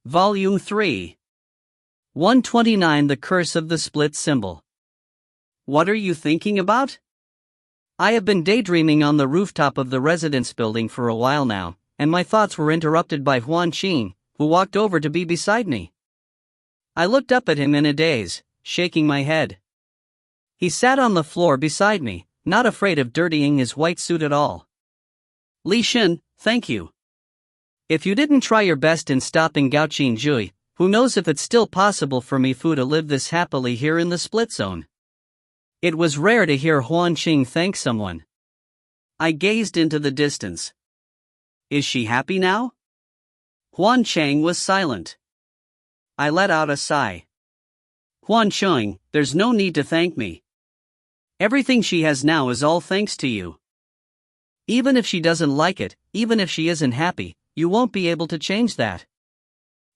Volume 3. 129 The Curse of the Split Symbol. What are you thinking about? I have been daydreaming on the rooftop of the residence building for a while now, and my thoughts were interrupted by Huan Qing, who walked over to be beside me. I looked up at him in a daze, shaking my head. He sat on the floor beside me, not afraid of dirtying his white suit at all. Li Xin, thank you. If you didn't try your best in stopping Gao Qingjui, who knows if it's still possible for me to live this happily here in the split zone. It was rare to hear Huan Qing thank someone. I gazed into the distance. Is she happy now? Huan Qing was silent. I let out a sigh. Huan Qing, there's no need to thank me. Everything she has now is all thanks to you. Even if she doesn't like it, even if she isn't happy, you won't be able to change that.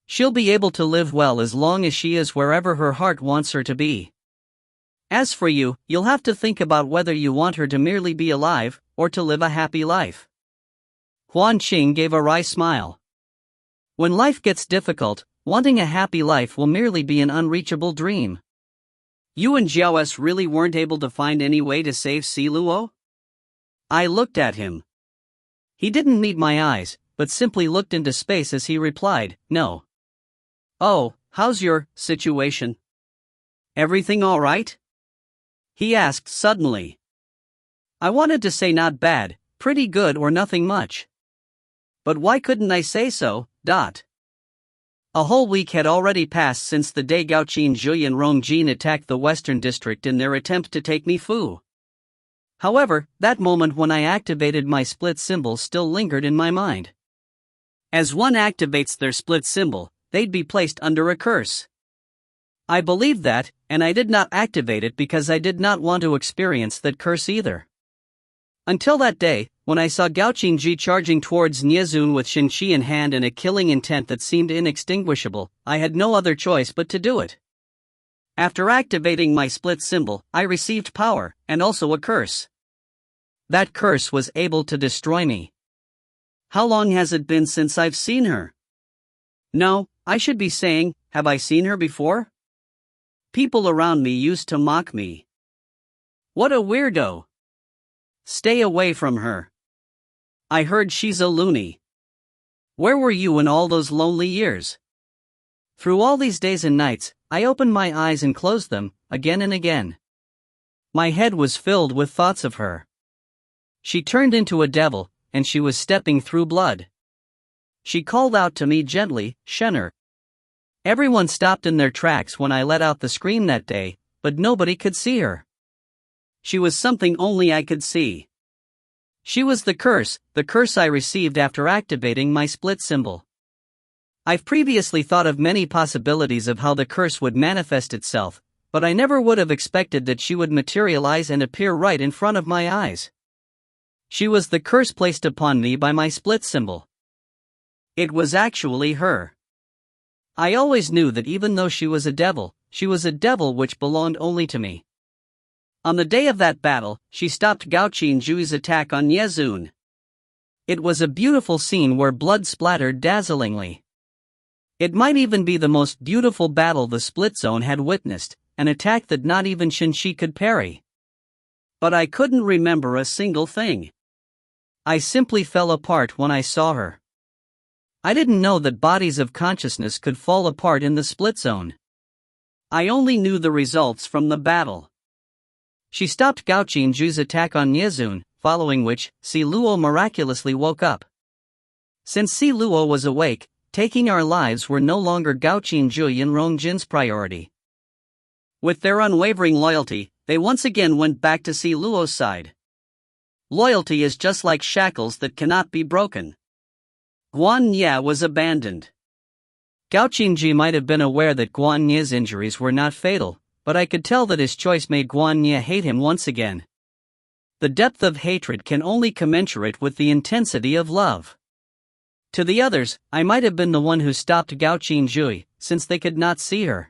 She'll be able to live well as long as she is wherever her heart wants her to be. As for you, you'll have to think about whether you want her to merely be alive, or to live a happy life. Huan Qing gave a wry smile. When life gets difficult, wanting a happy life will merely be an unreachable dream. You and Jiao S really weren't able to find any way to save Si Luo? I looked at him. He didn't meet my eyes, but simply looked into space as he replied, no. Oh, how's your situation? Everything all right? He asked suddenly. I wanted to say not bad, pretty good or nothing much. But why couldn't I say so? A whole week had already passed since the day Gao Qingjui and Rong Jin attacked the Western District in their attempt to take me Fu. However, that moment when I activated my split symbol still lingered in my mind. As one activates their split symbol, they'd be placed under a curse. I believed that, and I did not activate it because I did not want to experience that curse either. Until that day, when I saw Gao Qingji charging towards Niezun with Shenqi in hand and a killing intent that seemed inextinguishable, I had no other choice but to do it. After activating my split symbol, I received power, and also a curse. That curse was able to destroy me. How long has it been since I've seen her? No, I should be saying, have I seen her before? People around me used to mock me. What a weirdo. Stay away from her. I heard she's a loony. Where were you in all those lonely years? Through all these days and nights, I opened my eyes and closed them, again and again. My head was filled with thoughts of her. She turned into a devil, and she was stepping through blood. She called out to me gently, Shenner. Everyone stopped in their tracks when I let out the scream that day, but nobody could see her. She was something only I could see. She was the curse I received after activating my split symbol. I've previously thought of many possibilities of how the curse would manifest itself, but I never would have expected that she would materialize and appear right in front of my eyes. She was the curse placed upon me by my split symbol. It was actually her. I always knew that even though she was a devil which belonged only to me. On the day of that battle, she stopped Gao Qingjui's attack on Niezun. It was a beautiful scene where blood splattered dazzlingly. It might even be the most beautiful battle the split zone had witnessed, an attack that not even Shenqi could parry. But I couldn't remember a single thing. I simply fell apart when I saw her. I didn't know that bodies of consciousness could fall apart in the split zone. I only knew the results from the battle. She stopped Gao Qingjui's attack on Niezun, following which, Si Luo miraculously woke up. Since Si Luo was awake, taking our lives were no longer Gao Qingjui and Rong Jin's priority. With their unwavering loyalty, they once again went back to Si Luo's side. Loyalty is just like shackles that cannot be broken. Guan Ye was abandoned. Gao Qingji might have been aware that Guan Ye's injuries were not fatal, but I could tell that his choice made Guan Ye hate him once again. The depth of hatred can only commensurate with the intensity of love. To the others, I might have been the one who stopped Gao Qingjui, since they could not see her.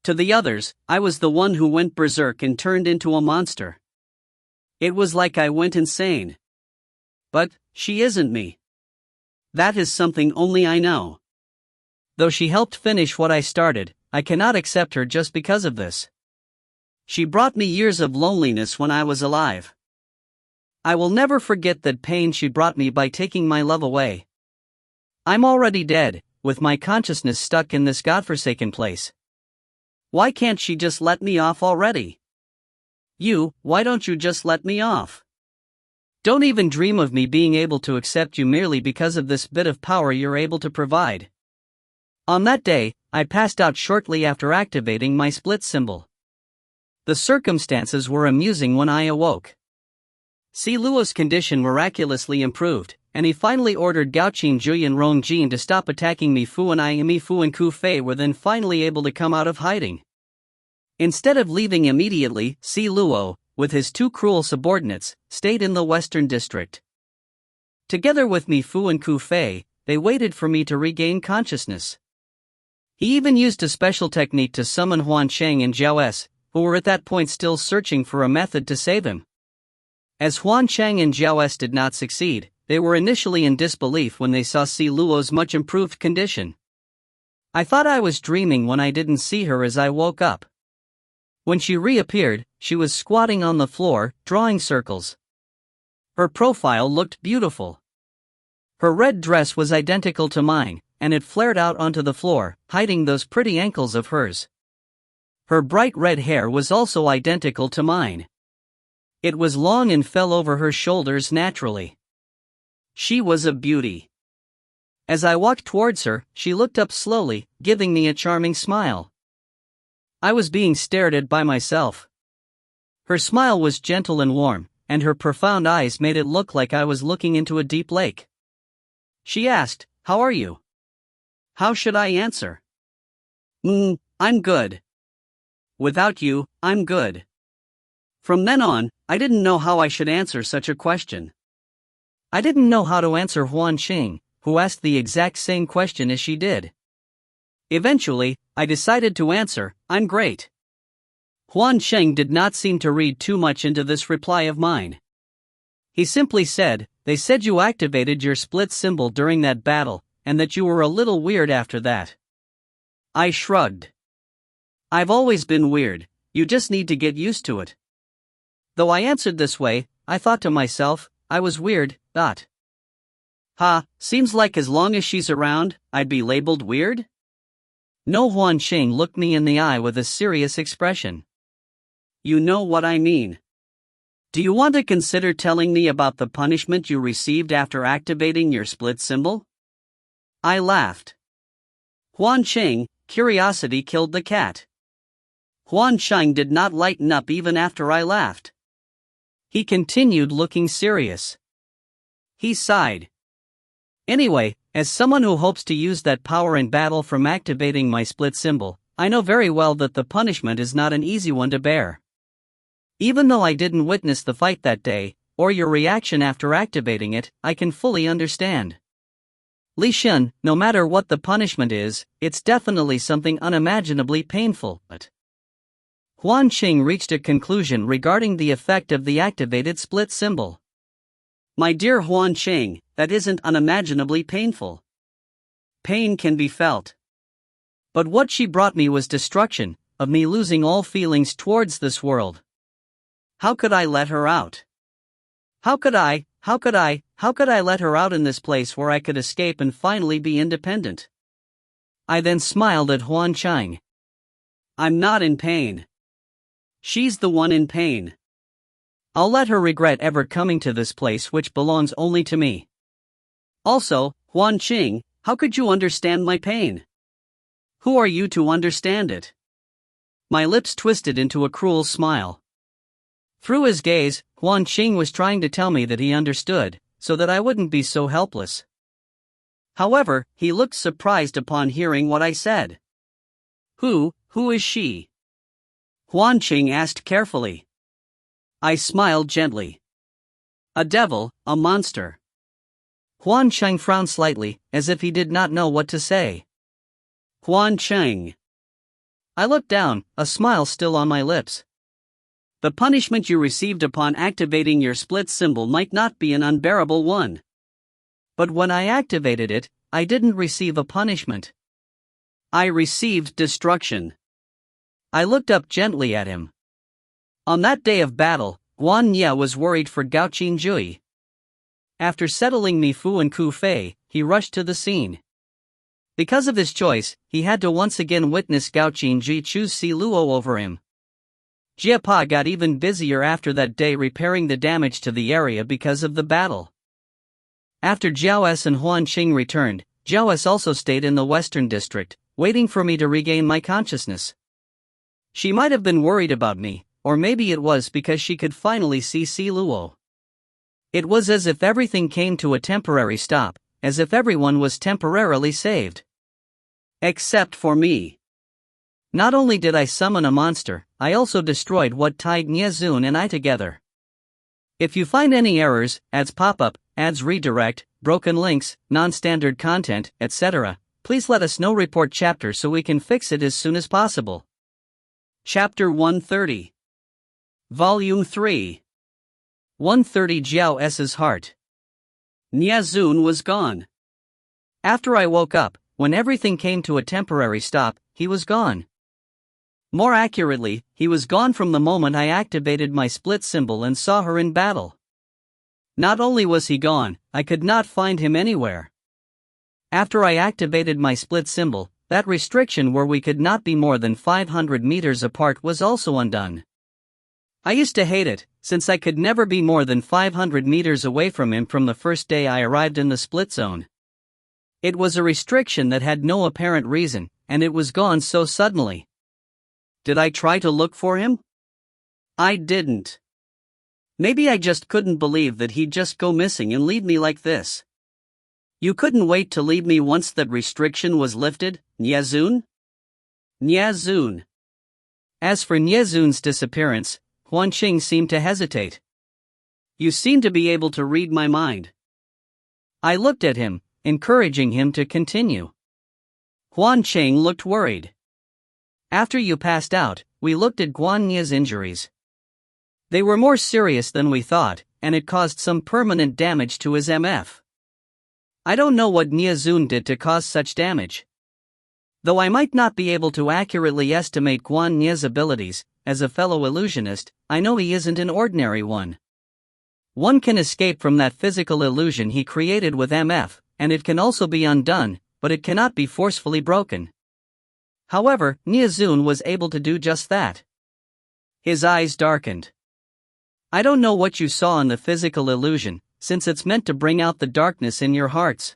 To the others, I was the one who went berserk and turned into a monster. It was like I went insane. But she isn't me. That is something only I know. Though she helped finish what I started, I cannot accept her just because of this. She brought me years of loneliness when I was alive. I will never forget that pain she brought me by taking my love away. I'm already dead, with my consciousness stuck in this godforsaken place. Why can't she just let me off already? Why don't you just let me off? Don't even dream of me being able to accept you merely because of this bit of power you're able to provide. On that day, I passed out shortly after activating my split symbol. The circumstances were amusing when I awoke. Si Luo's condition miraculously improved, and he finally ordered Gaoqin Juyan Rongjin to stop attacking Mi Fu, and Mi Fu and Ku Fei were then finally able to come out of hiding. Instead of leaving immediately, Si Luo, with his two cruel subordinates, stayed in the Western District. Together with Mi Fu and Ku Fei, they waited for me to regain consciousness. He even used a special technique to summon Huan Sheng and Zhao S, who were at that point still searching for a method to save him. As Huan Sheng and Zhao S did not succeed, they were initially in disbelief when they saw Si Luo's much improved condition. I thought I was dreaming when I didn't see her as I woke up. When she reappeared, she was squatting on the floor, drawing circles. Her profile looked beautiful. Her red dress was identical to mine, and it flared out onto the floor, hiding those pretty ankles of hers. Her bright red hair was also identical to mine. It was long and fell over her shoulders naturally. She was a beauty. As I walked towards her, she looked up slowly, giving me a charming smile. I was being stared at by myself. Her smile was gentle and warm, and her profound eyes made it look like I was looking into a deep lake. She asked, "How are you?" How should I answer? I'm good. Without you, I'm good. From then on, I didn't know how I should answer such a question. I didn't know how to answer Huan Xing, who asked the exact same question as she did. Eventually, I decided to answer, "I'm great." Huan Sheng did not seem to read too much into this reply of mine. He simply said, "They said you activated your split symbol during that battle, and that you were a little weird after that." I shrugged. I've always been weird, you just need to get used to it. Though I answered this way, I thought to myself, I was weird, . Seems like as long as she's around, I'd be labeled weird? No. Huan Xing looked me in the eye with a serious expression. You know what I mean. Do you want to consider telling me about the punishment you received after activating your split symbol? I laughed. Huan Xing, curiosity killed the cat. Huan Sheng did not lighten up even after I laughed. He continued looking serious. He sighed. Anyway, as someone who hopes to use that power in battle from activating my split symbol, I know very well that the punishment is not an easy one to bear. Even though I didn't witness the fight that day, or your reaction after activating it, I can fully understand. Li Shen, no matter what the punishment is, it's definitely something unimaginably painful. But Huan Xing reached a conclusion regarding the effect of the activated split symbol. My dear Huan Xing, that isn't unimaginably painful. Pain can be felt. But what she brought me was destruction, of me losing all feelings towards this world. How could I let her out? How could I let her out in this place where I could escape and finally be independent? I then smiled at Huan Xing. I'm not in pain. She's the one in pain. I'll let her regret ever coming to this place which belongs only to me. Also, Huan Xing, how could you understand my pain? Who are you to understand it? My lips twisted into a cruel smile. Through his gaze, Huan Xing was trying to tell me that he understood, so that I wouldn't be so helpless. However, he looked surprised upon hearing what I said. Who is she? Huan Xing asked carefully. I smiled gently. A devil, a monster. Huan Xing frowned slightly, as if he did not know what to say. Huan Xing. I looked down, a smile still on my lips. The punishment you received upon activating your split symbol might not be an unbearable one. But when I activated it, I didn't receive a punishment. I received destruction. I looked up gently at him. On that day of battle, Guan Nye was worried for Gao Qingjui. After settling Mi Fu and Ku Fei, he rushed to the scene. Because of his choice, he had to once again witness Gao Qingjui choose Si Luo over him. Jia Pa got even busier after that day repairing the damage to the area because of the battle. After Jiao S and Huan Qing returned, Jiao S also stayed in the Western District, waiting for me to regain my consciousness. She might have been worried about me, or maybe it was because she could finally see Si Luo. It was as if everything came to a temporary stop, as if everyone was temporarily saved. Except for me. Not only did I summon a monster, I also destroyed what tied Nye Zun and I together. If you find any errors, ads pop up, ads redirect, broken links, non-standard content, etc., please let us know. Report chapter so we can fix it as soon as possible. Chapter 130. Volume 3. 130 Jiao S's heart. Nye Zun was gone. After I woke up, when everything came to a temporary stop, he was gone. More accurately, he was gone from the moment I activated my split symbol and saw her in battle. Not only was he gone, I could not find him anywhere. After I activated my split symbol, that restriction where we could not be more than 500 meters apart was also undone. I used to hate it, since I could never be more than 500 meters away from him from the first day I arrived in the split zone. It was a restriction that had no apparent reason, and it was gone so suddenly. Did I try to look for him? I didn't. Maybe I just couldn't believe that he'd just go missing and leave me like this. You couldn't wait to leave me once that restriction was lifted, Nye Zun? Nye Zun. As for Nye Zun's disappearance, Huan Qing seemed to hesitate. You seem to be able to read my mind. I looked at him, encouraging him to continue. Huan Qing looked worried. After you passed out, we looked at Guan Nye's injuries. They were more serious than we thought, and it caused some permanent damage to his MF. I don't know what Nye Zun did to cause such damage. Though I might not be able to accurately estimate Guan Nye's abilities, as a fellow illusionist, I know he isn't an ordinary one. One can escape from that physical illusion he created with MF, and it can also be undone, but it cannot be forcefully broken. However, Nye Zun was able to do just that. His eyes darkened. I don't know what you saw in the physical illusion, since it's meant to bring out the darkness in your hearts.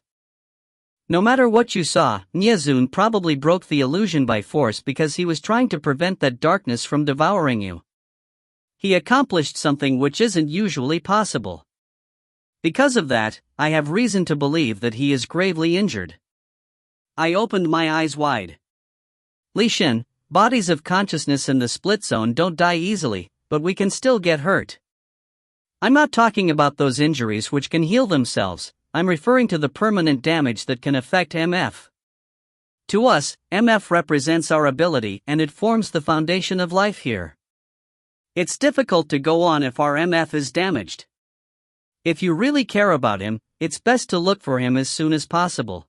No matter what you saw, Nye Zun probably broke the illusion by force because he was trying to prevent that darkness from devouring you. He accomplished something which isn't usually possible. Because of that, I have reason to believe that he is gravely injured. I opened my eyes wide. Li Shen, bodies of consciousness in the split zone don't die easily, but we can still get hurt. I'm not talking about those injuries which can heal themselves, I'm referring to the permanent damage that can affect MF. To us, MF represents our ability and it forms the foundation of life here. It's difficult to go on if our MF is damaged. If you really care about him, it's best to look for him as soon as possible.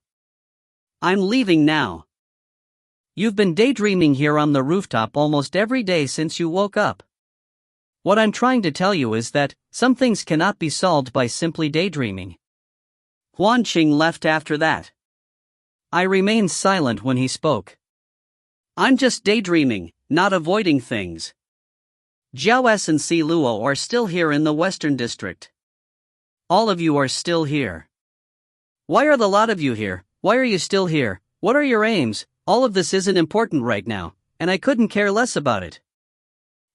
I'm leaving now. You've been daydreaming here on the rooftop almost every day since you woke up. What I'm trying to tell you is that some things cannot be solved by simply daydreaming. Huan Qing left after that. I remained silent when he spoke. I'm just daydreaming, not avoiding things. Jiao S and Si Luo are still here in the Western District. All of you are still here. Why are the lot of you here? Why are you still here? What are your aims? All of this isn't important right now, and I couldn't care less about it.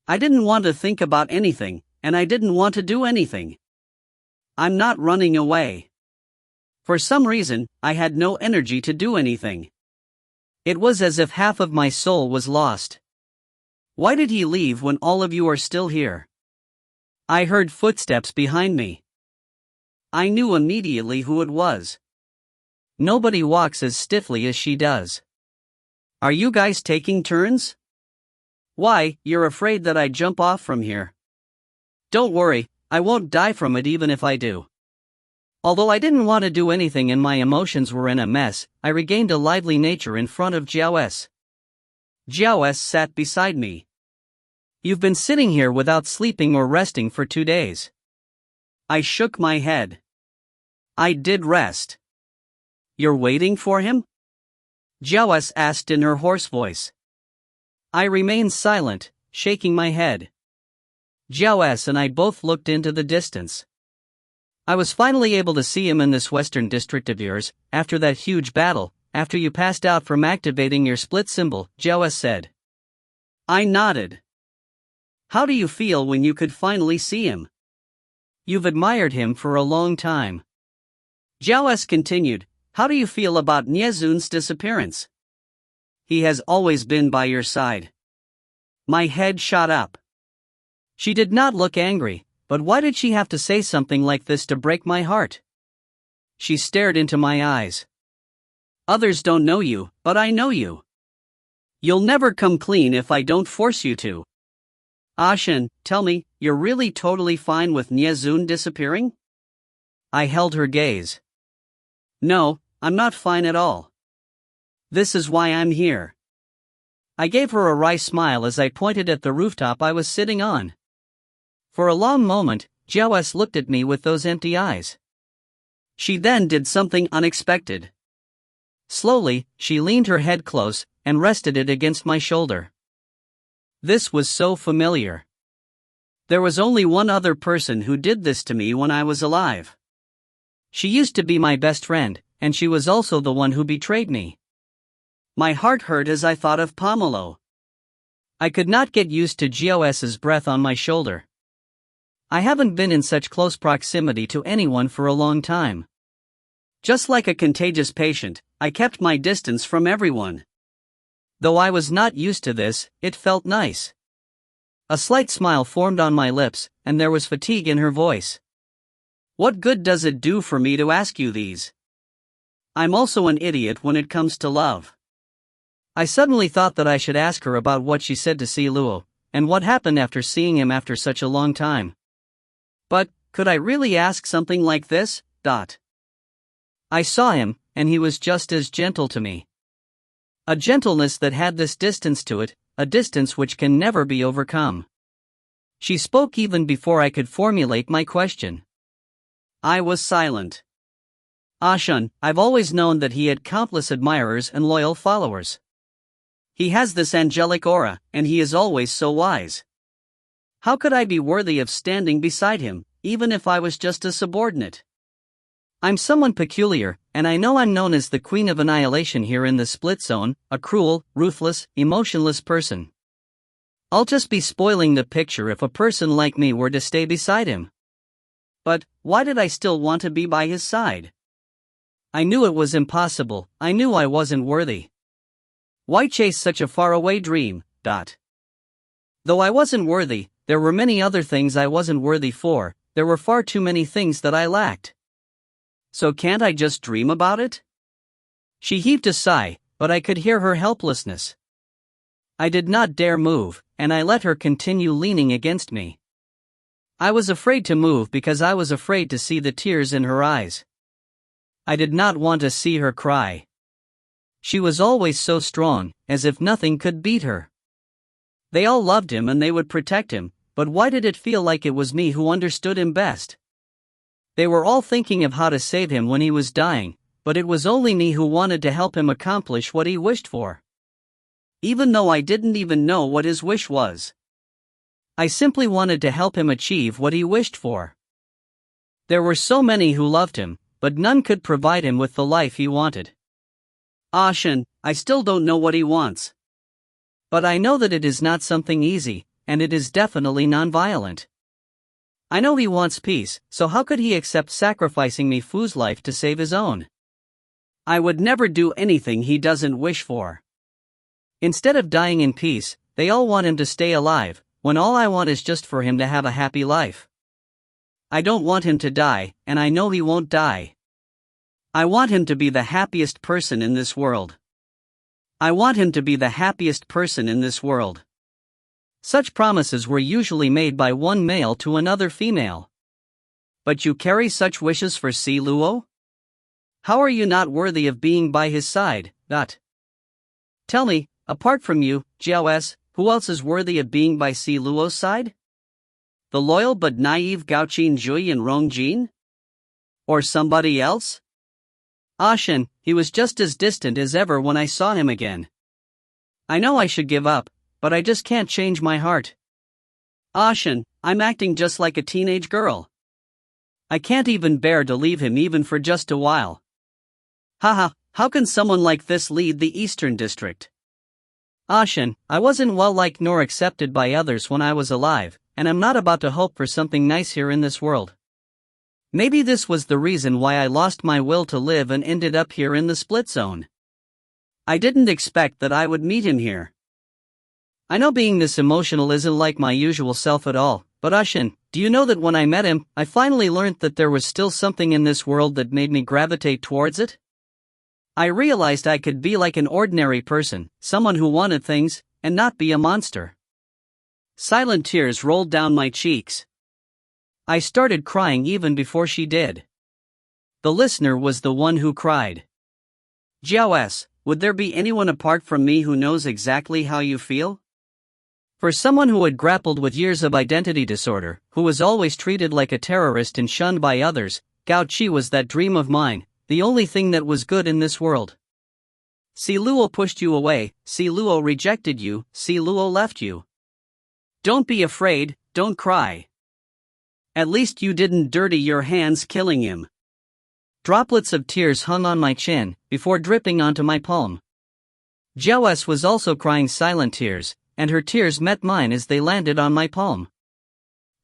I didn't want to think about anything, and I didn't want to do anything. I'm not running away. For some reason, I had no energy to do anything. It was as if half of my soul was lost. Why did he leave when all of you are still here? I heard footsteps behind me. I knew immediately who it was. Nobody walks as stiffly as she does. Are you guys taking turns? Why, you're afraid that I jump off from here. Don't worry, I won't die from it even if I do. Although I didn't want to do anything and my emotions were in a mess, I regained a lively nature in front of Jiao S. Jiao S sat beside me. You've been sitting here without sleeping or resting for 2 days. I shook my head. I did rest. You're waiting for him? Jiao S asked in her hoarse voice. I remained silent, shaking my head. Jiao S and I both looked into the distance. I was finally able to see him in this western district of yours, after that huge battle, after you passed out from activating your split symbol, Jiao S said. I nodded. How do you feel when you could finally see him? You've admired him for a long time. Jiao S continued, how do you feel about Niezun's disappearance? He has always been by your side. My head shot up. She did not look angry, but why did she have to say something like this to break my heart? She stared into my eyes. Others don't know you, but I know you. You'll never come clean if I don't force you to. Ashen, tell me, you're really totally fine with Niezun disappearing? I held her gaze. No, I'm not fine at all. This is why I'm here. I gave her a wry smile as I pointed at the rooftop I was sitting on. For a long moment, Jiao S looked at me with those empty eyes. She then did something unexpected. Slowly, she leaned her head close and rested it against my shoulder. This was so familiar. There was only one other person who did this to me when I was alive. She used to be my best friend, and she was also the one who betrayed me. My heart hurt as I thought of Pomelo. I could not get used to Jiao S's breath on my shoulder. I haven't been in such close proximity to anyone for a long time. Just like a contagious patient, I kept my distance from everyone. Though I was not used to this, it felt nice. A slight smile formed on my lips, and there was fatigue in her voice. What good does it do for me to ask you these? I'm also an idiot when it comes to love. I suddenly thought that I should ask her about what she said to Si Luo, and what happened after seeing him after such a long time. But, could I really ask something like this? I saw him, and he was just as gentle to me. A gentleness that had this distance to it, a distance which can never be overcome. She spoke even before I could formulate my question. I was silent. Ashan, I've always known that he had countless admirers and loyal followers. He has this angelic aura, and he is always so wise. How could I be worthy of standing beside him, even if I was just a subordinate? I'm someone peculiar, and I know I'm known as the Queen of Annihilation here in the Split Zone, a cruel, ruthless, emotionless person. I'll just be spoiling the picture if a person like me were to stay beside him. But, why did I still want to be by his side? I knew it was impossible, I knew I wasn't worthy. Why chase such a faraway dream? Though I wasn't worthy, there were many other things I wasn't worthy for, there were far too many things that I lacked. So can't I just dream about it? She heaved a sigh, but I could hear her helplessness. I did not dare move, and I let her continue leaning against me. I was afraid to move because I was afraid to see the tears in her eyes. I did not want to see her cry. She was always so strong, as if nothing could beat her. They all loved him and they would protect him, but why did it feel like it was me who understood him best? They were all thinking of how to save him when he was dying, but it was only me who wanted to help him accomplish what he wished for. Even though I didn't even know what his wish was. I simply wanted to help him achieve what he wished for. There were so many who loved him, but none could provide him with the life he wanted. Ashen, I still don't know what he wants. But I know that it is not something easy, and it is definitely non-violent. I know he wants peace, so how could he accept sacrificing me Fu's life to save his own? I would never do anything he doesn't wish for. Instead of dying in peace, they all want him to stay alive, when all I want is just for him to have a happy life. I don't want him to die, and I know he won't die. I want him to be the happiest person in this world. I want him to be the happiest person in this world. Such promises were usually made by one male to another female. But you carry such wishes for Si Luo? How are you not worthy of being by his side? Tell me, apart from you, Jiao S., who else is worthy of being by Si Luo's side? The loyal but naive Gaoqin Jui and Rong Jin? Or somebody else? Shen, he was just as distant as ever when I saw him again. I know I should give up, but I just can't change my heart. Shen, I'm acting just like a teenage girl. I can't even bear to leave him even for just a while. Haha, how can someone like this lead the Eastern District? Shen, I wasn't well liked nor accepted by others when I was alive, and I'm not about to hope for something nice here in this world. Maybe this was the reason why I lost my will to live and ended up here in the split zone. I didn't expect that I would meet him here. I know being this emotional isn't like my usual self at all, but Shen, do you know that when I met him, I finally learned that there was still something in this world that made me gravitate towards it? I realized I could be like an ordinary person, someone who wanted things, and not be a monster. Silent tears rolled down my cheeks. I started crying even before she did. The listener was the one who cried. Jiao S., would there be anyone apart from me who knows exactly how you feel? For someone who had grappled with years of identity disorder, who was always treated like a terrorist and shunned by others, Gao Qi was that dream of mine, the only thing that was good in this world. Si Luo pushed you away, Si Luo rejected you, Si Luo left you. Don't be afraid, don't cry. At least you didn't dirty your hands killing him. Droplets of tears hung on my chin, before dripping onto my palm. Jiao S. was also crying silent tears, and her tears met mine as they landed on my palm.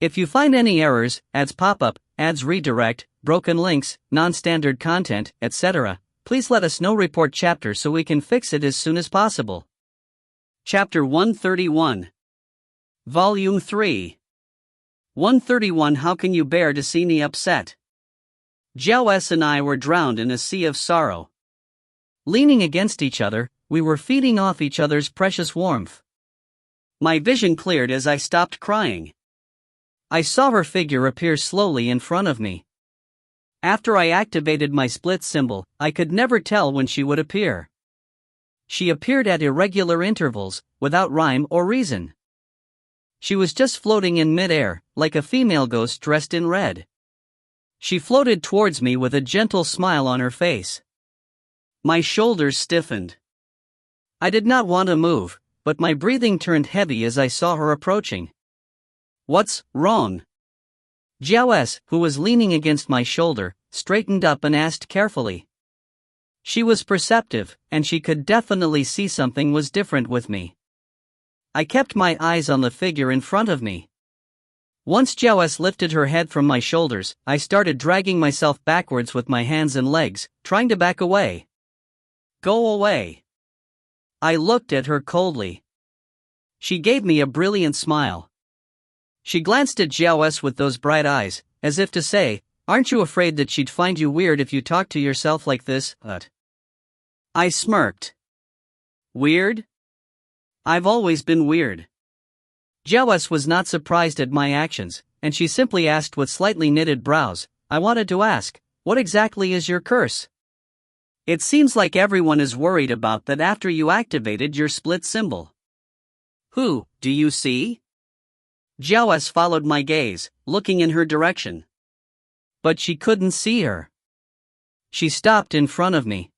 If you find any errors, ads pop up, ads redirect, broken links, non-standard content, etc., please let us know. Report chapter so we can fix it as soon as possible. Chapter 131. Volume 3. 131. How can you bear to see me upset? Jiao S. and I were drowned in a sea of sorrow. Leaning against each other, we were feeding off each other's precious warmth. My vision cleared as I stopped crying. I saw her figure appear slowly in front of me. After I activated my split symbol, I could never tell when she would appear. She appeared at irregular intervals, without rhyme or reason. She was just floating in mid-air, like a female ghost dressed in red. She floated towards me with a gentle smile on her face. My shoulders stiffened. I did not want to move, but my breathing turned heavy as I saw her approaching. What's wrong? Jiao S., who was leaning against my shoulder, straightened up and asked carefully. She was perceptive, and she could definitely see something was different with me. I kept my eyes on the figure in front of me. Once Jiao S. lifted her head from my shoulders, I started dragging myself backwards with my hands and legs, trying to back away. Go away. I looked at her coldly. She gave me a brilliant smile. She glanced at Jiao S. with those bright eyes, as if to say, aren't you afraid that she'd find you weird if you talk to yourself like this? I smirked. Weird? I've always been weird. Jiao S. was not surprised at my actions, and she simply asked with slightly knitted brows, I wanted to ask, what exactly is your curse? It seems like everyone is worried about that after you activated your split symbol. Who, do you see? Jiao S. followed my gaze, looking in her direction. But she couldn't see her. She stopped in front of me.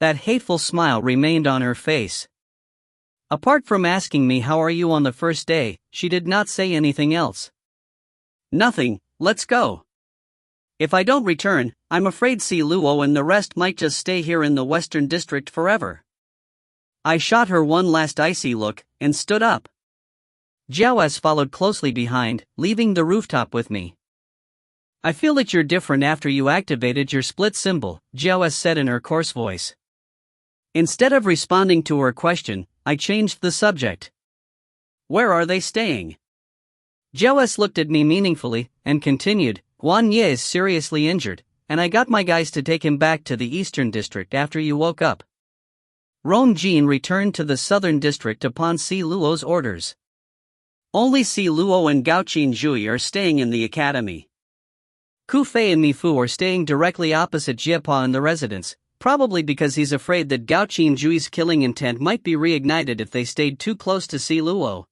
That hateful smile remained on her face. Apart from asking me how are you on the first day, she did not say anything else. Nothing, let's go. If I don't return, I'm afraid Si Luo and the rest might just stay here in the Western District forever. I shot her one last icy look, and stood up. Jiao S. followed closely behind, leaving the rooftop with me. I feel that you're different after you activated your split symbol, Jiao S. said in her coarse voice. Instead of responding to her question, I changed the subject. Where are they staying? Jiao S. looked at me meaningfully, and continued, Guan Ye is seriously injured, and I got my guys to take him back to the Eastern District after you woke up. Rong Jin returned to the Southern District upon Si Luo's orders. Only Si Luo and Gaoqin Jui are staying in the academy. Ku Fei and Mi Fu are staying directly opposite Jiepa in the residence, probably because he's afraid that Gao Qingjui's killing intent might be reignited if they stayed too close to Si Luo.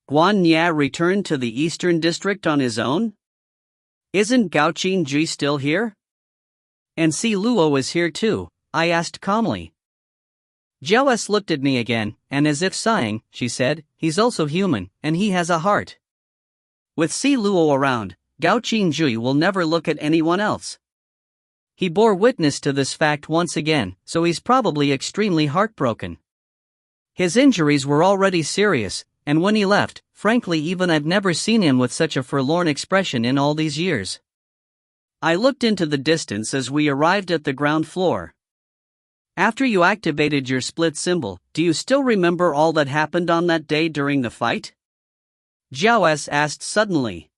Guan Nia returned to the Eastern District on his own? Isn't Gao Qingjui still here? And Si Luo is here too, I asked calmly. Jiao S looked at me again, and as if sighing, she said, he's also human, and he has a heart. With Si Luo around, Gao Qingjui will never look at anyone else. He bore witness to this fact once again, so he's probably extremely heartbroken. His injuries were already serious, and when he left, frankly even I've never seen him with such a forlorn expression in all these years. I looked into the distance as we arrived at the ground floor. After you activated your split symbol, do you still remember all that happened on that day during the fight? Jiao S asked suddenly.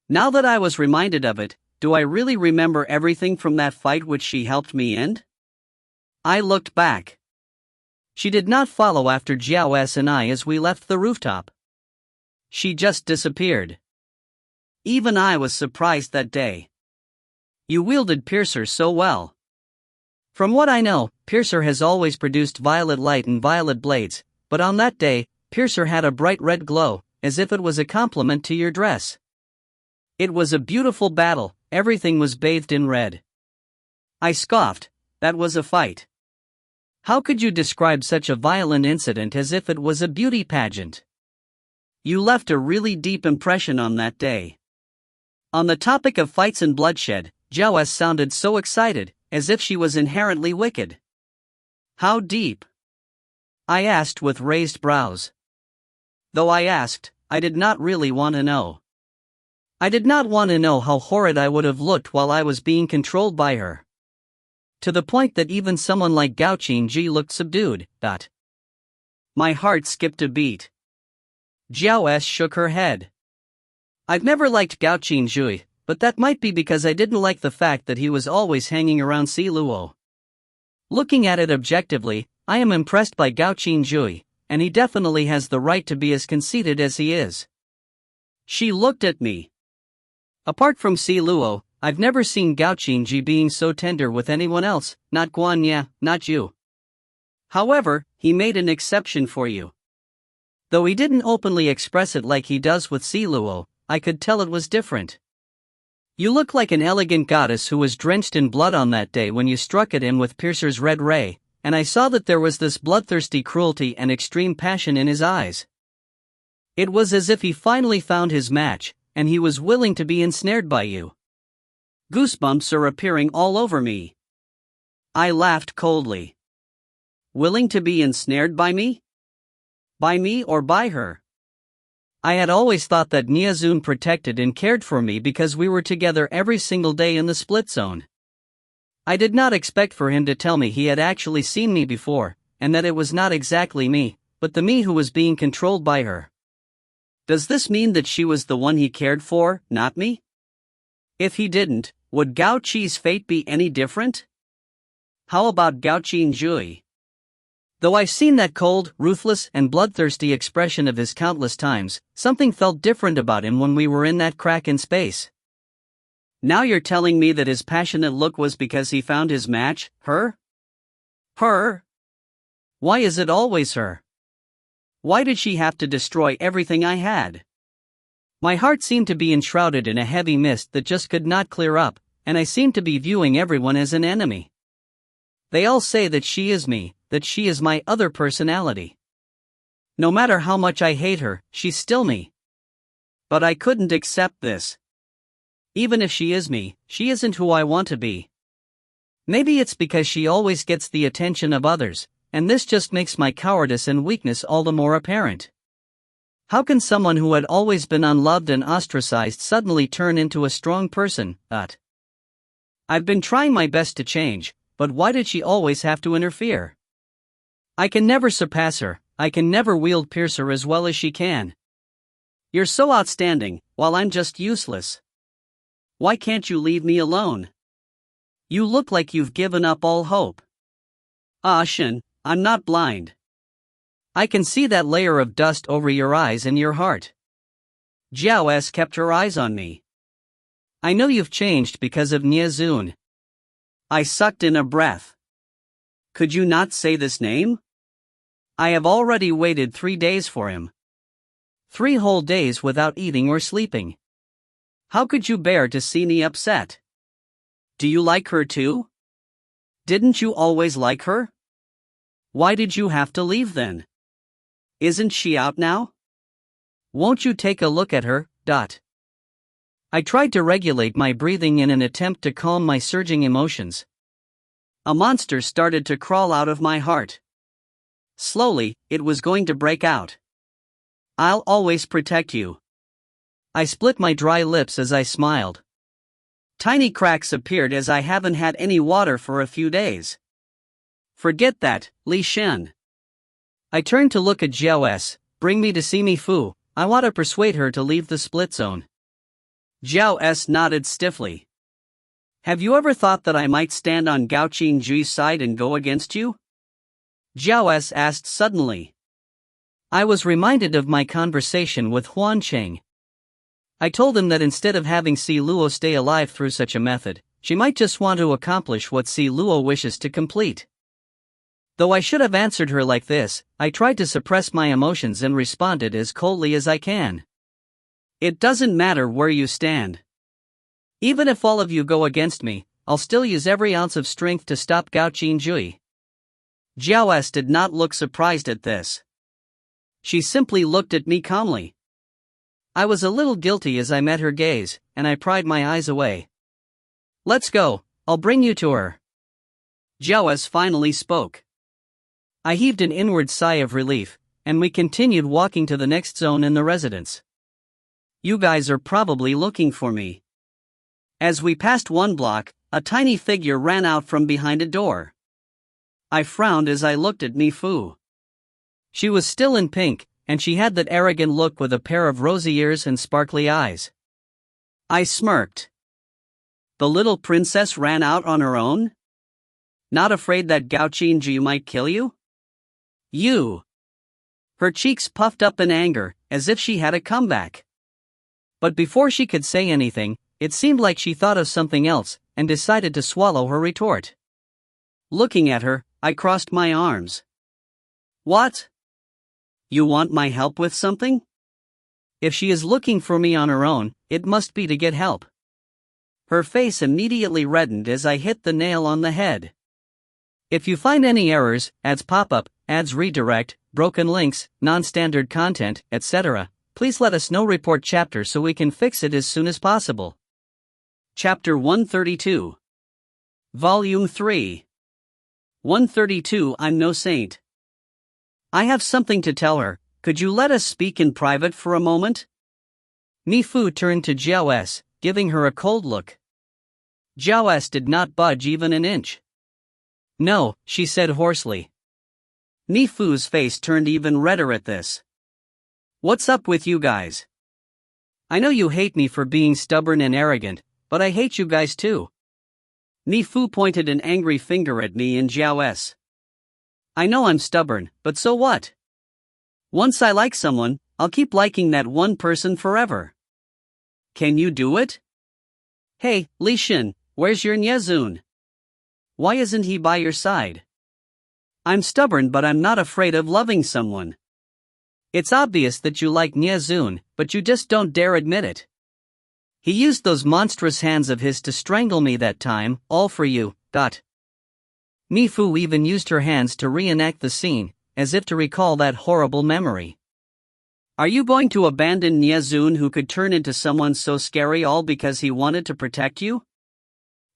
Now that I was reminded of it, do I really remember everything from that fight which she helped me end? I looked back. She did not follow after Jiao S and I as we left the rooftop. She just disappeared. Even I was surprised that day. You wielded Piercer so well. From what I know, Piercer has always produced violet light and violet blades, but on that day, Piercer had a bright red glow, as if it was a compliment to your dress. It was a beautiful battle, everything was bathed in red. I scoffed, that was a fight. How could you describe such a violent incident as if it was a beauty pageant? You left a really deep impression on that day. On the topic of fights and bloodshed, Jiao S sounded so excited, as if she was inherently wicked. How deep? I asked with raised brows. Though I asked, I did not really want to know. I did not want to know how horrid I would have looked while I was being controlled by her. To the point that even someone like Gao Qingji looked subdued. My heart skipped a beat. Jiao S shook her head. I've never liked Gao Qingji, but that might be because I didn't like the fact that he was always hanging around Si Luo. Looking at it objectively, I am impressed by Gao Qingji, and he definitely has the right to be as conceited as he is. She looked at me. Apart from Si Luo, I've never seen Gao Qingji being so tender with anyone else, not Guan Ye, not you. However, he made an exception for you. Though he didn't openly express it like he does with Si Luo, I could tell it was different. You look like an elegant goddess who was drenched in blood on that day when you struck at him with Piercer's red ray, and I saw that there was this bloodthirsty cruelty and extreme passion in his eyes. It was as if he finally found his match, and he was willing to be ensnared by you. Goosebumps are appearing all over me. I laughed coldly. Willing to be ensnared by me? By me or by her? I had always thought that Niazun protected and cared for me because we were together every single day in the split zone. I did not expect for him to tell me he had actually seen me before, and that it was not exactly me, but the me who was being controlled by her. Does this mean that she was the one he cared for, not me? If he didn't, would Gao Qi's fate be any different? How about Gao Qingjui? Though I've seen that cold, ruthless, and bloodthirsty expression of his countless times, something felt different about him when we were in that crack in space. Now you're telling me that his passionate look was because he found his match, her? Her? Why is it always her? Why did she have to destroy everything I had? My heart seemed to be enshrouded in a heavy mist that just could not clear up, and I seemed to be viewing everyone as an enemy. They all say that she is me, that she is my other personality. No matter how much I hate her, she's still me. But I couldn't accept this. Even if she is me, she isn't who I want to be. Maybe it's because she always gets the attention of others, and this just makes my cowardice and weakness all the more apparent. How can someone who had always been unloved and ostracized suddenly turn into a strong person? I've been trying my best to change, but why did she always have to interfere? I can never surpass her, I can never wield Piercer as well as she can. You're so outstanding, while I'm just useless. Why can't you leave me alone? You look like you've given up all hope. Shin, I'm not blind. I can see that layer of dust over your eyes and your heart. Jiao S kept her eyes on me. I know you've changed because of Niazun. I sucked in a breath. Could you not say this name? I have already waited 3 days for him. 3 whole days without eating or sleeping. How could you bear to see me upset? Do you like her too? Didn't you always like her? Why did you have to leave then? Isn't she out now? Won't you take a look at her? I tried to regulate my breathing in an attempt to calm my surging emotions. A monster started to crawl out of my heart. Slowly, it was going to break out. I'll always protect you. I split my dry lips as I smiled. Tiny cracks appeared as I haven't had any water for a few days. Forget that, Li Shen. I turned to look at Jiao S. Bring me to see Mi Fu. I want to persuade her to leave the split zone. Jiao S. nodded stiffly. Have you ever thought that I might stand on Gao Qingjui's side and go against you? Jiao S. asked suddenly. I was reminded of my conversation with Huan Cheng. I told him that instead of having Si Luo stay alive through such a method, she might just want to accomplish what Si Luo wishes to complete. Though I should have answered her like this, I tried to suppress my emotions and responded as coldly as I can. It doesn't matter where you stand. Even if all of you go against me, I'll still use every ounce of strength to stop Gao Qingjui. Jiao S. did not look surprised at this. She simply looked at me calmly. I was a little guilty as I met her gaze, and I pried my eyes away. Let's go, I'll bring you to her. Jiao S. finally spoke. I heaved an inward sigh of relief, and we continued walking to the next zone in the residence. You guys are probably looking for me. As we passed one block, a tiny figure ran out from behind a door. I frowned as I looked at Mi Fu. She was still in pink, and she had that arrogant look with a pair of rosy ears and sparkly eyes. I smirked. The little princess ran out on her own? Not afraid that Gao Qingju might kill you? You! Her cheeks puffed up in anger, as if she had a comeback. But before she could say anything, it seemed like she thought of something else, and decided to swallow her retort. Looking at her, I crossed my arms. What? You want my help with something? If she is looking for me on her own, it must be to get help. Her face immediately reddened as I hit the nail on the head. If you find any errors, ads pop up, ads redirect, broken links, non-standard content, etc., please let us know. Report chapter so we can fix it as soon as possible. Chapter 132. Volume 3. 132. I'm no saint. I have something to tell her. Could you let us speak in private for a moment? Mi Fu turned to Jiao S., giving her a cold look. Jiao S. did not budge even an inch. No, she said hoarsely. Mi Fu's face turned even redder at this. What's up with you guys? I know you hate me for being stubborn and arrogant, but I hate you guys too. Mi Fu pointed an angry finger at me and Jiao S. I know I'm stubborn, but so what? Once I like someone, I'll keep liking that one person forever. Can you do it? Hey, Li Shen, where's your Niazun? Why isn't he by your side? I'm stubborn, but I'm not afraid of loving someone. It's obvious that you like Niazun, but you just don't dare admit it. He used those monstrous hands of his to strangle me that time, all for you. Mi Fu even used her hands to reenact the scene, as if to recall that horrible memory. Are you going to abandon Niazun, who could turn into someone so scary, all because he wanted to protect you?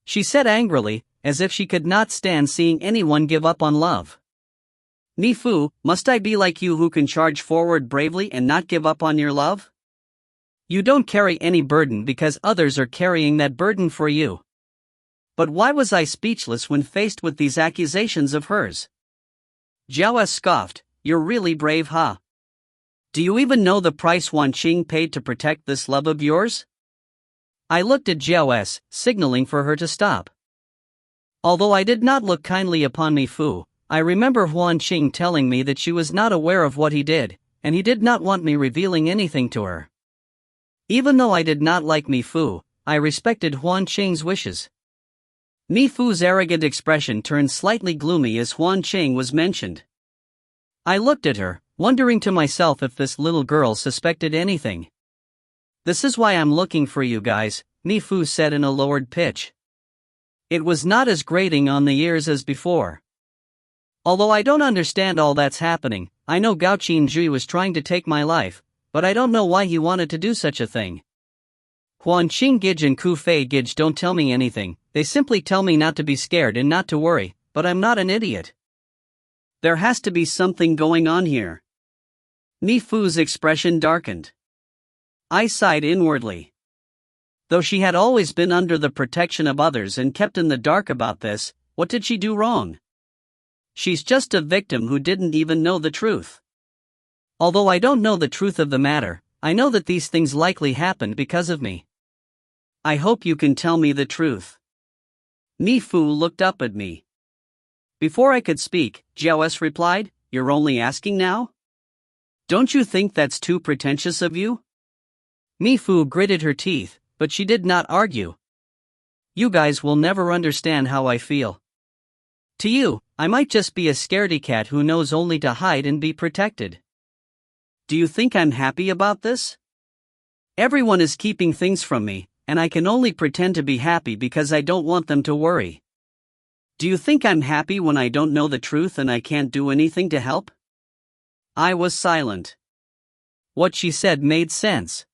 She said angrily, as if she could not stand seeing anyone give up on love. Mi Fu, must I be like you, who can charge forward bravely and not give up on your love? You don't carry any burden because others are carrying that burden for you. But why was I speechless when faced with these accusations of hers? Jiao S. scoffed, you're really brave, huh? Do you even know the price Wan Qing paid to protect this love of yours? I looked at Jiao S., signaling for her to stop. Although I did not look kindly upon Mi Fu, I remember Huan Qing telling me that she was not aware of what he did, and he did not want me revealing anything to her. Even though I did not like Mi Fu, I respected Huan Qing's wishes. Mi Fu's arrogant expression turned slightly gloomy as Huan Qing was mentioned. I looked at her, wondering to myself if this little girl suspected anything. "This is why I'm looking for you guys," Mi Fu said in a lowered pitch. It was not as grating on the ears as before. "Although I don't understand all that's happening, I know Gao Qinzhi was trying to take my life, but I don't know why he wanted to do such a thing. Huan Qinggij and Ku Fei Gij don't tell me anything, they simply tell me not to be scared and not to worry, but I'm not an idiot. There has to be something going on here." Mi Fu's expression darkened. I sighed inwardly. Though she had always been under the protection of others and kept in the dark about this, what did she do wrong? She's just a victim who didn't even know the truth. Although I don't know the truth of the matter, I know that these things likely happened because of me. I hope you can tell me the truth. Mi Fu looked up at me. Before I could speak, Jiao S replied, "You're only asking now? Don't you think that's too pretentious of you?" Mi Fu gritted her teeth, but she did not argue. "You guys will never understand how I feel. To you, I might just be a scaredy cat who knows only to hide and be protected. Do you think I'm happy about this? Everyone is keeping things from me, and I can only pretend to be happy because I don't want them to worry. Do you think I'm happy when I don't know the truth and I can't do anything to help?" I was silent. What she said made sense.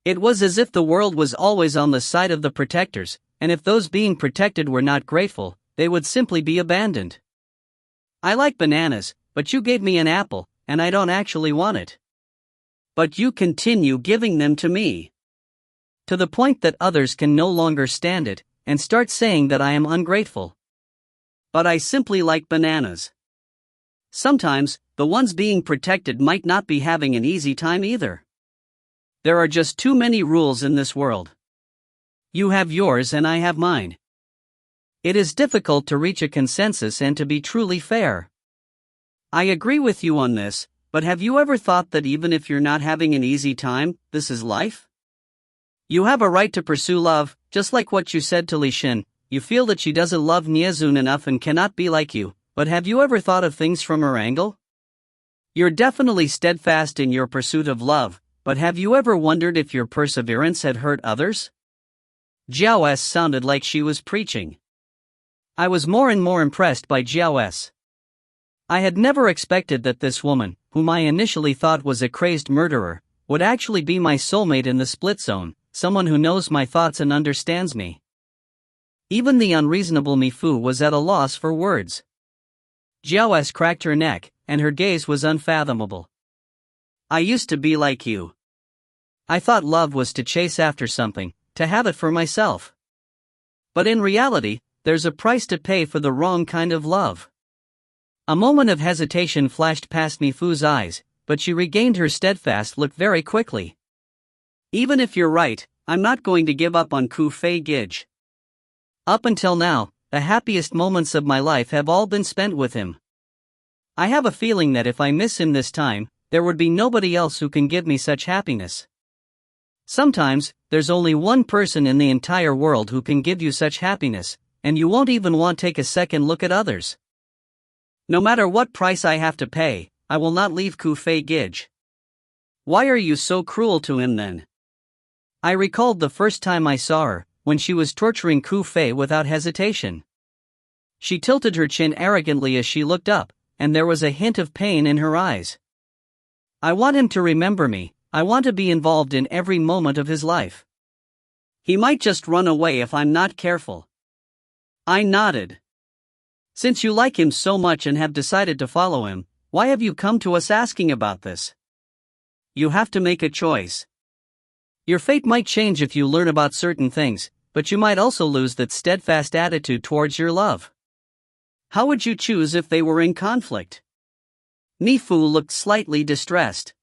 It was as if the world was always on the side of the protectors, and if those being protected were not grateful, they would simply be abandoned. "I like bananas, but you gave me an apple, and I don't actually want it. But you continue giving them to me. To the point that others can no longer stand it, and start saying that I am ungrateful. But I simply like bananas. Sometimes, the ones being protected might not be having an easy time either. There are just too many rules in this world. You have yours and I have mine. It is difficult to reach a consensus and to be truly fair. I agree with you on this, but have you ever thought that even if you're not having an easy time, this is life? You have a right to pursue love, just like what you said to Li Xin. You feel that she doesn't love Niezun enough and cannot be like you, but have you ever thought of things from her angle? You're definitely steadfast in your pursuit of love, but have you ever wondered if your perseverance had hurt others?" Jiao S sounded like she was preaching. I was more and more impressed by Jiao S. I had never expected that this woman, whom I initially thought was a crazed murderer, would actually be my soulmate in the split zone, someone who knows my thoughts and understands me. Even the unreasonable Mi Fu was at a loss for words. Jiao S cracked her neck, and her gaze was unfathomable. "I used to be like you. I thought love was to chase after something, to have it for myself. But in reality, there's a price to pay for the wrong kind of love." A moment of hesitation flashed past Mi Fu's eyes, but she regained her steadfast look very quickly. "Even if you're right, I'm not going to give up on Ku Fei Gij. Up until now, the happiest moments of my life have all been spent with him. I have a feeling that if I miss him this time, there would be nobody else who can give me such happiness. Sometimes, there's only one person in the entire world who can give you such happiness, and you won't even want to take a second look at others. No matter what price I have to pay, I will not leave Ku Fei Gij." "Why are you so cruel to him then?" I recalled the first time I saw her, when she was torturing Ku Fei without hesitation. She tilted her chin arrogantly as she looked up, and there was a hint of pain in her eyes. "I want him to remember me, I want to be involved in every moment of his life. He might just run away if I'm not careful." I nodded. "Since you like him so much and have decided to follow him, why have you come to us asking about this? You have to make a choice. Your fate might change if you learn about certain things, but you might also lose that steadfast attitude towards your love. How would you choose if they were in conflict?" Mi Fu looked slightly distressed.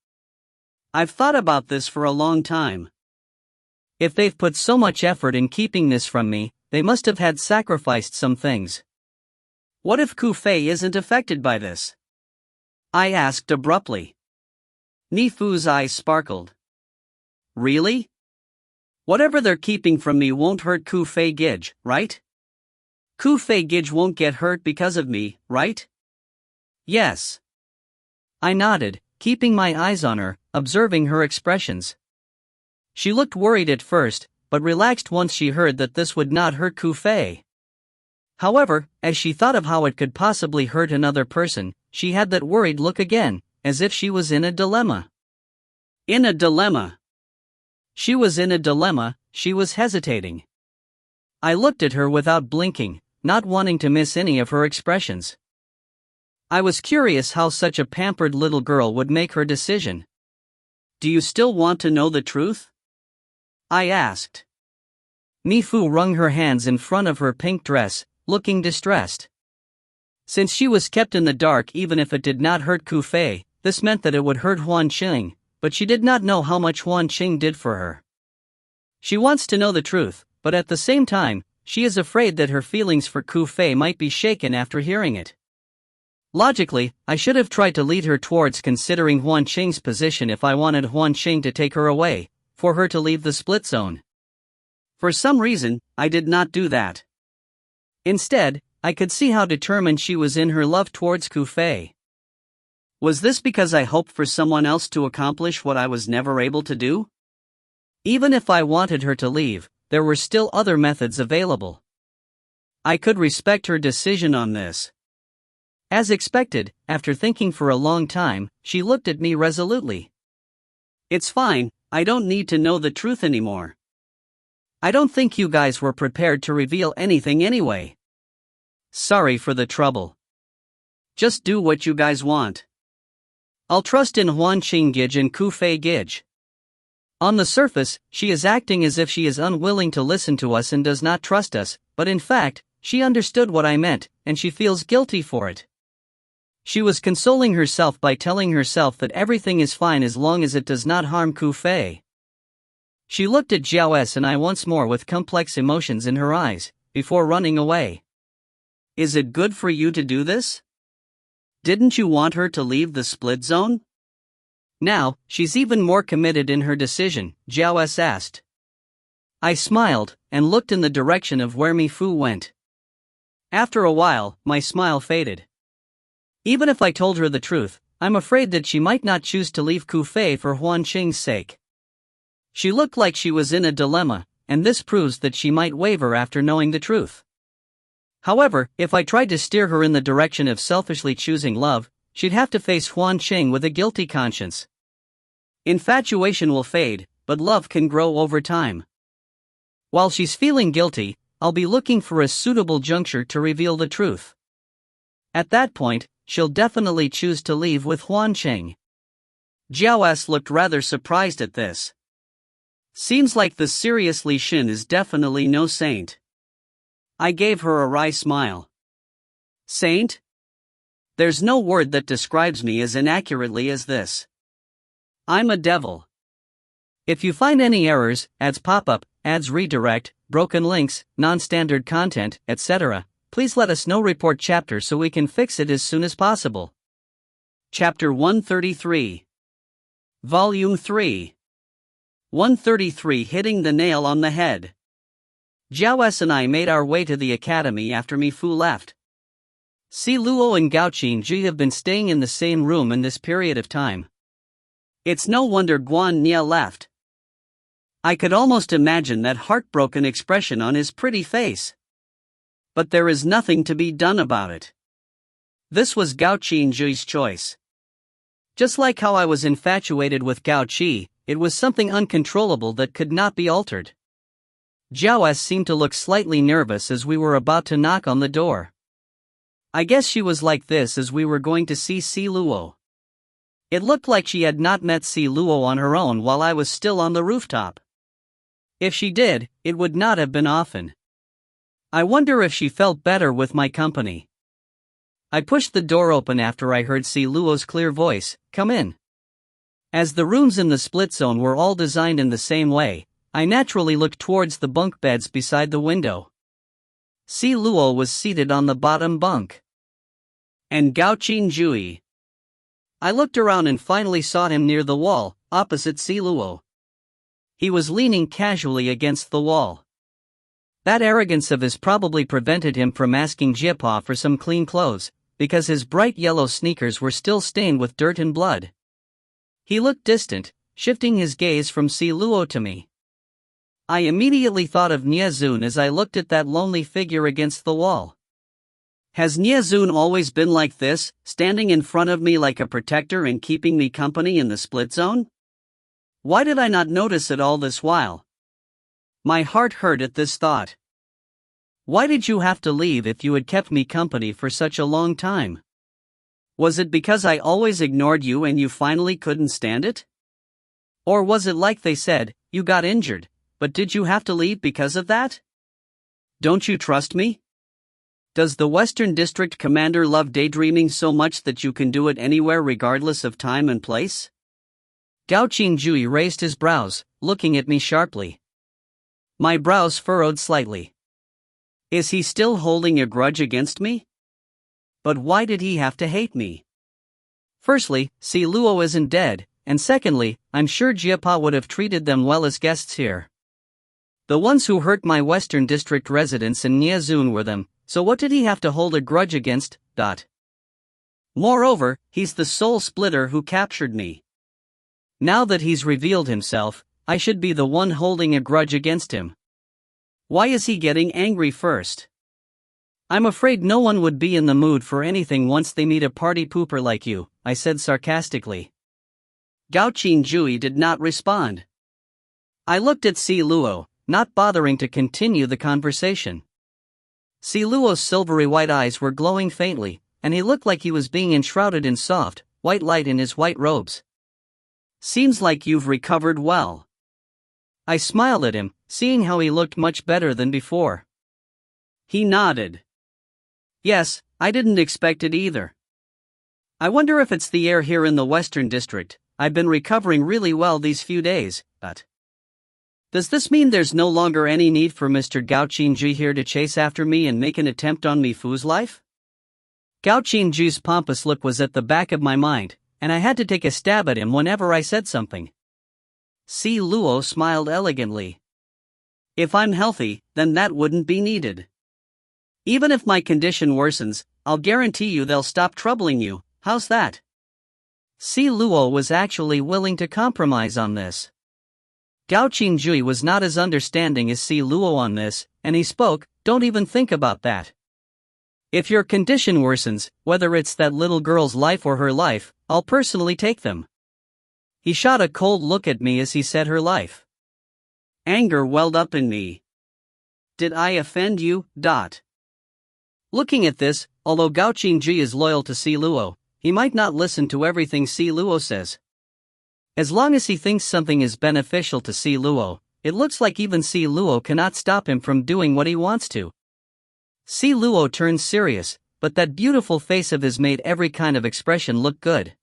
"I've thought about this for a long time. If they've put so much effort in keeping this from me, they must have had sacrificed some things. What if Ku Fei isn't affected by this?" I asked abruptly. Mi Fu's eyes sparkled. "Really? Whatever they're keeping from me won't hurt Ku Fei Gij, right? Ku Fei Gij won't get hurt because of me, right? Yes. I nodded, keeping my eyes on her, observing her expressions. She looked worried at first, but relaxed once she heard that this would not hurt Ku Fei. However, as she thought of how it could possibly hurt another person, she had that worried look again, as if she was in a dilemma. In a dilemma. She was in a dilemma, she was hesitating. I looked at her without blinking, not wanting to miss any of her expressions. I was curious how such a pampered little girl would make her decision. Do you still want to know the truth? I asked. Mi-Fu wrung her hands in front of her pink dress, looking distressed. Since she was kept in the dark even if it did not hurt Ku Fei, this meant that it would hurt Huan Qing, but she did not know how much Huan Qing did for her. She wants to know the truth, but at the same time, she is afraid that her feelings for Ku Fei might be shaken after hearing it. Logically, I should have tried to lead her towards considering Huan Qing's position if I wanted Huan Qing to take her away, for her to leave the split zone. For some reason, I did not do that. Instead, I could see how determined she was in her love towards Ku Fei. Was this because I hoped for someone else to accomplish what I was never able to do? Even if I wanted her to leave, there were still other methods available. I could respect her decision on this. As expected, after thinking for a long time, she looked at me resolutely. It's fine, I don't need to know the truth anymore. I don't think you guys were prepared to reveal anything anyway. Sorry for the trouble. Just do what you guys want. I'll trust in Huan Qing Gij and Ku Fei Gij. On the surface, she is acting as if she is unwilling to listen to us and does not trust us, but in fact, she understood what I meant, and she feels guilty for it. She was consoling herself by telling herself that everything is fine as long as it does not harm Ku Fei. She looked at Jiao S and I once more with complex emotions in her eyes, before running away. Is it good for you to do this? Didn't you want her to leave the split zone? Now, she's even more committed in her decision, Jiao S asked. I smiled, and looked in the direction of where Mi-Fu went. After a while, my smile faded. Even if I told her the truth, I'm afraid that she might not choose to leave Ku Fei for Huan Qing's sake. She looked like she was in a dilemma, and this proves that she might waver after knowing the truth. However, if I tried to steer her in the direction of selfishly choosing love, she'd have to face Huan Qing with a guilty conscience. Infatuation will fade, but love can grow over time. While she's feeling guilty, I'll be looking for a suitable juncture to reveal the truth. At that point, she'll definitely choose to leave with Huan Qing. Jiao S looked rather surprised at this. Seems like the serious Li Xin is definitely no saint. I gave her a wry smile. Saint? There's no word that describes me as inaccurately as this. I'm a devil. If you find any errors, ads pop up, ads redirect, broken links, non-standard content, etc., please let us know. Report chapter so we can fix it as soon as possible. Chapter 133. Volume 3. 133 Hitting the Nail on the Head. Jiao S and I made our way to the academy after Mi-Fu left. Si Luo and Gao Qingji have been staying in the same room in this period of time. It's no wonder Guan Nia left. I could almost imagine that heartbroken expression on his pretty face. But there is nothing to be done about it. This was Gao Qingji's choice. Just like how I was infatuated with Gao Qi, it was something uncontrollable that could not be altered. Jiao S seemed to look slightly nervous as we were about to knock on the door. I guess she was like this as we were going to see Si Luo. It looked like she had not met Si Luo on her own while I was still on the rooftop. If she did, it would not have been often. I wonder if she felt better with my company. I pushed the door open after I heard Si Luo's clear voice, "Come in." As the rooms in the split zone were all designed in the same way, I naturally looked towards the bunk beds beside the window. Si Luo was seated on the bottom bunk. And Gao Qingjui. I looked around and finally saw him near the wall, opposite Si Luo. He was leaning casually against the wall. That arrogance of his probably prevented him from asking Jiapa for some clean clothes, because his bright yellow sneakers were still stained with dirt and blood. He looked distant, shifting his gaze from Si Luo to me. I immediately thought of Niezun as I looked at that lonely figure against the wall. Has Niezun always been like this, standing in front of me like a protector and keeping me company in the split zone? Why did I not notice it all this while? My heart hurt at this thought. Why did you have to leave if you had kept me company for such a long time? Was it because I always ignored you and you finally couldn't stand it? Or was it like they said, you got injured, but did you have to leave because of that? Don't you trust me? Does the Western District Commander love daydreaming so much that you can do it anywhere regardless of time and place? Gao Qingjui raised his brows, looking at me sharply. My brows furrowed slightly. Is he still holding a grudge against me? But why did he have to hate me? Firstly, Si Luo isn't dead, and secondly, I'm sure Jiapa would have treated them well as guests here. The ones who hurt my Western District residents in Niezun were them, so what did he have to hold a grudge against? Moreover, he's the soul splitter who captured me. Now that he's revealed himself, I should be the one holding a grudge against him. Why is he getting angry first? I'm afraid no one would be in the mood for anything once they meet a party pooper like you, I said sarcastically. Gao Qingjui did not respond. I looked at Si Luo, not bothering to continue the conversation. Si Luo's silvery white eyes were glowing faintly, and he looked like he was being enshrouded in soft, white light in his white robes. Seems like you've recovered well. I smiled at him, seeing how he looked much better than before. He nodded. Yes, I didn't expect it either. I wonder if it's the air here in the Western District. I've been recovering really well these few days, but... Does this mean there's no longer any need for Mr. Gao Qingjui here to chase after me and make an attempt on Mi Fu's life? Gao Qingjui's pompous look was at the back of my mind, and I had to take a stab at him whenever I said something. Si Luo smiled elegantly. If I'm healthy, then that wouldn't be needed. Even if my condition worsens, I'll guarantee you they'll stop troubling you. How's that? Si Luo was actually willing to compromise on this. Gao Qingjui was not as understanding as Si Luo on this, and he spoke, don't even think about that. If your condition worsens, whether it's that little girl's life or her life, I'll personally take them. He shot a cold look at me as he said her life. Anger welled up in me. Did I offend you? Looking at this, although Gao Qingjui is loyal to Si Luo, he might not listen to everything Si Luo says. As long as he thinks something is beneficial to Si Luo, it looks like even Si Luo cannot stop him from doing what he wants to. Si Luo turned serious, but that beautiful face of his made every kind of expression look good.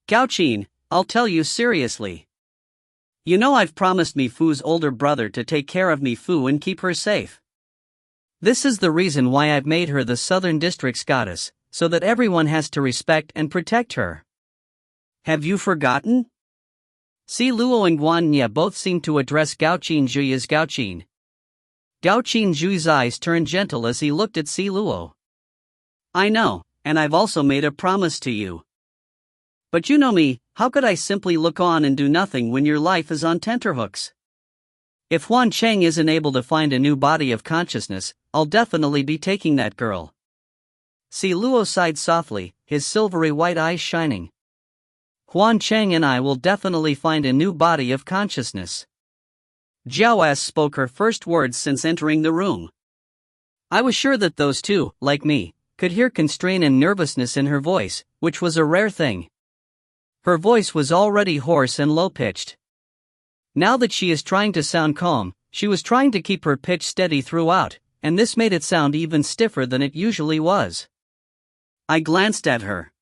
Gao Qin, I'll tell you seriously. You know I've promised Mi Fu's older brother to take care of Mi Fu and keep her safe. This is the reason why I've made her the Southern District's goddess, so that everyone has to respect and protect her. Have you forgotten? Si Luo and Guan Nye both seemed to address Gao Qingjui as Gao Qin. Gao Qingjui's eyes turned gentle as he looked at Si Luo. I know, and I've also made a promise to you. But you know me, how could I simply look on and do nothing when your life is on tenterhooks? If Huan Cheng isn't able to find a new body of consciousness, I'll definitely be taking that girl. Si Luo sighed softly, his silvery white eyes shining. Huan Cheng and I will definitely find a new body of consciousness. Jiao S spoke her first words since entering the room. I was sure that those two, like me, could hear constraint and nervousness in her voice, which was a rare thing. Her voice was already hoarse and low-pitched. Now that she is trying to sound calm, she was trying to keep her pitch steady throughout, and this made it sound even stiffer than it usually was. I glanced at her.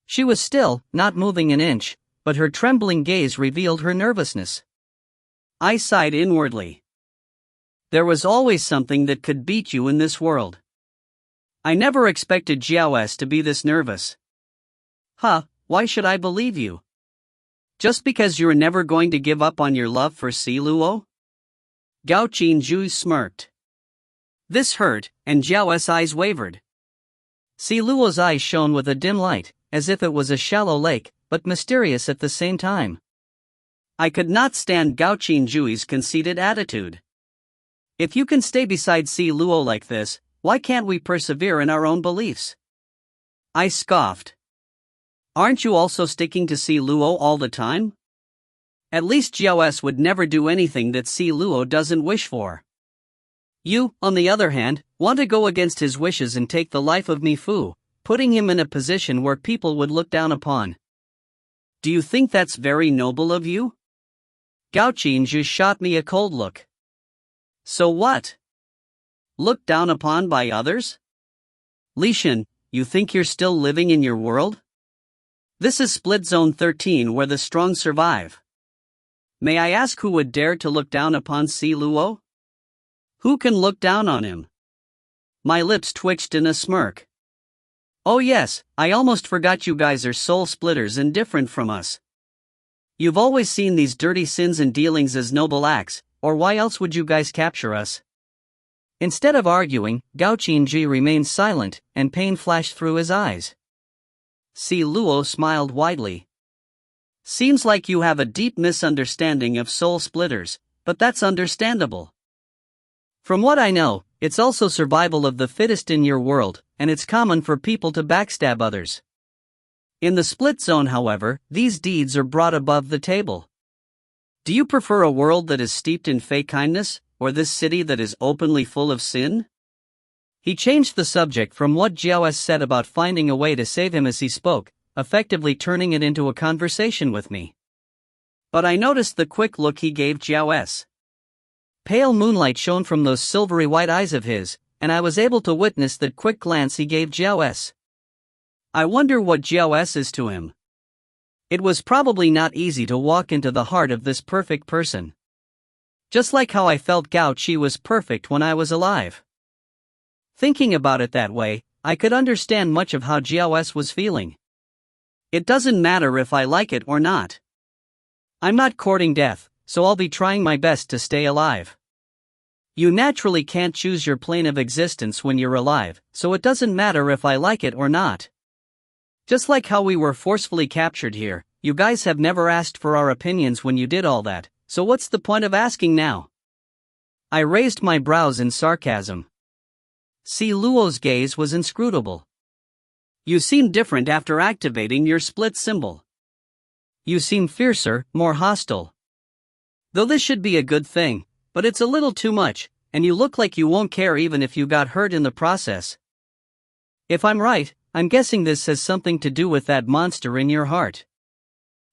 She was still, not moving an inch, but her trembling gaze revealed her nervousness. I sighed inwardly. There was always something that could beat you in this world. I never expected Jiao S to be this nervous. Why should I believe you? Just because you're never going to give up on your love for Si Luo? Gao Qinju smirked. This hurt, and Jiao's eyes wavered. Si Luo's eyes shone with a dim light, as if it was a shallow lake, but mysterious at the same time. I could not stand Gao Qinju's conceited attitude. If you can stay beside Si Luo like this, why can't we persevere in our own beliefs? I scoffed. Aren't you also sticking to Si Luo all the time? At least Jiao's would never do anything that Si Luo doesn't wish for. You, on the other hand, want to go against his wishes and take the life of Mi Fu, putting him in a position where people would look down upon. Do you think that's very noble of you? Gao Qinju shot me a cold look. So what? Looked down upon by others? Li Shen, you think you're still living in your world? This is Split Zone 13 where the strong survive. May I ask who would dare to look down upon Si Luo? Who can look down on him? My lips twitched in a smirk. Oh yes, I almost forgot you guys are soul splitters and different from us. You've always seen these dirty sins and dealings as noble acts, or why else would you guys capture us? Instead of arguing, Gao Qinji remained silent, and pain flashed through his eyes. Si Luo smiled widely. Seems like you have a deep misunderstanding of soul splitters, but that's understandable. From what I know, it's also survival of the fittest in your world, and it's common for people to backstab others. In the split zone, however, these deeds are brought above the table. Do you prefer a world that is steeped in fake kindness, or this city that is openly full of sin? He changed the subject from what Jiao said about finding a way to save him as he spoke, effectively turning it into a conversation with me. But I noticed the quick look he gave Jiao. Pale moonlight shone from those silvery white eyes of his, and I was able to witness that quick glance he gave Jiao. I wonder what Jiao is to him. It was probably not easy to walk into the heart of this perfect person. Just like how I felt Gao Qi was perfect when I was alive. Thinking about it that way, I could understand much of how Jiao was feeling. It doesn't matter if I like it or not. I'm not courting death, so I'll be trying my best to stay alive. You naturally can't choose your plane of existence when you're alive, so it doesn't matter if I like it or not. Just like how we were forcefully captured here, you guys have never asked for our opinions when you did all that, so what's the point of asking now? I raised my brows in sarcasm. Si Luo's gaze was inscrutable. You seem different after activating your split symbol. You seem fiercer, more hostile. Though this should be a good thing, but it's a little too much, and you look like you won't care even if you got hurt in the process. If I'm right, I'm guessing this has something to do with that monster in your heart.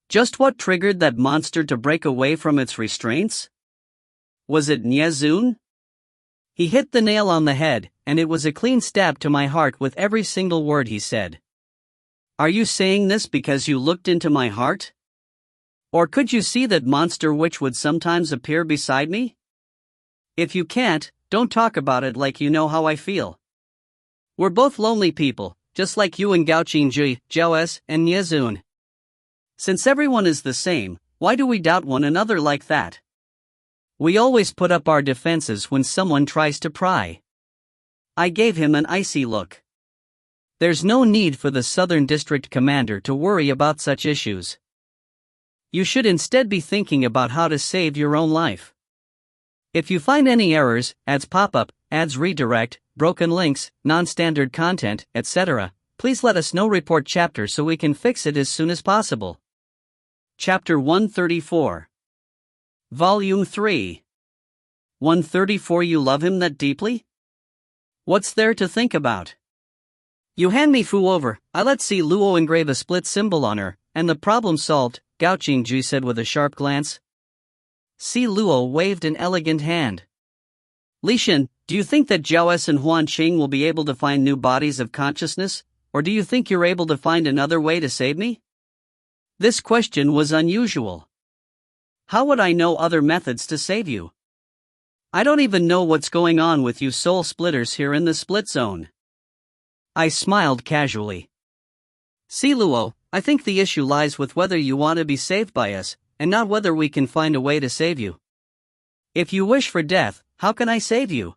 Just what triggered that monster to break away from its restraints? Was it Niezun? He hit the nail on the head, and it was a clean stab to my heart with every single word he said. Are you saying this because you looked into my heart? Or could you see that monster which would sometimes appear beside me? If you can't, don't talk about it like you know how I feel. We're both lonely people, just like you and Gao Qinji, Jiao and Niezun. Since everyone is the same, why do we doubt one another like that? We always put up our defenses when someone tries to pry. I gave him an icy look. There's no need for the Southern District Commander to worry about such issues. You should instead be thinking about how to save your own life. If you find any errors, ads pop up, ads redirect, broken links, non-standard content, etc., please let us know. Report chapter so we can fix it as soon as possible. Chapter 134. Volume 3. 134. You love him that deeply? What's there to think about? You hand Mi Fu over, I let Si Luo engrave a split symbol on her, and the problem solved, Gao Qingji said with a sharp glance. Si Luo waved an elegant hand. Li Shen, do you think that Jiao and Huan Qing will be able to find new bodies of consciousness, or do you think you're able to find another way to save me? This question was unusual. How would I know other methods to save you? I don't even know what's going on with you soul splitters here in the split zone. I smiled casually. Si Luo, I think the issue lies with whether you want to be saved by us, and not whether we can find a way to save you. If you wish for death, how can I save you?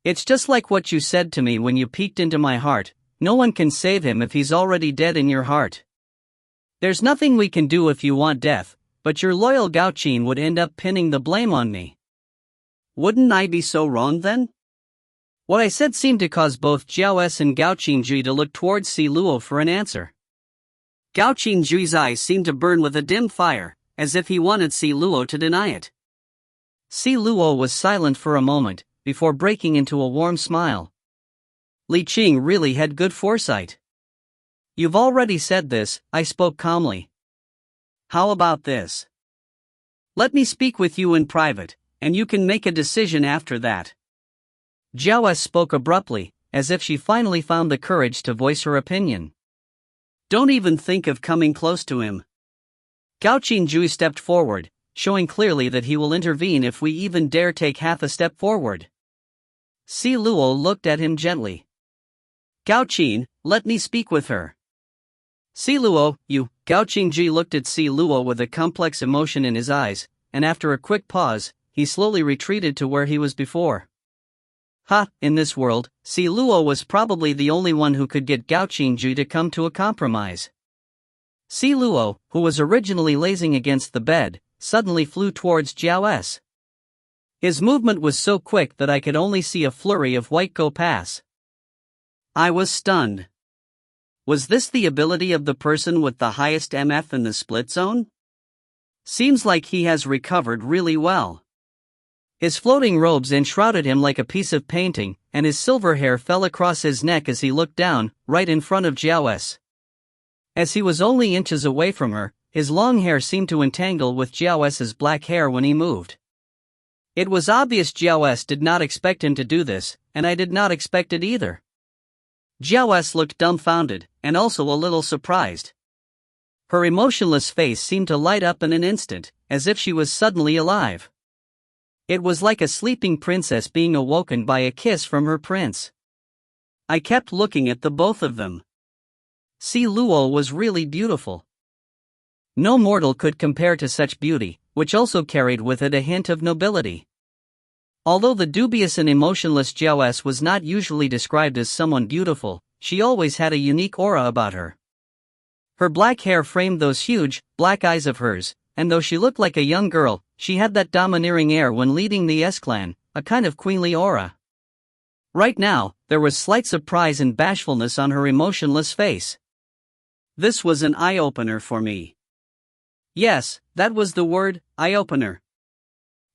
It's just like what you said to me when you peeked into my heart, no one can save him if he's already dead in your heart. There's nothing we can do if you want death, but your loyal Gao Qin would end up pinning the blame on me. Wouldn't I be so wrong then? What I said seemed to cause both Jiao S and Gao Qinjui to look towards Si Luo for an answer. Gao Qinjui's eyes seemed to burn with a dim fire, as if he wanted Si Luo to deny it. Si Luo was silent for a moment, before breaking into a warm smile. Li Qing really had good foresight. You've already said this, I spoke calmly. How about this? Let me speak with you in private, and you can make a decision after that. Jiao S spoke abruptly, as if she finally found the courage to voice her opinion. Don't even think of coming close to him. Gao Qinjui stepped forward, showing clearly that he will intervene if we even dare take half a step forward. Si Luo looked at him gently. Gao Qin, let me speak with her. Si Luo, you. Gao Qinjui looked at Si Luo with a complex emotion in his eyes, and after a quick pause, he slowly retreated to where he was before. In this world, Si Luo was probably the only one who could get Gao Qinjui to come to a compromise. Si Luo, who was originally lazing against the bed, suddenly flew towards Jiao S. His movement was so quick that I could only see a flurry of white go pass. I was stunned. Was this the ability of the person with the highest MF in the split zone? Seems like he has recovered really well. His floating robes enshrouded him like a piece of painting, and his silver hair fell across his neck as he looked down, right in front of Jiao S. As he was only inches away from her, his long hair seemed to entangle with Jiao S's black hair when he moved. It was obvious Jiao S did not expect him to do this, and I did not expect it either. Jiao S looked dumbfounded, and also a little surprised. Her emotionless face seemed to light up in an instant, as if she was suddenly alive. It was like a sleeping princess being awoken by a kiss from her prince. I kept looking at the both of them. Si Luo was really beautiful. No mortal could compare to such beauty, which also carried with it a hint of nobility. Although the dubious and emotionless Jiao S was not usually described as someone beautiful, she always had a unique aura about her. Her black hair framed those huge, black eyes of hers, and though she looked like a young girl, she had that domineering air when leading the S-clan, a kind of queenly aura. Right now, there was slight surprise and bashfulness on her emotionless face. This was an eye-opener for me. Yes, that was the word, eye-opener.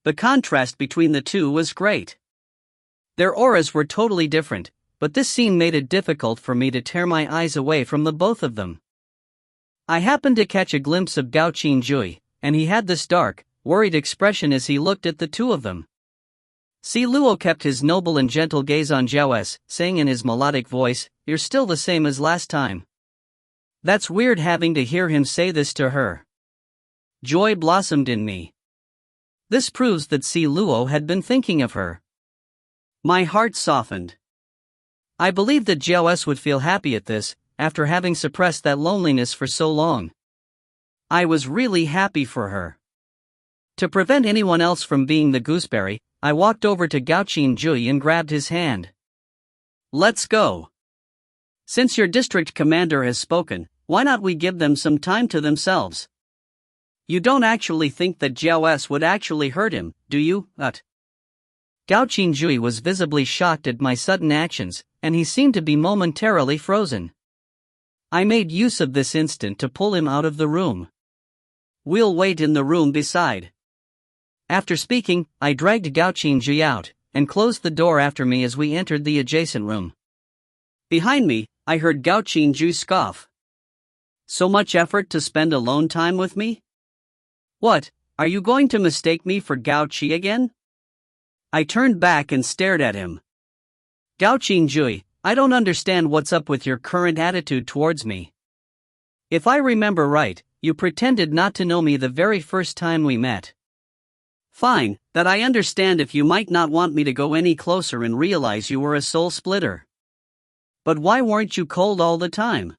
The contrast between the two was great. Their auras were totally different, but this scene made it difficult for me to tear my eyes away from the both of them. I happened to catch a glimpse of Gao Qinjui, and he had this dark, worried expression as he looked at the two of them. Si Luo kept his noble and gentle gaze on Jiao S, saying in his melodic voice, "You're still the same as last time." That's weird having to hear him say this to her. Joy blossomed in me. This proves that Si Luo had been thinking of her. My heart softened. I believed that Jiao S would feel happy at this, after having suppressed that loneliness for so long. I was really happy for her. To prevent anyone else from being the gooseberry, I walked over to Gao Qinjui and grabbed his hand. Let's go. Since your district commander has spoken, why not we give them some time to themselves? You don't actually think that Jiao S would actually hurt him, do you? Gao Qinjui was visibly shocked at my sudden actions, and he seemed to be momentarily frozen. I made use of this instant to pull him out of the room. We'll wait in the room beside. After speaking, I dragged Gao Qinjui out, and closed the door after me as we entered the adjacent room. Behind me, I heard Gao Qinjui scoff. So much effort to spend alone time with me? What, are you going to mistake me for Gao Qi again? I turned back and stared at him. Gao Qinjui, I don't understand what's up with your current attitude towards me. If I remember right, you pretended not to know me the very first time we met. Fine, that I understand if you might not want me to go any closer and realize you were a soul splitter. But why weren't you cold all the time?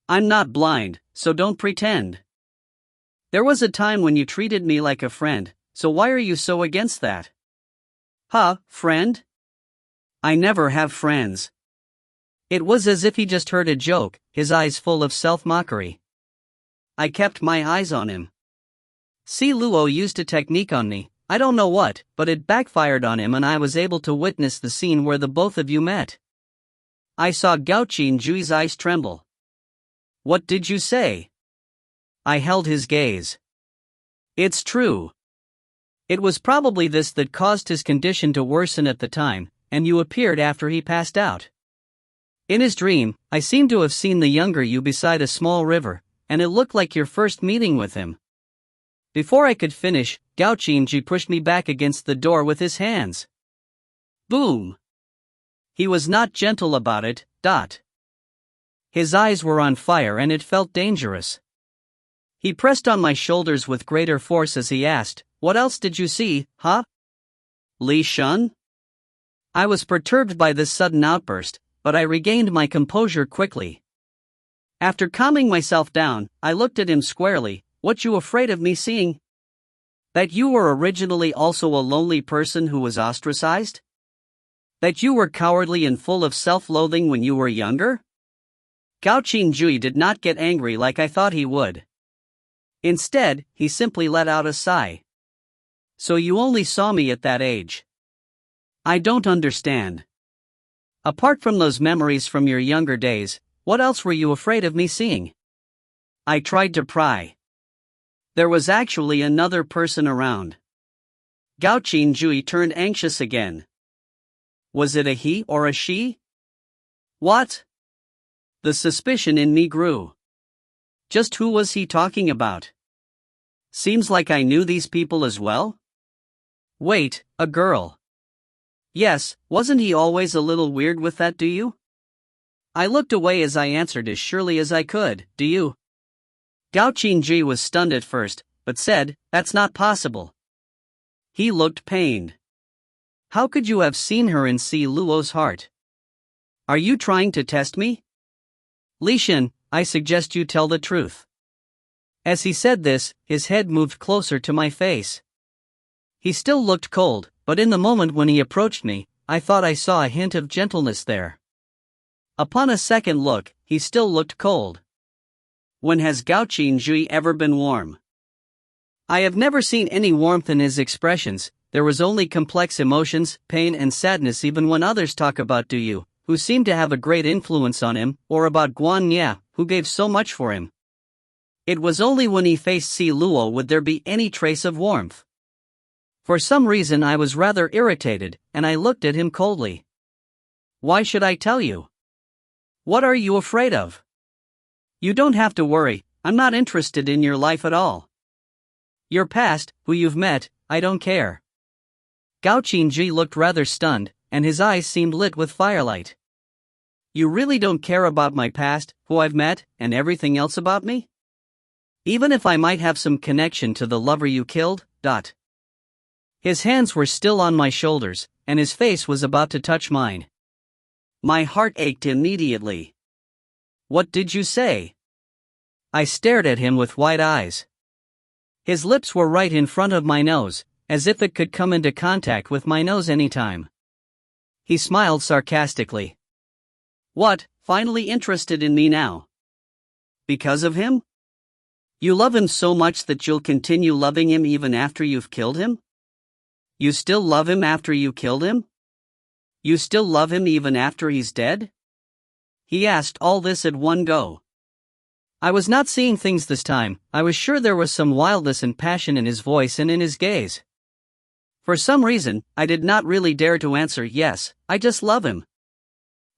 I'm not blind, so don't pretend. There was a time when you treated me like a friend, so why are you so against that? Huh, friend? I never have friends. It was as if he just heard a joke, his eyes full of self-mockery. I kept my eyes on him. Si Luo used a technique on me, I don't know what, but it backfired on him and I was able to witness the scene where the both of you met. I saw Gao Qingjui's eyes tremble. What did you say? I held his gaze. It's true. It was probably this that caused his condition to worsen at the time, and you appeared after he passed out. In his dream, I seemed to have seen the younger you beside a small river, and it looked like your first meeting with him. Before I could finish, Gao Qingji pushed me back against the door with his hands. Boom! He was not gentle about it. His eyes were on fire and it felt dangerous. He pressed on my shoulders with greater force as he asked, "What else did you see, huh? Li Shun?" I was perturbed by this sudden outburst, but I regained my composure quickly. After calming myself down, I looked at him squarely. What you afraid of me seeing? That you were originally also a lonely person who was ostracized? That you were cowardly and full of self-loathing when you were younger? Gao Qingjui did not get angry like I thought he would. Instead, he simply let out a sigh. So you only saw me at that age. I don't understand. Apart from those memories from your younger days, what else were you afraid of me seeing? I tried to pry. There was actually another person around. Gao Qingjui turned anxious again. Was it a he or a she? What? The suspicion in me grew. Just who was he talking about? Seems like I knew these people as well? Wait, a girl. Yes, wasn't he always a little weird with that, do you? I looked away as I answered as surely as I could, do you? Gao Qingji was stunned at first, but said, "That's not possible." He looked pained. How could you have seen her in Si Luo's heart? Are you trying to test me? Li Shen, I suggest you tell the truth. As he said this, his head moved closer to my face. He still looked cold, but in the moment when he approached me, I thought I saw a hint of gentleness there. Upon a second look, he still looked cold. When has Gao Qingjui ever been warm? I have never seen any warmth in his expressions. There was only complex emotions, pain and sadness even when others talk about Du Yu, who seemed to have a great influence on him, or about Guan Ye, who gave so much for him. It was only when he faced Si Luo would there be any trace of warmth. For some reason I was rather irritated, and I looked at him coldly. Why should I tell you? What are you afraid of? You don't have to worry, I'm not interested in your life at all. Your past, who you've met, I don't care. Gao Qingji looked rather stunned, and his eyes seemed lit with firelight. You really don't care about my past, who I've met, and everything else about me? Even if I might have some connection to the lover you killed? His hands were still on my shoulders, and his face was about to touch mine. My heart ached immediately. What did you say? I stared at him with wide eyes. His lips were right in front of my nose, as if it could come into contact with my nose anytime. He smiled sarcastically. What, finally interested in me now? Because of him? You love him so much that you'll continue loving him even after you've killed him? You still love him after you killed him? You still love him even after he's dead? He asked all this at one go. I was not seeing things this time. I was sure there was some wildness and passion in his voice and in his gaze. For some reason, I did not really dare to answer yes, I just love him.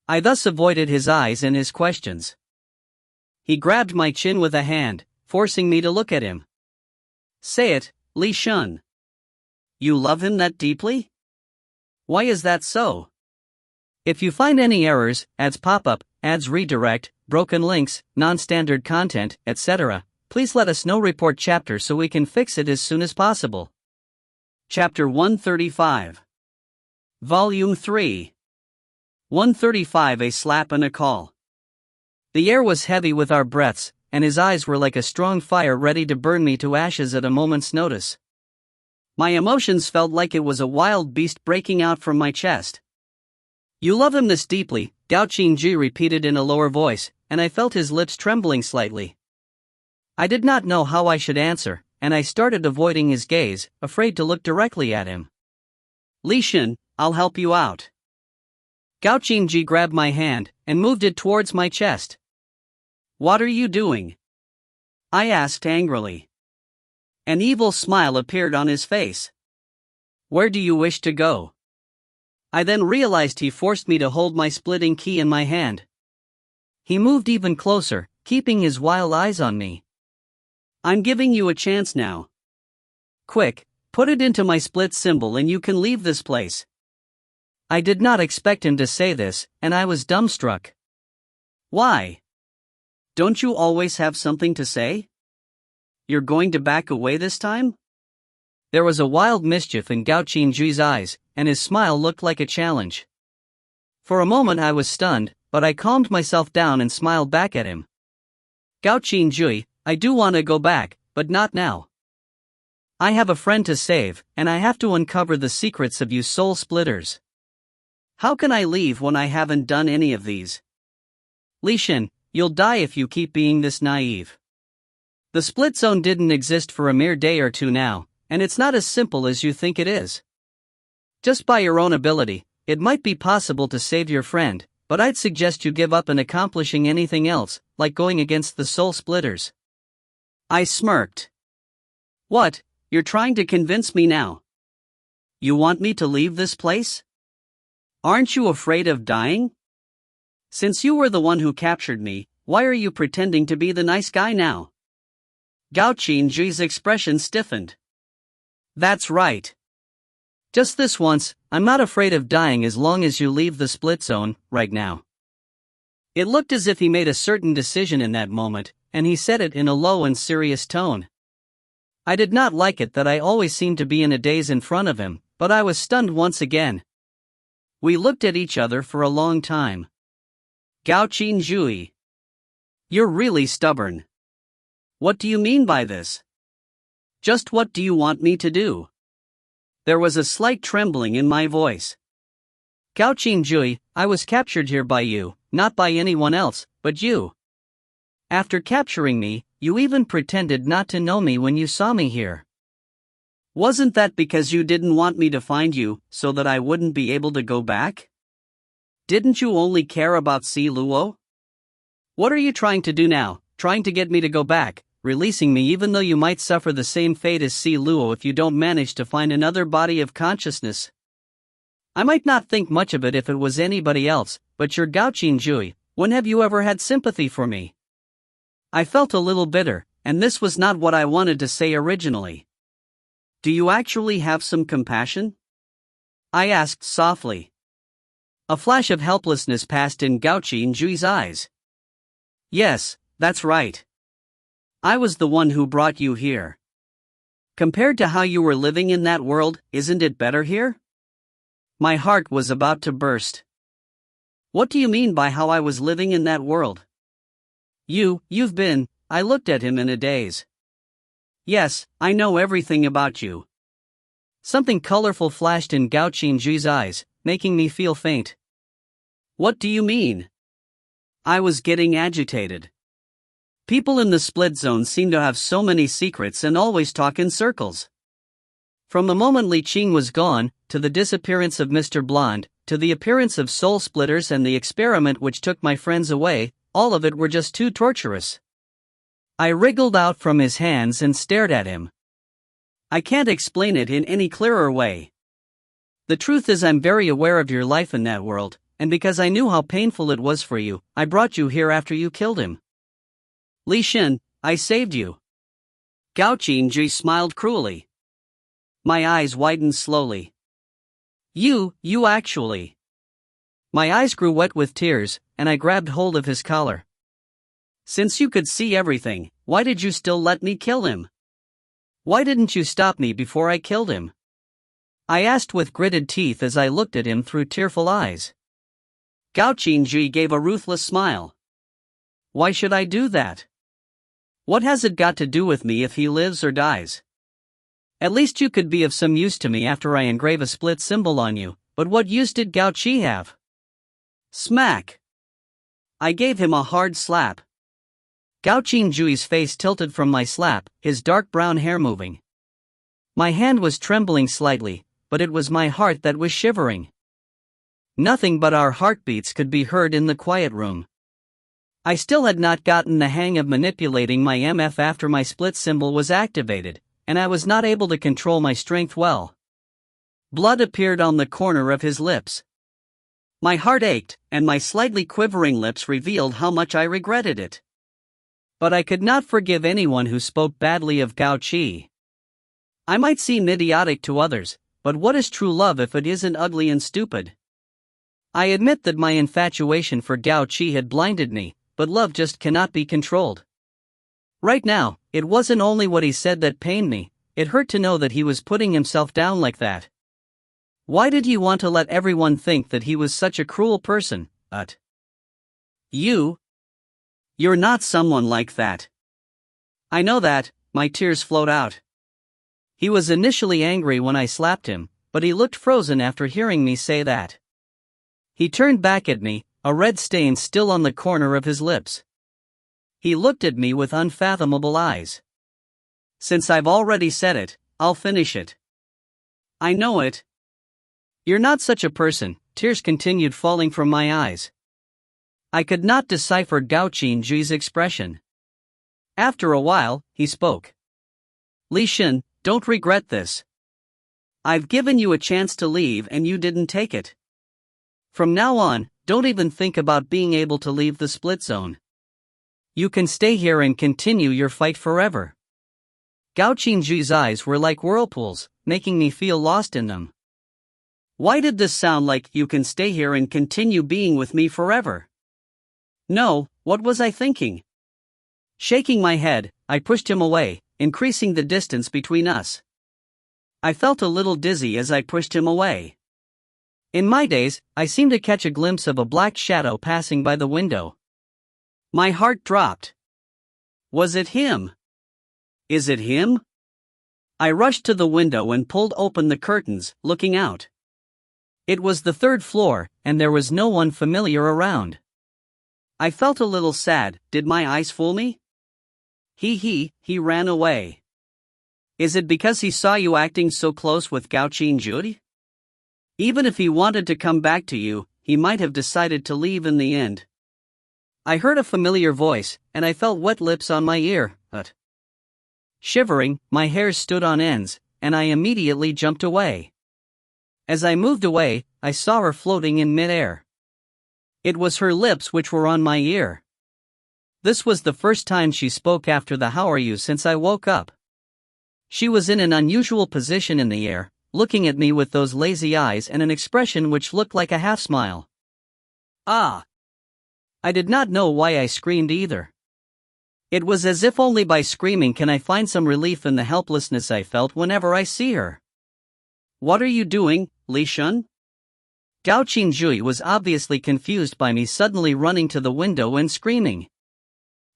I thus avoided his eyes and his questions. He grabbed my chin with a hand, forcing me to look at him. Say it, Li Shun. You love him that deeply? Why is that so? If you find any errors, ads pop up, ads redirect, broken links, non-standard content, etc., please let us know. Report chapter so we can fix it as soon as possible. Chapter 135. Volume 3. 135. A slap and a call. The air was heavy with our breaths, and his eyes were like a strong fire ready to burn me to ashes at a moment's notice. My emotions felt like it was a wild beast breaking out from my chest. You love him this deeply, Gao Qingji repeated in a lower voice, and I felt his lips trembling slightly. I did not know how I should answer, and I started avoiding his gaze, afraid to look directly at him. Li Shen, I'll help you out. Gao Qingji grabbed my hand and moved it towards my chest. What are you doing? I asked angrily. An evil smile appeared on his face. Where do you wish to go? I then realized he forced me to hold my splitting key in my hand. He moved even closer, keeping his wild eyes on me. I'm giving you a chance now. Quick, put it into my split symbol and you can leave this place. I did not expect him to say this, and I was dumbstruck. Why? Don't you always have something to say? You're going to back away this time? There was a wild mischief in Gao Qingji's eyes, and his smile looked like a challenge. For a moment I was stunned, but I calmed myself down and smiled back at him. Gao Qingji, I do want to go back, but not now. I have a friend to save, and I have to uncover the secrets of you soul splitters. How can I leave when I haven't done any of these? Li Shen, you'll die if you keep being this naive. The split zone didn't exist for a mere day or two now, and it's not as simple as you think it is. Just by your own ability, it might be possible to save your friend, but I'd suggest you give up on accomplishing anything else, like going against the soul splitters. I smirked. What, you're trying to convince me now? You want me to leave this place? Aren't you afraid of dying? Since you were the one who captured me, why are you pretending to be the nice guy now? Gao Qingji's expression stiffened. That's right. Just this once, I'm not afraid of dying as long as you leave the split zone, right now. It looked as if he made a certain decision in that moment, and he said it in a low and serious tone. I did not like it that I always seemed to be in a daze in front of him, but I was stunned once again. We looked at each other for a long time. Gao Qingji. You're really stubborn. What do you mean by this? Just what do you want me to do? There was a slight trembling in my voice. Gao Qingji, I was captured here by you, not by anyone else, but you. After capturing me, you even pretended not to know me when you saw me here. Wasn't that because you didn't want me to find you, so that I wouldn't be able to go back? Didn't you only care about Si Luo? What are you trying to do now, trying to get me to go back, releasing me even though you might suffer the same fate as Si Luo if you don't manage to find another body of consciousness? I might not think much of it if it was anybody else, but you're Gao Qingji, when have you ever had sympathy for me? I felt a little bitter, and this was not what I wanted to say originally. Do you actually have some compassion? I asked softly. A flash of helplessness passed in Gao Qingji's eyes. Yes, that's right. I was the one who brought you here. Compared to how you were living in that world, isn't it better here? My heart was about to burst. What do you mean by how I was living in that world? You've been, I looked at him in a daze. Yes, I know everything about you. Something colorful flashed in Gao Qingji's eyes, making me feel faint. What do you mean? I was getting agitated. People in the split zone seem to have so many secrets and always talk in circles. From the moment Li Qing was gone, to the disappearance of Mr. Blonde, to the appearance of soul splitters and the experiment which took my friends away, all of it were just too torturous. I wriggled out from his hands and stared at him. I can't explain it in any clearer way. The truth is I'm very aware of your life in that world, and because I knew how painful it was for you, I brought you here after you killed him. Li Shen, I saved you. Gao Qingji smiled cruelly. My eyes widened slowly. You actually. My eyes grew wet with tears, and I grabbed hold of his collar. Since you could see everything, why did you still let me kill him? Why didn't you stop me before I killed him? I asked with gritted teeth as I looked at him through tearful eyes. Gao Qingji gave a ruthless smile. Why should I do that? What has it got to do with me if he lives or dies? At least you could be of some use to me after I engrave a split symbol on you, but what use did Gao Chi have? Smack! I gave him a hard slap. Gao Qingjui's face tilted from my slap, his dark brown hair moving. My hand was trembling slightly, but it was my heart that was shivering. Nothing but our heartbeats could be heard in the quiet room. I still had not gotten the hang of manipulating my MF after my split symbol was activated, and I was not able to control my strength well. Blood appeared on the corner of his lips. My heart ached, and my slightly quivering lips revealed how much I regretted it. But I could not forgive anyone who spoke badly of Gao Chi. I might seem idiotic to others, but what is true love if it isn't ugly and stupid? I admit that my infatuation for Gao Chi had blinded me, but love just cannot be controlled. Right now, it wasn't only what he said that pained me, it hurt to know that he was putting himself down like that. Why did he want to let everyone think that he was such a cruel person? You're not someone like that. I know that, my tears flowed out. He was initially angry when I slapped him, but he looked frozen after hearing me say that. He turned back at me, a red stain still on the corner of his lips. He looked at me with unfathomable eyes. Since I've already said it, I'll finish it. I know it. You're not such a person, tears continued falling from my eyes. I could not decipher Gao Qingjui's expression. After a while, he spoke. Li Shen, don't regret this. I've given you a chance to leave and you didn't take it. From now on, don't even think about being able to leave the split zone. You can stay here and continue your fight forever. Gao Qingjui's eyes were like whirlpools, making me feel lost in them. Why did this sound like you can stay here and continue being with me forever? No, what was I thinking? Shaking my head, I pushed him away, increasing the distance between us. I felt a little dizzy as I pushed him away. In my days, I seemed to catch a glimpse of a black shadow passing by the window. My heart dropped. Was it him? Is it him? I rushed to the window and pulled open the curtains, looking out. It was the third floor, and there was no one familiar around. I felt a little sad. Did my eyes fool me? He ran away. Is it because he saw you acting so close with Gao Qingjui? Even if he wanted to come back to you, he might have decided to leave in the end. I heard a familiar voice, and I felt wet lips on my ear. Shivering, my hair stood on ends, and I immediately jumped away. As I moved away, I saw her floating in midair. It was her lips which were on my ear. This was the first time she spoke after the "how are you" since I woke up. She was in an unusual position in the air, looking at me with those lazy eyes and an expression which looked like a half-smile. I did not know why I screamed either. It was as if only by screaming can I find some relief in the helplessness I felt whenever I see her. What are you doing, Li Shen? Gao Qingjui was obviously confused by me suddenly running to the window and screaming.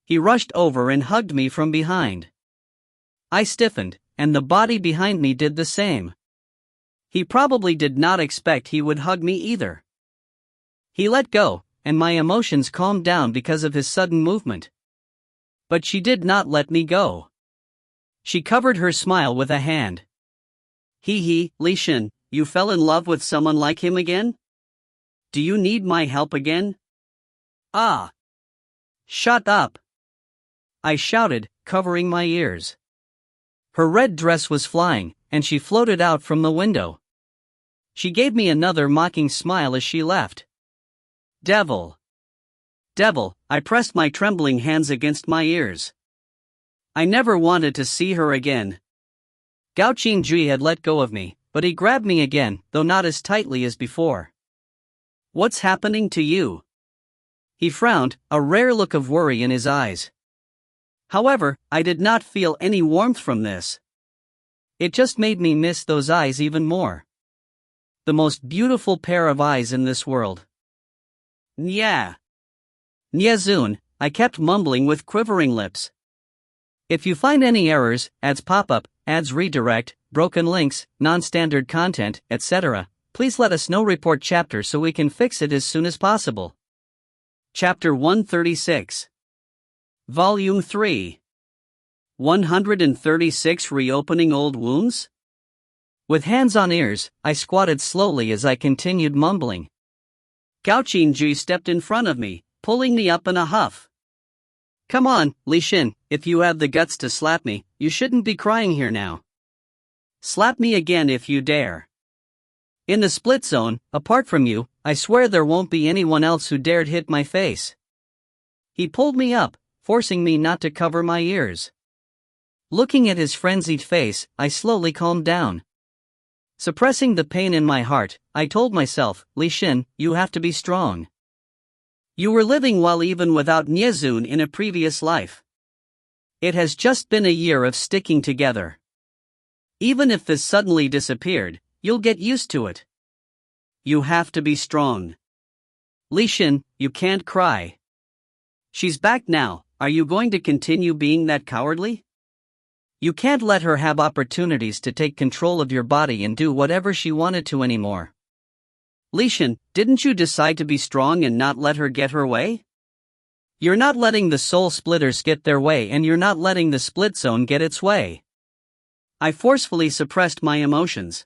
He rushed over and hugged me from behind. I stiffened, and the body behind me did the same. He probably did not expect he would hug me either. He let go, and my emotions calmed down because of his sudden movement. But she did not let me go. She covered her smile with a hand. Li Shen, you fell in love with someone like him again? Do you need my help again? Shut up! I shouted, covering my ears. Her red dress was flying, and she floated out from the window. She gave me another mocking smile as she left. Devil! I pressed my trembling hands against my ears. I never wanted to see her again. Gao Qingjui had let go of me, but he grabbed me again, though not as tightly as before. What's happening to you? He frowned, a rare look of worry in his eyes. However, I did not feel any warmth from this. It just made me miss those eyes even more. The most beautiful pair of eyes in this world. Nya Zun, I kept mumbling with quivering lips. If you find any errors, ads pop up, ads redirect, broken links, non-standard content, etc., please let us know. Report chapter so we can fix it as soon as possible. Chapter 136. Volume 3. 136 Reopening Old Wounds? With hands on ears, I squatted slowly as I continued mumbling. Gao Qingji stepped in front of me, pulling me up in a huff. Come on, Li Xin, if you have the guts to slap me, you shouldn't be crying here now. Slap me again if you dare. In the split zone, apart from you, I swear there won't be anyone else who dared hit my face. He pulled me up, forcing me not to cover my ears. Looking at his frenzied face, I slowly calmed down. Suppressing the pain in my heart, I told myself, Li Xin, you have to be strong. You were living well even without Niezun in a previous life. It has just been a year of sticking together. Even if this suddenly disappeared, you'll get used to it. You have to be strong. Li Xin, you can't cry. She's back now, are you going to continue being that cowardly? You can't let her have opportunities to take control of your body and do whatever she wanted to anymore. Li Xin, didn't you decide to be strong and not let her get her way? You're not letting the soul splitters get their way and you're not letting the split zone get its way. I forcefully suppressed my emotions.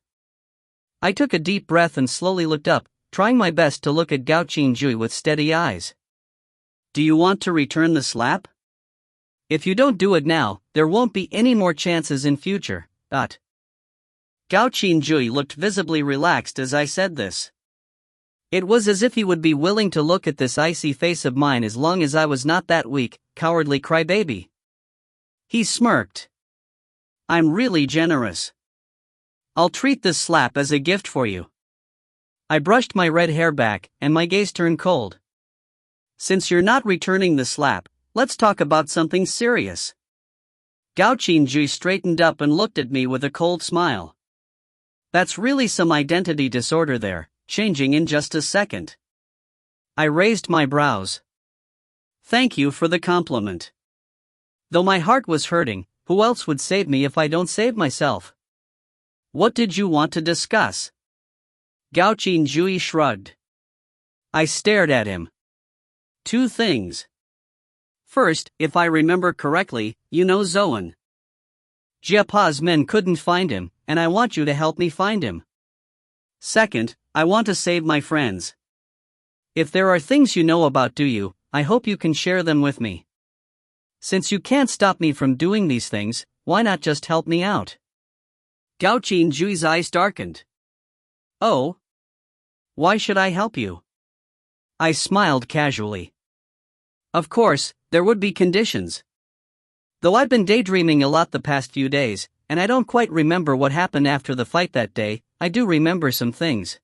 I took a deep breath and slowly looked up, trying my best to look at Gao Qingji with steady eyes. Do you want to return the slap? If you don't do it now, there won't be any more chances in future. Gao Qingji looked visibly relaxed as I said this. It was as if he would be willing to look at this icy face of mine as long as I was not that weak, cowardly crybaby. He smirked. I'm really generous. I'll treat this slap as a gift for you. I brushed my red hair back, and my gaze turned cold. Since you're not returning the slap, let's talk about something serious. Gao Qingji straightened up and looked at me with a cold smile. That's really some identity disorder there, changing in just a second. I raised my brows. Thank you for the compliment. Though my heart was hurting, who else would save me if I don't save myself? What did you want to discuss? Gao Qingji shrugged. I stared at him. 2 things. First, if I remember correctly, you know Zoan. Jiapa's men couldn't find him, and I want you to help me find him. Second, I want to save my friends. If there are things you know about Duyu, I hope you can share them with me. Since you can't stop me from doing these things, why not just help me out? Gao Qingji's eyes darkened. Oh? Why should I help you? I smiled casually. Of course, there would be conditions. Though I've been daydreaming a lot the past few days, and I don't quite remember what happened after the fight that day, I do remember some things.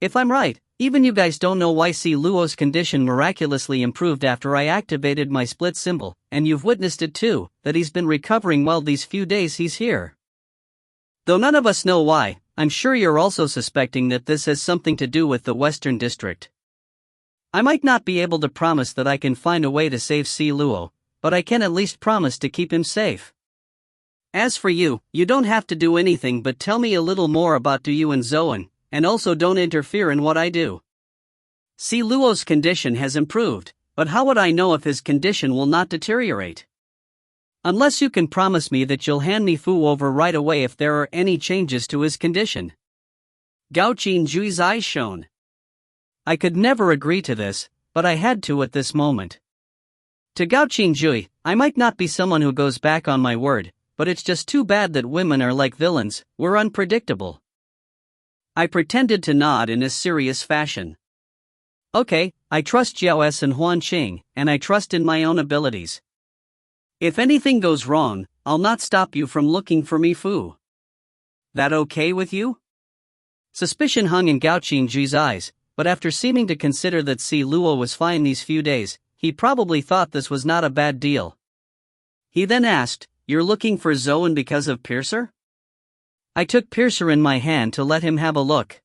If I'm right, even you guys don't know why Si Luo's condition miraculously improved after I activated my split symbol, and you've witnessed it too, that he's been recovering well these few days he's here. Though none of us know why, I'm sure you're also suspecting that this has something to do with the Western District. I might not be able to promise that I can find a way to save Si Luo, but I can at least promise to keep him safe. As for you, you don't have to do anything but tell me a little more about Duyu and Zoan, and also don't interfere in what I do. Si Luo's condition has improved, but how would I know if his condition will not deteriorate? Unless you can promise me that you'll hand me Fu over right away if there are any changes to his condition. Gao Qingji's eyes shone. I could never agree to this, but I had to at this moment. To Gao Qingji, I might not be someone who goes back on my word, but it's just too bad that women are like villains, we're unpredictable. I pretended to nod in a serious fashion. Okay, I trust Jiao S and Huan Qing, and I trust in my own abilities. If anything goes wrong, I'll not stop you from looking for me Fu. That okay with you? Suspicion hung in Gao Qingji's eyes, but after seeming to consider that Si Luo was fine these few days, he probably thought this was not a bad deal. He then asked, "You're looking for Zoan because of Piercer?" I took Piercer in my hand to let him have a look.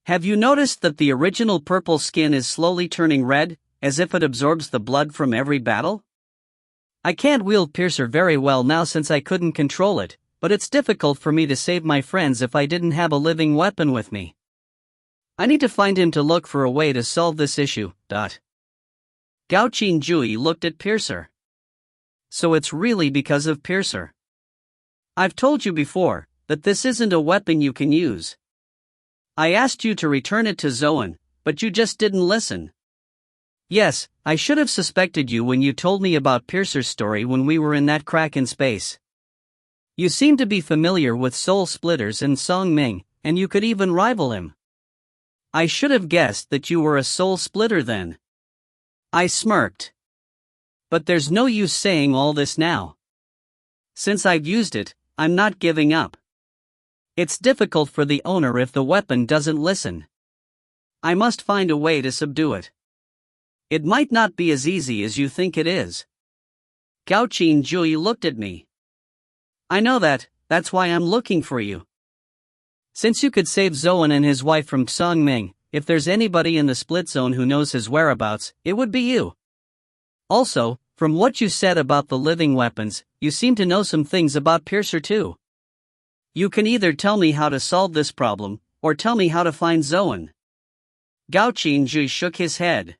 Have you noticed that the original purple skin is slowly turning red, as if it absorbs the blood from every battle? I can't wield Piercer very well now since I couldn't control it, but it's difficult for me to save my friends if I didn't have a living weapon with me. I need to find him to look for a way to solve this issue. Gao Qingjui looked at Piercer. So it's really because of Piercer. I've told you before that this isn't a weapon you can use. I asked you to return it to Zoan, but you just didn't listen. Yes, I should have suspected you when you told me about Piercer's story when we were in that crack in space. You seem to be familiar with Soul Splitters and Song Ming, and you could even rival him. I should have guessed that you were a Soul Splitter then. I smirked. But there's no use saying all this now. Since I've used it, I'm not giving up. It's difficult for the owner if the weapon doesn't listen. I must find a way to subdue it. It might not be as easy as you think it is. Gao Qingjui looked at me. I know that's why I'm looking for you. Since you could save Zoan and his wife from Song Ming, if there's anybody in the split zone who knows his whereabouts, it would be you. Also, from what you said about the living weapons, you seem to know some things about Piercer too. You can either tell me how to solve this problem, or tell me how to find Zoan. Gao Qingjui shook his head.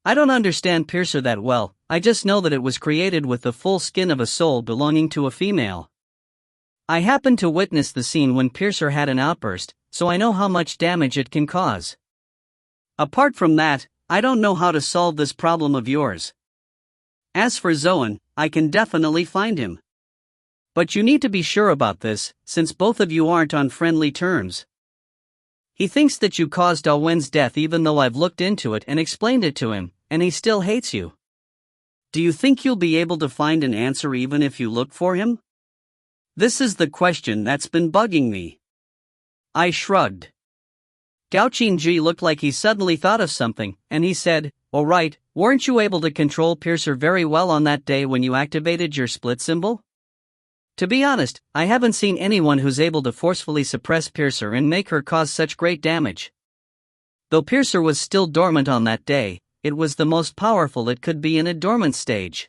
I don't understand Piercer that well, I just know that it was created with the full skin of a soul belonging to a female. I happened to witness the scene when Piercer had an outburst, so I know how much damage it can cause. Apart from that, I don't know how to solve this problem of yours. As for Zoan, I can definitely find him. But you need to be sure about this, since both of you aren't on friendly terms. He thinks that you caused Wen's death even though I've looked into it and explained it to him, and he still hates you. Do you think you'll be able to find an answer even if you look for him? This is the question that's been bugging me. I shrugged. Gao Qingjui looked like he suddenly thought of something, and he said, "All right, weren't you able to control Piercer very well on that day when you activated your split symbol?" To be honest, I haven't seen anyone who's able to forcefully suppress Piercer and make her cause such great damage. Though Piercer was still dormant on that day, it was the most powerful it could be in a dormant stage.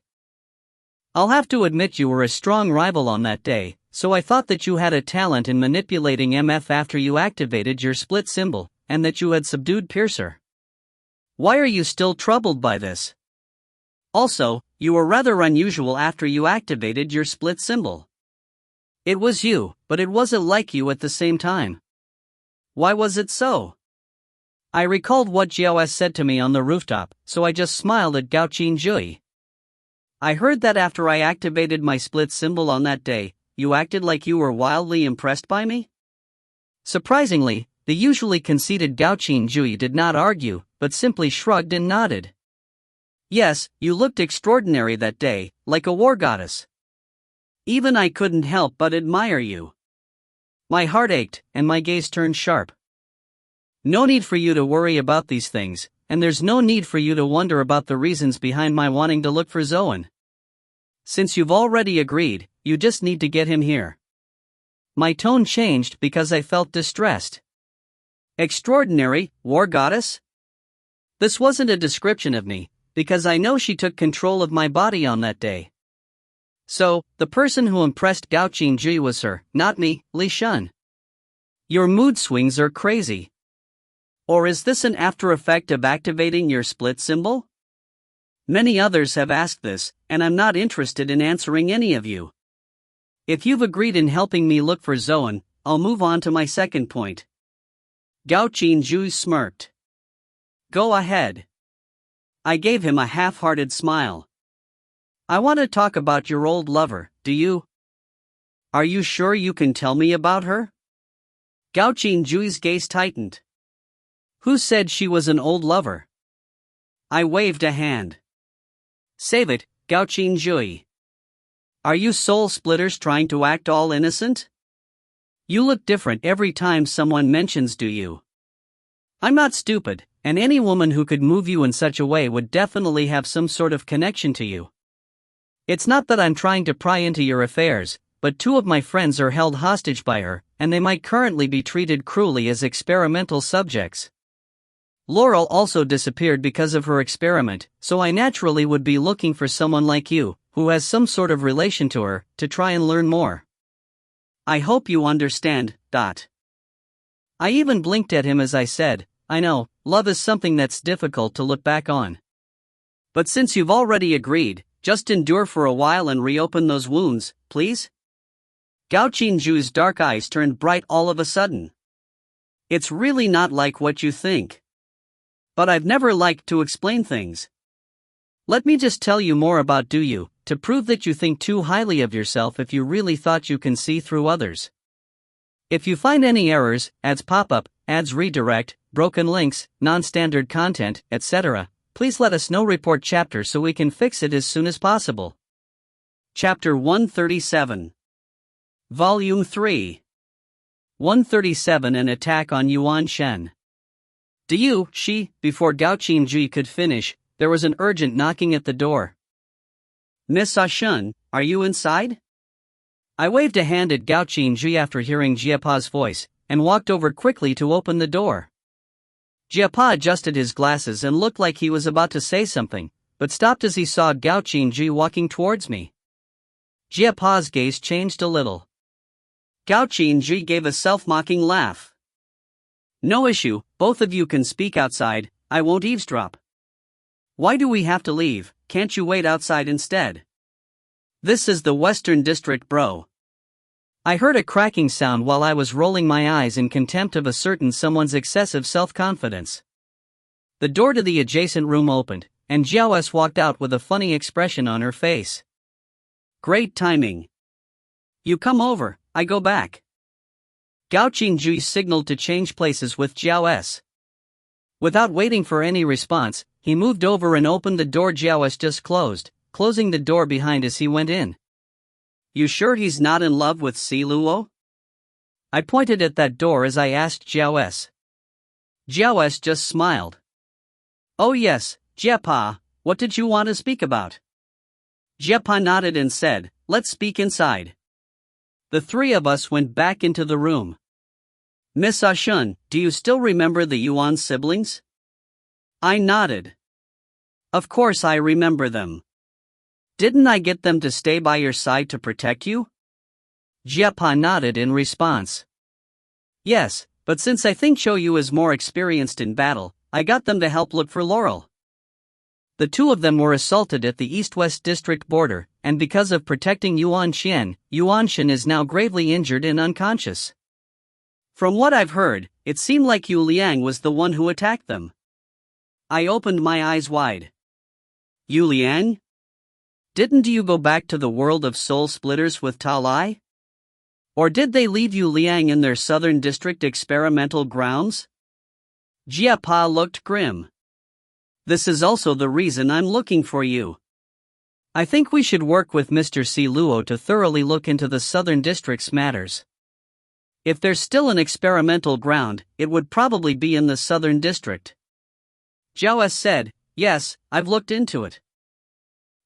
I'll have to admit you were a strong rival on that day, so I thought that you had a talent in manipulating MF after you activated your split symbol, and that you had subdued Piercer. Why are you still troubled by this? Also, you were rather unusual after you activated your split symbol. It was you, but it wasn't like you at the same time. Why was it so? I recalled what Jiao said to me on the rooftop, so I just smiled at Gao Qingjui. I heard that after I activated my split symbol on that day, you acted like you were wildly impressed by me? Surprisingly, the usually conceited Gao Qingjui did not argue, but simply shrugged and nodded. Yes, you looked extraordinary that day, like a war goddess. Even I couldn't help but admire you. My heart ached, and my gaze turned sharp. No need for you to worry about these things, and there's no need for you to wonder about the reasons behind my wanting to look for Zoan. Since you've already agreed, you just need to get him here. My tone changed because I felt distressed. Extraordinary, war goddess? This wasn't a description of me, because I know she took control of my body on that day. So, the person who impressed Gao Qingjui was her, not me, Li Shun. Your mood swings are crazy. Or is this an after effect of activating your split symbol? Many others have asked this, and I'm not interested in answering any of you. If you've agreed in helping me look for Zoan, I'll move on to my second point. Gao Qingjui smirked. Go ahead. I gave him a half-hearted smile. I want to talk about your old lover, do you? Are you sure you can tell me about her? Gao Qingjui's gaze tightened. Who said she was an old lover? I waved a hand. Save it, Gao Qingjui. Are you soul splitters trying to act all innocent? You look different every time someone mentions you. I'm not stupid, and any woman who could move you in such a way would definitely have some sort of connection to you. It's not that I'm trying to pry into your affairs, but 2 of my friends are held hostage by her, and they might currently be treated cruelly as experimental subjects. Laurel also disappeared because of her experiment, so I naturally would be looking for someone like you, who has some sort of relation to her, to try and learn more. I hope you understand. I even blinked at him as I said, I know, love is something that's difficult to look back on. But since you've already agreed, just endure for a while and reopen those wounds, please? Gao Qingju's dark eyes turned bright all of a sudden. It's really not like what you think. But I've never liked to explain things. Let me just tell you more about you, to prove that you think too highly of yourself if you really thought you can see through others. If you find any errors, ads pop up, ads redirect, broken links, non-standard content, etc., please let us know. Report chapter so we can fix it as soon as possible. Chapter 137. Volume 3. 137 An attack on Yuan Shen. Before Gao Qingju could finish, there was an urgent knocking at the door. Miss Shun, are you inside? I waved a hand at Gao Qingju after hearing Jiapa's voice, and walked over quickly to open the door. Jiapa adjusted his glasses and looked like he was about to say something, but stopped as he saw Gao Qingju walking towards me. Jiapa's gaze changed a little. Gao Qingju gave a self-mocking laugh. No issue, both of you can speak outside, I won't eavesdrop. Why do we have to leave, can't you wait outside instead? This is the Western District, bro. I heard a cracking sound while I was rolling my eyes in contempt of a certain someone's excessive self-confidence. The door to the adjacent room opened, and Jiao S walked out with a funny expression on her face. Great timing. You come over, I go back. Gao Qingju signaled to change places with Jiao S. Without waiting for any response, he moved over and opened the door Jiao S just closed, closing the door behind as he went in. You sure he's not in love with Si Luo? I pointed at that door as I asked Jiao S. Jiao S just smiled. Oh yes, Jiapa, what did you want to speak about? Jiapa nodded and said, let's speak inside. The three of us went back into the room. Miss Shun, do you still remember the Yuan siblings? I nodded. Of course I remember them. Didn't I get them to stay by your side to protect you? Jiapa nodded in response. Yes, but since I think Yu is more experienced in battle, I got them to help look for Laurel. The two of them were assaulted at the East-West District border, and because of protecting Yuan Shen is now gravely injured and unconscious. From what I've heard, it seemed like Yu Liang was the one who attacked them. I opened my eyes wide. Yu Liang? Didn't you go back to the world of soul splitters with Ta Lai? Or did they leave Yu Liang in their Southern District experimental grounds? Jiapa looked grim. This is also the reason I'm looking for you. I think we should work with Mr. Si Luo to thoroughly look into the Southern District's matters. If there's still an experimental ground, it would probably be in the Southern District. Jiao S said, yes, I've looked into it.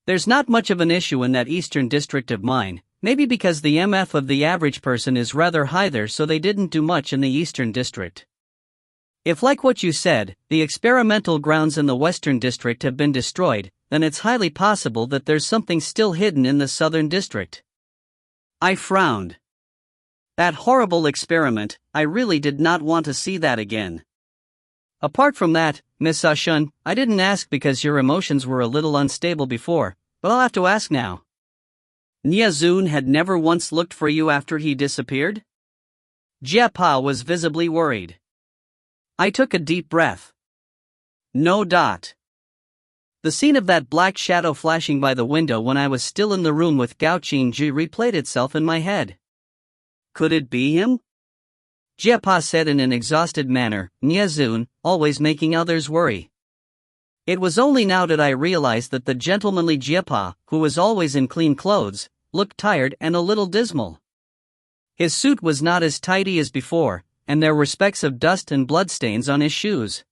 There's not much of an issue in that Eastern District of mine, maybe because the MF of the average person is rather high there, so they didn't do much in the Eastern District. If, like what you said, the experimental grounds in the Western District have been destroyed, then it's highly possible that there's something still hidden in the Southern District. I frowned. That horrible experiment, I really did not want to see that again. Apart from that, Miss Shun, I didn't ask because your emotions were a little unstable before, but I'll have to ask now. Nia Zun had never once looked for you after he disappeared? Jiapa was visibly worried. I took a deep breath. No. The scene of that black shadow flashing by the window when I was still in the room with Gao Qingju replayed itself in my head. Could it be him? Jiapa said in an exhausted manner, Nia Zun, always making others worry. It was only now that I realized that the gentlemanly Jiapa, who was always in clean clothes, looked tired and a little dismal. His suit was not as tidy as before, and there were specks of dust and bloodstains on his shoes.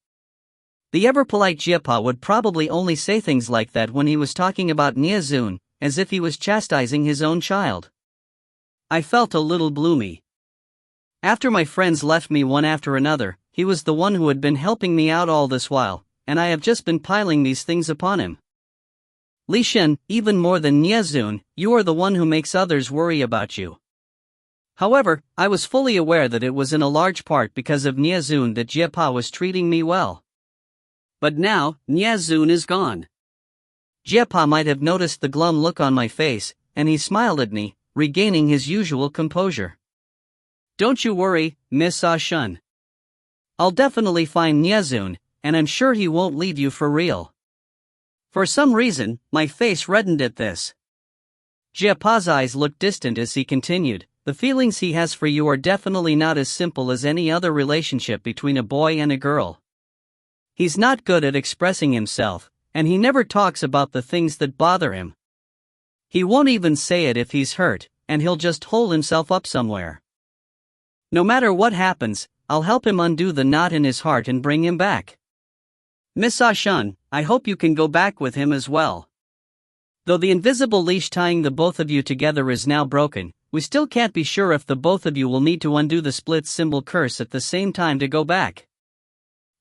The ever-polite Jiapa would probably only say things like that when he was talking about Nia Zun, as if he was chastising his own child. I felt a little gloomy. After my friends left me one after another, he was the one who had been helping me out all this while, and I have just been piling these things upon him. Li Shen, even more than Niezun, you are the one who makes others worry about you. However, I was fully aware that it was in a large part because of Niezun that Jiepa was treating me well. But now, Niezun is gone. Jiepa might have noticed the glum look on my face, and he smiled at me, regaining his usual composure. Don't you worry, Miss Ah Shun. I'll definitely find Niezun, and I'm sure he won't leave you for real. For some reason, my face reddened at this. Jiepa's eyes looked distant as he continued, the feelings he has for you are definitely not as simple as any other relationship between a boy and a girl. He's not good at expressing himself, and he never talks about the things that bother him. He won't even say it if he's hurt, and he'll just hole himself up somewhere. No matter what happens, I'll help him undo the knot in his heart and bring him back. Miss Ah Shun, I hope you can go back with him as well. Though the invisible leash tying the both of you together is now broken, we still can't be sure if the both of you will need to undo the split symbol curse at the same time to go back.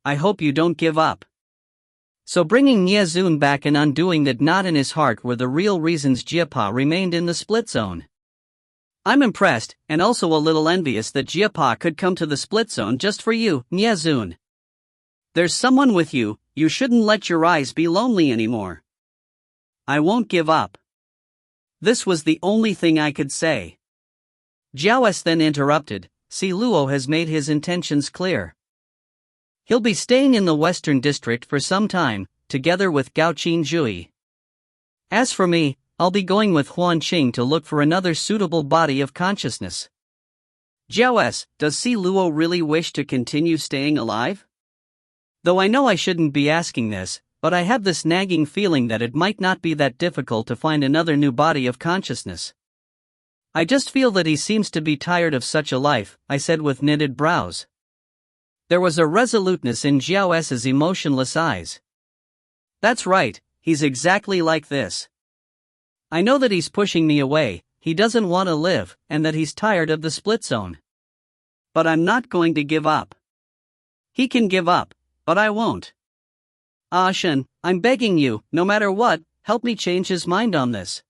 I hope you don't give up. So bringing Niezun back and undoing that knot in his heart were the real reasons Jiepa remained in the split zone. I'm impressed, and also a little envious that Jiepa could come to the split zone just for you, Niezun. There's someone with you, you shouldn't let your eyes be lonely anymore. I won't give up. This was the only thing I could say. Jiao S then interrupted, Si Luo has made his intentions clear. He'll be staying in the Western District for some time, together with Gao Qin Jui. As for me, I'll be going with Huan Qing to look for another suitable body of consciousness. Jiao S, does Si Luo really wish to continue staying alive? Though I know I shouldn't be asking this, but I have this nagging feeling that it might not be that difficult to find another new body of consciousness. I just feel that he seems to be tired of such a life, I said with knitted brows. There was a resoluteness in Jiao S's emotionless eyes. That's right, he's exactly like this. I know that he's pushing me away, he doesn't want to live, and that he's tired of the split zone. But I'm not going to give up. He can give up, but I won't. Ah Shen, I'm begging you, no matter what, help me change his mind on this.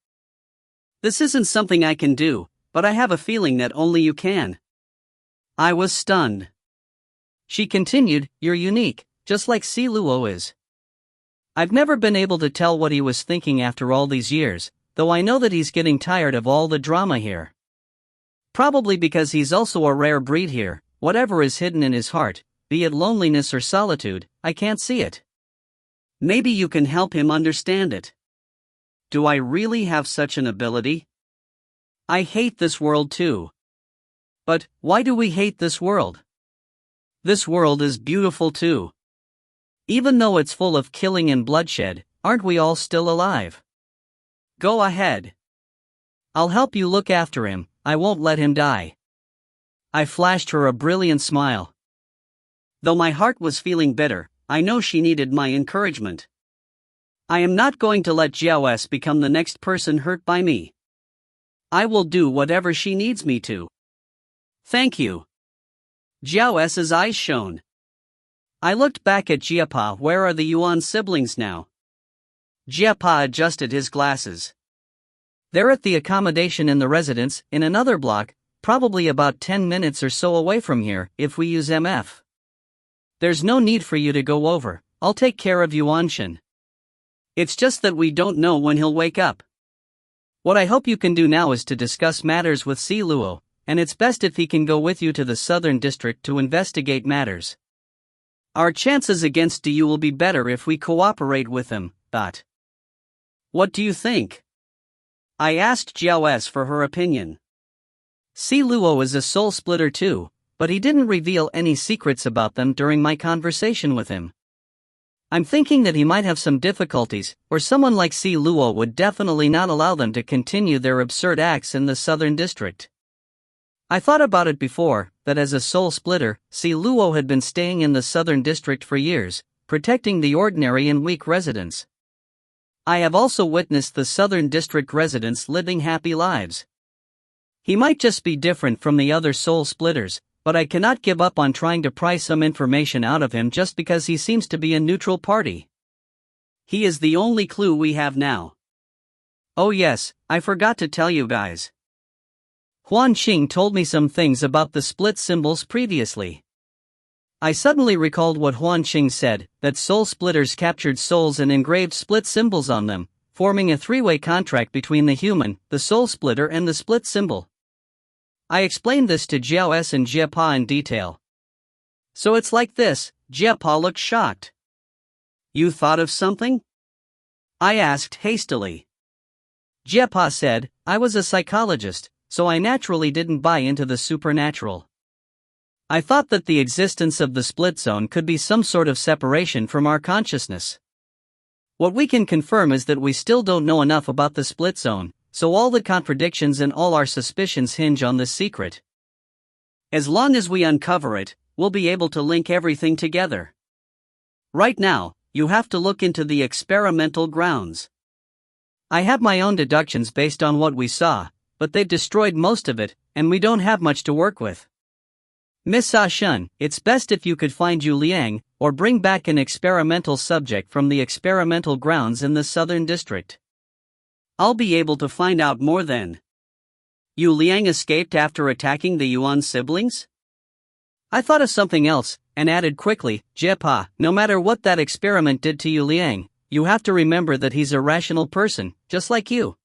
This isn't something I can do, but I have a feeling that only you can. I was stunned. She continued, you're unique, just like Si Luo is. I've never been able to tell what he was thinking after all these years, though I know that he's getting tired of all the drama here. Probably because he's also a rare breed here, whatever is hidden in his heart, be it loneliness or solitude, I can't see it. Maybe you can help him understand it. Do I really have such an ability? I hate this world too. But, why do we hate this world? This world is beautiful too. Even though it's full of killing and bloodshed, aren't we all still alive? Go ahead. I'll help you look after him, I won't let him die. I flashed her a brilliant smile. Though my heart was feeling bitter, I know she needed my encouragement. I am not going to let Jiao S become the next person hurt by me. I will do whatever she needs me to. Thank you. Jiao S's eyes shone. I looked back at Jiepa. Where are the Yuan siblings now? Jiepa adjusted his glasses. They're at the accommodation in the residence, in another block, probably about 10 minutes or so away from here, if we use MF. There's no need for you to go over, I'll take care of Yuanshan. It's just that we don't know when he'll wake up. What I hope you can do now is to discuss matters with Si Luo, and it's best if he can go with you to the Southern District to investigate matters. Our chances against you will be better if we cooperate with him, Dot. What do you think? I asked Jiao S for her opinion. Si Luo is a soul splitter too, but he didn't reveal any secrets about them during my conversation with him. I'm thinking that he might have some difficulties, or someone like Si Luo would definitely not allow them to continue their absurd acts in the Southern District. I thought about it before, that as a soul splitter, Si Luo had been staying in the Southern District for years, protecting the ordinary and weak residents. I have also witnessed the Southern District residents living happy lives. He might just be different from the other soul splitters, but I cannot give up on trying to pry some information out of him just because he seems to be a neutral party. He is the only clue we have now. Oh yes, I forgot to tell you guys. Huan Qing told me some things about the split symbols previously. I suddenly recalled what Huan Qing said, that soul splitters captured souls and engraved split symbols on them, forming a three-way contract between the human, the soul splitter and the split symbol. I explained this to Jiao S and Jia Pa in detail. So it's like this. Jia Pa looked shocked. You thought of something? I asked hastily. Jia Pa said, I was a psychologist, so I naturally didn't buy into the supernatural. I thought that the existence of the split zone could be some sort of separation from our consciousness. What we can confirm is that we still don't know enough about the split zone, so all the contradictions and all our suspicions hinge on this secret. As long as we uncover it, we'll be able to link everything together. Right now, you have to look into the experimental grounds. I have my own deductions based on what we saw, but they've destroyed most of it, and we don't have much to work with. Miss Ah Shun, it's best if you could find Yu Liang, or bring back an experimental subject from the experimental grounds in the Southern District. I'll be able to find out more then. Yu Liang escaped after attacking the Yuan siblings? I thought of something else, and added quickly, Jia Pa, no matter what that experiment did to Yu Liang, you have to remember that he's a rational person, just like you.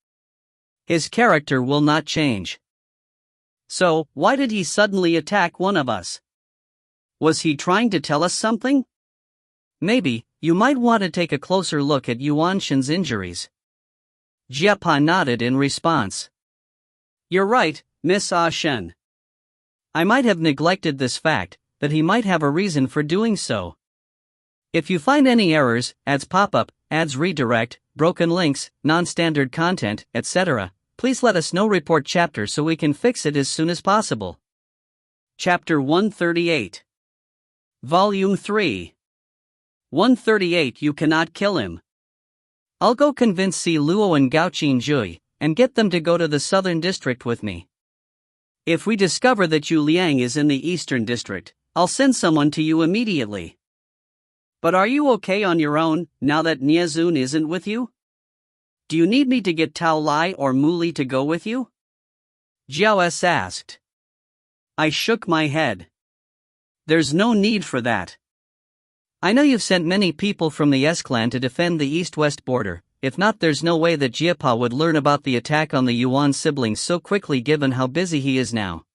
His character will not change. So, why did he suddenly attack one of us? Was he trying to tell us something? Maybe, you might want to take a closer look at Yuan Shen's injuries. Jia Pa nodded in response. You're right, Miss Ah Shen. I might have neglected this fact, that he might have a reason for doing so. If you find any errors, ads pop-up, ads redirect, broken links, non-standard content, etc., please let us know. Report chapter so we can fix it as soon as possible. Chapter 138. Volume 3. 138. You cannot kill him. I'll go convince Si Luo and Gao Qinjui, and get them to go to the Southern District with me. If we discover that Yu Liang is in the Eastern District, I'll send someone to you immediately. But are you okay on your own, now that Niezun isn't with you? Do you need me to get Tao Lai or Muli to go with you? Jiao S asked. I shook my head. There's no need for that. I know you've sent many people from the S-clan to defend the east-west border. If not, there's no way that Jia Pa would learn about the attack on the Yuan siblings so quickly given how busy he is now.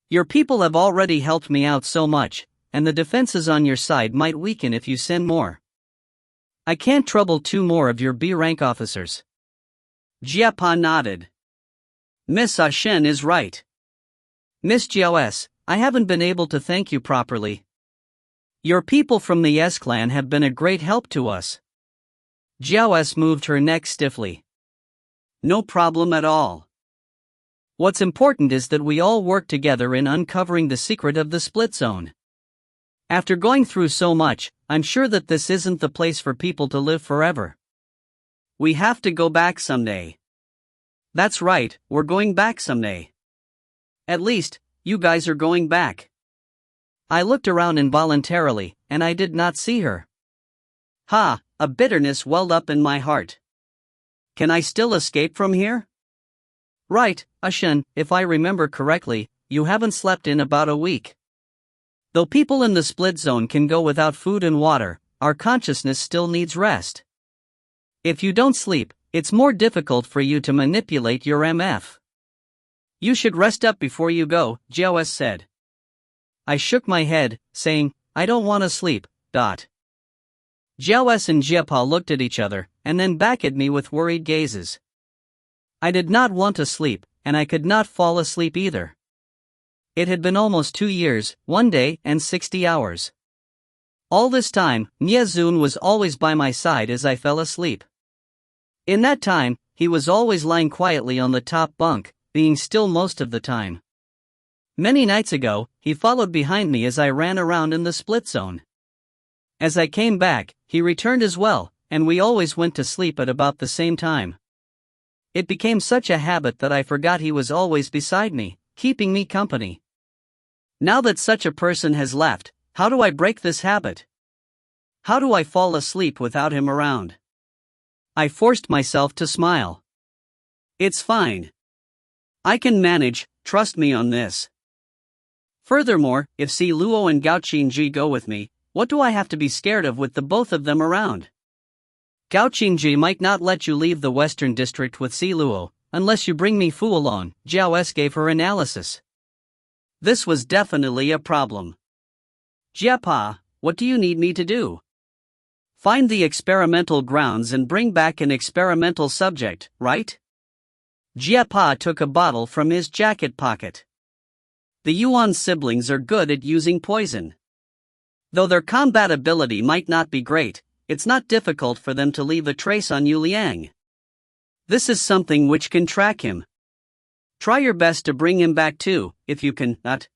Your people have already helped me out so much, and the defenses on your side might weaken if you send more. I can't trouble 2 more of your B-rank officers. Jia Pa nodded. Miss Ah Shen is right. Miss Jiao S, I haven't been able to thank you properly. Your people from the S-clan have been a great help to us. Jiao S moved her neck stiffly. No problem at all. What's important is that we all work together in uncovering the secret of the split zone. After going through so much, I'm sure that this isn't the place for people to live forever. We have to go back someday. That's right, we're going back someday. At least, you guys are going back. I looked around involuntarily, and I did not see her. Ha, a bitterness welled up in my heart. Can I still escape from here? Right, Ashen, if I remember correctly, you haven't slept in about a week. Though people in the split zone can go without food and water, our consciousness still needs rest. If you don't sleep, it's more difficult for you to manipulate your MF. You should rest up before you go, Jiao S said. I shook my head, saying, I don't want to sleep. Jiao S and Jia Pa looked at each other, and then back at me with worried gazes. I did not want to sleep, and I could not fall asleep either. It had been almost 2 years, 1 day, and 60 hours. All this time, Niezun was always by my side as I fell asleep. In that time, he was always lying quietly on the top bunk, being still most of the time. Many nights ago, he followed behind me as I ran around in the split zone. As I came back, he returned as well, and we always went to sleep at about the same time. It became such a habit that I forgot he was always beside me, keeping me company. Now that such a person has left, how do I break this habit? How do I fall asleep without him around? I forced myself to smile. It's fine. I can manage, trust me on this. Furthermore, if Si Luo and Gao Qingji go with me, what do I have to be scared of with the both of them around? Gao Qingji might not let you leave the Western District with Si Luo, unless you bring me Fu along, Jiao S gave her analysis. This was definitely a problem. Jiapa, what do you need me to do? Find the experimental grounds and bring back an experimental subject, right? Jiapa took a bottle from his jacket pocket. The Yuan siblings are good at using poison. Though their combat ability might not be great, it's not difficult for them to leave a trace on Yu Liang. This is something which can track him. Try your best to bring him back too, if you can not.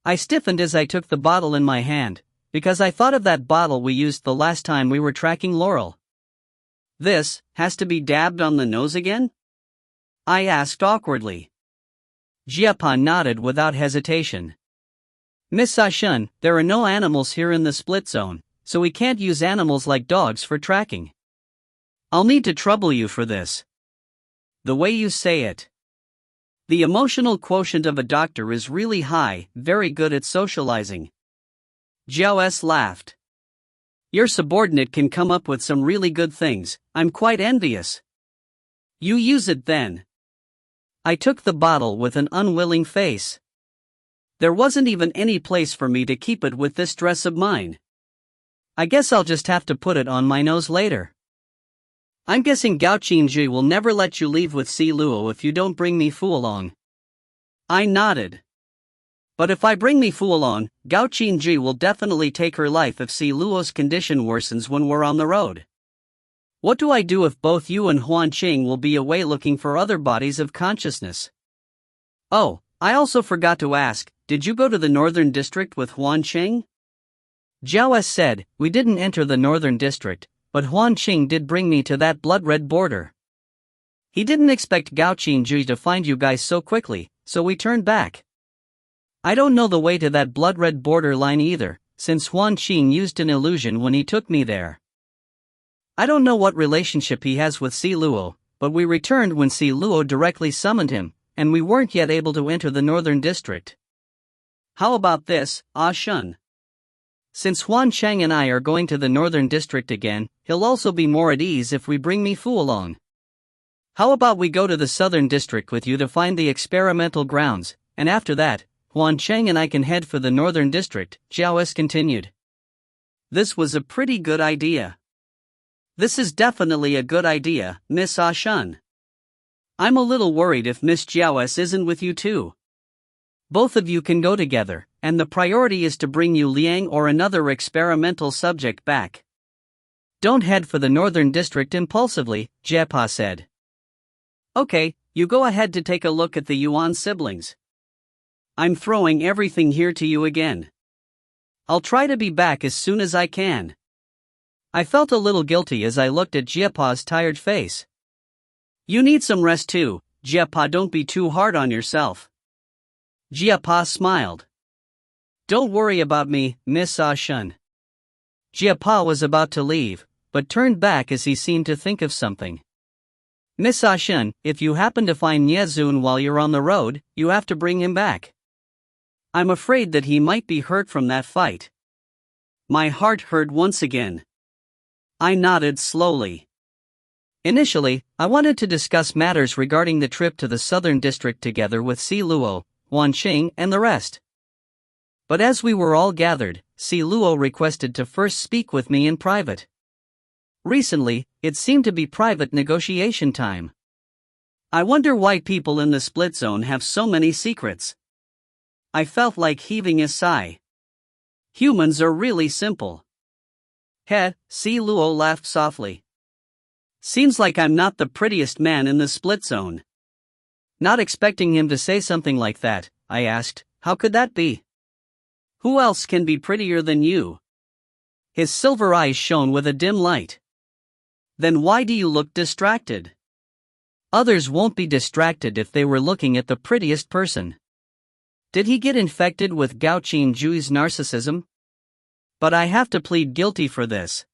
I stiffened as I took the bottle in my hand, because I thought of that bottle we used the last time we were tracking Laurel. This has to be dabbed on the nose again? I asked awkwardly. Jiapa nodded without hesitation. Miss Sashun, there are no animals here in the split zone, so we can't use animals like dogs for tracking. I'll need to trouble you for this. The way you say it. The emotional quotient of a doctor is really high, very good at socializing. Jiao S laughed. Your subordinate can come up with some really good things, I'm quite envious. You use it then. I took the bottle with an unwilling face. There wasn't even any place for me to keep it with this dress of mine. I guess I'll just have to put it on my nose later. I'm guessing Gao Qingji will never let you leave with Si Luo if you don't bring me Fu along. I nodded. But if I bring me Fu along, Gao Qingji will definitely take her life if Si Luo's condition worsens when we're on the road. What do I do if both you and Huan Qing will be away looking for other bodies of consciousness? Oh, I also forgot to ask, did you go to the Northern District with Huan Qing? Jiao S said, we didn't enter the Northern District, but Huan Qing did bring me to that blood-red border. He didn't expect Gao Qingji to find you guys so quickly, so we turned back. I don't know the way to that blood-red border line either, since Huan Qing used an illusion when he took me there. I don't know what relationship he has with Si Luo, but we returned when Si Luo directly summoned him, and we weren't yet able to enter the Northern District. How about this, Ah Shun? Since Huan Cheng and I are going to the Northern District again, he'll also be more at ease if we bring Mi Fu along. How about we go to the Southern District with you to find the experimental grounds, and after that, Huan Cheng and I can head for the Northern District, Jiao S continued. This was a pretty good idea. This is definitely a good idea, Miss Ah Shun. I'm a little worried if Miss Jiao S isn't with you too. Both of you can go together, and the priority is to bring Yu Liang or another experimental subject back. Don't head for the Northern District impulsively, Jiapa said. Okay, you go ahead to take a look at the Yuan siblings. I'm throwing everything here to you again. I'll try to be back as soon as I can. I felt a little guilty as I looked at Jiapa's tired face. You need some rest too, Jiapa, don't be too hard on yourself. Jiapa smiled. Don't worry about me, Miss Ah Shun. Jiapa was about to leave, but turned back as he seemed to think of something. Miss Ah Shun, if you happen to find Niezun while you're on the road, you have to bring him back. I'm afraid that he might be hurt from that fight. My heart hurt once again. I nodded slowly. Initially, I wanted to discuss matters regarding the trip to the Southern District together with Si Luo, Huan Qing, and the rest. But as we were all gathered, Si Luo requested to first speak with me in private. Recently, it seemed to be private negotiation time. I wonder why people in the split zone have so many secrets. I felt like heaving a sigh. Humans are really simple. Si Luo laughed softly. Seems like I'm not the prettiest man in the split zone. Not expecting him to say something like that, I asked, how could that be? Who else can be prettier than you? His silver eyes shone with a dim light. Then why do you look distracted? Others won't be distracted if they were looking at the prettiest person. Did he get infected with Gao Qingjui's narcissism? But I have to plead guilty for this.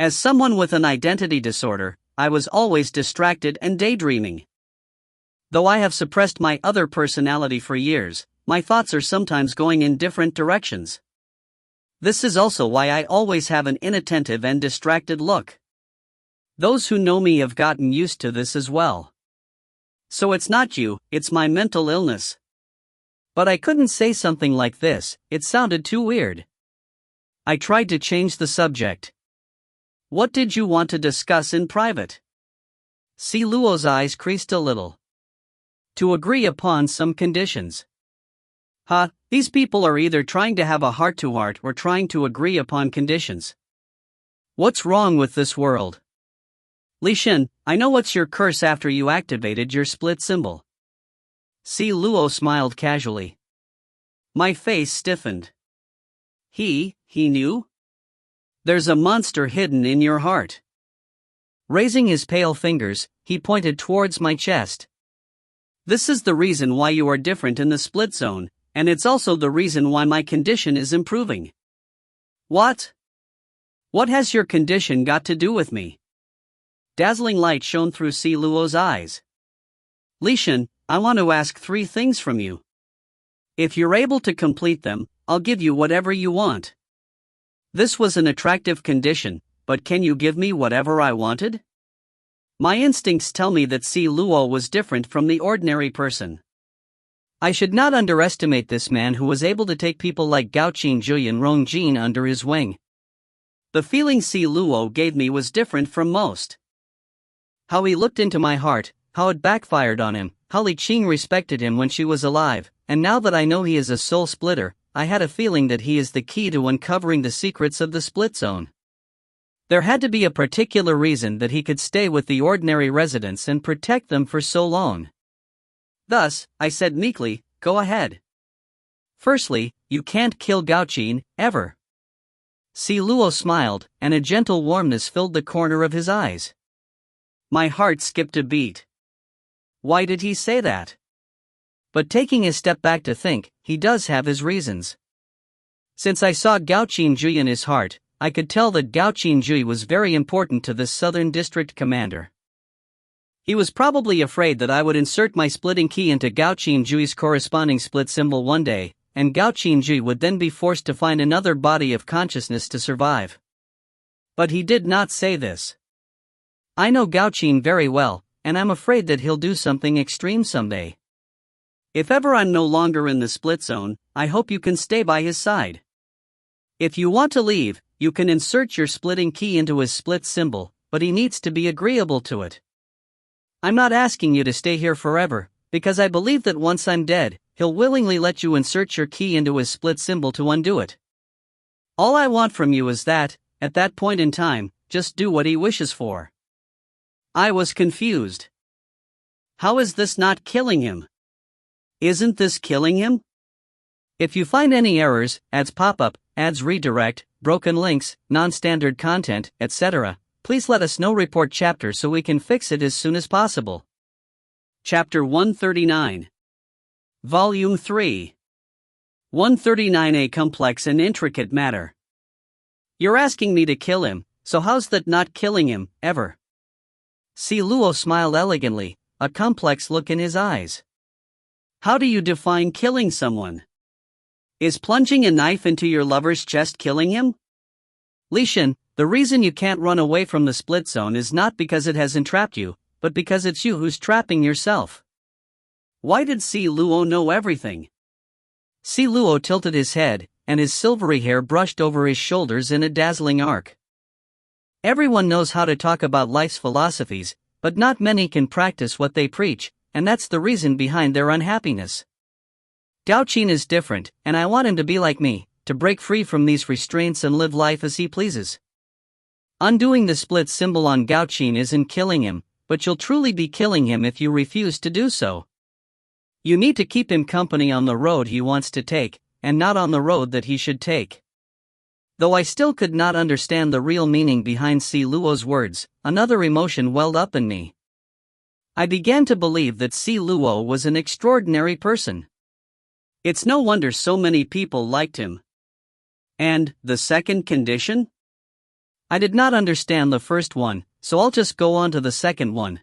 As someone with an identity disorder, I was always distracted and daydreaming. Though I have suppressed my other personality for years, my thoughts are sometimes going in different directions. This is also why I always have an inattentive and distracted look. Those who know me have gotten used to this as well. So it's not you, it's my mental illness. But I couldn't say something like this, it sounded too weird. I tried to change the subject. What did you want to discuss in private? Si Luo's eyes creased a little. To agree upon some conditions. These people are either trying to have a heart-to-heart or trying to agree upon conditions. What's wrong with this world? Li Shen, I know what's your curse after you activated your split symbol. Si Luo smiled casually. My face stiffened. He knew? There's a monster hidden in your heart. Raising his pale fingers, he pointed towards my chest. This is the reason why you are different in the split zone, and it's also the reason why my condition is improving. What? What has your condition got to do with me? Dazzling light shone through Si Luo's eyes. Li Shen, I want to ask 3 things from you. If you're able to complete them, I'll give you whatever you want. This was an attractive condition, but can you give me whatever I wanted? My instincts tell me that Si Luo was different from the ordinary person. I should not underestimate this man who was able to take people like Gao Qingjui and Rong Jin under his wing. The feeling Si Luo gave me was different from most. How he looked into my heart, how it backfired on him, how Li Qing respected him when she was alive, and now that I know he is a soul splitter, I had a feeling that he is the key to uncovering the secrets of the split zone. There had to be a particular reason that he could stay with the ordinary residents and protect them for so long. Thus, I said meekly, go ahead. Firstly, you can't kill Gao Qin, ever. Si Luo smiled, and a gentle warmness filled the corner of his eyes. My heart skipped a beat. Why did he say that? But taking a step back to think, he does have his reasons. Since I saw Gao Qingjui in his heart, I could tell that Gao Qingjui was very important to the Southern District Commander. He was probably afraid that I would insert my splitting key into Gao Qingjui's corresponding split symbol one day, and Gao Qingjui would then be forced to find another body of consciousness to survive. But he did not say this. I know Gao Qin very well, and I'm afraid that he'll do something extreme someday. If ever I'm no longer in the split zone, I hope you can stay by his side. If you want to leave, you can insert your splitting key into his split symbol, but he needs to be agreeable to it. I'm not asking you to stay here forever, because I believe that once I'm dead, he'll willingly let you insert your key into his split symbol to undo it. All I want from you is that, at that point in time, just do what he wishes for. I was confused. How is this not killing him? Isn't this killing him? If you find any errors, ads pop up, ads redirect, broken links, non-standard content, etc., please let us know. Report chapter so we can fix it as soon as possible. Chapter 139. Volume 3. 139. A complex and intricate matter. You're asking me to kill him, so how's that not killing him, ever? Si Luo smiled elegantly, a complex look in his eyes. How do you define killing someone? Is plunging a knife into your lover's chest killing him? Li Shen, the reason you can't run away from the split zone is not because it has entrapped you, but because it's you who's trapping yourself. Why did Si Luo know everything? Si Luo tilted his head, and his silvery hair brushed over his shoulders in a dazzling arc. Everyone knows how to talk about life's philosophies, but not many can practice what they preach, and that's the reason behind their unhappiness. Gao Qin is different, and I want him to be like me, to break free from these restraints and live life as he pleases. Undoing the split symbol on Gao Qin isn't killing him, but you'll truly be killing him if you refuse to do so. You need to keep him company on the road he wants to take, and not on the road that he should take. Though I still could not understand the real meaning behind Si Luo's words, another emotion welled up in me. I began to believe that Si Luo was an extraordinary person. It's no wonder so many people liked him. And the second condition? I did not understand the first one, so I'll just go on to the second one.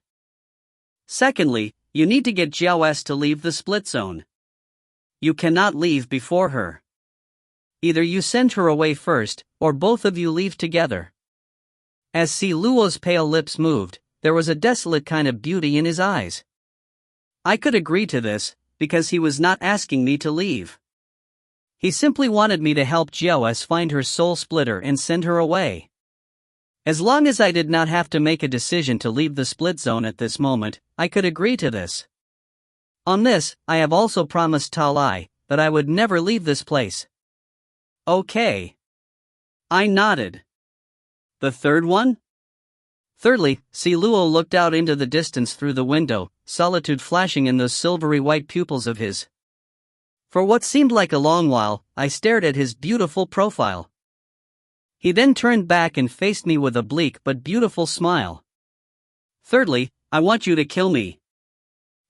Secondly, you need to get Jiao S to leave the split zone. You cannot leave before her. Either you send her away first, or both of you leave together. As Si Luo's pale lips moved, there was a desolate kind of beauty in his eyes. I could agree to this, because he was not asking me to leave. He simply wanted me to help Jiao S find her soul splitter and send her away. As long as I did not have to make a decision to leave the split zone at this moment, I could agree to this. On this, I have also promised Talai that I would never leave this place. Okay. I nodded. The third one? Thirdly, Si Luo looked out into the distance through the window, solitude flashing in those silvery white pupils of his. For what seemed like a long while, I stared at his beautiful profile. He then turned back and faced me with a bleak but beautiful smile. Thirdly, I want you to kill me.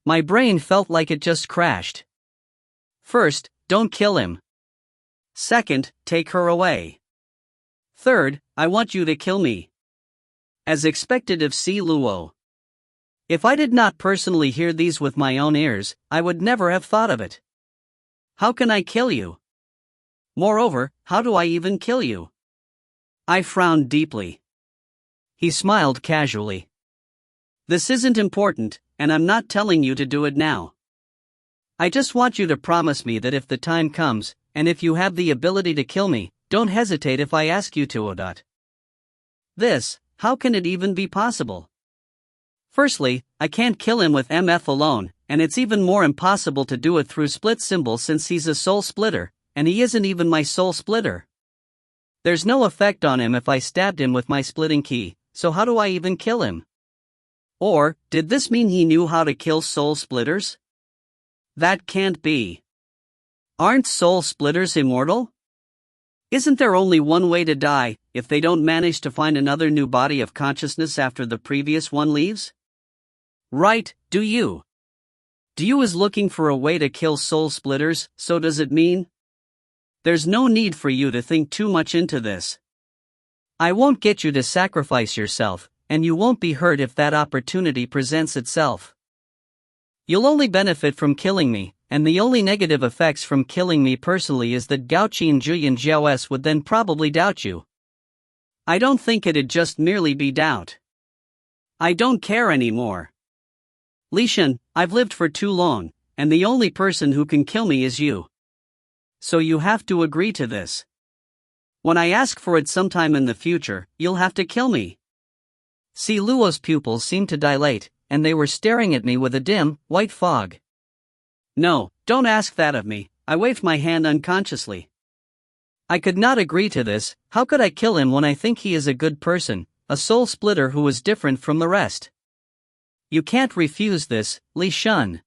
My brain felt like it just crashed. First, don't kill him. Second, take her away. Third, I want you to kill me. As expected of Si Luo. If I did not personally hear these with my own ears, I would never have thought of it. How can I kill you? Moreover, how do I even kill you? I frowned deeply. He smiled casually. This isn't important, and I'm not telling you to do it now. I just want you to promise me that if the time comes, and if you have the ability to kill me, don't hesitate if I ask you to. This, how can it even be possible? Firstly, I can't kill him with MF alone, and it's even more impossible to do it through split symbol since he's a soul splitter, and he isn't even my soul splitter. There's no effect on him if I stabbed him with my splitting key, so how do I even kill him? Or, did this mean he knew how to kill soul splitters? That can't be. Aren't soul splitters immortal? Isn't there only one way to die, if they don't manage to find another new body of consciousness after the previous one leaves? Right, do you? Do you is looking for a way to kill soul splitters, so does it mean? There's no need for you to think too much into this. I won't get you to sacrifice yourself, and you won't be hurt if that opportunity presents itself. You'll only benefit from killing me, and the only negative effects from killing me personally is that Gao Qin Zhuyan Jiao S would then probably doubt you. I don't think it'd just merely be doubt. I don't care anymore. Li Shen, I've lived for too long, and the only person who can kill me is you. So you have to agree to this. When I ask for it sometime in the future, you'll have to kill me. Si Luo's pupils seemed to dilate, and they were staring at me with a dim, white fog. No, don't ask that of me, I waved my hand unconsciously. I could not agree to this. How could I kill him when I think he is a good person, a soul splitter who is different from the rest? You can't refuse this, Li Shen.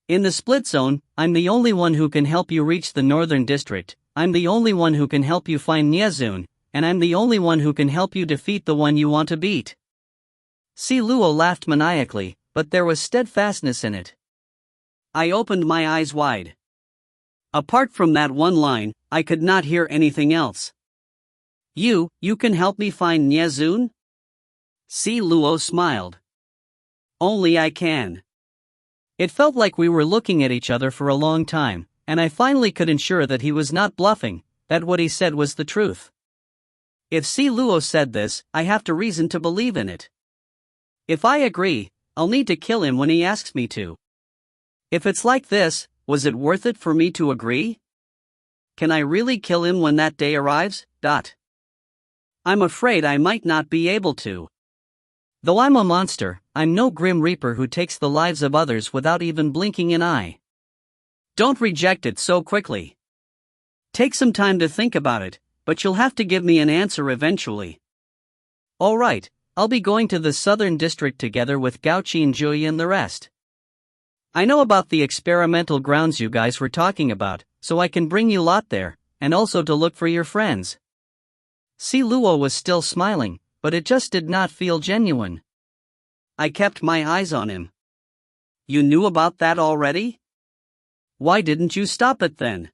In the split zone, I'm the only one who can help you reach the northern district, I'm the only one who can help you find Niezun, and I'm the only one who can help you defeat the one you want to beat. Si Luo laughed maniacally, but there was steadfastness in it. I opened my eyes wide. Apart from that one line, I could not hear anything else. You can help me find Niezun? Si Luo smiled. Only I can. It felt like we were looking at each other for a long time, and I finally could ensure that he was not bluffing, that what he said was the truth. If Si Luo said this, I have to reason to believe in it. If I agree, I'll need to kill him when he asks me to. If it's like this, was it worth it for me to agree? Can I really kill him when that day arrives? I'm afraid I might not be able to. Though I'm a monster, I'm no grim reaper who takes the lives of others without even blinking an eye. Don't reject it so quickly. Take some time to think about it, but you'll have to give me an answer eventually. Alright, I'll be going to the southern district together with Gao Qin Zhui and the rest. I know about the experimental grounds you guys were talking about, so I can bring you lot there, and also to look for your friends. Si Luo was still smiling, but it just did not feel genuine. I kept my eyes on him. You knew about that already? Why didn't you stop it then?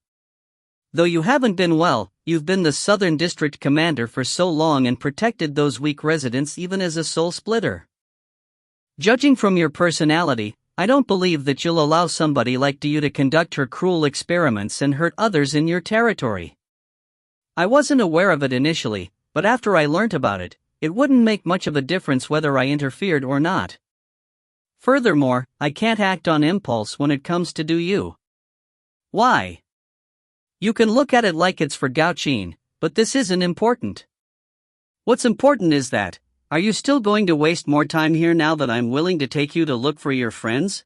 Though you haven't been well, you've been the Southern District Commander for so long and protected those weak residents even as a soul splitter. Judging from your personality, I don't believe that you'll allow somebody like you to conduct her cruel experiments and hurt others in your territory. I wasn't aware of it initially, but after I learnt about it, it wouldn't make much of a difference whether I interfered or not. Furthermore, I can't act on impulse when it comes to do you. Why? You can look at it like it's for Gao-Qin, but this isn't important. What's important is that, are you still going to waste more time here now that I'm willing to take you to look for your friends?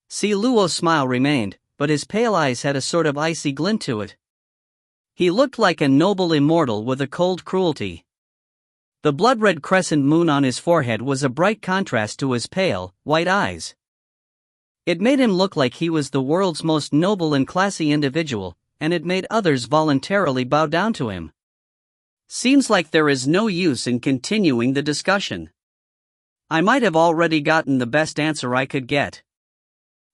Si Luo's smile remained, but his pale eyes had a sort of icy glint to it. He looked like a noble immortal with a cold cruelty. The blood-red crescent moon on his forehead was a bright contrast to his pale, white eyes. It made him look like he was the world's most noble and classy individual, and it made others voluntarily bow down to him. Seems like there is no use in continuing the discussion. I might have already gotten the best answer I could get.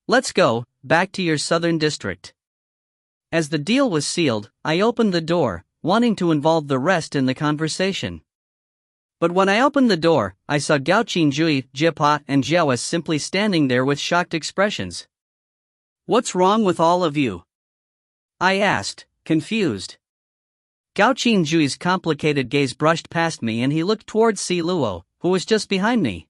Let's go, back to your Southern District. As the deal was sealed, I opened the door, wanting to involve the rest in the conversation. But when I opened the door, I saw Gao-Qin, Jui, Jiepa, and Jiaoes simply standing there with shocked expressions. What's wrong with all of you? I asked, confused. Gao-Qin Jui's complicated gaze brushed past me and he looked towards Si Luo, who was just behind me.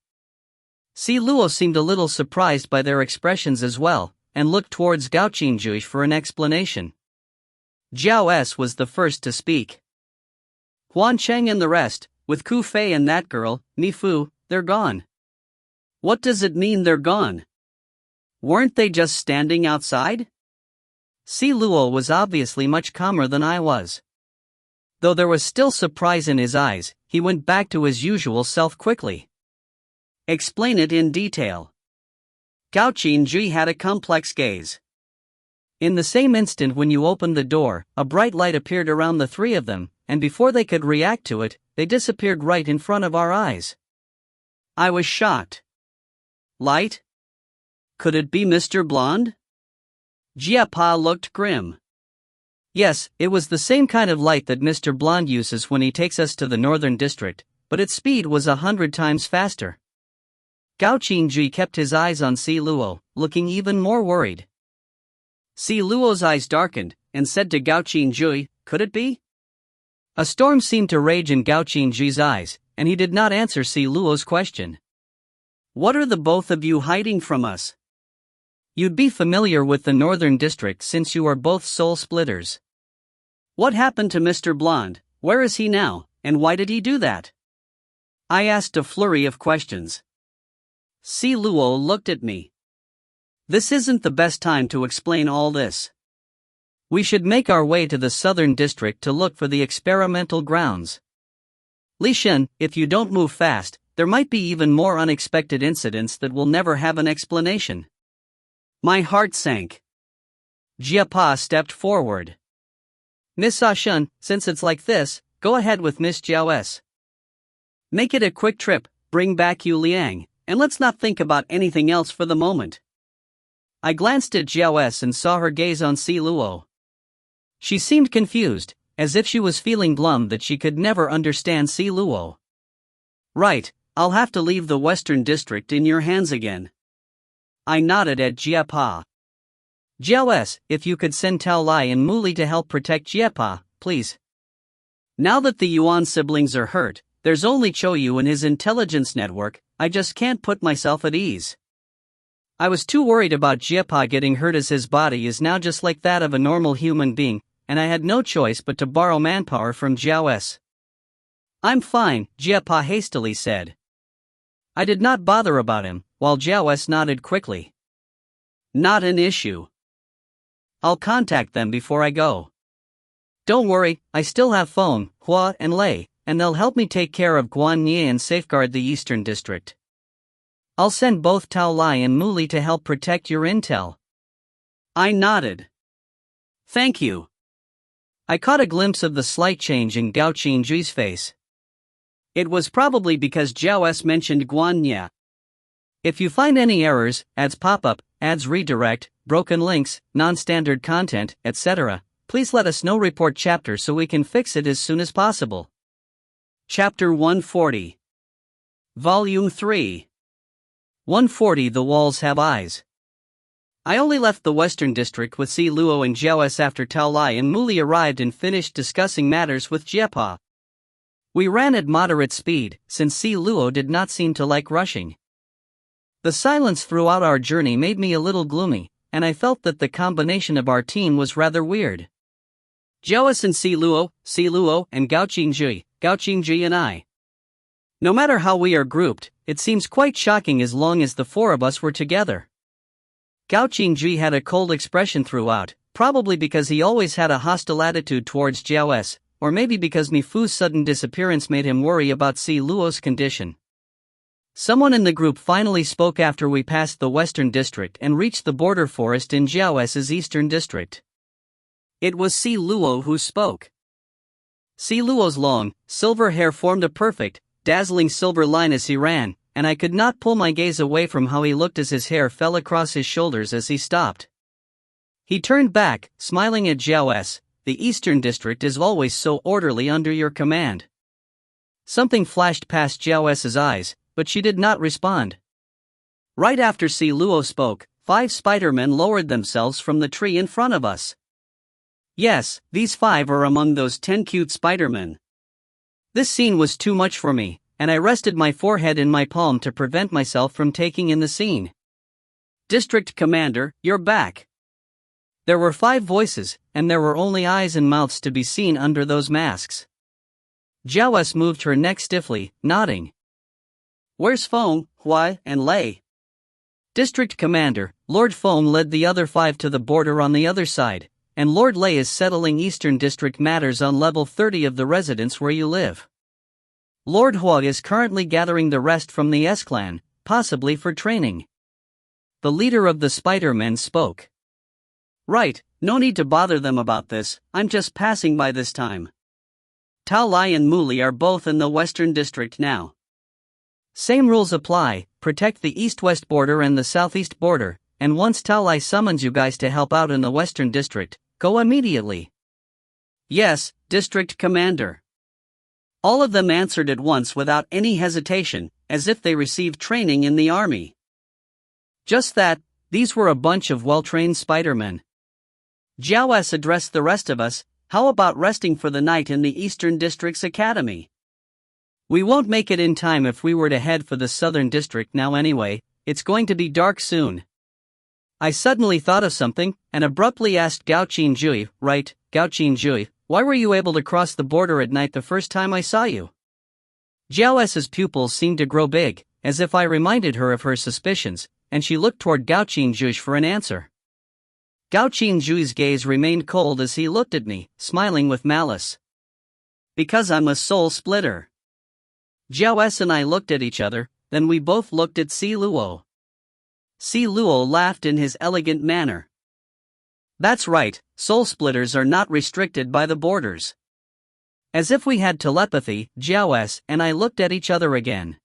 Si Luo seemed a little surprised by their expressions as well, and looked towards Gao-Qin Jui for an explanation. Jiaoes was the first to speak. Huan Cheng and the rest, with Ku Fei and that girl, Mi Fu, they're gone. What does it mean they're gone? Weren't they just standing outside? Si Luo was obviously much calmer than I was. Though there was still surprise in his eyes, he went back to his usual self quickly. Explain it in detail. Gao-Qin Jui had a complex gaze. In the same instant when you opened the door, a bright light appeared around the three of them, and before they could react to it, they disappeared right in front of our eyes. I was shocked. Light? Could it be Mr. Blonde? Jiepa looked grim. Yes, it was the same kind of light that Mr. Blonde uses when he takes us to the Northern District, but its speed was 100 times faster. Gao-Qin Jui kept his eyes on Si Luo, looking even more worried. Si Luo's eyes darkened, and said to Gao-Qin Jui, could it be? A storm seemed to rage in Gao-Qin Jui's eyes, and he did not answer Si Luo's question. What are the both of you hiding from us? You'd be familiar with the Northern District since you are both soul splitters. What happened to Mr. Blonde, where is he now, and why did he do that? I asked a flurry of questions. Si Luo looked at me. This isn't the best time to explain all this. We should make our way to the Southern District to look for the experimental grounds. Li Shen, if you don't move fast, there might be even more unexpected incidents that will never have an explanation. My heart sank. Jiepa stepped forward. Miss Shun, since it's like this, go ahead with Miss Jiaoes. Make it a quick trip, bring back Yu Liang, and let's not think about anything else for the moment. I glanced at Jiaoes and saw her gaze on Si Luo. She seemed confused, as if she was feeling glum that she could never understand Si Luo. Right, I'll have to leave the Western District in your hands again. I nodded at Jiepa. Jiaoes, if you could send Tao Lai and Muli to help protect Jiepa, please. Now that the Yuan siblings are hurt, there's only Chouyu and his intelligence network, I just can't put myself at ease. I was too worried about Jiepa getting hurt as his body is now just like that of a normal human being, and I had no choice but to borrow manpower from Jiaoes. I'm fine, Jiepa hastily said. I did not bother about him, while Jiaoes nodded quickly. Not an issue. I'll contact them before I go. Don't worry, I still have Feng, Hua, and Lei, and they'll help me take care of Guan Ye and safeguard the Eastern District. I'll send both Tao Lai and Muli to help protect your intel. I nodded. Thank you. I caught a glimpse of the slight change in Gao-Qin Jui's face. It was probably because Jiaoes mentioned Guan Ye. If you find any errors, ads pop up, ads redirect, broken links, non-standard content, etc., please let us know. Report chapter so we can fix it as soon as possible. Chapter 140. Volume 3. 140. The Walls Have Eyes. I only left the Western District with Si Luo and Jiaos after Tao Lai and Muli arrived and finished discussing matters with Jiepa. We ran at moderate speed, since Si Luo did not seem to like rushing. The silence throughout our journey made me a little gloomy, and I felt that the combination of our team was rather weird. Jiaos and Si Luo, and Gao Qingjui and I. No matter how we are grouped, it seems quite shocking as long as the four of us were together. Gao Qingjui had a cold expression throughout, probably because he always had a hostile attitude towards Jiaos, or maybe because Mifu's sudden disappearance made him worry about Si Luo's condition. Someone in the group finally spoke after we passed the Western District and reached the border forest in Jiaos's Eastern District. It was Si Luo who spoke. Si Luo's long, silver hair formed a perfect, dazzling silver line as he ran, and I could not pull my gaze away from how he looked as his hair fell across his shoulders as he stopped. He turned back, smiling at Jiaos. The Eastern District is always so orderly under your command. Something flashed past Jiaos's eyes, but she did not respond. Right after Si Luo spoke, 5 Spider-Men lowered themselves from the tree in front of us. Yes, these 5 are among those 10 cute Spider-Men. This scene was too much for me, and I rested my forehead in my palm to prevent myself from taking in the scene. District Commander, you're back. There were 5 voices, and there were only eyes and mouths to be seen under those masks. Jiaos moved her neck stiffly, nodding. Where's Feng, Huai, and Lei? District Commander, Lord Feng led the other 5 to the border on the other side, and Lord Lei is settling Eastern District matters on level 30 of the residence where you live. Lord Hua is currently gathering the rest from the S-Clan, possibly for training. The leader of the Spider-Men spoke. Right, no need to bother them about this, I'm just passing by this time. Tao Lai and Muli are both in the Western District now. Same rules apply, protect the east-west border and the southeast border, and once Tao Lai summons you guys to help out in the Western District, go immediately. Yes, District Commander. All of them answered at once without any hesitation, as if they received training in the army. Just that, these were a bunch of well-trained Spider-Men. Jiaos addressed the rest of us, how about resting for the night in the Eastern District's academy? We won't make it in time if we were to head for the Southern District now anyway, it's going to be dark soon. I suddenly thought of something, and abruptly asked Gao Qingjui, right, Gao Qingjui, why were you able to cross the border at night the first time I saw you? Jiaos's pupils seemed to grow big, as if I reminded her of her suspicions, and she looked toward Gao Qingjui for an answer. Gao Qingjui's gaze remained cold as he looked at me, smiling with malice. Because I'm a soul splitter. Jiaos and I looked at each other, then we both looked at Si Luo. Si Luo laughed in his elegant manner. That's right, soul splitters are not restricted by the borders. As if we had telepathy, Jiaos and I looked at each other again.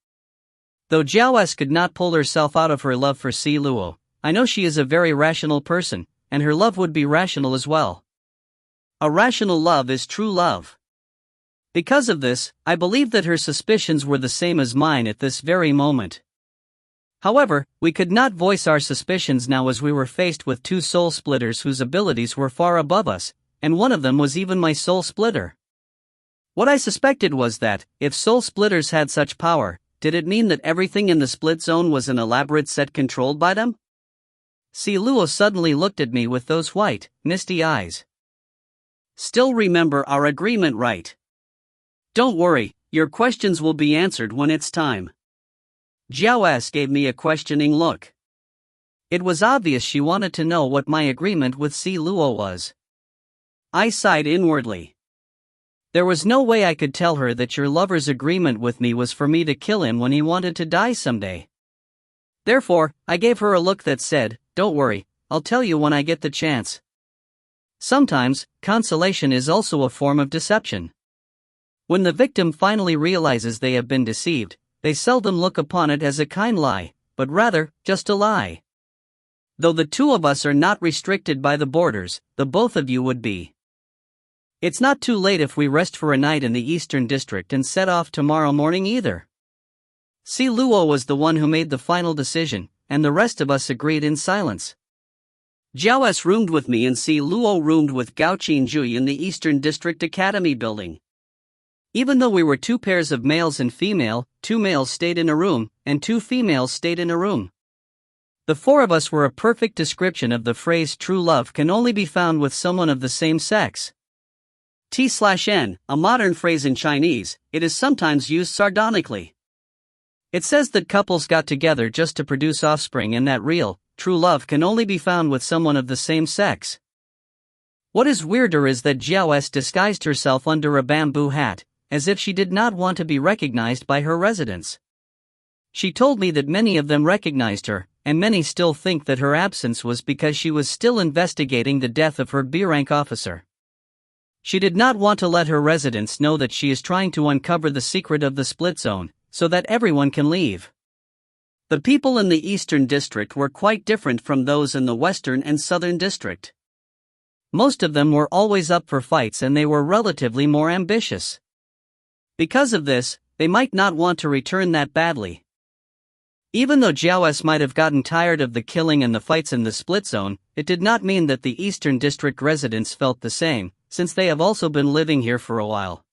Though Jiaos could not pull herself out of her love for Si Luo, I know she is a very rational person, and her love would be rational as well. A rational love is true love. Because of this, I believe that her suspicions were the same as mine at this very moment. However, we could not voice our suspicions now as we were faced with 2 soul splitters whose abilities were far above us, and one of them was even my soul splitter. What I suspected was that, if soul splitters had such power, did it mean that everything in the split zone was an elaborate set controlled by them? Si Luo suddenly looked at me with those white, misty eyes. Still remember our agreement, right? Don't worry, your questions will be answered when it's time. Jiaos gave me a questioning look. It was obvious she wanted to know what my agreement with Si Luo was. I sighed inwardly. There was no way I could tell her that your lover's agreement with me was for me to kill him when he wanted to die someday. Therefore, I gave her a look that said, don't worry, I'll tell you when I get the chance. Sometimes, consolation is also a form of deception. When the victim finally realizes they have been deceived, they seldom look upon it as a kind lie, but rather, just a lie. Though the two of us are not restricted by the borders, the both of you would be. It's not too late if we rest for a night in the Eastern District and set off tomorrow morning either. Si Luo was the one who made the final decision, and the rest of us agreed in silence. Jiao S roomed with me and Si Luo roomed with Gao Qinjui in the Eastern District Academy building. Even though we were two pairs of males and female, 2 males stayed in a room, and 2 females stayed in a room. The 4 of us were a perfect description of the phrase true love can only be found with someone of the same sex. T/N, a modern phrase in Chinese, it is sometimes used sardonically. It says that couples got together just to produce offspring and that real, true love can only be found with someone of the same sex. What is weirder is that Jiao S disguised herself under a bamboo hat, as if she did not want to be recognized by her residents. She told me that many of them recognized her, and many still think that her absence was because she was still investigating the death of her B-rank officer. She did not want to let her residents know that she is trying to uncover the secret of the split zone, so that everyone can leave. The people in the Eastern District were quite different from those in the Western and Southern District. Most of them were always up for fights and they were relatively more ambitious. Because of this, they might not want to return that badly. Even though Jiao S might have gotten tired of the killing and the fights in the split zone, it did not mean that the Eastern District residents felt the same, since they have also been living here for a while.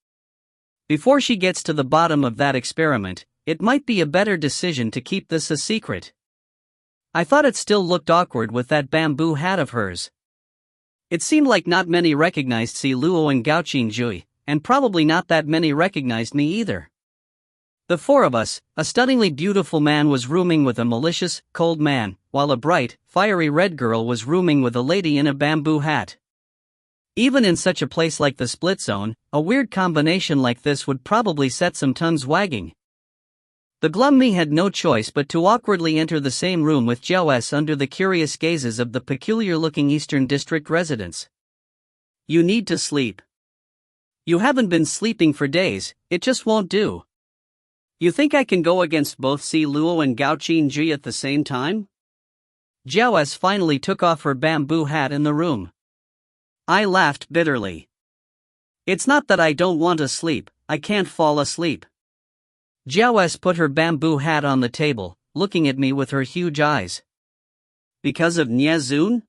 Before she gets to the bottom of that experiment, it might be a better decision to keep this a secret. I thought it still looked awkward with that bamboo hat of hers. It seemed like not many recognized Si Luo and Gao Qinjui, and probably not that many recognized me either. The 4 of us, a stunningly beautiful man was rooming with a malicious, cold man, while a bright, fiery red girl was rooming with a lady in a bamboo hat. Even in such a place like the split zone, a weird combination like this would probably set some tongues wagging. The glum me had no choice but to awkwardly enter the same room with Jiao S under the curious gazes of the peculiar-looking Eastern District residents. You need to sleep. You haven't been sleeping for days, it just won't do. You think I can go against both Si Luo and Gao Qinjui at the same time? Jiao S finally took off her bamboo hat in the room. I laughed bitterly. It's not that I don't want to sleep, I can't fall asleep. Jiao S put her bamboo hat on the table, looking at me with her huge eyes. Because of Niezun?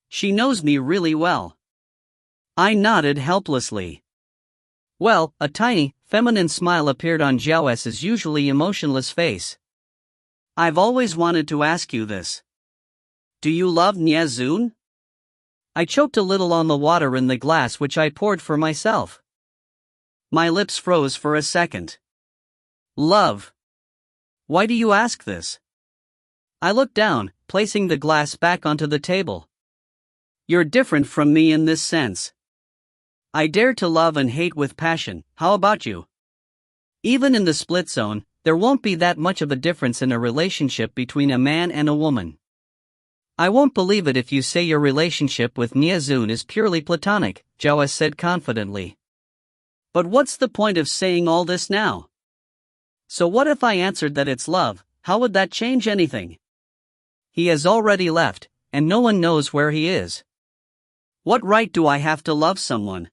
She knows me really well. I nodded helplessly. Well, a tiny, feminine smile appeared on Jiao S's usually emotionless face. I've always wanted to ask you this. Do you love Niezun? I choked a little on the water in the glass which I poured for myself. My lips froze for a second. Love. Why do you ask this? I looked down, placing the glass back onto the table. You're different from me in this sense. I dare to love and hate with passion, how about you? Even in the split zone, there won't be that much of a difference in a relationship between a man and a woman. I won't believe it if you say your relationship with Niezun is purely platonic, Jiao said confidently. But what's the point of saying all this now? So what if I answered that it's love, how would that change anything? He has already left, and no one knows where he is. What right do I have to love someone?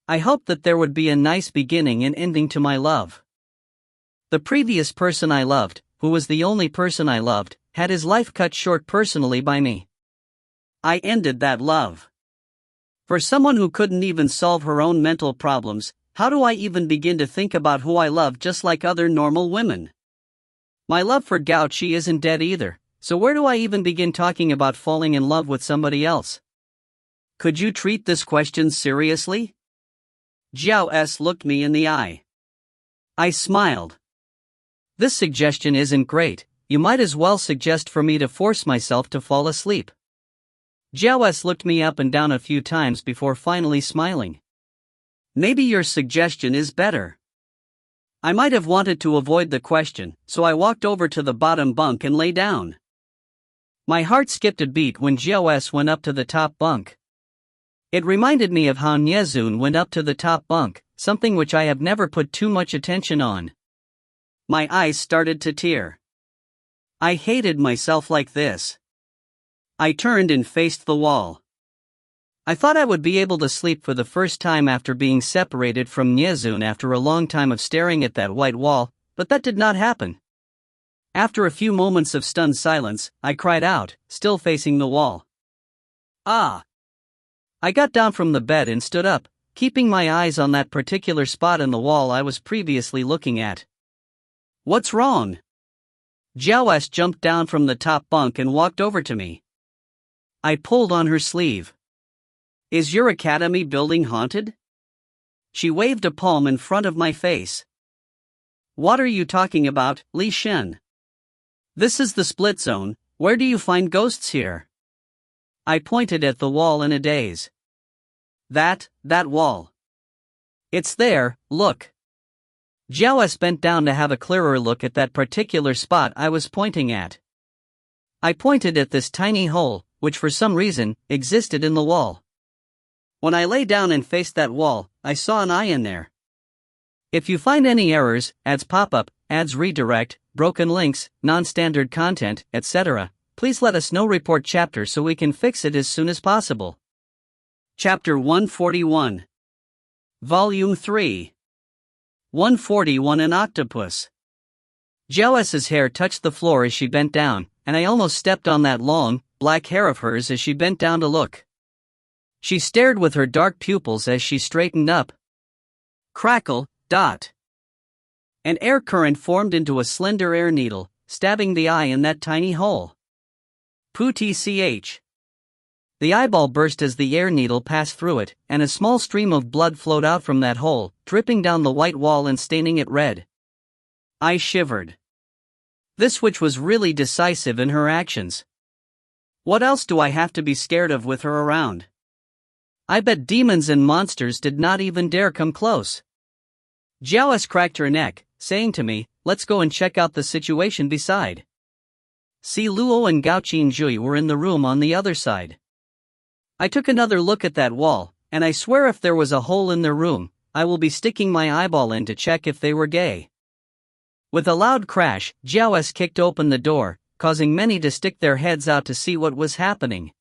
I hoped that there would be a nice beginning and ending to my love. The previous person I loved, who was the only person I loved, had his life cut short personally by me. I ended that love. For someone who couldn't even solve her own mental problems, how do I even begin to think about who I love just like other normal women? My love for Gao Qi isn't dead either, so where do I even begin talking about falling in love with somebody else? Could you treat this question seriously? Jiao S looked me in the eye. I smiled. This suggestion isn't great, you might as well suggest for me to force myself to fall asleep. Jiao S looked me up and down a few times before finally smiling. Maybe your suggestion is better. I might have wanted to avoid the question, so I walked over to the bottom bunk and lay down. My heart skipped a beat when Jiao S went up to the top bunk. It reminded me of how Niezun went up to the top bunk, something which I have never put too much attention on. My eyes started to tear. I hated myself like this. I turned and faced the wall. I thought I would be able to sleep for the first time after being separated from Nyezun after a long time of staring at that white wall, but that did not happen. After a few moments of stunned silence, I cried out, still facing the wall. Ah! I got down from the bed and stood up, keeping my eyes on that particular spot in the wall I was previously looking at. What's wrong? Jiao S jumped down from the top bunk and walked over to me. I pulled on her sleeve. Is your academy building haunted? She waved a palm in front of my face. What are you talking about, Li Shen? This is the split zone. Where do you find ghosts here? I pointed at the wall in a daze. That wall. It's there, look. Jiao S bent down to have a clearer look at that particular spot I was pointing at. I pointed at this tiny hole, which for some reason, existed in the wall. When I lay down and faced that wall, I saw an eye in there. If you find any errors, ads pop up, ads redirect, broken links, non-standard content, etc., please let us know. Report chapter so we can fix it as soon as possible. Chapter 141. Volume 3. 141. An octopus. Jiao S's hair touched the floor as she bent down, and I almost stepped on that long, black hair of hers as she bent down to look. She stared with her dark pupils as she straightened up. Crackle, dot. An air current formed into a slender air needle, stabbing the eye in that tiny hole. Poo-tch. The eyeball burst as the air needle passed through it, and a small stream of blood flowed out from that hole, dripping down the white wall and staining it red. I shivered. This witch was really decisive in her actions. What else do I have to be scared of with her around? I bet demons and monsters did not even dare come close. Jiao S cracked her neck, saying to me, let's go and check out the situation beside. Si Luo and Gao Qinjui were in the room on the other side. I took another look at that wall, and I swear if there was a hole in their room, I will be sticking my eyeball in to check if they were gay. With a loud crash, Jiao S kicked open the door, causing many to stick their heads out to see what was happening.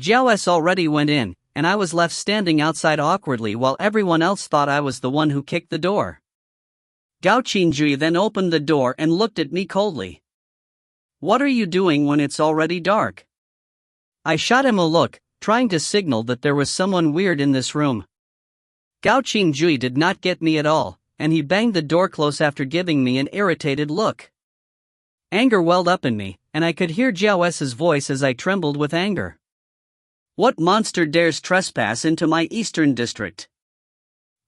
Jiao S already went in, and I was left standing outside awkwardly while everyone else thought I was the one who kicked the door. Gao Qinjui then opened the door and looked at me coldly. What are you doing when it's already dark? I shot him a look, trying to signal that there was someone weird in this room. Gao Qinjui did not get me at all, and he banged the door close after giving me an irritated look. Anger welled up in me, and I could hear Jiao S's voice as I trembled with anger. What monster dares trespass into my eastern district?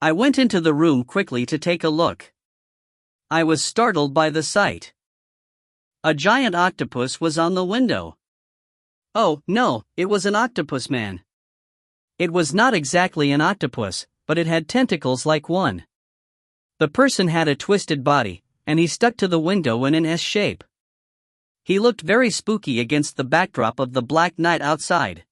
I went into the room quickly to take a look. I was startled by the sight. A giant octopus was on the window. Oh, no, it was an octopus man. It was not exactly an octopus, but it had tentacles like one. The person had a twisted body, and he stuck to the window in an S shape. He looked very spooky against the backdrop of the black night outside.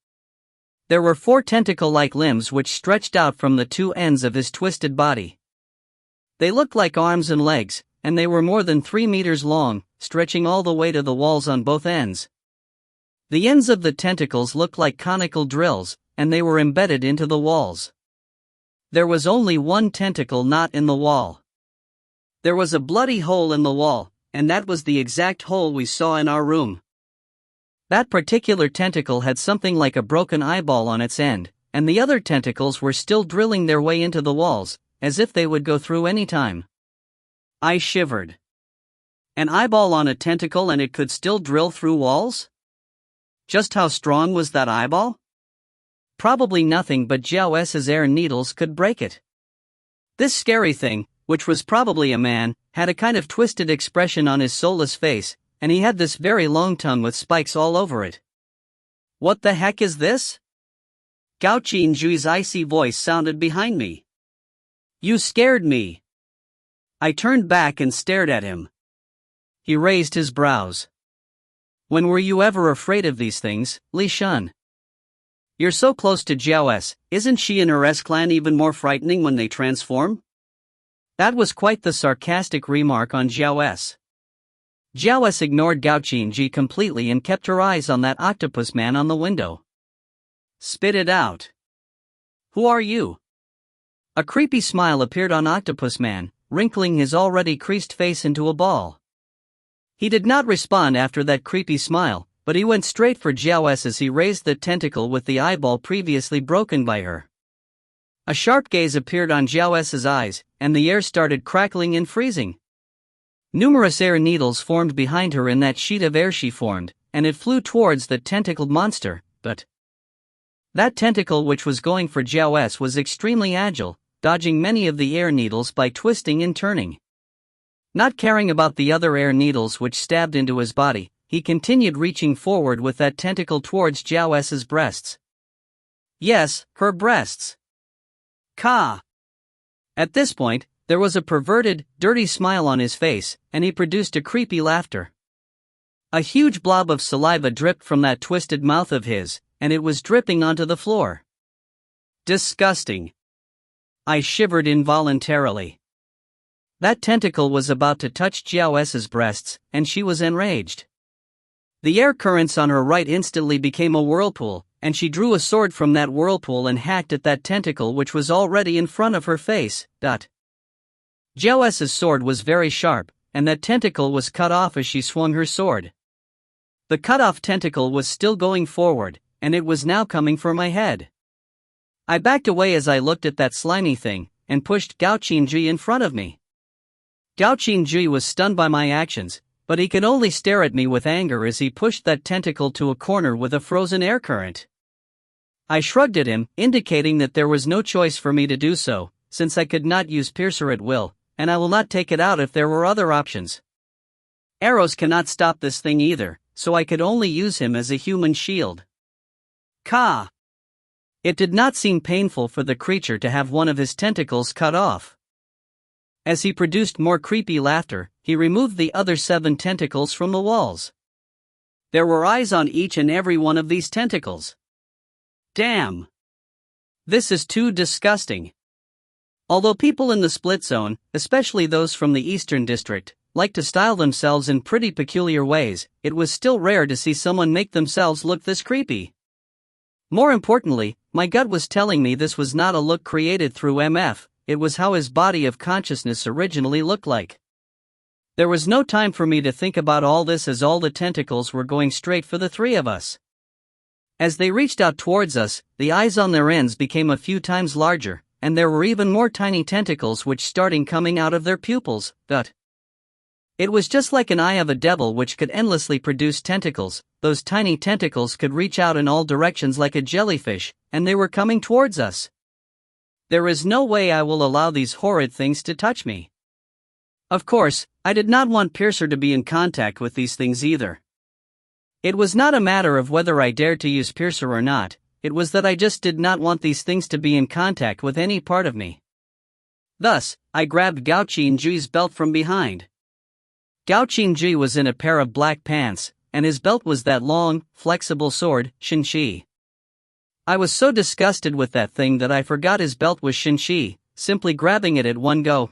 There were 4 tentacle-like limbs which stretched out from the 2 ends of his twisted body. They looked like arms and legs, and they were more than 3 meters long, stretching all the way to the walls on both ends. The ends of the tentacles looked like conical drills, and they were embedded into the walls. There was only one tentacle knot in the wall. There was a bloody hole in the wall, and that was the exact hole we saw in our room. That particular tentacle had something like a broken eyeball on its end, and the other tentacles were still drilling their way into the walls, as if they would go through any time. I shivered. An eyeball on a tentacle and it could still drill through walls? Just how strong was that eyeball? Probably nothing but Jiao S's air needles could break it. This scary thing, which was probably a man, had a kind of twisted expression on his soulless face, and he had this very long tongue with spikes all over it. What the heck is this? Gao Qinjui's icy voice sounded behind me. You scared me. I turned back and stared at him. He raised his brows. When were you ever afraid of these things, Li Shun? You're so close to Jiao S, isn't she and her S-clan even more frightening when they transform? That was quite the sarcastic remark on Jiao S. Jiao S ignored Gao Qingji completely and kept her eyes on that octopus man on the window. Spit it out. Who are you? A creepy smile appeared on Octopus Man, wrinkling his already creased face into a ball. He did not respond after that creepy smile, but he went straight for Jiao S as he raised the tentacle with the eyeball previously broken by her. A sharp gaze appeared on Jiao S's eyes, and the air started crackling and freezing. Numerous air needles formed behind her in that sheet of air she formed, and it flew towards the tentacled monster, but that tentacle which was going for Jiao S was extremely agile, dodging many of the air needles by twisting and turning. Not caring about the other air needles which stabbed into his body, he continued reaching forward with that tentacle towards Jiao S's breasts. Yes, her breasts. Ka! At this point, there was a perverted, dirty smile on his face, and he produced a creepy laughter. A huge blob of saliva dripped from that twisted mouth of his, and it was dripping onto the floor. Disgusting. I shivered involuntarily. That tentacle was about to touch Jiao S's breasts, and she was enraged. The air currents on her right instantly became a whirlpool, and she drew a sword from that whirlpool and hacked at that tentacle which was already in front of her face. Jiao S's sword was very sharp, and that tentacle was cut off as she swung her sword. The cut-off tentacle was still going forward, and it was now coming for my head. I backed away as I looked at that slimy thing, and pushed Gao Qingji in front of me. Gao Qingji was stunned by my actions, but he could only stare at me with anger as he pushed that tentacle to a corner with a frozen air current. I shrugged at him, indicating that there was no choice for me to do so, since I could not use Piercer at will, and I will not take it out if there were other options. Arrows cannot stop this thing either, so I could only use him as a human shield. Ka! It did not seem painful for the creature to have one of his tentacles cut off. As he produced more creepy laughter, he removed the other 7 tentacles from the walls. There were eyes on each and every one of these tentacles. Damn! This is too disgusting. Although people in the split zone, especially those from the Eastern District, like to style themselves in pretty peculiar ways, it was still rare to see someone make themselves look this creepy. More importantly, my gut was telling me this was not a look created through MF, it was how his body of consciousness originally looked like. There was no time for me to think about all this as all the tentacles were going straight for the 3 of us. As they reached out towards us, the eyes on their ends became a few times larger, and there were even more tiny tentacles which started coming out of their pupils. It was just like an eye of a devil which could endlessly produce tentacles. Those tiny tentacles could reach out in all directions like a jellyfish, and they were coming towards us. There is no way I will allow these horrid things to touch me. Of course, I did not want Piercer to be in contact with these things either. It was not a matter of whether I dared to use Piercer or not, it was that I just did not want these things to be in contact with any part of me. Thus, I grabbed Gao Qingji's belt from behind. Gao Qingji was in a pair of black pants, and his belt was that long, flexible sword, Shenshi. I was so disgusted with that thing that I forgot his belt was Shenshi, simply grabbing it at one go.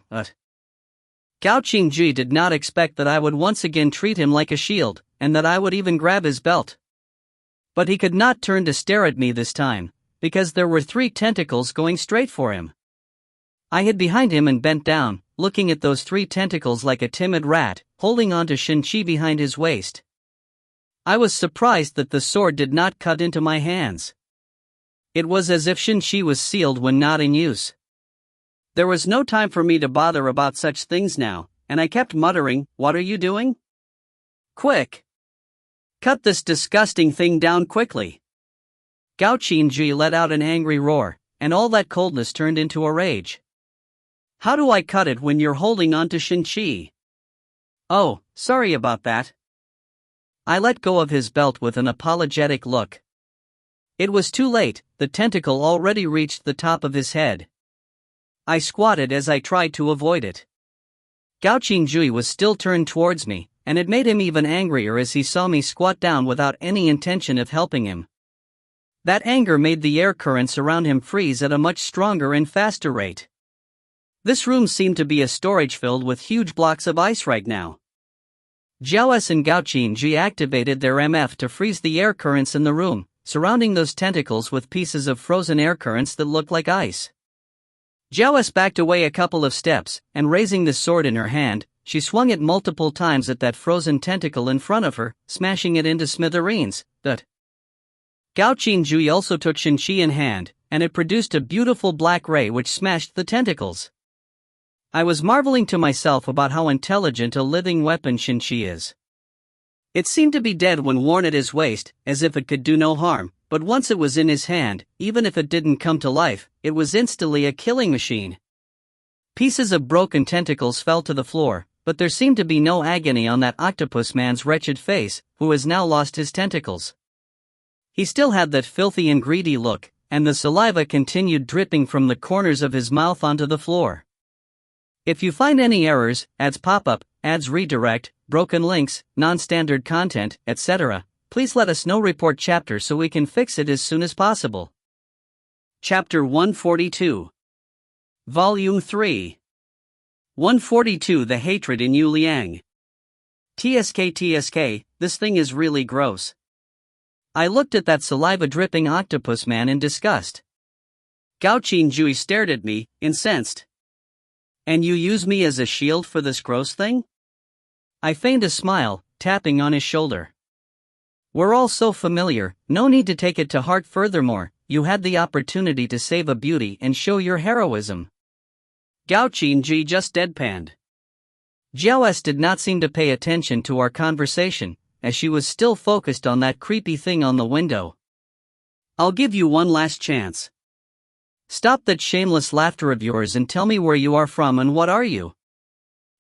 Gao Qingji did not expect that I would once again treat him like a shield, and that I would even grab his belt. But he could not turn to stare at me this time, because there were 3 tentacles going straight for him. I hid behind him and bent down, looking at those 3 tentacles like a timid rat, holding on to Shenshi behind his waist. I was surprised that the sword did not cut into my hands. It was as if Shenshi was sealed when not in use. There was no time for me to bother about such things now, and I kept muttering, "What are you doing? Quick! Cut this disgusting thing down quickly!" Gao Qingji let out an angry roar, and all that coldness turned into a rage. "How do I cut it when you're holding on to Shenshi?" "Oh, sorry about that." I let go of his belt with an apologetic look. It was too late, the tentacle already reached the top of his head. I squatted as I tried to avoid it. Gao Qingji was still turned towards me, and it made him even angrier as he saw me squat down without any intention of helping him. That anger made the air currents around him freeze at a much stronger and faster rate. This room seemed to be a storage filled with huge blocks of ice right now. Jiao S and Gao Qinji activated their MF to freeze the air currents in the room, surrounding those tentacles with pieces of frozen air currents that looked like ice. Jiao S backed away a couple of steps, and raising the sword in her hand, she swung it multiple times at that frozen tentacle in front of her, smashing it into smithereens. But Gao Qinji also took Shinqi in hand, and it produced a beautiful black ray which smashed the tentacles. I was marveling to myself about how intelligent a living weapon Shinqi is. It seemed to be dead when worn at his waist, as if it could do no harm, but once it was in his hand, even if it didn't come to life, it was instantly a killing machine. Pieces of broken tentacles fell to the floor, but there seemed to be no agony on that octopus man's wretched face, who has now lost his tentacles. He still had that filthy and greedy look, and the saliva continued dripping from the corners of his mouth onto the floor. If you find any errors, ads pop up, ads redirect, broken links, non-standard content, etc., please let us know. Report chapter so we can fix it as soon as possible. Chapter 142. Volume 3. 142 The Hatred in Yu Liang. TSK, this thing is really gross. I looked at that saliva-dripping octopus man in disgust. Gao Qinji stared at me, incensed. And you use me as a shield for this gross thing? I feigned a smile, tapping on his shoulder. We're all so familiar, no need to take it to heart. Furthermore, you had the opportunity to save a beauty and show your heroism. Gao Qinji just deadpanned. Jiao S did not seem to pay attention to our conversation, as she was still focused on that creepy thing on the window. I'll give you one last chance. Stop that shameless laughter of yours and tell me where you are from and what are you?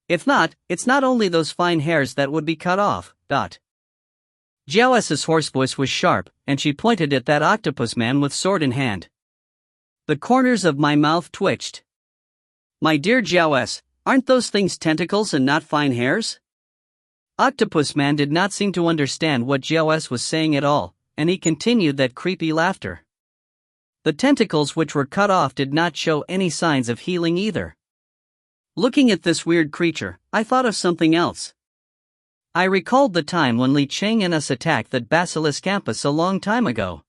If not, it's not only those fine hairs that would be cut off. Jiao S's hoarse voice was sharp, and she pointed at that octopus man with sword in hand. The corners of my mouth twitched. My dear Jiao S, aren't those things tentacles and not fine hairs? Octopus man did not seem to understand what Jiao S was saying at all, and he continued that creepy laughter. The tentacles which were cut off did not show any signs of healing either. Looking at this weird creature, I thought of something else. I recalled the time when Li Cheng and us attacked that basilisk campus a long time ago.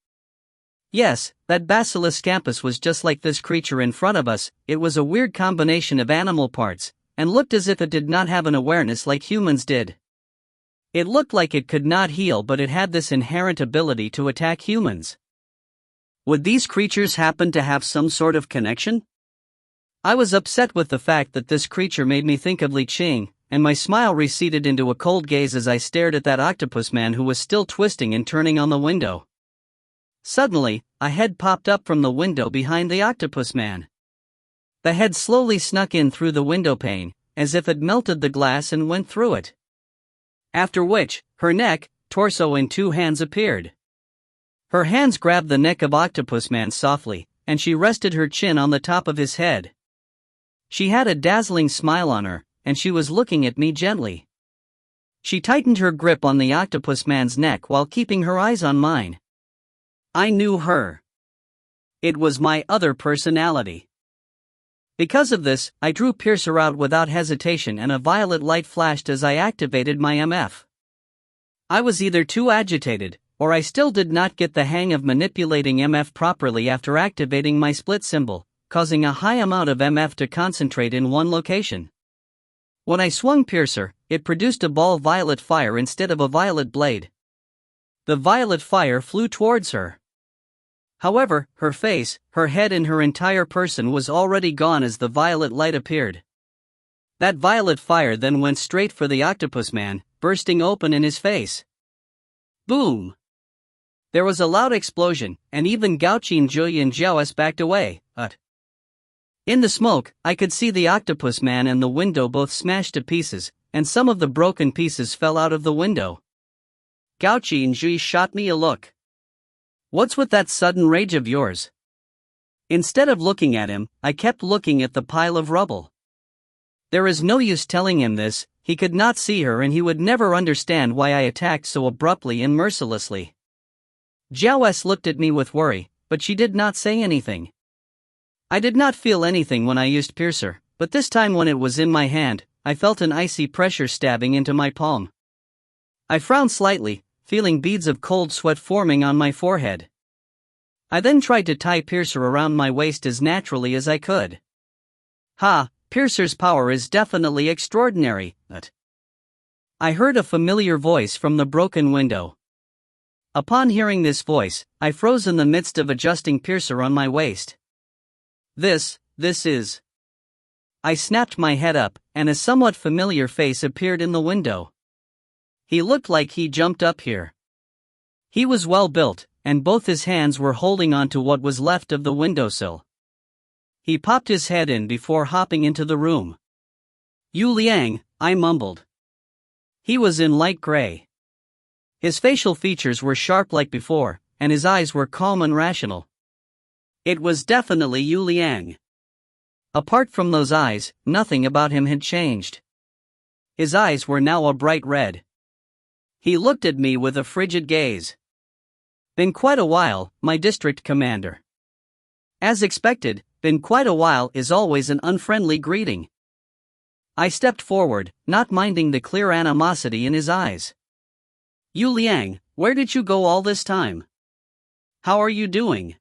Yes, that basilisk campus was just like this creature in front of us. It was a weird combination of animal parts, and looked as if it did not have an awareness like humans did. It looked like it could not heal, but it had this inherent ability to attack humans. Would these creatures happen to have some sort of connection? I was upset with the fact that this creature made me think of Li Qing, and my smile receded into a cold gaze as I stared at that octopus man who was still twisting and turning on the window. Suddenly, a head popped up from the window behind the octopus man. The head slowly snuck in through the window pane, as if it melted the glass and went through it. After which, her neck, torso and two hands appeared. Her hands grabbed the neck of Octopus Man softly, and she rested her chin on the top of his head. She had a dazzling smile on her, and she was looking at me gently. She tightened her grip on the Octopus Man's neck while keeping her eyes on mine. I knew her. It was my other personality. Because of this, I drew Piercer out without hesitation and a violet light flashed as I activated my MF. I was either too agitated, or I still did not get the hang of manipulating MF properly after activating my split symbol, causing a high amount of MF to concentrate in one location. When I swung Piercer, it produced a ball violet fire instead of a violet blade. The violet fire flew towards her. However, her face, her head and her entire person was already gone as the violet light appeared. That violet fire then went straight for the octopus man, bursting open in his face. Boom! There was a loud explosion, and even Gao Qinji and Jiao S backed away. In the smoke, I could see the octopus man and the window both smashed to pieces, and some of the broken pieces fell out of the window. Gao Qinji shot me a look. What's with that sudden rage of yours? Instead of looking at him, I kept looking at the pile of rubble. There is no use telling him this, he could not see her and he would never understand why I attacked so abruptly and mercilessly. Jiao S looked at me with worry, but she did not say anything. I did not feel anything when I used Piercer, but this time when it was in my hand, I felt an icy pressure stabbing into my palm. I frowned slightly, feeling beads of cold sweat forming on my forehead. I then tried to tie Piercer around my waist as naturally as I could. Ha, Piercer's power is definitely extraordinary, but I heard a familiar voice from the broken window. Upon hearing this voice, I froze in the midst of adjusting Piercer on my waist. This is. I snapped my head up, and a somewhat familiar face appeared in the window. He looked like he jumped up here. He was well built, and both his hands were holding onto what was left of the windowsill. He popped his head in before hopping into the room. "Yu Liang," I mumbled. He was in light gray. His facial features were sharp like before, and his eyes were calm and rational. It was definitely Yu Liang. Apart from those eyes, nothing about him had changed. His eyes were now a bright red. He looked at me with a frigid gaze. "Been quite a while, my district commander." As expected, "been quite a while" is always an unfriendly greeting. I stepped forward, not minding the clear animosity in his eyes. "Yu Liang, where did you go all this time? How are you doing?"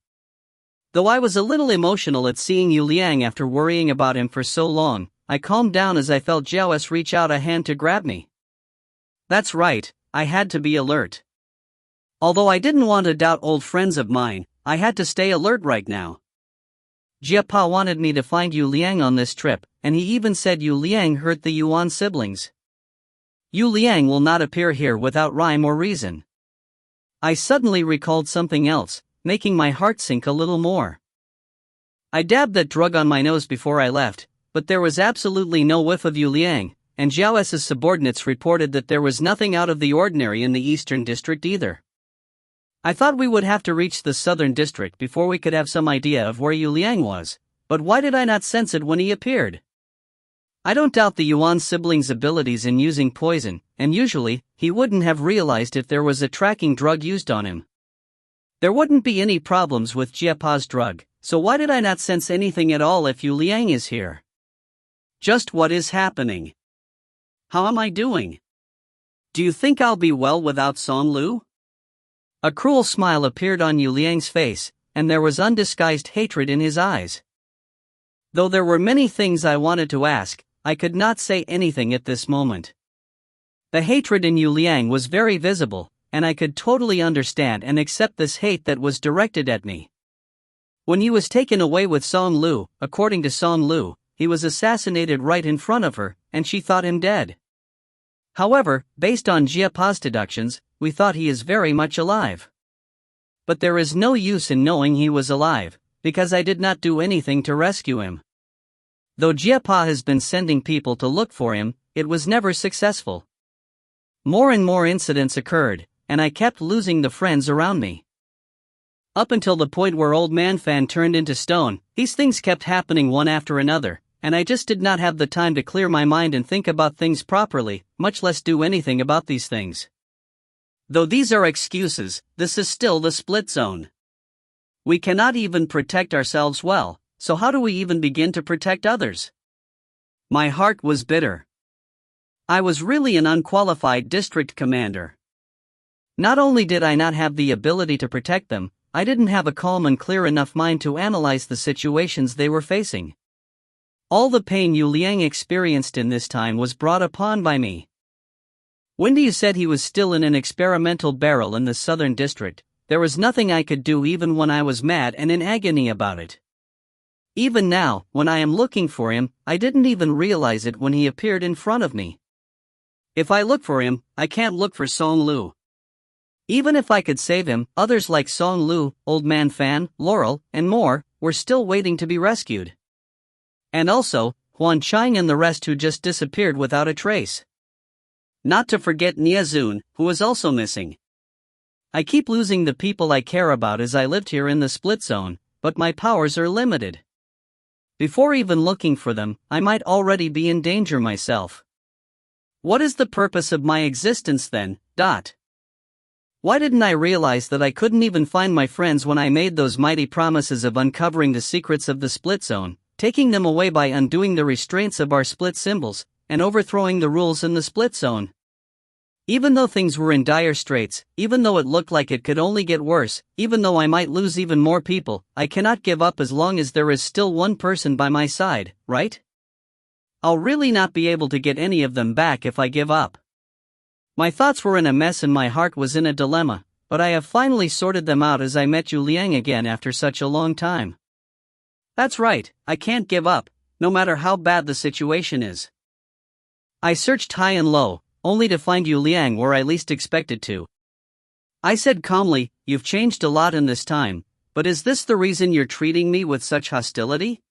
Though I was a little emotional at seeing Yu Liang after worrying about him for so long, I calmed down as I felt Jiao's reach out a hand to grab me. That's right, I had to be alert. Although I didn't want to doubt old friends of mine, I had to stay alert right now. Jiapa wanted me to find Yu Liang on this trip, and he even said Yu Liang hurt the Yuan siblings. Yu Liang will not appear here without rhyme or reason. I suddenly recalled something else, making my heart sink a little more. I dabbed that drug on my nose before I left, but there was absolutely no whiff of Yu Liang, and Jiao's subordinates reported that there was nothing out of the ordinary in the Eastern District either. I thought we would have to reach the Southern District before we could have some idea of where Yu Liang was, but why did I not sense it when he appeared? I don't doubt the Yuan siblings' abilities in using poison, and usually, he wouldn't have realized if there was a tracking drug used on him. There wouldn't be any problems with Jiapa's drug, so why did I not sense anything at all if Yu Liang is here? Just what is happening? How am I doing? Do you think I'll be well without Song Lu? A cruel smile appeared on Yu Liang's face, and there was undisguised hatred in his eyes. Though there were many things I wanted to ask, I could not say anything at this moment. The hatred in Yu Liang was very visible, and I could totally understand and accept this hate that was directed at me. When he was taken away with Song Lu, according to Song Lu, he was assassinated right in front of her, and she thought him dead. However, based on Jiapa's deductions, we thought he is very much alive. But there is no use in knowing he was alive, because I did not do anything to rescue him. Though Jiapa has been sending people to look for him, it was never successful. More and more incidents occurred, and I kept losing the friends around me. Up until the point where Old Man Fan turned into stone, these things kept happening one after another, and I just did not have the time to clear my mind and think about things properly, much less do anything about these things. Though these are excuses, this is still the split zone. We cannot even protect ourselves well, so how do we even begin to protect others? My heart was bitter. I was really an unqualified district commander. Not only did I not have the ability to protect them, I didn't have a calm and clear enough mind to analyze the situations they were facing. All the pain Yu Liang experienced in this time was brought upon by me. When you said he was still in an experimental barrel in the Southern District, there was nothing I could do even when I was mad and in agony about it. Even now, when I am looking for him, I didn't even realize it when he appeared in front of me. If I look for him, I can't look for Song Lu. Even if I could save him, others like Song Lu, Old Man Fan, Laurel, and more, were still waiting to be rescued. And also, Huan Chang and the rest who just disappeared without a trace. Not to forget Niazun, who is also missing. I keep losing the people I care about as I lived here in the split zone, but my powers are limited. Before even looking for them, I might already be in danger myself. What is the purpose of my existence then? Why didn't I realize that I couldn't even find my friends when I made those mighty promises of uncovering the secrets of the split zone, taking them away by undoing the restraints of our split symbols, and overthrowing the rules in the split zone? Even though things were in dire straits, even though it looked like it could only get worse, even though I might lose even more people, I cannot give up as long as there is still one person by my side, right? I'll really not be able to get any of them back if I give up. My thoughts were in a mess and my heart was in a dilemma, but I have finally sorted them out as I met Yu Liang again after such a long time. That's right, I can't give up, no matter how bad the situation is. I searched high and low, only to find Yu Liang where I least expected to. I said calmly, "You've changed a lot in this time, but is this the reason you're treating me with such hostility?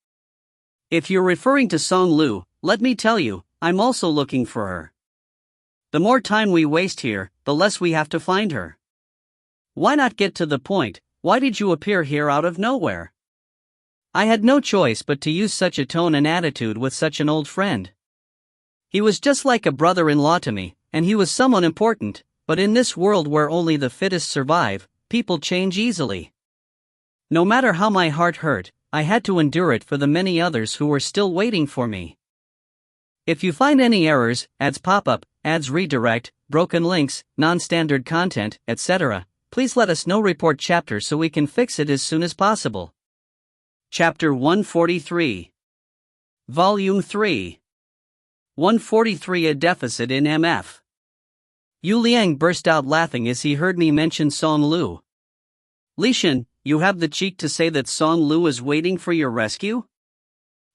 If you're referring to Song Lu, let me tell you, I'm also looking for her. The more time we waste here, the less we have to find her. Why not get to the point? Why did you appear here out of nowhere?" I had no choice but to use such a tone and attitude with such an old friend. He was just like a brother-in-law to me, and he was someone important, but in this world where only the fittest survive, people change easily. No matter how my heart hurt, I had to endure it for the many others who were still waiting for me. If you find any errors, ads pop up, ads redirect, broken links, non-standard content, etc., please let us know. Report chapter so we can fix it as soon as possible. Chapter 143. Volume 3. 143. A deficit in MF. Yu Liang burst out laughing as he heard me mention Song Lu. "Li Shen, you have the cheek to say that Song Lu is waiting for your rescue?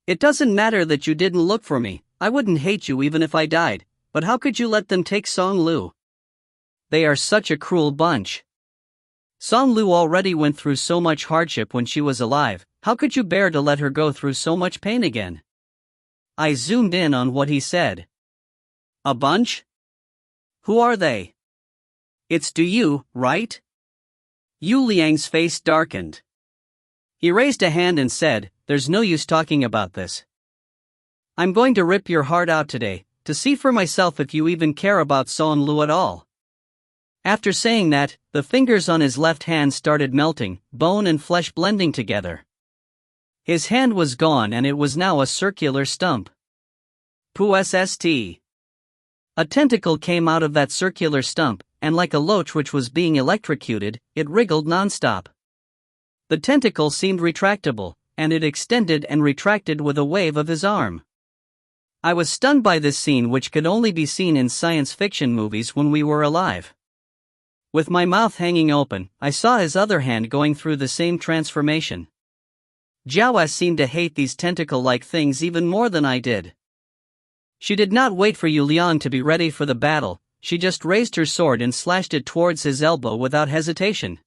It doesn't matter that you didn't look for me, I wouldn't hate you even if I died, but how could you let them take Song Lu? They are such a cruel bunch. Song Lu already went through so much hardship when she was alive, how could you bear to let her go through so much pain again?" I zoomed in on what he said. "A bunch? Who are they? It's Du Yu, right?" Yu Liang's face darkened. He raised a hand and said, "There's no use talking about this. I'm going to rip your heart out today, to see for myself if you even care about Song Lu at all." After saying that, the fingers on his left hand started melting, bone and flesh blending together. His hand was gone and it was now a circular stump. Pussst. A tentacle came out of that circular stump, and like a loach which was being electrocuted, it wriggled nonstop. The tentacle seemed retractable, and it extended and retracted with a wave of his arm. I was stunned by this scene which could only be seen in science fiction movies when we were alive. With my mouth hanging open, I saw his other hand going through the same transformation. Jiao seemed to hate these tentacle-like things even more than I did. She did not wait for Yu Liang to be ready for the battle, she just raised her sword and slashed it towards his elbow without hesitation.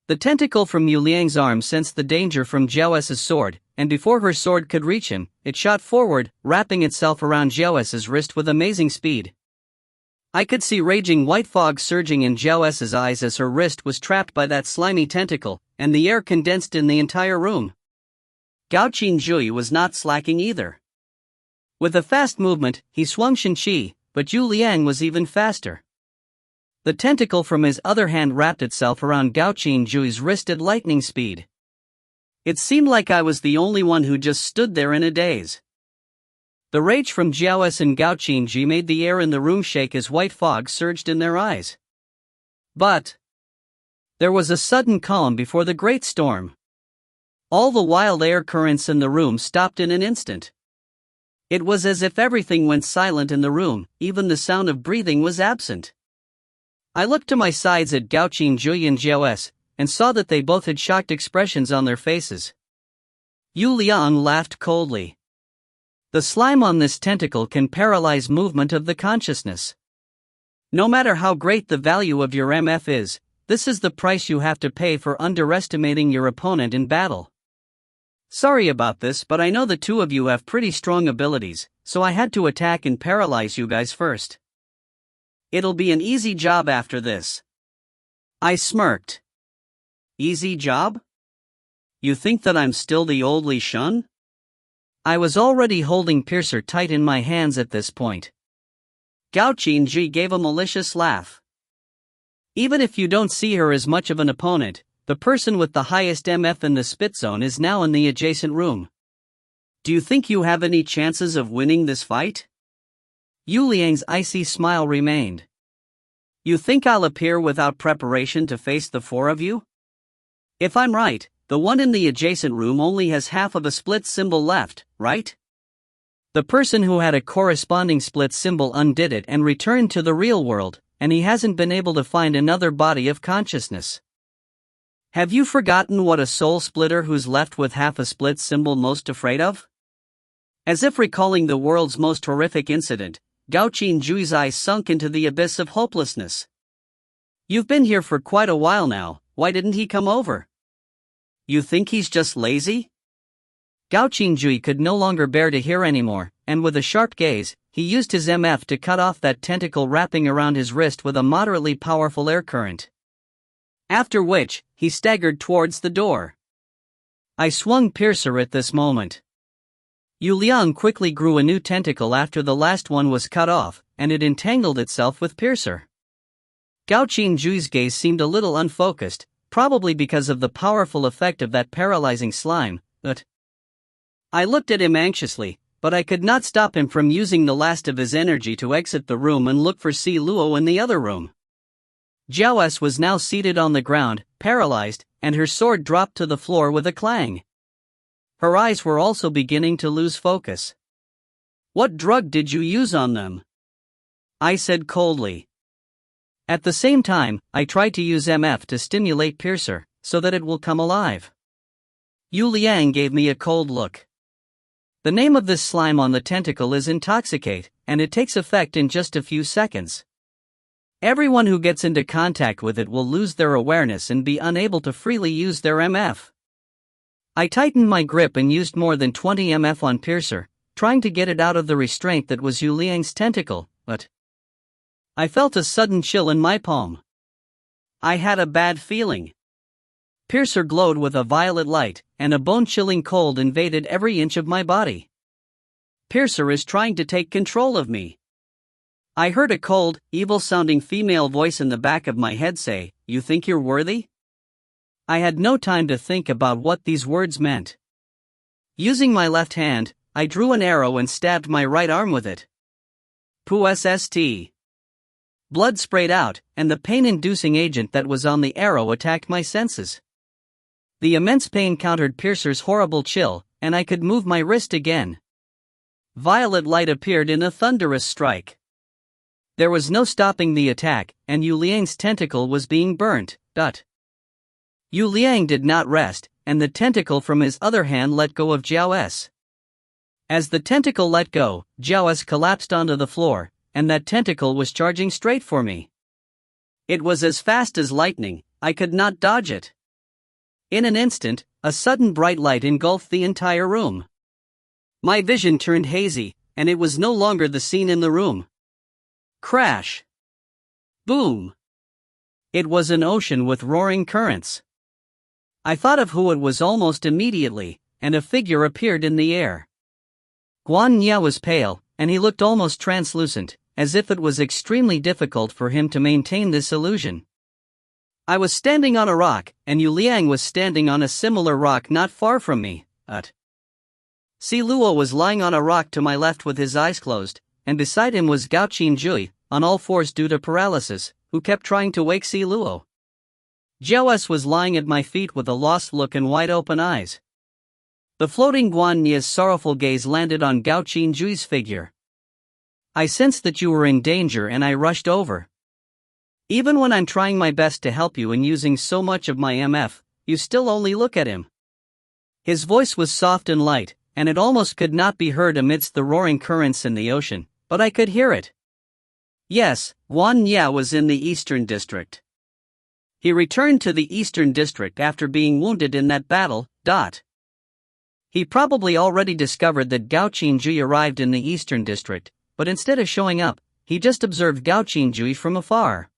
The tentacle from Yu Liang's arm sensed the danger from Jiao's sword, and before her sword could reach him, it shot forward, wrapping itself around Jiao's wrist with amazing speed. I could see raging white fog surging in Jiao's eyes as her wrist was trapped by that slimy tentacle, and the air condensed in the entire room. Gao Qingjui was not slacking either. With a fast movement, he swung Shenqi, but Yu Liang was even faster. The tentacle from his other hand wrapped itself around Gao Qingjui's wrist at lightning speed. It seemed like I was the only one who just stood there in a daze. The rage from Jiao's and Gao Qingji made the air in the room shake as white fog surged in their eyes. But there was a sudden calm before the great storm. All the wild air currents in the room stopped in an instant. It was as if everything went silent in the room, even the sound of breathing was absent. I looked to my sides at Gao Qingjui and Jiao's, and saw that they both had shocked expressions on their faces. Yu Liang laughed coldly. The slime on this tentacle can paralyze movement of the consciousness. No matter how great the value of your MF is, this is the price you have to pay for underestimating your opponent in battle. Sorry about this, but I know the two of you have pretty strong abilities, so I had to attack and paralyze you guys first. It'll be an easy job after this. I smirked. Easy job? You think that I'm still the old Li Shen? I was already holding Piercer tight in my hands at this point. Gao Qingji gave a malicious laugh. Even if you don't see her as much of an opponent, the person with the highest MF in the spit zone is now in the adjacent room. Do you think you have any chances of winning this fight? Yu Liang's icy smile remained. You think I'll appear without preparation to face the four of you? If I'm right, the one in the adjacent room only has half of a split symbol left, right? The person who had a corresponding split symbol undid it and returned to the real world, and he hasn't been able to find another body of consciousness. Have you forgotten what a soul splitter who's left with half a split symbol most afraid of? As if recalling the world's most horrific incident, Gao Qingjui's eyes sunk into the abyss of hopelessness. You've been here for quite a while now, why didn't he come over? You think he's just lazy? Gao Qingjui could no longer bear to hear anymore, and with a sharp gaze, he used his MF to cut off that tentacle wrapping around his wrist with a moderately powerful air current. After which, he staggered towards the door. I swung Piercer at this moment. Yu Liang quickly grew a new tentacle after the last one was cut off, and it entangled itself with Piercer. Gao Qingjui's gaze seemed a little unfocused, probably because of the powerful effect of that paralyzing slime, but I looked at him anxiously, but I could not stop him from using the last of his energy to exit the room and look for Si Luo in the other room. Jiao S was now seated on the ground, paralyzed, and her sword dropped to the floor with a clang. Her eyes were also beginning to lose focus. What drug did you use on them? I said coldly. At the same time, I tried to use MF to stimulate Piercer, so that it will come alive. Yu Liang gave me a cold look. The name of this slime on the tentacle is Intoxicate, and it takes effect in just a few seconds. Everyone who gets into contact with it will lose their awareness and be unable to freely use their MF. I tightened my grip and used more than 20 MF on Piercer, trying to get it out of the restraint that was Yu Liang's tentacle, but I felt a sudden chill in my palm. I had a bad feeling. Piercer glowed with a violet light, and a bone-chilling cold invaded every inch of my body. Piercer is trying to take control of me. I heard a cold, evil-sounding female voice in the back of my head say, "You think you're worthy?" I had no time to think about what these words meant. Using my left hand, I drew an arrow and stabbed my right arm with it. Poo-sst. Blood sprayed out, and the pain-inducing agent that was on the arrow attacked my senses. The immense pain countered Piercer's horrible chill, and I could move my wrist again. Violet light appeared in a thunderous strike. There was no stopping the attack, and Yu Liang's tentacle was being burnt, but Yu Liang did not rest, and the tentacle from his other hand let go of Jiao S. As the tentacle let go, Jiao S collapsed onto the floor, and that tentacle was charging straight for me. It was as fast as lightning, I could not dodge it. In an instant, a sudden bright light engulfed the entire room. My vision turned hazy, and it was no longer the scene in the room. Crash! Boom! It was an ocean with roaring currents. I thought of who it was almost immediately, and a figure appeared in the air. Guan Ye was pale, and he looked almost translucent, as if it was extremely difficult for him to maintain this illusion. I was standing on a rock, and Yu Liang was standing on a similar rock not far from me, Si Luo was lying on a rock to my left with his eyes closed, and beside him was Gao Qingjui, on all fours due to paralysis, who kept trying to wake Si Luo. Jiao S was lying at my feet with a lost look and wide-open eyes. The floating Guan Ye's sorrowful gaze landed on Gao Qingjui's figure. I sensed that you were in danger and I rushed over. Even when I'm trying my best to help you and using so much of my MF, you still only look at him. His voice was soft and light, and it almost could not be heard amidst the roaring currents in the ocean, but I could hear it. Yes, Guan Ye was in the Eastern District. He returned to the Eastern District after being wounded in that battle. He probably already discovered that Gao Qingjui arrived in the Eastern District, but instead of showing up, he just observed Gao Qingjui from afar.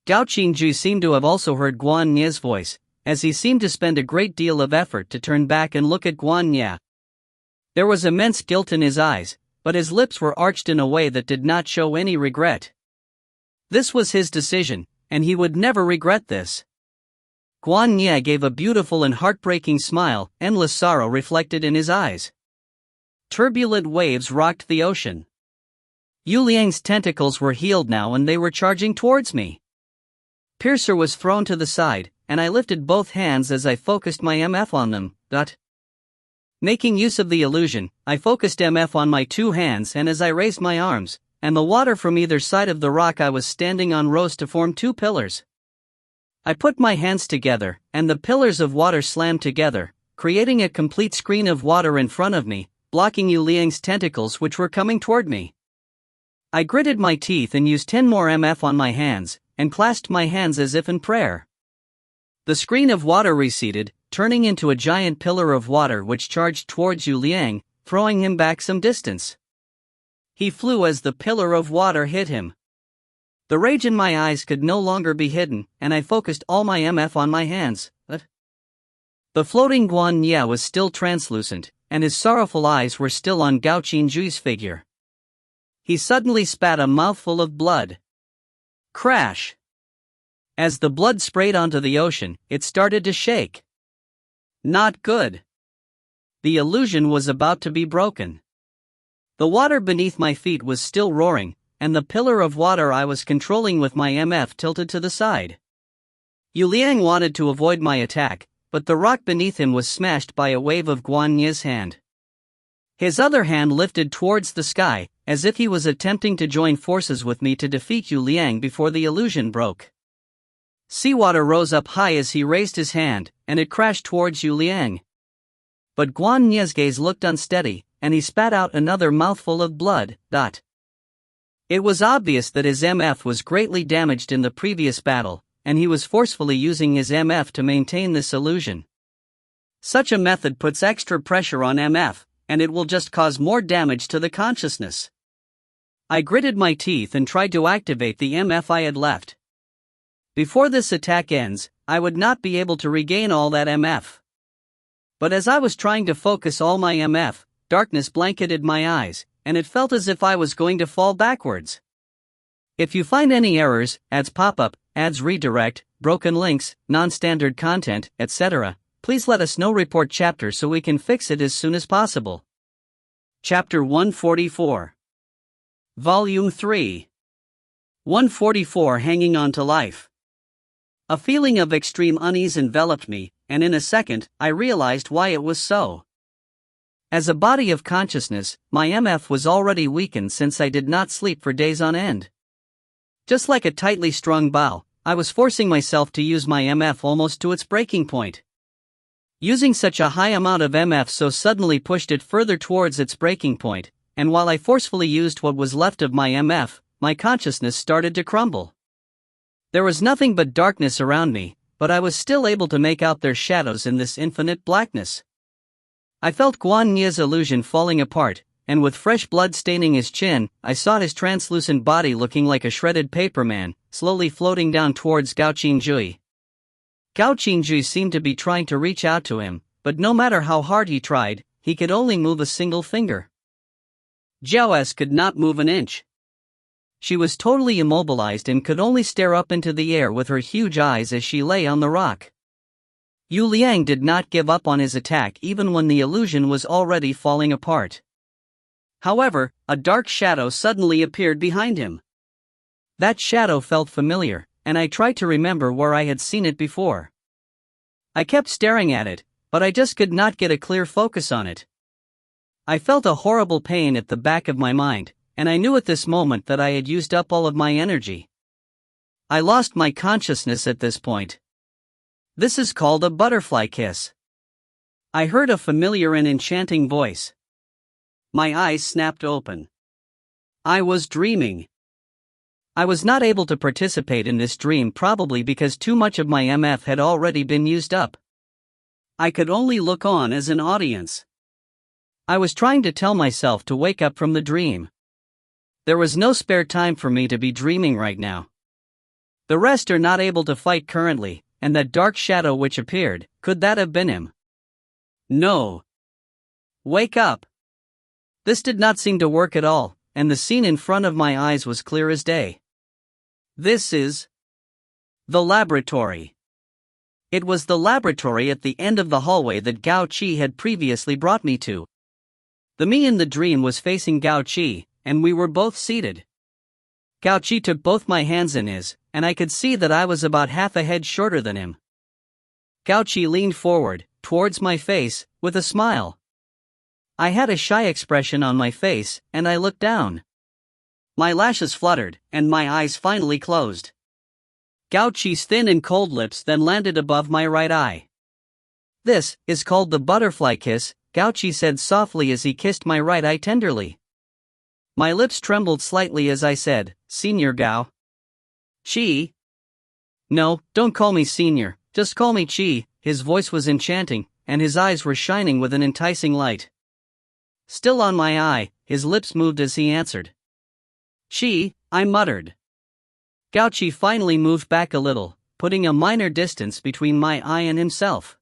Gao Qingjui seemed to have also heard Guan Ye's voice, as he seemed to spend a great deal of effort to turn back and look at Guan Ye. There was immense guilt in his eyes, but his lips were arched in a way that did not show any regret. This was his decision, and he would never regret this. Guan Ye gave a beautiful and heartbreaking smile, endless sorrow reflected in his eyes. Turbulent waves rocked the ocean. Yu Liang's tentacles were healed now and they were charging towards me. Piercer was thrown to the side, and I lifted both hands as I focused my MF on them. Making use of the illusion, I focused MF on my two hands, and as I raised my arms, and the water from either side of the rock I was standing on rose to form two pillars. I put my hands together, and the pillars of water slammed together, creating a complete screen of water in front of me, blocking Yu Liang's tentacles which were coming toward me. I gritted my teeth and used 10 more MF on my hands, and clasped my hands as if in prayer. The screen of water receded, turning into a giant pillar of water which charged towards Yu Liang, throwing him back some distance. He flew as the pillar of water hit him. The rage in my eyes could no longer be hidden, and I focused all my MF on my hands. The floating Guan Ye was still translucent, and his sorrowful eyes were still on Gao Qingjui's figure. He suddenly spat a mouthful of blood. Crash! As the blood sprayed onto the ocean, it started to shake. Not good. The illusion was about to be broken. The water beneath my feet was still roaring, and the pillar of water I was controlling with my MF tilted to the side. Yu Liang wanted to avoid my attack, but the rock beneath him was smashed by a wave of Guan Ye's hand. His other hand lifted towards the sky, as if he was attempting to join forces with me to defeat Yu Liang before the illusion broke. Seawater rose up high as he raised his hand, and it crashed towards Yu Liang. But Guan Ye's gaze looked unsteady, and he spat out another mouthful of blood. It was obvious that his MF was greatly damaged in the previous battle, and he was forcefully using his MF to maintain this illusion. Such a method puts extra pressure on MF, and it will just cause more damage to the consciousness. I gritted my teeth and tried to activate the MF I had left. Before this attack ends, I would not be able to regain all that MF. But as I was trying to focus all my MF, darkness blanketed my eyes, and it felt as if I was going to fall backwards. If you find any errors, ads pop up, ads redirect, broken links, non-standard content, etc., please let us know. Report chapter so we can fix it as soon as possible. Chapter 144. Volume 3. 144. Hanging on to life. A feeling of extreme unease enveloped me, and in a second, I realized why it was so. As a body of consciousness, my MF was already weakened since I did not sleep for days on end. Just like a tightly strung bow, I was forcing myself to use my MF almost to its breaking point. Using such a high amount of MF so suddenly pushed it further towards its breaking point, and while I forcefully used what was left of my MF, my consciousness started to crumble. There was nothing but darkness around me, but I was still able to make out their shadows in this infinite blackness. I felt Guan Ye's illusion falling apart, and with fresh blood staining his chin, I saw his translucent body looking like a shredded paperman, slowly floating down towards Gao Qingjui. Gao Qingjui seemed to be trying to reach out to him, but no matter how hard he tried, he could only move a single finger. Jiao S could not move an inch. She was totally immobilized and could only stare up into the air with her huge eyes as she lay on the rock. Yu Liang did not give up on his attack even when the illusion was already falling apart. However, a dark shadow suddenly appeared behind him. That shadow felt familiar, and I tried to remember where I had seen it before. I kept staring at it, but I just could not get a clear focus on it. I felt a horrible pain at the back of my mind, and I knew at this moment that I had used up all of my energy. I lost my consciousness at this point. This is called a butterfly kiss. I heard a familiar and enchanting voice. My eyes snapped open. I was dreaming. I was not able to participate in this dream probably because too much of my MF had already been used up. I could only look on as an audience. I was trying to tell myself to wake up from the dream. There was no spare time for me to be dreaming right now. The rest are not able to fight currently, and that dark shadow which appeared, could that have been him? No. Wake up. This did not seem to work at all, and the scene in front of my eyes was clear as day. This is the laboratory. It was the laboratory at the end of the hallway that Gao Qi had previously brought me to. The me in the dream was facing Gao Qi, and we were both seated. Gao Chi took both my hands in his, and I could see that I was about half a head shorter than him. Gao Chi leaned forward, towards my face, with a smile. I had a shy expression on my face, and I looked down. My lashes fluttered, and my eyes finally closed. Gao Chi's thin and cold lips then landed above my right eye. "This is called the butterfly kiss," Gao Chi said softly as he kissed my right eye tenderly. My lips trembled slightly as I said, "Senior Gao Chi?" "No, don't call me senior, just call me Chi." His voice was enchanting, and his eyes were shining with an enticing light. Still on my eye, his lips moved as he answered. "Chi," I muttered. Gao Chi finally moved back a little, putting a minor distance between my eye and himself.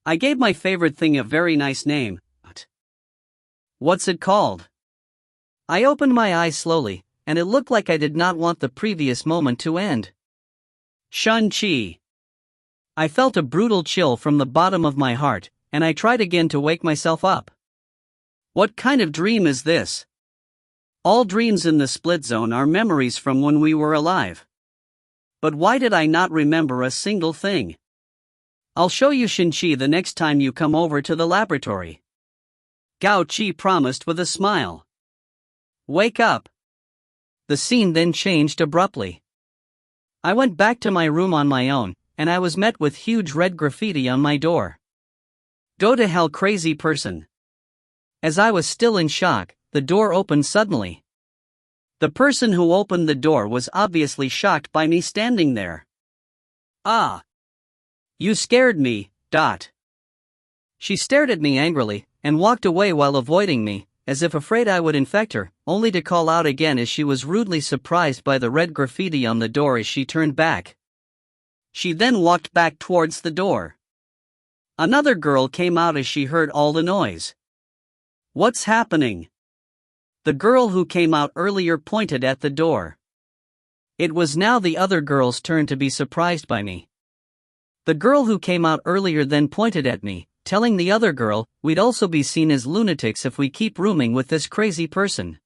I gave my favorite thing a very nice name. "What's it called?" I opened my eyes slowly, and it looked like I did not want the previous moment to end. "Shun-Chi." I felt a brutal chill from the bottom of my heart, and I tried again to wake myself up. What kind of dream is this? All dreams in the split zone are memories from when we were alive. But why did I not remember a single thing? "I'll show you Shun-Chi the next time you come over to the laboratory," Gao Chi promised with a smile. "Wake up." The scene then changed abruptly. I went back to my room on my own, and I was met with huge red graffiti on my door. "Go to hell, crazy person." As I was still in shock, the door opened suddenly. The person who opened the door was obviously shocked by me standing there. "Ah! You scared me, Dot." She stared at me angrily, and walked away while avoiding me, as if afraid I would infect her, only to call out again as she was rudely surprised by the red graffiti on the door as she turned back. She then walked back towards the door. Another girl came out as she heard all the noise. "What's happening?" The girl who came out earlier pointed at the door. It was now the other girl's turn to be surprised by me. The girl who came out earlier then pointed at me, telling the other girl, "We'd also be seen as lunatics if we keep rooming with this crazy person."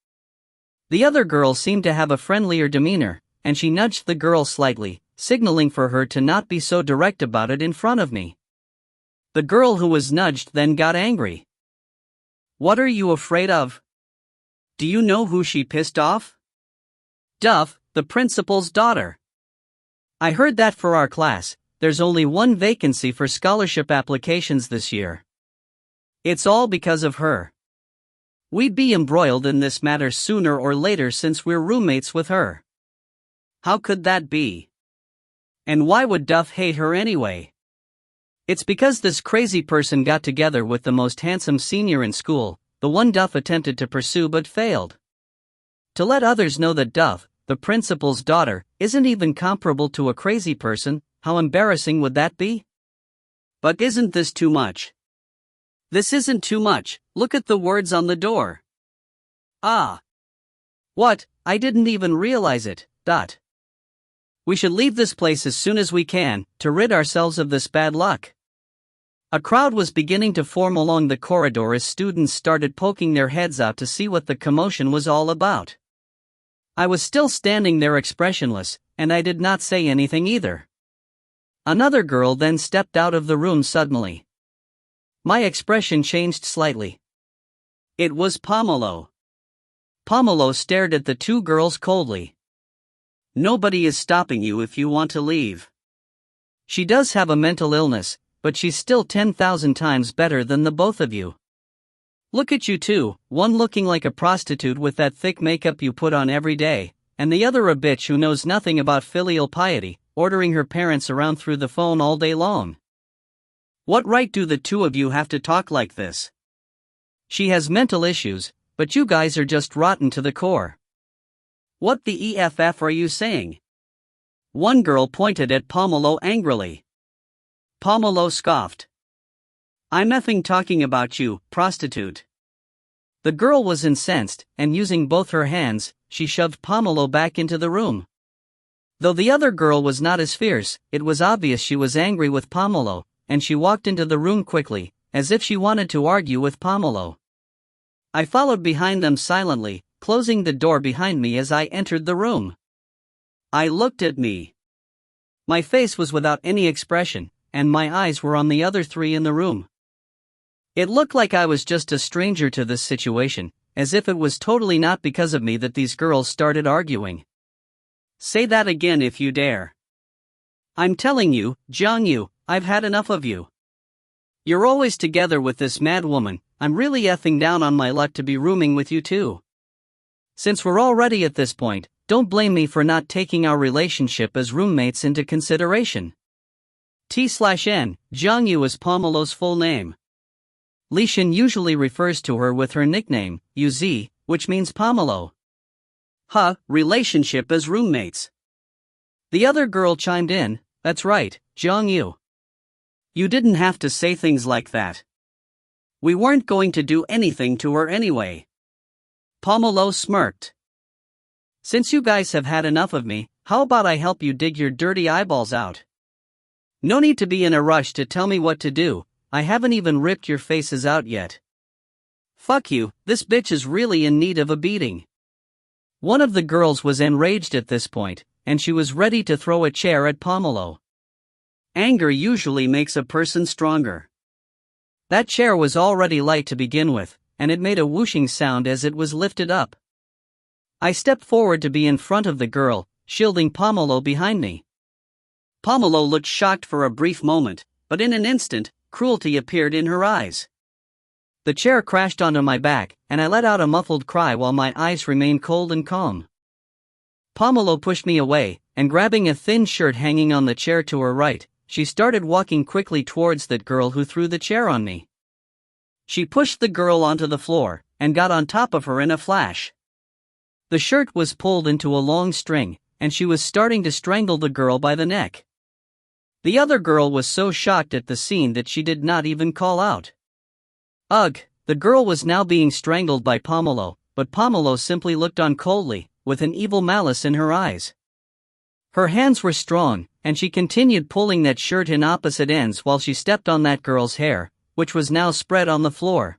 The other girl seemed to have a friendlier demeanor, and she nudged the girl slightly, signaling for her to not be so direct about it in front of me. The girl who was nudged then got angry. "What are you afraid of? Do you know who she pissed off?" "Duff, the principal's daughter." "I heard that for our class, there's only one vacancy for scholarship applications this year. It's all because of her. We'd be embroiled in this matter sooner or later since we're roommates with her." "How could that be? And why would Duff hate her anyway?" "It's because this crazy person got together with the most handsome senior in school, the one Duff attempted to pursue but failed. To let others know that Duff, the principal's daughter, isn't even comparable to a crazy person, how embarrassing would that be?" "But isn't this too much?" "This isn't too much, look at the words on the door." "Ah! What, I didn't even realize it, Dot. We should leave this place as soon as we can, to rid ourselves of this bad luck." A crowd was beginning to form along the corridor as students started poking their heads out to see what the commotion was all about. I was still standing there expressionless, and I did not say anything either. Another girl then stepped out of the room suddenly. My expression changed slightly. It was Pomelo. Pomelo stared at the two girls coldly. "Nobody is stopping you if you want to leave. She does have a mental illness, but she's still 10,000 times better than the both of you. Look at you two, one looking like a prostitute with that thick makeup you put on every day, and the other a bitch who knows nothing about filial piety, ordering her parents around through the phone all day long. What right do the two of you have to talk like this? She has mental issues, but you guys are just rotten to the core. What the EFF are you saying?" One girl pointed at Pomelo angrily. Pomelo scoffed. "I'm effing talking about you, prostitute." The girl was incensed, and using both her hands, she shoved Pomelo back into the room. Though the other girl was not as fierce, it was obvious she was angry with Pomelo, and she walked into the room quickly, as if she wanted to argue with Pomelo. I followed behind them silently, closing the door behind me as I entered the room. I looked at me. My face was without any expression, and my eyes were on the other three in the room. It looked like I was just a stranger to this situation, as if it was totally not because of me that these girls started arguing. Say that again if you dare. I'm telling you, Jiangyu, I've had enough of you. You're always together with this mad woman. I'm really effing down on my luck to be rooming with you too. Since we're already at this point, don't blame me for not taking our relationship as roommates into consideration. T/N, Jiangyu is Pomelo's full name. Li Shan usually refers to her with her nickname, Yuz, which means Pomelo. Relationship as roommates. The other girl chimed in, that's right, Jiangyu. You didn't have to say things like that. We weren't going to do anything to her anyway. Pomelo smirked. Since you guys have had enough of me, how about I help you dig your dirty eyeballs out? No need to be in a rush to tell me what to do, I haven't even ripped your faces out yet. Fuck you, this bitch is really in need of a beating. One of the girls was enraged at this point, and she was ready to throw a chair at Pomelo. Anger usually makes a person stronger. That chair was already light to begin with, and it made a whooshing sound as it was lifted up. I stepped forward to be in front of the girl, shielding Pomelo behind me. Pomelo looked shocked for a brief moment, but in an instant, cruelty appeared in her eyes. The chair crashed onto my back, and I let out a muffled cry while my eyes remained cold and calm. Pomelo pushed me away, and grabbing a thin shirt hanging on the chair to her right, she started walking quickly towards that girl who threw the chair on me. She pushed the girl onto the floor, and got on top of her in a flash. The shirt was pulled into a long string, and she was starting to strangle the girl by the neck. The other girl was so shocked at the scene that she did not even call out. Ugh, the girl was now being strangled by Pomelo, but Pomelo simply looked on coldly, with an evil malice in her eyes. Her hands were strong, and she continued pulling that shirt in opposite ends while she stepped on that girl's hair, which was now spread on the floor.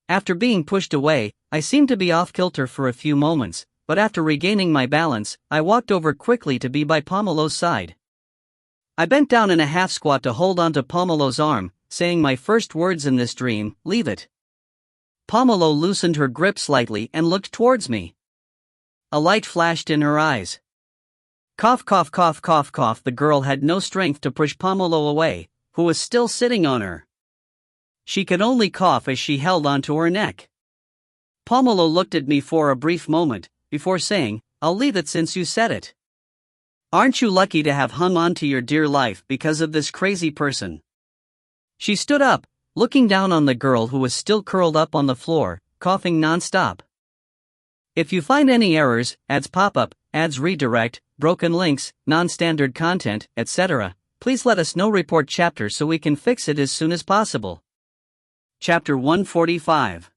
After being pushed away, I seemed to be off-kilter for a few moments, but after regaining my balance, I walked over quickly to be by Pomelo's side. I bent down in a half-squat to hold onto Pomelo's arm, saying my first words in this dream, leave it. Pomelo loosened her grip slightly and looked towards me. A light flashed in her eyes. Cough cough cough cough cough. The girl had no strength to push Pomelo away, who was still sitting on her. She could only cough as she held onto her neck. Pomelo looked at me for a brief moment, before saying, I'll leave it since you said it. Aren't you lucky to have hung on to your dear life because of this crazy person? She stood up, looking down on the girl who was still curled up on the floor, coughing non-stop. If you find any errors, ads pop up, ads redirect, broken links, non-standard content, etc., please let us know. Report chapter so we can fix it as soon as possible. Chapter 145.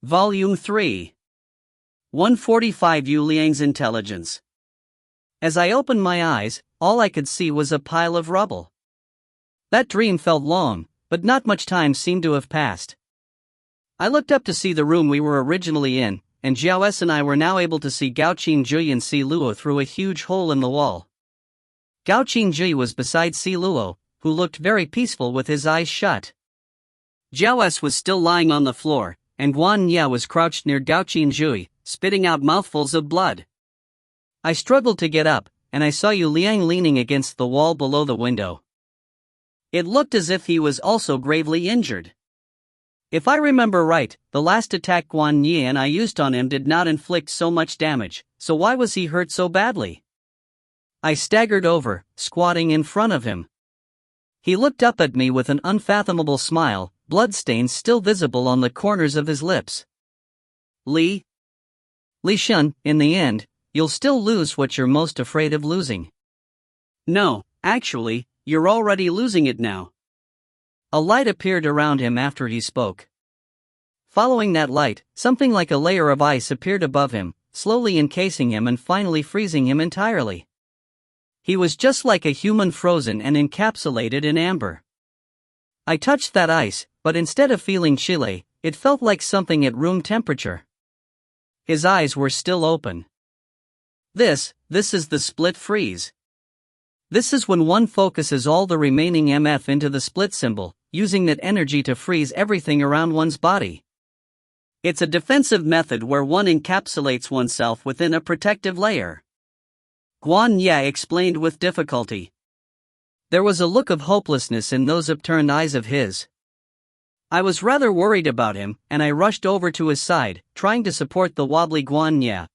Volume 3. 145. Yu Liang's Intelligence. As I opened my eyes, all I could see was a pile of rubble. That dream felt long, but not much time seemed to have passed. I looked up to see the room we were originally in, and Jiao S and I were now able to see Gao Qingjui and Si Luo through a huge hole in the wall. Gao Qingjui was beside Si Luo, who looked very peaceful with his eyes shut. Jiao S was still lying on the floor, and Guan Ye was crouched near Gao Qingjui, spitting out mouthfuls of blood. I struggled to get up, and I saw Yu Liang leaning against the wall below the window. It looked as if he was also gravely injured. If I remember right, the last attack Guan Ye and I used on him did not inflict so much damage, so why was he hurt so badly? I staggered over, squatting in front of him. He looked up at me with an unfathomable smile, bloodstains still visible on the corners of his lips. Li Shan, in the end, you'll still lose what you're most afraid of losing. No, actually, you're already losing it now. A light appeared around him after he spoke. Following that light, something like a layer of ice appeared above him, slowly encasing him and finally freezing him entirely. He was just like a human, frozen and encapsulated in amber. I touched that ice, but instead of feeling chilly, it felt like something at room temperature. His eyes were still open. This is the split freeze. This is when one focuses all the remaining MF into the split symbol, using that energy to freeze everything around one's body. It's a defensive method where one encapsulates oneself within a protective layer. Guan Ye explained with difficulty. There was a look of hopelessness in those upturned eyes of his. I was rather worried about him, and I rushed over to his side, trying to support the wobbly Guan Ye.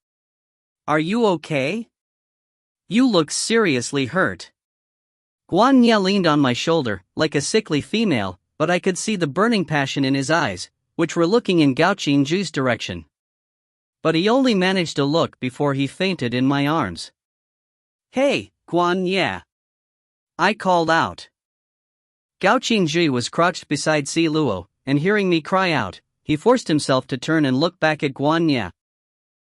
Are you okay? You look seriously hurt. Guan Ye leaned on my shoulder, like a sickly female, but I could see the burning passion in his eyes, which were looking in Gao Qingju's direction. But he only managed to look before he fainted in my arms. Hey, Guan Ye! I called out. Gao Qingju was crouched beside Si Luo, and hearing me cry out, he forced himself to turn and look back at Guan Ye.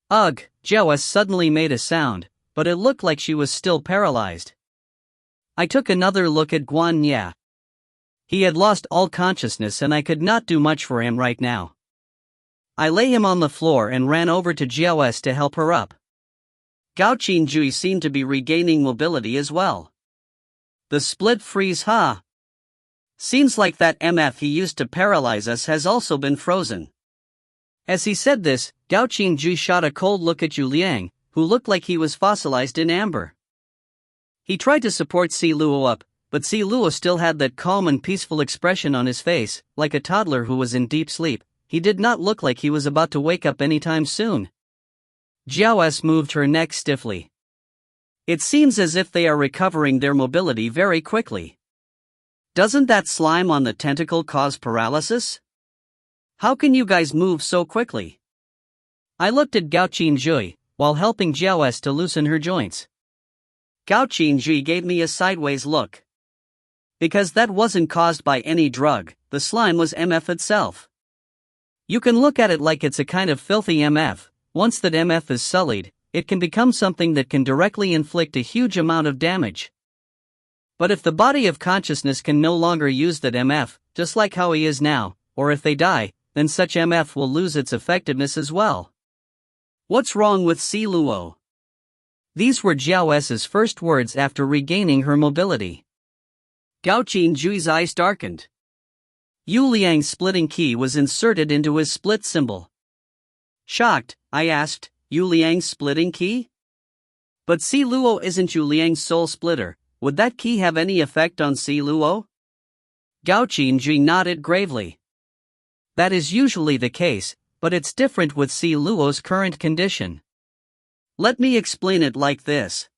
Ugh, Jiao suddenly made a sound, but it looked like she was still paralyzed. I took another look at Guan Ye. He had lost all consciousness and I could not do much for him right now. I lay him on the floor and ran over to Jiao to help her up. Gao Qingju seemed to be regaining mobility as well. The split freeze, huh? Seems like that MF he used to paralyze us has also been frozen. As he said this, Gao Qingju shot a cold look at Yu Liang, who looked like he was fossilized in amber. He tried to support Si Luo up, but Si Luo still had that calm and peaceful expression on his face, like a toddler who was in deep sleep. He did not look like he was about to wake up anytime soon. Jiao moved her neck stiffly. It seems as if they are recovering their mobility very quickly. Doesn't that slime on the tentacle cause paralysis? How can you guys move so quickly? I looked at Gao Qingju, while helping Jiao to loosen her joints. Gao Qingju gave me a sideways look. Because that wasn't caused by any drug, the slime was MF itself. You can look at it like it's a kind of filthy MF. Once that MF is sullied, it can become something that can directly inflict a huge amount of damage. But if the body of consciousness can no longer use that MF, just like how he is now, or if they die, then such MF will lose its effectiveness as well. What's wrong with Si Luo? These were Jiao's first words after regaining her mobility. Gao Qingju's eyes darkened. Yu Liang's splitting key was inserted into his split symbol. Shocked, I asked, Yu Liang's splitting key? But Si Luo isn't Yu Liang's soul splitter, would that key have any effect on Si Luo? Gao Qingju nodded gravely. That is usually the case, but it's different with Si Luo's current condition. Let me explain it like this.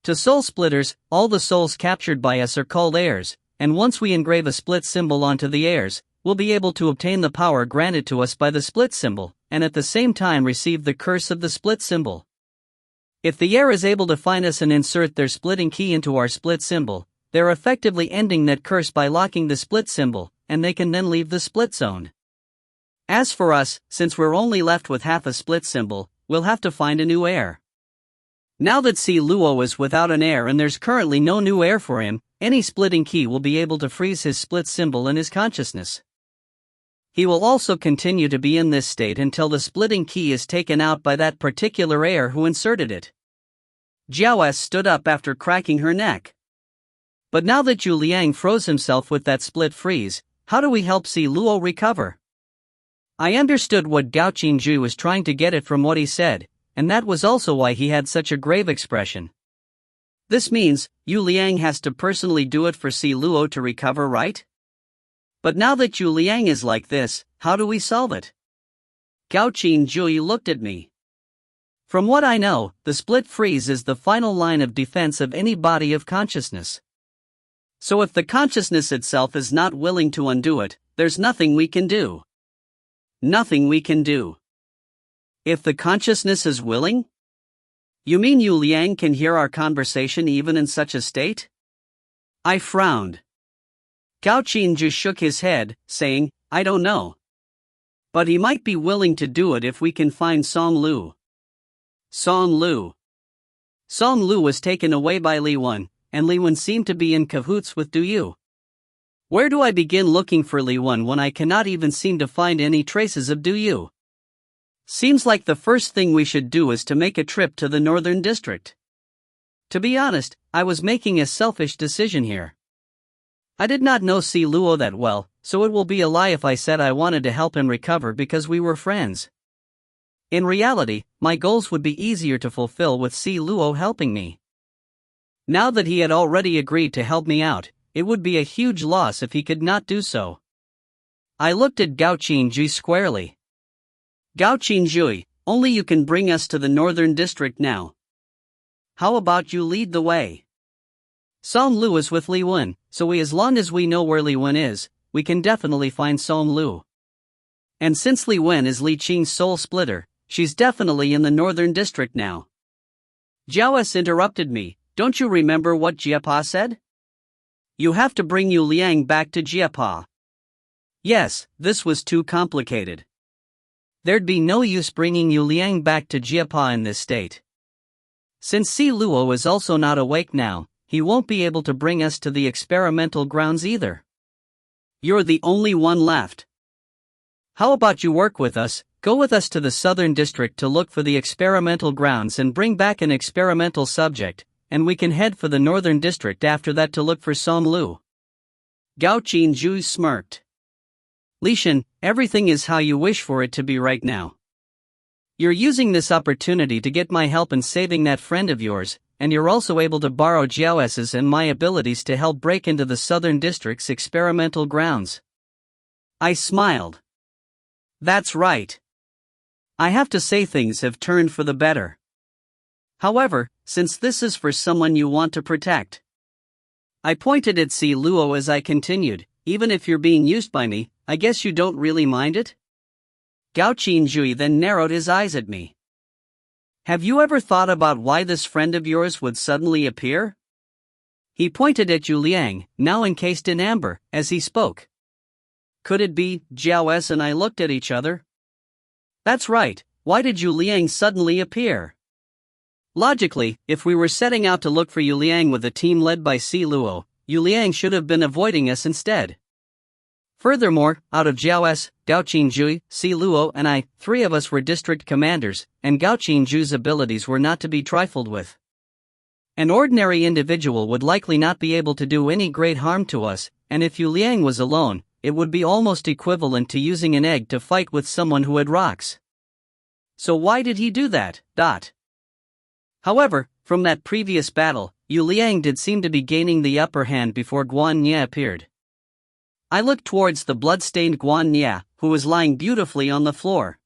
To soul splitters, all the souls captured by us are called heirs, and once we engrave a split symbol onto the heirs, we'll be able to obtain the power granted to us by the split symbol, and at the same time receive the curse of the split symbol. If the heir is able to find us and insert their splitting key into our split symbol, they're effectively ending that curse by locking the split symbol, and they can then leave the split zone. As for us, since we're only left with half a split symbol, we'll have to find a new heir. Now that Si Luo is without an heir and there's currently no new heir for him, any splitting key will be able to freeze his split symbol in his consciousness. He will also continue to be in this state until the splitting key is taken out by that particular heir who inserted it. Jiao stood up after cracking her neck. But now that Yu Liang froze himself with that split freeze, how do we help Si Luo recover? I understood what Gao Qingju was trying to get at from what he said, and that was also why he had such a grave expression. This means, Yu Liang has to personally do it for Si Luo to recover, right? But now that Yu Liang is like this, how do we solve it? Gao Qingju looked at me. From what I know, the split freeze is the final line of defense of any body of consciousness. So if the consciousness itself is not willing to undo it, there's nothing we can do. Nothing we can do. If the consciousness is willing? You mean Yu Liang can hear our conversation even in such a state? I frowned. Gao Qingju shook his head, saying, I don't know. But he might be willing to do it if we can find Song Lu. Song Lu. Song Lu was taken away by Li Wen, and Li Wen seemed to be in cahoots with Du Yu. Where do I begin looking for Li Wen when I cannot even seem to find any traces of Du Yu? Seems like the first thing we should do is to make a trip to the Northern District. To be honest, I was making a selfish decision here. I did not know Si Luo that well, so it will be a lie if I said I wanted to help him recover because we were friends. In reality, my goals would be easier to fulfill with Si Luo helping me. Now that he had already agreed to help me out, it would be a huge loss if he could not do so. I looked at Gao Qinjui squarely. Gao Qinjui, only you can bring us to the Northern District now. How about you lead the way? Song Lu is with Li Wen, so as long as we know where Li Wen is, we can definitely find Song Lu. And since Li Wen is Li Qing's soul splitter, she's definitely in the Northern District now. Jiao S interrupted me. Don't you remember what Jiepa said? You have to bring Yu Liang back to Jiepa. Yes, this was too complicated. There'd be no use bringing Yu Liang back to Jiepa in this state. Since Si Luo is also not awake now, he won't be able to bring us to the experimental grounds either. You're the only one left. How about you work with us, go with us to the Southern District to look for the experimental grounds and bring back an experimental subject, and we can head for the Northern District after that to look for Song Lu. Gao Qinjui smirked. Li Shen, everything is how you wish for it to be right now. You're using this opportunity to get my help in saving that friend of yours, and you're also able to borrow Jiao S's and my abilities to help break into the Southern District's experimental grounds. I smiled. That's right. I have to say things have turned for the better. However, since this is for someone you want to protect. I pointed at Si Luo as I continued, even if you're being used by me, I guess you don't really mind it? Gao Qinjui then narrowed his eyes at me. Have you ever thought about why this friend of yours would suddenly appear? He pointed at Yu Liang, now encased in amber, as he spoke. Could it be? Jiao S and I looked at each other. That's right, why did Yu Liang suddenly appear? Logically, if we were setting out to look for Yu Liang with a team led by Si Luo, Yu Liang should have been avoiding us instead. Furthermore, out of Jiao S, Gao Qinjui, Si Luo and I, 3 of us were district commanders, and Gao Qinjui's abilities were not to be trifled with. An ordinary individual would likely not be able to do any great harm to us, and if Yu Liang was alone, it would be almost equivalent to using an egg to fight with someone who had rocks. So why did he do that? However, from that previous battle, Yu Liang did seem to be gaining the upper hand before Guan Nye appeared. I looked towards the blood-stained Guan Nye, who was lying beautifully on the floor.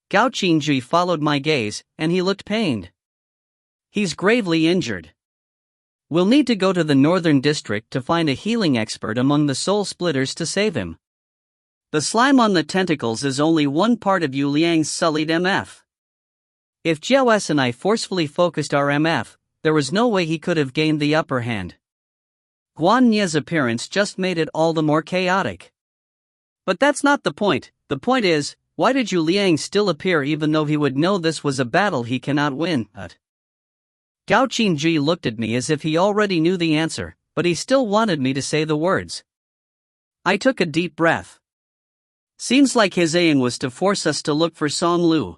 Gao Qinjui followed my gaze, and he looked pained. He's gravely injured. We'll need to go to the Northern District to find a healing expert among the soul splitters to save him. The slime on the tentacles is only one part of Yu Liang's sullied MF. If Jiao S and I forcefully focused our MF, there was no way he could have gained the upper hand. Guan Nye's appearance just made it all the more chaotic. But that's not the point. The point is, why did Yu Liang still appear even though he would know this was a battle he cannot win? Gao Qinjui looked at me as if he already knew the answer, but he still wanted me to say the words. I took a deep breath. Seems like his aim was to force us to look for Song Lu.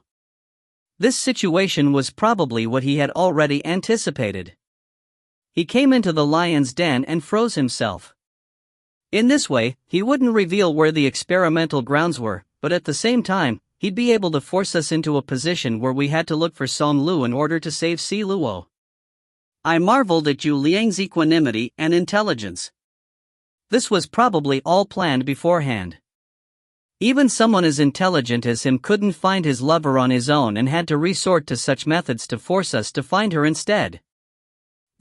This situation was probably what he had already anticipated. He came into the lion's den and froze himself. In this way, he wouldn't reveal where the experimental grounds were, but at the same time, he'd be able to force us into a position where we had to look for Song Lu in order to save Si Luo. I marveled at Yu Liang's equanimity and intelligence. This was probably all planned beforehand. Even someone as intelligent as him couldn't find his lover on his own and had to resort to such methods to force us to find her instead.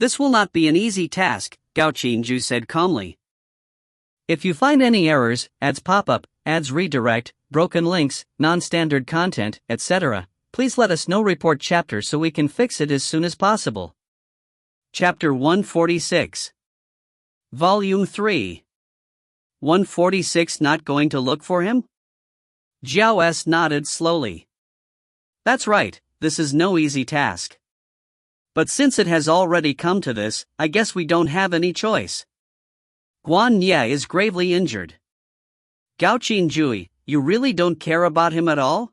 This will not be an easy task, Gao Qinjui said calmly. If you find any errors, ads pop up, ads redirect, broken links, non-standard content, etc., please let us know. Report chapter so we can fix it as soon as possible. Chapter 146. Volume 3. 146 Not going to look for him? Jiao S nodded slowly. That's right, this is no easy task. But since it has already come to this, I guess we don't have any choice. Guan Nye is gravely injured. Gao Qinjui, you really don't care about him at all?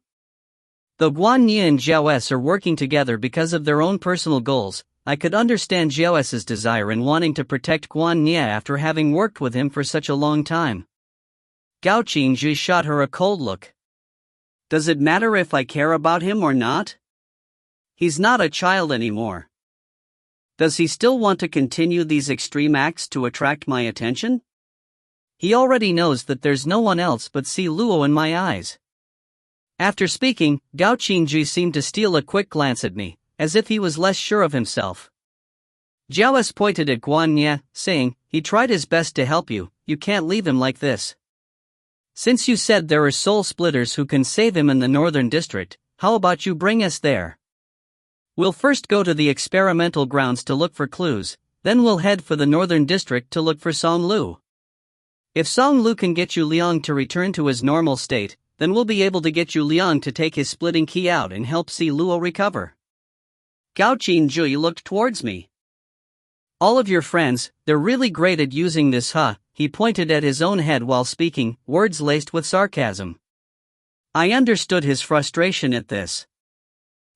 Though Guan Nye and Zhao S are working together because of their own personal goals, I could understand Zhao S's desire in wanting to protect Guan Nye after having worked with him for such a long time. Gao Qingzhi shot her a cold look. Does it matter if I care about him or not? He's not a child anymore. Does he still want to continue these extreme acts to attract my attention? He already knows that there's no one else but Si Luo in my eyes. After speaking, Gao Qingzhi seemed to steal a quick glance at me, as if he was less sure of himself. Zhao S pointed at Guan Nye, saying, he tried his best to help you, you can't leave him like this. Since you said there are soul splitters who can save him in the northern district, how about you bring us there? We'll first go to the experimental grounds to look for clues, then we'll head for the northern district to look for Song Lu. If Song Lu can get you Liang to return to his normal state, then we'll be able to get you Liang to take his splitting key out and help Si Luo recover. Gao Qingzhi looked towards me. All of your friends, they're really great at using this he pointed at his own head while speaking, words laced with sarcasm. I understood his frustration at this.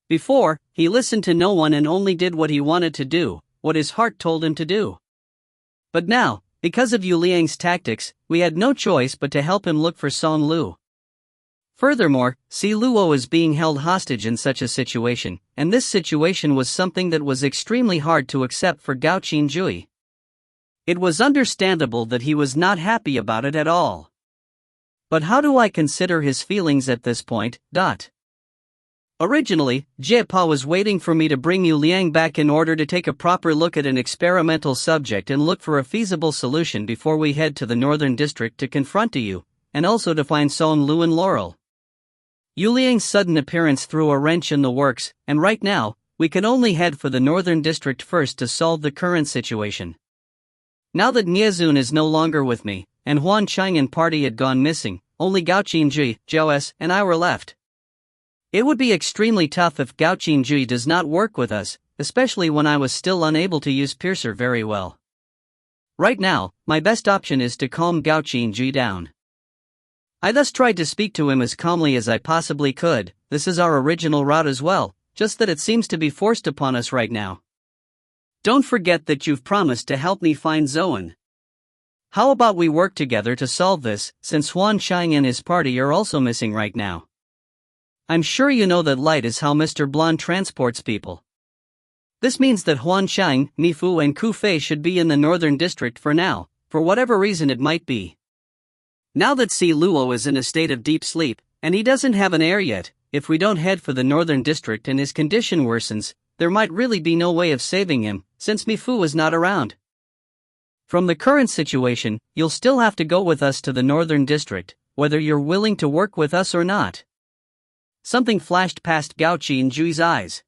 Before, he listened to no one and only did what he wanted to do, what his heart told him to do. But now, because of Yu Liang's tactics, we had no choice but to help him look for Song Lu. Furthermore, Si Luo is being held hostage in such a situation, and this situation was something that was extremely hard to accept for Gao Qingzhi. It was understandable that he was not happy about it at all. But how do I consider his feelings at this point? Originally, Jie Pa was waiting for me to bring Yu Liang back in order to take a proper look at an experimental subject and look for a feasible solution before we head to the northern district to confront you, and also to find Song Lu and Laurel. Yu Liang's sudden appearance threw a wrench in the works, and right now, we can only head for the northern district first to solve the current situation. Now that Niezun is no longer with me, and Huan Chang and party had gone missing, only Gao Qingzhi, Zhao S, and I were left. It would be extremely tough if Gao Qingzhi does not work with us, especially when I was still unable to use Piercer very well. Right now, my best option is to calm Gao Qingzhi down. I thus tried to speak to him as calmly as I possibly could. This is our original route as well, just that it seems to be forced upon us right now. Don't forget that you've promised to help me find Zoan. How about we work together to solve this, since Huan Chang and his party are also missing right now? I'm sure you know that light is how Mr. Blonde transports people. This means that Huan Chang, Nifu and Ku Fei should be in the northern district for now, for whatever reason it might be. Now that Si Luo is in a state of deep sleep, and he doesn't have an heir yet, if we don't head for the northern district and his condition worsens, there might really be no way of saving him, since Mifu is not around. From the current situation, you'll still have to go with us to the northern district, whether you're willing to work with us or not. Something flashed past Gao Qingzhi's eyes.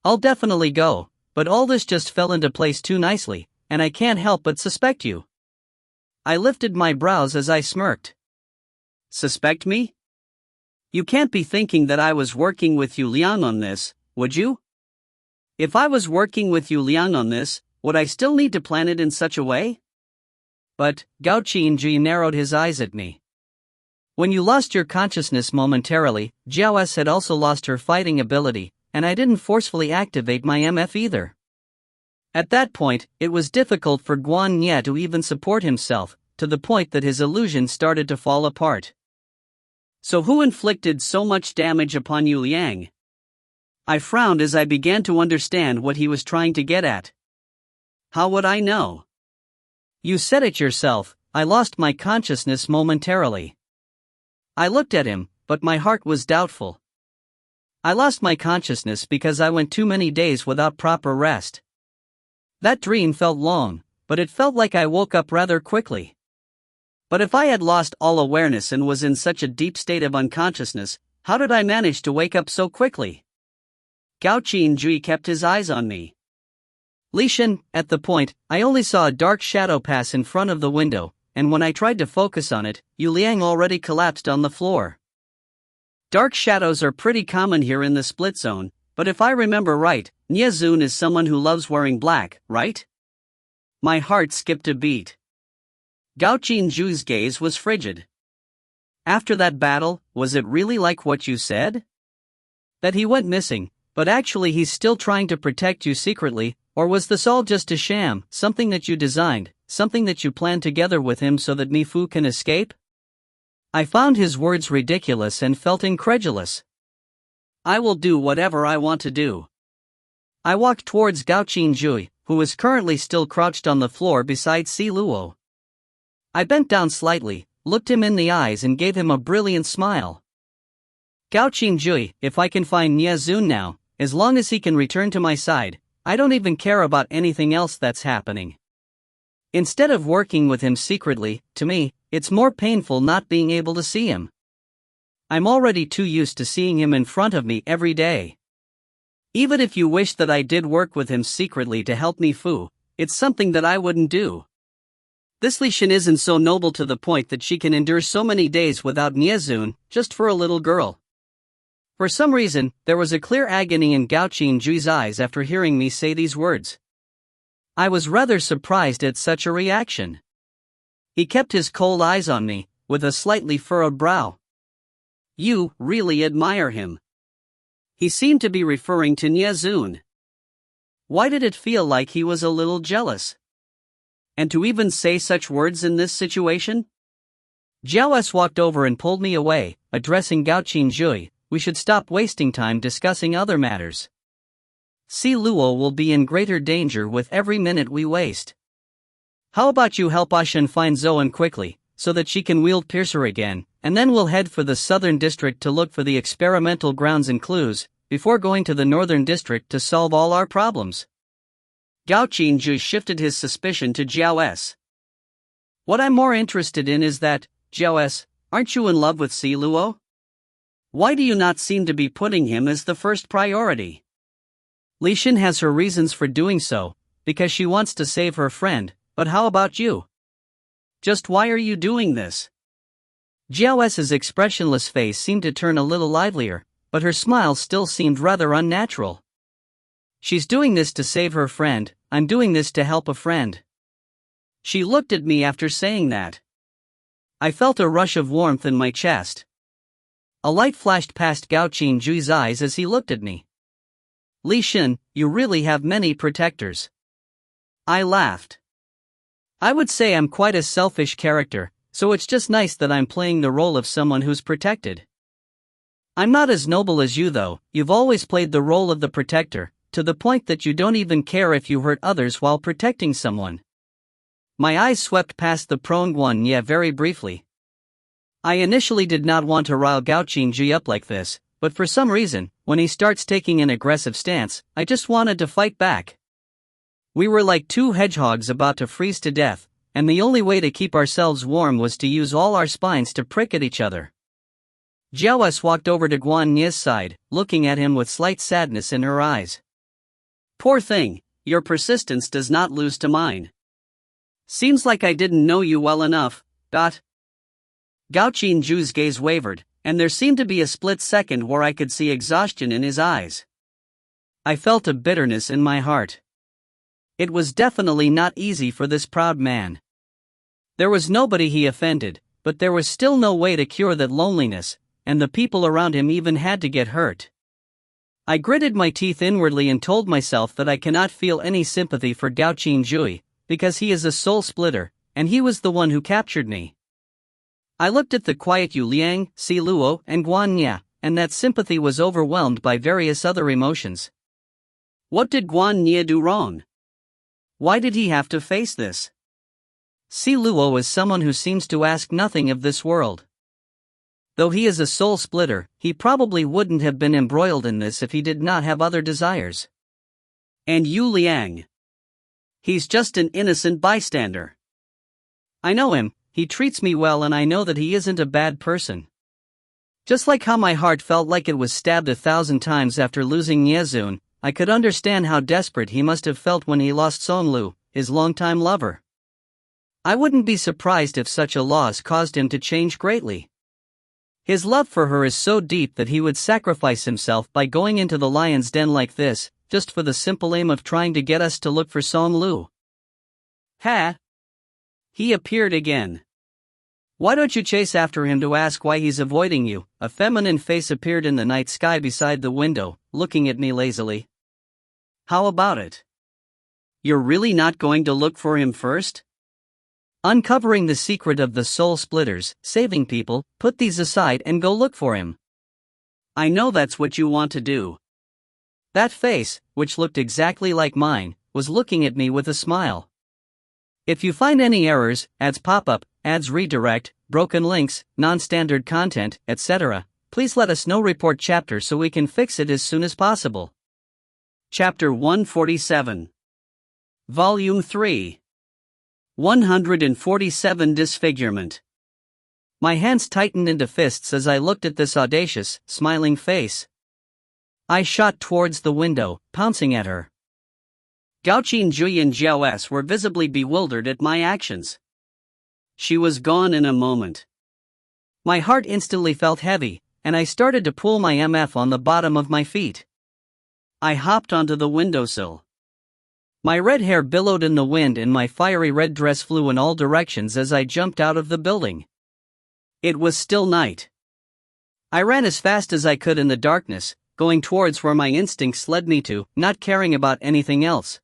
I'll definitely go, but all this just fell into place too nicely, and I can't help but suspect you. I lifted my brows as I smirked. Suspect me? You can't be thinking that I was working with Yu Liang on this, would you? If I was working with Yu Liang on this, would I still need to plan it in such a way? But, Gao Qingzhi narrowed his eyes at me. When you lost your consciousness momentarily, Zhao S had also lost her fighting ability, and I didn't forcefully activate my MF either. At that point, it was difficult for Guan Nye to even support himself, to the point that his illusion started to fall apart. So who inflicted so much damage upon Yu Liang? I frowned as I began to understand what he was trying to get at. How would I know? You said it yourself, I lost my consciousness momentarily. I looked at him, but my heart was doubtful. I lost my consciousness because I went too many days without proper rest. That dream felt long, but it felt like I woke up rather quickly. But if I had lost all awareness and was in such a deep state of unconsciousness, how did I manage to wake up so quickly? Gao Qingzhi kept his eyes on me. Li Shen, at the point, I only saw a dark shadow pass in front of the window, and when I tried to focus on it, Yu Liang already collapsed on the floor. Dark shadows are pretty common here in the split zone, but if I remember right, Niezun is someone who loves wearing black, right? My heart skipped a beat. Gao Qingzhi's gaze was frigid. After that battle, was it really like what you said? That he went missing, but actually he's still trying to protect you secretly, or was this all just a sham, something that you designed, something that you planned together with him so that Mi-Fu can escape? I found his words ridiculous and felt incredulous. I will do whatever I want to do. I walked towards Gao Qingjui, who was currently still crouched on the floor beside Si Luo. I bent down slightly, looked him in the eyes and gave him a brilliant smile. Gao Qingjui, if I can find Nie Zun now, as long as he can return to my side, I don't even care about anything else that's happening. Instead of working with him secretly, to me, it's more painful not being able to see him. I'm already too used to seeing him in front of me every day. Even if you wish that I did work with him secretly to help Mi-Fu, it's something that I wouldn't do. This Li Shin isn't so noble to the point that she can endure so many days without Nie Zun, just for a little girl. For some reason, there was a clear agony in Gao Qingjui's eyes after hearing me say these words. I was rather surprised at such a reaction. He kept his cold eyes on me, with a slightly furrowed brow. You really admire him. He seemed to be referring to Nie Zun. Why did it feel like he was a little jealous? And to even say such words in this situation? Jiao S walked over and pulled me away, addressing Gao Qingjui. We should stop wasting time discussing other matters. Si Luo will be in greater danger with every minute we waste. How about you help Ashen find Zoan quickly, so that she can wield Piercer again, and then we'll head for the southern district to look for the experimental grounds and clues, before going to the northern district to solve all our problems. Gao Qingjui shifted his suspicion to Jiao S. What I'm more interested in is that, Jiao S, aren't you in love with Si Luo? Why do you not seem to be putting him as the first priority? Li Shin has her reasons for doing so, because she wants to save her friend, but how about you? Just why are you doing this? Jiao S's expressionless face seemed to turn a little livelier, but her smile still seemed rather unnatural. She's doing this to save her friend, I'm doing this to help a friend. She looked at me after saying that. I felt a rush of warmth in my chest. A light flashed past Gao Qingjui's eyes as he looked at me. Li Shin, you really have many protectors. I laughed. I would say I'm quite a selfish character, so it's just nice that I'm playing the role of someone who's protected. I'm not as noble as you though, you've always played the role of the protector, to the point that you don't even care if you hurt others while protecting someone. My eyes swept past the prone one very briefly. I initially did not want to rile Gao Qingjui up like this, but for some reason, when he starts taking an aggressive stance, I just wanted to fight back. We were like two hedgehogs about to freeze to death, and the only way to keep ourselves warm was to use all our spines to prick at each other. Jiao S walked over to Guan Nie's side, looking at him with slight sadness in her eyes. Poor thing, your persistence does not lose to mine. Seems like I didn't know you well enough, Gao Qingjui's gaze wavered, and there seemed to be a split second where I could see exhaustion in his eyes. I felt a bitterness in my heart. It was definitely not easy for this proud man. There was nobody he offended, but there was still no way to cure that loneliness, and the people around him even had to get hurt. I gritted my teeth inwardly and told myself that I cannot feel any sympathy for Gao Qingjui, because he is a soul splitter, and he was the one who captured me. I looked at the quiet Yu Liang, Si Luo, and Guan Nie, and that sympathy was overwhelmed by various other emotions. What did Guan Nie do wrong? Why did he have to face this? Si Luo is someone who seems to ask nothing of this world. Though he is a soul splitter, he probably wouldn't have been embroiled in this if he did not have other desires. And Yu Liang. He's just an innocent bystander. I know him. He treats me well and I know that he isn't a bad person. Just like how my heart felt like it was stabbed 1,000 times after losing Nie Zun, I could understand how desperate he must have felt when he lost Song Lu, his longtime lover. I wouldn't be surprised if such a loss caused him to change greatly. His love for her is so deep that he would sacrifice himself by going into the lion's den like this, just for the simple aim of trying to get us to look for Song Lu. Ha! He appeared again. Why don't you chase after him to ask why he's avoiding you? A feminine face appeared in the night sky beside the window, looking at me lazily. How about it? You're really not going to look for him first? Uncovering the secret of the soul splitters, saving people, put these aside and go look for him. I know that's what you want to do. That face, which looked exactly like mine, was looking at me with a smile. If you find any errors, ads pop up, ads redirect, broken links, non-standard content, etc., please let us know. Report chapter so we can fix it as soon as possible. Chapter 147. Volume 3. 147 Disfigurement. My hands tightened into fists as I looked at this audacious, smiling face. I shot towards the window, pouncing at her. Gaoqin Jui and Jiao S were visibly bewildered at my actions. She was gone in a moment. My heart instantly felt heavy, and I started to pull my MF on the bottom of my feet. I hopped onto the windowsill. My red hair billowed in the wind and my fiery red dress flew in all directions as I jumped out of the building. It was still night. I ran as fast as I could in the darkness, going towards where my instincts led me to, not caring about anything else.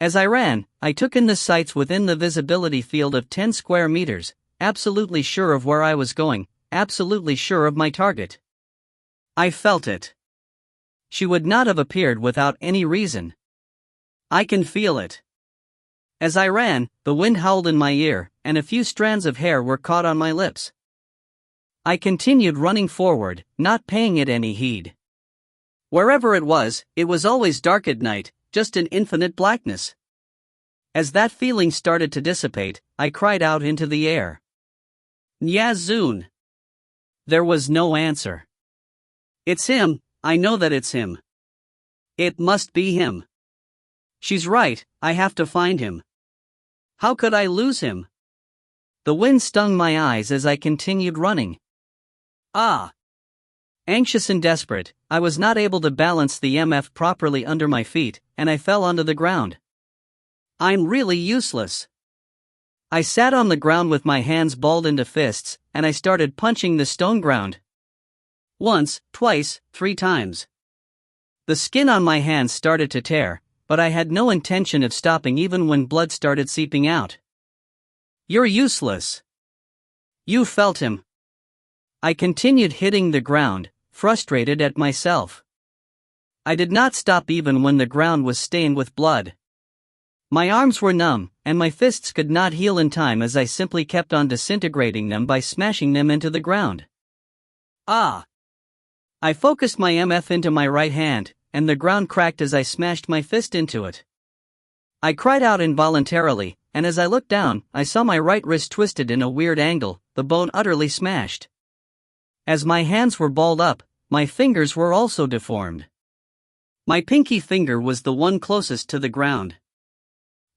As I ran, I took in the sights within the visibility field of 10 square meters, absolutely sure of where I was going, absolutely sure of my target. I felt it. She would not have appeared without any reason. I can feel it. As I ran, the wind howled in my ear, and a few strands of hair were caught on my lips. I continued running forward, not paying it any heed. Wherever it was always dark at night, just an infinite blackness. As that feeling started to dissipate, I cried out into the air. Nyazun. There was no answer. It's him, I know that it's him. It must be him. She's right, I have to find him. How could I lose him? The wind stung my eyes as I continued running. Anxious and desperate, I was not able to balance the MF properly under my feet, and I fell onto the ground. I'm really useless. I sat on the ground with my hands balled into fists, and I started punching the stone ground. Once, twice, 3 times. The skin on my hands started to tear, but I had no intention of stopping even when blood started seeping out. You're useless. You felt him. I continued hitting the ground, frustrated at myself. I did not stop even when the ground was stained with blood. My arms were numb, and my fists could not heal in time as I simply kept on disintegrating them by smashing them into the ground. I focused my MF into my right hand, and the ground cracked as I smashed my fist into it. I cried out involuntarily, and as I looked down, I saw my right wrist twisted in a weird angle, the bone utterly smashed. As my hands were balled up, my fingers were also deformed. My pinky finger was the one closest to the ground.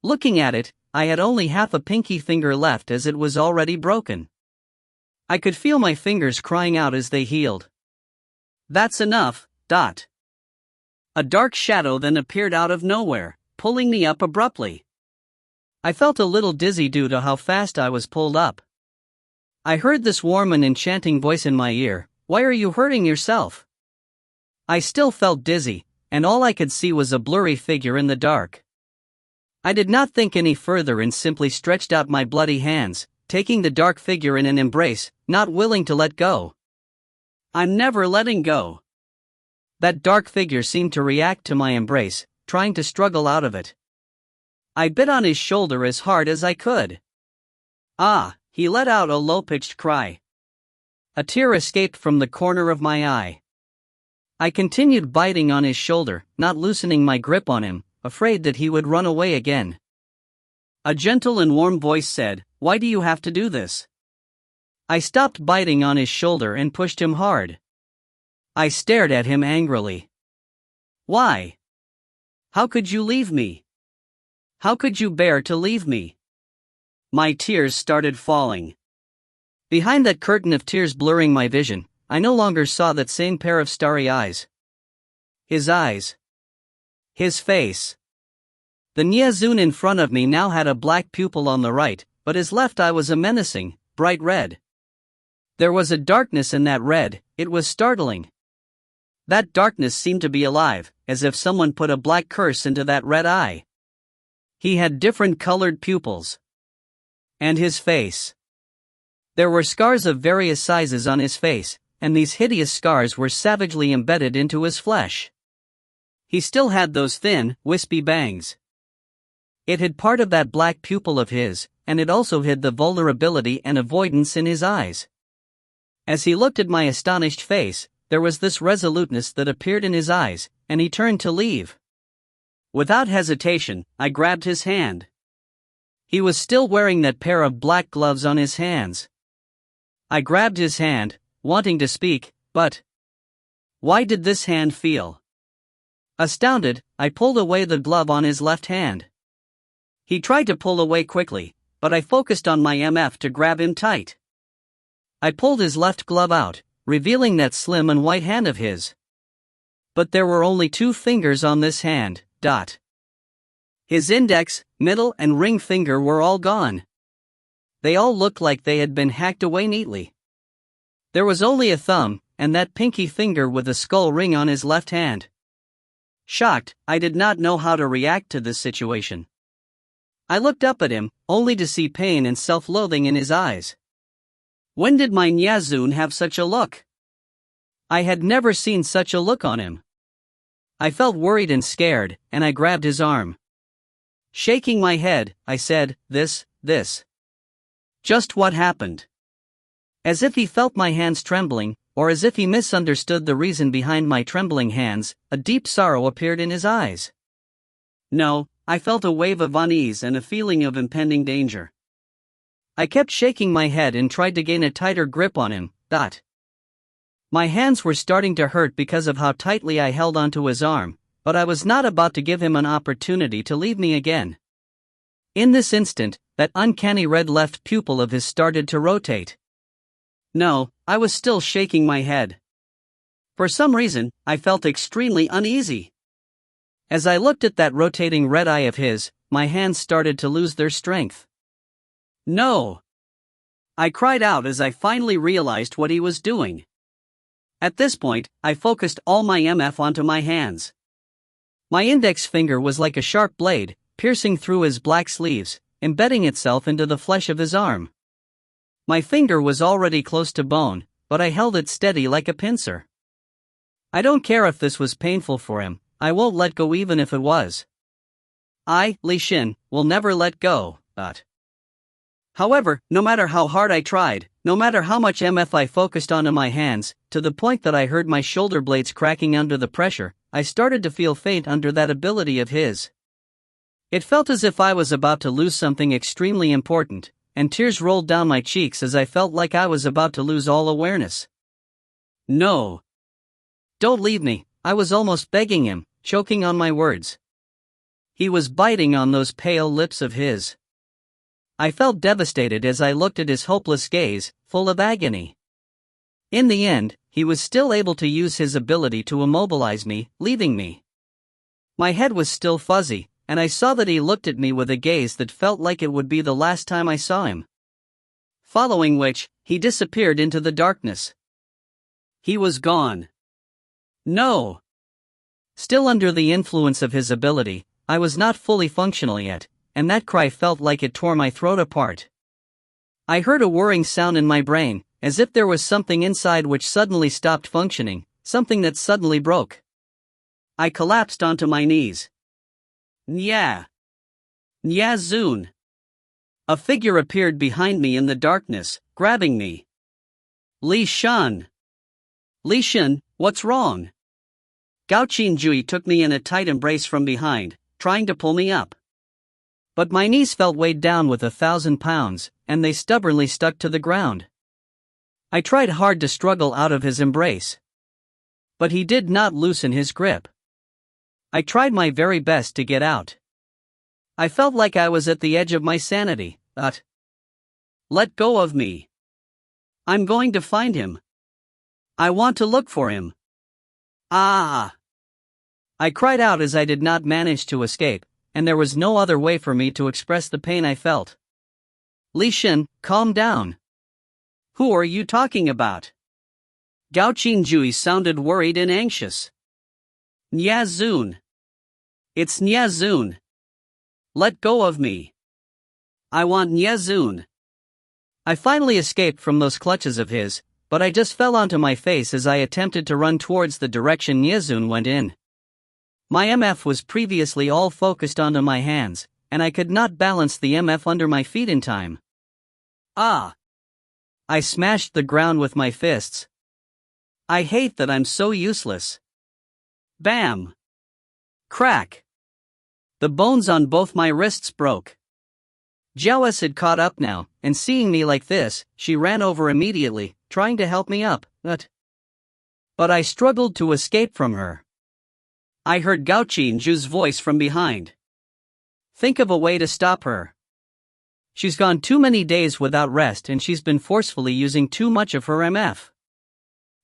Looking at it, I had only half a pinky finger left as it was already broken. I could feel my fingers crying out as they healed. That's enough. A dark shadow then appeared out of nowhere, pulling me up abruptly. I felt a little dizzy due to how fast I was pulled up. I heard this warm and enchanting voice in my ear, "Why are you hurting yourself?" I still felt dizzy, and all I could see was a blurry figure in the dark. I did not think any further and simply stretched out my bloody hands, taking the dark figure in an embrace, not willing to let go. I'm never letting go. That dark figure seemed to react to my embrace, trying to struggle out of it. I bit on his shoulder as hard as I could. He let out a low-pitched cry. A tear escaped from the corner of my eye. I continued biting on his shoulder, not loosening my grip on him, afraid that he would run away again. A gentle and warm voice said, "Why do you have to do this?" I stopped biting on his shoulder and pushed him hard. I stared at him angrily. Why? How could you leave me? How could you bear to leave me? My tears started falling. Behind that curtain of tears blurring my vision, I no longer saw that same pair of starry eyes. His eyes. His face. The Nyazun in front of me now had a black pupil on the right, but his left eye was a menacing, bright red. There was a darkness in that red, it was startling. That darkness seemed to be alive, as if someone put a black curse into that red eye. He had different colored pupils. And his face. There were scars of various sizes on his face, and these hideous scars were savagely embedded into his flesh. He still had those thin, wispy bangs. It hid part of that black pupil of his, and it also hid the vulnerability and avoidance in his eyes. As he looked at my astonished face, there was this resoluteness that appeared in his eyes, and he turned to leave. Without hesitation, I grabbed his hand. He was still wearing that pair of black gloves on his hands. I grabbed his hand, wanting to speak, but why did this hand feel? Astounded, I pulled away the glove on his left hand. He tried to pull away quickly, but I focused on my MF to grab him tight. I pulled his left glove out, revealing that slim and white hand of his. But there were only 2 fingers on this hand. His index, middle, and ring finger were all gone. They all looked like they had been hacked away neatly. There was only a thumb, and that pinky finger with a skull ring on his left hand. Shocked, I did not know how to react to this situation. I looked up at him, only to see pain and self-loathing in his eyes. When did my Nyazun have such a look? I had never seen such a look on him. I felt worried and scared, and I grabbed his arm. Shaking my head, I said, This. Just what happened? As if he felt my hands trembling, or as if he misunderstood the reason behind my trembling hands, a deep sorrow appeared in his eyes. No, I felt a wave of unease and a feeling of impending danger. I kept shaking my head and tried to gain a tighter grip on him. My hands were starting to hurt because of how tightly I held onto his arm, but I was not about to give him an opportunity to leave me again. In this instant, that uncanny red left pupil of his started to rotate. No, I was still shaking my head. For some reason, I felt extremely uneasy. As I looked at that rotating red eye of his, my hands started to lose their strength. No! I cried out as I finally realized what he was doing. At this point, I focused all my MF onto my hands. My index finger was like a sharp blade, piercing through his black sleeves, embedding itself into the flesh of his arm. My finger was already close to bone, but I held it steady like a pincer. I don't care if this was painful for him, I won't let go even if it was. I, Li Xin, will never let go, However, no matter how hard I tried, no matter how much MF I focused onto my hands, to the point that I heard my shoulder blades cracking under the pressure, I started to feel faint under that ability of his. It felt as if I was about to lose something extremely important, and tears rolled down my cheeks as I felt like I was about to lose all awareness. No. Don't leave me, I was almost begging him, choking on my words. He was biting on those pale lips of his. I felt devastated as I looked at his hopeless gaze, full of agony. In the end, he was still able to use his ability to immobilize me, leaving me. My head was still fuzzy, and I saw that he looked at me with a gaze that felt like it would be the last time I saw him. Following which, he disappeared into the darkness. He was gone. No! Still under the influence of his ability, I was not fully functional yet, and that cry felt like it tore my throat apart. I heard a whirring sound in my brain, as if there was something inside which suddenly stopped functioning, something that suddenly broke. I collapsed onto my knees. Nya Zun. A figure appeared behind me in the darkness, grabbing me. Li Shan. Li Shan, what's wrong? Gao Qinjui took me in a tight embrace from behind, trying to pull me up. But my knees felt weighed down with 1,000 pounds, and they stubbornly stuck to the ground. I tried hard to struggle out of his embrace. But he did not loosen his grip. I tried my very best to get out. I felt like I was at the edge of my sanity, but let go of me. I'm going to find him. I want to look for him. Ah! I cried out as I did not manage to escape, and there was no other way for me to express the pain I felt. Li Xin, calm down. Who are you talking about? Gao Qingjui sounded worried and anxious. Nyazun. It's Nyazun. Let go of me. I want Nyazun. I finally escaped from those clutches of his, but I just fell onto my face as I attempted to run towards the direction Nyazun went in. My MF was previously all focused onto my hands, and I could not balance the MF under my feet in time. Ah! I smashed the ground with my fists. I hate that I'm so useless. Bam! Crack! The bones on both my wrists broke. Jiaoes had caught up now, and seeing me like this, she ran over immediately, trying to help me up, but I struggled to escape from her. I heard Gao Qinju's voice from behind. Think of a way to stop her. She's gone too many days without rest and she's been forcefully using too much of her MF.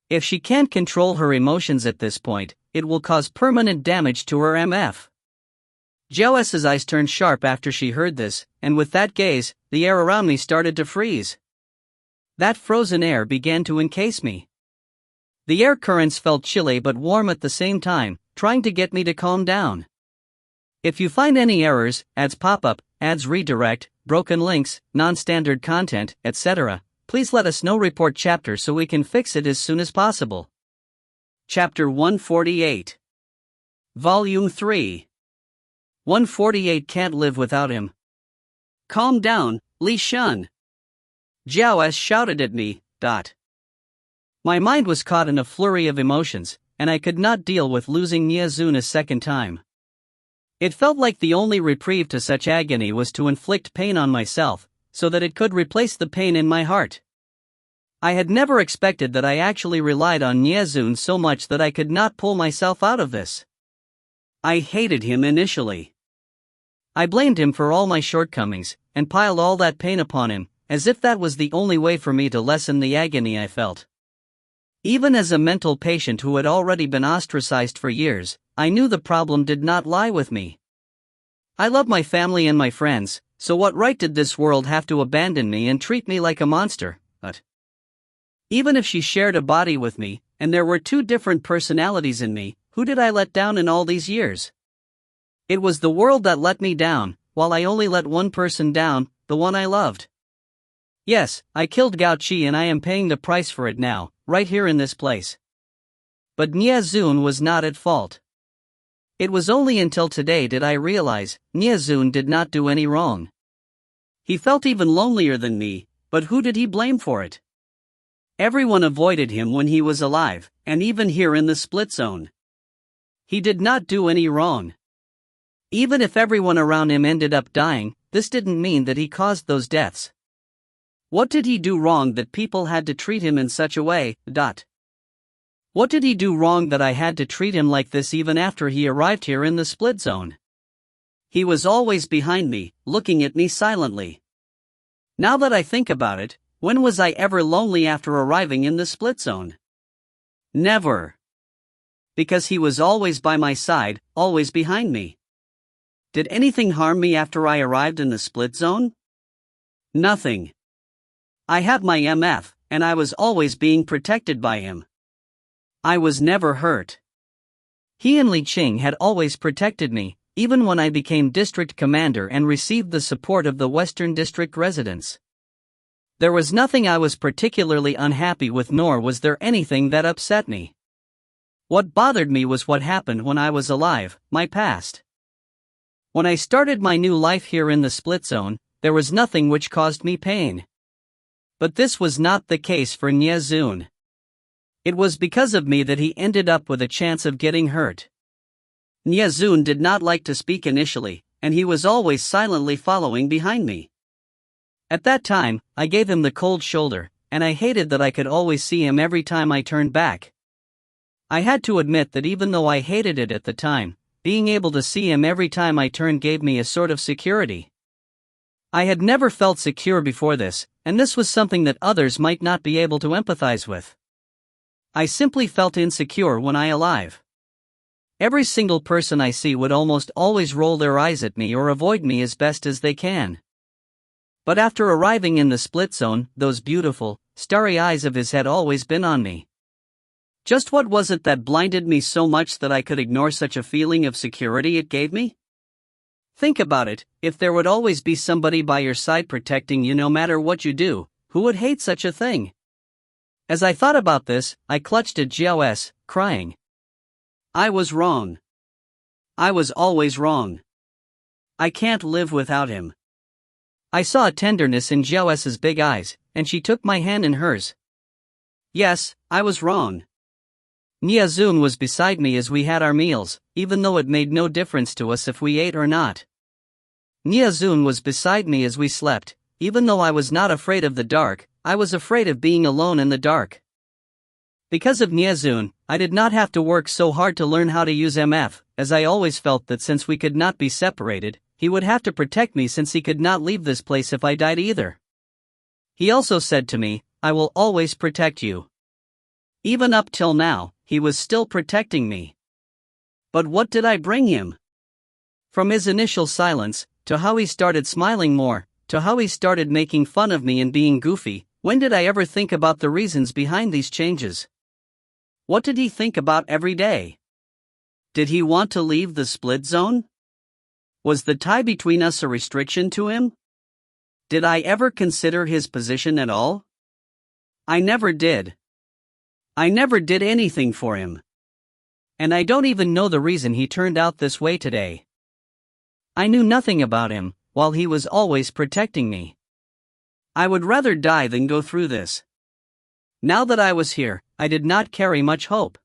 If she can't control her emotions at this point, it will cause permanent damage to her MF. Jiaoes's eyes turned sharp after she heard this, and with that gaze, the air around me started to freeze. That frozen air began to encase me. The air currents felt chilly but warm at the same time, trying to get me to calm down. If you find any errors, ads pop up, ads redirect, broken links, non-standard content, etc., please let us know. Report chapter so we can fix it as soon as possible. Chapter 148. Volume 3. 148 Can't live without him. Calm down, Li Shun. Jiaoes shouted at me. My mind was caught in a flurry of emotions, and I could not deal with losing Nyazun a second time. It felt like the only reprieve to such agony was to inflict pain on myself, so that it could replace the pain in my heart. I had never expected that I actually relied on Nyazun so much that I could not pull myself out of this. I hated him initially. I blamed him for all my shortcomings, and piled all that pain upon him, as if that was the only way for me to lessen the agony I felt. Even as a mental patient who had already been ostracized for years, I knew the problem did not lie with me. I love my family and my friends, so what right did this world have to abandon me and treat me like a monster? But even if she shared a body with me, and there were two different personalities in me, who did I let down in all these years? It was the world that let me down, while I only let one person down, the one I loved. Yes, I killed Gao Qi and I am paying the price for it now, right here in this place. But Nyazun was not at fault. It was only until today did I realize Nyazun did not do any wrong. He felt even lonelier than me, but who did he blame for it? Everyone avoided him when he was alive, and even here in the split zone. He did not do any wrong. Even if everyone around him ended up dying, this didn't mean that he caused those deaths. What did he do wrong that people had to treat him in such a way? What did he do wrong that I had to treat him like this even after he arrived here in the split zone? He was always behind me, looking at me silently. Now that I think about it, when was I ever lonely after arriving in the split zone? Never. Because he was always by my side, always behind me. Did anything harm me after I arrived in the split zone? Nothing. I had my MF, and I was always being protected by him. I was never hurt. He and Li Qing had always protected me, even when I became district commander and received the support of the Western District residents. There was nothing I was particularly unhappy with, nor was there anything that upset me. What bothered me was what happened when I was alive, my past. When I started my new life here in the split zone, there was nothing which caused me pain. But this was not the case for Nyazun. It was because of me that he ended up with a chance of getting hurt. Nyazun did not like to speak initially, and he was always silently following behind me. At that time, I gave him the cold shoulder, and I hated that I could always see him every time I turned back. I had to admit that even though I hated it at the time, being able to see him every time I turned gave me a sort of security. I had never felt secure before this, and this was something that others might not be able to empathize with. I simply felt insecure when I alive. Every single person I see would almost always roll their eyes at me or avoid me as best as they can. But after arriving in the split zone, those beautiful, starry eyes of his had always been on me. Just what was it that blinded me so much that I could ignore such a feeling of security it gave me? Think about it, if there would always be somebody by your side protecting you no matter what you do, who would hate such a thing? As I thought about this, I clutched at Jiaos, crying. I was wrong. I was always wrong. I can't live without him. I saw a tenderness in Jiaos's big eyes, and she took my hand in hers. Yes, I was wrong. Niazun was beside me as we had our meals, even though it made no difference to us if we ate or not. Niazun was beside me as we slept, even though I was not afraid of the dark, I was afraid of being alone in the dark. Because of Niazun, I did not have to work so hard to learn how to use MF, as I always felt that since we could not be separated, he would have to protect me since he could not leave this place if I died either. He also said to me, I will always protect you. Even up till now, he was still protecting me. But what did I bring him? From his initial silence, to how he started smiling more, to how he started making fun of me and being goofy, when did I ever think about the reasons behind these changes? What did he think about every day? Did he want to leave the split zone? Was the tie between us a restriction to him? Did I ever consider his position at all? I never did. I never did anything for him. And I don't even know the reason he turned out this way today. I knew nothing about him, while he was always protecting me. I would rather die than go through this. Now that I was here, I did not carry much hope.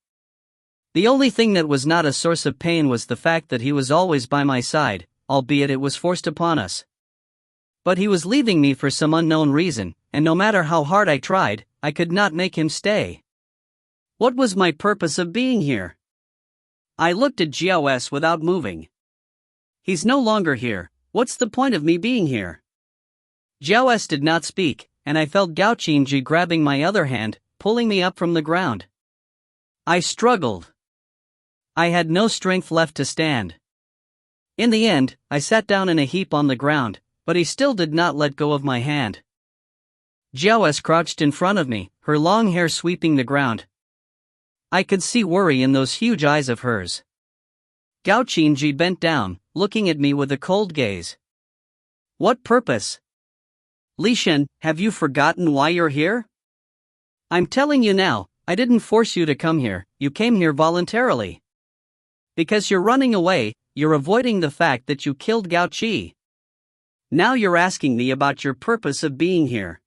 The only thing that was not a source of pain was the fact that he was always by my side, albeit it was forced upon us. But he was leaving me for some unknown reason, and no matter how hard I tried, I could not make him stay. What was my purpose of being here? I looked at Jiaos without moving. He's no longer here, what's the point of me being here? Jiaos did not speak, and I felt Gao Qinji grabbing my other hand, pulling me up from the ground. I struggled. I had no strength left to stand. In the end, I sat down in a heap on the ground, but he still did not let go of my hand. Jiaos crouched in front of me, her long hair sweeping the ground. I could see worry in those huge eyes of hers. Gao Qinji bent down, looking at me with a cold gaze. What purpose? Li Shen, have you forgotten why you're here? I'm telling you now, I didn't force you to come here, you came here voluntarily. Because you're running away, you're avoiding the fact that you killed Gao Qi. Now you're asking me about your purpose of being here.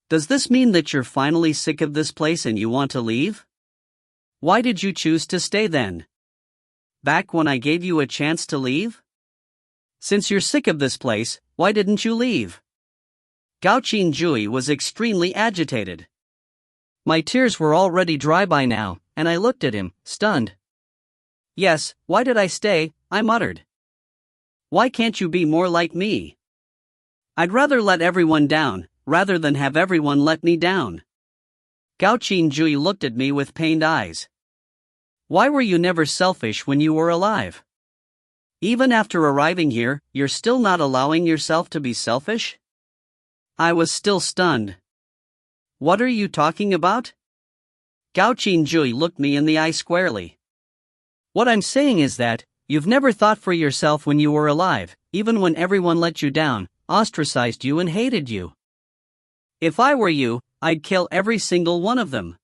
Does this mean that you're finally sick of this place and you want to leave? Why did you choose to stay then? Back when I gave you a chance to leave? Since you're sick of this place, why didn't you leave? Gao Qinjui was extremely agitated. My tears were already dry by now, and I looked at him, stunned. Yes, why did I stay? I muttered. Why can't you be more like me? I'd rather let everyone down, rather than have everyone let me down. Gao Qinjui looked at me with pained eyes. Why were you never selfish when you were alive? Even after arriving here, you're still not allowing yourself to be selfish? I was still stunned. What are you talking about? Gao Qinjui looked me in the eye squarely. What I'm saying is that, you've never thought for yourself when you were alive, even when everyone let you down, ostracized you and hated you. If I were you, I'd kill every single one of them.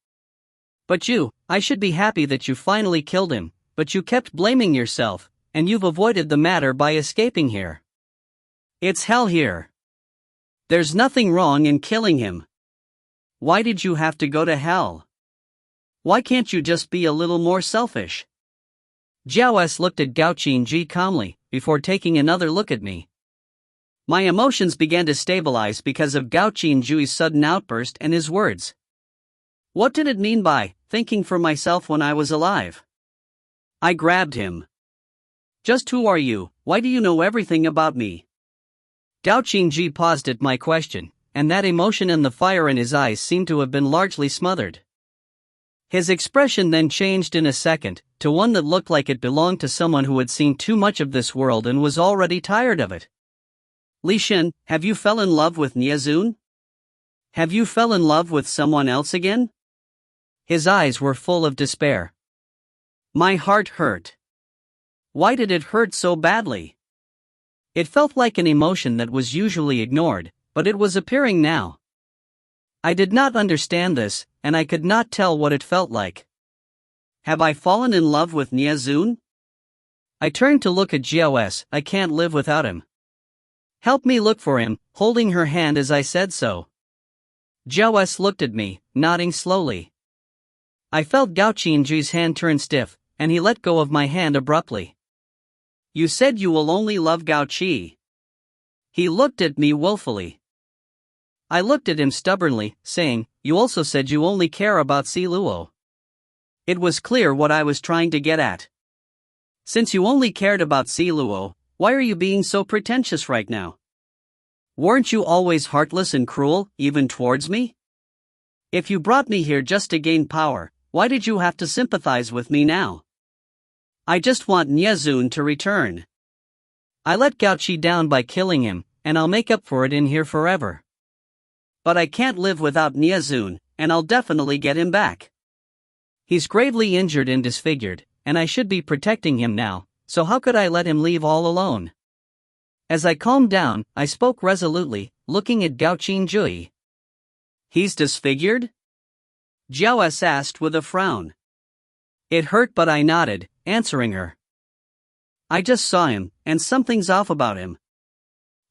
But you, I should be happy that you finally killed him, but you kept blaming yourself, and you've avoided the matter by escaping here. It's hell here. There's nothing wrong in killing him. Why did you have to go to hell? Why can't you just be a little more selfish? Jiaos looked at Gao Qinji calmly, before taking another look at me. My emotions began to stabilize because of Gao Qinjui's sudden outburst and his words. What did it mean by thinking for myself when I was alive? I grabbed him. Just who are you? Why do you know everything about me? Gao Qinji paused at my question, and that emotion and the fire in his eyes seemed to have been largely smothered. His expression then changed in a second, to one that looked like it belonged to someone who had seen too much of this world and was already tired of it. Li Shen, have you fell in love with Niazun? Have you fell in love with someone else again? His eyes were full of despair. My heart hurt. Why did it hurt so badly? It felt like an emotion that was usually ignored, but it was appearing now. I did not understand this, and I could not tell what it felt like. Have I fallen in love with Nyazun? I turned to look at Jiaos. I can't live without him. Help me look for him, holding her hand as I said so. Jiaos looked at me, nodding slowly. I felt Gao Qinjui's hand turn stiff, and he let go of my hand abruptly. You said you will only love Gao Qi. He looked at me woefully. I looked at him stubbornly, saying, You also said you only care about Si Luo. It was clear what I was trying to get at. Since you only cared about Si Luo, why are you being so pretentious right now? Weren't you always heartless and cruel, even towards me? If you brought me here just to gain power, why did you have to sympathize with me now? I just want Nyazun to return. I let Gao Qi down by killing him, and I'll make up for it in here forever. But I can't live without Nyazun, and I'll definitely get him back. He's gravely injured and disfigured, and I should be protecting him now, so how could I let him leave all alone? As I calmed down, I spoke resolutely, looking at Gao Qinjui. He's disfigured? Jiaos asked with a frown. It hurt, but I nodded, answering her. I just saw him, and something's off about him.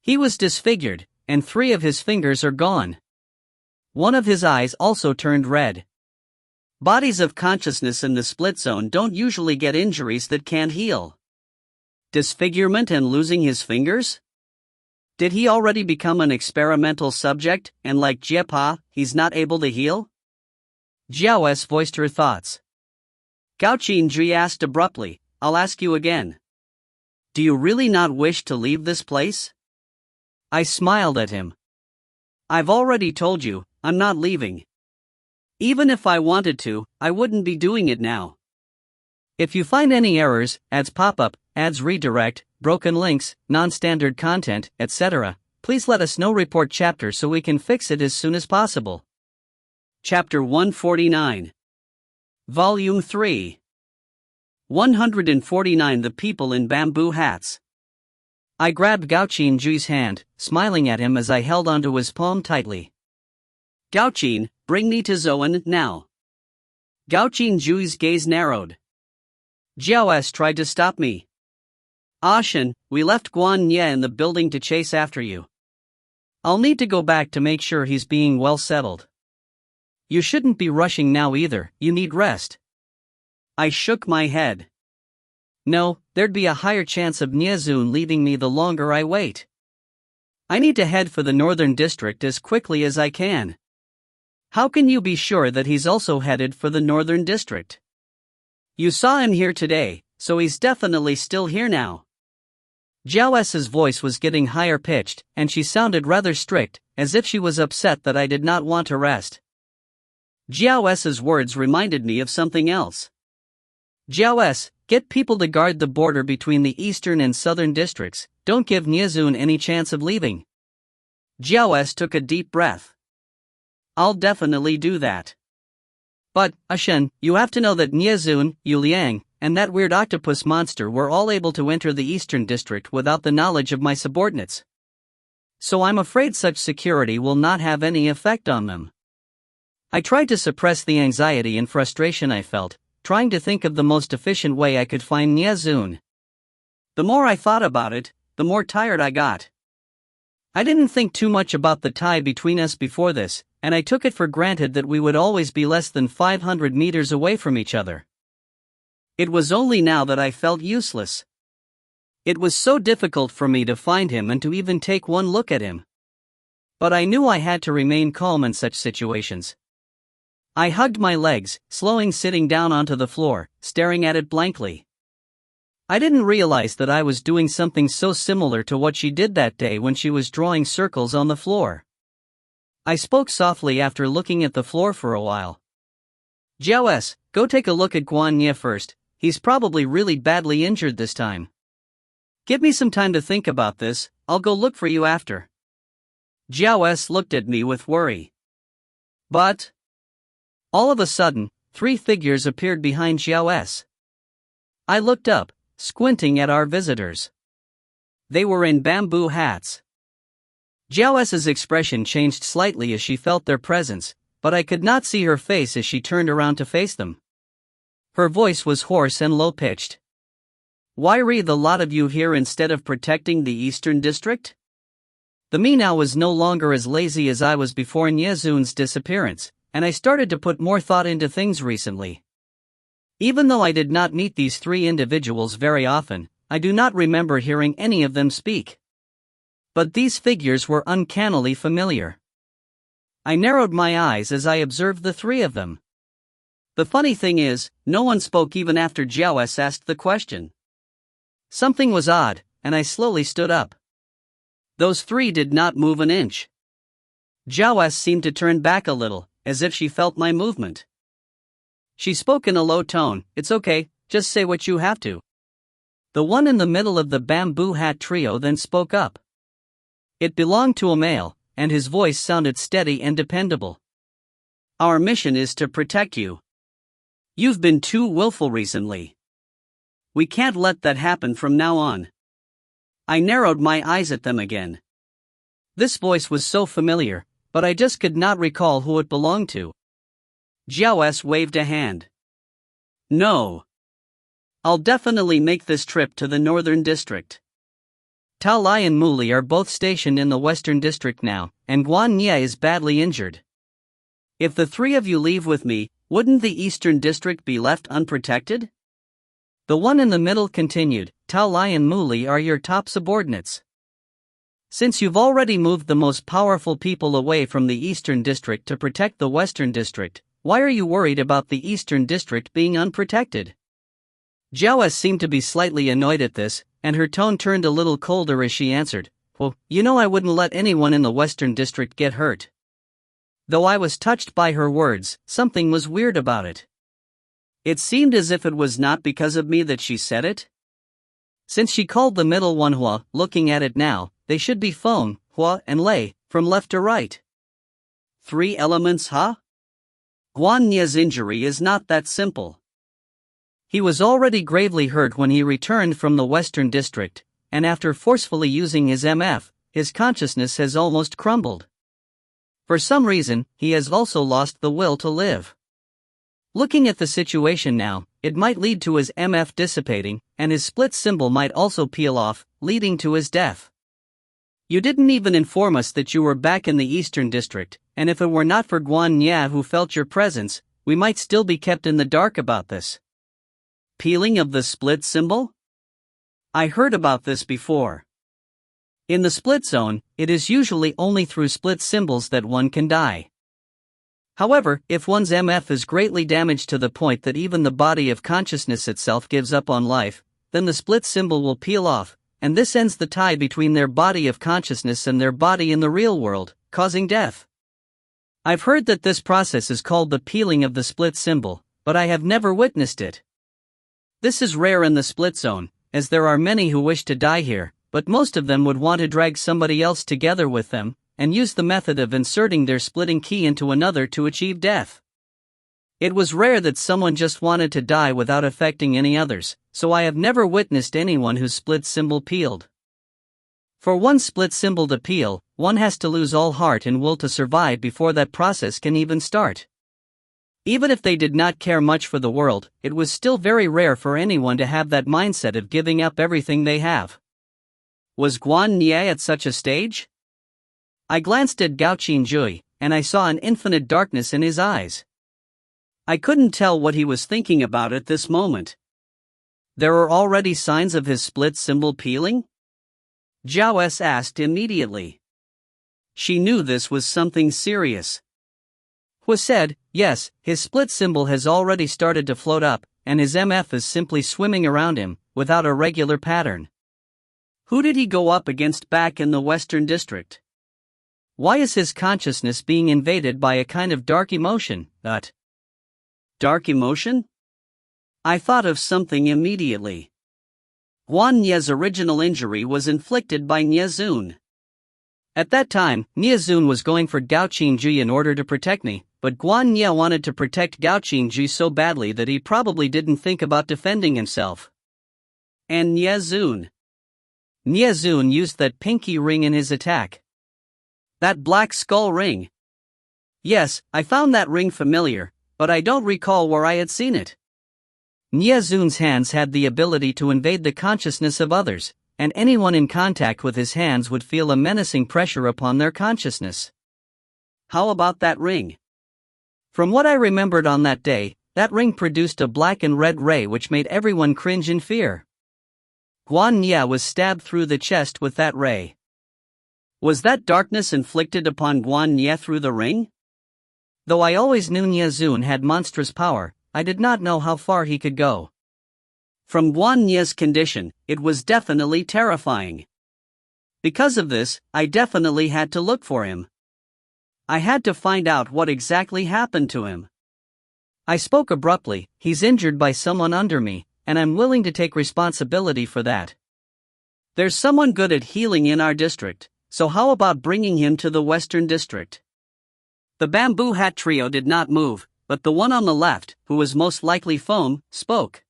He was disfigured, and 3 of his fingers are gone. One of his eyes also turned red. Bodies of consciousness in the split zone don't usually get injuries that can't heal. Disfigurement and losing his fingers? Did he already become an experimental subject, and like Jiepa, he's not able to heal? Jiaos voiced her thoughts. Gao Qinji asked abruptly, I'll ask you again. Do you really not wish to leave this place? I smiled at him. I've already told you, I'm not leaving. Even if I wanted to, I wouldn't be doing it now. If you find any errors, ads pop up, ads redirect, broken links, non-standard content, etc., please let us know. Report chapter so we can fix it as soon as possible. Chapter 149. Volume 3. 149. The people in bamboo hats. I grabbed Gao Qinjui's hand, smiling at him as I held onto his palm tightly. Gao Qin, bring me to Zoan now. Gao Qinjui's gaze narrowed. Jiaos tried to stop me. Shen, we left Guan Nye in the building to chase after you. I'll need to go back to make sure he's being well settled. You shouldn't be rushing now either, you need rest. I shook my head. No, there'd be a higher chance of Nyazun leaving me the longer I wait. I need to head for the northern district as quickly as I can. How can you be sure that he's also headed for the northern district? You saw him here today, so he's definitely still here now. Jiaos's voice was getting higher pitched, and she sounded rather strict, as if she was upset that I did not want to rest. Jiaos's words reminded me of something else. Jiaos, get people to guard the border between the eastern and southern districts, don't give Nyazun any chance of leaving. Jiaos took a deep breath. I'll definitely do that. But, Shen, you have to know that Nyazun, Yu Liang, and that weird octopus monster were all able to enter the eastern district without the knowledge of my subordinates. So I'm afraid such security will not have any effect on them. I tried to suppress the anxiety and frustration I felt, trying to think of the most efficient way I could find Nyazun. The more I thought about it, the more tired I got. I didn't think too much about the tie between us before this, and I took it for granted that we would always be less than 500 meters away from each other. It was only now that I felt useless. It was so difficult for me to find him and to even take one look at him. But I knew I had to remain calm in such situations. I hugged my legs, slowing sitting down onto the floor, staring at it blankly. I didn't realize that I was doing something so similar to what she did that day when she was drawing circles on the floor. I spoke softly after looking at the floor for a while. Jiaos, go take a look at Guan Nye first, he's probably really badly injured this time. Give me some time to think about this, I'll go look for you after. Jiaos looked at me with worry. But all of a sudden, 3 figures appeared behind Xiao S. I looked up, squinting at our visitors. They were in bamboo hats. Xiao S's expression changed slightly as she felt their presence, but I could not see her face as she turned around to face them. Her voice was hoarse and low-pitched. "Why are the lot of you here instead of protecting the Eastern District?" The me now was no longer as lazy as I was before Nyezun's disappearance, and I started to put more thought into things recently. Even though I did not meet these 3 individuals very often, I do not remember hearing any of them speak. But these figures were uncannily familiar. I narrowed my eyes as I observed the 3 of them. The funny thing is, no one spoke even after Xiao S asked the question. Something was odd, and I slowly stood up. Those 3 did not move an inch. Xiao S seemed to turn back a little, as if she felt my movement. She spoke in a low tone, "It's okay, just say what you have to." The one in the middle of the bamboo hat trio then spoke up. It belonged to a male, and his voice sounded steady and dependable. "Our mission is to protect you. You've been too willful recently. We can't let that happen from now on." I narrowed my eyes at them again. This voice was so familiar, but I just could not recall who it belonged to. Xiao S waved a hand. "No. I'll definitely make this trip to the Northern District. Tao Lai and Muli are both stationed in the Western District now, and Guan Nye is badly injured. If the 3 of you leave with me, wouldn't the Eastern District be left unprotected?" The one in the middle continued, "Tao Lai and Muli are your top subordinates. Since you've already moved the most powerful people away from the Eastern District to protect the Western District, why are you worried about the Eastern District being unprotected?" Xiao S seemed to be slightly annoyed at this, and her tone turned a little colder as she answered, "Well, I wouldn't let anyone in the Western District get hurt." Though I was touched by her words, something was weird about it. It seemed as if it was not because of me that she said it. Since she called the middle one Hua, looking at it now, they should be Feng, Hua, and Lei, from left to right. 3 elements, huh? Guan Nye's injury is not that simple. He was already gravely hurt when he returned from the Western District, and after forcefully using his MF, his consciousness has almost crumbled. For some reason, he has also lost the will to live. Looking at the situation now, it might lead to his MF dissipating, and his split symbol might also peel off, leading to his death. You didn't even inform us that you were back in the Eastern District, and if it were not for Guan Nye who felt your presence, we might still be kept in the dark about this. Peeling of the split symbol? I heard about this before. In the split zone, it is usually only through split symbols that one can die. However, if one's MF is greatly damaged to the point that even the body of consciousness itself gives up on life, then the split symbol will peel off, and this ends the tie between their body of consciousness and their body in the real world, causing death. I've heard that this process is called the peeling of the split symbol, but I have never witnessed it. This is rare in the split zone, as there are many who wish to die here, but most of them would want to drag somebody else together with them, and use the method of inserting their splitting key into another to achieve death. It was rare that someone just wanted to die without affecting any others, so I have never witnessed anyone whose split symbol peeled. For one split symbol to peel, one has to lose all heart and will to survive before that process can even start. Even if they did not care much for the world, it was still very rare for anyone to have that mindset of giving up everything they have. Was Guan Nye at such a stage? I glanced at Gao Qinjui, and I saw an infinite darkness in his eyes. I couldn't tell what he was thinking about at this moment. There are already signs of his split symbol peeling? Zhao S asked immediately. She knew this was something serious. Hua said, yes, his split symbol has already started to float up, and his MF is simply swimming around him, without a regular pattern. Who did he go up against back in the Western District? Why is his consciousness being invaded by a kind of dark emotion? Dark emotion? I thought of something immediately. Guan Nye's original injury was inflicted by Nyezun. At that time, Nyezun was going for Gao Qinjui in order to protect me, but Guan Ye wanted to protect Gao Qingji so badly that he probably didn't think about defending himself. And Nie Zun used that pinky ring in his attack. That black skull ring. Yes, I found that ring familiar, but I don't recall where I had seen it. Nie Zun's hands had the ability to invade the consciousness of others, and anyone in contact with his hands would feel a menacing pressure upon their consciousness. How about that ring? From what I remembered on that day, that ring produced a black and red ray which made everyone cringe in fear. Guan Ye was stabbed through the chest with that ray. Was that darkness inflicted upon Guan Ye through the ring? Though I always knew Nie Zun had monstrous power, I did not know how far he could go. From Guan Ye's condition, it was definitely terrifying. Because of this, I definitely had to look for him. I had to find out what exactly happened to him. I spoke abruptly. He's injured by someone under me, and I'm willing to take responsibility for that. There's someone good at healing in our district, so how about bringing him to the Western District? The bamboo hat trio did not move, but the one on the left, who was most likely Foam, spoke.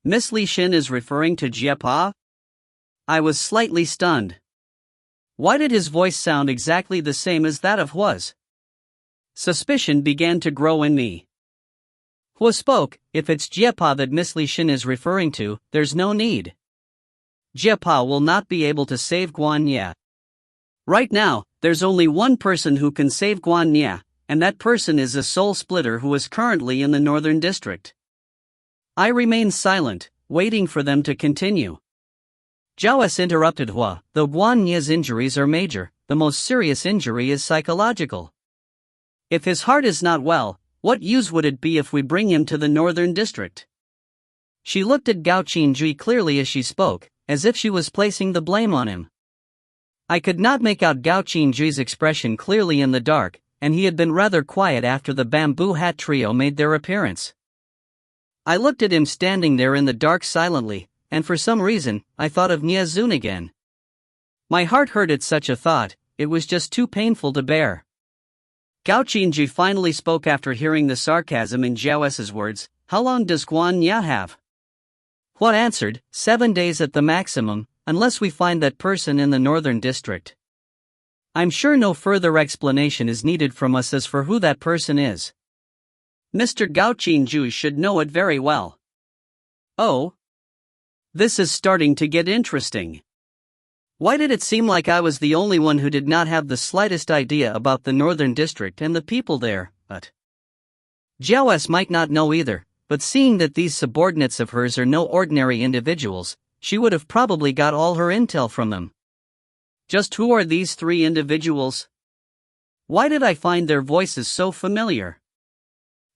Miss Li Xin is referring to Jiepa? I was slightly stunned. Why did his voice sound exactly the same as that of Hua's? Suspicion began to grow in me. Hua spoke. If it's Jiepa that Miss Li Xin is referring to, there's no need. Jiepa will not be able to save Guan Ye. Right now, there's only one person who can save Guan Ye, and that person is a soul splitter who is currently in the Northern District. I remained silent, waiting for them to continue. Zhao S interrupted Hua. Though Guan Ye's injuries are major, the most serious injury is psychological. If his heart is not well, what use would it be if we bring him to the Northern District? She looked at Gao Qingji clearly as she spoke, as if she was placing the blame on him. I could not make out Gao Qingji's expression clearly in the dark, and he had been rather quiet after the bamboo hat trio made their appearance. I looked at him standing there in the dark silently, and for some reason, I thought of Nie Zun again. My heart hurt at such a thought, it was just too painful to bear. Gao Qingji finally spoke after hearing the sarcasm in Zhao S's words. How long does Guan Ye have? Hua answered, 7 days at the maximum, unless we find that person in the Northern District. I'm sure no further explanation is needed from us as for who that person is. Mr. Gao Qingji should know it very well. Oh? This is starting to get interesting. Why did it seem like I was the only one who did not have the slightest idea about the Northern District and the people there, but Zhao S might not know either, but seeing that these subordinates of hers are no ordinary individuals, she would have probably got all her intel from them. Just who are these three individuals? Why did I find their voices so familiar?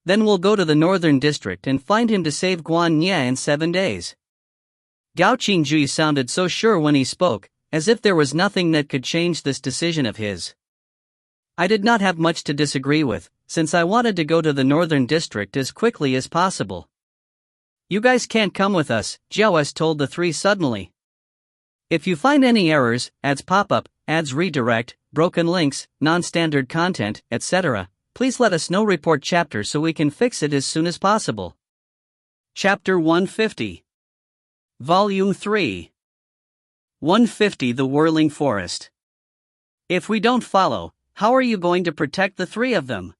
Then we'll go to the Northern District and find him to save Guan Ye in 7 days. Gao Qingji sounded so sure when he spoke, as if there was nothing that could change this decision of his. I did not have much to disagree with, since I wanted to go to the Northern District as quickly as possible. You guys can't come with us, Zhao S told the three suddenly. If you find any errors, ads pop up, ads redirect, broken links, non-standard content, etc., please let us know. Report chapter so we can fix it as soon as possible. Chapter 150. Volume 3. 150. The Whirling Forest. If we don't follow, how are you going to protect the three of them?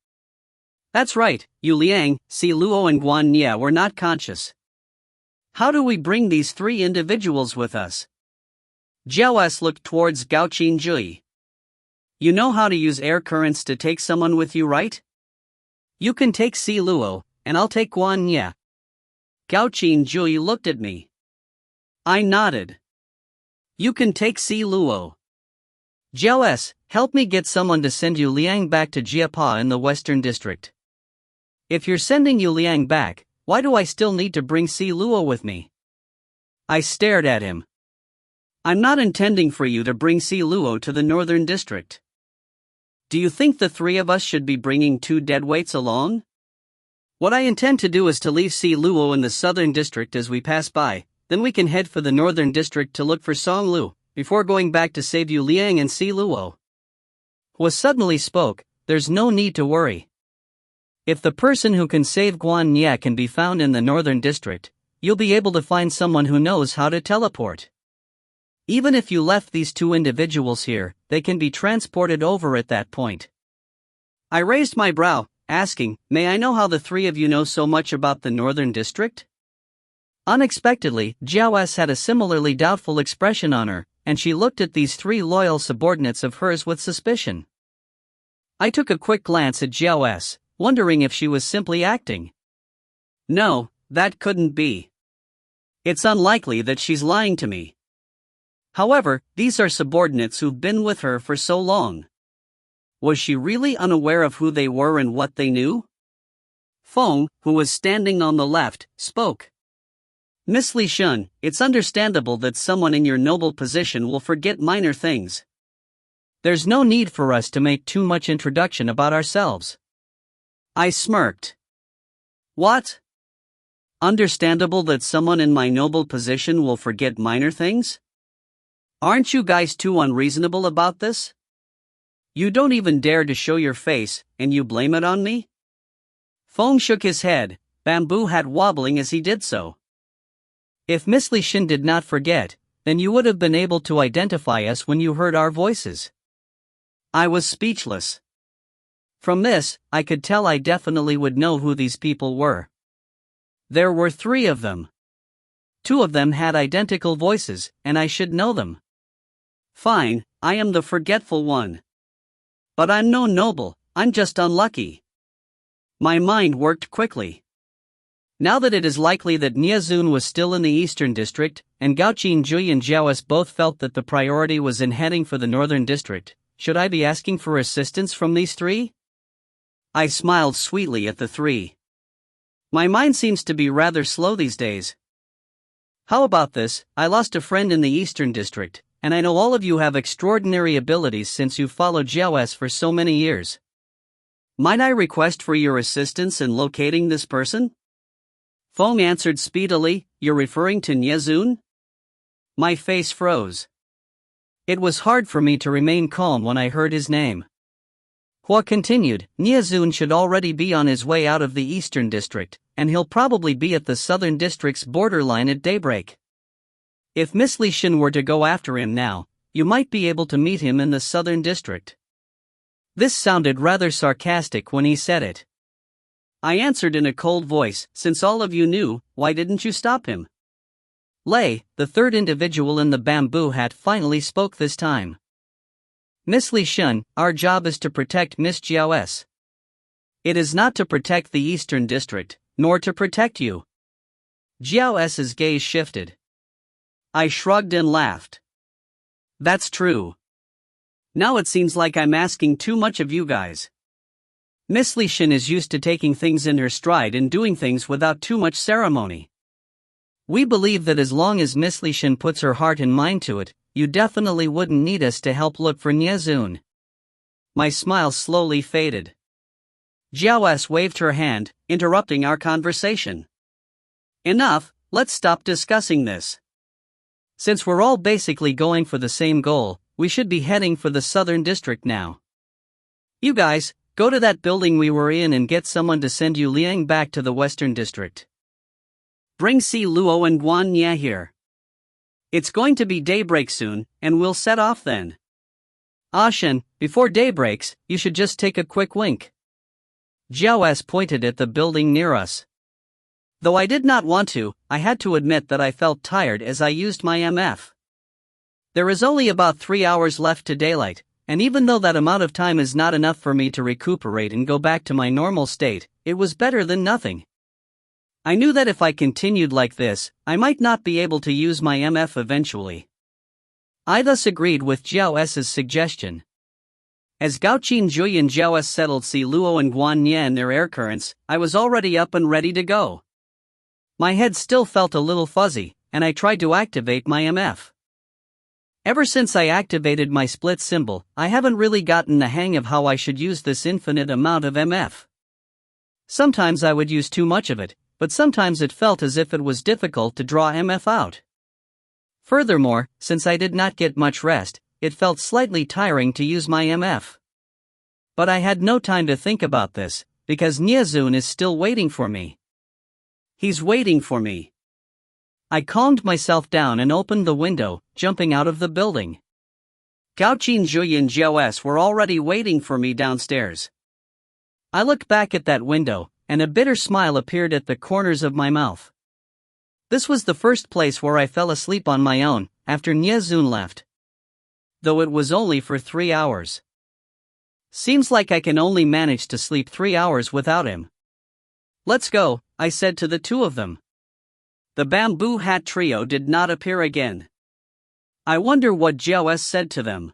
That's right, Yu Liang, Si Luo and Guan Ye were not conscious. How do we bring these three individuals with us? Zhao S looked towards Gao Qingji. You know how to use air currents to take someone with you, right? You can take Si Luo, and I'll take Guan Ye. Gao Qingji looked at me. I nodded. You can take Si Luo. Zhao S, help me get someone to send Yu Liang back to Jiepa in the Western District. If you're sending Yu Liang back, why do I still need to bring Si Luo with me? I stared at him. I'm not intending for you to bring Si Luo to the Northern District. Do you think the three of us should be bringing 2 deadweights along? What I intend to do is to leave Si Luo in the Southern District as we pass by, then we can head for the Northern District to look for Song Lu, before going back to save Yu Liang and Si Luo. Hua suddenly spoke, there's no need to worry. If the person who can save Guan Ye can be found in the northern district, you'll be able to find someone who knows how to teleport. Even if you left these two individuals here, they can be transported over at that point. I raised my brow, asking, may I know how the three of you know so much about the northern district? Unexpectedly, Jiao S had a similarly doubtful expression on her, and she looked at these three loyal subordinates of hers with suspicion. I took a quick glance at Jiao S, wondering if she was simply acting. No, that couldn't be. It's unlikely that she's lying to me. However, these are subordinates who've been with her for so long. Was she really unaware of who they were and what they knew? Feng, who was standing on the left, spoke. Miss Li Shun, it's understandable that someone in your noble position will forget minor things. There's no need for us to make too much introduction about ourselves. I smirked. What? Understandable that someone in my noble position will forget minor things? Aren't you guys too unreasonable about this? You don't even dare to show your face, and you blame it on me? Feng shook his head, bamboo hat wobbling as he did so. If Miss Li Shin did not forget, then you would have been able to identify us when you heard our voices. I was speechless. From this, I could tell I definitely would know who these people were. There were three of them. Two of them had identical voices, and I should know them. Fine, I am the forgetful one. But I'm no noble, I'm just unlucky. My mind worked quickly. Now that it is likely that Niazun was still in the Eastern District, and Gaoqin Jui and Jiaoes both felt that the priority was in heading for the Northern District, should I be asking for assistance from these three? I smiled sweetly at the three. My mind seems to be rather slow these days. How about this? I lost a friend in the Eastern District, and I know all of you have extraordinary abilities since you followed Jiaoes for so many years. Might I request for your assistance in locating this person? Feng answered speedily, you're referring to Niazun? My face froze. It was hard for me to remain calm when I heard his name. Hua continued, Niazun should already be on his way out of the Eastern District, and he'll probably be at the Southern District's borderline at daybreak. If Miss Li Shin were to go after him now, you might be able to meet him in the Southern District. This sounded rather sarcastic when he said it. I answered in a cold voice, since all of you knew, why didn't you stop him? Lei, the third individual in the bamboo hat, finally spoke this time. Miss Li Shun, our job is to protect Miss Jiaoes. It is not to protect the Eastern District, nor to protect you. Jiaoes's gaze shifted. I shrugged and laughed. That's true. Now it seems like I'm asking too much of you guys. Miss Li Shin is used to taking things in her stride and doing things without too much ceremony. We believe that as long as Miss Li Shin puts her heart and mind to it, you definitely wouldn't need us to help look for Niazun. My smile slowly faded. Jiaoes waved her hand, interrupting our conversation. Enough, let's stop discussing this. Since we're all basically going for the same goal, we should be heading for the Southern District now. You guys, go to that building we were in and get someone to send you Liang back to the Western District. Bring Si Luo and Guan Ye here. It's going to be daybreak soon, and we'll set off then. Shen, before day breaks, you should just take a quick wink. Jiaoes pointed at the building near us. Though I did not want to, I had to admit that I felt tired as I used my MF. There is only about 3 hours left to daylight, and even though that amount of time is not enough for me to recuperate and go back to my normal state, it was better than nothing. I knew that if I continued like this, I might not be able to use my MF eventually. I thus agreed with Jiaoes's suggestion. As Gaoqin Jui and Jiaoes settled Si Luo and Guan Ye in their air currents, I was already up and ready to go. My head still felt a little fuzzy, and I tried to activate my MF. Ever since I activated my split symbol, I haven't really gotten the hang of how I should use this infinite amount of MF. Sometimes I would use too much of it, but sometimes it felt as if it was difficult to draw MF out. Furthermore, since I did not get much rest, it felt slightly tiring to use my MF. But I had no time to think about this, because Niezun is still waiting for me. He's waiting for me. I calmed myself down and opened the window, jumping out of the building. Gao Qinzhui and Jiao S were already waiting for me downstairs. I looked back at that window, and a bitter smile appeared at the corners of my mouth. This was the first place where I fell asleep on my own, after Niezun left. Though it was only for 3 hours. Seems like I can only manage to sleep 3 hours without him. Let's go, I said to the two of them. The bamboo hat trio did not appear again. I wonder what Jiao S said to them.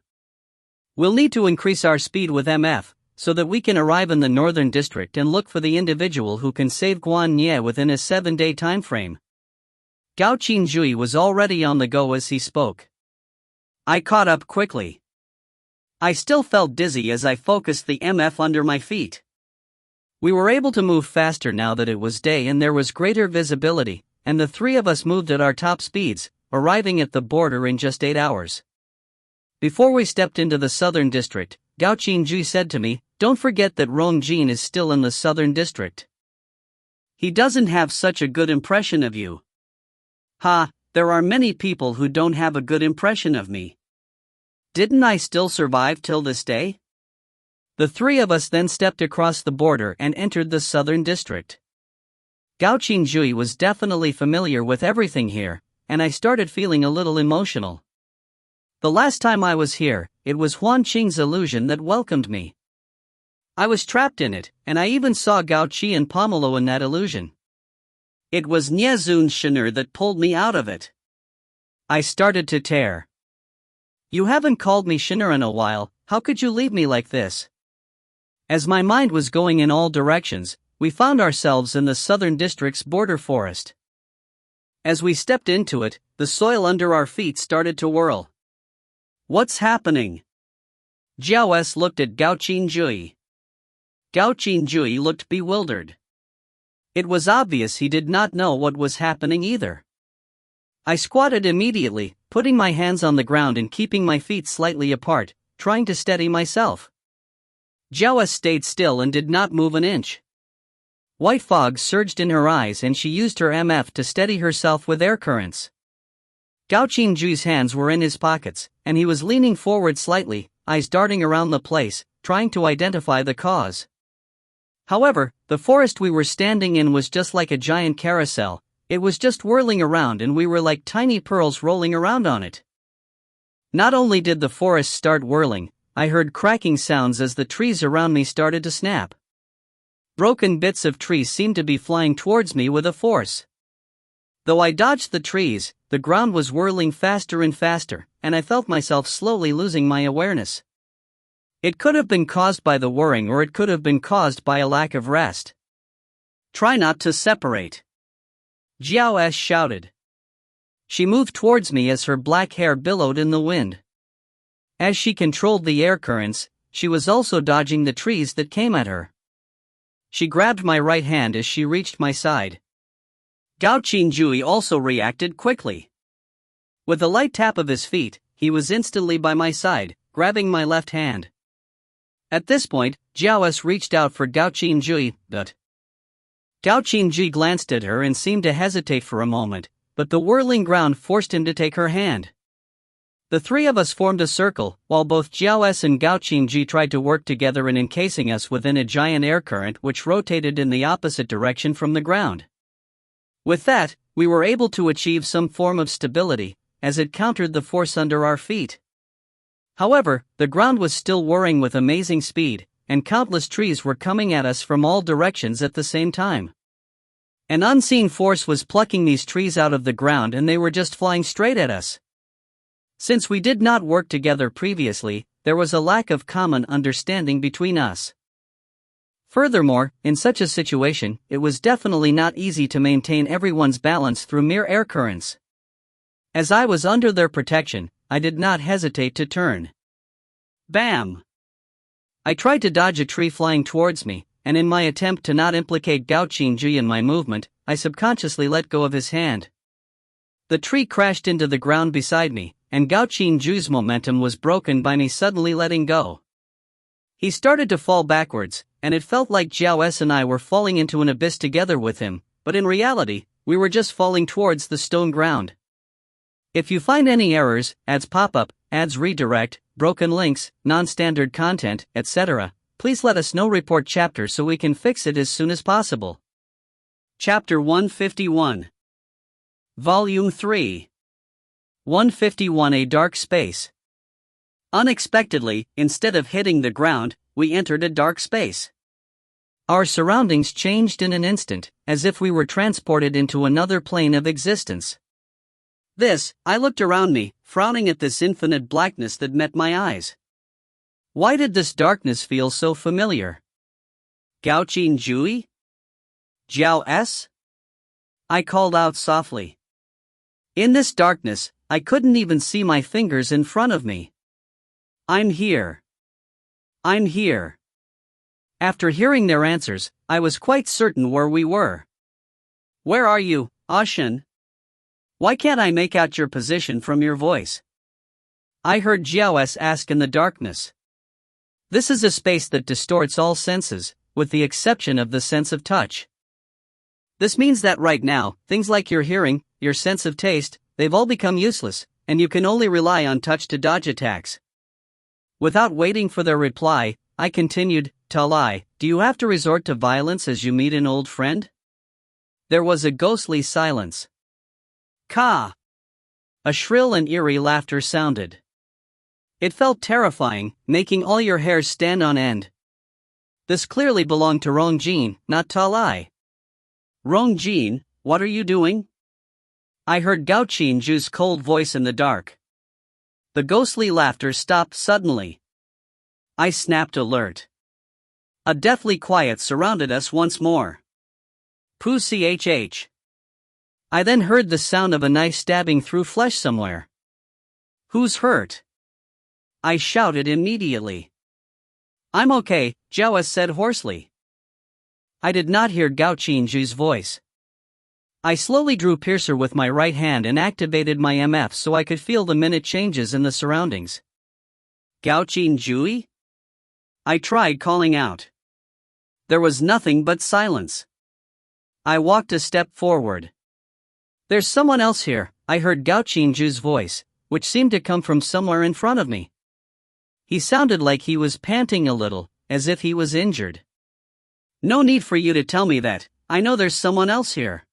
We'll need to increase our speed with MF, so that we can arrive in the northern district and look for the individual who can save Guan Ye within a 7-day time frame. Gao Qinzhui was already on the go as he spoke. I caught up quickly. I still felt dizzy as I focused the MF under my feet. We were able to move faster now that it was day and there was greater visibility, and the three of us moved at our top speeds, arriving at the border in just 8 hours. Before we stepped into the southern district, Gao Qinzhui said to me, "Don't forget that Rongjin is still in the southern district. He doesn't have such a good impression of you." Ha, there are many people who don't have a good impression of me. Didn't I still survive till this day? The three of us then stepped across the border and entered the southern district. Gao Qinzhui was definitely familiar with everything here, and I started feeling a little emotional. The last time I was here, it was Huan Qing's illusion that welcomed me. I was trapped in it, and I even saw Gao Qi and Pomelo in that illusion. It was Niezun's Shinur that pulled me out of it. I started to tear. You haven't called me Shinur in a while, how could you leave me like this? As my mind was going in all directions, we found ourselves in the southern district's border forest. As we stepped into it, the soil under our feet started to whirl. What's happening? Jiao S looked at Gao Qinzhui. Gao Qinzhui looked bewildered. It was obvious he did not know what was happening either. I squatted immediately, putting my hands on the ground and keeping my feet slightly apart, trying to steady myself. Jiao S stayed still and did not move an inch. White fog surged in her eyes and she used her MF to steady herself with air currents. Gao Qinzhui's hands were in his pockets, and he was leaning forward slightly, eyes darting around the place, trying to identify the cause. However, the forest we were standing in was just like a giant carousel. It was just whirling around and we were like tiny pearls rolling around on it. Not only did the forest start whirling, I heard cracking sounds as the trees around me started to snap. Broken bits of trees seemed to be flying towards me with a force. Though I dodged the trees, the ground was whirling faster and faster, and I felt myself slowly losing my awareness. It could have been caused by the whirring or it could have been caused by a lack of rest. Try not to separate. Jiao S shouted. She moved towards me as her black hair billowed in the wind. As she controlled the air currents, she was also dodging the trees that came at her. She grabbed my right hand as she reached my side. Gao Qinzhui also reacted quickly. With a light tap of his feet, he was instantly by my side, grabbing my left hand. At this point, Jiao S reached out for Gao Qinzhui, but Gao Qinzhui glanced at her and seemed to hesitate for a moment, but the whirling ground forced him to take her hand. The three of us formed a circle, while both Jiao S and Gao Qinzhui tried to work together in encasing us within a giant air current which rotated in the opposite direction from the ground. With that, we were able to achieve some form of stability, as it countered the force under our feet. However, the ground was still whirring with amazing speed, and countless trees were coming at us from all directions at the same time. An unseen force was plucking these trees out of the ground and they were just flying straight at us. Since we did not work together previously, there was a lack of common understanding between us. Furthermore, in such a situation, it was definitely not easy to maintain everyone's balance through mere air currents. As I was under their protection, I did not hesitate to turn. Bam! I tried to dodge a tree flying towards me, and in my attempt to not implicate Gao Qinzhui in my movement, I subconsciously let go of his hand. The tree crashed into the ground beside me, and Gao Qinzhui's momentum was broken by me suddenly letting go. He started to fall backwards, and it felt like Jiao S and I were falling into an abyss together with him, but in reality, we were just falling towards the stone ground. If you find any errors, ads pop up, ads redirect, broken links, non-standard content, etc., please let us know. Report chapter so we can fix it as soon as possible. Chapter 151. Volume 3. 151. A dark space. Unexpectedly, instead of hitting the ground, we entered a dark space. Our surroundings changed in an instant, as if we were transported into another plane of existence. I looked around me, frowning at this infinite blackness that met my eyes. Why did this darkness feel so familiar? Gaoqin Jui? Jiao S? I called out softly. In this darkness, I couldn't even see my fingers in front of me. I'm here. I'm here. After hearing their answers, I was quite certain where we were. Where are you, Ashen? Why can't I make out your position from your voice? I heard Jiao S ask in the darkness. This is a space that distorts all senses, with the exception of the sense of touch. This means that right now, things like your hearing, your sense of taste, they've all become useless, and you can only rely on touch to dodge attacks. Without waiting for their reply, I continued, Talai, do you have to resort to violence as you meet an old friend? There was a ghostly silence. Ka! A shrill and eerie laughter sounded. It felt terrifying, making all your hairs stand on end. This clearly belonged to Rongjin, not Talai. Rongjin, what are you doing? I heard Gaoqin Ju's cold voice in the dark. The ghostly laughter stopped suddenly. I snapped alert. A deathly quiet surrounded us once more. Poo chh. I then heard the sound of a knife stabbing through flesh somewhere. Who's hurt? I shouted immediately. I'm okay, Jiao S said hoarsely. I did not hear Gaoqin Ju's voice. I slowly drew Piercer with my right hand and activated my MF so I could feel the minute changes in the surroundings. Gaoqin Jui? I tried calling out. There was nothing but silence. I walked a step forward. There's someone else here, I heard Gaoqin Ju's voice, which seemed to come from somewhere in front of me. He sounded like he was panting a little, as if he was injured. No need for you to tell me that, I know there's someone else here.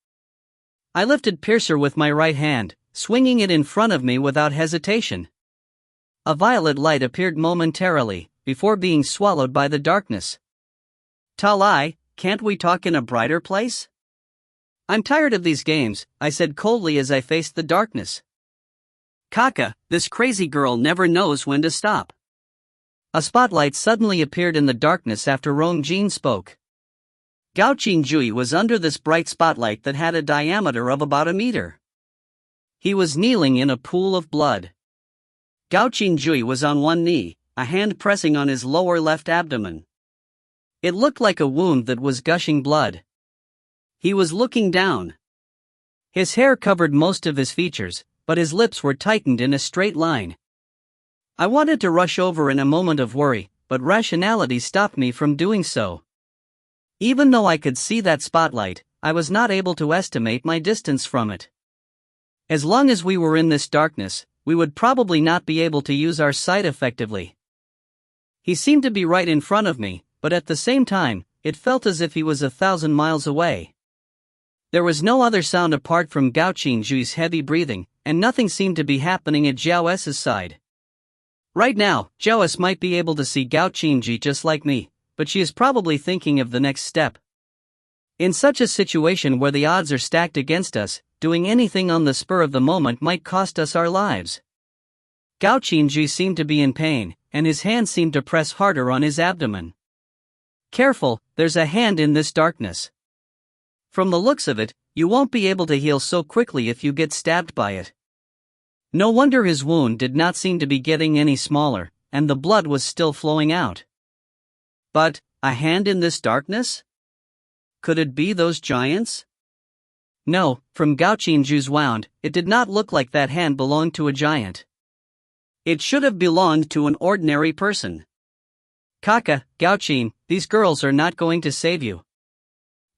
I lifted Piercer with my right hand, swinging it in front of me without hesitation. A violet light appeared momentarily, before being swallowed by the darkness. Talai, can't we talk in a brighter place? I'm tired of these games, I said coldly as I faced the darkness. Kaka, this crazy girl never knows when to stop. A spotlight suddenly appeared in the darkness after Rongjin spoke. Gaoqin Jui was under this bright spotlight that had a diameter of about a meter. He was kneeling in a pool of blood. Gaoqin Jui was on one knee, a hand pressing on his lower left abdomen. It looked like a wound that was gushing blood. He was looking down. His hair covered most of his features, but his lips were tightened in a straight line. I wanted to rush over in a moment of worry, but rationality stopped me from doing so. Even though I could see that spotlight, I was not able to estimate my distance from it. As long as we were in this darkness, we would probably not be able to use our sight effectively. He seemed to be right in front of me, but at the same time, it felt as if he was 1,000 miles away. There was no other sound apart from Gaoqin Jui's heavy breathing, and nothing seemed to be happening at Jiao S's side. Right now, Jiao S might be able to see Gaoqin Ji just like me, but she is probably thinking of the next step. In such a situation where the odds are stacked against us, doing anything on the spur of the moment might cost us our lives. Gaoqin Ji seemed to be in pain, and his hand seemed to press harder on his abdomen. Careful, there's a hand in this darkness. From the looks of it, you won't be able to heal so quickly if you get stabbed by it. No wonder his wound did not seem to be getting any smaller, and the blood was still flowing out. But, a hand in this darkness? Could it be those giants? No, from Gaoqin Ju's wound, it did not look like that hand belonged to a giant. It should have belonged to an ordinary person. Kaka, Gaoqin, these girls are not going to save you.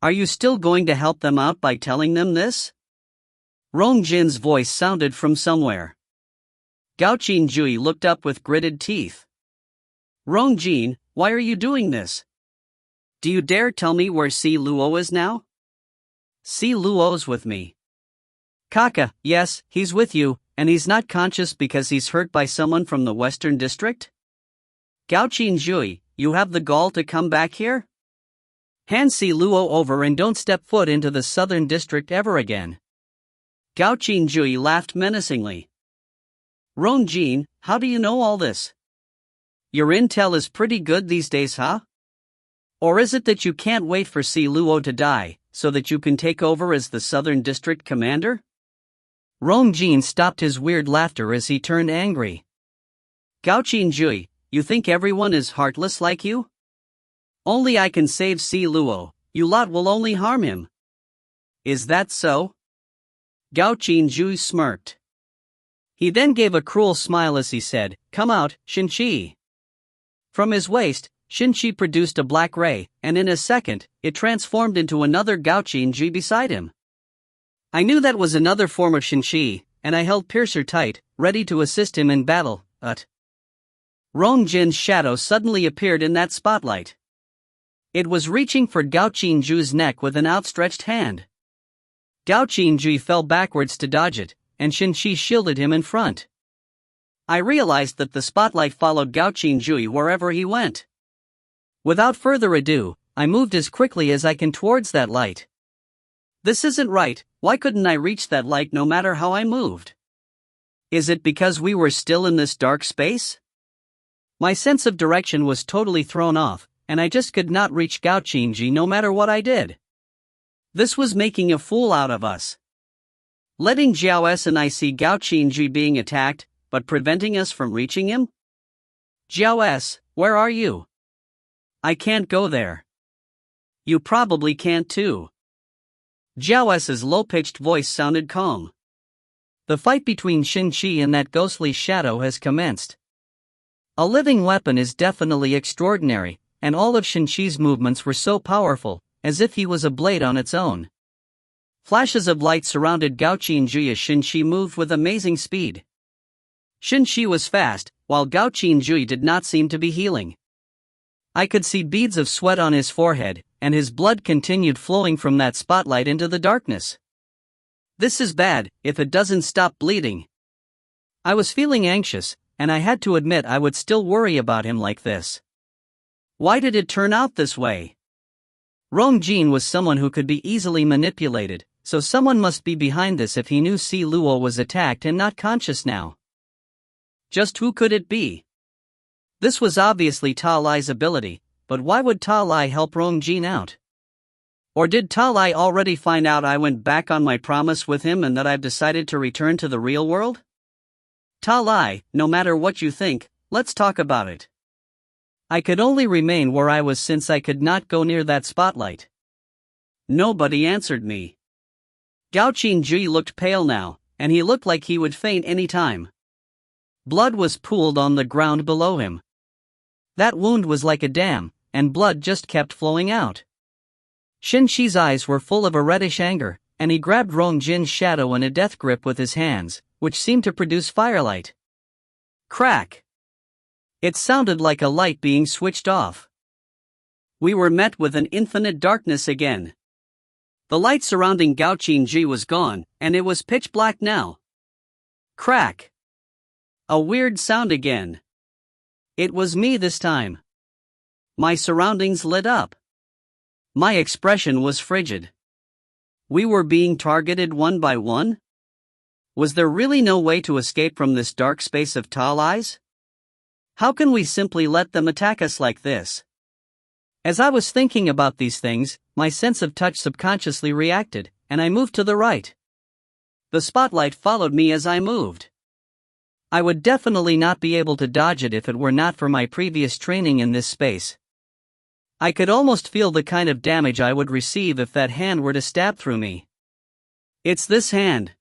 Are you still going to help them out by telling them this? Rongjin's voice sounded from somewhere. Gaoqin Jui looked up with gritted teeth. Rongjin, why are you doing this? Do you dare tell me where Si Luo is now? Si Luo's with me. Kaka, yes, he's with you, and he's not conscious because he's hurt by someone from the Western District? Gaoqin Jui, you have the gall to come back here? Hand Si Luo over and don't step foot into the Southern District ever again. Gaoqin Jui laughed menacingly. Rongjin, how do you know all this? Your intel is pretty good these days, huh? Or is it that you can't wait for Si Luo to die, so that you can take over as the Southern District Commander? Rongjin stopped his weird laughter as he turned angry. Gaoqin Jui, you think everyone is heartless like you? Only I can save Si Luo, you lot will only harm him. Is that so? Gaoqin Jui smirked. He then gave a cruel smile as he said, Come out, Shinchi. From his waist, Shinchi produced a black ray, and in a second, it transformed into another Gaoqin Jui beside him. I knew that was another form of Shinchi, and I held Piercer tight, ready to assist him in battle, Rongjin's shadow suddenly appeared in that spotlight. It was reaching for Gaoqin Jui's neck with an outstretched hand. Gaoqin Jui fell backwards to dodge it, and Shinchi shielded him in front. I realized that the spotlight followed Gaoqin Jui wherever he went. Without further ado, I moved as quickly as I can towards that light. This isn't right, why couldn't I reach that light no matter how I moved? Is it because we were still in this dark space? My sense of direction was totally thrown off, and I just could not reach Gaoqin Jui no matter what I did. This was making a fool out of us. Letting Jiao S and I see Gaoqin Jui being attacked, but preventing us from reaching him? Jiao S, where are you? I can't go there. You probably can't too. Jiao S's low-pitched voice sounded calm. The fight between Shinchi and that ghostly shadow has commenced. A living weapon is definitely extraordinary, and all of Shinchi's movements were so powerful, as if he was a blade on its own. Flashes of light surrounded Gaoqin Jui as Shinchi moved with amazing speed. Shinchi was fast, while Gaoqin Jui did not seem to be healing. I could see beads of sweat on his forehead, and his blood continued flowing from that spotlight into the darkness. This is bad, if it doesn't stop bleeding. I was feeling anxious, and I had to admit I would still worry about him like this. Why did it turn out this way? Rongjin was someone who could be easily manipulated, so someone must be behind this if he knew Si Luo was attacked and not conscious now. Just who could it be? This was obviously Ta Lai's ability, but why would Ta Lai help Rongjin out? Or did Ta Lai already find out I went back on my promise with him and that I've decided to return to the real world? Ta Lai, no matter what you think, let's talk about it. I could only remain where I was since I could not go near that spotlight. Nobody answered me. Gaoqin Jui looked pale now, and he looked like he would faint any time. Blood was pooled on the ground below him. That wound was like a dam, and blood just kept flowing out. Shinchi's eyes were full of a reddish anger, and he grabbed Rongjin's shadow in a death grip with his hands, which seemed to produce firelight. Crack! It sounded like a light being switched off. We were met with an infinite darkness again. The light surrounding Gaoqin Jui was gone, and it was pitch black now. Crack! A weird sound again. It was me this time. My surroundings lit up. My expression was frigid. We were being targeted one by one? Was there really no way to escape from this dark space of Ta Lai's? How can we simply let them attack us like this? As I was thinking about these things, my sense of touch subconsciously reacted, and I moved to the right. The spotlight followed me as I moved. I would definitely not be able to dodge it if it were not for my previous training in this space. I could almost feel the kind of damage I would receive if that hand were to stab through me. It's this hand.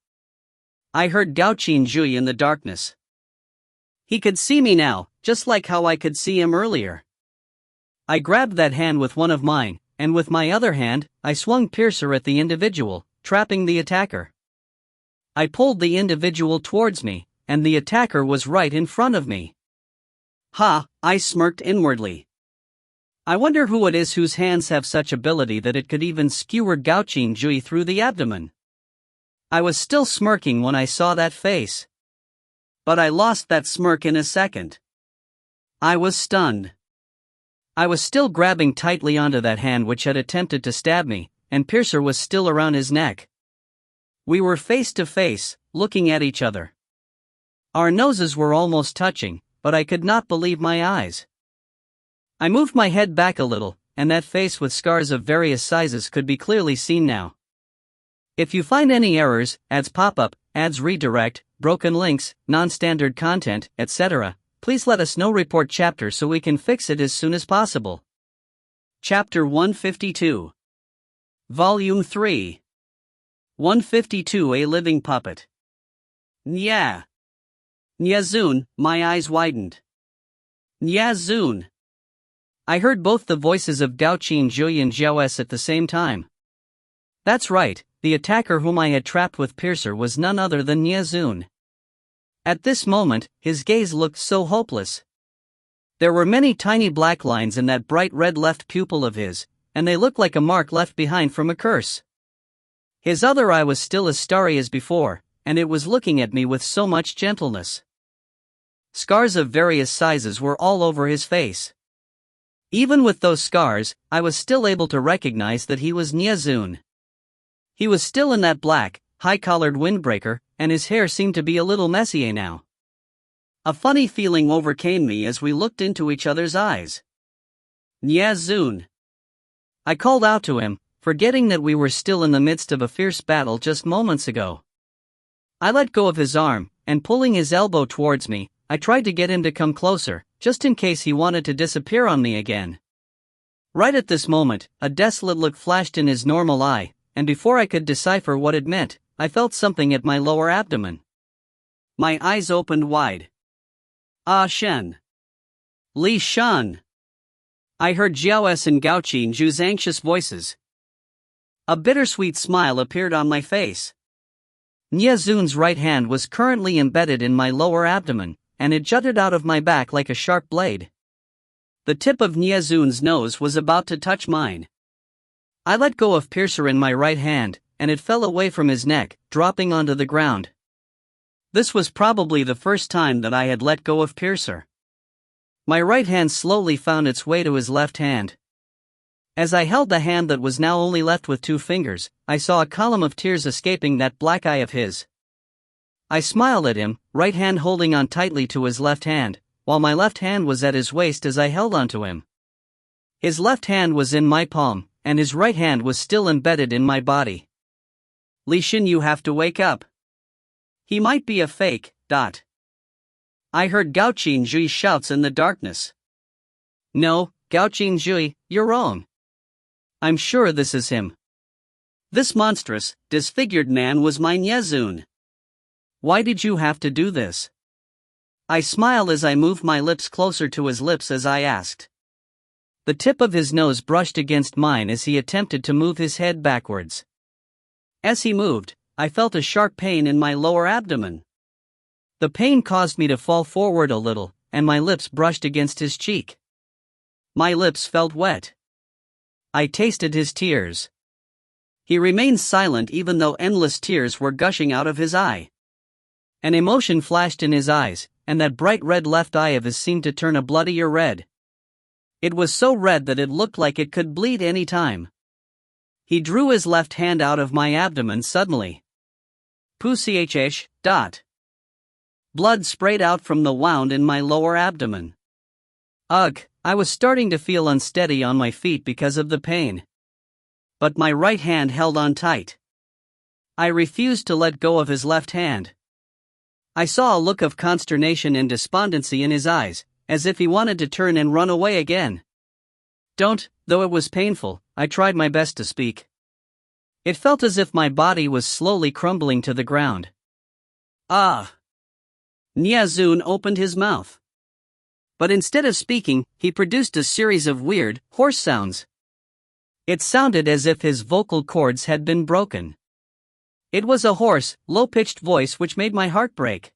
I heard Gaoqin Jui in the darkness. He could see me now, just like how I could see him earlier. I grabbed that hand with one of mine, and with my other hand, I swung piercer at the individual, trapping the attacker. I pulled the individual towards me, and the attacker was right in front of me. Ha, I smirked inwardly. I wonder who it is whose hands have such ability that it could even skewer Gaoqin Jui through the abdomen. I was still smirking when I saw that face. But I lost that smirk in a second. I was stunned. I was still grabbing tightly onto that hand which had attempted to stab me, and piercer was still around his neck. We were face to face, looking at each other. Our noses were almost touching, but I could not believe my eyes. I moved my head back a little, and that face with scars of various sizes could be clearly seen now. If you find any errors, ads pop up, ads redirect, broken links, non-standard content, etc., please let us know. Report chapter so we can fix it as soon as possible. Chapter 152. Volume 3. 152. A Living Puppet. Nya. Nyazun, my eyes widened. Nyazun. I heard both the voices of Gaoqin Jui and Zhao S at the same time. That's right, the attacker whom I had trapped with piercer was none other than Nyazun. At this moment, his gaze looked so hopeless. There were many tiny black lines in that bright red left pupil of his, and they looked like a mark left behind from a curse. His other eye was still as starry as before, and it was looking at me with so much gentleness. Scars of various sizes were all over his face. Even with those scars, I was still able to recognize that he was Nyazun. He was still in that black, high-collared windbreaker, and his hair seemed to be a little messier now. A funny feeling overcame me as we looked into each other's eyes. Nyazun. I called out to him, forgetting that we were still in the midst of a fierce battle just moments ago. I let go of his arm, and pulling his elbow towards me, I tried to get him to come closer, just in case he wanted to disappear on me again. Right at this moment, a desolate look flashed in his normal eye, and before I could decipher what it meant, I felt something at my lower abdomen. My eyes opened wide. Ah Shen. Li Shan. I heard Zhao S and Gaoqin Jui's anxious voices. A bittersweet smile appeared on my face. Nyazun's right hand was currently embedded in my lower abdomen, and it jutted out of my back like a sharp blade. The tip of Nyazun's nose was about to touch mine. I let go of piercer in my right hand, and it fell away from his neck, dropping onto the ground. This was probably the first time that I had let go of piercer. My right hand slowly found its way to his left hand. As I held the hand that was now only left with 2 fingers, I saw a column of tears escaping that black eye of his. I smiled at him, right hand holding on tightly to his left hand, while my left hand was at his waist as I held onto him. His left hand was in my palm, and his right hand was still embedded in my body. Li Shin, you have to wake up. He might be a fake. I heard Gaoqin Jui's shouts in the darkness. No, Gaoqin Jui, you're wrong. I'm sure this is him. This monstrous, disfigured man was my Nyazun. Why did you have to do this? I smiled as I moved my lips closer to his lips as I asked. The tip of his nose brushed against mine as he attempted to move his head backwards. As he moved, I felt a sharp pain in my lower abdomen. The pain caused me to fall forward a little, and my lips brushed against his cheek. My lips felt wet. I tasted his tears. He remained silent even though endless tears were gushing out of his eye. An emotion flashed in his eyes, and that bright red left eye of his seemed to turn a bloodier red. It was so red that it looked like it could bleed any time. He drew his left hand out of my abdomen suddenly. Puch. Blood sprayed out from the wound in my lower abdomen. Ugh, I was starting to feel unsteady on my feet because of the pain. But my right hand held on tight. I refused to let go of his left hand. I saw a look of consternation and despondency in his eyes, as if he wanted to turn and run away again. Though it was painful, I tried my best to speak. It felt as if my body was slowly crumbling to the ground. Ah! Nyazun opened his mouth. but instead of speaking, he produced a series of weird, hoarse sounds. It sounded as if his vocal cords had been broken. It was a hoarse, low-pitched voice which made my heart break.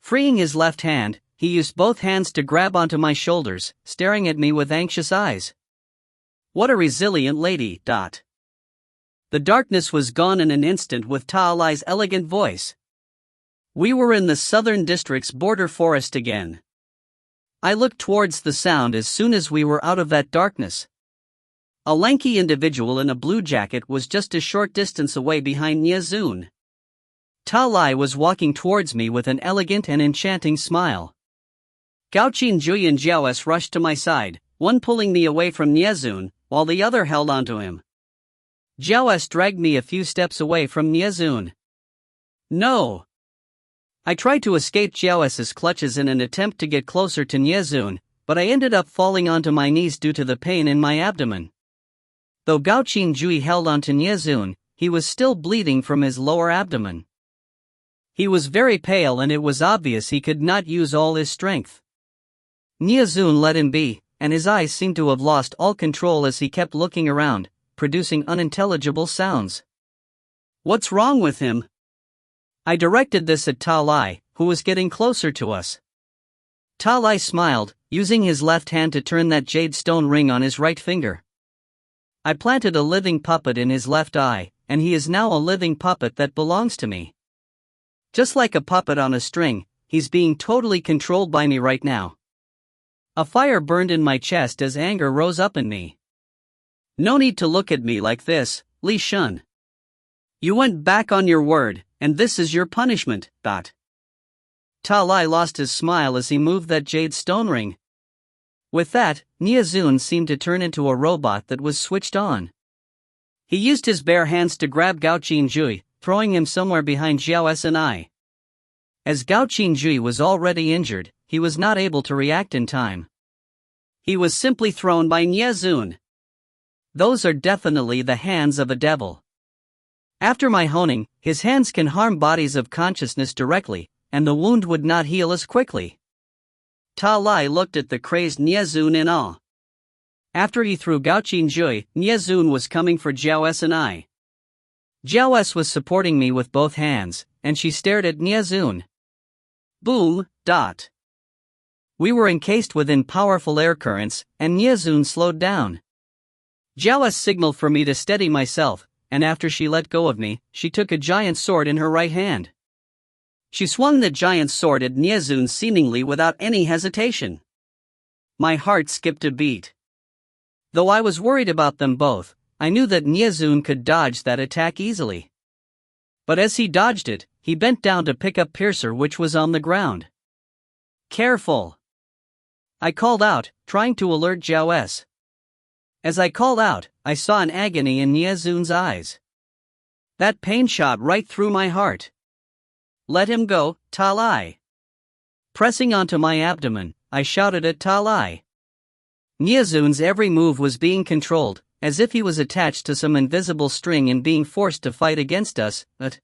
Freeing his left hand, he used both hands to grab onto my shoulders, staring at me with anxious eyes. What a resilient lady. The darkness was gone in an instant with Ta'alai's elegant voice. We were in the southern district's border forest again. I looked towards the sound as soon as we were out of that darkness. A lanky individual in a blue jacket was just a short distance away behind Nyazun. Ta'alai was walking towards me with an elegant and enchanting smile. Gaoqin Jui and Jiaoes rushed to my side, one pulling me away from Nyazun, while the other held onto him. Jiaoes dragged me a few steps away from Nyazun. No! I tried to escape Jiaoes's clutches in an attempt to get closer to Nyazun, but I ended up falling onto my knees due to the pain in my abdomen. Though Gaoqin Jui held onto Nyazun, he was still bleeding from his lower abdomen. He was very pale and it was obvious he could not use all his strength. Nyazun let him be, and his eyes seemed to have lost all control as he kept looking around, producing unintelligible sounds. What's wrong with him? I directed this at Ta'alai, who was getting closer to us. Ta'alai smiled, using his left hand to turn that jade stone ring on his right finger. I planted a living puppet in his left eye, and he is now a living puppet that belongs to me. Just like a puppet on a string, he's being totally controlled by me right now. A fire burned in my chest as anger rose up in me. No need to look at me like this, Li Shun. You went back on your word, and this is your punishment. Ta'alai lost his smile as he moved that jade stone ring. With that, Nyazun seemed to turn into a robot that was switched on. He used his bare hands to grab Gaoqin Jui, throwing him somewhere behind Jiaoes and I. As Gaoqin Jui was already injured, he was not able to react in time. He was simply thrown by Nyazun. Those are definitely the hands of a devil. After my honing, his hands can harm bodies of consciousness directly, and the wound would not heal as quickly. Ta'alai looked at the crazed Nyazun in awe. After he threw Gaoqin Jui, Nyazun was coming for Jiaoes and I. Jiaoes was supporting me with both hands, and she stared at Nyazun. Boom. We were encased within powerful air currents, and Nyazun slowed down. Jiaoes signaled for me to steady myself, and after she let go of me, she took a giant sword in her right hand. She swung the giant sword at Nyazun seemingly without any hesitation. My heart skipped a beat. Though I was worried about them both, I knew that Nyazun could dodge that attack easily. But as he dodged it, he bent down to pick up Piercer which was on the ground. Careful! I called out, trying to alert Jiaoes. As I called out, I saw an agony in Nyazun's eyes. That pain shot right through my heart. Let him go, Ta'alai. Pressing onto my abdomen, I shouted at Ta'alai. Nyazun's every move was being controlled, as if he was attached to some invisible string and being forced to fight against us, but...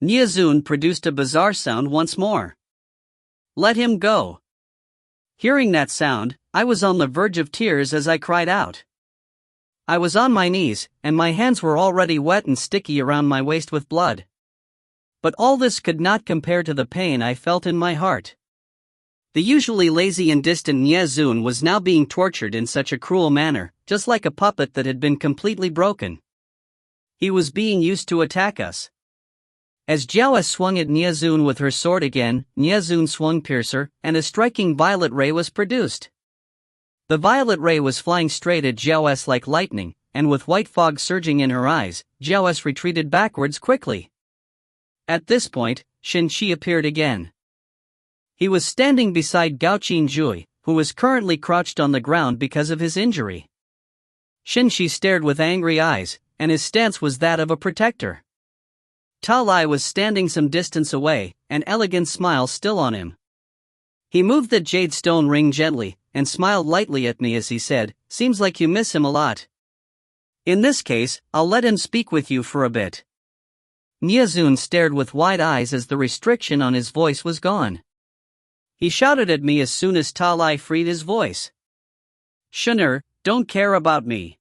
Nyazun produced a bizarre sound once more. Let him go. Hearing that sound, I was on the verge of tears as I cried out. I was on my knees, and my hands were already wet and sticky around my waist with blood. But all this could not compare to the pain I felt in my heart. The usually lazy and distant Nyazun was now being tortured in such a cruel manner, just like a puppet that had been completely broken. He was being used to attack us. As Jiaoes swung at Nyazun with her sword again, Nyazun swung Piercer, and a striking violet ray was produced. The violet ray was flying straight at Jiaoes like lightning, and with white fog surging in her eyes, Jiaoes retreated backwards quickly. At this point, Shen-Chi appeared again. He was standing beside Gaoqin Jui, who was currently crouched on the ground because of his injury. Shen-Chi stared with angry eyes, and his stance was that of a protector. Ta'alai was standing some distance away, an elegant smile still on him. He moved the jade stone ring gently, and smiled lightly at me as he said, "Seems like you miss him a lot. In this case, I'll let him speak with you for a bit." Nyazun stared with wide eyes as the restriction on his voice was gone. He shouted at me as soon as Ta Lai freed his voice. "Shunner, don't care about me."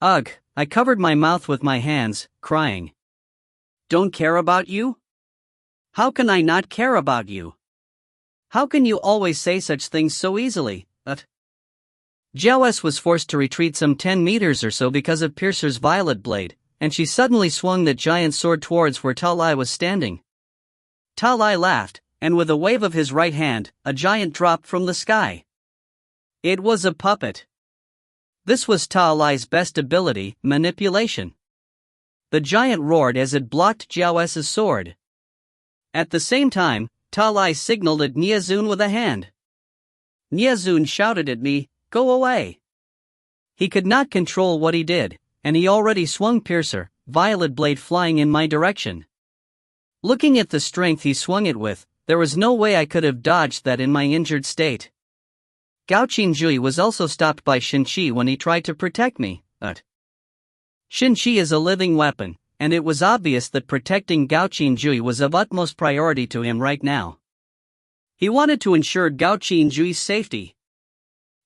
Ugh, I covered my mouth with my hands, crying. "Don't care about you? How can I not care about you? How can you always say such things so easily?" Jiao S was forced to retreat some 10 meters or so because of Piercer's violet blade, and she suddenly swung that giant sword towards where Ta Lai was standing. Ta Lai laughed, and with a wave of his right hand, a giant dropped from the sky. It was a puppet. This was Ta Lai's best ability, manipulation. The giant roared as it blocked Jiao S's sword. At the same time, Ta Lai signaled at Niazun with a hand. Niazun shouted at me, "Go away." He could not control what he did, and he already swung Piercer, violet blade flying in my direction. Looking at the strength he swung it with, there was no way I could have dodged that in my injured state. Gao Qinjui was also stopped by Shinqi when he tried to protect me, Shinqi is a living weapon, and it was obvious that protecting Gao Qinjui was of utmost priority to him right now. He wanted to ensure Gao Qinjui's safety.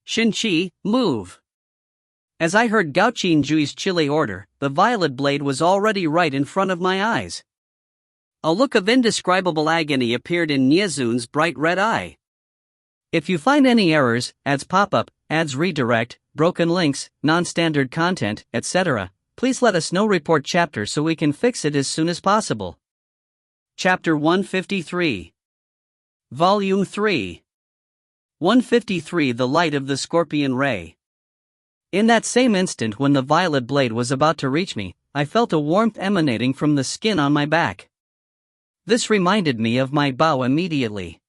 "Shinqi, move." As I heard Gao Qinjui's chilly order, the violet blade was already right in front of my eyes. A look of indescribable agony appeared in Niazun's bright red eye. If you find any errors, ads pop up, ads redirect, broken links, non-standard content, etc., please let us know. Report chapter so we can fix it as soon as possible. Chapter 153. Volume 3. 153 The Light of the Scorpion Ray. In that same instant when the violet blade was about to reach me, I felt a warmth emanating from the skin on my back. This reminded me of my bow immediately.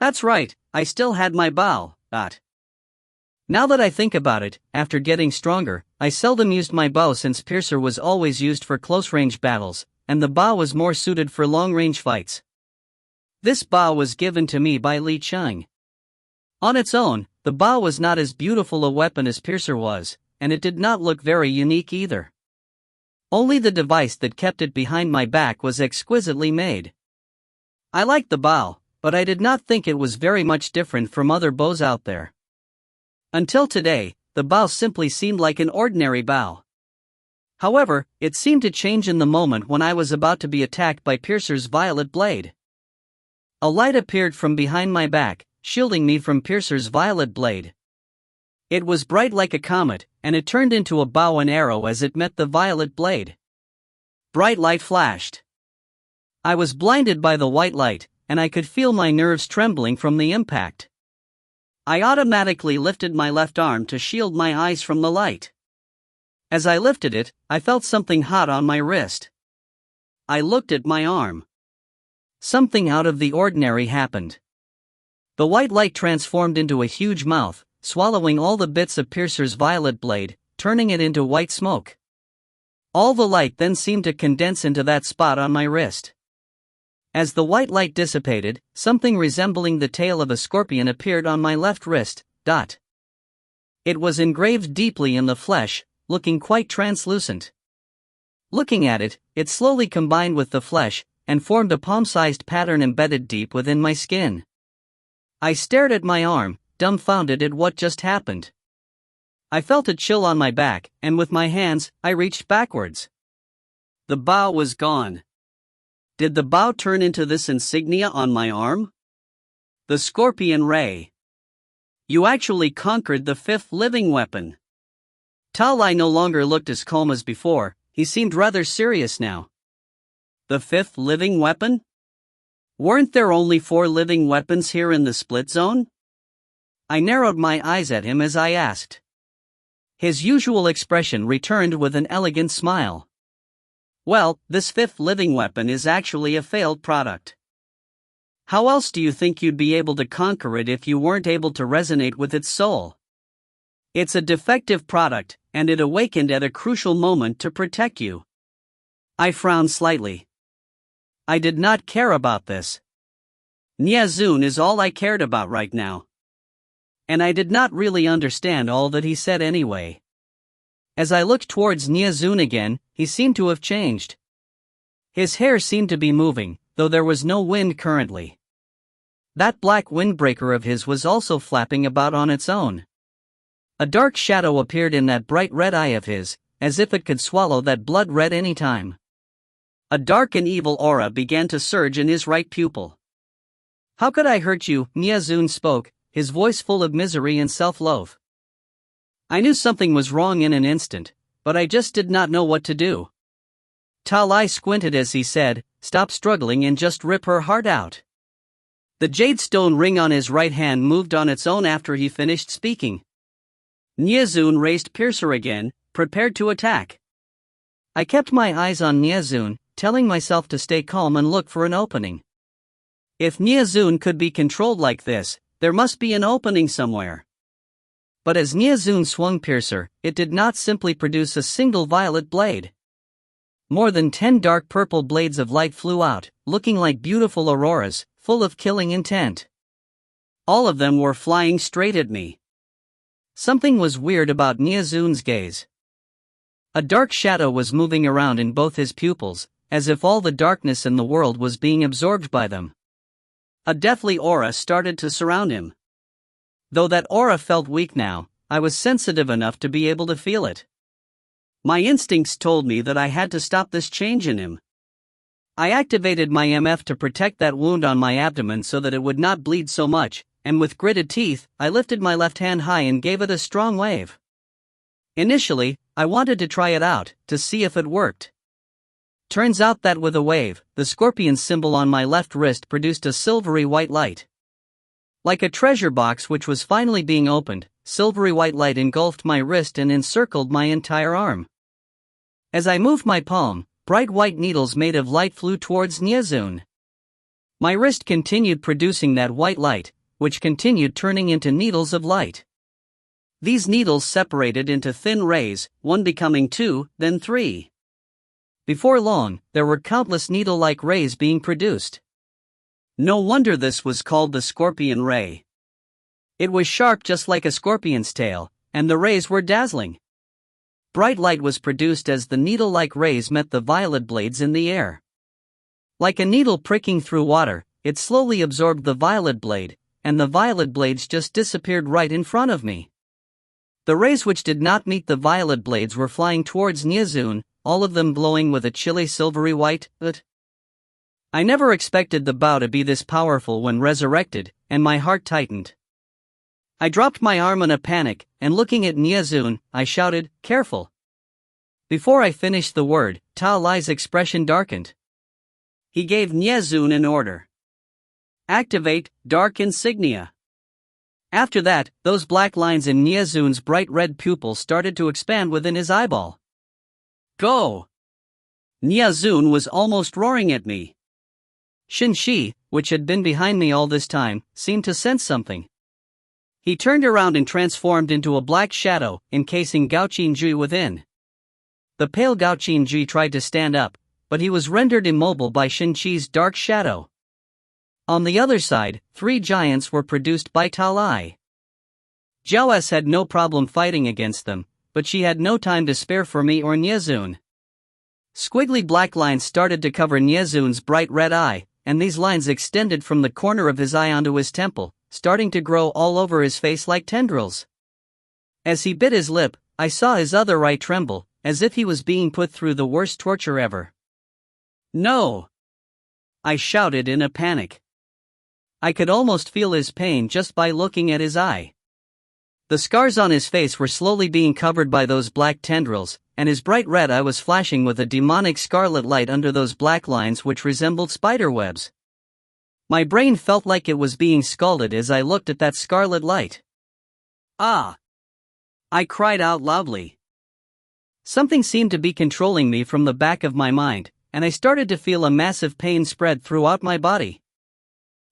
That's right, I still had my bow. Now that I think about it, after getting stronger, I seldom used my bow since Piercer was always used for close-range battles, and the bow was more suited for long-range fights. This bow was given to me by Li Cheng. On its own, the bow was not as beautiful a weapon as Piercer was, and it did not look very unique either. Only the device that kept it behind my back was exquisitely made. I liked the bow, but I did not think it was very much different from other bows out there. Until today, the bow simply seemed like an ordinary bow. However, it seemed to change in the moment when I was about to be attacked by Piercer's violet blade. A light appeared from behind my back, shielding me from Piercer's violet blade. It was bright like a comet, and it turned into a bow and arrow as it met the violet blade. Bright light flashed. I was blinded by the white light, and I could feel my nerves trembling from the impact. I automatically lifted my left arm to shield my eyes from the light. As I lifted it, I felt something hot on my wrist. I looked at my arm. Something out of the ordinary happened. The white light transformed into a huge mouth, swallowing all the bits of Piercer's violet blade, turning it into white smoke. All the light then seemed to condense into that spot on my wrist. As the white light dissipated, something resembling the tail of a scorpion appeared on my left wrist. It was engraved deeply in the flesh, looking quite translucent. Looking at it, it slowly combined with the flesh, and formed a palm-sized pattern embedded deep within my skin. I stared at my arm, dumbfounded at what just happened. I felt a chill on my back, and with my hands, I reached backwards. The bow was gone. Did the bow turn into this insignia on my arm? The Scorpion Ray. You actually conquered the fifth living weapon. Ta Lai no longer looked as calm as before, he seemed rather serious now. The fifth living weapon? Weren't there only 4 living weapons here in the split zone? I narrowed my eyes at him as I asked. His usual expression returned with an elegant smile. Well, this fifth living weapon is actually a failed product. How else do you think you'd be able to conquer it if you weren't able to resonate with its soul? It's a defective product, and it awakened at a crucial moment to protect you. I frowned slightly. I did not care about this. Niazun is all I cared about right now. And I did not really understand all that he said anyway. As I looked towards Niazun again, he seemed to have changed. His hair seemed to be moving, though there was no wind currently. That black windbreaker of his was also flapping about on its own. A dark shadow appeared in that bright red eye of his, as if it could swallow that blood red any time. A dark and evil aura began to surge in his right pupil. "How could I hurt you?" Nyazun spoke, his voice full of misery and self-loath. I knew something was wrong in an instant, but I just did not know what to do. Ta Lai squinted as he said, "Stop struggling and just rip her heart out." The jade stone ring on his right hand moved on its own after he finished speaking. Nyazun raised Piercer again, prepared to attack. I kept my eyes on Nyazun, telling myself to stay calm and look for an opening. If Nyazun could be controlled like this, there must be an opening somewhere. But as Nyazun swung Piercer, it did not simply produce a single violet blade. More than 10 dark purple blades of light flew out, looking like beautiful auroras, full of killing intent. All of them were flying straight at me. Something was weird about Nyazun's gaze. A dark shadow was moving around in both his pupils, as if all the darkness in the world was being absorbed by them. A deathly aura started to surround him. Though that aura felt weak now, I was sensitive enough to be able to feel it. My instincts told me that I had to stop this change in him. I activated my MF to protect that wound on my abdomen so that it would not bleed so much, and with gritted teeth, I lifted my left hand high and gave it a strong wave. Initially, I wanted to try it out, to see if it worked. Turns out that with a wave, the scorpion symbol on my left wrist produced a silvery white light. Like a treasure box which was finally being opened, silvery white light engulfed my wrist and encircled my entire arm. As I moved my palm, bright white needles made of light flew towards Nyazun. My wrist continued producing that white light, which continued turning into needles of light. These needles separated into thin rays, one becoming 2, then 3. Before long, there were countless needle-like rays being produced. No wonder this was called the scorpion ray. It was sharp just like a scorpion's tail, and the rays were dazzling. Bright light was produced as the needle-like rays met the violet blades in the air. Like a needle pricking through water, it slowly absorbed the violet blade, and the violet blades just disappeared right in front of me. The rays which did not meet the violet blades were flying towards Nyazun, all of them glowing with a chilly silvery white. I never expected the bow to be this powerful when resurrected, and my heart tightened. I dropped my arm in a panic, and looking at Nyazun, I shouted, "Careful!" Before I finished the word, Ta Lai's expression darkened. He gave Nyazun an order. "Activate Dark Insignia." After that, those black lines in Nyazun's bright red pupil started to expand within his eyeball. "Go!" Nyazun was almost roaring at me. Shinshi, which had been behind me all this time, seemed to sense something. He turned around and transformed into a black shadow, encasing Gao Qinji within. The pale Gao Qinji tried to stand up, but he was rendered immobile by Shinshi's dark shadow. On the other side, 3 giants were produced by Ta Lai. Jiao S had no problem fighting against them, but she had no time to spare for me or Nyazun. Squiggly black lines started to cover Nyazun's bright red eye, and these lines extended from the corner of his eye onto his temple, starting to grow all over his face like tendrils. As he bit his lip, I saw his other eye tremble, as if he was being put through the worst torture ever. "No!" I shouted in a panic. I could almost feel his pain just by looking at his eye. The scars on his face were slowly being covered by those black tendrils, and his bright red eye was flashing with a demonic scarlet light under those black lines which resembled spider webs. My brain felt like it was being scalded as I looked at that scarlet light. "Ah!" I cried out loudly. Something seemed to be controlling me from the back of my mind, and I started to feel a massive pain spread throughout my body.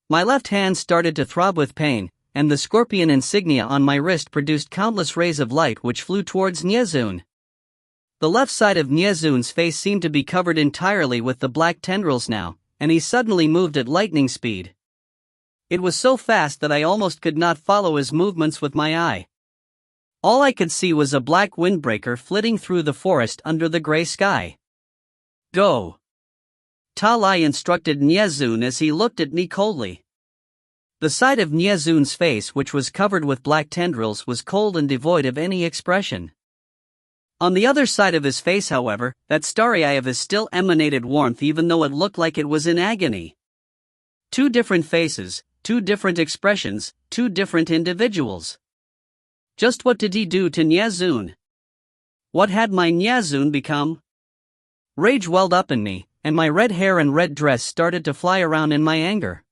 My left hand started to throb with pain, and the scorpion insignia on my wrist produced countless rays of light which flew towards Nyazun. The left side of Nyazun's face seemed to be covered entirely with the black tendrils now, and he suddenly moved at lightning speed. It was so fast that I almost could not follow his movements with my eye. All I could see was a black windbreaker flitting through the forest under the gray sky. "Go!" Ta Lai instructed Nyazun as he looked at me coldly. The side of Niazun's face, which was covered with black tendrils, was cold and devoid of any expression. On the other side of his face, however, that starry eye of his still emanated warmth, even though it looked like it was in agony. Two different faces, two different expressions, two different individuals. Just what did he do to Niazun? What had my Niazun become? Rage welled up in me, and my red hair and red dress started to fly around in my anger.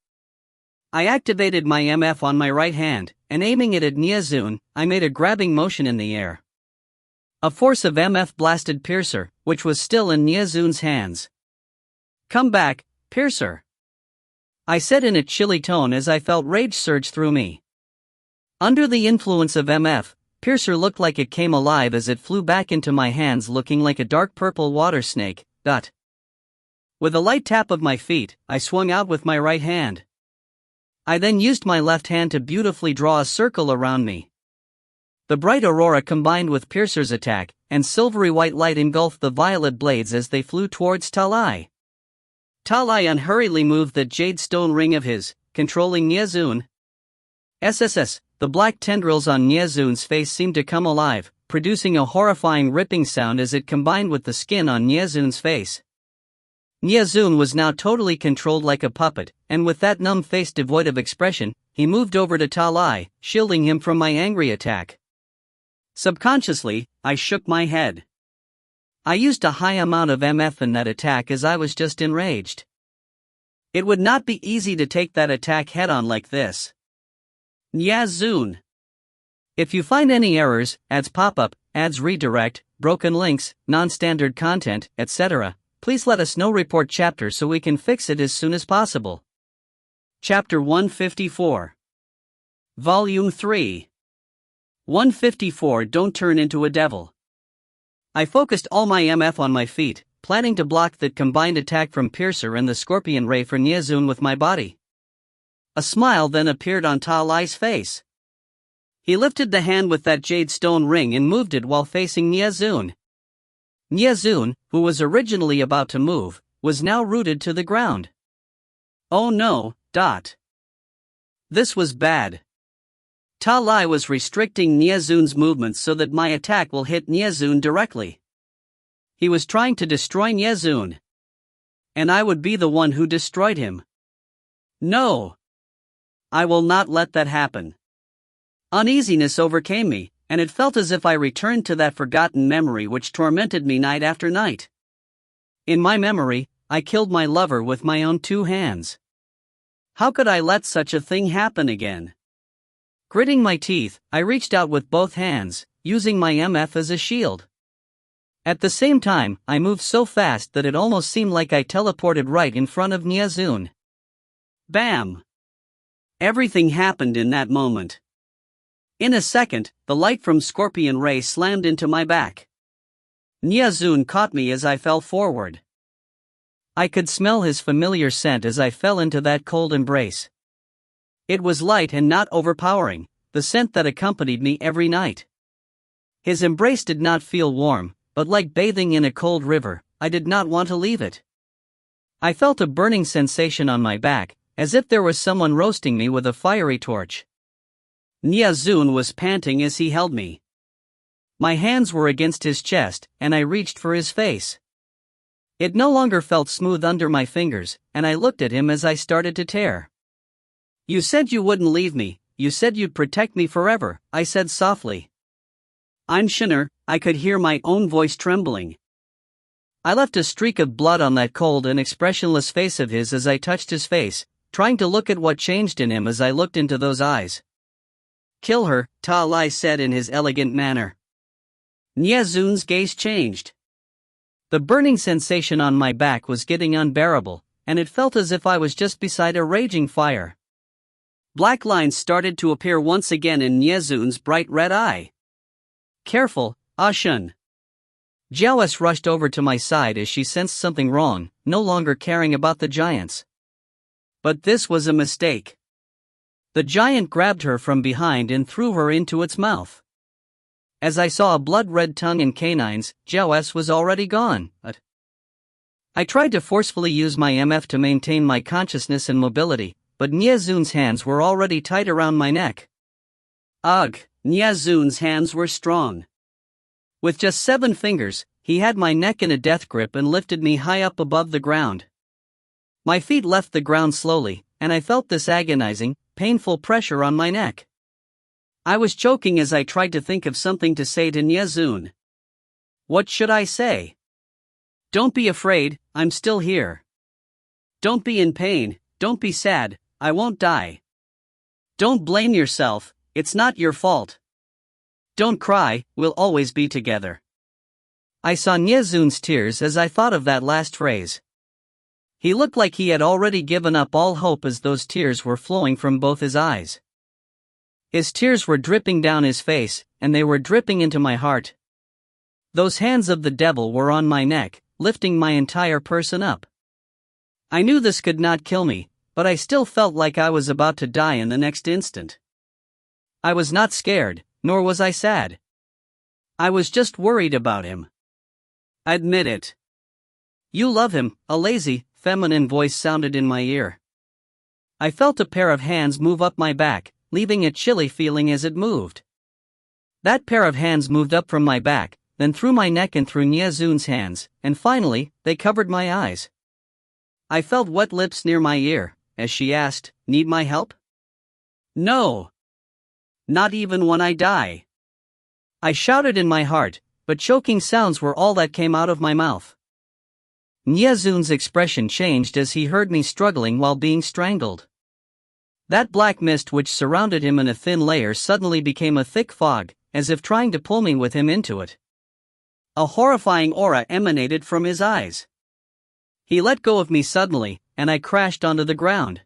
I activated my MF on my right hand, and aiming it at Niazun, I made a grabbing motion in the air. A force of MF blasted Piercer, which was still in Niazun's hands. "Come back, Piercer," I said in a chilly tone as I felt rage surge through me. Under the influence of MF, Piercer looked like it came alive as it flew back into my hands, looking like a dark purple water snake. With a light tap of my feet, I swung out with my right hand. I then used my left hand to beautifully draw a circle around me. The bright aurora combined with Piercer's attack, and silvery white light engulfed the violet blades as they flew towards Talai. Talai unhurriedly moved that jade stone ring of his, controlling Niazun. SSS, the black tendrils on Niazun's face seemed to come alive, producing a horrifying ripping sound as it combined with the skin on Niazun's face. Niazun was now totally controlled like a puppet, and with that numb face devoid of expression, he moved over to Talai, shielding him from my angry attack. Subconsciously, I shook my head. I used a high amount of MF in that attack as I was just enraged. It would not be easy to take that attack head-on like this. Niazun. If you find any errors, ads pop-up, ads redirect, broken links, non-standard content, etc., please let us know. Report chapter so we can fix it as soon as possible. Chapter 154. Volume 3. 154. Don't turn into a devil. I focused all my MF on my feet, planning to block that combined attack from Piercer and the scorpion ray for Niazun with my body. A smile then appeared on Talai's face. He lifted the hand with that jade stone ring and moved it while facing Niazun. Niazun, who was originally about to move, was now rooted to the ground. Oh no, This was bad. Talai was restricting Niazun's movements so that my attack will hit Niazun directly. He was trying to destroy Niazun. And I would be the one who destroyed him. No! I will not let that happen. Uneasiness overcame me, and it felt as if I returned to that forgotten memory which tormented me night after night. In my memory, I killed my lover with my own two hands. How could I let such a thing happen again? Gritting my teeth, I reached out with both hands, using my MF as a shield. At the same time, I moved so fast that it almost seemed like I teleported right in front of Niazun. Bam! Everything happened in that moment. In a second, the light from Scorpion Ray slammed into my back. Niazun caught me as I fell forward. I could smell his familiar scent as I fell into that cold embrace. It was light and not overpowering, the scent that accompanied me every night. His embrace did not feel warm, but like bathing in a cold river, I did not want to leave it. I felt a burning sensation on my back, as if there was someone roasting me with a fiery torch. Niazun was panting as he held me. My hands were against his chest, and I reached for his face. It no longer felt smooth under my fingers, and I looked at him as I started to tear. "You said you wouldn't leave me, you said you'd protect me forever," I said softly. I'm Shinner, I could hear my own voice trembling. I left a streak of blood on that cold and expressionless face of his as I touched his face, trying to look at what changed in him as I looked into those eyes. "Kill her," Talai said in his elegant manner. Niazun's gaze changed. The burning sensation on my back was getting unbearable, and it felt as if I was just beside a raging fire. Black lines started to appear once again in Niazun's bright red eye. "Careful, Ashun." Jiaoes rushed over to my side as she sensed something wrong, no longer caring about the giants. But this was a mistake. The giant grabbed her from behind and threw her into its mouth. As I saw a blood-red tongue and canines, Jiaoes was already gone. I tried to forcefully use my MF to maintain my consciousness and mobility, but Nyazun's hands were already tight around my neck. Ugh, Nyazun's hands were strong. With just 7 fingers, he had my neck in a death grip and lifted me high up above the ground. My feet left the ground slowly, and I felt this agonizing, painful pressure on my neck. I was choking as I tried to think of something to say to Nyazun. What should I say? Don't be afraid, I'm still here. Don't be in pain, don't be sad, I won't die. Don't blame yourself, it's not your fault. Don't cry, we'll always be together. I saw Nyazun's tears as I thought of that last phrase. He looked like he had already given up all hope as those tears were flowing from both his eyes. His tears were dripping down his face, and they were dripping into my heart. Those hands of the devil were on my neck, lifting my entire person up. I knew this could not kill me, but I still felt like I was about to die in the next instant. I was not scared, nor was I sad. I was just worried about him. Admit it. You love him, a lazy, feminine voice sounded in my ear. I felt a pair of hands move up my back, leaving a chilly feeling as it moved. That pair of hands moved up from my back, then through my neck and through Nyazun's hands, and finally, they covered my eyes. I felt wet lips near my ear, as she asked, "Need my help?" No. Not even when I die. I shouted in my heart, but choking sounds were all that came out of my mouth. Nyazun's expression changed as he heard me struggling while being strangled. That black mist which surrounded him in a thin layer suddenly became a thick fog, as if trying to pull me with him into it. A horrifying aura emanated from his eyes. He let go of me suddenly, and I crashed onto the ground.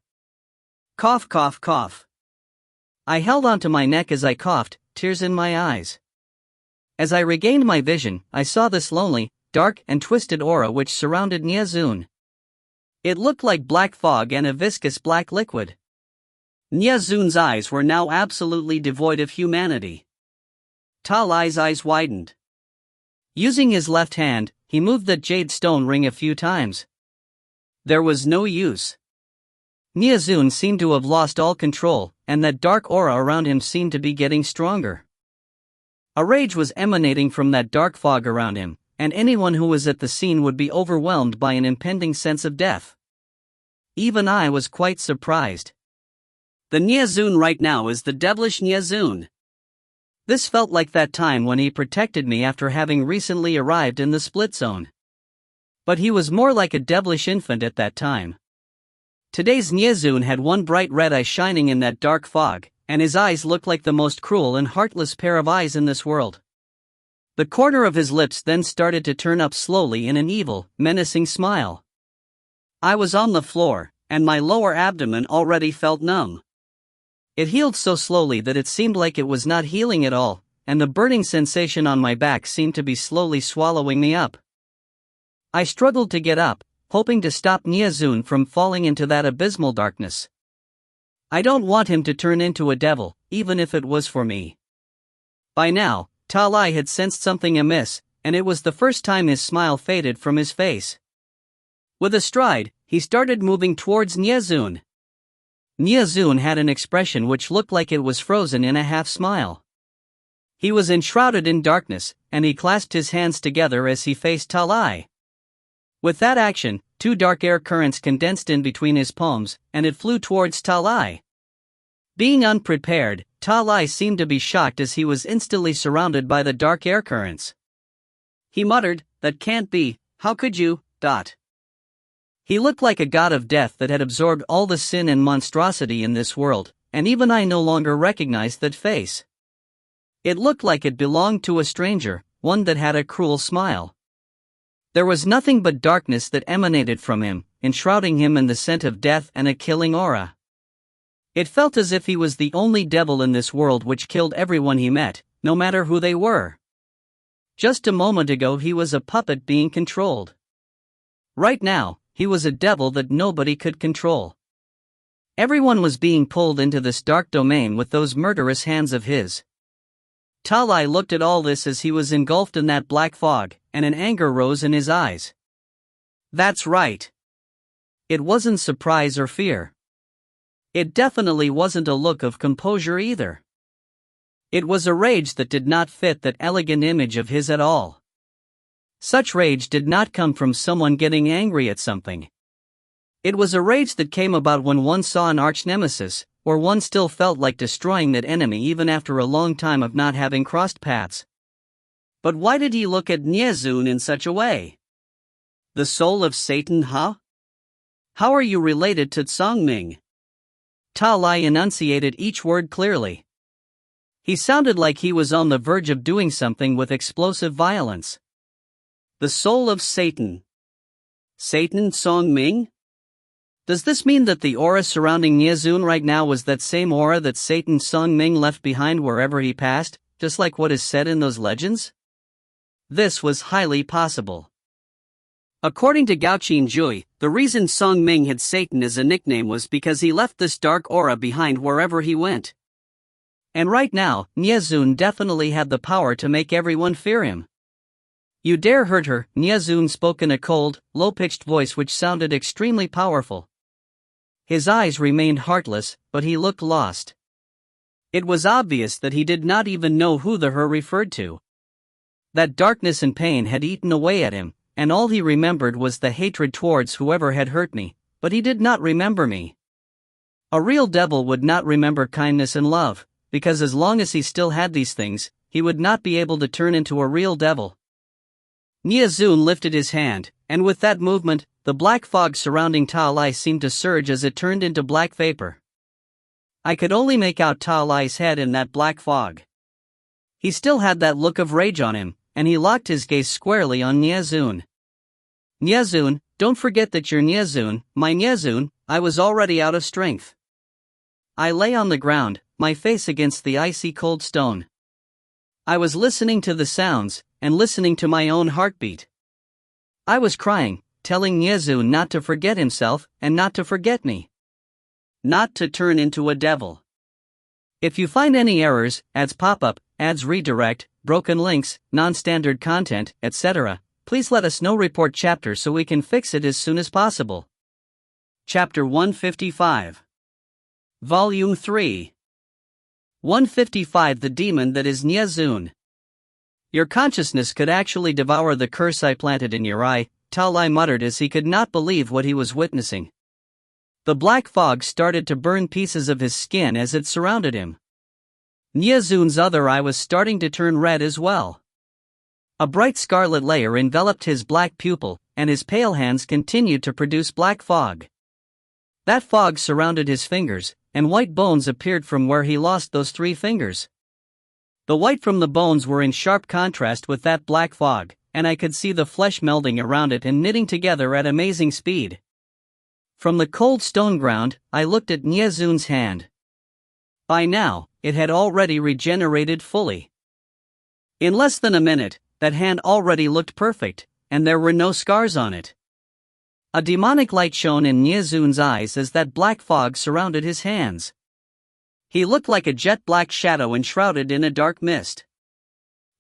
Cough, cough, cough. I held onto my neck as I coughed, tears in my eyes. As I regained my vision, I saw this lonely, dark and twisted aura which surrounded Nyazun. It looked like black fog and a viscous black liquid. Nyazun's eyes were now absolutely devoid of humanity. Talai's eyes widened. Using his left hand, he moved the jade stone ring a few times. There was no use. Nyazun seemed to have lost all control, and that dark aura around him seemed to be getting stronger. A rage was emanating from that dark fog around him, and anyone who was at the scene would be overwhelmed by an impending sense of death. Even I was quite surprised. The Nyazun right now is the devilish Nyazun. This felt like that time when he protected me after having recently arrived in the split zone. But he was more like a devilish infant at that time. Today's Nyazun had one bright red eye shining in that dark fog, and his eyes looked like the most cruel and heartless pair of eyes in this world. The corner of his lips then started to turn up slowly in an evil, menacing smile. I was on the floor, and my lower abdomen already felt numb. It healed so slowly that it seemed like it was not healing at all, and the burning sensation on my back seemed to be slowly swallowing me up. I struggled to get up, hoping to stop Nyazun from falling into that abysmal darkness. I don't want him to turn into a devil, even if it was for me. By now, Talai had sensed something amiss, and it was the first time his smile faded from his face. With a stride, he started moving towards Nyazun. Nyazun had an expression which looked like it was frozen in a half-smile. He was enshrouded in darkness, and he clasped his hands together as he faced Talai. With that action, 2 dark air currents condensed in between his palms, and it flew towards Talai. Being unprepared, Talai seemed to be shocked as he was instantly surrounded by the dark air currents. He muttered, "That can't be, how could you, dot." He looked like a god of death that had absorbed all the sin and monstrosity in this world, and even I no longer recognized that face. It looked like it belonged to a stranger, one that had a cruel smile. There was nothing but darkness that emanated from him, enshrouding him in the scent of death and a killing aura. It felt as if he was the only devil in this world which killed everyone he met, no matter who they were. Just a moment ago he was a puppet being controlled. Right now, he was a devil that nobody could control. Everyone was being pulled into this dark domain with those murderous hands of his. Talai looked at all this as he was engulfed in that black fog, and an anger rose in his eyes. That's right. It wasn't surprise or fear. It definitely wasn't a look of composure either. It was a rage that did not fit that elegant image of his at all. Such rage did not come from someone getting angry at something. It was a rage that came about when one saw an arch-nemesis, or one still felt like destroying that enemy even after a long time of not having crossed paths. But why did he look at Nyezun in such a way? The soul of Satan, huh? How are you related to Tsongming? Ta Lai enunciated each word clearly. He sounded like he was on the verge of doing something with explosive violence. The soul of Satan. Satan Tsongming? Does this mean that the aura surrounding Nyezun right now was that same aura that Satan Tsongming left behind wherever he passed, just like what is said in those legends? This was highly possible. According to Gaoqin Jui, the reason Tsongming had Satan as a nickname was because he left this dark aura behind wherever he went. And right now, Nyezun definitely had the power to make everyone fear him. You dare hurt her, Nyezun spoke in a cold, low-pitched voice which sounded extremely powerful. His eyes remained heartless, but he looked lost. It was obvious that he did not even know who the her referred to. That darkness and pain had eaten away at him, and all he remembered was the hatred towards whoever had hurt me, but he did not remember me. A real devil would not remember kindness and love, because as long as he still had these things, he would not be able to turn into a real devil. Nyezun lifted his hand, and with that movement, the black fog surrounding Ta Lai seemed to surge as it turned into black vapor. I could only make out Ta Lai's head in that black fog. He still had that look of rage on him, and he locked his gaze squarely on Nyezun. Nyezun, don't forget that you're Nyezun, my Nyezun. I was already out of strength. I lay on the ground, my face against the icy cold stone. I was listening to the sounds, and listening to my own heartbeat. I was crying, telling Nyezun not to forget himself, and not to forget me. Not to turn into a devil. If you find any errors, ads pop up, ads redirect, broken links, non-standard content, etc., please let us know. Report chapter so we can fix it as soon as possible. Chapter 155. Volume 3. 155. The Demon That Is Nyezun. Your consciousness could actually devour the curse I planted in your eye, Ta Lai muttered as he could not believe what he was witnessing. The black fog started to burn pieces of his skin as it surrounded him. Nyezun's other eye was starting to turn red as well. A bright scarlet layer enveloped his black pupil, and his pale hands continued to produce black fog. That fog surrounded his fingers, and white bones appeared from where he lost those 3 fingers. The white from the bones were in sharp contrast with that black fog, and I could see the flesh melding around it and knitting together at amazing speed. From the cold stone ground, I looked at Nyezun's hand. By now, it had already regenerated fully. In less than a minute, that hand already looked perfect, and there were no scars on it. A demonic light shone in Nyezun's eyes as that black fog surrounded his hands. He looked like a jet-black shadow enshrouded in a dark mist.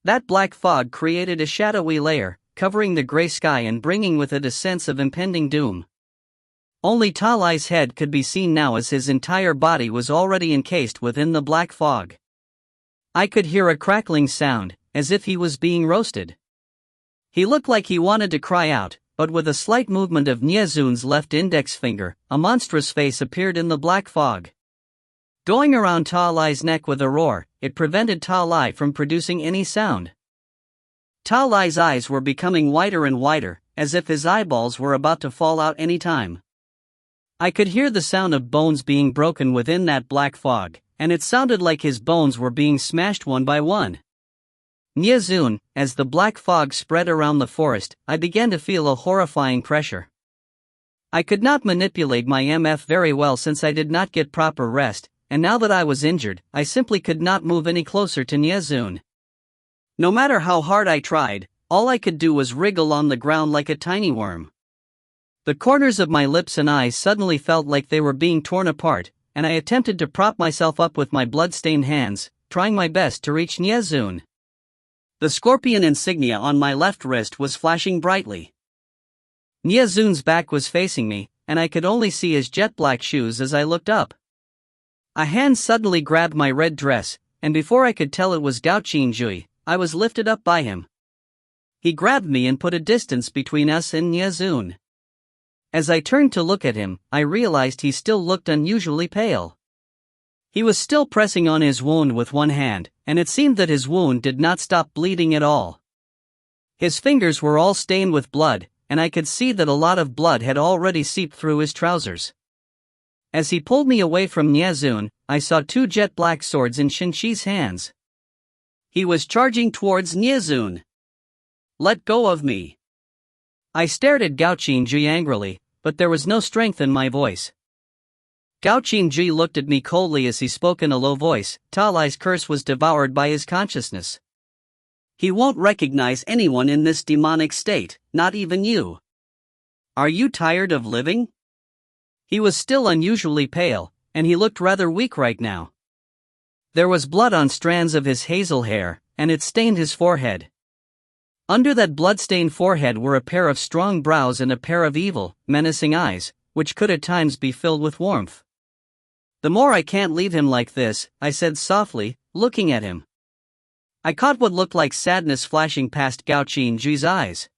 That black fog created a shadowy layer, covering the gray sky and bringing with it a sense of impending doom. Only Ta Lai's head could be seen now as his entire body was already encased within the black fog. I could hear a crackling sound, as if he was being roasted. He looked like he wanted to cry out, but with a slight movement of Nyezun's left index finger, a monstrous face appeared in the black fog. Going around Ta Lai's neck with a roar, it prevented Ta Lai from producing any sound. Ta Lai's eyes were becoming wider and wider, as if his eyeballs were about to fall out any time. I could hear the sound of bones being broken within that black fog, and it sounded like his bones were being smashed one by one. Nyezun, as the black fog spread around the forest, I began to feel a horrifying pressure. I could not manipulate my MF very well since I did not get proper rest, and now that I was injured, I simply could not move any closer to Nyezun. No matter how hard I tried, all I could do was wriggle on the ground like a tiny worm. The corners of my lips and eyes suddenly felt like they were being torn apart, and I attempted to prop myself up with my blood-stained hands, trying my best to reach Nyezun. The scorpion insignia on my left wrist was flashing brightly. Nyezun's back was facing me, and I could only see his jet-black shoes as I looked up. A hand suddenly grabbed my red dress, and before I could tell it was Gao Qingjui, I was lifted up by him. He grabbed me and put a distance between us and Niezun. As I turned to look at him, I realized he still looked unusually pale. He was still pressing on his wound with one hand, and it seemed that his wound did not stop bleeding at all. His fingers were all stained with blood, and I could see that a lot of blood had already seeped through his trousers. As he pulled me away from Niezun, I saw two jet black swords in Shinchi's hands. He was charging towards Niezun. "Let go of me." I stared at Gao Qingjui angrily, but there was no strength in my voice. Gao Qingjui looked at me coldly as he spoke in a low voice. Talai's curse was devoured by his consciousness. He won't recognize anyone in this demonic state, not even you. Are you tired of living? He was still unusually pale, and he looked rather weak right now. There was blood on strands of his hazel hair, and it stained his forehead. Under that blood-stained forehead were a pair of strong brows and a pair of evil, menacing eyes, which could at times be filled with warmth. "The more I can't leave him like this," I said softly, looking at him. I caught what looked like sadness flashing past Gao Qingjui's eyes.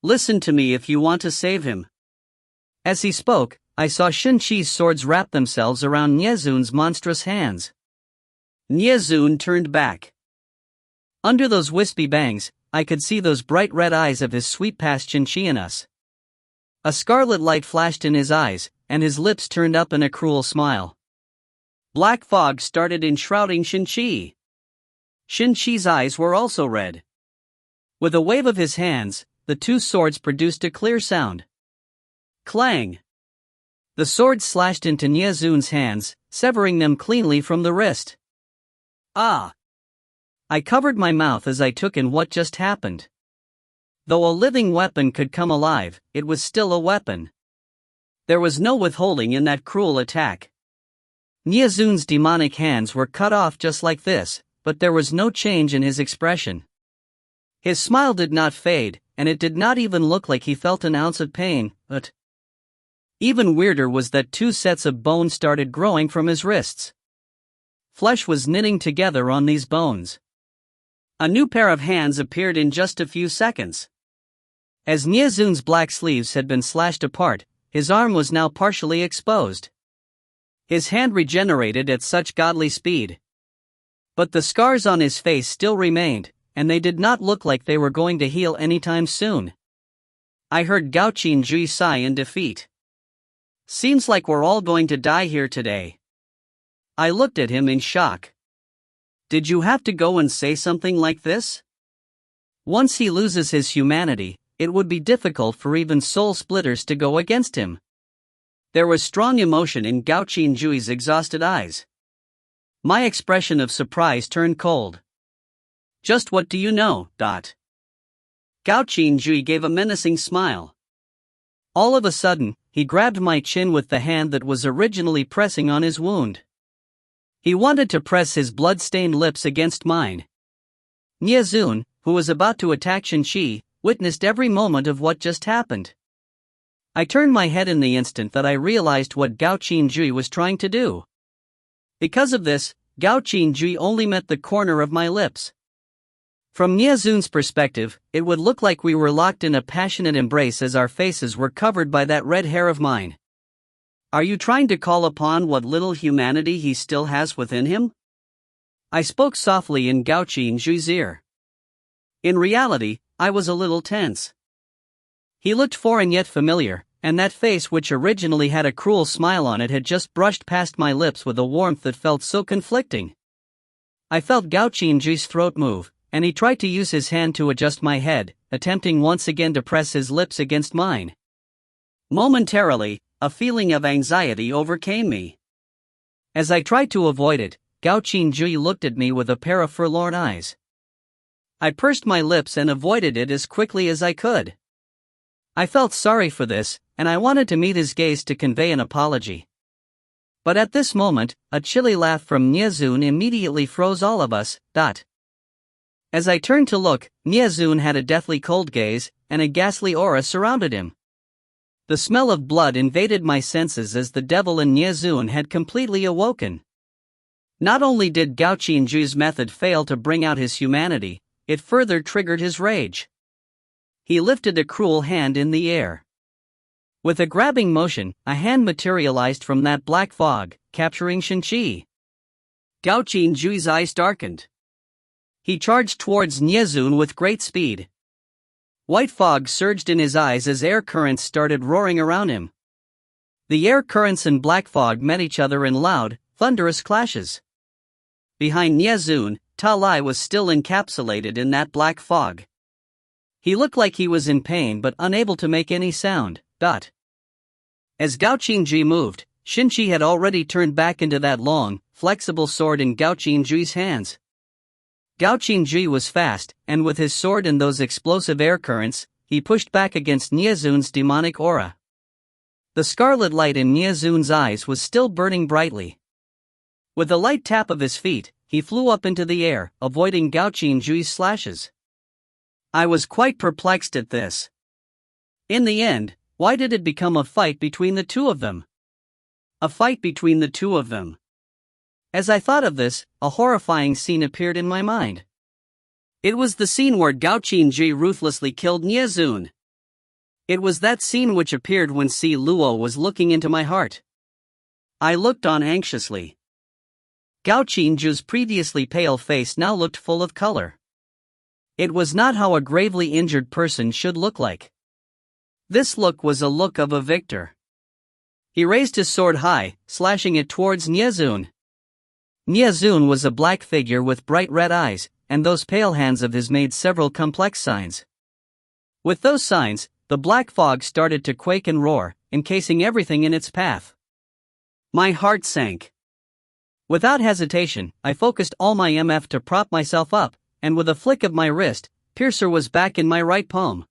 "Listen to me if you want to save him." As he spoke, I saw Shinchi's swords wrap themselves around Niezun's monstrous hands. Niezun turned back. Under those wispy bangs, I could see those bright red eyes of his sweet past Shinchi in us. A scarlet light flashed in his eyes, and his lips turned up in a cruel smile. Black fog started enshrouding Shinchi. Shinchi's eyes were also red. With a wave of his hands, the two swords produced a clear sound. Clang! The swords slashed into Niezun's hands, severing them cleanly from the wrist. Ah! I covered my mouth as I took in what just happened. Though a living weapon could come alive, it was still a weapon. There was no withholding in that cruel attack. Niezun's demonic hands were cut off just like this, but there was no change in his expression. His smile did not fade, and it did not even look like he felt an ounce of pain, but even weirder was that two sets of bones started growing from his wrists. Flesh was knitting together on these bones. A new pair of hands appeared in just a few seconds. As Niezun's black sleeves had been slashed apart, his arm was now partially exposed. His hand regenerated at such godly speed. But the scars on his face still remained, and they did not look like they were going to heal anytime soon. I heard Gao Qingjui sigh in defeat. "Seems like we're all going to die here today." I looked at him in shock. Did you have to go and say something like this? Once he loses his humanity, it would be difficult for even soul splitters to go against him. There was strong emotion in Gao Qingjui's exhausted eyes. My expression of surprise turned cold. "Just what do you know, Dot?" Gao Qingjui gave a menacing smile. All of a sudden, he grabbed my chin with the hand that was originally pressing on his wound. He wanted to press his blood-stained lips against mine. Niezun, who was about to attack Shinchi, witnessed every moment of what just happened. I turned my head in the instant that I realized what Gao Qingjui was trying to do. Because of this, Gao Qingjui only met the corner of my lips. From Niezun's perspective, it would look like we were locked in a passionate embrace as our faces were covered by that red hair of mine. Are you trying to call upon what little humanity he still has within him? I spoke softly in Gao Qingjui's ear. In reality, I was a little tense. He looked foreign yet familiar, and that face which originally had a cruel smile on it had just brushed past my lips with a warmth that felt so conflicting. I felt Gao Qingjui's throat move, and he tried to use his hand to adjust my head, attempting once again to press his lips against mine. Momentarily, a feeling of anxiety overcame me. As I tried to avoid it, Gao Qingjui looked at me with a pair of forlorn eyes. I pursed my lips and avoided it as quickly as I could. I felt sorry for this, and I wanted to meet his gaze to convey an apology. But at this moment, a chilly laugh from Niezun immediately froze all of us. As I turned to look, Niezun had a deathly cold gaze, and a ghastly aura surrounded him. The smell of blood invaded my senses as the devil in Nyezun had completely awoken. Not only did Gao Qinju's method fail to bring out his humanity, it further triggered his rage. He lifted a cruel hand in the air. With a grabbing motion, a hand materialized from that black fog, capturing Shenqi. Gao Qinju's eyes darkened. He charged towards Nyezun with great speed. White fog surged in his eyes as air currents started roaring around him. The air currents and black fog met each other in loud, thunderous clashes. Behind Nyezun, Ta Lai was still encapsulated in that black fog. He looked like he was in pain but unable to make any sound. As Gao Qinji moved, Shenqi had already turned back into that long, flexible sword in Gao Qinji's hands. Gao Qinji was fast, and with his sword and those explosive air currents, he pushed back against Nyezun's demonic aura. The scarlet light in Nyezun's eyes was still burning brightly. With a light tap of his feet, he flew up into the air, avoiding Gao Qinju's slashes. I was quite perplexed at this. In the end, why did it become a fight between the two of them? A fight between the two of them. As I thought of this, a horrifying scene appeared in my mind. It was the scene where Gao Qinji ruthlessly killed Nyezun. It was that scene which appeared when Si Luo was looking into my heart. I looked on anxiously. Gao Qinju's previously pale face now looked full of color. It was not how a gravely injured person should look like. This look was a look of a victor. He raised his sword high, slashing it towards Nyezun. Nyezun was a black figure with bright red eyes, and those pale hands of his made several complex signs. With those signs, the black fog started to quake and roar, encasing everything in its path. My heart sank. Without hesitation, I focused all my MF to prop myself up, and with a flick of my wrist, Piercer was back in my right palm.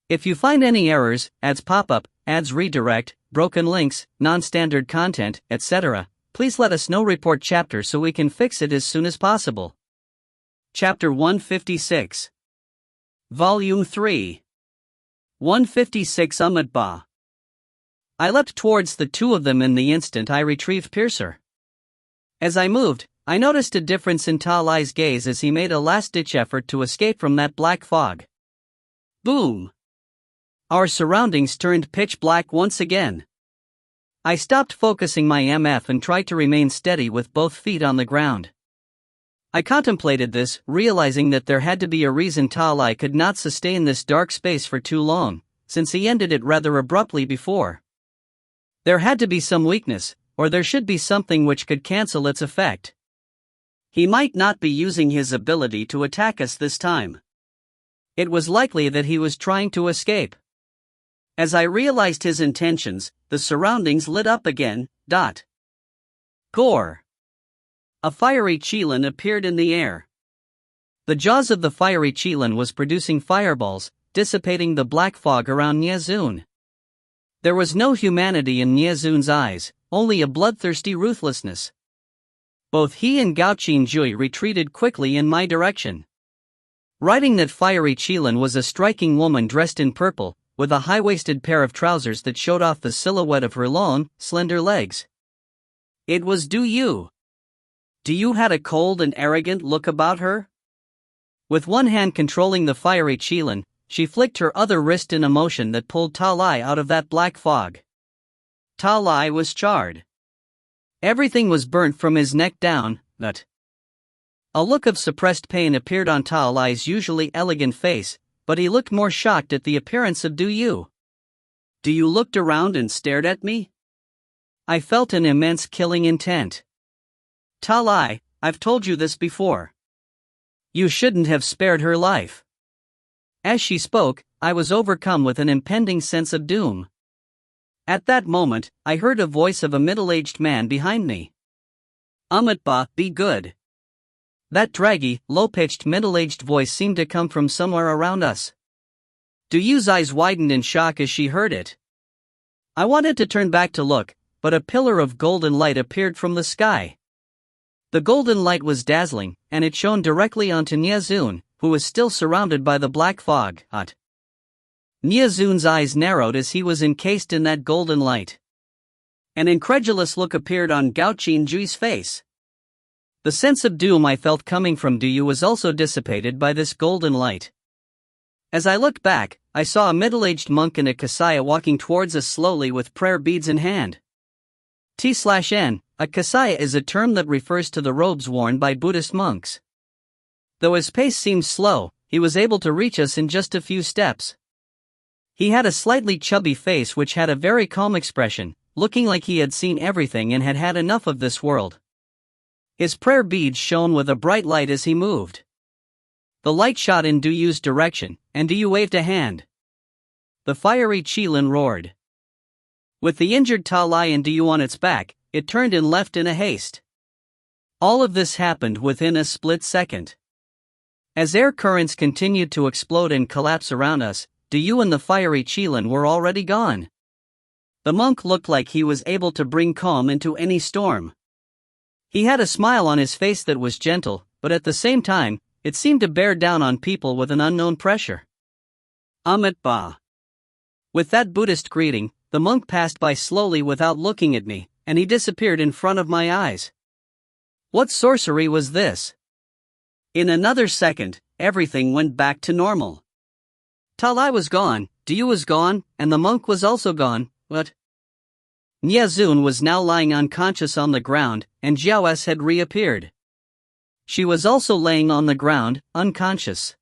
If you find any errors, ads pop up, ads redirect, broken links, non-standard content, etc., please let us know. Report chapter so we can fix it as soon as possible. Chapter 156. Volume 3. 156 Ba. I leapt towards the two of them in the instant I retrieved Piercer. As I moved, I noticed a difference in Ta Lai's gaze as he made a last-ditch effort to escape from that black fog. Boom! Our surroundings turned pitch black once again. I stopped focusing my MF and tried to remain steady with both feet on the ground. I contemplated this, realizing that there had to be a reason Ta Lai could not sustain this dark space for too long, since he ended it rather abruptly before. There had to be some weakness, or there should be something which could cancel its effect. He might not be using his ability to attack us this time. It was likely that he was trying to escape. As I realized his intentions, the surroundings lit up again. Gore! A fiery qilin appeared in the air. The jaws of the fiery qilin was producing fireballs, dissipating the black fog around Nyezun. There was no humanity in Nyezun's eyes, only a bloodthirsty ruthlessness. Both he and Gao Qinjui retreated quickly in my direction. Riding that fiery qilin was a striking woman dressed in purple, with a high-waisted pair of trousers that showed off the silhouette of her long, slender legs. It was Du Yu. Du Yu had a cold and arrogant look about her. With one hand controlling the fiery qilin, she flicked her other wrist in a motion that pulled Ta Lai out of that black fog. Ta Lai was charred. Everything was burnt from his neck down. A look of suppressed pain appeared on Ta Lai's usually elegant face, but he looked more shocked at the appearance of Du Yu. Du Yu looked around and stared at me. I felt an immense killing intent. Ta Lai, I've told you this before. You shouldn't have spared her life. As she spoke, I was overcome with an impending sense of doom. At that moment, I heard a voice of a middle-aged man behind me. Ba, be good. That draggy, low-pitched middle-aged voice seemed to come from somewhere around us. Du Yu's eyes widened in shock as she heard it. I wanted to turn back to look, but a pillar of golden light appeared from the sky. The golden light was dazzling, and it shone directly onto Nyezun, who was still surrounded by the black fog. Niazun's eyes narrowed as he was encased in that golden light. An incredulous look appeared on Gao Qingjui's face. The sense of doom I felt coming from Duyu was also dissipated by this golden light. As I looked back, I saw a middle-aged monk in a kasaya walking towards us slowly with prayer beads in hand. T/N, a kasaya is a term that refers to the robes worn by Buddhist monks. Though his pace seemed slow, he was able to reach us in just a few steps. He had a slightly chubby face which had a very calm expression, looking like he had seen everything and had had enough of this world. His prayer beads shone with a bright light as he moved. The light shot in Duyu's direction, and Duyu waved a hand. The fiery Qilin roared. With the injured Ta Lai and Duyu on its back, it turned and left in a haste. All of this happened within a split second. As air currents continued to explode and collapse around us, Duyu and the fiery Qilin were already gone. The monk looked like he was able to bring calm into any storm. He had a smile on his face that was gentle, but at the same time, it seemed to bear down on people with an unknown pressure. Amit Ba. With that Buddhist greeting, the monk passed by slowly without looking at me, and he disappeared in front of my eyes. What sorcery was this? In another second, everything went back to normal. Ta Lai was gone, Duyu was gone, and the monk was also gone. What? Niazun was now lying unconscious on the ground, and Jiao S had reappeared. She was also laying on the ground, unconscious.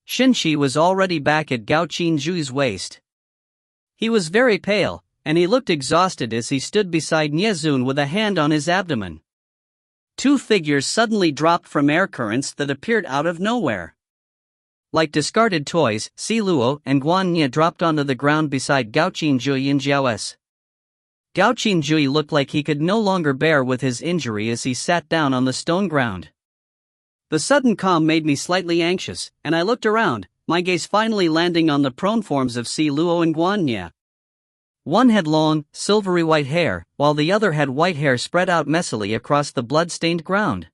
Xinshi was already back at Gao Qingjui's waist. He was very pale, and he looked exhausted as he stood beside Niazun with a hand on his abdomen. Two figures suddenly dropped from air currents that appeared out of nowhere. Like discarded toys, Si Luo and Guan Nye dropped onto the ground beside Gao Qingjui and Jiao S. Gao Qingjui looked like he could no longer bear with his injury as he sat down on the stone ground. The sudden calm made me slightly anxious, and I looked around, my gaze finally landing on the prone forms of Si Luo and Guan Nye. One had long, silvery white hair, while the other had white hair spread out messily across the blood-stained ground.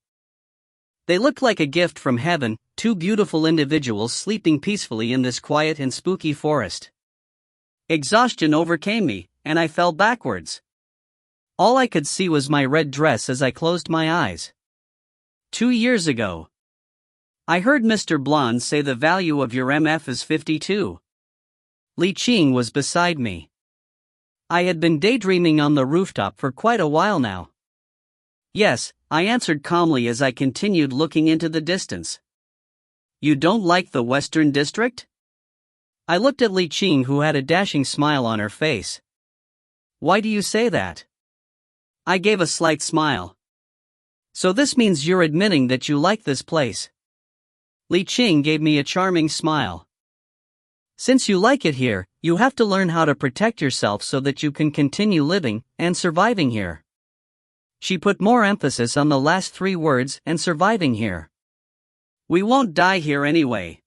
They looked like a gift from heaven, two beautiful individuals sleeping peacefully in this quiet and spooky forest. Exhaustion overcame me, and I fell backwards. All I could see was my red dress as I closed my eyes. 2 years ago. I heard Mr. Blonde say the value of your MF is 52. Li Qing was beside me. I had been daydreaming on the rooftop for quite a while now. Yes, I answered calmly as I continued looking into the distance. You don't like the Western District? I looked at Li Qing, who had a dashing smile on her face. Why do you say that? I gave a slight smile. So this means you're admitting that you like this place. Li Qing gave me a charming smile. Since you like it here, you have to learn how to protect yourself so that you can continue living and surviving here. She put more emphasis on the last 3 words, and surviving here. We won't die here anyway.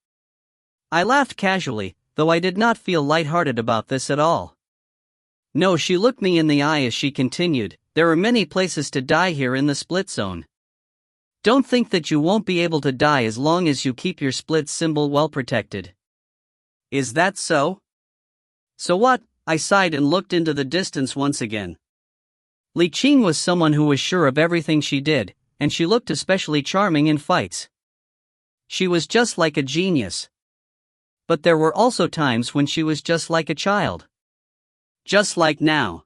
I laughed casually, though I did not feel lighthearted about this at all. No, she looked me in the eye as she continued, there are many places to die here in the split zone. Don't think that you won't be able to die as long as you keep your split symbol well protected. Is that so? So what? I sighed and looked into the distance once again. Li Qing was someone who was sure of everything she did, and she looked especially charming in fights. She was just like a genius. But there were also times when she was just like a child. Just like now.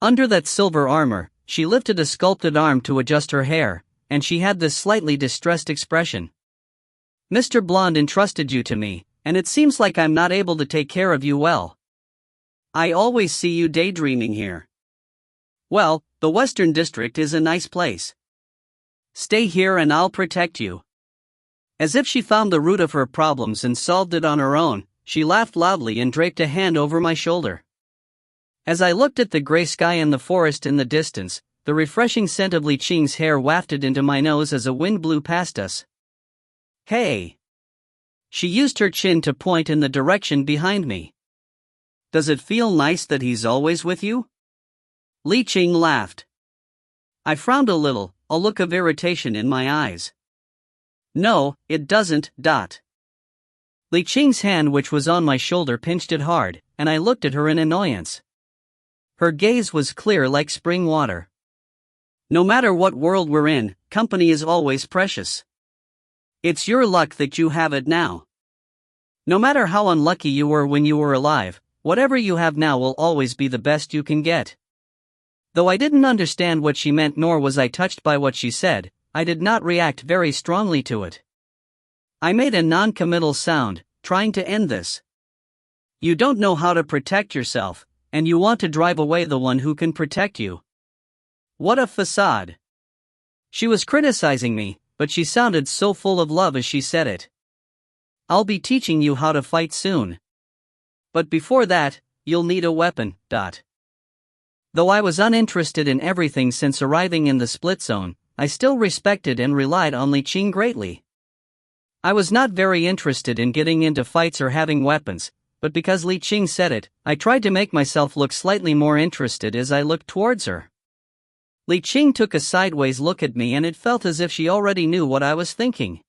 Under that silver armor, she lifted a sculpted arm to adjust her hair, and she had this slightly distressed expression. Mr. Blonde entrusted you to me, and it seems like I'm not able to take care of you well. I always see you daydreaming here. Well, the Western District is a nice place. Stay here and I'll protect you. As if she found the root of her problems and solved it on her own, she laughed loudly and draped a hand over my shoulder. As I looked at the gray sky and the forest in the distance, the refreshing scent of Li Qing's hair wafted into my nose as a wind blew past us. Hey! She used her chin to point in the direction behind me. Does it feel nice that he's always with you? Li Qing laughed. I frowned a little, a look of irritation in my eyes. No, it doesn't. Li Qing's hand, which was on my shoulder, pinched it hard, and I looked at her in annoyance. Her gaze was clear like spring water. No matter what world we're in, company is always precious. It's your luck that you have it now. No matter how unlucky you were when you were alive, whatever you have now will always be the best you can get. Though I didn't understand what she meant, nor was I touched by what she said, I did not react very strongly to it. I made a non-committal sound, trying to end this. You don't know how to protect yourself, and you want to drive away the one who can protect you. What a facade. She was criticizing me, but she sounded so full of love as she said it. I'll be teaching you how to fight soon. But before that, you'll need a weapon. Though I was uninterested in everything since arriving in the split zone, I still respected and relied on Li Qing greatly. I was not very interested in getting into fights or having weapons, but because Li Qing said it, I tried to make myself look slightly more interested as I looked towards her. Li Qing took a sideways look at me, and it felt as if she already knew what I was thinking.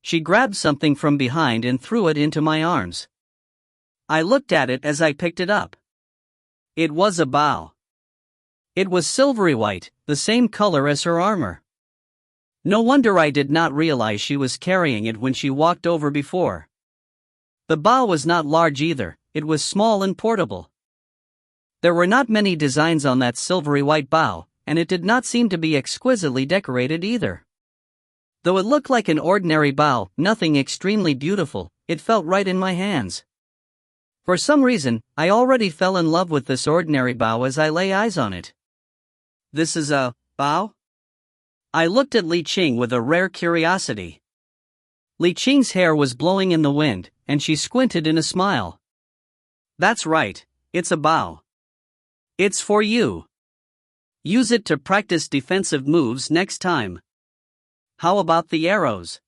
She grabbed something from behind and threw it into my arms. I looked at it as I picked it up. It was a bow. It was silvery white, the same color as her armor. No wonder I did not realize she was carrying it when she walked over before. The bow was not large either, it was small and portable. There were not many designs on that silvery white bow, and it did not seem to be exquisitely decorated either. Though it looked like an ordinary bow, nothing extremely beautiful, it felt right in my hands. For some reason, I already fell in love with this ordinary bow as I lay eyes on it. This is a bow? I looked at Li Qing with a rare curiosity. Li Qing's hair was blowing in the wind, and she squinted in a smile. That's right, it's a bow. It's for you. Use it to practice defensive moves next time. How about the arrows?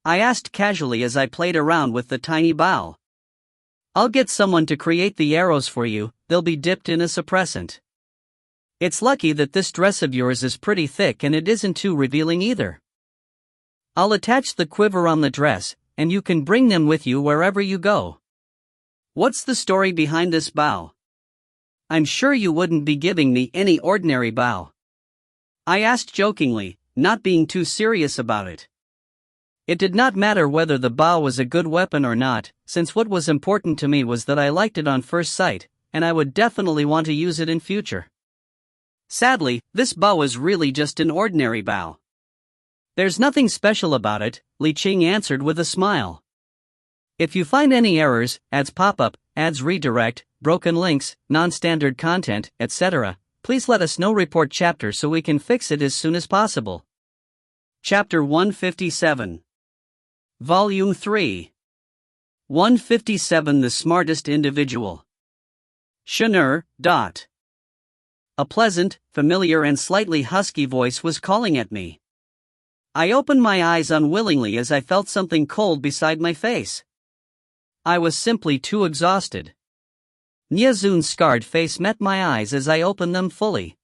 I asked casually as I played around with the tiny bow. I'll get someone to create the arrows for you, they'll be dipped in a suppressant. It's lucky that this dress of yours is pretty thick and it isn't too revealing either. I'll attach the quiver on the dress, and you can bring them with you wherever you go. What's the story behind this bow? I'm sure you wouldn't be giving me any ordinary bow. I asked jokingly, not being too serious about it. It did not matter whether the bow was a good weapon or not, since what was important to me was that I liked it on first sight, and I would definitely want to use it in future. Sadly, this bow is really just an ordinary bow. There's nothing special about it, Li Qing answered with a smile. If you find any errors, ads pop up, ads redirect, broken links, non-standard content, etc., please let us know. Report chapter so we can fix it as soon as possible. Chapter 157. Volume 3. 157. The Smartest Individual. Shanur. A pleasant, familiar and slightly husky voice was calling at me. I opened my eyes unwillingly as I felt something cold beside my face. I was simply too exhausted. Niazun's scarred face met my eyes as I opened them fully.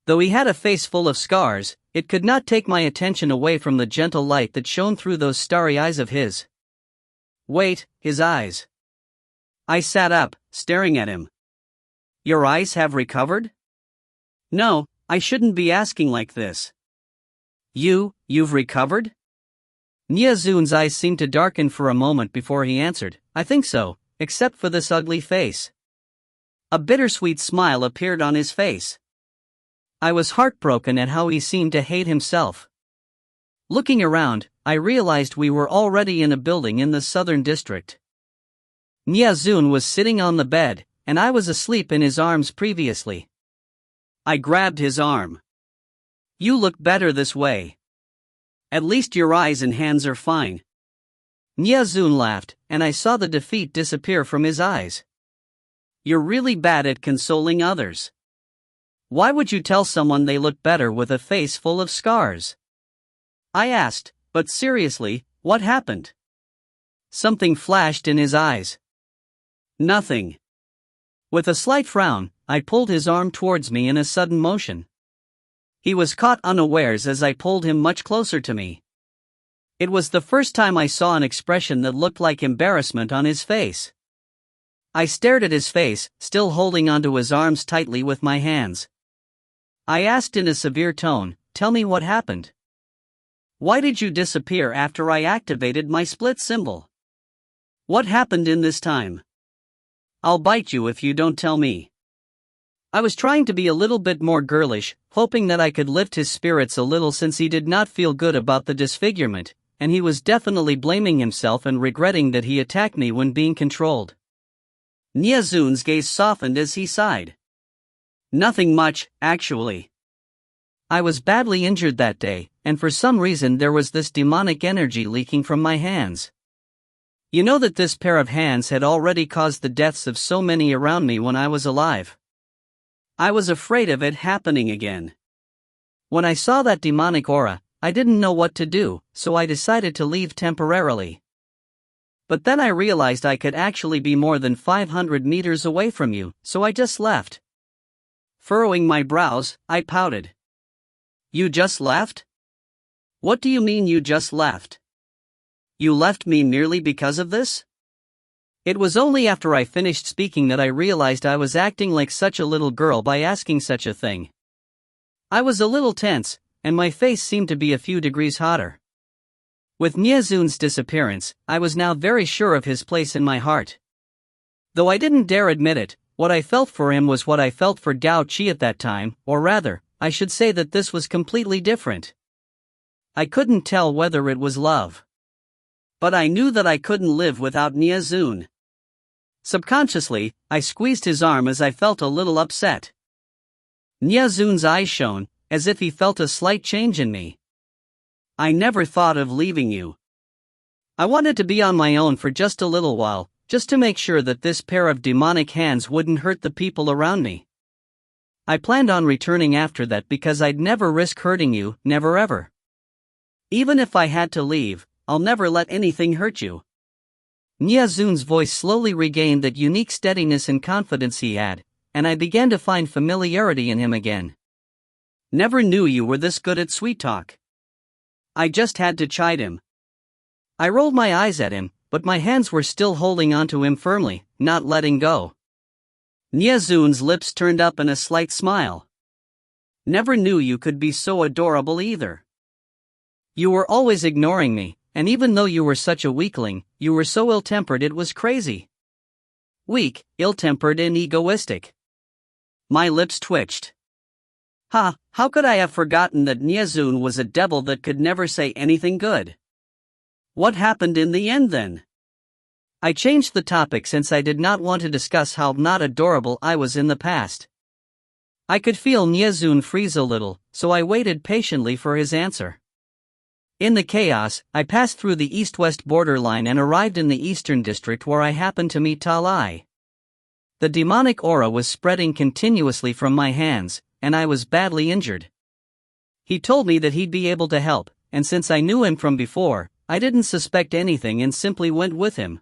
Though he had a face full of scars, it could not take my attention away from the gentle light that shone through those starry eyes of his. Wait, his eyes. I sat up, staring at him. Your eyes have recovered? No, I shouldn't be asking like this. You've recovered? Niazun's eyes seemed to darken for a moment before he answered, I think so, except for this ugly face. A bittersweet smile appeared on his face. I was heartbroken at how he seemed to hate himself. Looking around, I realized we were already in a building in the southern district. Niazun was sitting on the bed, and I was asleep in his arms previously. I grabbed his arm. You look better this way. At least your eyes and hands are fine. Niazun laughed, and I saw the defeat disappear from his eyes. You're really bad at consoling others. Why would you tell someone they look better with a face full of scars? I asked, but seriously, what happened? Something flashed in his eyes. Nothing. With a slight frown, I pulled his arm towards me in a sudden motion. He was caught unawares as I pulled him much closer to me. It was the first time I saw an expression that looked like embarrassment on his face. I stared at his face, still holding onto his arms tightly with my hands. I asked in a severe tone, "Tell me what happened. Why did you disappear after I activated my split symbol? What happened in this time? I'll bite you if you don't tell me." I was trying to be a little bit more girlish, hoping that I could lift his spirits a little since he did not feel good about the disfigurement, and he was definitely blaming himself and regretting that he attacked me when being controlled. Nyazun's gaze softened as he sighed. "Nothing much, actually. I was badly injured that day, and for some reason there was this demonic energy leaking from my hands. You know that this pair of hands had already caused the deaths of so many around me when I was alive. I was afraid of it happening again. When I saw that demonic aura, I didn't know what to do, so I decided to leave temporarily. But then I realized I could actually be more than 500 meters away from you, so I just left." Furrowing my brows, I pouted. "You just left? What do you mean you just left? You left me merely because of this?" It was only after I finished speaking that I realized I was acting like such a little girl by asking such a thing. I was a little tense, and my face seemed to be a few degrees hotter. With Nyazun's disappearance, I was now very sure of his place in my heart. Though I didn't dare admit it, what I felt for him was what I felt for Gao Qi at that time, or rather, I should say that this was completely different. I couldn't tell whether it was love. But I knew that I couldn't live without Nyazun. Subconsciously, I squeezed his arm as I felt a little upset. Nyazun's eyes shone, as if he felt a slight change in me. "I never thought of leaving you. I wanted to be on my own for just a little while, just to make sure that this pair of demonic hands wouldn't hurt the people around me. I planned on returning after that because I'd never risk hurting you, never ever. Even if I had to leave, I'll never let anything hurt you." Nyazun's voice slowly regained that unique steadiness and confidence he had, and I began to find familiarity in him again. "Never knew you were this good at sweet talk." I just had to chide him. I rolled my eyes at him, but my hands were still holding onto him firmly, not letting go. Nyazun's lips turned up in a slight smile. "Never knew you could be so adorable either. You were always ignoring me, and even though you were such a weakling, you were so ill-tempered it was crazy. Weak, ill-tempered and egoistic." My lips twitched. How could I have forgotten that Nyazun was a devil that could never say anything good? What happened in the end then? I changed the topic since I did not want to discuss how not adorable I was in the past. I could feel Nyazun freeze a little, so I waited patiently for his answer. In the chaos, I passed through the east-west borderline and arrived in the eastern district where I happened to meet Talai. The demonic aura was spreading continuously from my hands, and I was badly injured. He told me that he'd be able to help, and since I knew him from before, I didn't suspect anything and simply went with him.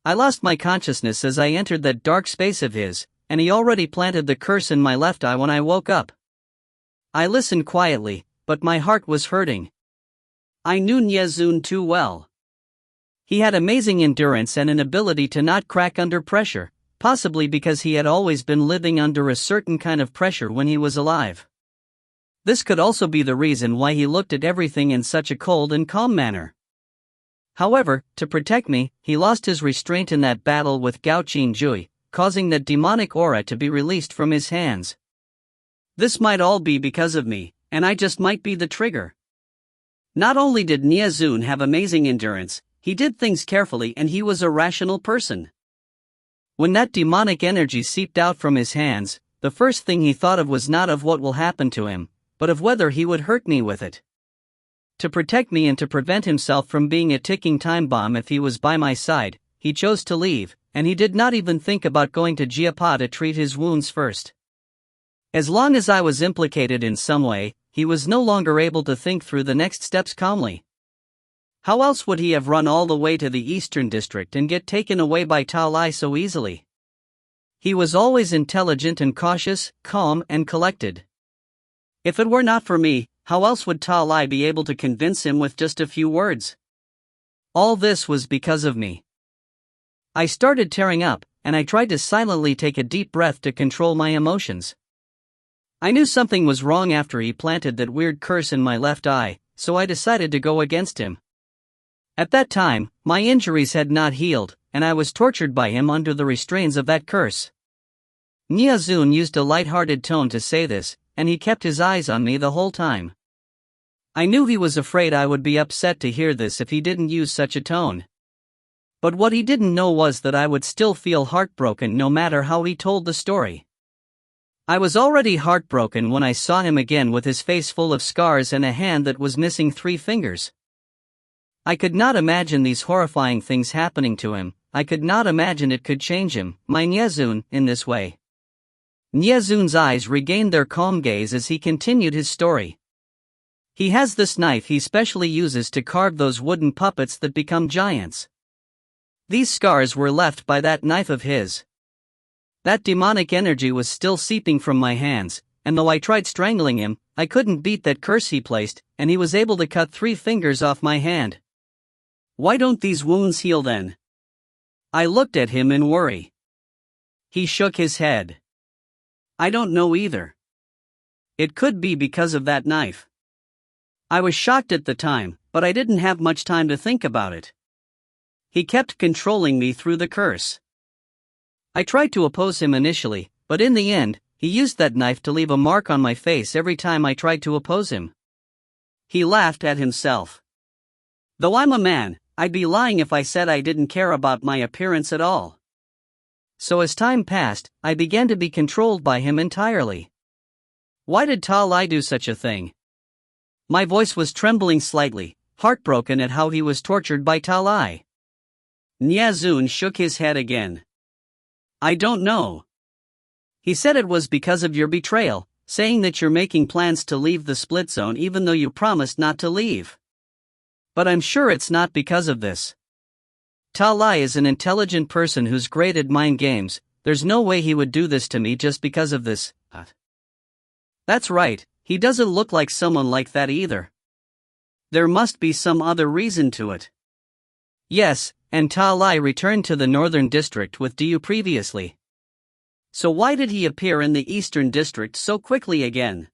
I lost my consciousness as I entered that dark space of his, and he already planted the curse in my left eye when I woke up. I listened quietly, but my heart was hurting. I knew Nyazun too well. He had amazing endurance and an ability to not crack under pressure, possibly because he had always been living under a certain kind of pressure when he was alive. This could also be the reason why he looked at everything in such a cold and calm manner. However, to protect me, he lost his restraint in that battle with Gao Qinjui, causing that demonic aura to be released from his hands. This might all be because of me, and I just might be the trigger. Not only did Nyazun have amazing endurance, he did things carefully and he was a rational person. When that demonic energy seeped out from his hands, the first thing he thought of was not of what will happen to him, but of whether he would hurt me with it. To protect me and to prevent himself from being a ticking time bomb if he was by my side, he chose to leave, and he did not even think about going to Jiapa to treat his wounds first. As long as I was implicated in some way, he was no longer able to think through the next steps calmly. How else would he have run all the way to the Eastern District and get taken away by Tao Lai so easily? He was always intelligent and cautious, calm and collected. If it were not for me, how else would Ta Lai be able to convince him with just a few words? All this was because of me. I started tearing up, and I tried to silently take a deep breath to control my emotions. I knew something was wrong after he planted that weird curse in my left eye, so I decided to go against him. At that time, my injuries had not healed, and I was tortured by him under the restraints of that curse. Niazun used a light-hearted tone to say this, and he kept his eyes on me the whole time. I knew he was afraid I would be upset to hear this if he didn't use such a tone. But what he didn't know was that I would still feel heartbroken no matter how he told the story. I was already heartbroken when I saw him again with his face full of scars and a hand that was missing 3 fingers. I could not imagine these horrifying things happening to him. I could not imagine it could change him, my Niazun, in this way. Niazun's eyes regained their calm gaze as he continued his story. He has this knife he specially uses to carve those wooden puppets that become giants. These scars were left by that knife of his. That demonic energy was still seeping from my hands, and though I tried strangling him, I couldn't beat that curse he placed, and he was able to cut 3 fingers off my hand. Why don't these wounds heal then? I looked at him in worry. He shook his head. I don't know either. It could be because of that knife. I was shocked at the time, but I didn't have much time to think about it. He kept controlling me through the curse. I tried to oppose him initially, but in the end, he used that knife to leave a mark on my face every time I tried to oppose him. He laughed at himself. Though I'm a man, I'd be lying if I said I didn't care about my appearance at all. So as time passed, I began to be controlled by him entirely. Why did Ta Lai do such a thing? My voice was trembling slightly, heartbroken at how he was tortured by Ta Lai. Niazun shook his head again. I don't know. He said it was because of your betrayal, saying that you're making plans to leave the split zone even though you promised not to leave. But I'm sure it's not because of this. Ta Lai is an intelligent person who's great at mind games. There's no way he would do this to me just because of this. That's right, he doesn't look like someone like that either. There must be some other reason to it. Yes, and Ta Lai returned to the Northern District with Du previously. So why did he appear in the Eastern District so quickly again?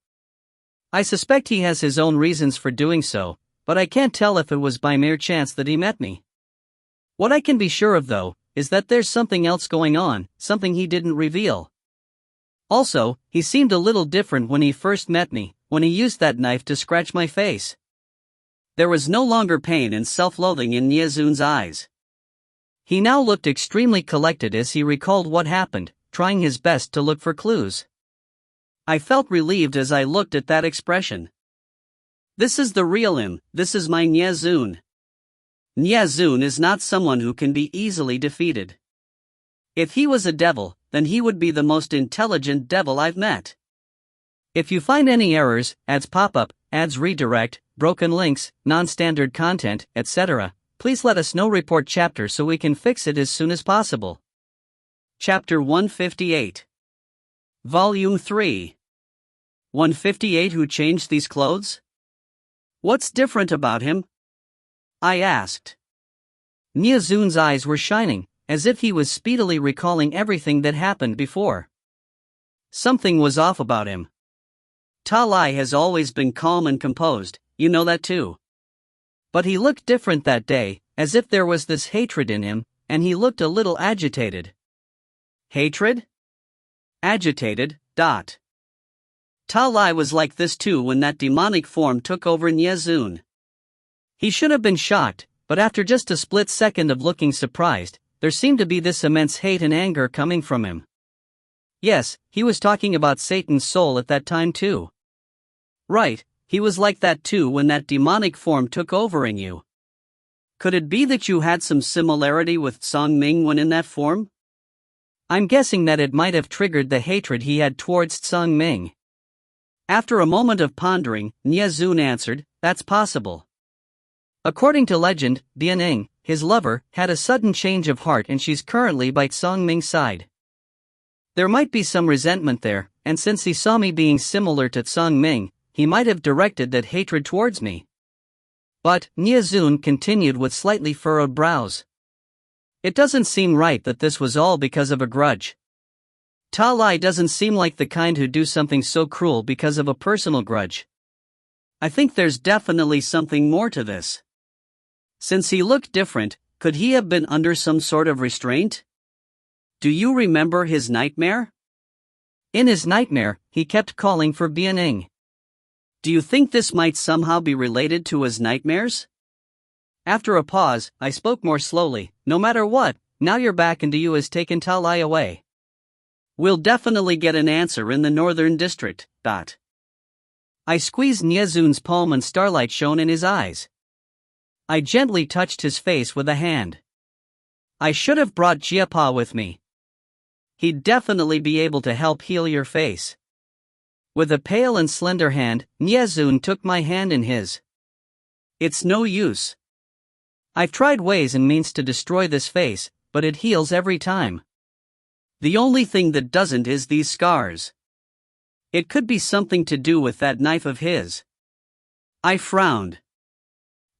I suspect he has his own reasons for doing so, but I can't tell if it was by mere chance that he met me. What I can be sure of though, is that there's something else going on, something he didn't reveal. Also, he seemed a little different when he first met me, when he used that knife to scratch my face. There was no longer pain and self-loathing in Niazun's eyes. He now looked extremely collected as he recalled what happened, trying his best to look for clues. I felt relieved as I looked at that expression. This is the real him, this is my Niazun. Niazun is not someone who can be easily defeated. If he was a devil, then he would be the most intelligent devil I've met. If you find any errors, ads pop up, ads redirect, broken links, non-standard content, etc., please let us know. Report chapter so we can fix it as soon as possible. Chapter 158. Volume 3. 158. Who changed these clothes? What's different about him? I asked. Niazun's eyes were shining, as if he was speedily recalling everything that happened before. Something was off about him. Ta Lai has always been calm and composed, you know that too. But he looked different that day, as if there was this hatred in him, and he looked a little agitated. Hatred? Agitated. Ta Lai was like this too when that demonic form took over Niazun. He should have been shocked, but after just a split second of looking surprised, there seemed to be this immense hate and anger coming from him. Yes, he was talking about Satan's soul at that time too. Right, he was like that too when that demonic form took over in you. Could it be that you had some similarity with Song Ming when in that form? I'm guessing that it might have triggered the hatred he had towards Song Ming. After a moment of pondering, Niazun answered, that's possible. According to legend, Bianing, his lover, had a sudden change of heart and she's currently by Song Ming's side. There might be some resentment there, and since he saw me being similar to Song Ming, he might have directed that hatred towards me. But, Nyazun continued with slightly furrowed brows. It doesn't seem right that this was all because of a grudge. Ta Lai doesn't seem like the kind who'd do something so cruel because of a personal grudge. I think there's definitely something more to this. Since he looked different, could he have been under some sort of restraint? Do you remember his nightmare? In his nightmare, he kept calling for Bianing. Do you think this might somehow be related to his nightmares? After a pause, I spoke more slowly. No matter what, now you're back and you has taken Ta Lai away. We'll definitely get an answer in the northern district. I squeezed Nyazun's palm and starlight shone in his eyes. I gently touched his face with a hand. I should have brought Jiapa with me. He'd definitely be able to help heal your face. With a pale and slender hand, Nyazun took my hand in his. It's no use. I've tried ways and means to destroy this face, but it heals every time. The only thing that doesn't is these scars. It could be something to do with that knife of his. I frowned.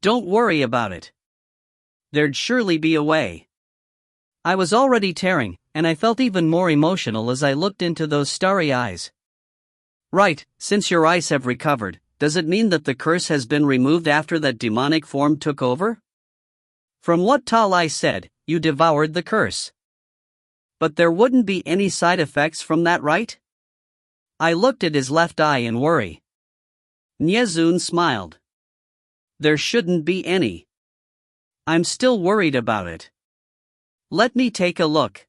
Don't worry about it. There'd surely be a way. I was already tearing, and I felt even more emotional as I looked into those starry eyes. Right, since your eyes have recovered, does it mean that the curse has been removed after that demonic form took over? From what Ta Lai said, you devoured the curse. But there wouldn't be any side effects from that, right? I looked at his left eye in worry. Nyazun smiled. There shouldn't be any. I'm still worried about it. Let me take a look.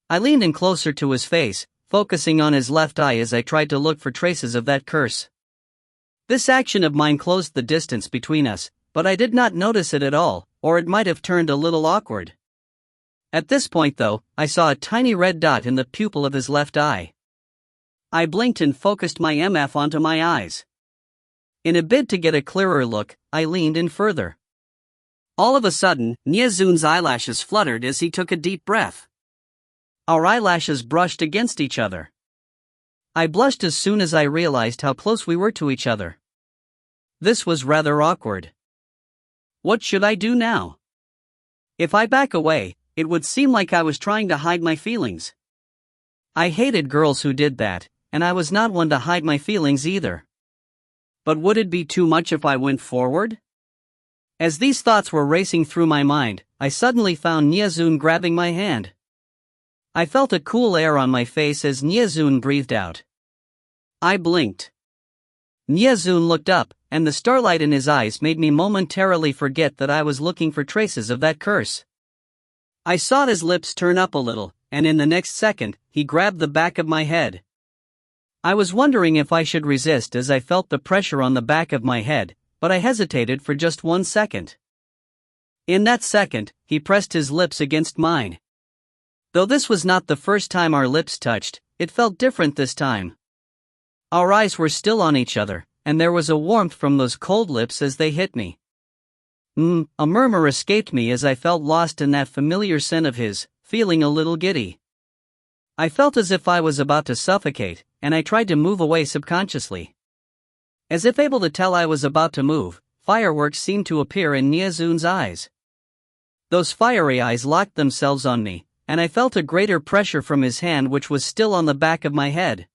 I leaned in closer to his face, focusing on his left eye as I tried to look for traces of that curse. This action of mine closed the distance between us, but I did not notice it at all, or it might have turned a little awkward. At this point though, I saw a tiny red dot in the pupil of his left eye. I blinked and focused my MF onto my eyes. In a bid to get a clearer look, I leaned in further. All of a sudden, Nyazun's eyelashes fluttered as he took a deep breath. Our eyelashes brushed against each other. I blushed as soon as I realized how close we were to each other. This was rather awkward. What should I do now? If I back away, it would seem like I was trying to hide my feelings. I hated girls who did that, and I was not one to hide my feelings either. But would it be too much if I went forward? As these thoughts were racing through my mind, I suddenly found Nyazun grabbing my hand. I felt a cool air on my face as Nyazun breathed out. I blinked. Nyazun looked up, and the starlight in his eyes made me momentarily forget that I was looking for traces of that curse. I saw his lips turn up a little, and in the next second, he grabbed the back of my head. I was wondering if I should resist as I felt the pressure on the back of my head, but I hesitated for just 1 second. In that second, he pressed his lips against mine. Though this was not the first time our lips touched, it felt different this time. Our eyes were still on each other, and there was a warmth from those cold lips as they hit me. A murmur escaped me as I felt lost in that familiar scent of his, feeling a little giddy. I felt as if I was about to suffocate, and I tried to move away subconsciously. As if able to tell I was about to move, fireworks seemed to appear in Nyazun's eyes. Those fiery eyes locked themselves on me, and I felt a greater pressure from his hand which was still on the back of my head.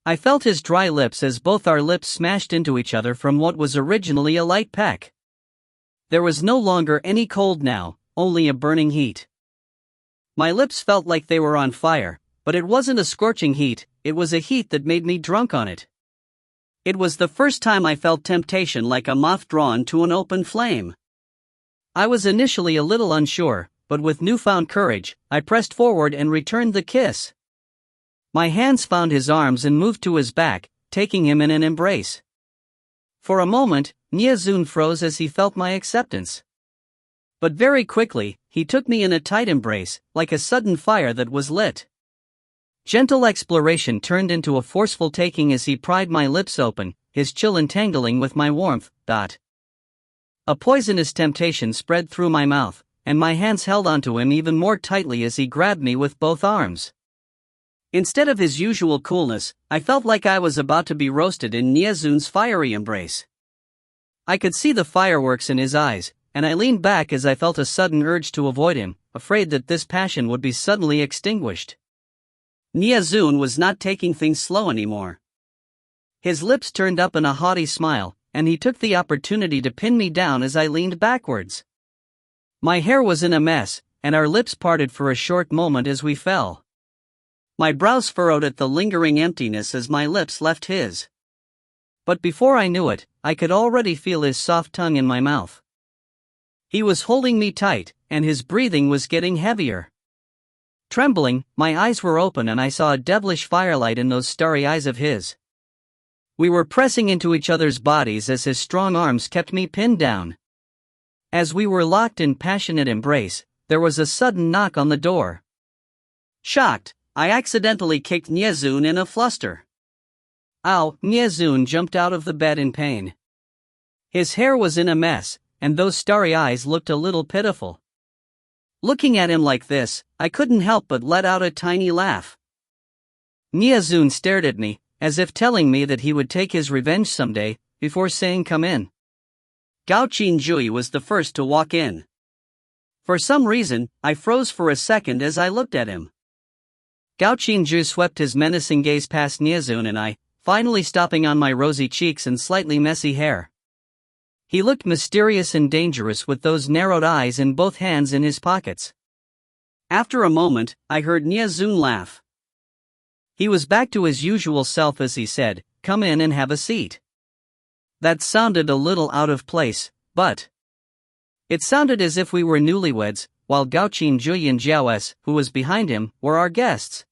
I felt his dry lips as both our lips smashed into each other from what was originally a light peck. There was no longer any cold now, only a burning heat. My lips felt like they were on fire, but it wasn't a scorching heat, it was a heat that made me drunk on it. It was the first time I felt temptation like a moth drawn to an open flame. I was initially a little unsure, but with newfound courage, I pressed forward and returned the kiss. My hands found his arms and moved to his back, taking him in an embrace. For a moment, Nyazun froze as he felt my acceptance. But very quickly, he took me in a tight embrace, like a sudden fire that was lit. Gentle exploration turned into a forceful taking as he pried my lips open, his chill entangling with my warmth. A poisonous temptation spread through my mouth, and my hands held onto him even more tightly as he grabbed me with both arms. Instead of his usual coolness, I felt like I was about to be roasted in Niazun's fiery embrace. I could see the fireworks in his eyes, and I leaned back as I felt a sudden urge to avoid him, afraid that this passion would be suddenly extinguished. Niazun was not taking things slow anymore. His lips turned up in a haughty smile, and he took the opportunity to pin me down as I leaned backwards. My hair was in a mess, and our lips parted for a short moment as we fell. My brows furrowed at the lingering emptiness as my lips left his. But before I knew it, I could already feel his soft tongue in my mouth. He was holding me tight, and his breathing was getting heavier. Trembling, my eyes were open and I saw a devilish firelight in those starry eyes of his. We were pressing into each other's bodies as his strong arms kept me pinned down. As we were locked in passionate embrace, there was a sudden knock on the door. Shocked, I accidentally kicked Niazun in a fluster. Ow! Niazun jumped out of the bed in pain. His hair was in a mess, and those starry eyes looked a little pitiful. Looking at him like this, I couldn't help but let out a tiny laugh. Niazun stared at me, as if telling me that he would take his revenge someday, before saying come in. Gao Qinjui was the first to walk in. For some reason, I froze for a second as I looked at him. Gao Qinju swept his menacing gaze past Niazun and I, finally stopping on my rosy cheeks and slightly messy hair. He looked mysterious and dangerous with those narrowed eyes and both hands in his pockets. After a moment, I heard Niazun laugh. He was back to his usual self as he said, "Come in and have a seat." That sounded a little out of place, but it sounded as if we were newlyweds, while Gao Qinju and Jiao S, who was behind him, were our guests.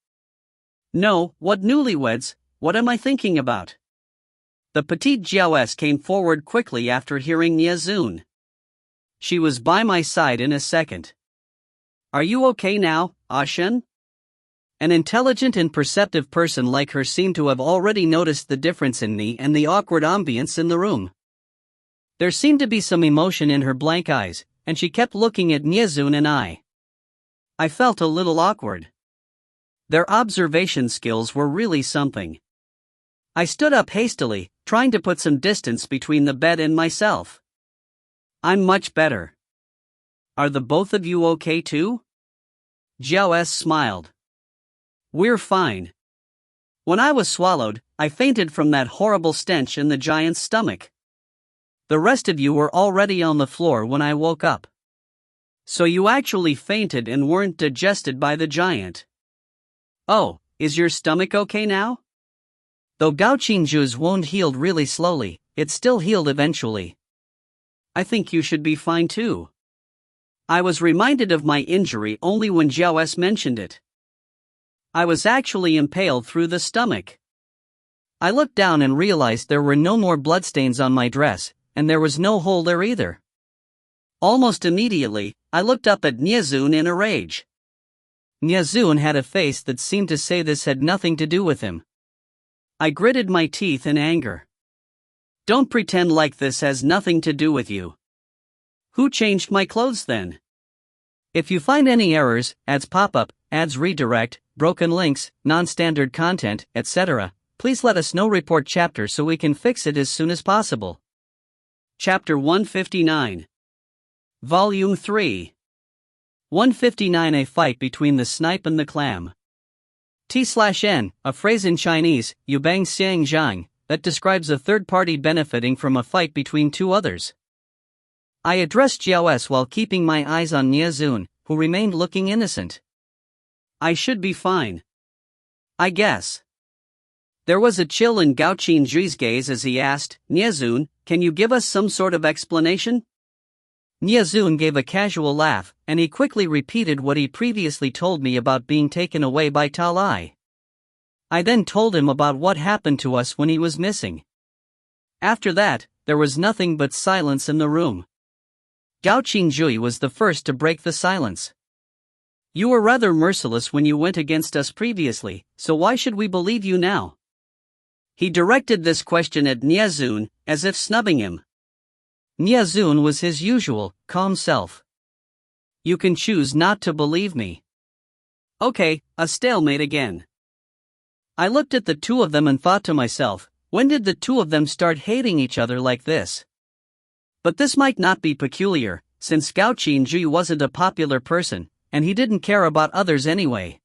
No, what newlyweds? What am I thinking about? The petite Jiao S came forward quickly after hearing Niazun. She was by my side in a second. Are you okay now, Ashen? An intelligent and perceptive person like her seemed to have already noticed the difference in me and the awkward ambience in the room. There seemed to be some emotion in her blank eyes, and she kept looking at Niazun and I. I felt a little awkward. Their observation skills were really something. I stood up hastily, trying to put some distance between the bed and myself. I'm much better. Are the both of you okay too? Jiao S smiled. We're fine. When I was swallowed, I fainted from that horrible stench in the giant's stomach. The rest of you were already on the floor when I woke up. So you actually fainted and weren't digested by the giant. Oh, is your stomach okay now? Though Gao Qinju's wound healed really slowly, it still healed eventually. I think you should be fine too. I was reminded of my injury only when Jiao S mentioned it. I was actually impaled through the stomach. I looked down and realized there were no more bloodstains on my dress, and there was no hole there either. Almost immediately, I looked up at Niazun in a rage. Niazun had a face that seemed to say this had nothing to do with him. I gritted my teeth in anger. Don't pretend like this has nothing to do with you. Who changed my clothes then? If you find any errors, ads pop up, ads redirect, broken links, non-standard content, etc., please let us know. Report chapter so we can fix it as soon as possible. Chapter 159. Volume 3. 159. A fight between the snipe and the clam. T/N, a phrase in Chinese, yubang xiang zhang, that describes a third party benefiting from a fight between two others. I addressed Jiao S while keeping my eyes on Niazun, who remained looking innocent. I should be fine. I guess. There was a chill in Gao Qinjui's gaze as he asked, Niazun, can you give us some sort of explanation? Niazun gave a casual laugh, and he quickly repeated what he previously told me about being taken away by Talai. I then told him about what happened to us when he was missing. After that, there was nothing but silence in the room. Gao Qinjui was the first to break the silence. You were rather merciless when you went against us previously, so why should we believe you now? He directed this question at Niazun, as if snubbing him. Niazun was his usual, calm self. You can choose not to believe me. Okay, a stalemate again. I looked at the two of them and thought to myself, when did the two of them start hating each other like this? But this might not be peculiar, since Gao Qinji wasn't a popular person, and he didn't care about others anyway.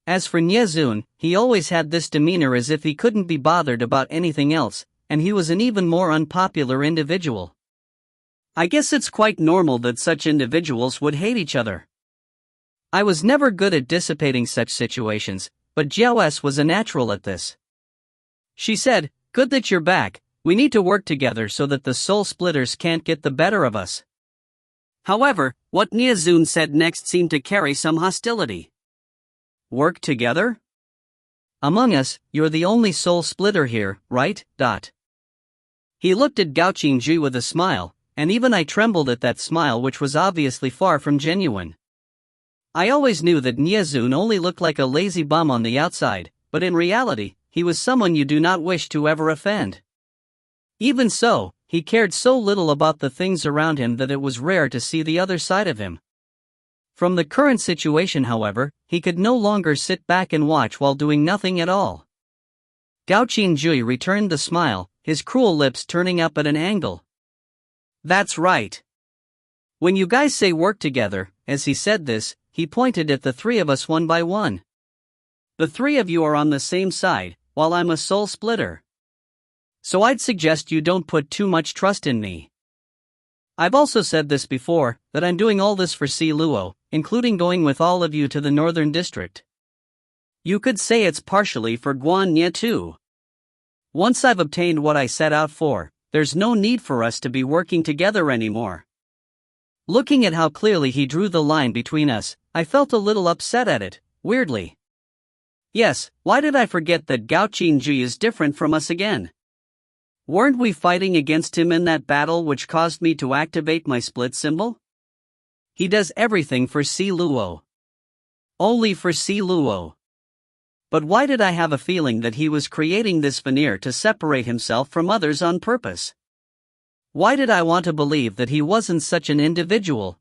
As for Niezun, he always had this demeanor as if he couldn't be bothered about anything else, and he was an even more unpopular individual. I guess it's quite normal that such individuals would hate each other. I was never good at dissipating such situations, but Jiao S was a natural at this. She said, "Good that you're back, we need to work together so that the soul splitters can't get the better of us." However, what Niezun said next seemed to carry some hostility. Work together? Among us, you're the only soul splitter here, right? He looked at Gao Qinji with a smile, and even I trembled at that smile, which was obviously far from genuine. I always knew that Niezun only looked like a lazy bum on the outside, but in reality, he was someone you do not wish to ever offend. Even so, he cared so little about the things around him that it was rare to see the other side of him. From the current situation, however, he could no longer sit back and watch while doing nothing at all. Gao Qinji returned the smile, his cruel lips turning up at an angle. "That's right. When you guys say work together," as he said this, he pointed at the three of us one by one. "The three of you are on the same side, while I'm a soul splitter. So I'd suggest you don't put too much trust in me. I've also said this before, that I'm doing all this for Si Luo, including going with all of you to the Northern District. You could say it's partially for Guan Ye too. Once I've obtained what I set out for, there's no need for us to be working together anymore." Looking at how clearly he drew the line between us, I felt a little upset at it, weirdly. Yes, why did I forget that Gao Qinji is different from us again? Weren't we fighting against him in that battle which caused me to activate my split symbol? He does everything for Si Luo. Only for Si Luo. But why did I have a feeling that he was creating this veneer to separate himself from others on purpose? Why did I want to believe that he wasn't such an individual?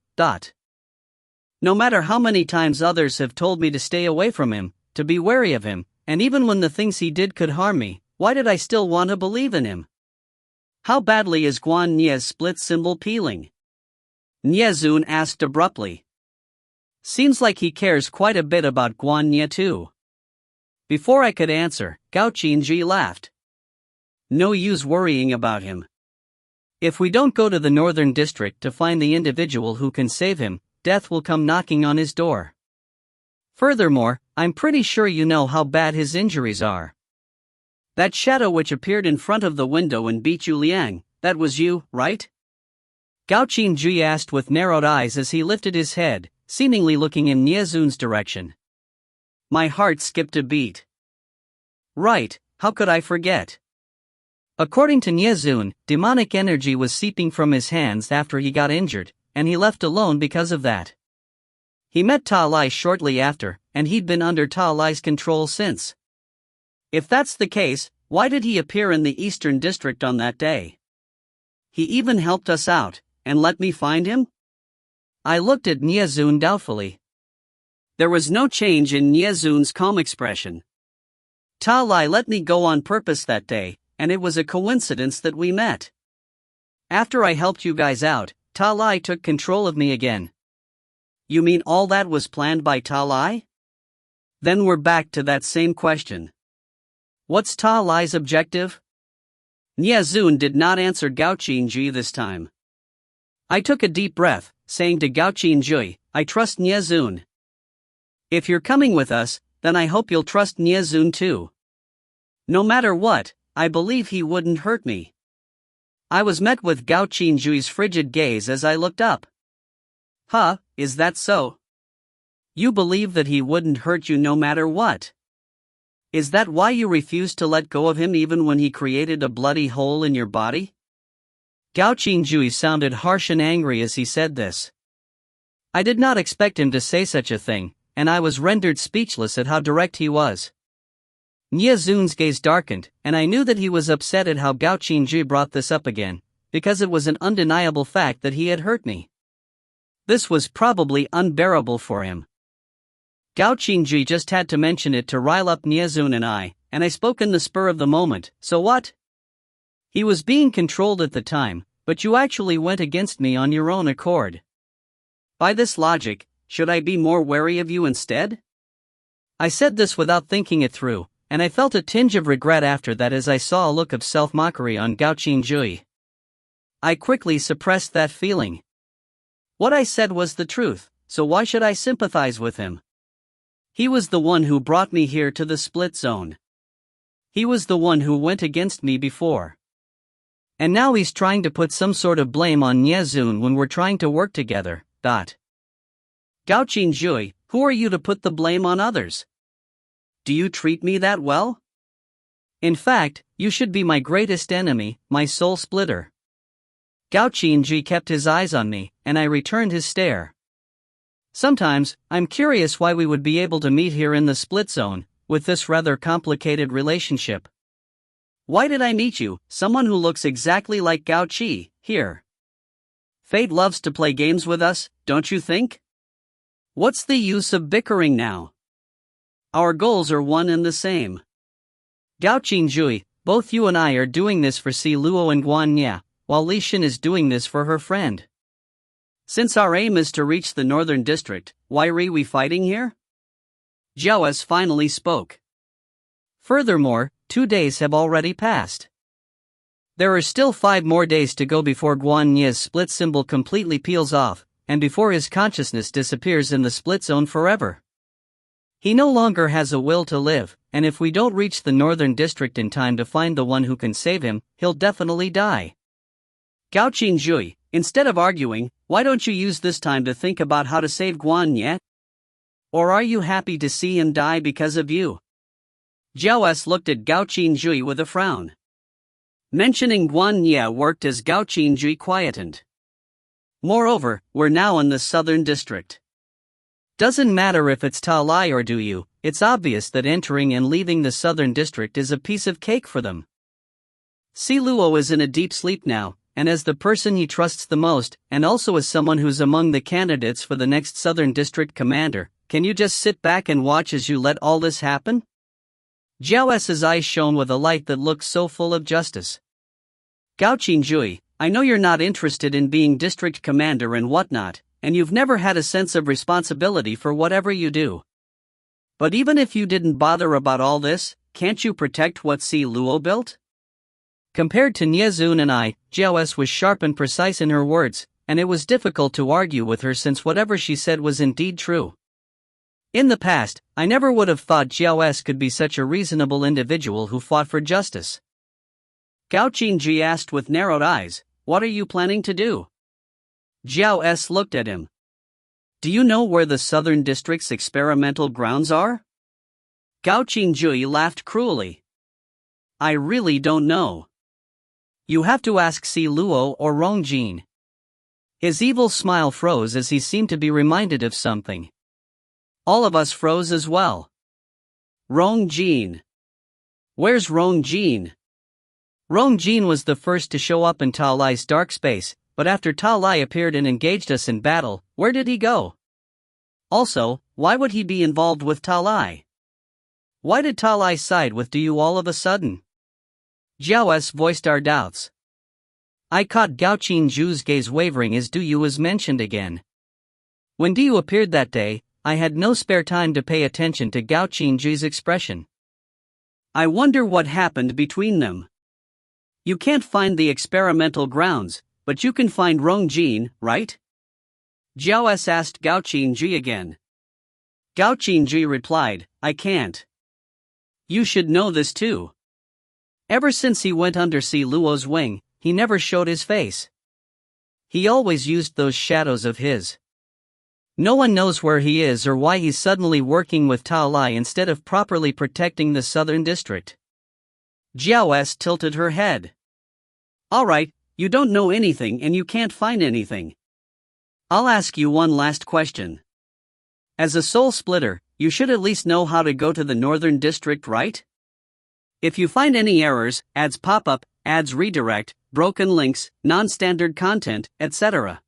No matter how many times others have told me to stay away from him, to be wary of him, and even when the things he did could harm me, why did I still want to believe in him? How badly is Guan Nie's split symbol peeling? Niezun asked abruptly. Seems like he cares quite a bit about Guan Nie too. Before I could answer, Gao Qinji laughed. No use worrying about him. If we don't go to the Northern District to find the individual who can save him, death will come knocking on his door. Furthermore, I'm pretty sure you know how bad his injuries are. That shadow which appeared in front of the window and beat you Liang, that was you, right? Gao Qinji asked with narrowed eyes as he lifted his head, seemingly looking in Niezun's direction. My heart skipped a beat. Right, how could I forget? According to Niezun, demonic energy was seeping from his hands after he got injured, and he left alone because of that. He met Ta Lai shortly after, and he'd been under Ta Lai's control since. If that's the case, why did he appear in the Eastern District on that day? He even helped us out, and let me find him? I looked at Niezun doubtfully. There was no change in Niezun's calm expression. Ta Lai let me go on purpose that day, and it was a coincidence that we met. After I helped you guys out, Ta Lai took control of me again. You mean all that was planned by Ta Lai? Then we're back to that same question. What's Ta Lai's objective? Niezun did not answer Gao Qinji this time. I took a deep breath, saying to Gao Qinji, I trust Niezun. If you're coming with us, then I hope you'll trust Niezun too. No matter what, I believe he wouldn't hurt me. I was met with Gao Qinji's frigid gaze as I looked up. Huh, is that so? You believe that he wouldn't hurt you no matter what? Is that why you refused to let go of him even when he created a bloody hole in your body? Gao Qinji sounded harsh and angry as he said this. I did not expect him to say such a thing, and I was rendered speechless at how direct he was. Niezun's gaze darkened, and I knew that he was upset at how Gao Qinji brought this up again, because it was an undeniable fact that he had hurt me. This was probably unbearable for him. Gao Qingji just had to mention it to rile up Niezun and I spoke in the spur of the moment, so what? He was being controlled at the time, but you actually went against me on your own accord. By this logic, should I be more wary of you instead? I said this without thinking it through, and I felt a tinge of regret after that as I saw a look of self-mockery on Gao Qingji. I quickly suppressed that feeling. What I said was the truth, so why should I sympathize with him? He was the one who brought me here to the split zone. He was the one who went against me before. And now he's trying to put some sort of blame on Niezun when we're trying to work together. Gao Qingji, who are you to put the blame on others? Do you treat me that well? In fact, you should be my greatest enemy, my soul splitter. Gao Qingji kept his eyes on me, and I returned his stare. Sometimes, I'm curious why we would be able to meet here in the split zone, with this rather complicated relationship. Why did I meet you, someone who looks exactly like Gao Qi, here? Fate loves to play games with us, don't you think? What's the use of bickering now? Our goals are one and the same. Gao Qingji, both you and I are doing this for Si Luo and Guan Nye, while Li Xin is doing this for her friend. Since our aim is to reach the northern district, why are we fighting here? Jiao S finally spoke. Furthermore, 2 days have already passed. There are still 5 more days to go before Guan Nye's split symbol completely peels off, and before his consciousness disappears in the split zone forever. He no longer has a will to live, and if we don't reach the northern district in time to find the one who can save him, he'll definitely die. Gao Qingji, instead of arguing, why don't you use this time to think about how to save Guan Nye? Or are you happy to see him die because of you? Jiao S looked at Gao Qingji with a frown. Mentioning Guan Nye worked as Gao Qingji quietened. Moreover, we're now in the southern district. Doesn't matter if it's Ta Lai or Do You, it's obvious that entering and leaving the southern district is a piece of cake for them. Si Luo is in a deep sleep now, and as the person he trusts the most, and also as someone who's among the candidates for the next southern district commander, can you just sit back and watch as you let all this happen? Jiao S's eyes shone with a light that looked so full of justice. Gao Qingji, I know you're not interested in being district commander and whatnot, and you've never had a sense of responsibility for whatever you do. But even if you didn't bother about all this, can't you protect what Si Luo built? Compared to Niezun and Jiao S was sharp and precise in her words, and it was difficult to argue with her since whatever she said was indeed true. In the past, I never would have thought Jiao S could be such a reasonable individual who fought for justice. Gao Qingji asked with narrowed eyes, what are you planning to do? Jiao S looked at him. Do you know where the southern district's experimental grounds are? Gao Qingji laughed cruelly. I really don't know. You have to ask Si Luo or Rongjin. His evil smile froze as he seemed to be reminded of something. All of us froze as well. Rongjin. Where's Rongjin? Rongjin was the first to show up in Ta Lai's dark space, but after Ta Lai appeared and engaged us in battle, where did he go? Also, why would he be involved with Ta Lai? Why did Ta Lai side with Du Yu all of a sudden? Jiao S voiced our doubts. I caught Gao Qingju's gaze wavering as Du Yu was mentioned again. When Du Yu appeared that day, I had no spare time to pay attention to Gao Qingju's expression. I wonder what happened between them. You can't find the experimental grounds, but you can find Rongjin, right? Jiao S asked Gao Qingji again. Gao Qingji replied, I can't. You should know this too. Ever since he went under Si Luo's wing, he never showed his face. He always used those shadows of his. No one knows where he is or why he's suddenly working with Ta Lai instead of properly protecting the southern district. Jiao S tilted her head. Alright, you don't know anything and you can't find anything. I'll ask you one last question. As a soul splitter, you should at least know how to go to the northern district, right? If you find any errors, ads pop up, ads redirect, broken links, non-standard content, etc.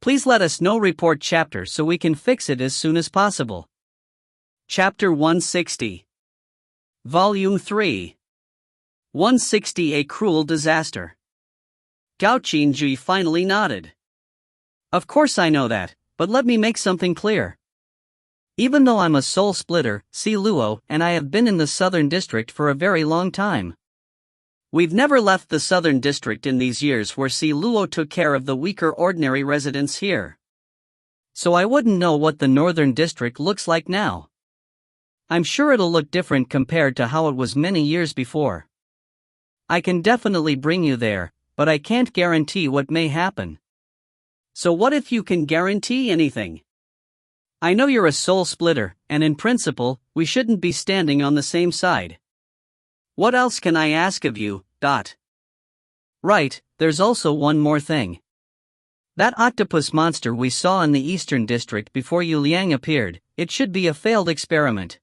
Please let us know. Report chapter so we can fix it as soon as possible. Chapter 160. Volume 3. 160 A Cruel Disaster. Gao Qinji finally nodded. Of course I know that, but let me make something clear. Even though I'm a soul splitter, Si Luo, and I have been in the Southern District for a very long time. We've never left the Southern District in these years where Si Luo took care of the weaker ordinary residents here. So I wouldn't know what the Northern District looks like now. I'm sure it'll look different compared to how it was many years before. I can definitely bring you there, but I can't guarantee what may happen. So what if you can guarantee anything? I know you're a soul splitter, and in principle, we shouldn't be standing on the same side. What else can I ask of you? Right, there's also one more thing. That octopus monster we saw in the Eastern District before Yu Liang appeared, it should be a failed experiment.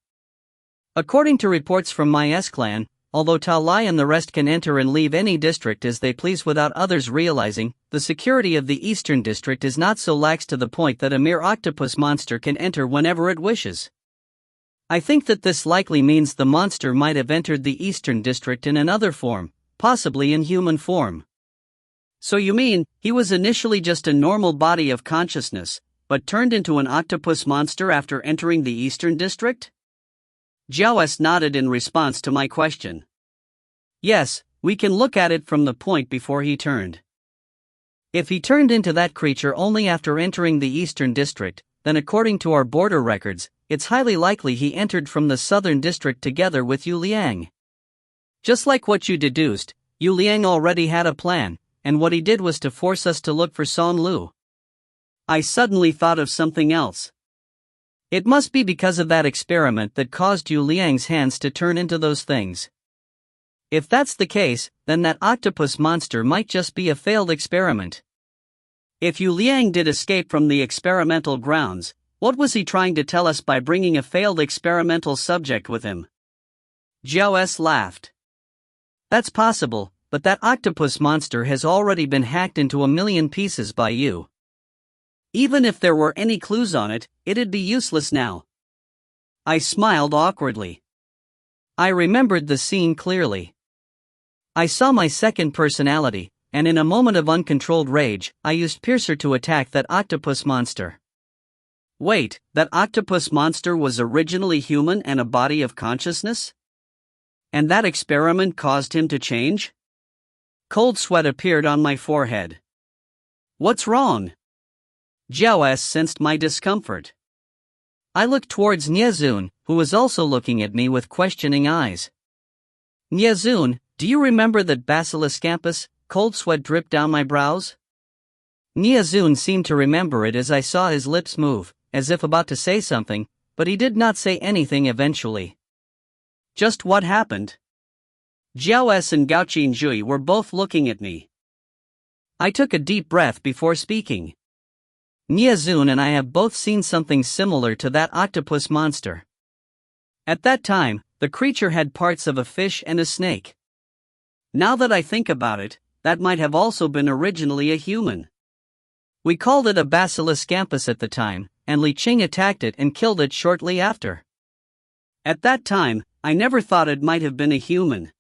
According to reports from my S-clan, although Tao Lai and the rest can enter and leave any district as they please without others realizing, the security of the Eastern District is not so lax to the point that a mere octopus monster can enter whenever it wishes. I think that this likely means the monster might have entered the Eastern District in another form, possibly in human form. So you mean, he was initially just a normal body of consciousness, but turned into an octopus monster after entering the Eastern District? Zhao S nodded in response to my question. Yes, we can look at it from the point before he turned. If he turned into that creature only after entering the Eastern District, then according to our border records, it's highly likely he entered from the Southern District together with Yu Liang. Just like what you deduced, Yu Liang already had a plan, and what he did was to force us to look for Song Lu. I suddenly thought of something else. It must be because of that experiment that caused Yu Liang's hands to turn into those things. If that's the case, then that octopus monster might just be a failed experiment. If Yu Liang did escape from the experimental grounds, what was he trying to tell us by bringing a failed experimental subject with him? Zhao S laughed. That's possible, but that octopus monster has already been hacked into a million pieces by you. Even if there were any clues on it, it'd be useless now. I smiled awkwardly. I remembered the scene clearly. I saw my second personality, and in a moment of uncontrolled rage, I used Piercer to attack that octopus monster. Wait, that octopus monster was originally human and a body of consciousness? And that experiment caused him to change? Cold sweat appeared on my forehead. What's wrong? Zhao S sensed my discomfort. I looked towards Niezun, who was also looking at me with questioning eyes. Niezun, do you remember that basilisk campus? Cold sweat dripped down my brows. Niezun seemed to remember it as I saw his lips move, as if about to say something, but he did not say anything eventually. Just what happened? Zhao S and Gao Qinji were both looking at me. I took a deep breath before speaking. Niezun and I have both seen something similar to that octopus monster. At that time, the creature had parts of a fish and a snake. Now that I think about it, that might have also been originally a human. We called it a basilisk campus at the time, and Li Qing attacked it and killed it shortly after. At that time, I never thought it might have been a human.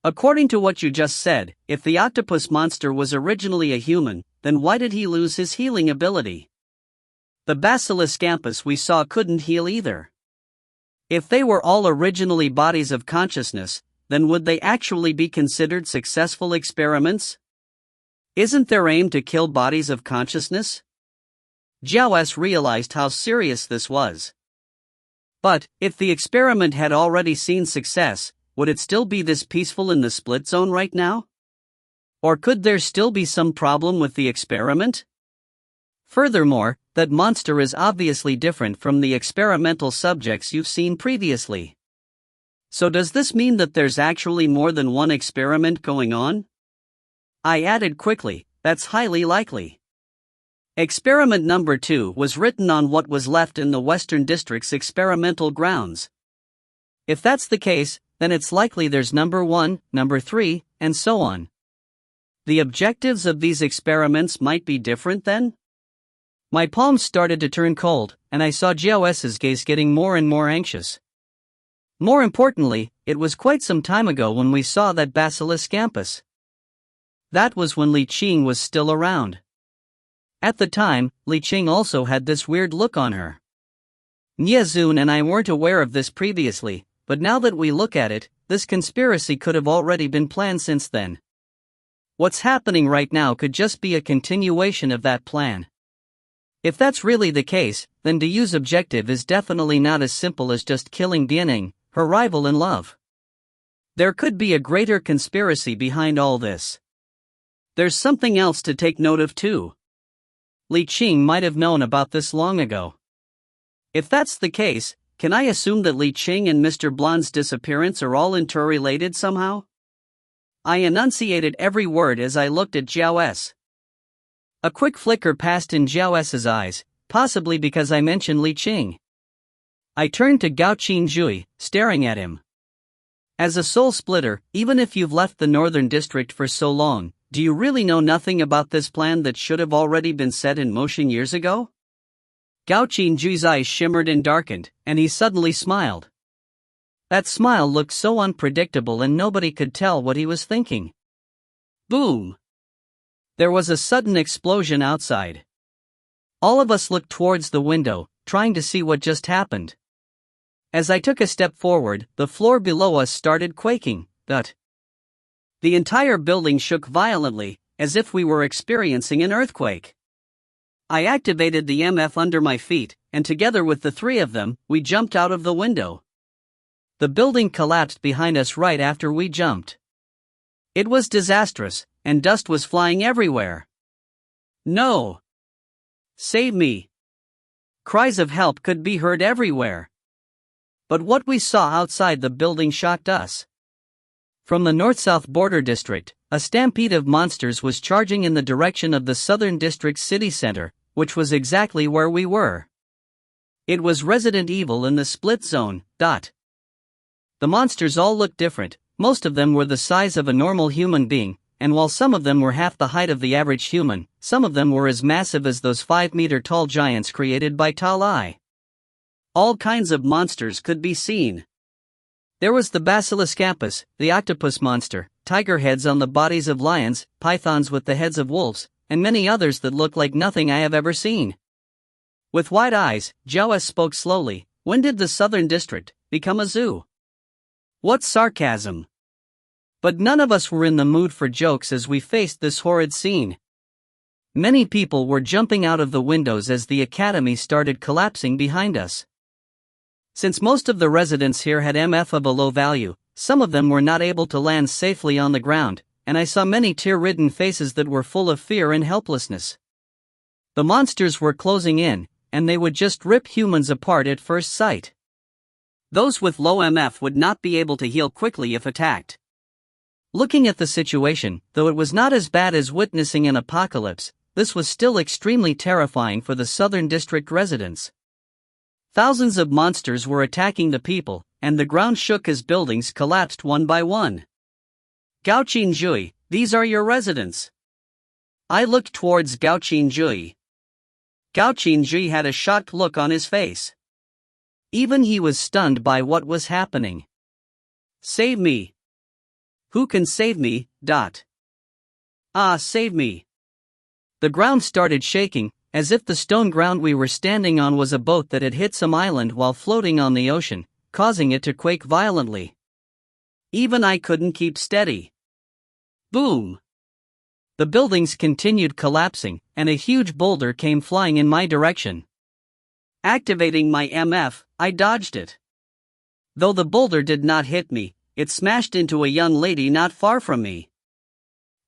According to what you just said, if the octopus monster was originally a human, then why did he lose his healing ability? The basilisk campus we saw couldn't heal either. If they were all originally bodies of consciousness, then would they actually be considered successful experiments? Isn't their aim to kill bodies of consciousness? Zhao S realized how serious this was. But, if the experiment had already seen success, would it still be this peaceful in the split zone right now? Or could there still be some problem with the experiment? Furthermore, that monster is obviously different from the experimental subjects you've seen previously. So does this mean that there's actually more than one experiment going on? I added quickly, that's highly likely. Experiment number 2 was written on what was left in the Western District's experimental grounds. If that's the case, then it's likely there's number 1, number 3, and so on. The objectives of these experiments might be different then? My palms started to turn cold, and I saw Jiao's gaze getting more and more anxious. More importantly, it was quite some time ago when we saw that basilisk campus. That was when Li Qing was still around. At the time, Li Qing also had this weird look on her. Nie Zun and I weren't aware of this previously, but now that we look at it, this conspiracy could have already been planned since then. What's happening right now could just be a continuation of that plan. If that's really the case, then Dayu's objective is definitely not as simple as just killing Bianing, her rival in love. There could be a greater conspiracy behind all this. There's something else to take note of too. Li Qing might have known about this long ago. If that's the case, can I assume that Li Qing and Mr. Blonde's disappearance are all interrelated somehow? I enunciated every word as I looked at Jiao's. A quick flicker passed in Jiao's eyes, possibly because I mentioned Li Qing. I turned to Gao Qinjui, staring at him. As a soul splitter, even if you've left the Northern District for so long, do you really know nothing about this plan that should have already been set in motion years ago? Gao Qinjui's eyes shimmered and darkened, and he suddenly smiled. That smile looked so unpredictable and nobody could tell what he was thinking. Boom! There was a sudden explosion outside. All of us looked towards the window, trying to see what just happened. As I took a step forward, the floor below us started quaking. The entire building shook violently, as if we were experiencing an earthquake. I activated the MF under my feet, and together with the three of them, we jumped out of the window. The building collapsed behind us right after we jumped. It was disastrous, and dust was flying everywhere. No! Save me! Cries of help could be heard everywhere. But what we saw outside the building shocked us. From the north-south border district, a stampede of monsters was charging in the direction of the southern district's city center, which was exactly where we were. It was Resident Evil in the split zone. The monsters all looked different. Most of them were the size of a normal human being, and while some of them were half the height of the average human, some of them were as massive as those 5-meter-tall giants created by Talai. All kinds of monsters could be seen. There was the Basiliscampus, the octopus monster, tiger heads on the bodies of lions, pythons with the heads of wolves, and many others that look like nothing I have ever seen. With wide eyes, Jiao spoke slowly. When did the Southern District become a zoo? What sarcasm! But none of us were in the mood for jokes as we faced this horrid scene. Many people were jumping out of the windows as the academy started collapsing behind us. Since most of the residents here had MF of a low value, some of them were not able to land safely on the ground, and I saw many tear-ridden faces that were full of fear and helplessness. The monsters were closing in, and they would just rip humans apart at first sight. Those with low MF would not be able to heal quickly if attacked. Looking at the situation, though it was not as bad as witnessing an apocalypse, this was still extremely terrifying for the Southern District residents. Thousands of monsters were attacking the people, and the ground shook as buildings collapsed one by one. Gao Qinjui, these are your residents. I looked towards Gao Qinjui. Gao Qinjui had a shocked look on his face. Even he was stunned by what was happening. Save me. Who can save me? Save me. The ground started shaking, as if the stone ground we were standing on was a boat that had hit some island while floating on the ocean, causing it to quake violently. Even I couldn't keep steady. Boom! The buildings continued collapsing, and a huge boulder came flying in my direction. Activating my MF, I dodged it. Though the boulder did not hit me, it smashed into a young lady not far from me.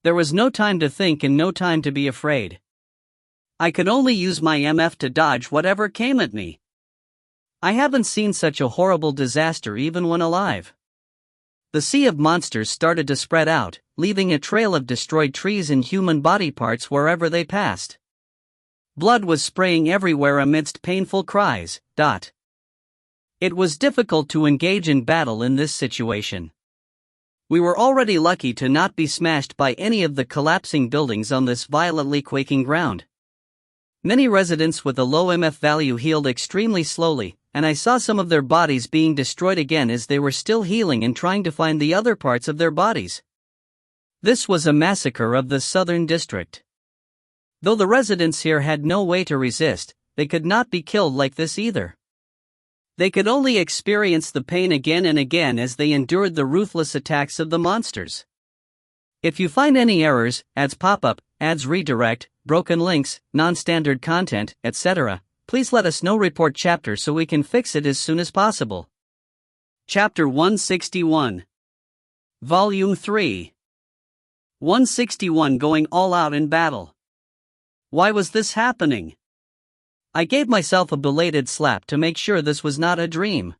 There was no time to think and no time to be afraid. I could only use my MF to dodge whatever came at me. I haven't seen such a horrible disaster even when alive. The sea of monsters started to spread out, leaving a trail of destroyed trees and human body parts wherever they passed. Blood was spraying everywhere amidst painful cries. It was difficult to engage in battle in this situation. We were already lucky to not be smashed by any of the collapsing buildings on this violently quaking ground. Many residents with a low MF value healed extremely slowly, and I saw some of their bodies being destroyed again as they were still healing and trying to find the other parts of their bodies. This was a massacre of the Southern District. Though the residents here had no way to resist, they could not be killed like this either. They could only experience the pain again and again as they endured the ruthless attacks of the monsters. If you find any errors, ads pop up, ads redirect, broken links, non-standard content, etc., please let us know. Report chapter so we can fix it as soon as possible. Chapter 161. Volume 3. 161 Going all out in battle. Why was this happening? I gave myself a belated slap to make sure this was not a dream.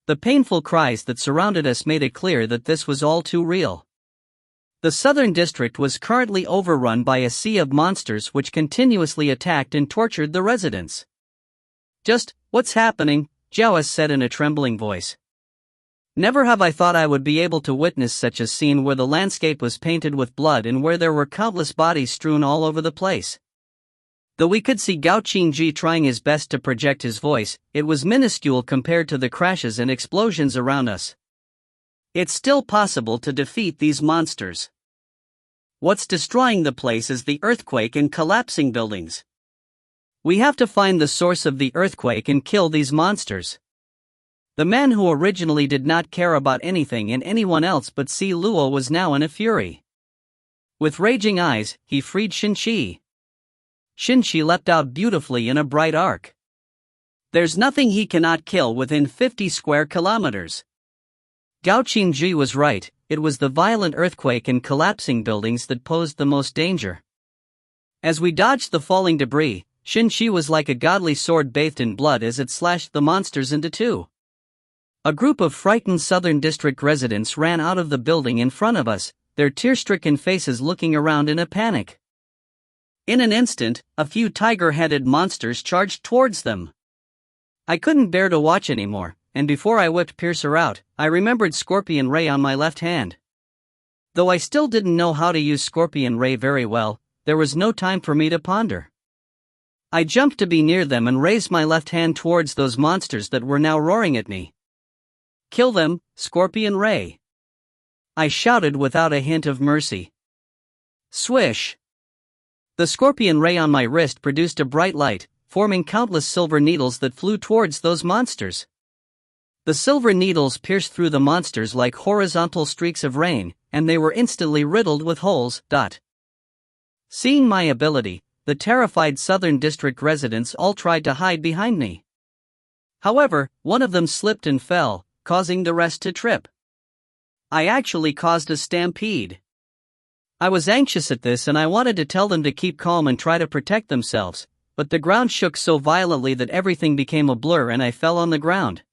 The painful cries that surrounded us made it clear that this was all too real. The Southern District was currently overrun by a sea of monsters which continuously attacked and tortured the residents. Just, what's happening? Jiaoas said in a trembling voice. Never have I thought I would be able to witness such a scene where the landscape was painted with blood and where there were countless bodies strewn all over the place. Though we could see Gao Qingji trying his best to project his voice, it was minuscule compared to the crashes and explosions around us. It's still possible to defeat these monsters. What's destroying the place is the earthquake and collapsing buildings. We have to find the source of the earthquake and kill these monsters. The man who originally did not care about anything and anyone else but Si Luo was now in a fury. With raging eyes, he freed Xinqi. Xinqi leapt out beautifully in a bright arc. There's nothing he cannot kill within 50 square kilometers. Gao Qingji was right, it was the violent earthquake and collapsing buildings that posed the most danger. As we dodged the falling debris, Xinqi was like a godly sword bathed in blood as it slashed the monsters into two. A group of frightened Southern District residents ran out of the building in front of us, their tear-stricken faces looking around in a panic. In an instant, a few tiger-headed monsters charged towards them. I couldn't bear to watch anymore, and before I whipped Piercer out, I remembered Scorpion Ray on my left hand. Though I still didn't know how to use Scorpion Ray very well, there was no time for me to ponder. I jumped to be near them and raised my left hand towards those monsters that were now roaring at me. Kill them, Scorpion Ray! I shouted without a hint of mercy. Swish! The Scorpion Ray on my wrist produced a bright light, forming countless silver needles that flew towards those monsters. The silver needles pierced through the monsters like horizontal streaks of rain, and they were instantly riddled with holes. Seeing my ability, the terrified Southern District residents all tried to hide behind me. However, one of them slipped and fell, causing the rest to trip. I actually caused a stampede. I was anxious at this and I wanted to tell them to keep calm and try to protect themselves, but the ground shook so violently that everything became a blur and I fell on the ground.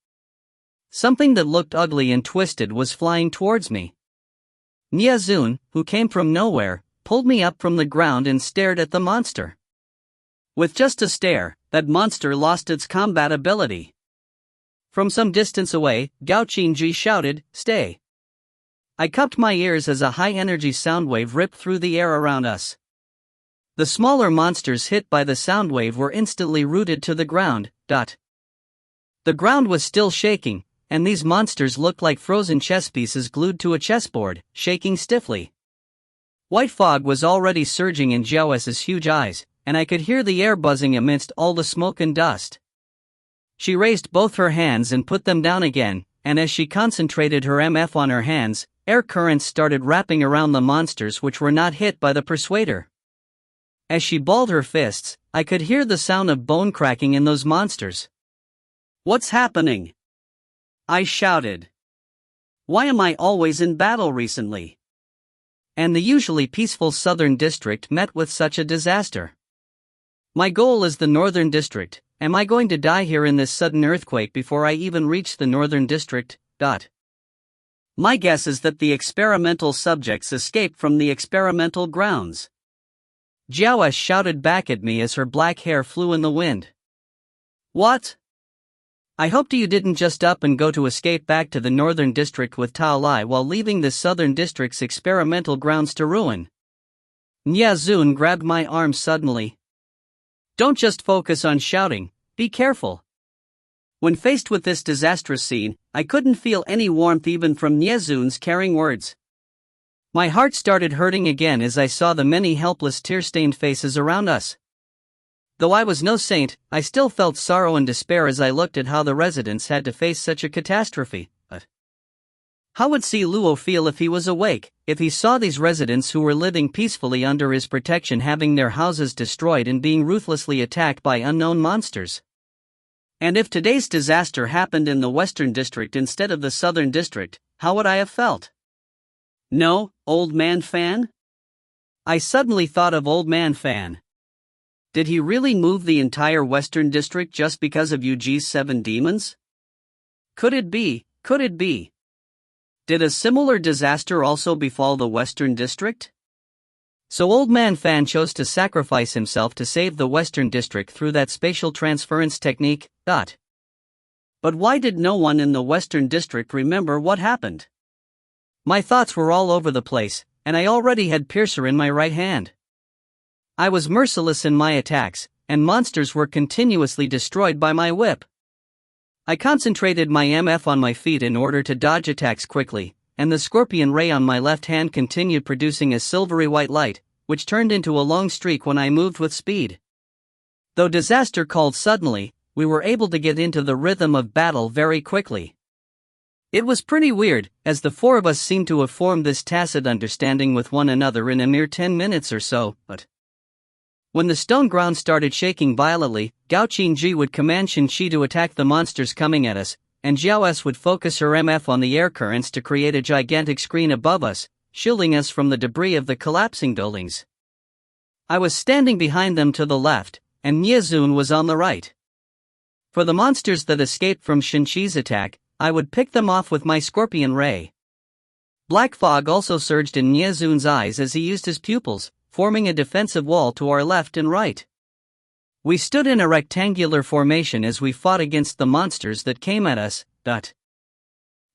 Something that looked ugly and twisted was flying towards me. Niazun, who came from nowhere, pulled me up from the ground and stared at the monster. With just a stare, that monster lost its combat ability. From some distance away, Gao Qingji shouted, "Stay!" I cupped my ears as a high-energy sound wave ripped through the air around us. The smaller monsters hit by the sound wave were instantly rooted to the ground. The ground was still shaking, and these monsters looked like frozen chess pieces glued to a chessboard, shaking stiffly. White fog was already surging in Jiaoas's huge eyes, and I could hear the air buzzing amidst all the smoke and dust. She raised both her hands and put them down again, and as she concentrated her MF on her hands, air currents started wrapping around the monsters which were not hit by the persuader. As she balled her fists, I could hear the sound of bone cracking in those monsters. "What's happening?" I shouted. "Why am I always in battle recently?" And the usually peaceful Southern District met with such a disaster. My goal is the Northern District. Am I going to die here in this sudden earthquake before I even reach the Northern District? My guess is that the experimental subjects escaped from the experimental grounds. Jiaoas shouted back at me as her black hair flew in the wind. What? I hoped you didn't just up and go to escape back to the Northern District with Tao Lai while leaving the Southern District's experimental grounds to ruin. Niazun grabbed my arm suddenly. Don't just focus on shouting, be careful. When faced with this disastrous scene, I couldn't feel any warmth even from Nyezun's caring words. My heart started hurting again as I saw the many helpless tear-stained faces around us. Though I was no saint, I still felt sorrow and despair as I looked at how the residents had to face such a catastrophe. But how would Si Luo feel if he was awake, if he saw these residents who were living peacefully under his protection having their houses destroyed and being ruthlessly attacked by unknown monsters? And if today's disaster happened in the Western District instead of the Southern District, how would I have felt? No, Old Man Fan? I suddenly thought of Old Man Fan. Did he really move the entire Western District just because of Yuji's 7 demons? Could it be? Could it be? Did a similar disaster also befall the Western District? So Old Man Fan chose to sacrifice himself to save the Western District through that spatial transference technique. But why did no one in the Western District remember what happened? My thoughts were all over the place, and I already had Piercer in my right hand. I was merciless in my attacks, and monsters were continuously destroyed by my whip. I concentrated my MF on my feet in order to dodge attacks quickly, and the scorpion ray on my left hand continued producing a silvery white light, which turned into a long streak when I moved with speed. Though disaster called suddenly, we were able to get into the rhythm of battle very quickly. It was pretty weird, as the 4 of us seemed to have formed this tacit understanding with one another in a mere 10 minutes or so, but when the stone ground started shaking violently, Gao Qingji would command Shinchi to attack the monsters coming at us, and Jiao S would focus her MF on the air currents to create a gigantic screen above us, shielding us from the debris of the collapsing buildings. I was standing behind them to the left, and Nyezun was on the right. For the monsters that escaped from Shinchi's attack, I would pick them off with my scorpion ray. Black fog also surged in Nyezun's eyes as he used his pupils, forming a defensive wall to our left and right. We stood in a rectangular formation as we fought against the monsters that came at us.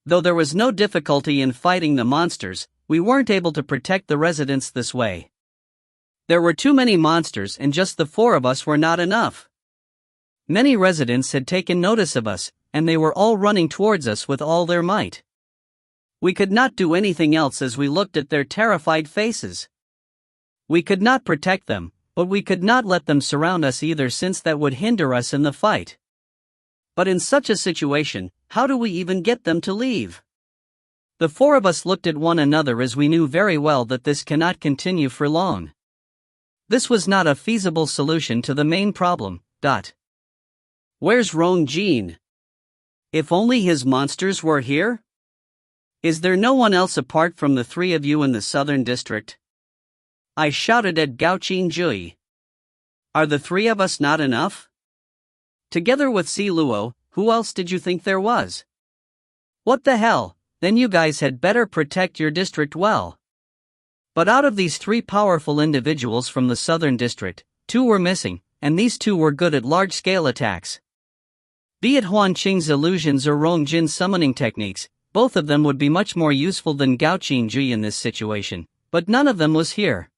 Though there was no difficulty in fighting the monsters, we weren't able to protect the residents this way. There were too many monsters and just the 4 of us were not enough. Many residents had taken notice of us, and they were all running towards us with all their might. We could not do anything else as we looked at their terrified faces. We could not protect them, but we could not let them surround us either, since that would hinder us in the fight. But in such a situation, how do we even get them to leave? The 4 of us looked at one another as we knew very well that this cannot continue for long. This was not a feasible solution to the main problem. Where's Rong Jin? If only his monsters were here? Is there no one else apart from the 3 of you in the Southern District? I shouted at Gao Qingji. Are the 3 of us not enough? Together with Si Luo, who else did you think there was? What the hell, then you guys had better protect your district well. But out of these 3 powerful individuals from the Southern District, 2 were missing, and these 2 were good at large-scale attacks. Be it Huan Qing's illusions or Rong Jin's summoning techniques, both of them would be much more useful than Gao Qingji in this situation, but none of them was here.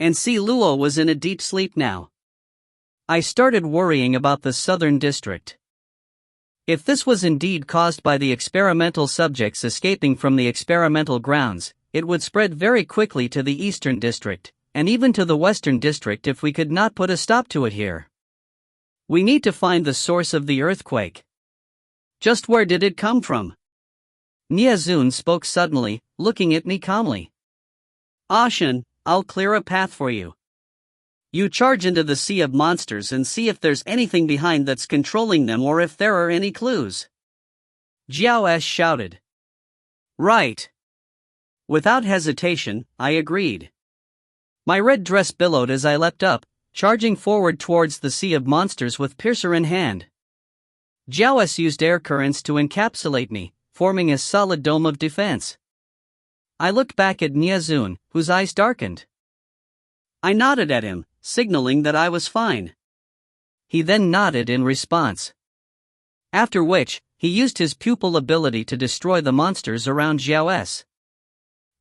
And Si Luo was in a deep sleep now. I started worrying about the Southern District. If this was indeed caused by the experimental subjects escaping from the experimental grounds, it would spread very quickly to the Eastern District, and even to the Western District if we could not put a stop to it here. We need to find the source of the earthquake. Just where did it come from? Nyezun spoke suddenly, looking at me calmly. Ashen, I'll clear a path for you. You charge into the sea of monsters and see if there's anything behind that's controlling them or if there are any clues. Jiao S shouted. Right. Without hesitation, I agreed. My red dress billowed as I leapt up, charging forward towards the sea of monsters with piercer in hand. Jiao S used air currents to encapsulate me, forming a solid dome of defense. I looked back at Nyezun, whose eyes darkened. I nodded at him, signaling that I was fine. He then nodded in response. After which, he used his pupil ability to destroy the monsters around Jiao S.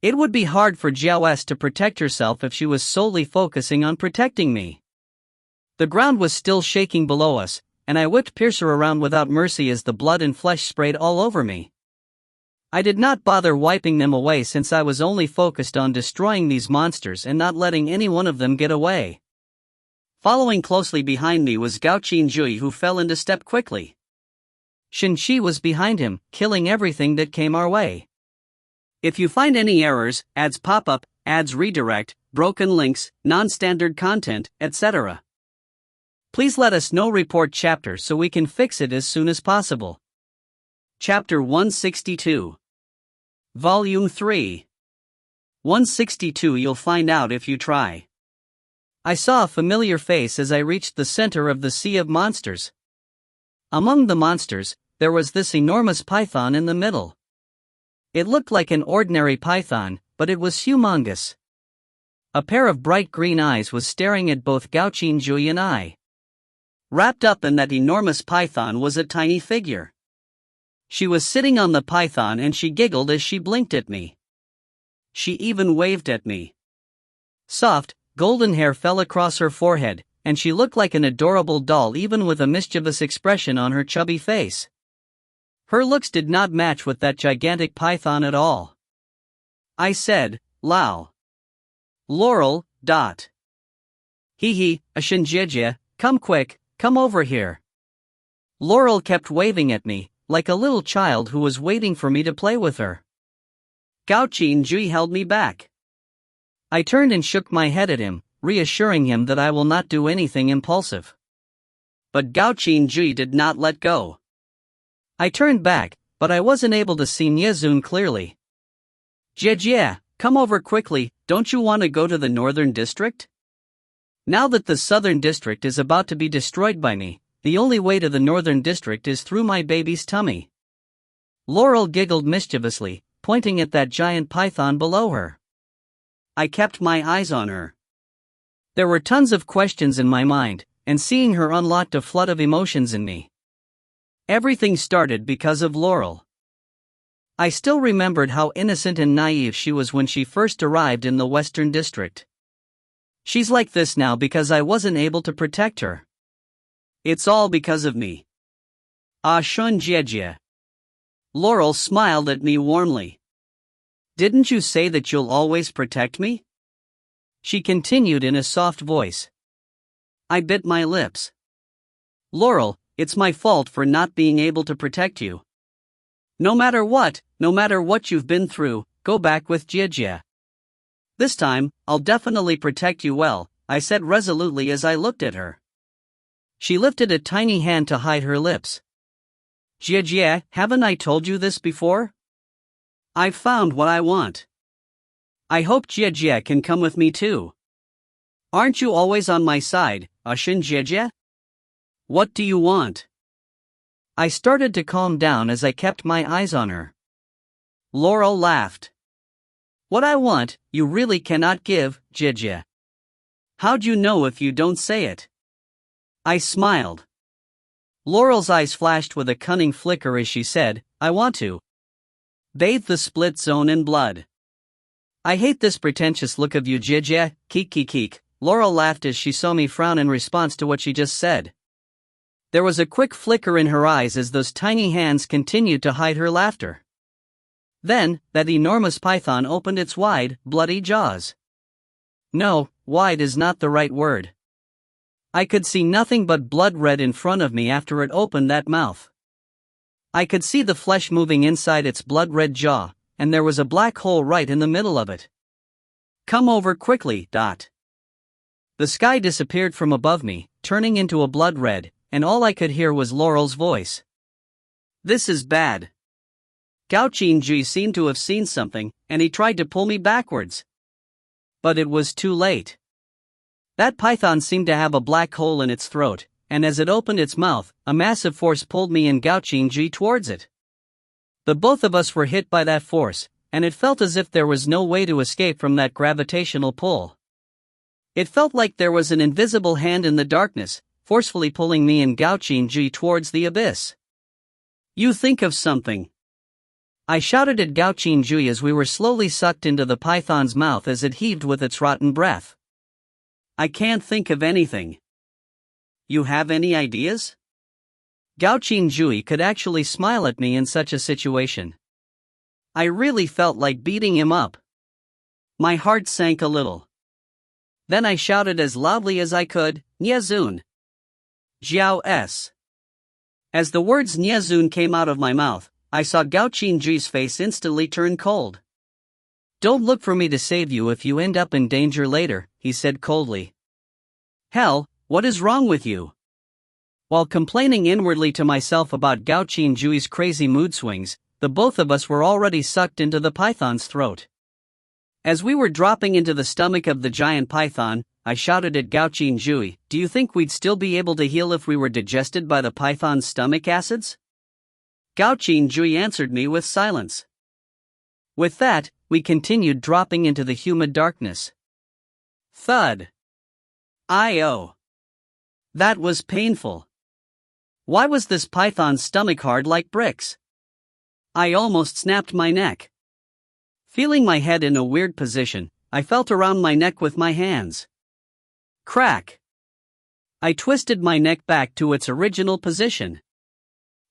It would be hard for Jiao S to protect herself if she was solely focusing on protecting me. The ground was still shaking below us, and I whipped Piercer around without mercy as the blood and flesh sprayed all over me. I did not bother wiping them away since I was only focused on destroying these monsters and not letting any one of them get away. Following closely behind me was Gao Qinjui, who fell into step quickly. Shinchi was behind him, killing everything that came our way. If you find any errors, ads pop up, ads redirect, broken links, non-standard content, etc., please let us know. Report chapter so we can fix it as soon as possible. Chapter 162. Volume 3. 162. You'll find out if you try. I saw a familiar face as I reached the center of the sea of monsters. Among the monsters, there was this enormous python in the middle. It looked like an ordinary python, but it was humongous. A pair of bright green eyes was staring at both Gao Qinjui and I. Wrapped up in that enormous python was a tiny figure. She was sitting on the python and she giggled as she blinked at me. She even waved at me. Soft, golden hair fell across her forehead, and she looked like an adorable doll even with a mischievous expression on her chubby face. Her looks did not match with that gigantic python at all. I said, Lao. Laurel, dot. Hee, a Shinjie, come quick, come over here. Laurel kept waving at me, like a little child who was waiting for me to play with her. Gao Qinjui held me back. I turned and shook my head at him, reassuring him that I will not do anything impulsive. But Gao Qinjui did not let go. I turned back, but I wasn't able to see Niezun clearly. Jie, come over quickly, don't you want to go to the northern district? Now that the southern district is about to be destroyed by me, the only way to the northern district is through my baby's tummy. Laurel giggled mischievously, pointing at that giant python below her. I kept my eyes on her. There were tons of questions in my mind, and seeing her unlocked a flood of emotions in me. Everything started because of Laurel. I still remembered how innocent and naive she was when she first arrived in the Western District. She's like this now because I wasn't able to protect her. It's all because of me. Ah shun jie. Laurel smiled at me warmly. Didn't you say that you'll always protect me? She continued in a soft voice. I bit my lips. Laurel, it's my fault for not being able to protect you. No matter what you've been through, go back with Jie. This time, I'll definitely protect you well, I said resolutely as I looked at her. She lifted a tiny hand to hide her lips. Jie, haven't I told you this before? I've found what I want. I hope Jie can come with me too. Aren't you always on my side, Ashin Jie? What do you want? I started to calm down as I kept my eyes on her. Laurel laughed. What I want, you really cannot give, Jie. How'd you know if you don't say it? I smiled. Laurel's eyes flashed with a cunning flicker as she said, I want to bathe the split zone in blood. I hate this pretentious look of you, Jie, keek. Laurel laughed as she saw me frown in response to what she just said. There was a quick flicker in her eyes as those tiny hands continued to hide her laughter. Then, that enormous python opened its wide, bloody jaws. No, wide is not the right word. I could see nothing but blood red in front of me after it opened that mouth. I could see the flesh moving inside its blood-red jaw, and there was a black hole right in the middle of it. Come over quickly, dot. The sky disappeared from above me, turning into a blood red, and all I could hear was Laurel's voice. This is bad. Gao Qinjui seemed to have seen something, and he tried to pull me backwards. But it was too late. That python seemed to have a black hole in its throat, and as it opened its mouth, a massive force pulled me and Gao Qinjui towards it. The both of us were hit by that force, and it felt as if there was no way to escape from that gravitational pull. It felt like there was an invisible hand in the darkness, forcefully pulling me and Gao Qinjui towards the abyss. You think of something. I shouted at Gao Qinjui as we were slowly sucked into the python's mouth as it heaved with its rotten breath. I can't think of anything. You have any ideas? Gao Qingjui could actually smile at me in such a situation. I really felt like beating him up. My heart sank a little. Then I shouted as loudly as I could, "Niezun! Jiao S." As the words Niezun came out of my mouth, I saw Gao Qingjui's face instantly turn cold. "Don't look for me to save you if you end up in danger later," he said coldly. "Hell, what is wrong with you?" While complaining inwardly to myself about Gao Qingjui's crazy mood swings, the both of us were already sucked into the python's throat. As we were dropping into the stomach of the giant python, I shouted at Gao Qingjui, "Do you think we'd still be able to heal if we were digested by the python's stomach acids?" Gao Qingjui answered me with silence. With that, we continued dropping into the humid darkness. Thud. I-oh. That was painful. Why was this python's stomach hard like bricks? I almost snapped my neck. Feeling my head in a weird position, I felt around my neck with my hands. Crack. I twisted my neck back to its original position.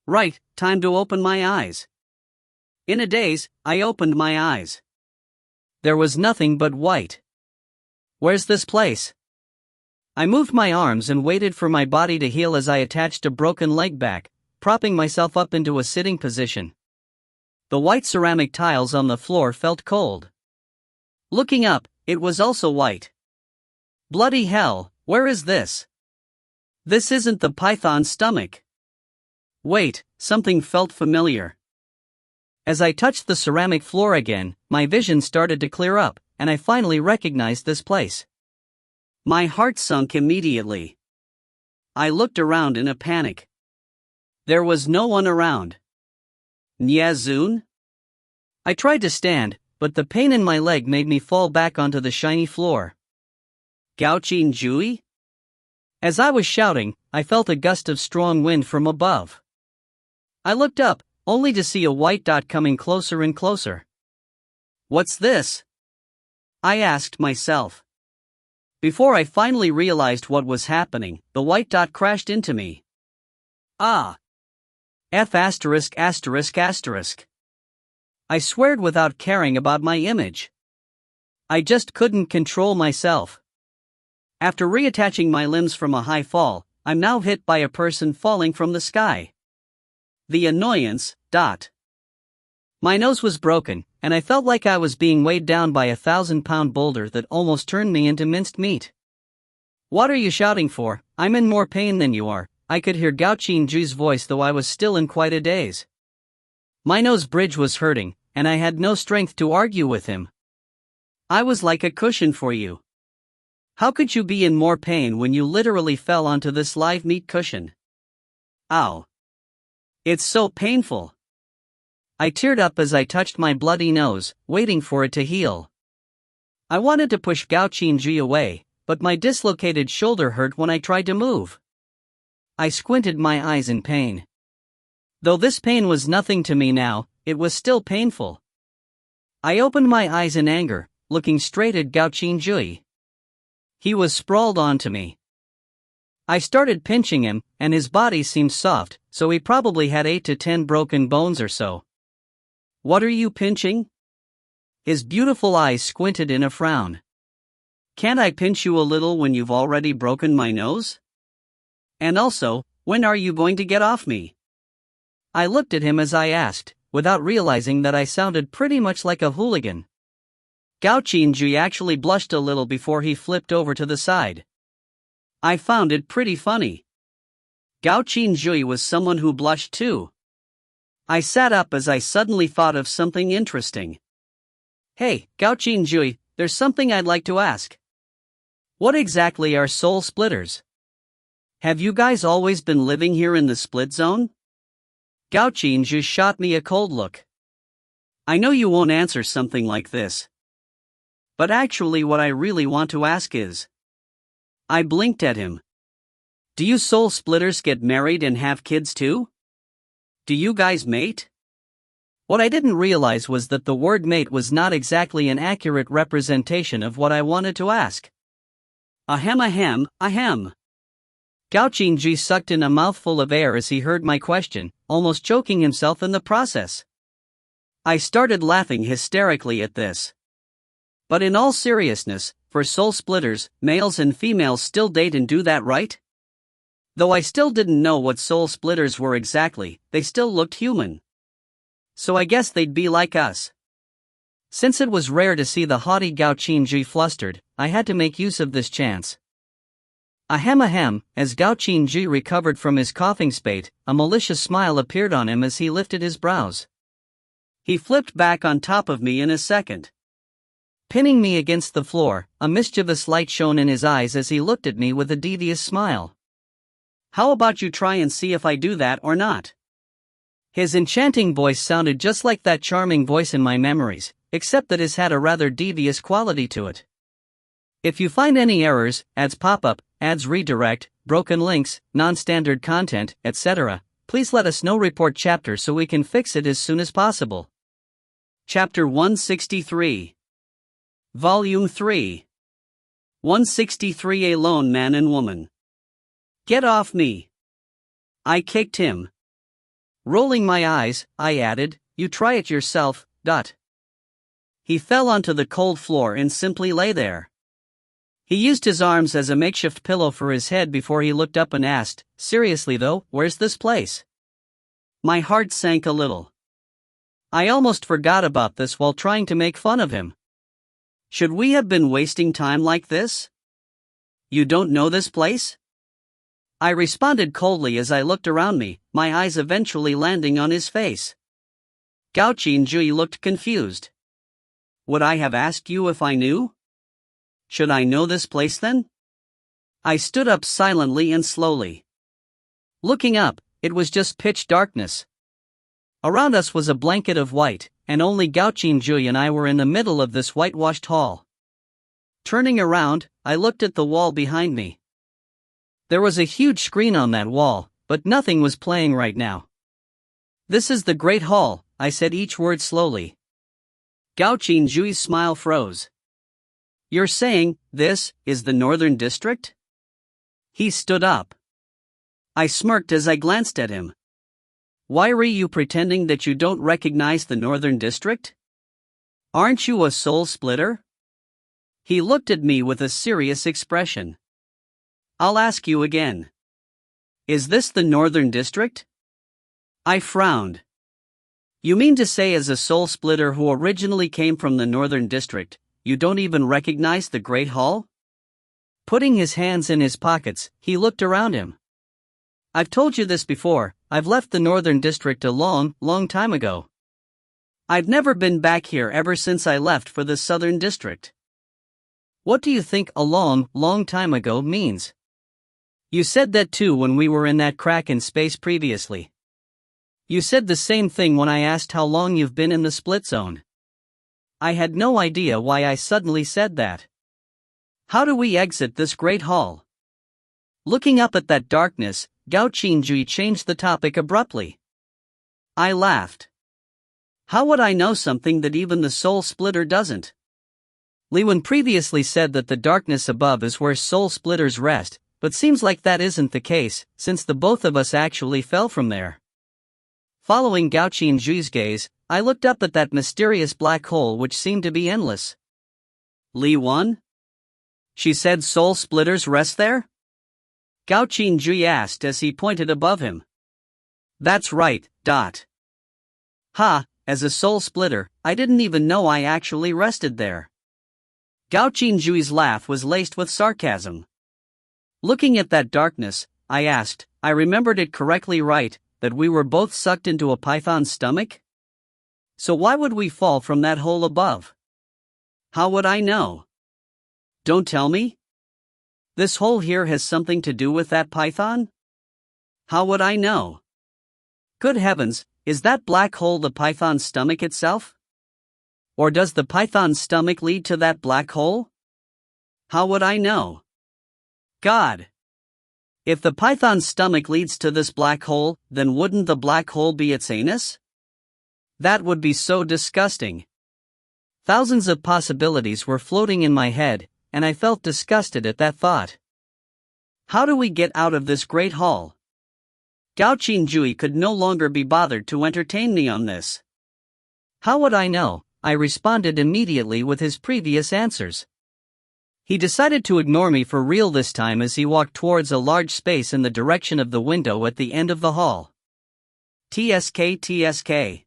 Right, time to open my eyes. In a daze, I opened my eyes. There was nothing but white. Where's this place? I moved my arms and waited for my body to heal as I attached a broken leg back, propping myself up into a sitting position. The white ceramic tiles on the floor felt cold. Looking up, it was also white. Bloody hell, where is this? This isn't the python's stomach. Wait, something felt familiar. As I touched the ceramic floor again, my vision started to clear up, and I finally recognized this place. My heart sunk immediately. I looked around in a panic. There was no one around. Niezun? I tried to stand, but the pain in my leg made me fall back onto the shiny floor. Gao Qingjui? As I was shouting, I felt a gust of strong wind from above. I looked up, only to see a white dot coming closer and closer. What's this? I asked myself. Before I finally realized what was happening, the white dot crashed into me. Ah! F*******. I sweared without caring about my image. I just couldn't control myself. After reattaching my limbs from a high fall, I'm now hit by a person falling from the sky. The annoyance. My nose was broken, and I felt like I was being weighed down by a 1,000-pound boulder that almost turned me into minced meat. What are you shouting for? I'm in more pain than you are. I could hear Gao Qingjui's voice though I was still in quite a daze. My nose bridge was hurting, and I had no strength to argue with him. I was like a cushion for you. How could you be in more pain when you literally fell onto this live meat cushion? Ow. It's so painful. I teared up as I touched my bloody nose, waiting for it to heal. I wanted to push Gao Qingjui away, but my dislocated shoulder hurt when I tried to move. I squinted my eyes in pain. Though this pain was nothing to me now, it was still painful. I opened my eyes in anger, looking straight at Gao Qingjui. He was sprawled onto me. I started pinching him, and his body seemed soft, so he probably had 8 to 10 broken bones or so. What are you pinching? His beautiful eyes squinted in a frown. Can't I pinch you a little when you've already broken my nose? And also, when are you going to get off me? I looked at him as I asked, without realizing that I sounded pretty much like a hooligan. Gao Qingjui actually blushed a little before he flipped over to the side. I found it pretty funny. Gao Qingjui was someone who blushed too. I sat up as I suddenly thought of something interesting. Hey, Gao Qingjui, there's something I'd like to ask. What exactly are soul splitters? Have you guys always been living here in the split zone? Gao Qingjui shot me a cold look. I know you won't answer something like this. But actually what I really want to ask is. I blinked at him. Do you soul splitters get married and have kids too? Do you guys mate? What I didn't realize was that the word mate was not exactly an accurate representation of what I wanted to ask. Ahem. Gao Qingji sucked in a mouthful of air as he heard my question, almost choking himself in the process. I started laughing hysterically at this. But in all seriousness, for soul splitters, males and females still date and do that, right? Though I still didn't know what soul splitters were exactly, they still looked human. So I guess they'd be like us. Since it was rare to see the haughty Gao Qingji flustered, I had to make use of this chance. Ahem, as Gao Qingji recovered from his coughing spate, a malicious smile appeared on him as he lifted his brows. He flipped back on top of me in a second. Pinning me against the floor, a mischievous light shone in his eyes as he looked at me with a devious smile. How about you try and see if I do that or not? His enchanting voice sounded just like that charming voice in my memories, except that it had a rather devious quality to it. If you find any errors, ads pop up, ads redirect, broken links, non-standard content, etc., please let us know. Report chapter so we can fix it as soon as possible. Chapter 163. Volume 3. 163. A lone man and woman. Get off me. I kicked him. Rolling my eyes, I added, you try it yourself. He fell onto the cold floor and simply lay there. He used his arms as a makeshift pillow for his head before he looked up and asked, seriously though, where's this place? My heart sank a little. I almost forgot about this while trying to make fun of him. Should we have been wasting time like this? You don't know this place? I responded coldly as I looked around me, my eyes eventually landing on his face. Gao Qingji looked confused. Would I have asked you if I knew? Should I know this place then? I stood up silently and slowly. Looking up, it was just pitch darkness. Around us was a blanket of white, and only Gao Qingji and I were in the middle of this whitewashed hall. Turning around, I looked at the wall behind me. There was a huge screen on that wall, but nothing was playing right now. This is the Great Hall, I said each word slowly. Gao Qingji's smile froze. You're saying, this is the Northern District? He stood up. I smirked as I glanced at him. Why are you pretending that you don't recognize the Northern District? Aren't you a soul splitter? He looked at me with a serious expression. I'll ask you again. Is this the Northern District? I frowned. You mean to say as a soul splitter who originally came from the Northern District, you don't even recognize the Great Hall? Putting his hands in his pockets, he looked around him. I've told you this before, I've left the Northern District a long time ago. I've never been back here ever since I left for the Southern District. What do you think a long time ago means? You said that too when we were in that crack in space previously. You said the same thing when I asked how long you've been in the split zone. I had no idea why I suddenly said that. How do we exit this great hall? Looking up at that darkness, Gao Qingji changed the topic abruptly. I laughed. How would I know something that even the soul splitter doesn't? Li Wen previously said that the darkness above is where soul splitters rest, but seems like that isn't the case, since the both of us actually fell from there. Following Gao Qingji's gaze, I looked up at that mysterious black hole which seemed to be endless. Li Wen? She said soul splitters rest there? Gao Qingji asked as he pointed above him. That's right. Ha, as a soul splitter, I didn't even know I actually rested there. Gao Qingji's laugh was laced with sarcasm. Looking at that darkness, I asked, I remembered it correctly, right, that we were both sucked into a python's stomach? So why would we fall from that hole above? How would I know? Don't tell me. This hole here has something to do with that python? How would I know? Good heavens, is that black hole the python's stomach itself? Or does the python's stomach lead to that black hole? How would I know? God! If the python's stomach leads to this black hole, then wouldn't the black hole be its anus? That would be so disgusting. Thousands of possibilities were floating in my head, and I felt disgusted at that thought. How do we get out of this great hall? Gao Qingjui could no longer be bothered to entertain me on this. How would I know? I responded immediately with his previous answers. He decided to ignore me for real this time as he walked towards a large space in the direction of the window at the end of the hall. TSK TSK.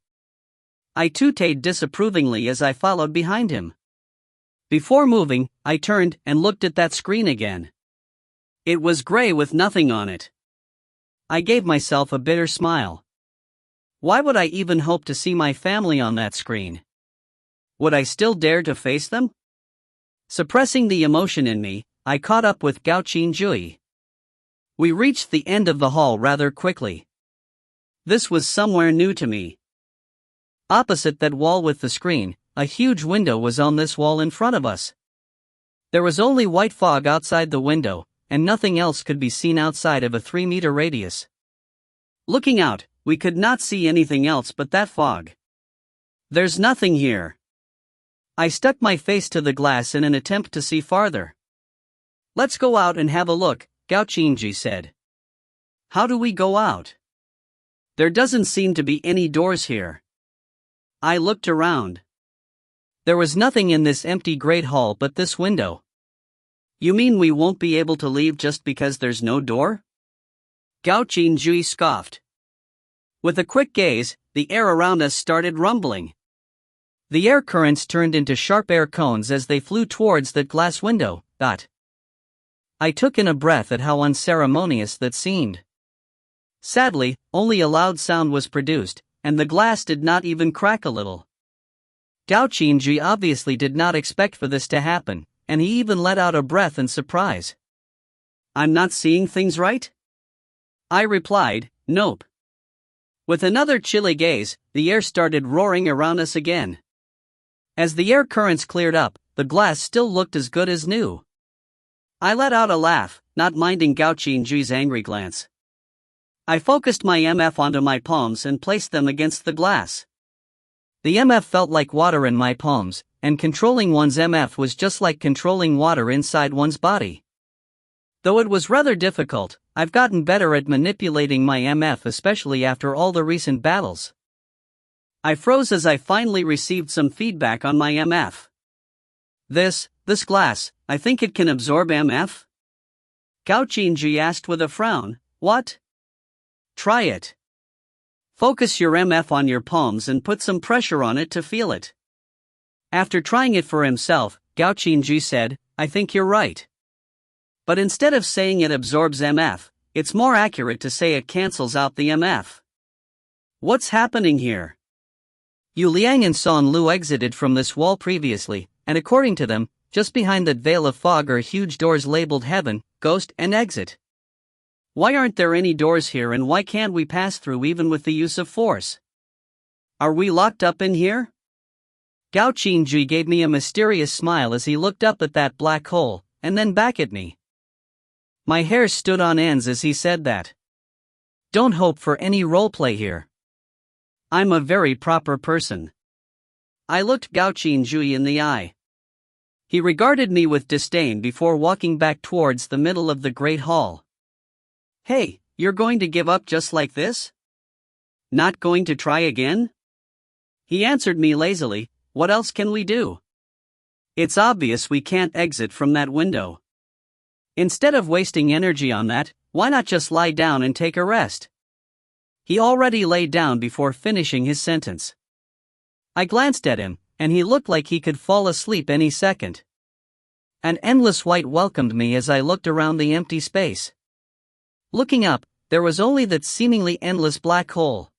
I tooted disapprovingly as I followed behind him. Before moving, I turned and looked at that screen again. It was gray with nothing on it. I gave myself a bitter smile. Why would I even hope to see my family on that screen? Would I still dare to face them? Suppressing the emotion in me, I caught up with Gao Qingjui. We reached the end of the hall rather quickly. This was somewhere new to me. Opposite that wall with the screen, a huge window was on this wall in front of us. There was only white fog outside the window, and nothing else could be seen outside of a 3-meter radius. Looking out, we could not see anything else but that fog. There's nothing here. I stuck my face to the glass in an attempt to see farther. Let's go out and have a look, Gao Qingjui said. How do we go out? There doesn't seem to be any doors here. I looked around. There was nothing in this empty great hall but this window. You mean we won't be able to leave just because there's no door? Gao Qingjui scoffed. With a quick gaze, the air around us started rumbling. The air currents turned into sharp air cones as they flew towards that glass window. I took in a breath at how unceremonious that seemed. Sadly, only a loud sound was produced, and the glass did not even crack a little. Gao Qingjui obviously did not expect for this to happen, and he even let out a breath in surprise. I'm not seeing things right? I replied, nope. With another chilly gaze, the air started roaring around us again. As the air currents cleared up, the glass still looked as good as new. I let out a laugh, not minding Gao Qingjui's angry glance. I focused my MF onto my palms and placed them against the glass. The MF felt like water in my palms, and controlling one's MF was just like controlling water inside one's body. Though it was rather difficult, I've gotten better at manipulating my MF, especially after all the recent battles. I froze as I finally received some feedback on my MF. This glass, I think it can absorb MF? Gao Qingjui asked with a frown. What? Try it. Focus your MF on your palms and put some pressure on it to feel it. After trying it for himself, Gao Qingjui said, I think you're right. But instead of saying it absorbs MF, it's more accurate to say it cancels out the MF. What's happening here? Yu Liang and San Lu exited from this wall previously, and according to them, just behind that veil of fog are huge doors labeled Heaven, Ghost, and Exit. Why aren't there any doors here, and why can't we pass through even with the use of force? Are we locked up in here? Gao Qingjui gave me a mysterious smile as he looked up at that black hole, and then back at me. My hair stood on ends as he said that. Don't hope for any roleplay here. I'm a very proper person. I looked Gao Qingjui in the eye. He regarded me with disdain before walking back towards the middle of the great hall. Hey, you're going to give up just like this? Not going to try again? He answered me lazily, what else can we do? It's obvious we can't exit from that window. Instead of wasting energy on that, why not just lie down and take a rest? He already lay down before finishing his sentence. I glanced at him, and he looked like he could fall asleep any second. An endless white welcomed me as I looked around the empty space. Looking up, there was only that seemingly endless black hole.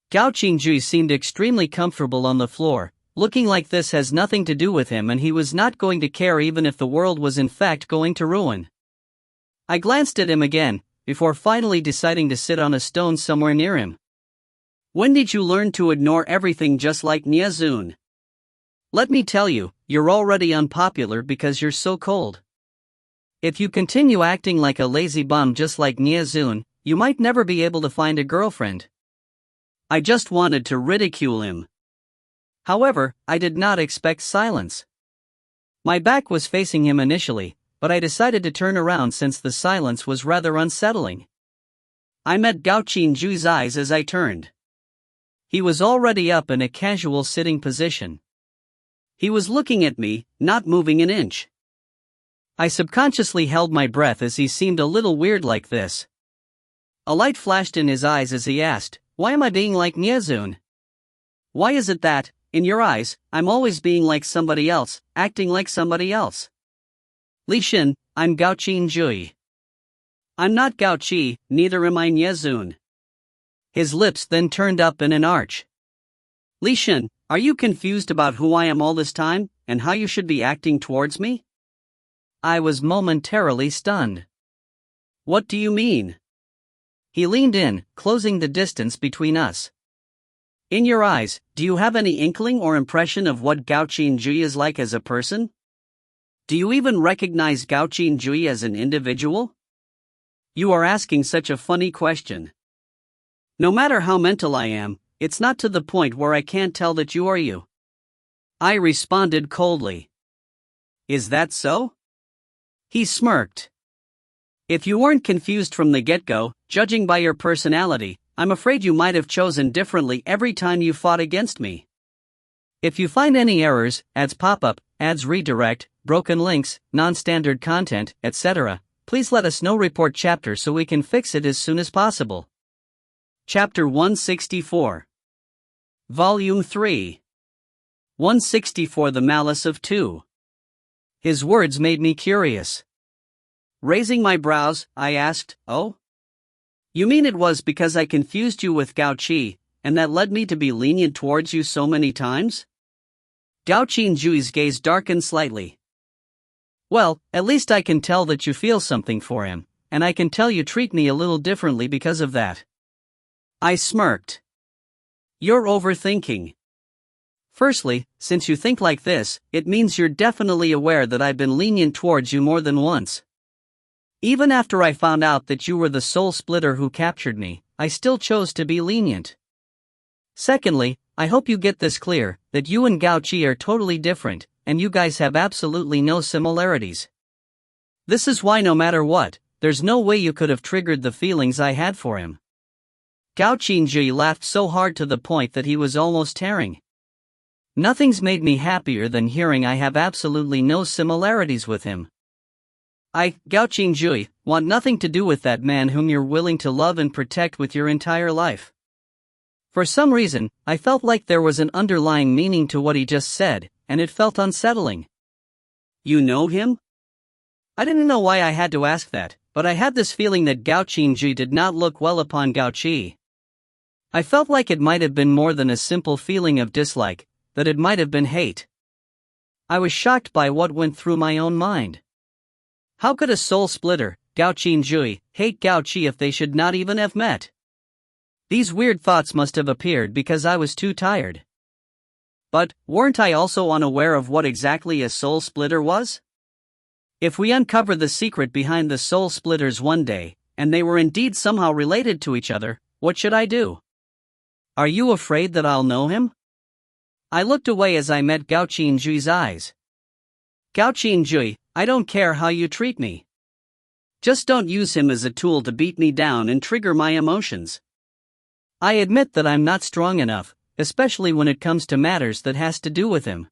Gao Qingjui seemed extremely comfortable on the floor, looking like this has nothing to do with him and he was not going to care even if the world was in fact going to ruin. I glanced at him again, before finally deciding to sit on a stone somewhere near him. When did you learn to ignore everything just like Niazun? Let me tell you, you're already unpopular because you're so cold. If you continue acting like a lazy bum just like Niazun, you might never be able to find a girlfriend. I just wanted to ridicule him. However, I did not expect silence. My back was facing him initially, but I decided to turn around since the silence was rather unsettling. I met Gao Qingjui's eyes as I turned. He was already up in a casual sitting position. He was looking at me, not moving an inch. I subconsciously held my breath as he seemed a little weird like this. A light flashed in his eyes as he asked, "Why am I being like Niezun? Why is it that, in your eyes, I'm always being like somebody else, acting like somebody else?" "Li Xin, I'm Gao Qingjui." "I'm not Gao Qi, neither am I Niezun." His lips then turned up in an arch. "Li Xin, are you confused about who I am all this time, and how you should be acting towards me?" I was momentarily stunned. "What do you mean?" He leaned in, closing the distance between us. "In your eyes, do you have any inkling or impression of what Gao Qingjui is like as a person? Do you even recognize Gao Qingjui as an individual?" "You are asking such a funny question. No matter how mental I am, it's not to the point where I can't tell that you are you." I responded coldly. "Is that so?" He smirked. "If you weren't confused from the get-go, judging by your personality, I'm afraid you might have chosen differently every time you fought against me. If you find any errors, ads pop up, ads redirect, broken links, non-standard content, etc., please let us know. Report chapter so we can fix it as soon as possible." Chapter 164. Volume 3. 164 The Malice of Two. His words made me curious. Raising my brows, I asked, "Oh? You mean it was because I confused you with Gao Qi, and that led me to be lenient towards you so many times?" Gao Qingjui's gaze darkened slightly. "Well, at least I can tell that you feel something for him, and I can tell you treat me a little differently because of that." I smirked. "You're overthinking. Firstly, since you think like this, it means you're definitely aware that I've been lenient towards you more than once. Even after I found out that you were the soul splitter who captured me, I still chose to be lenient. Secondly, I hope you get this clear, that you and Gao Qi are totally different, and you guys have absolutely no similarities. This is why no matter what, there's no way you could have triggered the feelings I had for him." Gao Qingjui laughed so hard to the point that he was almost tearing. "Nothing's made me happier than hearing I have absolutely no similarities with him. Gao Qingjui, want nothing to do with that man whom you're willing to love and protect with your entire life." For some reason, I felt like there was an underlying meaning to what he just said, and it felt unsettling. "You know him?" I didn't know why I had to ask that, but I had this feeling that Gao Qingjui did not look well upon Gao Qi. I felt like it might have been more than a simple feeling of dislike, that it might have been hate. I was shocked by what went through my own mind. How could a soul splitter, Gao Qingjui, hate Gao Qi if they should not even have met? These weird thoughts must have appeared because I was too tired. But, weren't I also unaware of what exactly a soul splitter was? If we uncover the secret behind the soul splitters one day, and they were indeed somehow related to each other, what should I do? Are you afraid that I'll know him? I looked away as I met Gao Qingjui's eyes. Gao Qingjui, I don't care how you treat me. Just don't use him as a tool to beat me down and trigger my emotions. I admit that I'm not strong enough, especially when it comes to matters that has to do with him.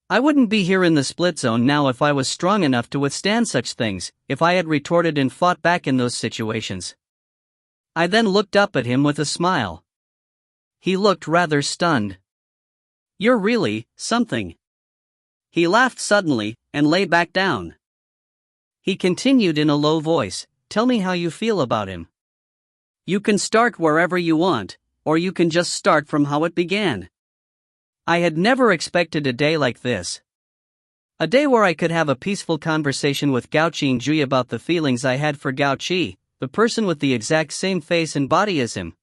I wouldn't be here in the split zone now if I was strong enough to withstand such things, if I had retorted and fought back in those situations. I then looked up at him with a smile. He looked rather stunned. "You're really something." He laughed suddenly, and lay back down. He continued in a low voice, "Tell me how you feel about him. You can start wherever you want, or you can just start from how it began." I had never expected a day like this. A day where I could have a peaceful conversation with Gao Qingjui about the feelings I had for Gao Qi, the person with the exact same face and body as him.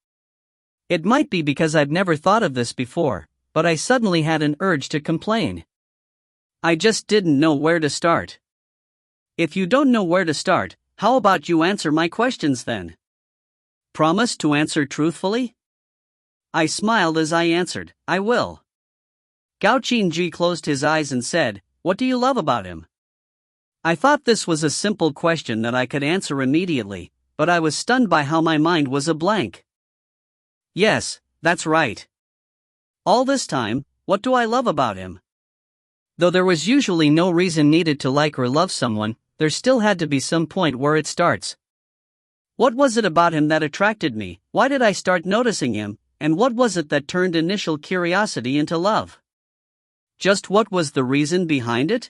It might be because I'd never thought of this before, but I suddenly had an urge to complain. I just didn't know where to start. If you don't know where to start, how about you answer my questions then? Promise to answer truthfully? I smiled as I answered, "I will." Gao Qingjui closed his eyes and said, "What do you love about him?" I thought this was a simple question that I could answer immediately, but I was stunned by how my mind was a blank. Yes, that's right. All this time, what do I love about him? Though there was usually no reason needed to like or love someone, there still had to be some point where it starts. What was it about him that attracted me? Why did I start noticing him? And what was it that turned initial curiosity into love? Just what was the reason behind it?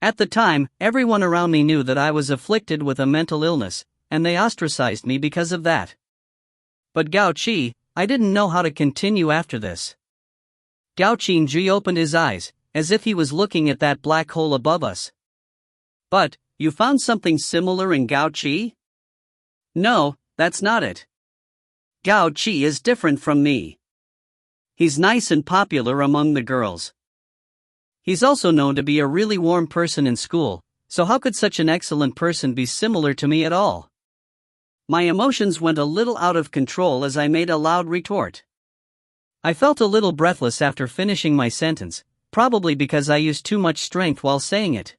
At the time, everyone around me knew that I was afflicted with a mental illness, and they ostracized me because of that. But Gao Qi, I didn't know how to continue after this. Gao Qinji opened his eyes, as if he was looking at that black hole above us. But, you found something similar in Gao Qi? No, that's not it. Gao Qi is different from me. He's nice and popular among the girls. He's also known to be a really warm person in school, so how could such an excellent person be similar to me at all? My emotions went a little out of control as I made a loud retort. I felt a little breathless after finishing my sentence, probably because I used too much strength while saying it.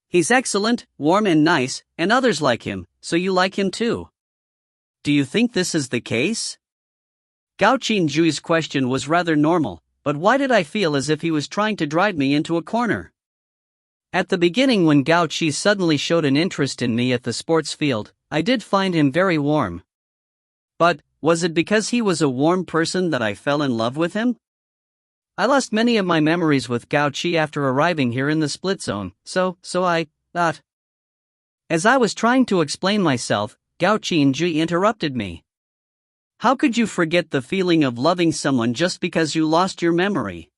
He's excellent, warm and nice, and others like him, so you like him too. Do you think this is the case? Gao Qinjui's question was rather normal, but why did I feel as if he was trying to drive me into a corner? At the beginning, when Gao Qi suddenly showed an interest in me at the sports field, I did find him very warm. But, was it because he was a warm person that I fell in love with him? I lost many of my memories with Gao Qi after arriving here in the split zone, so I thought. As I was trying to explain myself, Gao Qinji interrupted me. How could you forget the feeling of loving someone just because you lost your memory?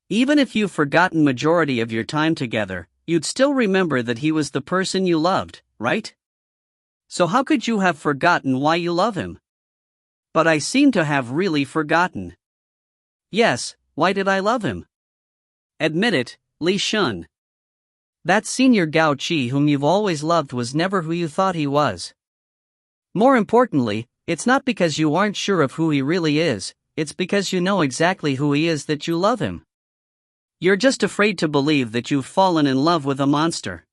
Even if you've forgotten majority of your time together, you'd still remember that he was the person you loved, right? So how could you have forgotten why you love him? But I seem to have really forgotten. Yes, why did I love him? Admit it, Li Shun. That senior Gao Qi whom you've always loved was never who you thought he was. More importantly, it's not because you aren't sure of who he really is, it's because you know exactly who he is that you love him. You're just afraid to believe that you've fallen in love with a monster.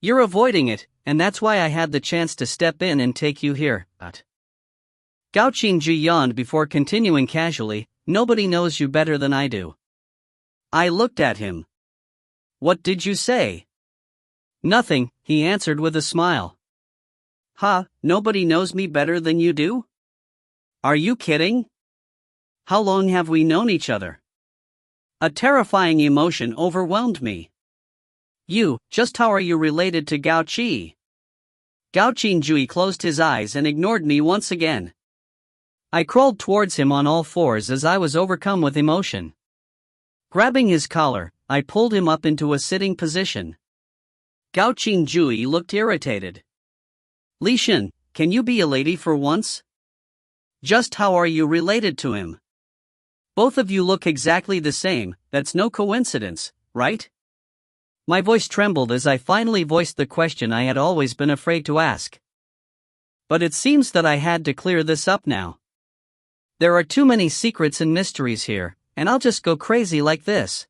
You're avoiding it, and that's why I had the chance to step in and take you here. Gao Qinji yawned before continuing casually, nobody knows you better than I do. I looked at him. What did you say? Nothing, he answered with a smile. Huh, nobody knows me better than you do? Are you kidding? How long have we known each other? A terrifying emotion overwhelmed me. Just how are you related to Gao Qi? Gao Qinjui closed his eyes and ignored me once again. I crawled towards him on all fours as I was overcome with emotion. Grabbing his collar, I pulled him up into a sitting position. Gao Qinjui looked irritated. Li Shen, can you be a lady for once? Just how are you related to him? Both of you look exactly the same, that's no coincidence, right? My voice trembled as I finally voiced the question I had always been afraid to ask. But it seems that I had to clear this up now. There are too many secrets and mysteries here, and I'll just go crazy like this.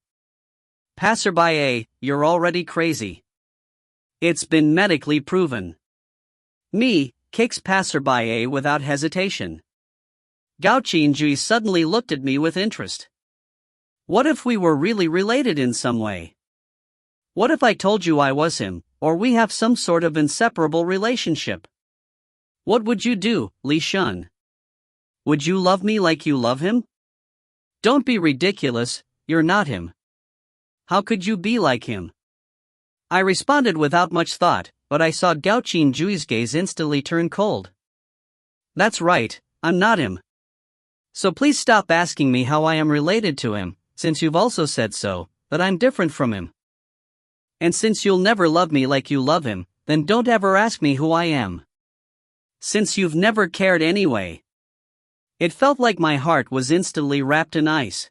Passerby A, you're already crazy. It's been medically proven. Me, kicks Passerby A without hesitation. Gao Qinji suddenly looked at me with interest. What if we were really related in some way? What if I told you I was him, or we have some sort of inseparable relationship? What would you do, Li Shun? Would you love me like you love him? Don't be ridiculous, you're not him. How could you be like him? I responded without much thought, but I saw Gao Qinjui's gaze instantly turn cold. That's right, I'm not him. So please stop asking me how I am related to him, since you've also said so, that I'm different from him. And since you'll never love me like you love him, then don't ever ask me who I am. Since you've never cared anyway. It felt like my heart was instantly wrapped in ice.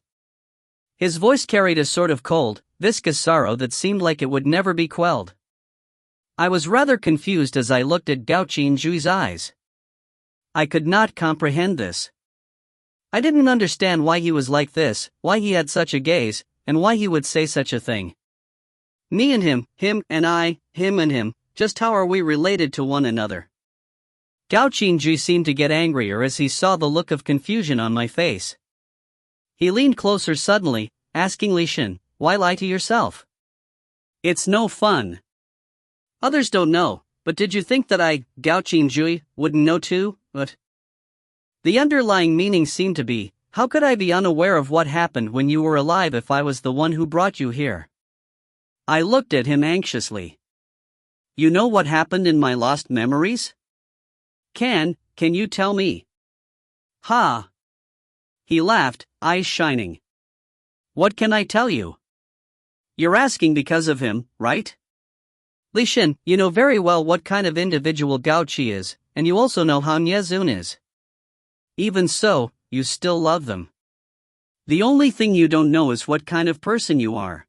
His voice carried a sort of cold, viscous sorrow that seemed like it would never be quelled. I was rather confused as I looked at Gao Qinjui's eyes. I could not comprehend this. I didn't understand why he was like this, why he had such a gaze, and why he would say such a thing. Me and him and I, him and him, just how are we related to one another? Gao Qingju seemed to get angrier as he saw the look of confusion on my face. He leaned closer suddenly, asking Li Shin, why lie to yourself? It's no fun. Others don't know, but did you think that I, Gao Qingju, wouldn't know too? But the underlying meaning seemed to be, how could I be unaware of what happened when you were alive if I was the one who brought you here? I looked at him anxiously. You know what happened in my lost memories? Can you tell me? Ha! He laughed, eyes shining. What can I tell you? You're asking because of him, right? Li Shin, you know very well what kind of individual Gao Qi is, and you also know how Nie Zun is. Even so, you still love them. The only thing you don't know is what kind of person you are.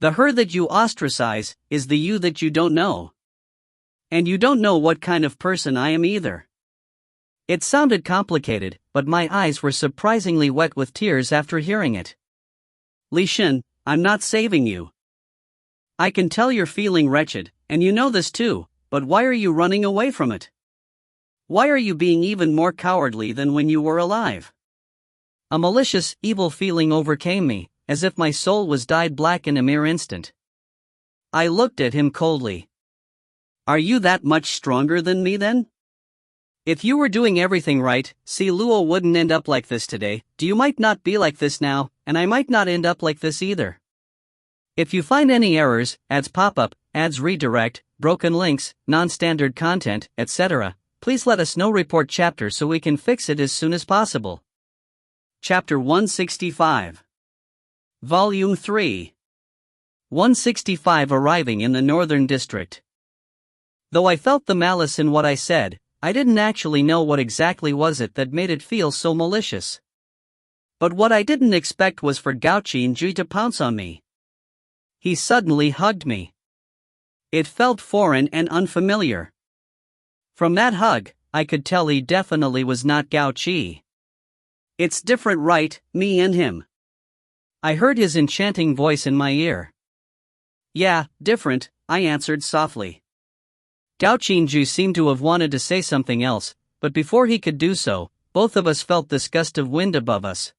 The her that you ostracize is the you that you don't know. And you don't know what kind of person I am either. It sounded complicated, but my eyes were surprisingly wet with tears after hearing it. Li Shin, I'm not saving you. I can tell you're feeling wretched, and you know this too, but why are you running away from it? Why are you being even more cowardly than when you were alive? A malicious, evil feeling overcame me, as if my soul was dyed black in a mere instant. I looked at him coldly. Are you that much stronger than me then? If you were doing everything right, Si Luo wouldn't end up like this today. You might not be like this now, and I might not end up like this either. If you find any errors, ads pop up, ads redirect, broken links, non-standard content, etc., please let us know. Report chapter so we can fix it as soon as possible. Chapter 165. Volume 3. 165. Arriving in the Northern District. Though I felt the malice in what I said, I didn't actually know what exactly was it that made it feel so malicious. But what I didn't expect was for Gao Qingju to pounce on me. He suddenly hugged me. It felt foreign and unfamiliar. From that hug, I could tell he definitely was not Gao Qi. It's different, right, me and him? I heard his enchanting voice in my ear. Yeah, different, I answered softly. Gao Qingju seemed to have wanted to say something else, but before he could do so, both of us felt this gust of wind above us.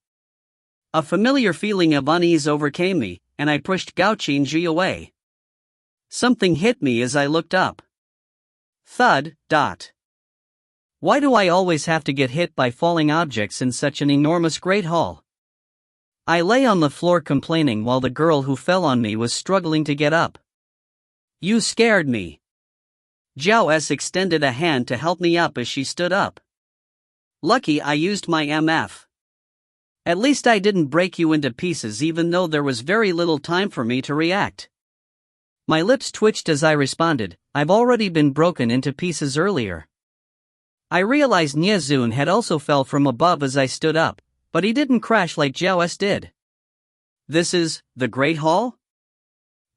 A familiar feeling of unease overcame me, and I pushed Gao Qingju away. Something hit me as I looked up. Thud. Why do I always have to get hit by falling objects in such an enormous great hall? I lay on the floor complaining while the girl who fell on me was struggling to get up. You scared me. Zhao S extended a hand to help me up as she stood up. Lucky I used my MF. At least I didn't break you into pieces, even though there was very little time for me to react. My lips twitched as I responded, I've already been broken into pieces earlier. I realized Nie Zun had also fell from above as I stood up, but he didn't crash like Zhao S did. This is the Great Hall?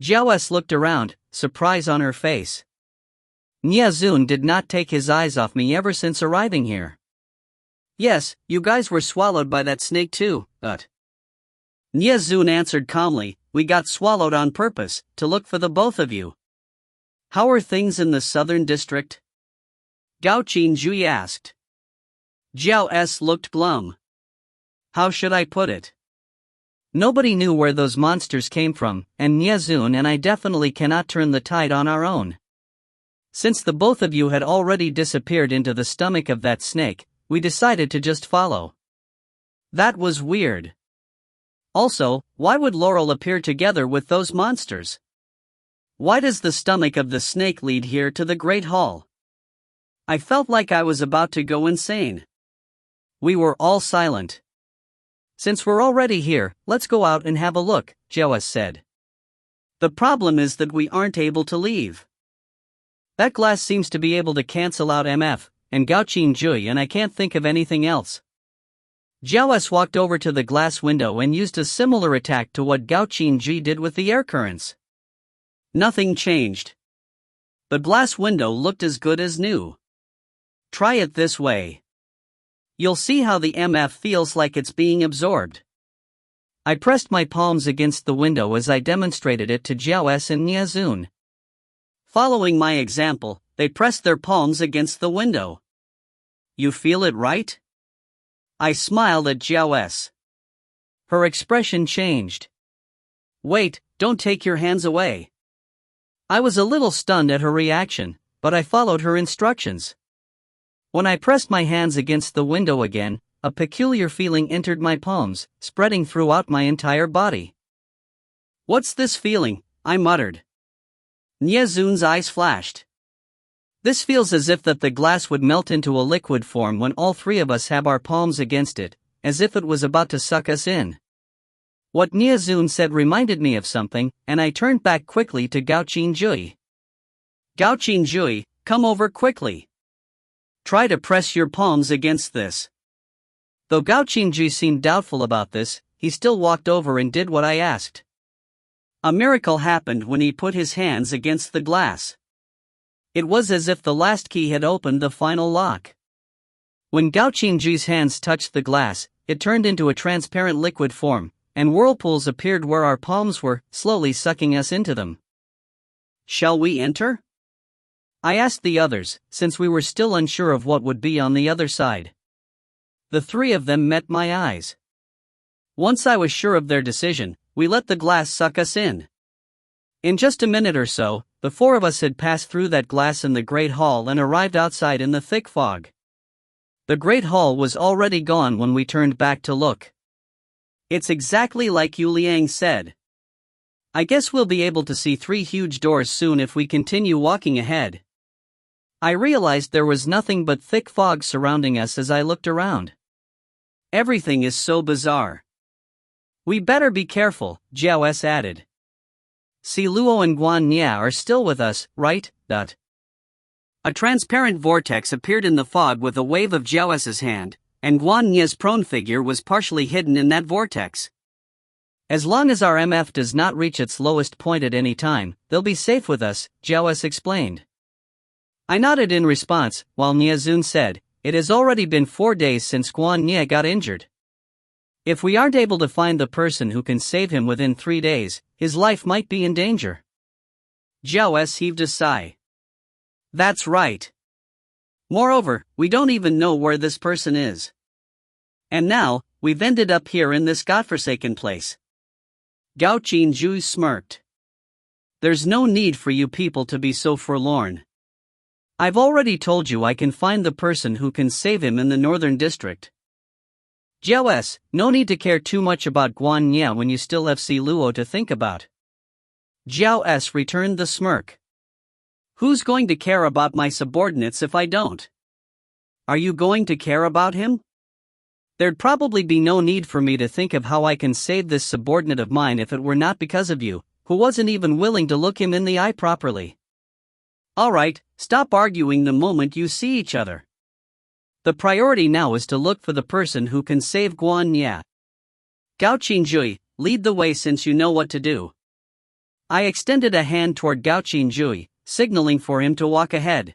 Zhao S looked around, surprise on her face. Nie Zun did not take his eyes off me ever since arriving here. Yes, you guys were swallowed by that snake too, but Nie Zun answered calmly, we got swallowed on purpose, to look for the both of you. How are things in the Southern District? Gao Qingju asked. Zhao S looked glum. How should I put it? Nobody knew where those monsters came from, and Nie Zun and I definitely cannot turn the tide on our own. Since the both of you had already disappeared into the stomach of that snake, we decided to just follow. That was weird. Also, why would Laurel appear together with those monsters? Why does the stomach of the snake lead here to the Great Hall? I felt like I was about to go insane. We were all silent. Since we're already here, let's go out and have a look, Zhao said. The problem is that we aren't able to leave. That glass seems to be able to cancel out MF, and Gao Qingju, and I can't think of anything else. Zhao walked over to the glass window and used a similar attack to what Gao Qingju did with the air currents. Nothing changed. The glass window looked as good as new. Try it this way. You'll see how the MF feels like it's being absorbed. I pressed my palms against the window as I demonstrated it to Jiao S and Niazun. Following my example, they pressed their palms against the window. You feel it, right? I smiled at Jiao S. Her expression changed. Wait, don't take your hands away. I was a little stunned at her reaction, but I followed her instructions. When I pressed my hands against the window again, a peculiar feeling entered my palms, spreading throughout my entire body. What's this feeling? I muttered. Niazun's eyes flashed. This feels as if that the glass would melt into a liquid form when all three of us have our palms against it, as if it was about to suck us in. What Niazun said reminded me of something, and I turned back quickly to Gao Qinjui. Gao Qinjui, come over quickly. Try to press your palms against this. Though Gao Qinjui seemed doubtful about this, he still walked over and did what I asked. A miracle happened when he put his hands against the glass. It was as if the last key had opened the final lock. When Gao Qingjui's hands touched the glass, it turned into a transparent liquid form, and whirlpools appeared where our palms were, slowly sucking us into them. Shall we enter? I asked the others, since we were still unsure of what would be on the other side. The three of them met my eyes. Once I was sure of their decision, we let the glass suck us in. In just a minute or so, the four of us had passed through that glass in the Great Hall and arrived outside in the thick fog. The Great Hall was already gone when we turned back to look. It's exactly like Yu Liang said. I guess we'll be able to see 3 huge doors soon if we continue walking ahead. I realized there was nothing but thick fog surrounding us as I looked around. Everything is so bizarre. We better be careful, Jiao S added. Si Luo and Guan Nia are still with us, right? A transparent vortex appeared in the fog with a wave of Jiao S's hand, and Guan Nia's prone figure was partially hidden in that vortex. As long as our MF does not reach its lowest point at any time, they'll be safe with us, Jiao S explained. I nodded in response, while Niazun said, it has already been 4 days since Guan Nia got injured. If we aren't able to find the person who can save him within 3 days, his life might be in danger. Jiao S heaved a sigh. That's right. Moreover, we don't even know where this person is. And now, we've ended up here in this godforsaken place. Gao Qinju smirked. There's no need for you people to be so forlorn. I've already told you I can find the person who can save him in the northern district. Jiao S, no need to care too much about Guan Nia when you still have Si Luo to think about. Jiao S returned the smirk. Who's going to care about my subordinates if I don't? Are you going to care about him? There'd probably be no need for me to think of how I can save this subordinate of mine if it were not because of you, who wasn't even willing to look him in the eye properly. Alright, stop arguing the moment you see each other. The priority now is to look for the person who can save Guan Nia. Gao Qinjui, lead the way since you know what to do. I extended a hand toward Gao Qinjui, signaling for him to walk ahead.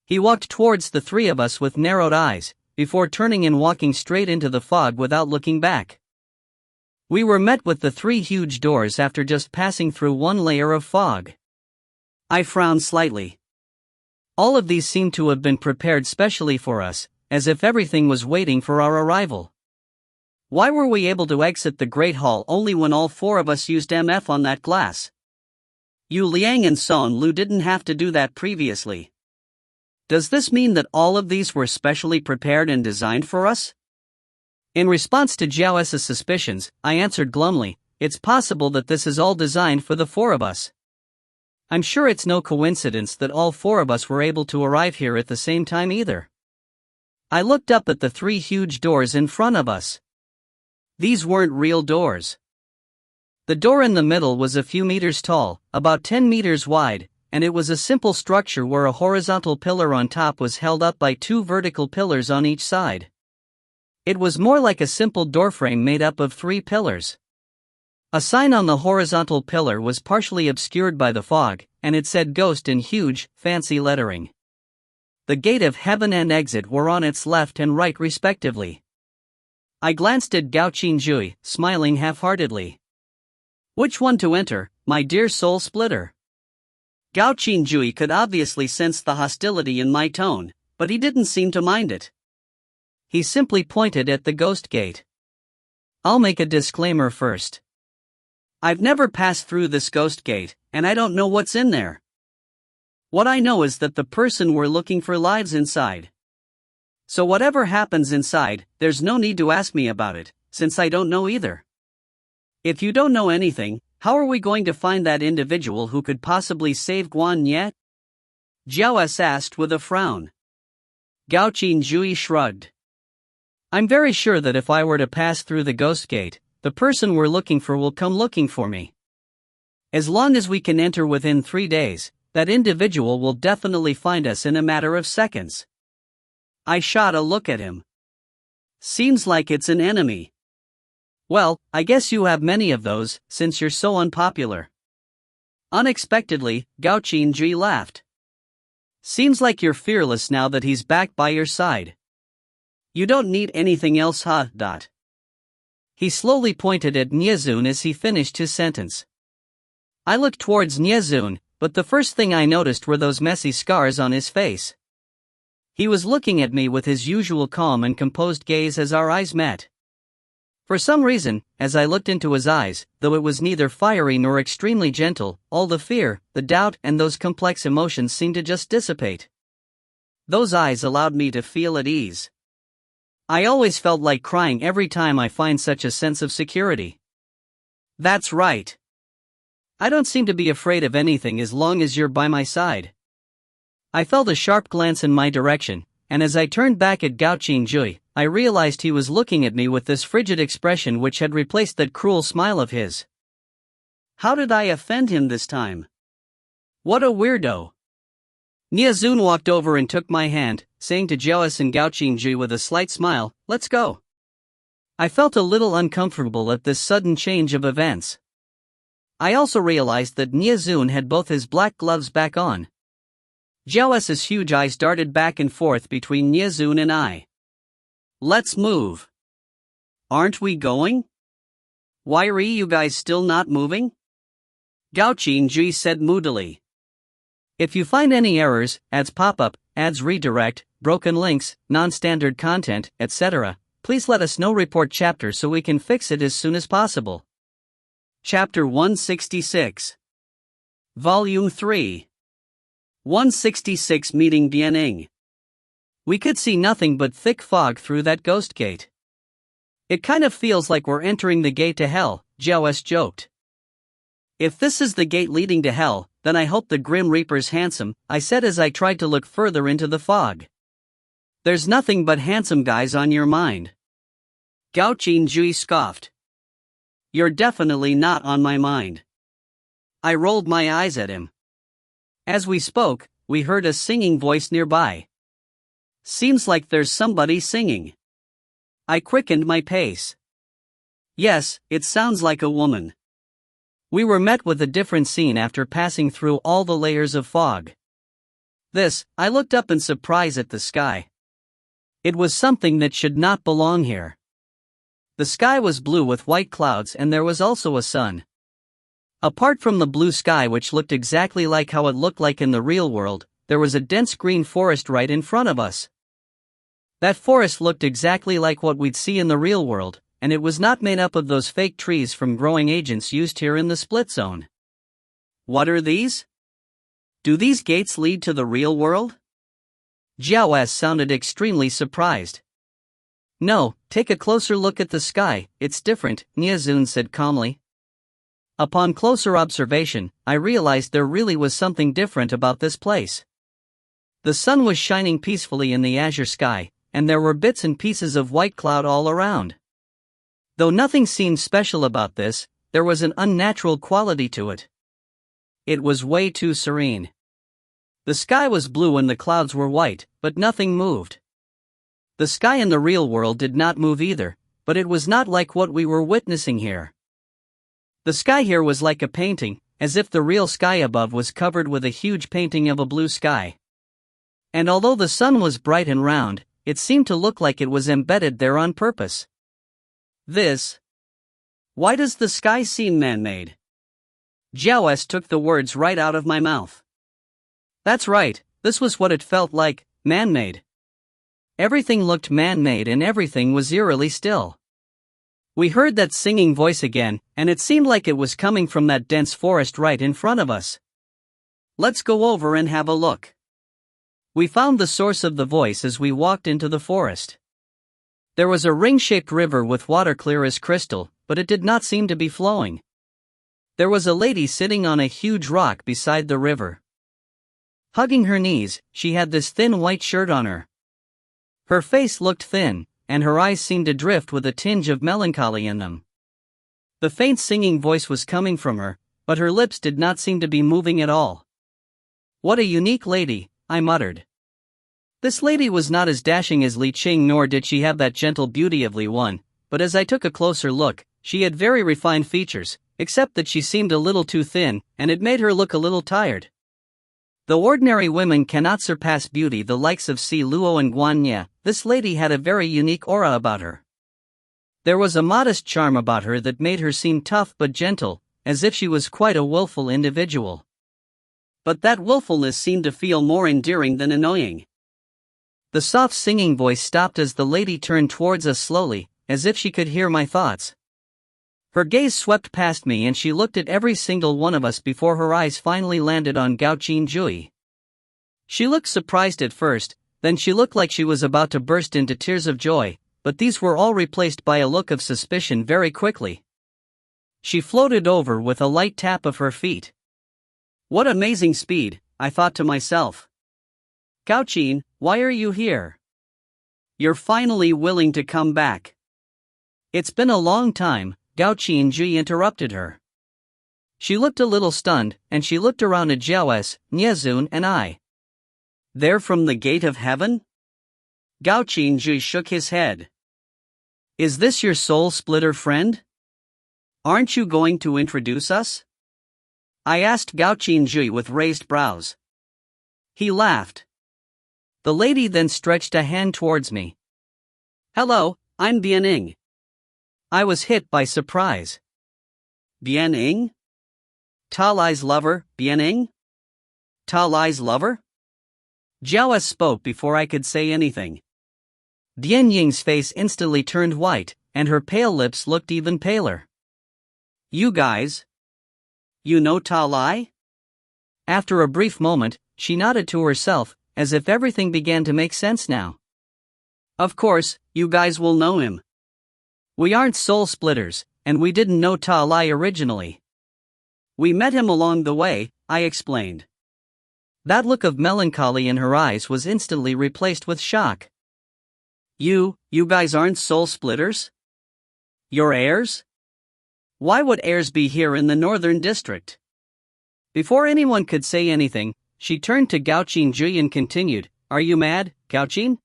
He walked towards the three of us with narrowed eyes, before turning and walking straight into the fog without looking back. We were met with the 3 huge doors after just passing through 1 layer of fog. I frowned slightly. All of these seemed to have been prepared specially for us, as if everything was waiting for our arrival. Why were we able to exit the Great Hall only when all 4 of us used MF on that glass? Yu Liang and Son Lu didn't have to do that previously. Does this mean that all of these were specially prepared and designed for us? In response to Jiao S's suspicions, I answered glumly, it's possible that this is all designed for the 4 of us. I'm sure it's no coincidence that all 4 of us were able to arrive here at the same time either. I looked up at the 3 huge doors in front of us. These weren't real doors. The door in the middle was a few meters tall, about 10 meters wide, and it was a simple structure where a horizontal pillar on top was held up by 2 vertical pillars on each side. It was more like a simple doorframe made up of 3 pillars. A sign on the horizontal pillar was partially obscured by the fog, and it said Ghost in huge, fancy lettering. The gate of heaven and exit were on its left and right respectively. I glanced at Gao Qingjui, smiling half-heartedly. Which one to enter, my dear soul splitter? Gao Qingjui could obviously sense the hostility in my tone, but he didn't seem to mind it. He simply pointed at the ghost gate. I'll make a disclaimer first. I've never passed through this ghost gate, and I don't know what's in there. What I know is that the person we're looking for lives inside. So whatever happens inside, there's no need to ask me about it, since I don't know either. If you don't know anything, how are we going to find that individual who could possibly save Guan Ye? Jiao S asked with a frown. Gao Qingjui shrugged. I'm very sure that if I were to pass through the ghost gate, the person we're looking for will come looking for me. As long as we can enter within 3 days, that individual will definitely find us in a matter of seconds. I shot a look at him. Seems like it's an enemy. Well, I guess you have many of those, since you're so unpopular. Unexpectedly, Gao Qingjui laughed. Seems like you're fearless now that he's back by your side. You don't need anything else, huh? He slowly pointed at Niezun as he finished his sentence. I looked towards Niezun, but the first thing I noticed were those messy scars on his face. He was looking at me with his usual calm and composed gaze as our eyes met. For some reason, as I looked into his eyes, though it was neither fiery nor extremely gentle, all the fear, the doubt, and those complex emotions seemed to just dissipate. Those eyes allowed me to feel at ease. I always felt like crying every time I find such a sense of security. That's right. I don't seem to be afraid of anything as long as you're by my side. I felt a sharp glance in my direction, and as I turned back at Gao Qingjui, I realized he was looking at me with this frigid expression which had replaced that cruel smile of his. How did I offend him this time? What a weirdo. Niezun walked over and took my hand, saying to Joas and Gao Qingjui with a slight smile, "Let's go." I felt a little uncomfortable at this sudden change of events. I also realized that Niezun had both his black gloves back on. Joas's huge eyes darted back and forth between Niezun and I. Let's move. Aren't we going? Why are you guys still not moving? Gao Qingjui said moodily. If you find any errors, ads pop up, ads redirect, broken links, non-standard content, etc., please let us know. Report chapter so we can fix it as soon as possible. Chapter 166. Volume 3. 166 Meeting Bianing. We could see nothing but thick fog through that ghost gate. It kind of feels like we're entering the gate to hell, Joas joked. If this is the gate leading to hell, then I hope the Grim Reaper's handsome, I said as I tried to look further into the fog. There's nothing but handsome guys on your mind. Gao Qingjui scoffed. You're definitely not on my mind. I rolled my eyes at him. As we spoke, we heard a singing voice nearby. Seems like there's somebody singing. I quickened my pace. Yes, it sounds like a woman. We were met with a different scene after passing through all the layers of fog. I looked up in surprise at the sky. It was something that should not belong here. The sky was blue with white clouds and there was also a sun. Apart from the blue sky which looked exactly like how it looked like in the real world, there was a dense green forest right in front of us. That forest looked exactly like what we'd see in the real world, and it was not made up of those fake trees from growing agents used here in the split zone. What are these? Do these gates lead to the real world? Jiao S sounded extremely surprised. No, take a closer look at the sky, it's different, Niezun said calmly. Upon closer observation, I realized there really was something different about this place. The sun was shining peacefully in the azure sky, and there were bits and pieces of white cloud all around. Though nothing seemed special about this, there was an unnatural quality to it. It was way too serene. The sky was blue and the clouds were white, but nothing moved. The sky in the real world did not move either, but it was not like what we were witnessing here. The sky here was like a painting, as if the real sky above was covered with a huge painting of a blue sky. And although the sun was bright and round, it seemed to look like it was embedded there on purpose. This. Why does the sky seem man-made? Jiao took the words right out of my mouth. That's right, this was what it felt like, man-made. Everything looked man-made and everything was eerily still. We heard that singing voice again, and it seemed like it was coming from that dense forest right in front of us. Let's go over and have a look. We found the source of the voice as we walked into the forest. There was a ring-shaped river with water clear as crystal, but it did not seem to be flowing. There was a lady sitting on a huge rock beside the river. Hugging her knees, she had this thin white shirt on her. Her face looked thin, and her eyes seemed to drift with a tinge of melancholy in them. The faint singing voice was coming from her, but her lips did not seem to be moving at all. What a unique lady, I muttered. This lady was not as dashing as Li Qing, nor did she have that gentle beauty of Li Wan, but as I took a closer look, she had very refined features, except that she seemed a little too thin, and it made her look a little tired. Though ordinary women cannot surpass beauty the likes of Si Luo and Guan Ye, this lady had a very unique aura about her. There was a modest charm about her that made her seem tough but gentle, as if she was quite a willful individual. But that willfulness seemed to feel more endearing than annoying. The soft singing voice stopped as the lady turned towards us slowly, as if she could hear my thoughts. Her gaze swept past me and she looked at every single one of us before her eyes finally landed on Gao Qinjui. She looked surprised at first, then she looked like she was about to burst into tears of joy, but these were all replaced by a look of suspicion very quickly. She floated over with a light tap of her feet. What amazing speed, I thought to myself. Gao Qin, why are you here? You're finally willing to come back. It's been a long time, Gao Qinjui interrupted her. She looked a little stunned, and she looked around at Jiao, Niezun and I. They're from the gate of heaven? Gao Qinjui shook his head. Is this your soul-splitter friend? Aren't you going to introduce us? I asked Gao Qinjui with raised brows. He laughed. The lady then stretched a hand towards me. Hello, I'm Bianing. I was hit by surprise. Bianing? Ta Lai's lover, Bianing? Ta Lai's lover? Jiao spoke before I could say anything. Dian Ying's face instantly turned white, and her pale lips looked even paler. You guys? You know Ta Lai? After a brief moment, she nodded to herself, as if everything began to make sense now. Of course, you guys will know him. We aren't soul splitters, and we didn't know Ta Lai originally. We met him along the way, I explained. That look of melancholy in her eyes was instantly replaced with shock. You guys aren't soul splitters? You're heirs? Why would heirs be here in the northern district? Before anyone could say anything, she turned to Gao Qinjui and continued, Are you mad, Gao Qin?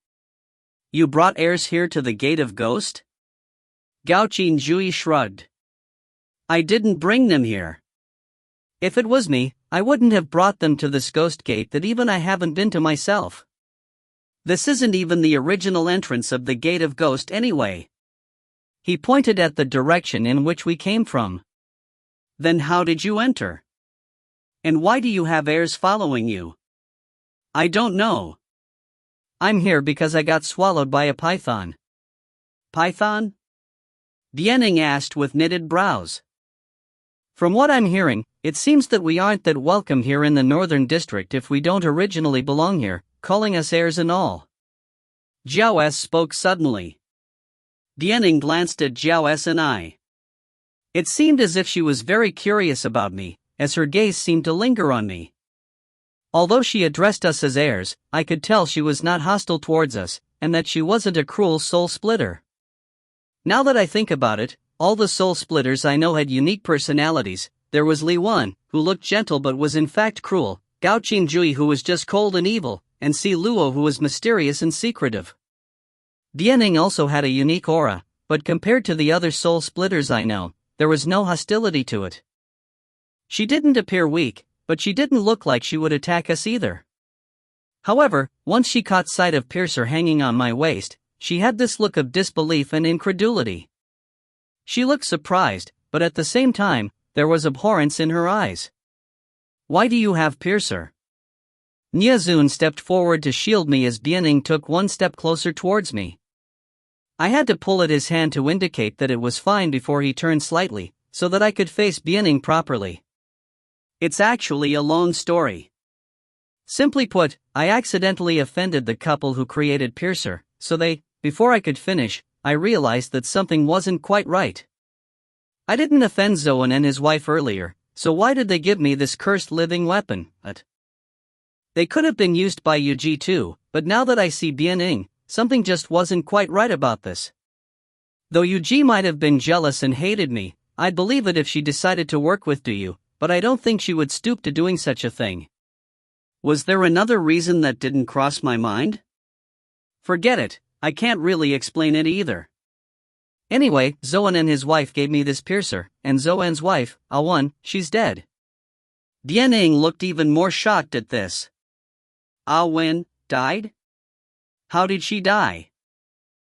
You brought heirs here to the Gate of Ghost? Gao Qinjui shrugged. I didn't bring them here. If it was me, I wouldn't have brought them to this ghost gate that even I haven't been to myself. This isn't even the original entrance of the Gate of Ghost anyway. He pointed at the direction in which we came from. Then how did you enter? And why do you have heirs following you? I don't know. I'm here because I got swallowed by a python. Python? Dianing asked with knitted brows. From what I'm hearing, it seems that we aren't that welcome here in the northern district if we don't originally belong here, calling us heirs and all. Jiao spoke suddenly. Dianing glanced at Jiao and I. It seemed as if she was very curious about me, as her gaze seemed to linger on me. Although she addressed us as heirs, I could tell she was not hostile towards us, and that she wasn't a cruel soul splitter. Now that I think about it, all the soul splitters I know had unique personalities. There was Li Wan, who looked gentle but was in fact cruel, Gao Qinjui who was just cold and evil, and Si Luo who was mysterious and secretive. Dianing also had a unique aura, but compared to the other soul splitters I know, there was no hostility to it. She didn't appear weak, but she didn't look like she would attack us either. However, once she caught sight of Piercer hanging on my waist, she had this look of disbelief and incredulity. She looked surprised, but at the same time, there was abhorrence in her eyes. Why do you have piercer? Nyazun stepped forward to shield me as Bianing took one step closer towards me. I had to pull at his hand to indicate that it was fine before he turned slightly, so that I could face Bianing properly. It's actually a long story. Simply put, I accidentally offended the couple who created piercer, so before I could finish, I realized that something wasn't quite right. I didn't offend Zoan and his wife earlier, so why did they give me this cursed living weapon? They could have been used by Yuji too, but now that I see Bianing, something just wasn't quite right about this. Though Yuji might have been jealous and hated me, I'd believe it if she decided to work with Duyu, but I don't think she would stoop to doing such a thing. Was there another reason that didn't cross my mind? Forget it, I can't really explain it either. Anyway, Zoan and his wife gave me this piercer, and Zoan's wife, Awan, she's dead. Bianing looked even more shocked at this. Awan died? How did she die?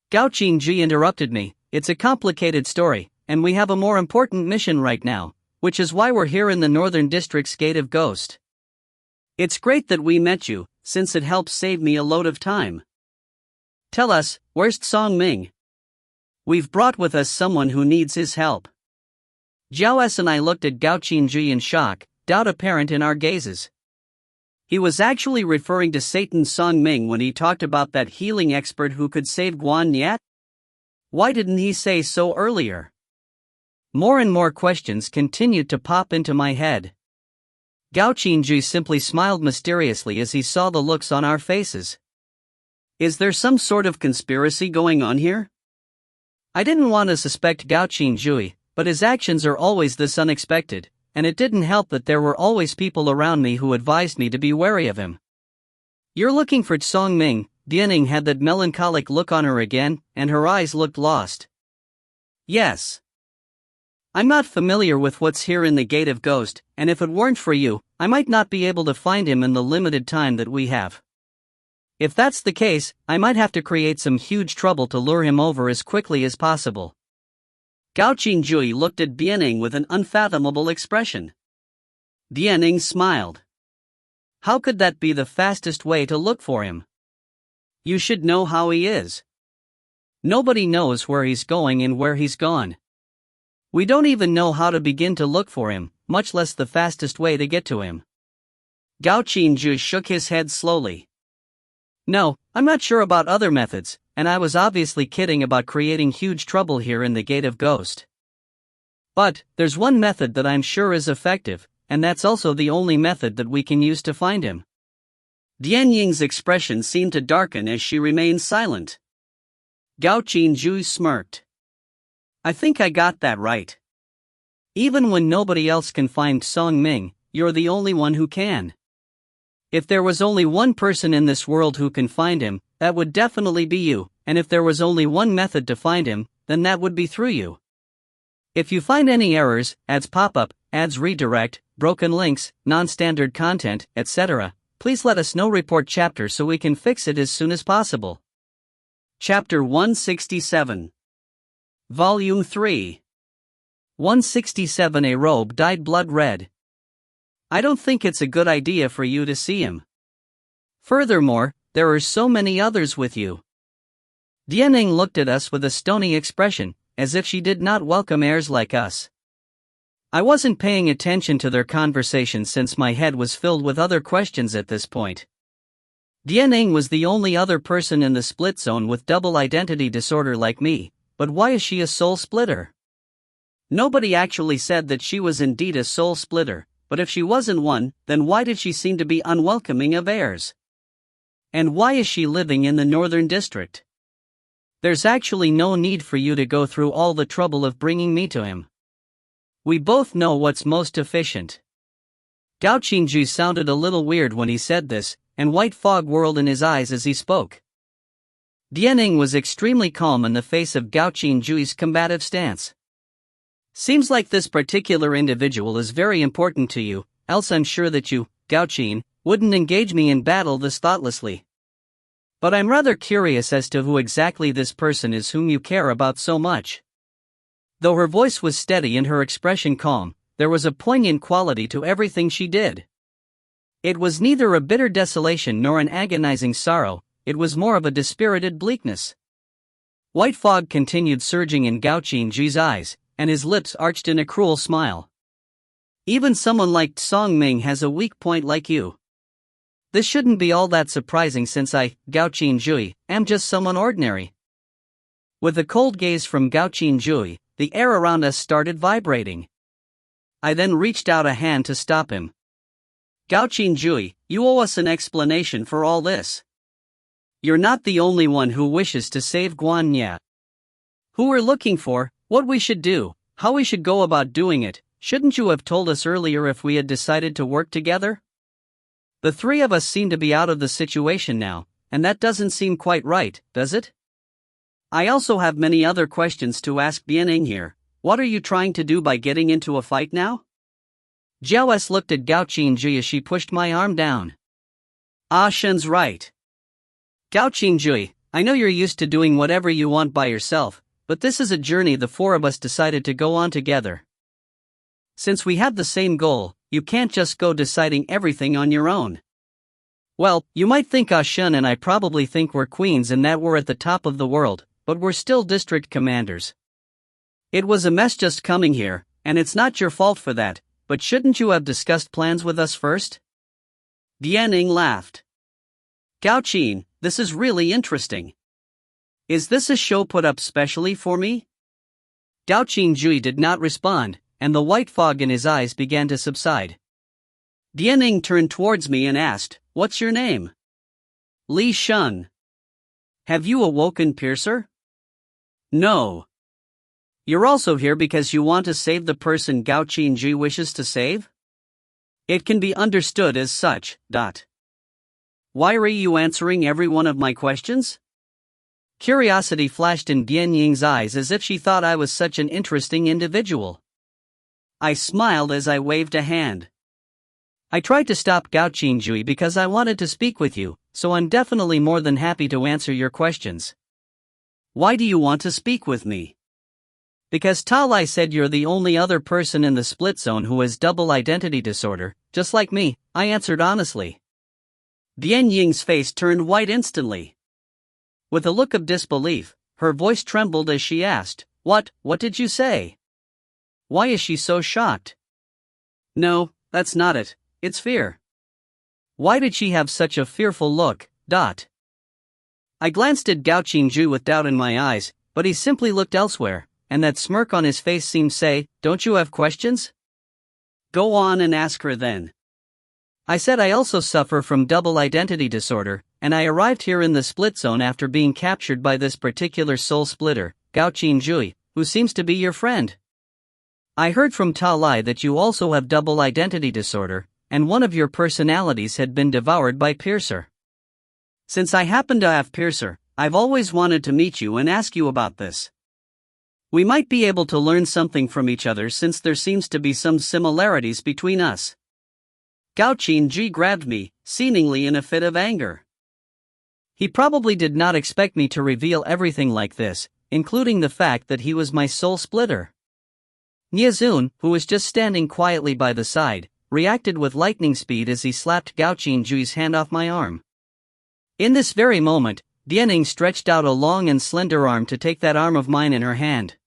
Gao Qingji interrupted me. It's a complicated story, and we have a more important mission right now, which is why we're here in the Northern District's Gate of Ghost. It's great that we met you, since it helps save me a load of time. Tell us, where's Song Ming? We've brought with us someone who needs his help. Jiao S and I looked at Gao Qingji in shock, doubt apparent in our gazes. He was actually referring to Satan Song Ming when he talked about that healing expert who could save Guan Yat? Why didn't he say so earlier? More and more questions continued to pop into my head. Gao Qingji simply smiled mysteriously as he saw the looks on our faces. Is there some sort of conspiracy going on here? I didn't want to suspect Gao Qingji, but his actions are always this unexpected, and it didn't help that there were always people around me who advised me to be wary of him. You're looking for Song Ming. Bianing had that melancholic look on her again, and her eyes looked lost. Yes. I'm not familiar with what's here in the Gate of Ghost, and if it weren't for you, I might not be able to find him in the limited time that we have. If that's the case, I might have to create some huge trouble to lure him over as quickly as possible. Gao Qingji looked at Bianing with an unfathomable expression. Bianing smiled. How could that be the fastest way to look for him? You should know how he is. Nobody knows where he's going and where he's gone. We don't even know how to begin to look for him, much less the fastest way to get to him. Gao Qingji shook his head slowly. No, I'm not sure about other methods, and I was obviously kidding about creating huge trouble here in the Gate of Ghost. But there's one method that I'm sure is effective, and that's also the only method that we can use to find him. Dian Ying's expression seemed to darken as she remained silent. Gao Qingji smirked. I think I got that right. Even when nobody else can find Song Ming, you're the only one who can. If there was only one person in this world who can find him, that would definitely be you, and if there was only one method to find him, then that would be through you. If you find any errors, ads pop up, ads redirect, broken links, non-standard content, etc., please let us know. Report chapter so we can fix it as soon as possible. Chapter 167. Volume 3. 167. A robe dyed blood red. I don't think it's a good idea for you to see him. Furthermore, there are so many others with you. Dianing looked at us with a stony expression, as if she did not welcome heirs like us. I wasn't paying attention to their conversation since my head was filled with other questions at this point. Dianing was the only other person in the split zone with double identity disorder like me, but why is she a soul splitter? Nobody actually said that she was indeed a soul splitter. But if she wasn't one, then why did she seem to be unwelcoming of heirs? And why is she living in the Northern District? There's actually no need for you to go through all the trouble of bringing me to him. We both know what's most efficient. Gao Qingji sounded a little weird when he said this, and white fog whirled in his eyes as he spoke. Dianing was extremely calm in the face of Gao Qingji's combative stance. Seems like this particular individual is very important to you, else I'm sure that you, Gao Qing, wouldn't engage me in battle this thoughtlessly. But I'm rather curious as to who exactly this person is whom you care about so much. Though her voice was steady and her expression calm, there was a poignant quality to everything she did. It was neither a bitter desolation nor an agonizing sorrow, it was more of a dispirited bleakness. White fog continued surging in Gao Qingjui's eyes, and his lips arched in a cruel smile. Even someone like Song Ming has a weak point like you. This shouldn't be all that surprising since I, Gao Qingjui, am just someone ordinary. With a cold gaze from Gao Qingjui, the air around us started vibrating. I then reached out a hand to stop him. Gao Qingjui, you owe us an explanation for all this. You're not the only one who wishes to save Guanya. Who we're looking for, what we should do, how we should go about doing it, shouldn't you have told us earlier if we had decided to work together? The three of us seem to be out of the situation now, and that doesn't seem quite right, does it? I also have many other questions to ask Bianing here. What are you trying to do by getting into a fight now? Jiao S looked at Gao Qingjui as she pushed my arm down. Ah Shen's right. Gao Qingjui, I know you're used to doing whatever you want by yourself, but this is a journey the four of us decided to go on together. Since we have the same goal, you can't just go deciding everything on your own. Well, you might think Ah Shen and I probably think we're queens and that we're at the top of the world, but we're still district commanders. It was a mess just coming here, and it's not your fault for that, but shouldn't you have discussed plans with us first? Dianing laughed. Gao Qin, this is really interesting. Is this a show put up specially for me? Gao Qingjui did not respond, and the white fog in his eyes began to subside. Dianing turned towards me and asked, "What's your name?" Li Shun. Have you awoken Piercer? No. You're also here because you want to save the person Gao Qingjui wishes to save? It can be understood as such. Why are you answering every one of my questions? Curiosity flashed in Dian Ying's eyes as if she thought I was such an interesting individual. I smiled as I waved a hand. I tried to stop Gao Qingjui because I wanted to speak with you, so I'm definitely more than happy to answer your questions. Why do you want to speak with me? Because Ta Lai said you're the only other person in the split zone who has double identity disorder, just like me, I answered honestly. Dian Ying's face turned white instantly. With a look of disbelief, her voice trembled as she asked, What did you say? Why is she so shocked? No, that's not it, it's fear. Why did she have such a fearful look? I glanced at Gao Qingjui with doubt in my eyes, but he simply looked elsewhere, and that smirk on his face seemed to say, Don't you have questions? Go on and ask her then. I said I also suffer from double identity disorder, and I arrived here in the split zone after being captured by this particular soul splitter, Gao Qingjui, who seems to be your friend. I heard from Ta Lai that you also have double identity disorder, and one of your personalities had been devoured by Piercer. Since I happen to have Piercer, I've always wanted to meet you and ask you about this. We might be able to learn something from each other since there seems to be some similarities between us. Gao Qingjui grabbed me, seemingly in a fit of anger. He probably did not expect me to reveal everything like this, including the fact that he was my soul splitter. Niazun, who was just standing quietly by the side, reacted with lightning speed as he slapped Gao Qingjui's hand off my arm. In this very moment, Dianing stretched out a long and slender arm to take that arm of mine in her hand.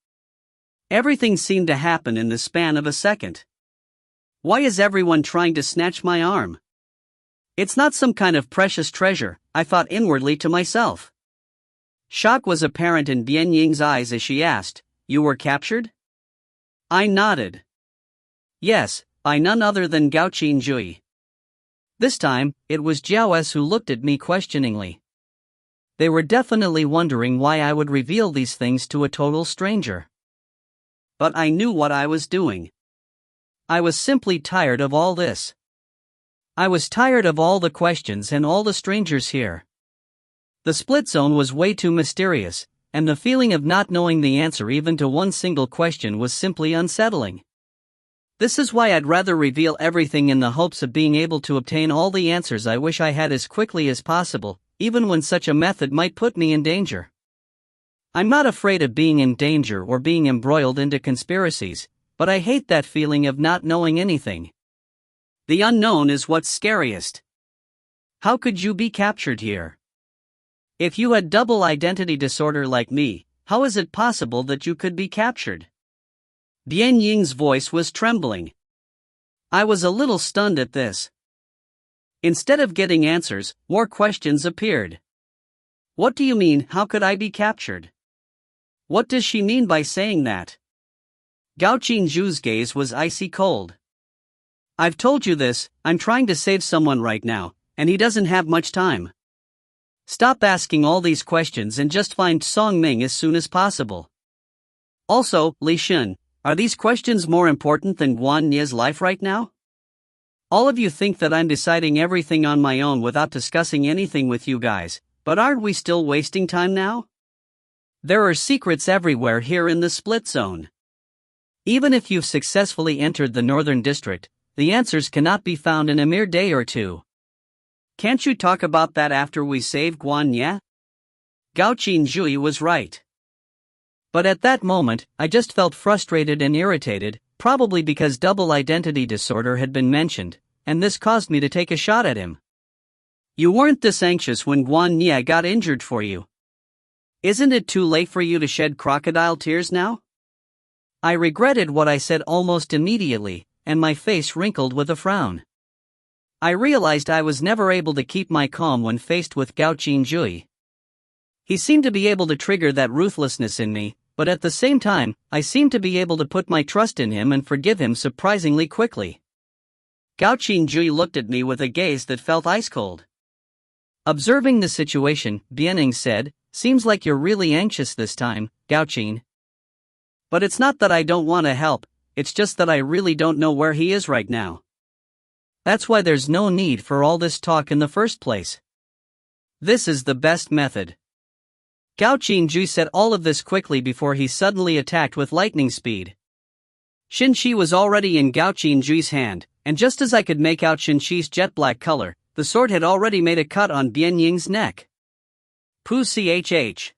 Everything seemed to happen in the span of a second. Why is everyone trying to snatch my arm? It's not some kind of precious treasure, I thought inwardly to myself. Shock was apparent in Dian Ying's eyes as she asked, You were captured? I nodded. Yes, by none other than Gao Qingjui. This time, it was Jiao S who looked at me questioningly. They were definitely wondering why I would reveal these things to a total stranger. But I knew what I was doing. I was simply tired of all this. I was tired of all the questions and all the strangers here. The split zone was way too mysterious, and the feeling of not knowing the answer even to one single question was simply unsettling. This is why I'd rather reveal everything in the hopes of being able to obtain all the answers I wish I had as quickly as possible, even when such a method might put me in danger. I'm not afraid of being in danger or being embroiled into conspiracies, but I hate that feeling of not knowing anything. The unknown is what's scariest. How could you be captured here? If you had double identity disorder like me, how is it possible that you could be captured? Bian Ying's voice was trembling. I was a little stunned at this. Instead of getting answers, more questions appeared. What do you mean, how could I be captured? What does she mean by saying that? Gao Qingzhu's gaze was icy cold. I've told you this, I'm trying to save someone right now, and he doesn't have much time. Stop asking all these questions and just find Song Ming as soon as possible. Also, Li Shun, are these questions more important than Guan Ye's life right now? All of you think that I'm deciding everything on my own without discussing anything with you guys, but aren't we still wasting time now? There are secrets everywhere here in the split zone. Even if you've successfully entered the northern district, the answers cannot be found in a mere day or two. Can't you talk about that after we save Guan Ye? Gao Qingzhui was right. But at that moment, I just felt frustrated and irritated, probably because double identity disorder had been mentioned, and this caused me to take a shot at him. You weren't this anxious when Guan Ye got injured for you. Isn't it too late for you to shed crocodile tears now? I regretted what I said almost immediately, and my face wrinkled with a frown. I realized I was never able to keep my calm when faced with Gao Qingzhui. He seemed to be able to trigger that ruthlessness in me, but at the same time, I seemed to be able to put my trust in him and forgive him surprisingly quickly. Gao Qingzhui looked at me with a gaze that felt ice cold. Observing the situation, Bianing said, "Seems like you're really anxious this time, Gao Qing. But it's not that I don't want to help, it's just that I really don't know where he is right now. That's why there's no need for all this talk in the first place. This is the best method." Gao Qingzhui said all of this quickly before he suddenly attacked with lightning speed. Shin-Chi was already in Gao Qingzhui's hand, and just as I could make out Shin-Chi's jet black color, the sword had already made a cut on Bian Ying's neck. Poo chh.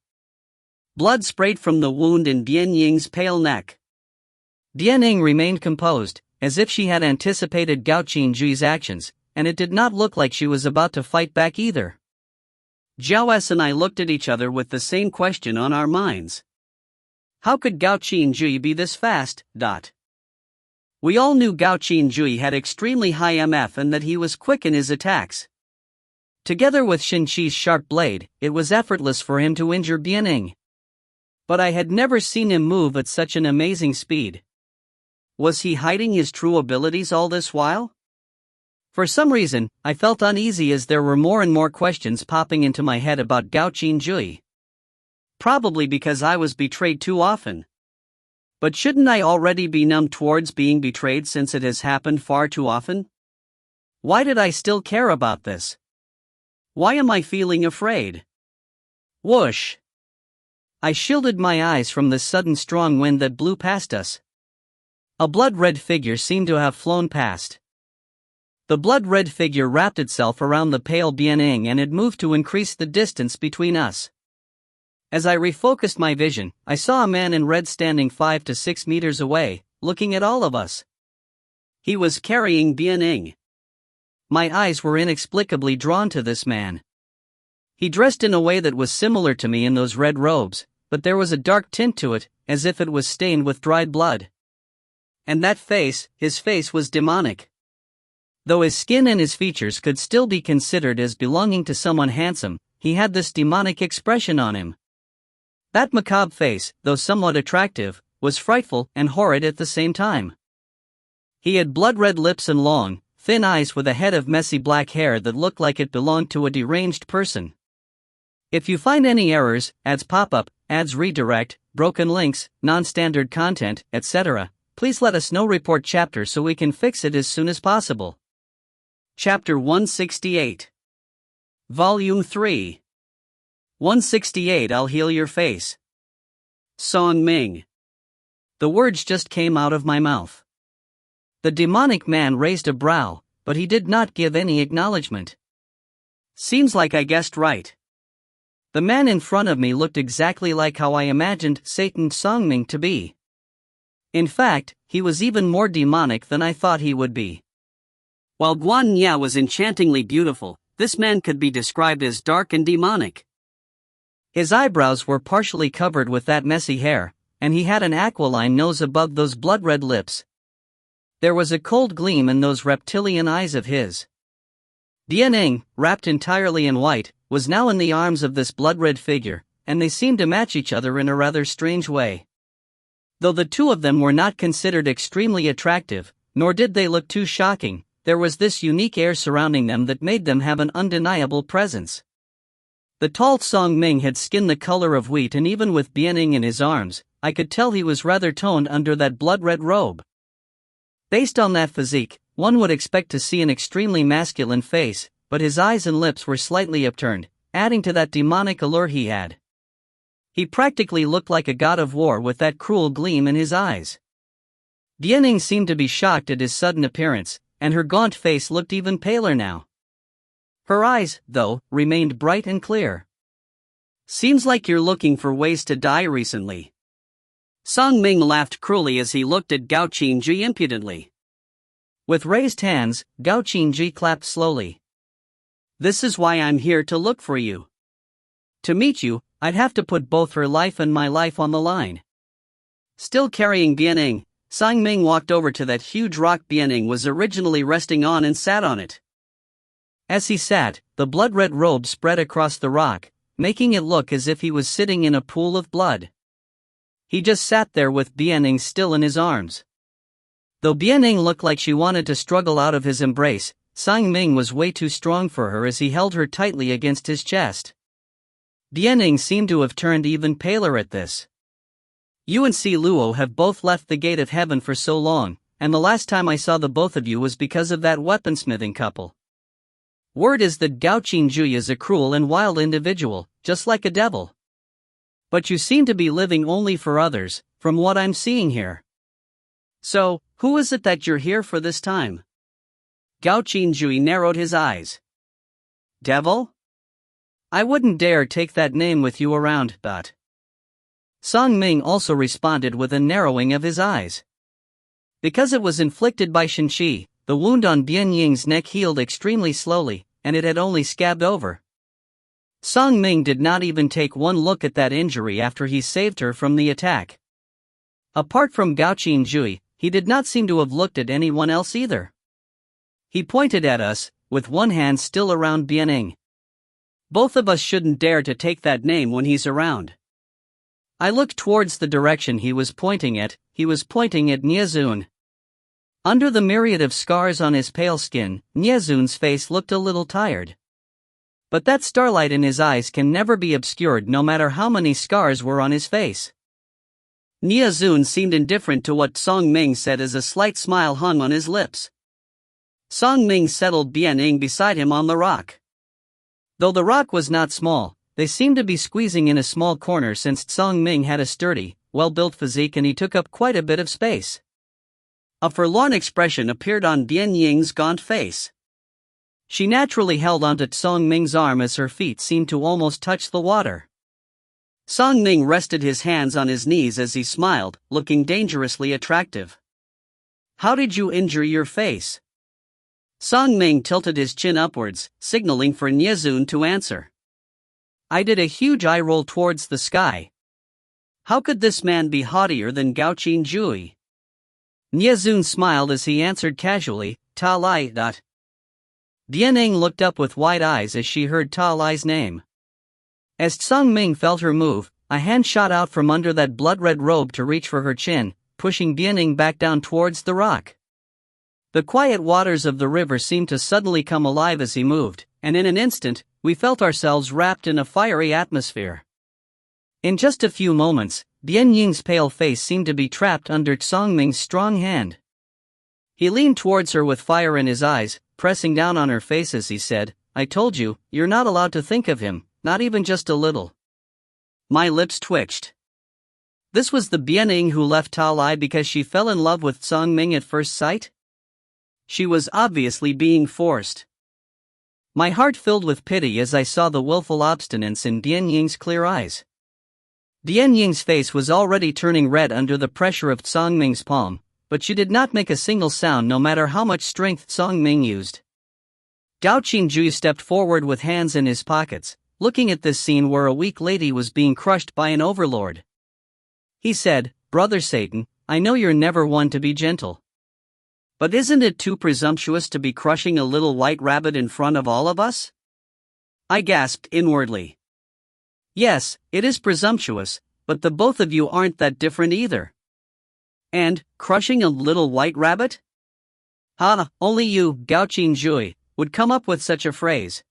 Blood sprayed from the wound in Bian Ying's pale neck. Bian Ying remained composed, as if she had anticipated Gao Qingzhui's actions, and it did not look like she was about to fight back either. Zhao S and I looked at each other with the same question on our minds. How could Gao Qingzhui be this fast? We all knew Gao Qingzhui had extremely high MF and that he was quick in his attacks. Together with Shin-Chi's sharp blade, it was effortless for him to injure Bian Ying. But I had never seen him move at such an amazing speed. Was he hiding his true abilities all this while? For some reason, I felt uneasy as there were more and more questions popping into my head about Gao Qingzhui. Probably because I was betrayed too often. But shouldn't I already be numb towards being betrayed since it has happened far too often? Why did I still care about this? Why am I feeling afraid? Whoosh! I shielded my eyes from the sudden strong wind that blew past us. A blood-red figure seemed to have flown past. The blood-red figure wrapped itself around the pale Bian Ying and it moved to increase the distance between us. As I refocused my vision, I saw a man in red standing 5 to 6 meters away, looking at all of us. He was carrying Bian Ying. My eyes were inexplicably drawn to this man. He dressed in a way that was similar to me in those red robes, but there was a dark tint to it, as if it was stained with dried blood. And that face, his face was demonic. Though his skin and his features could still be considered as belonging to someone handsome, he had this demonic expression on him. That macabre face, though somewhat attractive, was frightful and horrid at the same time. He had blood-red lips and long, thin eyes with a head of messy black hair that looked like it belonged to a deranged person. If you find any errors, ads pop up, ads redirect, broken links, non-standard content, etc., please let us know. Report chapter so we can fix it as soon as possible. Chapter 168. Volume 3. 168. I'll heal your face. Song Ming. The words just came out of my mouth. The demonic man raised a brow, but he did not give any acknowledgement. Seems like I guessed right. The man in front of me looked exactly like how I imagined Satan Songming to be. In fact, he was even more demonic than I thought he would be. While Guan Nya was enchantingly beautiful, this man could be described as dark and demonic. His eyebrows were partially covered with that messy hair, and he had an aquiline nose above those blood-red lips. There was a cold gleam in those reptilian eyes of his. Dianing, wrapped entirely in white, was now in the arms of this blood-red figure, and they seemed to match each other in a rather strange way. Though the two of them were not considered extremely attractive, nor did they look too shocking, there was this unique air surrounding them that made them have an undeniable presence. The tall Song Ming had skin the color of wheat, and even with Bianing in his arms, I could tell he was rather toned under that blood-red robe. Based on that physique, one would expect to see an extremely masculine face, but his eyes and lips were slightly upturned, adding to that demonic allure he had. He practically looked like a god of war with that cruel gleam in his eyes. Bianing seemed to be shocked at his sudden appearance, and her gaunt face looked even paler now. Her eyes, though, remained bright and clear. "Seems like you're looking for ways to die recently." Song Ming laughed cruelly as he looked at Gao Qingji impudently. With raised hands, Gao Qingji clapped slowly. "This is why I'm here to look for you. To meet you, I'd have to put both her life and my life on the line." Still carrying Bianing, Song Ming walked over to that huge rock Bianing was originally resting on and sat on it. As he sat, the blood-red robe spread across the rock, making it look as if he was sitting in a pool of blood. He just sat there with Bianing still in his arms. Though Bianing looked like she wanted to struggle out of his embrace, Song Ming was way too strong for her as he held her tightly against his chest. Bianing seemed to have turned even paler at this. "You and Si Luo have both left the gate of heaven for so long, and the last time I saw the both of you was because of that weaponsmithing couple. Word is that Gao Qingju is a cruel and wild individual, just like a devil. But you seem to be living only for others, from what I'm seeing here. So, who is it that you're here for this time?" Gao Qingju narrowed his eyes. "Devil? I wouldn't dare take that name with you around, but..." Song Ming also responded with a narrowing of his eyes. Because it was inflicted by Shenxi, the wound on Bian Ying's neck healed extremely slowly, and it had only scabbed over. Song Ming did not even take one look at that injury after he saved her from the attack. Apart from Gao Qingju, he did not seem to have looked at anyone else either. He pointed at us, with one hand still around Bianing. "Both of us shouldn't dare to take that name when he's around." I looked towards the direction he was pointing at. He was pointing at Niezun. Under the myriad of scars on his pale skin, Niezun's face looked a little tired. But that starlight in his eyes can never be obscured no matter how many scars were on his face. Niezun seemed indifferent to what Song Ming said as a slight smile hung on his lips. Song Ming settled Bianing beside him on the rock. Though the rock was not small, they seemed to be squeezing in a small corner since Song Ming had a sturdy, well-built physique and he took up quite a bit of space. A forlorn expression appeared on Bian Ying's gaunt face. She naturally held onto Song Ming's arm as her feet seemed to almost touch the water. Song Ming rested his hands on his knees as he smiled, looking dangerously attractive. "How did you injure your face?" Song Ming tilted his chin upwards, signaling for Niezun to answer. I did a huge eye roll towards the sky. How could this man be haughtier than Gao Qingju? Niezun smiled as he answered casually, "Ta Lai." Bianing looked up with wide eyes as she heard Ta Lai's name. As Song Ming felt her move, a hand shot out from under that blood-red robe to reach for her chin, pushing Bianing back down towards the rock. The quiet waters of the river seemed to suddenly come alive as he moved, and in an instant, we felt ourselves wrapped in a fiery atmosphere. In just a few moments, Bian Ying's pale face seemed to be trapped under Song Ming's strong hand. He leaned towards her with fire in his eyes, pressing down on her face as he said, "I told you, you're not allowed to think of him, not even just a little." My lips twitched. This was the Bianing who left Ta Lai because she fell in love with Song Ming at first sight? She was obviously being forced. My heart filled with pity as I saw the willful obstinance in Dian Ying's clear eyes. Dian Ying's face was already turning red under the pressure of Song Ming's palm, but she did not make a single sound no matter how much strength Song Ming used. Gao Qingju stepped forward with hands in his pockets, looking at this scene where a weak lady was being crushed by an overlord. He said, "Brother Satan, I know you're never one to be gentle. But isn't it too presumptuous to be crushing a little white rabbit in front of all of us?" I gasped inwardly. Yes, it is presumptuous, but the both of you aren't that different either. And, crushing a little white rabbit? Only you, Gao Qingju, would come up with such a phrase.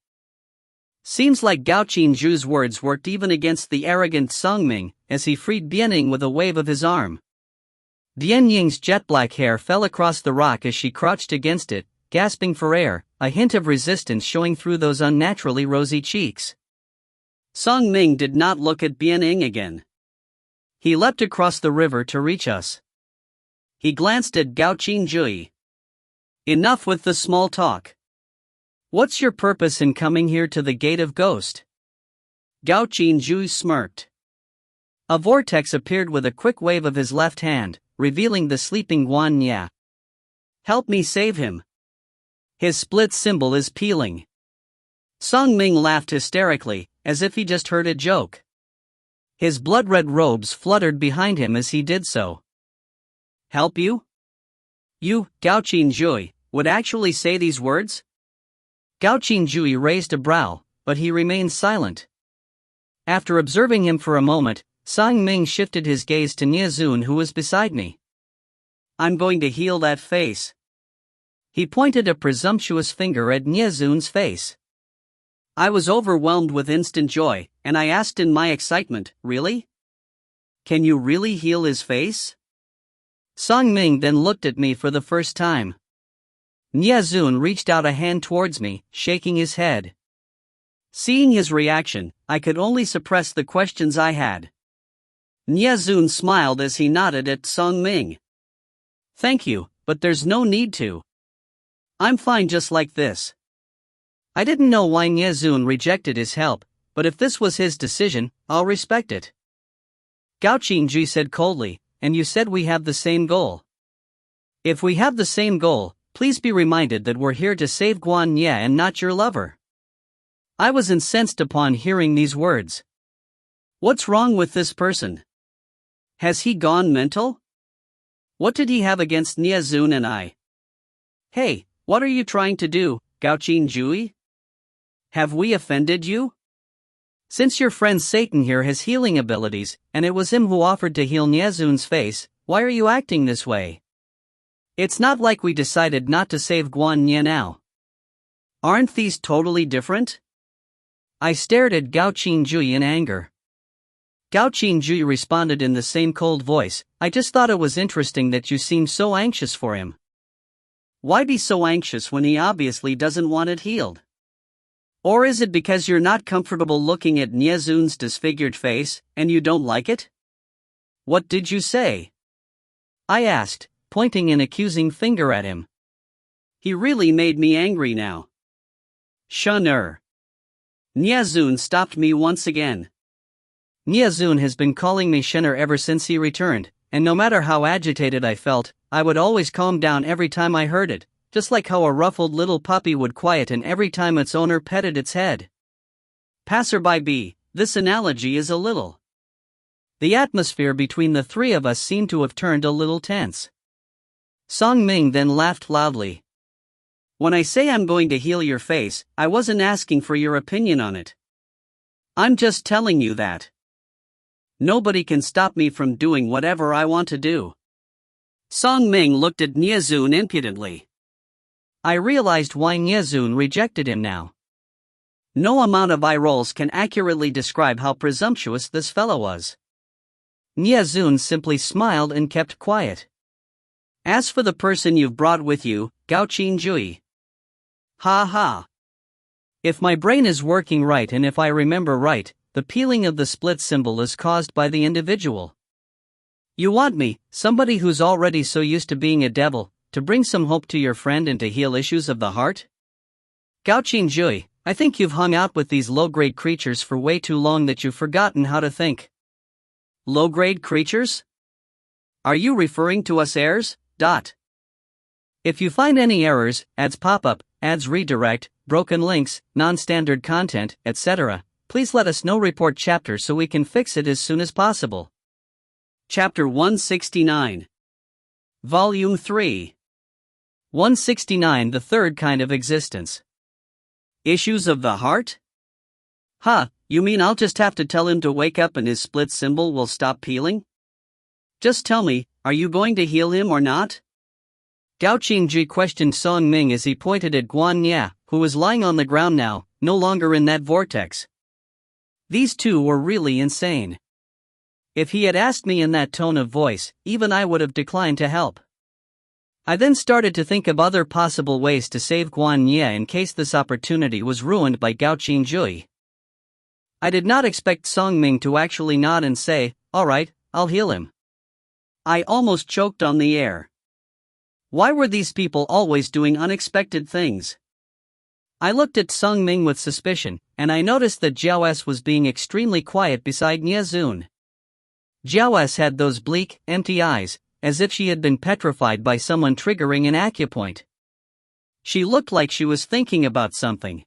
Seems like Gao Qingju's words worked even against the arrogant Song Ming, as he freed Bianing with a wave of his arm. Dian Ying's jet-black hair fell across the rock as she crouched against it, gasping for air, a hint of resistance showing through those unnaturally rosy cheeks. Song Ming did not look at Bianing again. He leapt across the river to reach us. He glanced at Gao Qingju. "Enough with the small talk. What's your purpose in coming here to the Gate of Ghost?" Gao Qingju smirked. A vortex appeared with a quick wave of his left hand, revealing the sleeping Guan Ye. "Help me save him. His split symbol is peeling." Song Ming laughed hysterically, as if he just heard a joke. His blood-red robes fluttered behind him as he did so. "Help you? You, Gao Qingju, would actually say these words?" Gao Qingju raised a brow, but he remained silent. After observing him for a moment, Song Ming shifted his gaze to Niazun, who was beside me. "I'm going to heal that face." He pointed a presumptuous finger at Niazun's face. I was overwhelmed with instant joy, and I asked in my excitement, "Really? Can you really heal his face?" Song Ming then looked at me for the first time. Niazun reached out a hand towards me, shaking his head. Seeing his reaction, I could only suppress the questions I had. Niazun smiled as he nodded at Song Ming. "Thank you, but there's no need to. I'm fine just like this." I didn't know why Niazun rejected his help, but if this was his decision, I'll respect it. Gao Qingju said coldly, "And you said we have the same goal. If we have the same goal, please be reminded that we're here to save Guan Ye and not your lover." I was incensed upon hearing these words. What's wrong with this person? Has he gone mental? What did he have against Niazun and I? Hey, what are you trying to do, Gao Qingju? Have we offended you? Since your friend Satan here has healing abilities, and it was him who offered to heal Niazun's face, why are you acting this way? It's not like we decided not to save Guan Ye now. Aren't these totally different? I stared at Gao Qingju in anger. Gao Qingju responded in the same cold voice, "I just thought it was interesting that you seem so anxious for him." Why be so anxious when he obviously doesn't want it healed? Or is it because you're not comfortable looking at Niazun's disfigured face, and you don't like it? What did you say? I asked, pointing an accusing finger at him. He really made me angry now. Shunner. Niazun stopped me once again. Niazun has been calling me Shunner ever since he returned, and no matter how agitated I felt, I would always calm down every time I heard it, just like how a ruffled little puppy would quieten every time its owner petted its head. Passerby B, this analogy is a little. The atmosphere between the three of us seemed to have turned a little tense. Song Ming then laughed loudly. When I say I'm going to heal your face, I wasn't asking for your opinion on it. I'm just telling you that. Nobody can stop me from doing whatever I want to do. Song Ming looked at Niazun impudently. I realized why Niazun rejected him now. No amount of eye rolls can accurately describe how presumptuous this fellow was. Niazun simply smiled and kept quiet. As for the person you've brought with you, Gao Qingju. Ha ha. If my brain is working right and if I remember right, the peeling of the split symbol is caused by the individual. You want me, somebody who's already so used to being a devil, to bring some hope to your friend and to heal issues of the heart? Gao Qingjui, I think you've hung out with these low-grade creatures for way too long that you've forgotten how to think. Low-grade creatures? Are you referring to us heirs? If you find any errors, ads pop up, ads redirect, broken links, non-standard content, etc., please let us know. Report chapter so we can fix it as soon as possible. Chapter 169. Volume 3. 169 The Third Kind of Existence. Issues of the Heart? You mean I'll just have to tell him to wake up and his split symbol will stop peeling? Just tell me, are you going to heal him or not? Gao Qingji questioned Song Ming as he pointed at Guan Nia, who was lying on the ground now, no longer in that vortex. These two were really insane. If he had asked me in that tone of voice, even I would have declined to help. I then started to think of other possible ways to save Guan Nia in case this opportunity was ruined by Gao Qingjui. I did not expect Song Ming to actually nod and say, "Alright, I'll heal him." I almost choked on the air. Why were these people always doing unexpected things? I looked at Song Ming with suspicion, and I noticed that Jiao S was being extremely quiet beside Nia Zun. Jiao S had those bleak, empty eyes, as if she had been petrified by someone triggering an acupoint. She looked like she was thinking about something.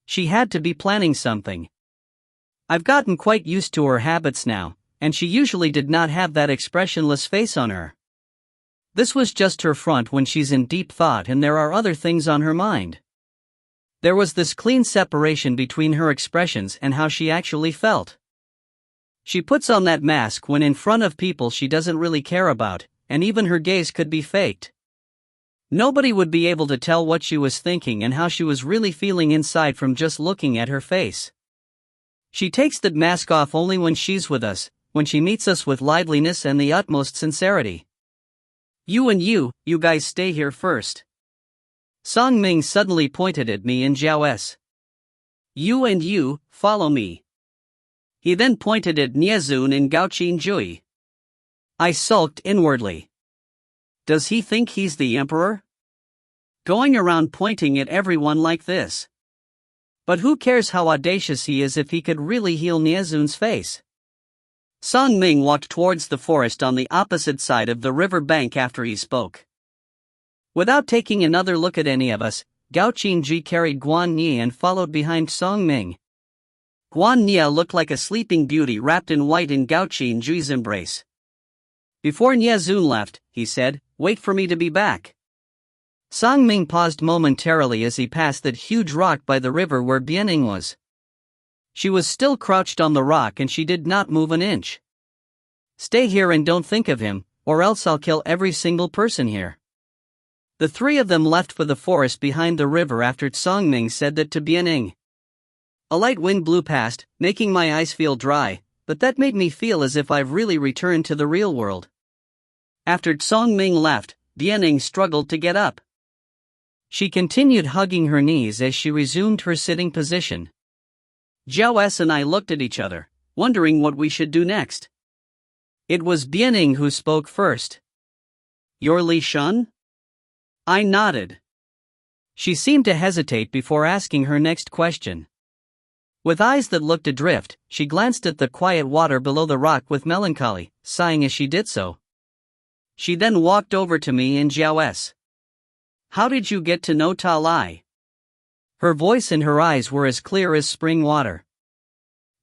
She had to be planning something. I've gotten quite used to her habits now, and she usually did not have that expressionless face on her. This was just her front when she's in deep thought and there are other things on her mind. There was this clean separation between her expressions and how she actually felt. She puts on that mask when in front of people she doesn't really care about, and even her gaze could be faked. Nobody would be able to tell what she was thinking and how she was really feeling inside from just looking at her face. She takes that mask off only when she's with us, when she meets us with liveliness and the utmost sincerity. You guys stay here first. Song Ming suddenly pointed at me and Jiao S. You, follow me. He then pointed at Nia Zun and Gao Qingjui. I sulked inwardly. Does he think he's the emperor? Going around pointing at everyone like this. But who cares how audacious he is if he could really heal Nia Zun's face? Song Ming walked towards the forest on the opposite side of the river bank after he spoke. Without taking another look at any of us, Gao Qingji carried Guan Nia and followed behind Song Ming. Guan Nia looked like a sleeping beauty wrapped in white in Gao Qingji's embrace. Before Nia Zun left, he said, "Wait for me to be back." Song Ming paused momentarily as he passed that huge rock by the river where Bianing was. She was still crouched on the rock and she did not move an inch. "Stay here and don't think of him, or else I'll kill every single person here." The three of them left for the forest behind the river after Song Ming said that to Bianing. A light wind blew past, making my eyes feel dry, but that made me feel as if I've really returned to the real world. After Song Ming left, Bianing struggled to get up. She continued hugging her knees as she resumed her sitting position. Jiao S and I looked at each other, wondering what we should do next. It was Bianing who spoke first. "You're Li Shun?" I nodded. She seemed to hesitate before asking her next question. With eyes that looked adrift, she glanced at the quiet water below the rock with melancholy, sighing as she did so. She then walked over to me and Jiao S. "How did you get to know Ta Lai?" Her voice and her eyes were as clear as spring water.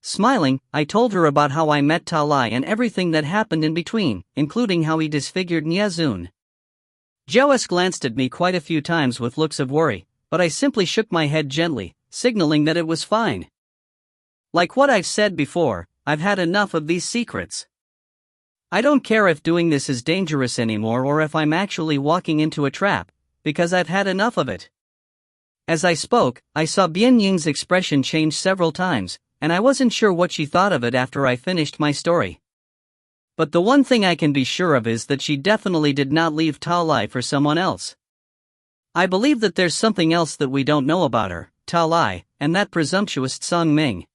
Smiling, I told her about how I met Ta Lai and everything that happened in between, including how he disfigured Nia Zun. Jiao S glanced at me quite a few times with looks of worry, but I simply shook my head gently, signaling that it was fine. Like what I've said before, I've had enough of these secrets. I don't care if doing this is dangerous anymore or if I'm actually walking into a trap, because I've had enough of it. As I spoke, I saw Bian Ying's expression change several times, and I wasn't sure what she thought of it after I finished my story. But the one thing I can be sure of is that she definitely did not leave Ta Lai for someone else. I believe that there's something else that we don't know about her, Ta Lai, and that presumptuous Song Ming.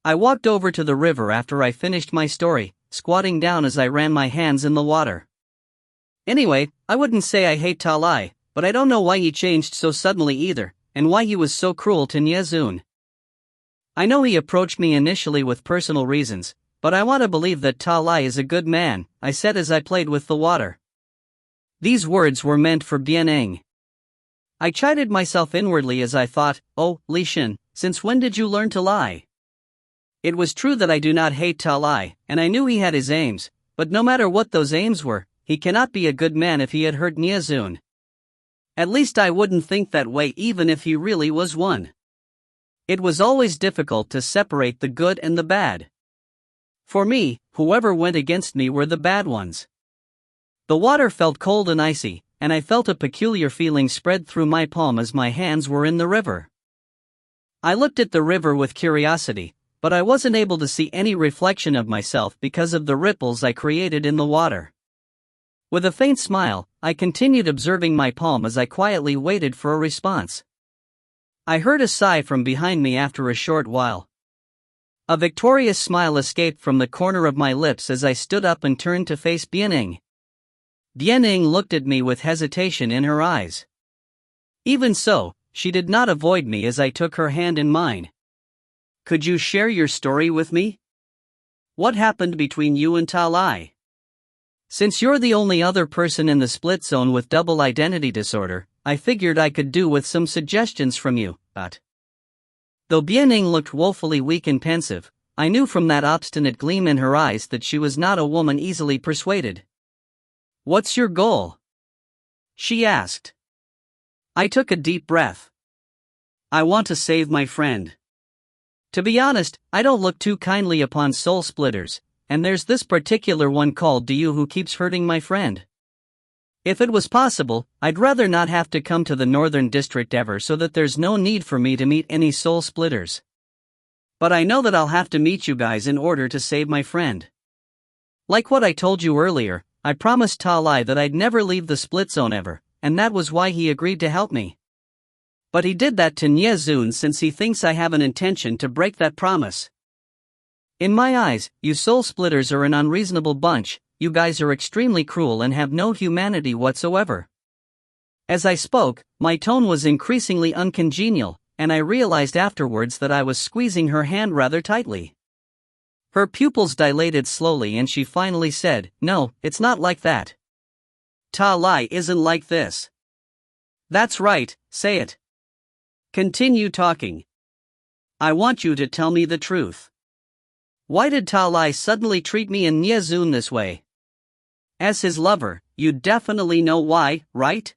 I walked over to the river after I finished my story, squatting down as I ran my hands in the water. Anyway, I wouldn't say I hate Ta Lai, but I don't know why he changed so suddenly either, and why he was so cruel to Nyezun. I know he approached me initially with personal reasons, but I want to believe that Ta Lai is a good man, I said as I played with the water. These words were meant for Bianeng. I chided myself inwardly as I thought, oh, Li Shen, since when did you learn to lie? It was true that I do not hate Ta Lai, and I knew he had his aims, but no matter what those aims were, he cannot be a good man if he had hurt Nyezun. At least I wouldn't think that way even if he really was one. It was always difficult to separate the good and the bad. For me, whoever went against me were the bad ones. The water felt cold and icy, and I felt a peculiar feeling spread through my palm as my hands were in the river. I looked at the river with curiosity, but I wasn't able to see any reflection of myself because of the ripples I created in the water. With a faint smile, I continued observing my palm as I quietly waited for a response. I heard a sigh from behind me after a short while. A victorious smile escaped from the corner of my lips as I stood up and turned to face Bianeng. Bianeng looked at me with hesitation in her eyes. Even so, she did not avoid me as I took her hand in mine. Could you share your story with me? What happened between you and Ta Lai? Since you're the only other person in the split zone with double identity disorder, I figured I could do with some suggestions from you, but... Though Bianeng looked woefully weak and pensive, I knew from that obstinate gleam in her eyes that she was not a woman easily persuaded. What's your goal? She asked. I took a deep breath. I want to save my friend. To be honest, I don't look too kindly upon soul splitters, and there's this particular one called Diu who keeps hurting my friend. If it was possible, I'd rather not have to come to the Northern District ever so that there's no need for me to meet any soul splitters. But I know that I'll have to meet you guys in order to save my friend. Like what I told you earlier, I promised Ta Lai that I'd never leave the split zone ever, and that was why he agreed to help me. But he did that to Nyezun since he thinks I have an intention to break that promise. In my eyes, you soul splitters are an unreasonable bunch, you guys are extremely cruel and have no humanity whatsoever. As I spoke, my tone was increasingly uncongenial, and I realized afterwards that I was squeezing her hand rather tightly. Her pupils dilated slowly and she finally said, "No, it's not like that. Ta Lai isn't like this." "That's right, say it. Continue talking. I want you to tell me the truth. Why did Ta Lai suddenly treat me and Nyezun this way? As his lover, you definitely know why, right?"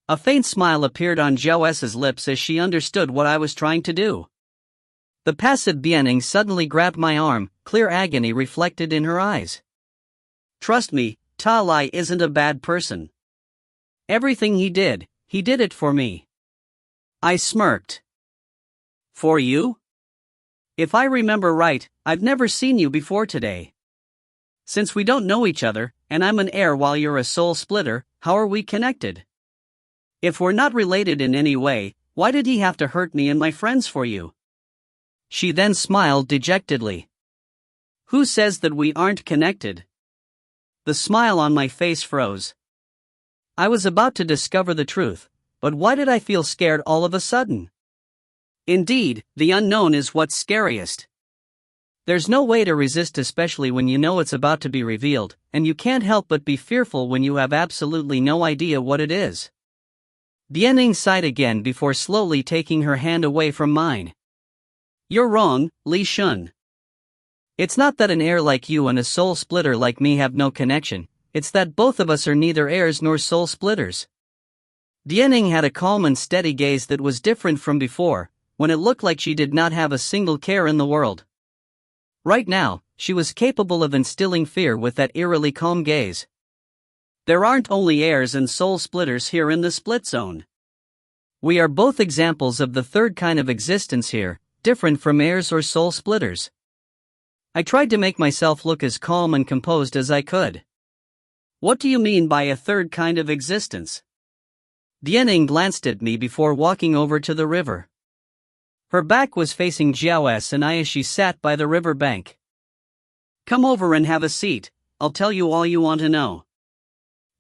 A faint smile appeared on Zhao lips as she understood what I was trying to do. The passive Bianeng suddenly grabbed my arm, clear agony reflected in her eyes. "Trust me, Ta Lai isn't a bad person. Everything he did it for me." I smirked. "For you? If I remember right, I've never seen you before today. Since we don't know each other, and I'm an heir while you're a soul splitter, how are we connected? If we're not related in any way, why did he have to hurt me and my friends for you?" She then smiled dejectedly. "Who says that we aren't connected?" The smile on my face froze. I was about to discover the truth, but why did I feel scared all of a sudden? Indeed, the unknown is what's scariest. There's no way to resist, especially when you know it's about to be revealed, and you can't help but be fearful when you have absolutely no idea what it is. Bianeng sighed again before slowly taking her hand away from mine. "You're wrong, Li Shun. It's not that an heir like you and a soul splitter like me have no connection, it's that both of us are neither heirs nor soul splitters." Bianeng had a calm and steady gaze that was different from before, when it looked like she did not have a single care in the world. Right now, she was capable of instilling fear with that eerily calm gaze. There aren't only heirs and soul splitters here in the split zone. We are both examples of the third kind of existence here, different from heirs or soul splitters. I tried to make myself look as calm and composed as I could. "What do you mean by a third kind of existence?" Bianeng glanced at me before walking over to the river. Her back was facing Zhao and I as she sat by the river bank. "Come over and have a seat, I'll tell you all you want to know."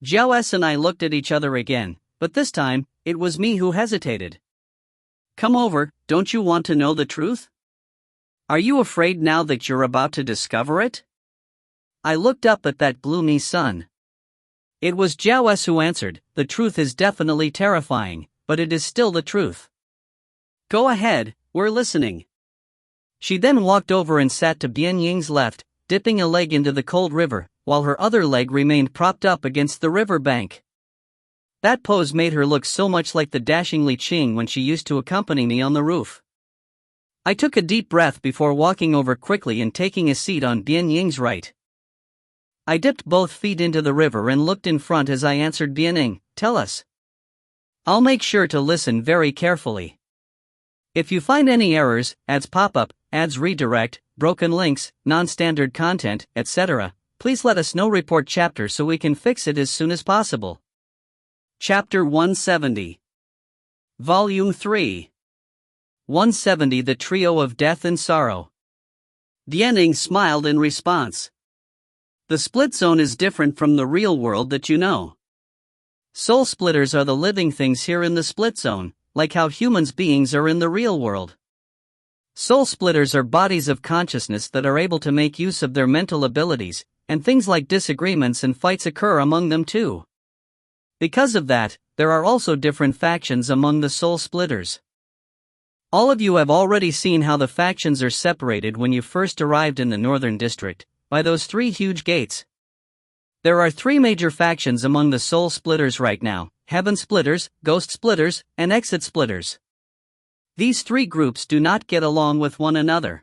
Zhao and I looked at each other again, but this time, it was me who hesitated. Come over, don't you want to know the truth? Are you afraid now that you're about to discover it? I looked up at that gloomy sun. It was Jiao S who answered, the truth is definitely terrifying, but it is still the truth. Go ahead, we're listening. She then walked over and sat to Bian Ying's left, dipping a leg into the cold river, while her other leg remained propped up against the river bank. That pose made her look so much like the dashing Li Qing when she used to accompany me on the roof. I took a deep breath before walking over quickly and taking a seat on Bian Ying's right. I dipped both feet into the river and looked in front as I answered Bian Ying, tell us. I'll make sure to listen very carefully. If you find any errors, ads pop up, ads redirect, broken links, non-standard content, etc., please let us know. Report chapter so we can fix it as soon as possible. Chapter 170. Volume 3. 170 The Trio of Death and Sorrow. Dianing smiled in response. The split zone is different from the real world that you know. Soul splitters are the living things here in the split zone, like how humans beings are in the real world. Soul splitters are bodies of consciousness that are able to make use of their mental abilities, and things like disagreements and fights occur among them too. Because of that, there are also different factions among the soul splitters. All of you have already seen how the factions are separated when you first arrived in the northern district, by those 3 huge gates. There are 3 major factions among the soul splitters right now: heaven splitters, ghost splitters, and exit splitters. These 3 groups do not get along with one another.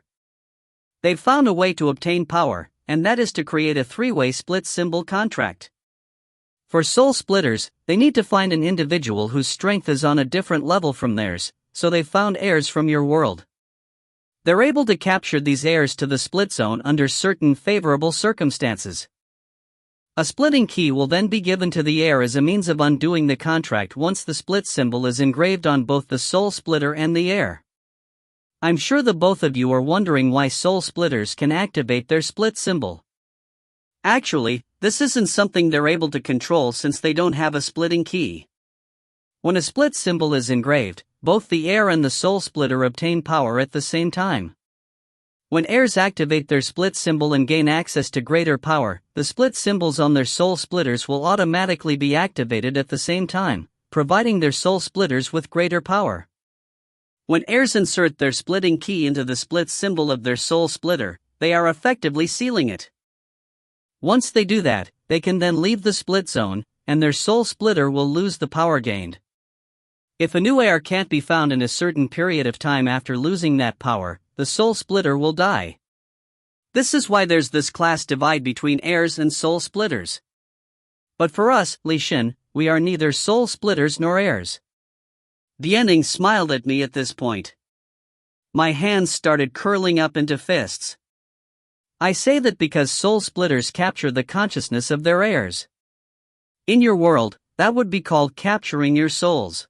They've found a way to obtain power, and that is to create a 3-way split symbol contract. For soul splitters, they need to find an individual whose strength is on a different level from theirs, so they've found heirs from your world. They're able to capture these heirs to the split zone under certain favorable circumstances. A splitting key will then be given to the heir as a means of undoing the contract once the split symbol is engraved on both the soul splitter and the heir. I'm sure the both of you are wondering why soul splitters can activate their split symbol. Actually, this isn't something they're able to control since they don't have a splitting key. When a split symbol is engraved, both the heir and the soul splitter obtain power at the same time. When heirs activate their split symbol and gain access to greater power, the split symbols on their soul splitters will automatically be activated at the same time, providing their soul splitters with greater power. When heirs insert their splitting key into the split symbol of their soul splitter, they are effectively sealing it. Once they do that, they can then leave the split zone, and their soul splitter will lose the power gained. If a new heir can't be found in a certain period of time after losing that power, the soul splitter will die. This is why there's this class divide between heirs and soul splitters. But for us, Li Xin, we are neither soul splitters nor heirs. Dianing smiled at me at this point. My hands started curling up into fists. I say that because soul splitters capture the consciousness of their heirs. In your world, that would be called capturing your souls.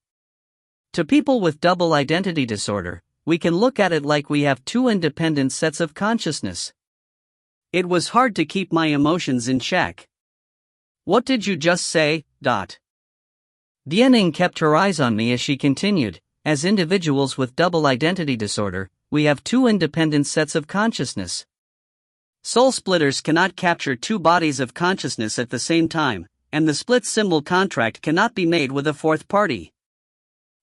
To people with double identity disorder, we can look at it like we have 2 independent sets of consciousness. It was hard to keep my emotions in check. What did you just say? Dianing kept her eyes on me as she continued, as individuals with double identity disorder, we have 2 independent sets of consciousness. Soul splitters cannot capture 2 bodies of consciousness at the same time, and the split symbol contract cannot be made with a 4th party.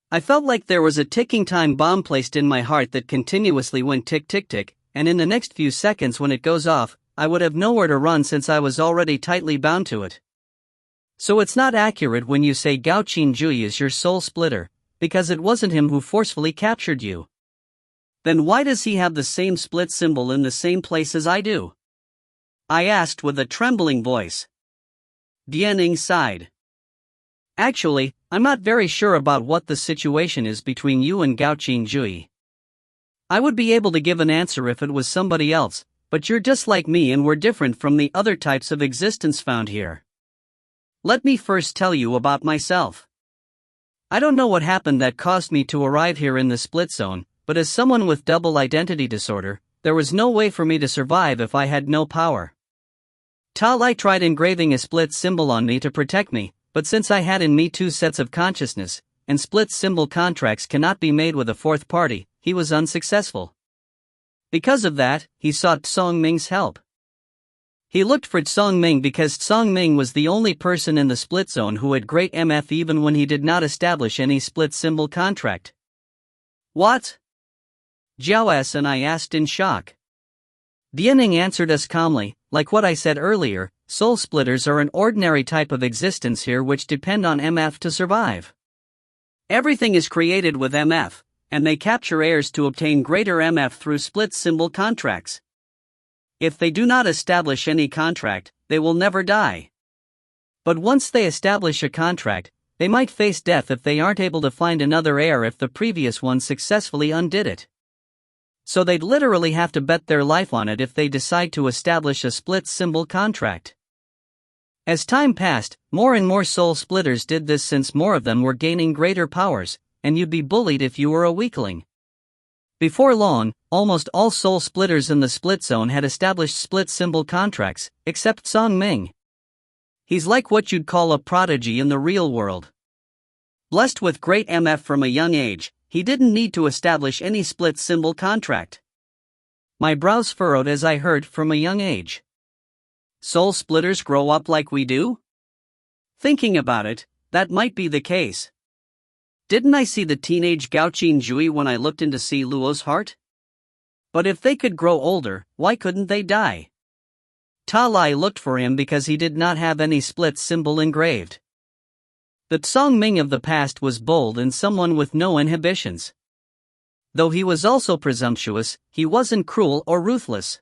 I felt like there was a ticking time bomb placed in my heart that continuously went tick tick tick, and in the next few seconds when it goes off, I would have nowhere to run since I was already tightly bound to it. So it's not accurate when you say Gao Qinjui is your soul splitter, because it wasn't him who forcefully captured you. Then why does he have the same split symbol in the same place as I do? I asked with a trembling voice. Dianing sighed. Actually, I'm not very sure about what the situation is between you and Gao Qinjui. I would be able to give an answer if it was somebody else, but you're just like me and we're different from the other types of existence found here. Let me first tell you about myself. I don't know what happened that caused me to arrive here in the split zone, but as someone with double identity disorder, there was no way for me to survive if I had no power. Lai tried engraving a split symbol on me to protect me, but since I had in me 2 sets of consciousness, and split symbol contracts cannot be made with a fourth party, he was unsuccessful. Because of that, he sought Song-ming's help. He looked for Song-ming because Song-ming was the only person in the split zone who had great MF even when he did not establish any split symbol contract. What? Jiao S and I asked in shock. Dianing answered us calmly, like what I said earlier, soul splitters are an ordinary type of existence here which depend on MF to survive. Everything is created with MF, and they capture heirs to obtain greater MF through split symbol contracts. If they do not establish any contract, they will never die. But once they establish a contract, they might face death if they aren't able to find another heir if the previous one successfully undid it. So they'd literally have to bet their life on it if they decide to establish a split symbol contract. As time passed, more and more soul splitters did this since more of them were gaining greater powers, and you'd be bullied if you were a weakling. Before long, almost all soul splitters in the split zone had established split symbol contracts, except Song-ming. He's like what you'd call a prodigy in the real world. Blessed with great MF from a young age, he didn't need to establish any split symbol contract. My brows furrowed as I heard from a young age. Soul splitters grow up like we do? Thinking about it, that might be the case. Didn't I see the teenage Gaoqin Jui when I looked into Si Luo's heart? But if they could grow older, why couldn't they die? Ta Lai looked for him because he did not have any split symbol engraved. The Song-ming of the past was bold and someone with no inhibitions. Though he was also presumptuous, he wasn't cruel or ruthless.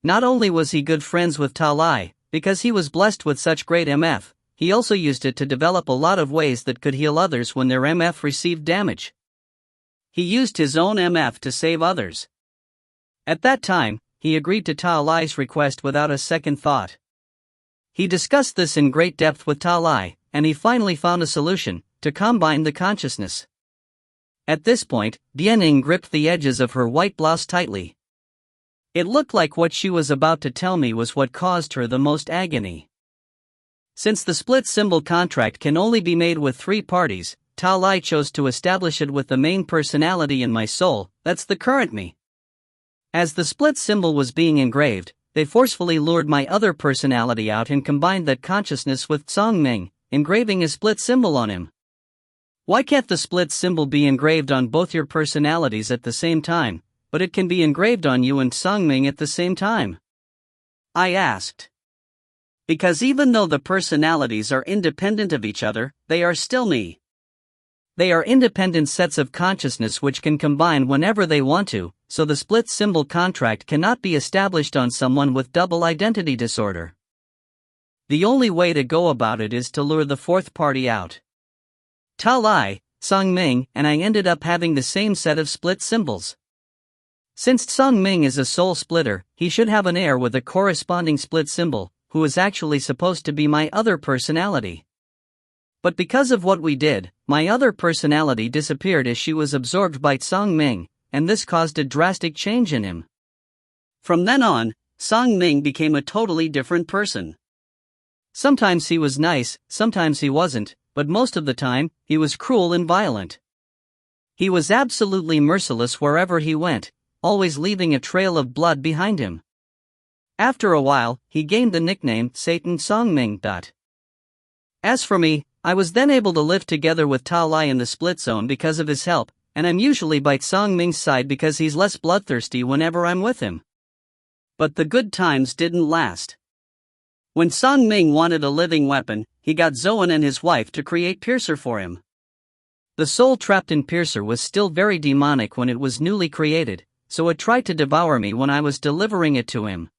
Not only was he good friends with Ta Lai, because he was blessed with such great MF, he also used it to develop a lot of ways that could heal others when their MF received damage. He used his own MF to save others. At that time, he agreed to Ta Lai's request without a second thought. He discussed this in great depth with Ta Lai, and he finally found a solution, to combine the consciousness. At this point, Dianing gripped the edges of her white blouse tightly. It looked like what she was about to tell me was what caused her the most agony. Since the split symbol contract can only be made with 3 parties, Ta Lai chose to establish it with the main personality in my soul, that's the current me. As the split symbol was being engraved, they forcefully lured my other personality out and combined that consciousness with Song-ming, engraving a split symbol on him. Why can't the split symbol be engraved on both your personalities at the same time, but it can be engraved on you and Song-ming at the same time? I asked. Because even though the personalities are independent of each other, they are still me. They are independent sets of consciousness which can combine whenever they want to, so the split symbol contract cannot be established on someone with double identity disorder. The only way to go about it is to lure the fourth party out. Ta Lai, Song-ming, and I ended up having the same set of split symbols. Since Song-ming is a soul splitter, he should have an heir with a corresponding split symbol, who is actually supposed to be my other personality. But because of what we did, my other personality disappeared as she was absorbed by Song-ming, and this caused a drastic change in him. From then on, Song-ming became a totally different person. Sometimes he was nice, sometimes he wasn't, but most of the time, he was cruel and violent. He was absolutely merciless wherever he went, always leaving a trail of blood behind him. After a while, he gained the nickname Satan Song-ming. As for me, I was then able to live together with Ta Lai in the split zone because of his help, and I'm usually by Song-ming's side because he's less bloodthirsty whenever I'm with him. But the good times didn't last. When Song-ming wanted a living weapon, he got Zoan and his wife to create Piercer for him. The soul trapped in Piercer was still very demonic when it was newly created, so it tried to devour me when I was delivering it to him.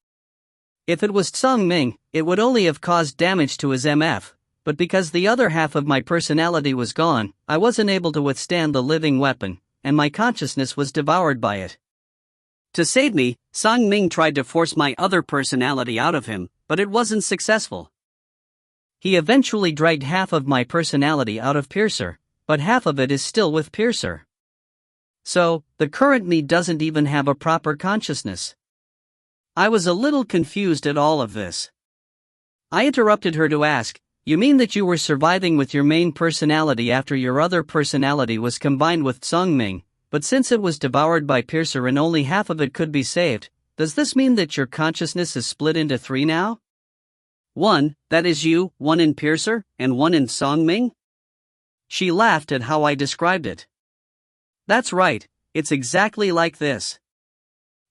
If it was Song-ming, it would only have caused damage to his MF, but because the other half of my personality was gone, I wasn't able to withstand the living weapon, and my consciousness was devoured by it. To save me, Song-ming tried to force my other personality out of him, but it wasn't successful. He eventually dragged half of my personality out of Piercer, but half of it is still with Piercer. So, the current me doesn't even have a proper consciousness. I was a little confused at all of this. I interrupted her to ask, You mean that you were surviving with your main personality after your other personality was combined with Songming, but since it was devoured by Piercer and only half of it could be saved, does this mean that your consciousness is split into three now? One, that is you, one in Piercer, and one in Songming? She laughed at how I described it. That's right, it's exactly like this.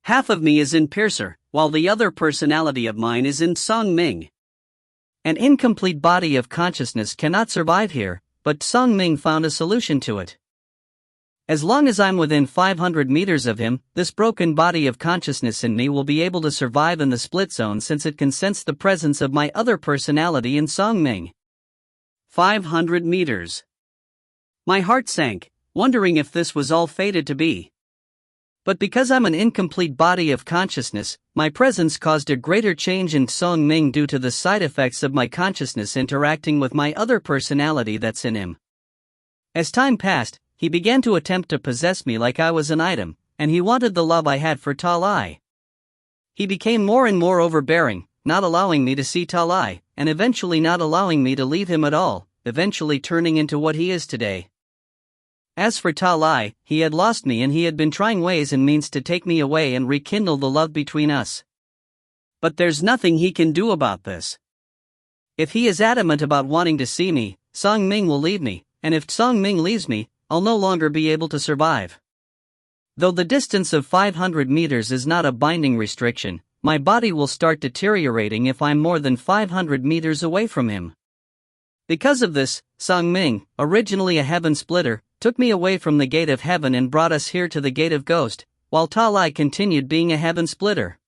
Half of me is in Piercer, while the other personality of mine is in Songming. An incomplete body of consciousness cannot survive here, but Songming found a solution to it. As long as I'm within 500 meters of him, this broken body of consciousness in me will be able to survive in the split zone since it can sense the presence of my other personality in Songming. 500 meters. My heart sank, wondering if this was all fated to be. But because I'm an incomplete body of consciousness, my presence caused a greater change in Songming due to the side effects of my consciousness interacting with my other personality that's in him. As time passed, he began to attempt to possess me like I was an item, and he wanted the love I had for Talai. He became more and more overbearing, not allowing me to see Talai, and eventually not allowing me to leave him at all, eventually turning into what he is today. As for Talai, he had lost me and he had been trying ways and means to take me away and rekindle the love between us. But there's nothing he can do about this. If he is adamant about wanting to see me, Songming will leave me, and if Songming leaves me, I'll no longer be able to survive. Though the distance of 500 meters is not a binding restriction, my body will start deteriorating if I'm more than 500 meters away from him. Because of this, Songming, originally a heaven splitter, took me away from the gate of heaven and brought us here to the gate of ghost, while Talai continued being a heaven splitter.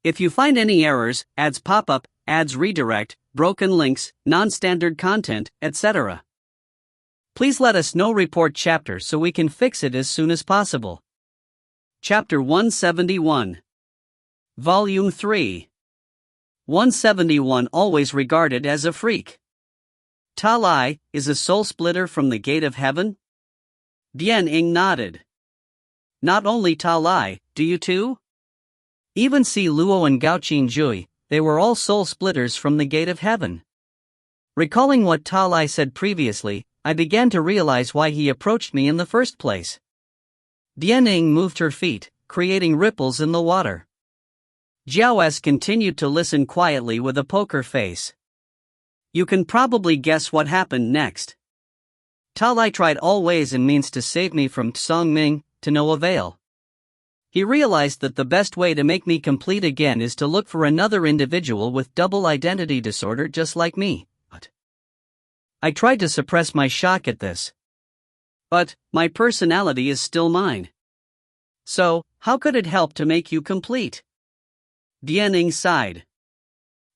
If you find any errors, ads pop up, ads redirect, broken links, non-standard content, etc., please let us know. Report chapter so we can fix it as soon as possible. Chapter 171. Volume 3. 171 always regarded as a freak. Talai is a soul splitter from the gate of heaven? Dian Ying nodded. Not only Talai, do you too? Even Si Luo and Gao Qin Jui, they were all soul splitters from the gate of heaven. Recalling what Talai said previously, I began to realize why he approached me in the first place. Dian Ying moved her feet, creating ripples in the water. Jiao S continued to listen quietly with a poker face. You can probably guess what happened next. Talai tried all ways and means to save me from Songming, to no avail. He realized that the best way to make me complete again is to look for another individual with double identity disorder just like me. But I tried to suppress my shock at this. But my personality is still mine. So, how could it help to make you complete? Dian Ying sighed.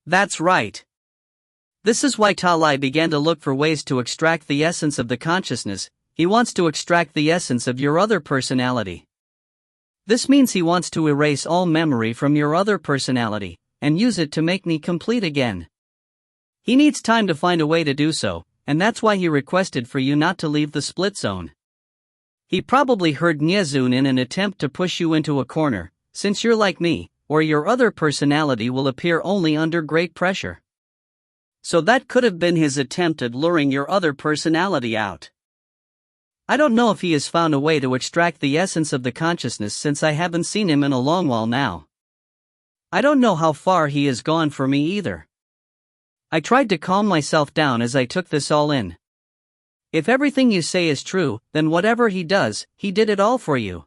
That's right. This is why Talai began to look for ways to extract the essence of the consciousness. He wants to extract the essence of your other personality. This means he wants to erase all memory from your other personality, and use it to make me complete again. He needs time to find a way to do so, and that's why he requested for you not to leave the split zone. He probably heard Nyezun in an attempt to push you into a corner, since you're like me, or your other personality will appear only under great pressure. So that could have been his attempt at luring your other personality out. I don't know if he has found a way to extract the essence of the consciousness since I haven't seen him in a long while now. I don't know how far he has gone for me either. I tried to calm myself down as I took this all in. If everything you say is true, then whatever he does, he did it all for you.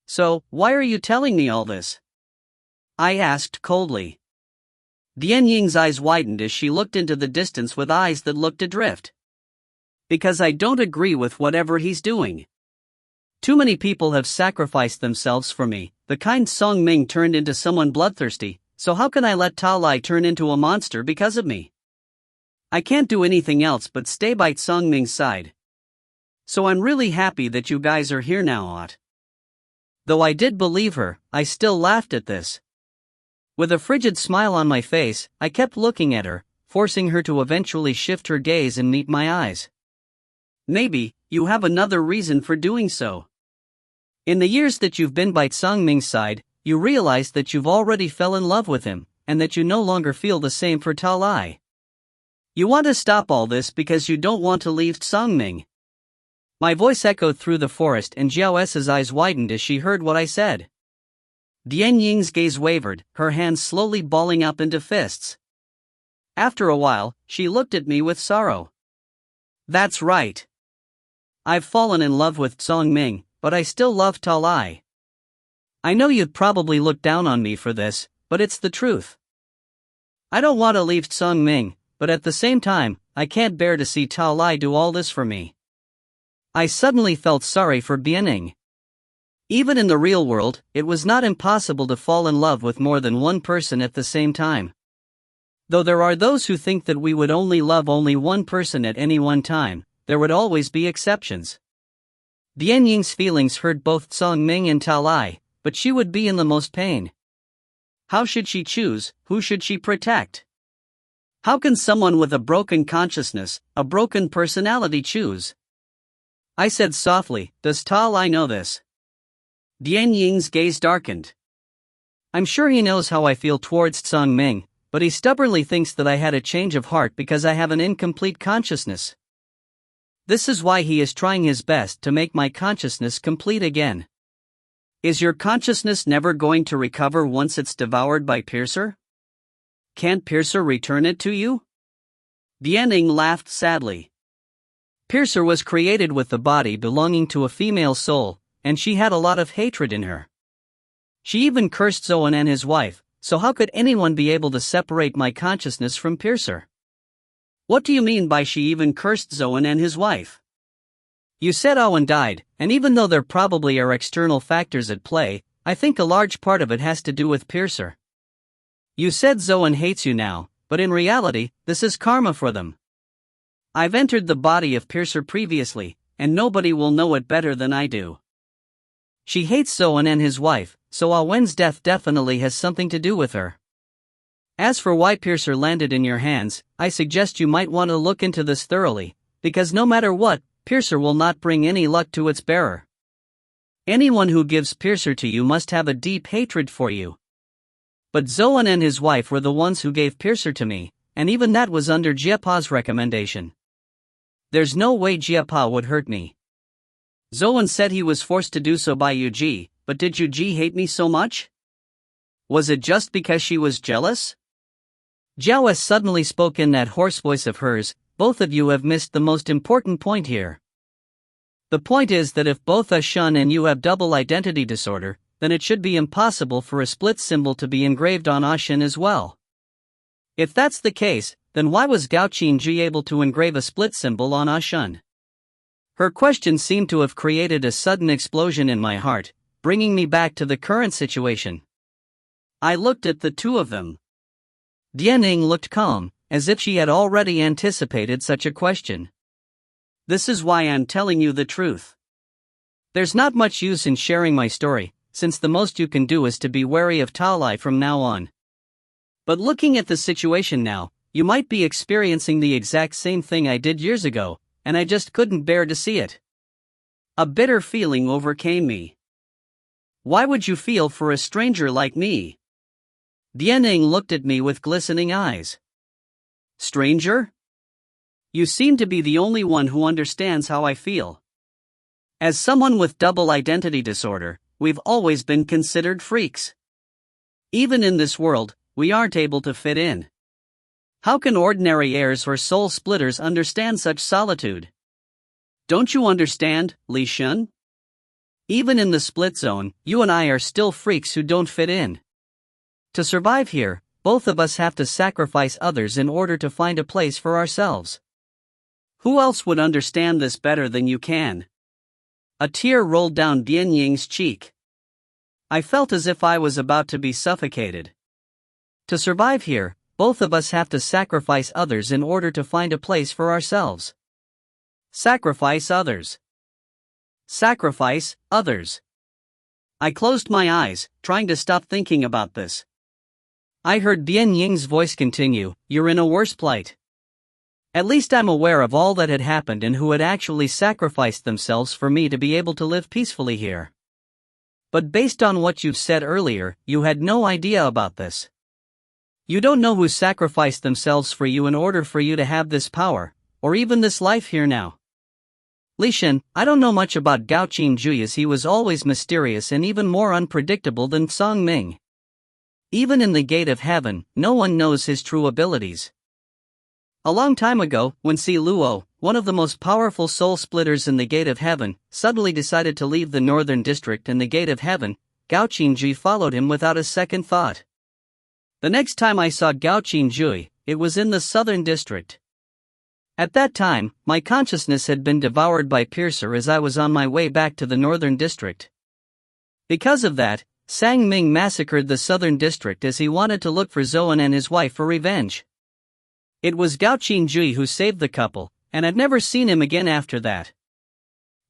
So, why are you telling me all this? I asked coldly. Dian Ying's eyes widened as she looked into the distance with eyes that looked adrift. Because I don't agree with whatever he's doing. Too many people have sacrificed themselves for me. The kind Songming turned into someone bloodthirsty, so how can I let Talai turn into a monster because of me? I can't do anything else but stay by Songming's side. So I'm really happy that you guys are here now, Ot. Though I did believe her, I still laughed at this. With a frigid smile on my face, I kept looking at her, forcing her to eventually shift her gaze and meet my eyes. Maybe you have another reason for doing so. In the years that you've been by Songming's side, you realized that you've already fell in love with him, and that you no longer feel the same for Talai. You want to stop all this because you don't want to leave Tsangming. My voice echoed through the forest and Jiao S's eyes widened as she heard what I said. Dian Ying's gaze wavered, her hands slowly balling up into fists. After a while, she looked at me with sorrow. That's right. I've fallen in love with Tsangming, but I still love Talai. I know you'd probably look down on me for this, but it's the truth. I don't want to leave Tsangming, but at the same time, I can't bear to see Talai do all this for me. I suddenly felt sorry for Bianing. Even in the real world, it was not impossible to fall in love with more than one person at the same time. Though there are those who think that we would only love only one person at any one time, there would always be exceptions. Dian Ying's feelings hurt both Tsangming and Talai, but she would be in the most pain. How should she choose? Who should she protect? How can someone with a broken consciousness, a broken personality choose? I said softly, does Talai know this? Dian Ying's gaze darkened. I'm sure he knows how I feel towards Tsangming, but he stubbornly thinks that I had a change of heart because I have an incomplete consciousness. This is why he is trying his best to make my consciousness complete again. Is your consciousness never going to recover once it's devoured by Piercer? Can't Piercer return it to you? Dianing laughed sadly. Piercer was created with the body belonging to a female soul, and she had a lot of hatred in her. She even cursed Zoan and his wife, so how could anyone be able to separate my consciousness from Piercer? What do you mean by she even cursed Zoan and his wife? You said Owen died, and even though there probably are external factors at play, I think a large part of it has to do with Piercer. You said Zoan hates you now, but in reality, this is karma for them. I've entered the body of Piercer previously, and nobody will know it better than I do. She hates Zoan and his wife, so Owen's death definitely has something to do with her. As for why Piercer landed in your hands, I suggest you might want to look into this thoroughly, because no matter what, Piercer will not bring any luck to its bearer. Anyone who gives Piercer to you must have a deep hatred for you. But Zoan and his wife were the ones who gave Piercer to me, and even that was under Jiepa's recommendation. There's no way Jiepa would hurt me. Zoan said he was forced to do so by Yuji, but did Yuji hate me so much? Was it just because she was jealous? Jiao suddenly spoke in that hoarse voice of hers. Both of you have missed the most important point here. The point is that if both Shun and you have double identity disorder, then it should be impossible for a split symbol to be engraved on Ashin as well. If that's the case, then why was Gao Qinji able to engrave a split symbol on Ashin? Her question seemed to have created a sudden explosion in my heart, bringing me back to the current situation. I looked at the two of them. Dianing looked calm, as if she had already anticipated such a question. This is why I'm telling you the truth. There's not much use in sharing my story, since the most you can do is to be wary of Talai from now on. But looking at the situation now, you might be experiencing the exact same thing I did years ago, and I just couldn't bear to see it. A bitter feeling overcame me. Why would you feel for a stranger like me? Dianing looked at me with glistening eyes. Stranger? You seem to be the only one who understands how I feel. As someone with double identity disorder, we've always been considered freaks. Even in this world, we aren't able to fit in. How can ordinary heirs or soul splitters understand such solitude? Don't you understand, Li Shun? Even in the split zone, you and I are still freaks who don't fit in. To survive here, both of us have to sacrifice others in order to find a place for ourselves. Who else would understand this better than you can? A tear rolled down Dian Ying's cheek. I felt as if I was about to be suffocated. To survive here, both of us have to sacrifice others in order to find a place for ourselves. Sacrifice others. Sacrifice others. I closed my eyes, trying to stop thinking about this. I heard Dian Ying's voice continue, "You're in a worse plight. At least I'm aware of all that had happened and who had actually sacrificed themselves for me to be able to live peacefully here. But based on what you've said earlier, you had no idea about this. You don't know who sacrificed themselves for you in order for you to have this power, or even this life here now. Li Shen, I don't know much about Gao Qingjui, as he was always mysterious and even more unpredictable than Song Ming. Even in the Gate of Heaven, no one knows his true abilities. A long time ago, when Si Luo, one of the most powerful soul splitters in the Gate of Heaven, suddenly decided to leave the Northern District and the Gate of Heaven, Gao Qingjui followed him without a second thought. The next time I saw Gao Qingjui, it was in the Southern District. At that time, my consciousness had been devoured by Piercer as I was on my way back to the Northern District. Because of that, Sang Ming massacred the Southern District as he wanted to look for Zoan and his wife for revenge. It was Gao Qingjui who saved the couple, and I've never seen him again after that.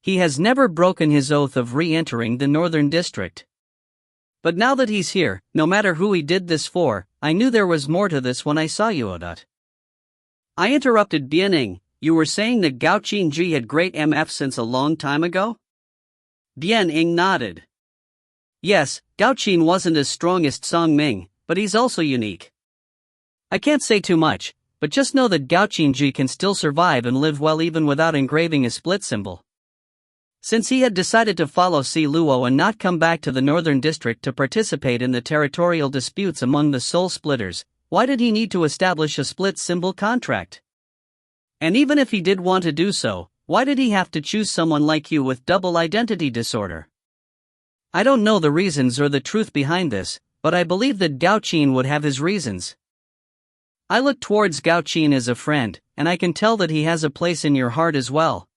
He has never broken his oath of re-entering the Northern District. But now that he's here, no matter who he did this for, I knew there was more to this when I saw you, Odot. I interrupted Bianing. You were saying that Gao Qingjui had great MF since a long time ago? Bianing nodded. Yes, Gao Qin wasn't as strong as Song Ming, but he's also unique. I can't say too much, but just know that Gao Qingjui can still survive and live well even without engraving a split symbol. Since he had decided to follow Si Luo and not come back to the Northern District to participate in the territorial disputes among the soul splitters, why did he need to establish a split symbol contract? And even if he did want to do so, why did he have to choose someone like you with double identity disorder? I don't know the reasons or the truth behind this, but I believe that Gao Qin would have his reasons. I look towards Gao Qin as a friend, and I can tell that he has a place in your heart as well.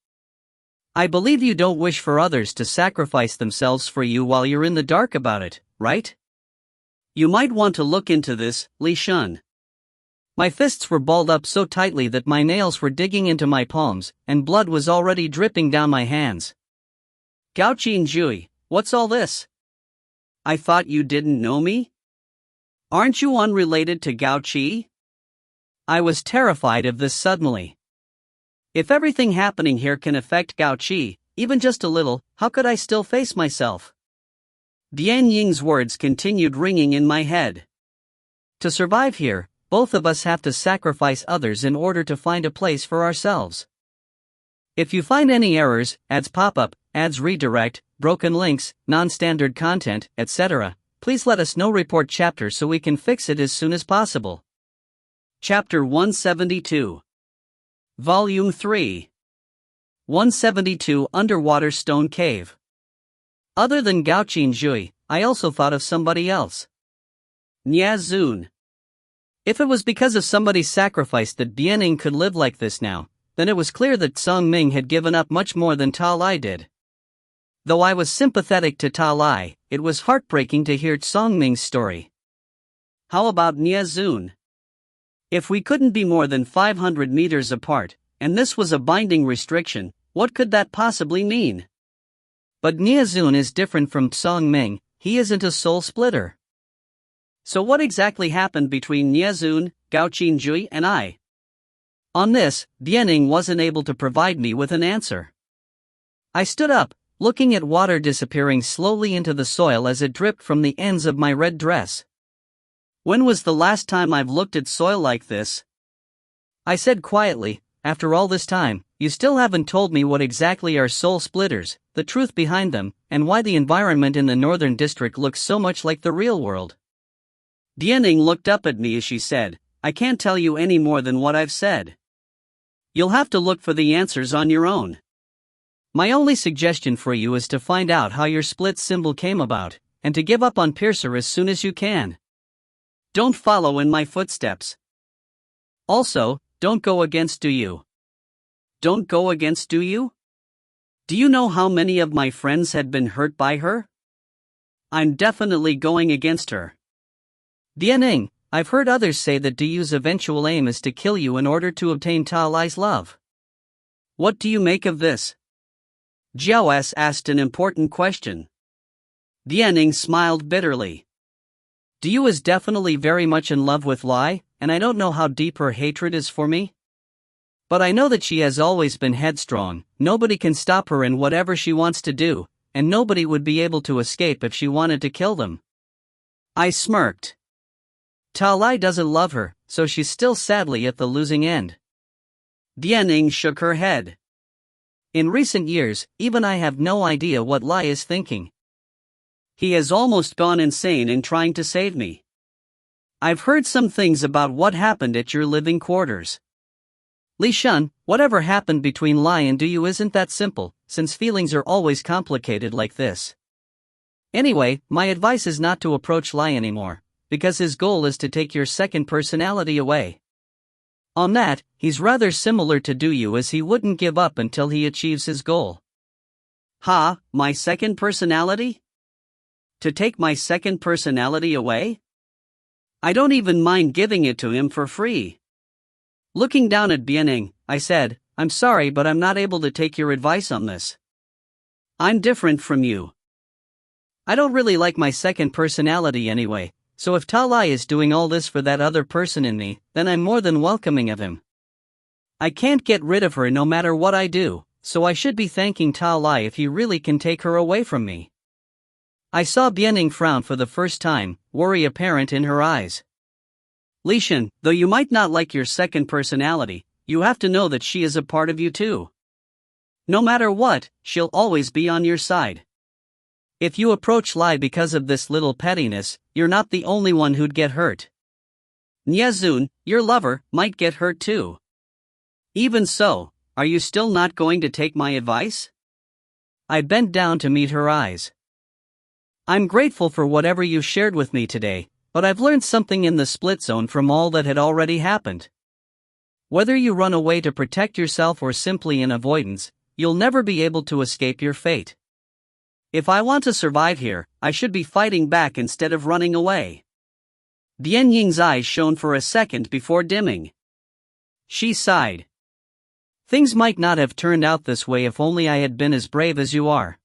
I believe you don't wish for others to sacrifice themselves for you while you're in the dark about it, right? You might want to look into this, Li Shen. My fists were balled up so tightly that my nails were digging into my palms, and blood was already dripping down my hands. Gao Qingjui, what's all this? I thought you didn't know me? Aren't you unrelated to Gao Qi? I was terrified of this suddenly. If everything happening here can affect Gao Qi, even just a little, how could I still face myself? Dian Ying's words continued ringing in my head. To survive here, both of us have to sacrifice others in order to find a place for ourselves. If you find any errors, ads pop up, ads redirect, broken links, non-standard content, etc., please let us know. Report chapter so we can fix it as soon as possible. Chapter 172. Volume 3. 172 Underwater Stone Cave. Other than Gao Qingjui, I also thought of somebody else. Nia Zun. If it was because of somebody's sacrifice that Bianing could live like this now, then it was clear that Song Ming had given up much more than Ta Lai did. Though I was sympathetic to Ta Lai, it was heartbreaking to hear Song Ming's story. How about Nia Zun? If we couldn't be more than 500 meters apart, and this was a binding restriction, what could that possibly mean? But Nia Zun is different from Song Ming, he isn't a soul splitter. So what exactly happened between Nia Zun, Gao Qingjui and I? On this, Bianing wasn't able to provide me with an answer. I stood up, looking at water disappearing slowly into the soil as it dripped from the ends of my red dress. When was the last time I've looked at soil like this? I said quietly, after all this time, you still haven't told me what exactly are soul splitters, the truth behind them, and why the environment in the Northern District looks so much like the real world. Bianing looked up at me as she said, I can't tell you any more than what I've said. You'll have to look for the answers on your own. My only suggestion for you is to find out how your split symbol came about, and to give up on Piercer as soon as you can. Don't follow in my footsteps. Also, don't go against Do You. Don't go against Do You? Do you know how many of my friends had been hurt by her? I'm definitely going against her. Bianing, I've heard others say that Do Yu's eventual aim is to kill you in order to obtain Ta Lai's love. What do you make of this? Jiao S asked an important question. Bianing smiled bitterly. Do You is definitely very much in love with Lai, and I don't know how deep her hatred is for me. But I know that she has always been headstrong, nobody can stop her in whatever she wants to do, and nobody would be able to escape if she wanted to kill them. I smirked. Ta Lai doesn't love her, so she's still sadly at the losing end. Dianing shook her head. In recent years, even I have no idea what Lai is thinking. He has almost gone insane in trying to save me. I've heard some things about what happened at your living quarters. Li Shun, whatever happened between Lai and Du isn't that simple, since feelings are always complicated like this. Anyway, my advice is not to approach Lai anymore, because his goal is to take your second personality away. On that, he's rather similar to Du as he wouldn't give up until he achieves his goal. Ha, my second personality? To take my second personality away? I don't even mind giving it to him for free. Looking down at Bianing, I said, I'm sorry but I'm not able to take your advice on this. I'm different from you. I don't really like my second personality anyway, so if Ta Lai is doing all this for that other person in me, then I'm more than welcoming of him. I can't get rid of her no matter what I do, so I should be thanking Ta Lai if he really can take her away from me. I saw Bianing frown for the first time, worry apparent in her eyes. Li Shun, though you might not like your second personality, you have to know that she is a part of you too. No matter what, she'll always be on your side. If you approach Lai because of this little pettiness, you're not the only one who'd get hurt. Nyezun, your lover, might get hurt too. Even so, are you still not going to take my advice? I bent down to meet her eyes. I'm grateful for whatever you shared with me today, but I've learned something in the split zone from all that had already happened. Whether you run away to protect yourself or simply in avoidance, you'll never be able to escape your fate. If I want to survive here, I should be fighting back instead of running away. Dian Ying's eyes shone for a second before dimming. She sighed. Things might not have turned out this way if only I had been as brave as you are.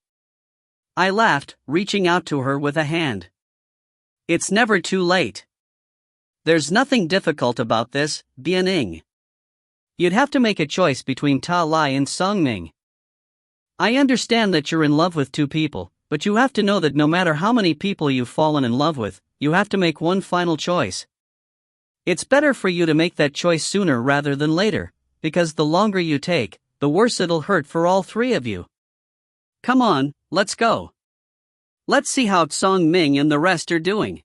I laughed, reaching out to her with a hand. It's never too late. There's nothing difficult about this, Bianing. You'd have to make a choice between Ta Lai and Song Ming. I understand that you're in love with two people, but you have to know that no matter how many people you've fallen in love with, you have to make one final choice. It's better for you to make that choice sooner rather than later, because the longer you take, the worse it'll hurt for all three of you. Come on, let's go. Let's see how Song Ming and the rest are doing.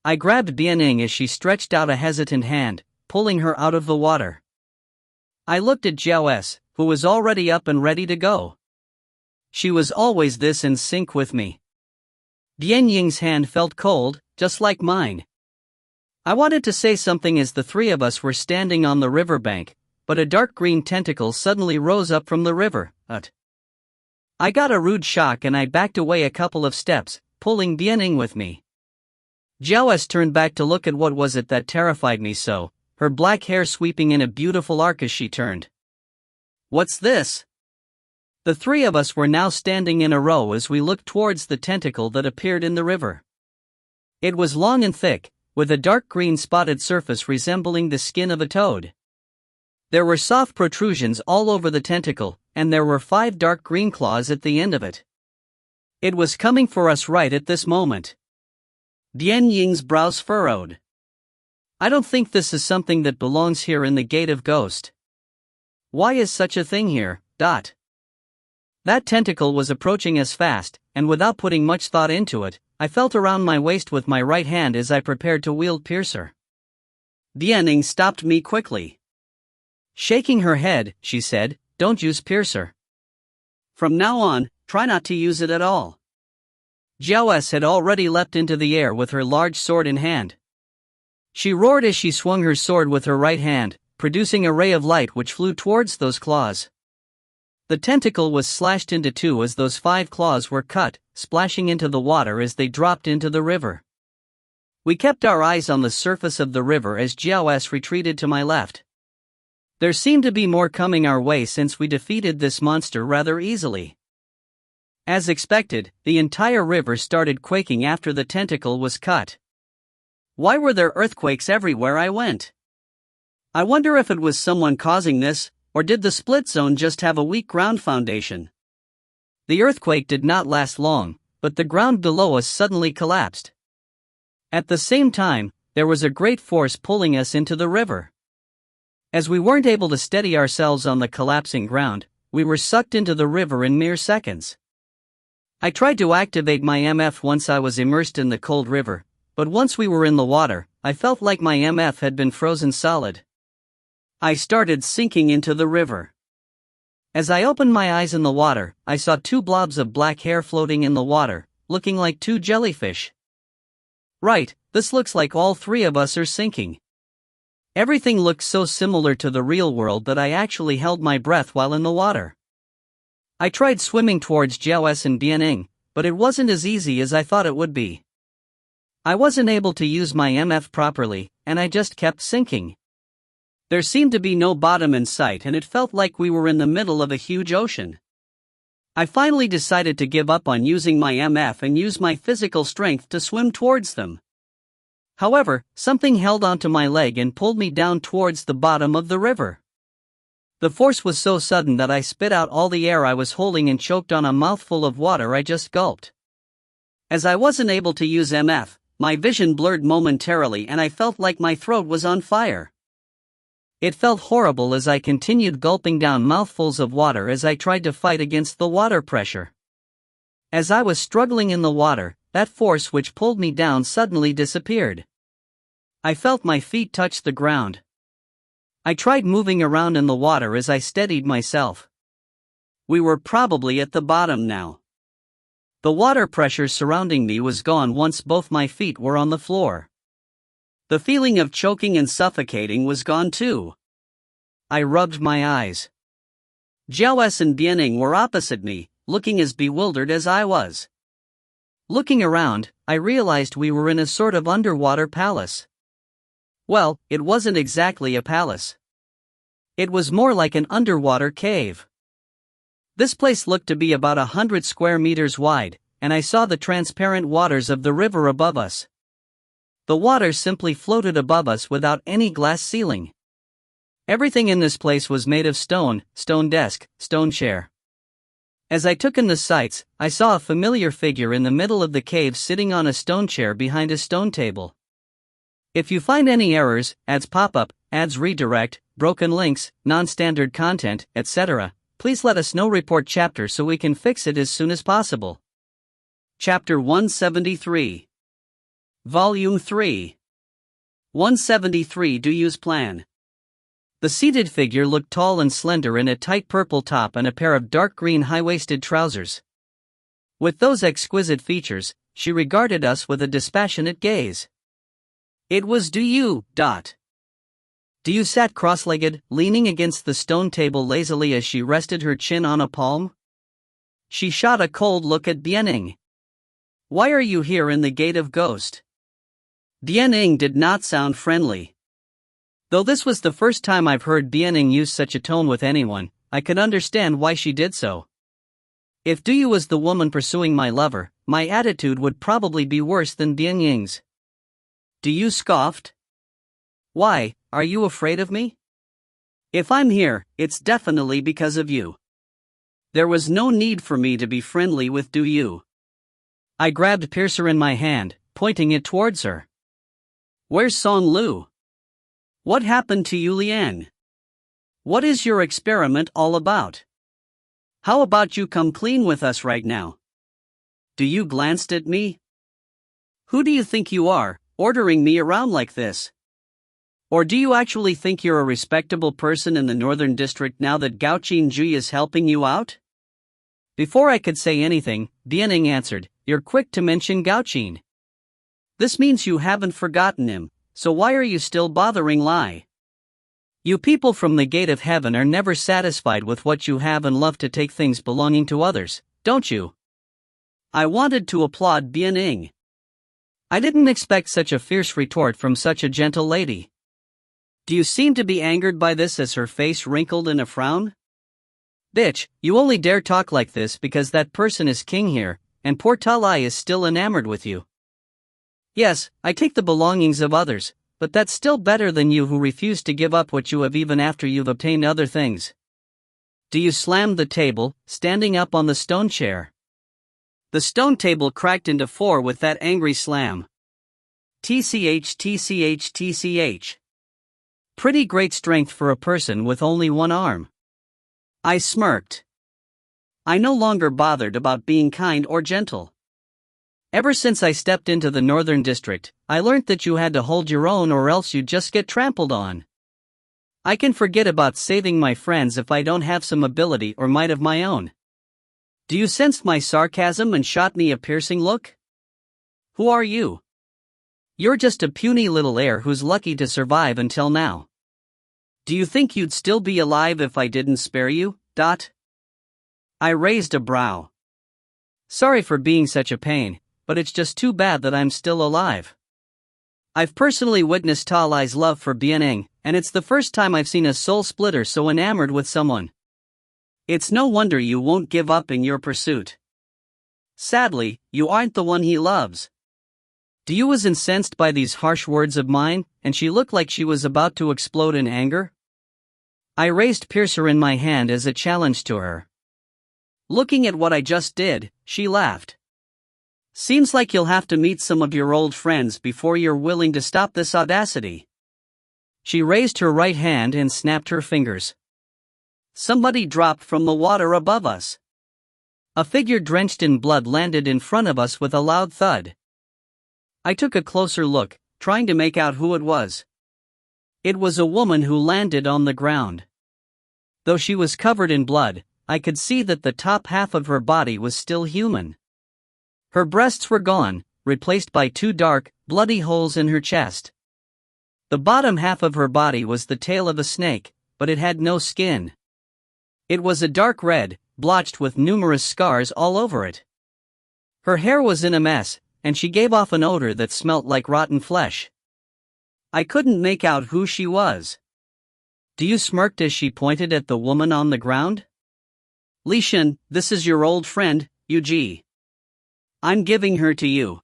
I grabbed Bianing as she stretched out a hesitant hand, pulling her out of the water. I looked at Jiao S, who was already up and ready to go. She was always this in sync with me. Dian Ying's hand felt cold, just like mine. I wanted to say something as the three of us were standing on the riverbank, but a dark green tentacle suddenly rose up from the river. I got a rude shock and I backed away a couple of steps, pulling Bianing with me. Jiao S turned back to look at what was it that terrified me so, her black hair sweeping in a beautiful arc as she turned. What's this? The three of us were now standing in a row as we looked towards the tentacle that appeared in the river. It was long and thick, with a dark green spotted surface resembling the skin of a toad. There were soft protrusions all over the tentacle, and there were 5 dark green claws at the end of it. It was coming for us right at this moment. Dian Ying's brows furrowed. I don't think this is something that belongs here in the Gate of Ghost. Why is such a thing here? That tentacle was approaching us fast, and without putting much thought into it, I felt around my waist with my right hand as I prepared to wield Piercer. Bianing stopped me quickly. Shaking her head, she said, "Don't use Piercer. From now on, try not to use it at all." Jiao S had already leapt into the air with her large sword in hand. She roared as she swung her sword with her right hand, producing a ray of light which flew towards those claws. The tentacle was slashed into 2 as those 5 claws were cut, splashing into the water as they dropped into the river. We kept our eyes on the surface of the river as Jiao S retreated to my left. There seemed to be more coming our way since we defeated this monster rather easily. As expected, the entire river started quaking after the tentacle was cut. Why were there earthquakes everywhere I went? I wonder if it was someone causing this, or did the split zone just have a weak ground foundation? The earthquake did not last long, but the ground below us suddenly collapsed. At the same time, there was a great force pulling us into the river. As we weren't able to steady ourselves on the collapsing ground, we were sucked into the river in mere seconds. I tried to activate my MF once I was immersed in the cold river, but once we were in the water, I felt like my MF had been frozen solid. I started sinking into the river. As I opened my eyes in the water, I saw two blobs of black hair floating in the water, looking like two jellyfish. Right, this looks like all three of us are sinking. Everything looked so similar to the real world that I actually held my breath while in the water. I tried swimming towards Jiao's and Bianing, but it wasn't as easy as I thought it would be. I wasn't able to use my MF properly, and I just kept sinking. There seemed to be no bottom in sight, and it felt like we were in the middle of a huge ocean. I finally decided to give up on using my MF and use my physical strength to swim towards them. However, something held onto my leg and pulled me down towards the bottom of the river. The force was so sudden that I spit out all the air I was holding and choked on a mouthful of water I just gulped. As I wasn't able to use MF, my vision blurred momentarily and I felt like my throat was on fire. It felt horrible as I continued gulping down mouthfuls of water as I tried to fight against the water pressure. As I was struggling in the water, that force which pulled me down suddenly disappeared. I felt my feet touch the ground. I tried moving around in the water as I steadied myself. We were probably at the bottom now. The water pressure surrounding me was gone once both my feet were on the floor. The feeling of choking and suffocating was gone too. I rubbed my eyes. Jiao's and Bianing were opposite me, looking as bewildered as I was. Looking around, I realized we were in a sort of underwater palace. Well, it wasn't exactly a palace. It was more like an underwater cave. This place looked to be about 100 square meters wide, and I saw the transparent waters of the river above us. The water simply floated above us without any glass ceiling. Everything in this place was made of stone desk, stone chair. As I took in the sights, I saw a familiar figure in the middle of the cave sitting on a stone chair behind a stone table. If you find any errors, ads pop up, ads redirect, broken links, non-standard content, etc., please let us know. Report chapter so we can fix it as soon as possible. Chapter 173. Volume 3. 173. Do use plan. The seated figure looked tall and slender in a tight purple top and a pair of dark green high-waisted trousers. With those exquisite features, she regarded us with a dispassionate gaze. It was Do You sat cross-legged, leaning against the stone table lazily as she rested her chin on a palm. She shot a cold look at Bianing. Why are you here in the Gate of Ghost? Bianing did not sound friendly. Though this was the first time I've heard Bianing use such a tone with anyone, I could understand why she did so. If Du Yu was the woman pursuing my lover, my attitude would probably be worse than Bianing's. Du Yu scoffed. Why, are you afraid of me? If I'm here, it's definitely because of you. There was no need for me to be friendly with Du Yu. I grabbed Piercer in my hand, pointing it towards her. Where's Song Lu? What happened to Yu Lian? What is your experiment all about? How about you come clean with us right now? Du Yu glanced at me. Who do you think you are, ordering me around like this? Or do you actually think you're a respectable person in the Northern District now that Gao Qinju is helping you out? Before I could say anything, Bianing answered, You're quick to mention Gao Qin. This means you haven't forgotten him, so why are you still bothering Lai? You people from the Gate of Heaven are never satisfied with what you have and love to take things belonging to others, don't you? I wanted to applaud Bianing. I didn't expect such a fierce retort from such a gentle lady. Do you seem to be angered by this as her face wrinkled in a frown? Bitch, you only dare talk like this because that person is king here, and poor Talai is still enamored with you. Yes, I take the belongings of others, but that's still better than you who refuse to give up what you have even after you've obtained other things. Du Yu slammed the table, standing up on the stone chair. The stone table cracked into 4 with that angry slam. tch. Pretty great strength for a person with only one arm. I smirked. I no longer bothered about being kind or gentle. Ever since I stepped into the Northern District, I learned that you had to hold your own or else you'd just get trampled on. I can forget about saving my friends if I don't have some ability or might of my own. Do you sense my sarcasm and shot me a piercing look? Who are you? You're just a puny little heir who's lucky to survive until now. Do you think you'd still be alive if I didn't spare you? I raised a brow. Sorry for being such a pain, but it's just too bad that I'm still alive. I've personally witnessed Ta Lai's love for Bianing, and it's the first time I've seen a soul splitter so enamored with someone. It's no wonder you won't give up in your pursuit. Sadly, you aren't the one he loves. Diyu was incensed by these harsh words of mine, and she looked like she was about to explode in anger. I raised Piercer in my hand as a challenge to her. Looking at what I just did, she laughed. Seems like you'll have to meet some of your old friends before you're willing to stop this audacity. She raised her right hand and snapped her fingers. Somebody dropped from the water above us. A figure drenched in blood landed in front of us with a loud thud. I took a closer look, trying to make out who it was. It was a woman who landed on the ground. Though she was covered in blood, I could see that the top half of her body was still human. Her breasts were gone, replaced by two dark, bloody holes in her chest. The bottom half of her body was the tail of a snake, but it had no skin. It was a dark red, blotched with numerous scars all over it. Her hair was in a mess, and she gave off an odor that smelt like rotten flesh. I couldn't make out who she was. Diyu smirked as she pointed at the woman on the ground. Li Shen, this is your old friend, Yu. I'm giving her to you.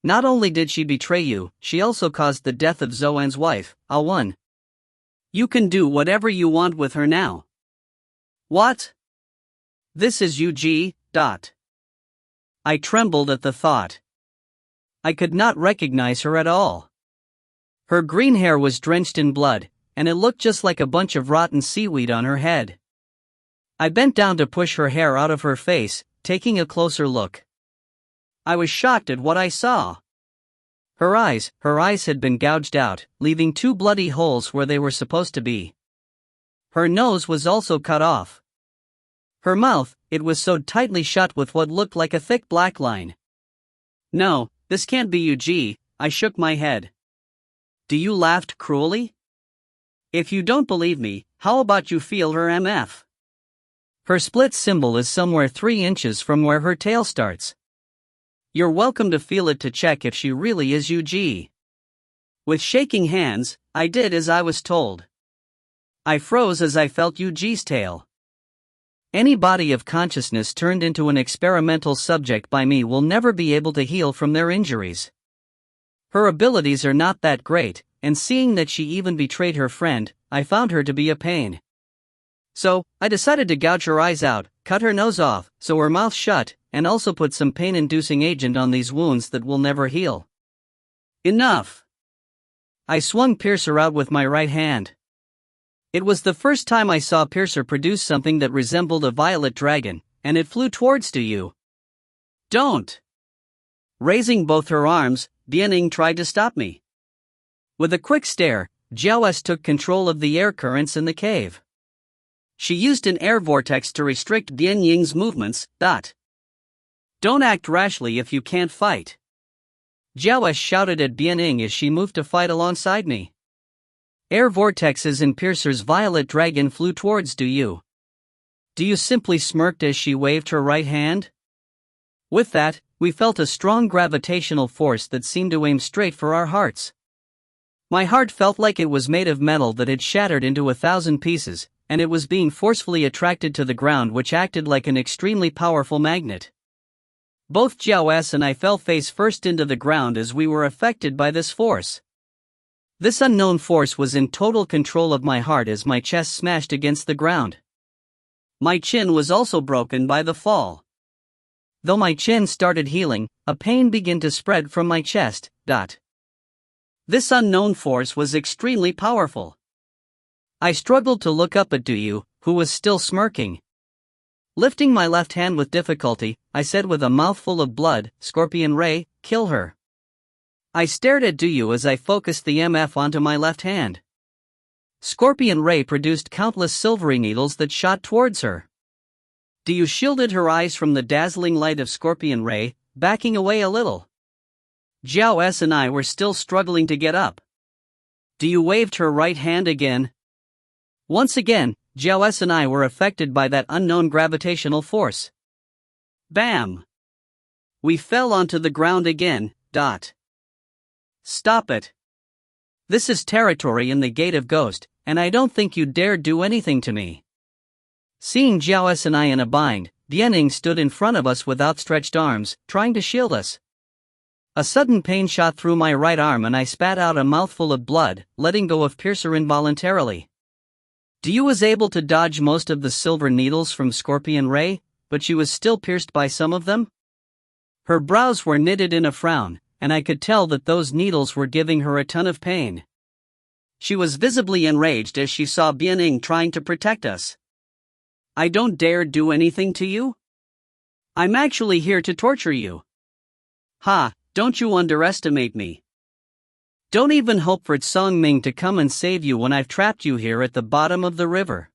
Not only did she betray you, she also caused the death of Zoan's wife, Awan. You can do whatever you want with her now. What? This is Yu. I trembled at the thought. I could not recognize her at all. Her green hair was drenched in blood, and it looked just like a bunch of rotten seaweed on her head. I bent down to push her hair out of her face, taking a closer look. I was shocked at what I saw. Her eyes had been gouged out, leaving two bloody holes where they were supposed to be. Her nose was also cut off. Her mouth, it was sewed tightly shut with what looked like a thick black line. No, this can't be Yu. I shook my head. Diyu laughed cruelly. If you don't believe me, how about you feel her MF? Her split symbol is somewhere 3 inches from where her tail starts. You're welcome to feel it to check if she really is Yu. With shaking hands, I did as I was told. I froze as I felt Yuji's tail. Any body of consciousness turned into an experimental subject by me will never be able to heal from their injuries. Her abilities are not that great, and seeing that she even betrayed her friend, I found her to be a pain. So, I decided to gouge her eyes out, cut her nose off, sew her mouth shut, and also put some pain-inducing agent on these wounds that will never heal. Enough! I swung Piercer out with my right hand. It was the first time I saw Piercer produce something that resembled a violet dragon, and it flew towards Diyu. Don't! Raising both her arms, Bianing tried to stop me. With a quick stare, Jiaoes took control of the air currents in the cave. She used an air vortex to restrict Bianying's movements. Don't act rashly if you can't fight. Jiaoes shouted at Bianing as she moved to fight alongside me. Air vortexes in Piercer's violet dragon flew towards Diyu. Diyu simply smirked as she waved her right hand. With that, we felt a strong gravitational force that seemed to aim straight for our hearts. My heart felt like it was made of metal that had shattered into 1,000 pieces, and it was being forcefully attracted to the ground, which acted like an extremely powerful magnet. Both Jiaoes and I fell face first into the ground as we were affected by this force. This unknown force was in total control of my heart as my chest smashed against the ground. My chin was also broken by the fall. Though my chin started healing, a pain began to spread from my chest. This unknown force was extremely powerful. I struggled to look up at Duyu, who was still smirking. Lifting my left hand with difficulty, I said with a mouthful of blood, "Scorpion Ray, kill her." I stared at Duyu as I focused the MF onto my left hand. Scorpion Ray produced countless silvery needles that shot towards her. Duyu shielded her eyes from the dazzling light of Scorpion Ray, backing away a little. Jiao S and I were still struggling to get up. Duyu waved her right hand again. Once again, Jiao S and I were affected by that unknown gravitational force. Bam! We fell onto the ground again. Stop it. This is territory in the Gate of Ghost, and I don't think you dare do anything to me. Seeing Jiao S and I in a bind, Dianing stood in front of us with outstretched arms, trying to shield us. A sudden pain shot through my right arm and I spat out a mouthful of blood, letting go of Piercer involuntarily. Duyu was able to dodge most of the silver needles from Scorpion Ray, but she was still pierced by some of them. Her brows were knitted in a frown, and I could tell that those needles were giving her a ton of pain. She was visibly enraged as she saw Bianing trying to protect us. I don't dare do anything to you? I'm actually here to torture you. Ha, don't you underestimate me. Don't even hope for Songming to come and save you when I've trapped you here at the bottom of the river.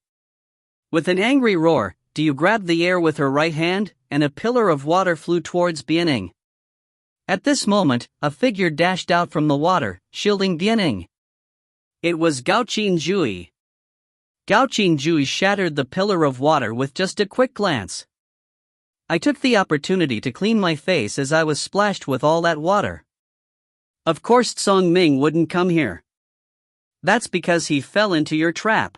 With an angry roar, Duyu grabbed the air with her right hand, and a pillar of water flew towards Bianing. At this moment, a figure dashed out from the water, shielding Bianing. It was Gaoqin Jui. Gaoqin Jui shattered the pillar of water with just a quick glance. I took the opportunity to clean my face as I was splashed with all that water. Of course Songming wouldn't come here. That's because he fell into your trap.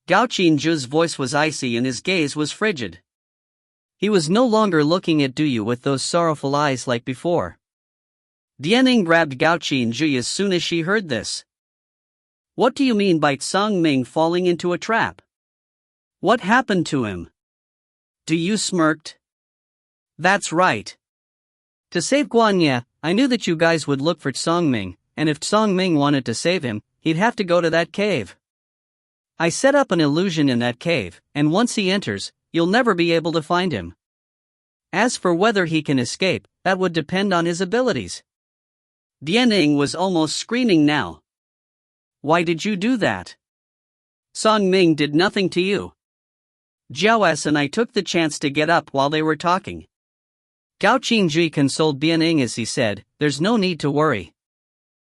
Gaoqin Jui's voice was icy and his gaze was frigid. He was no longer looking at Duyu with those sorrowful eyes like before. Dianing grabbed Gaoqin Ju as soon as she heard this. What do you mean by Songming falling into a trap? What happened to him? Duyu smirked. That's right. To save Guanye, I knew that you guys would look for Songming, and if Songming wanted to save him, he'd have to go to that cave. I set up an illusion in that cave, and once he enters, you'll never be able to find him. As for whether he can escape, that would depend on his abilities. Dianing was almost screaming now. Why did you do that? Songming did nothing to you. Jiao S and I took the chance to get up while they were talking. Gaoqin Ji consoled Bianing as he said, there's no need to worry.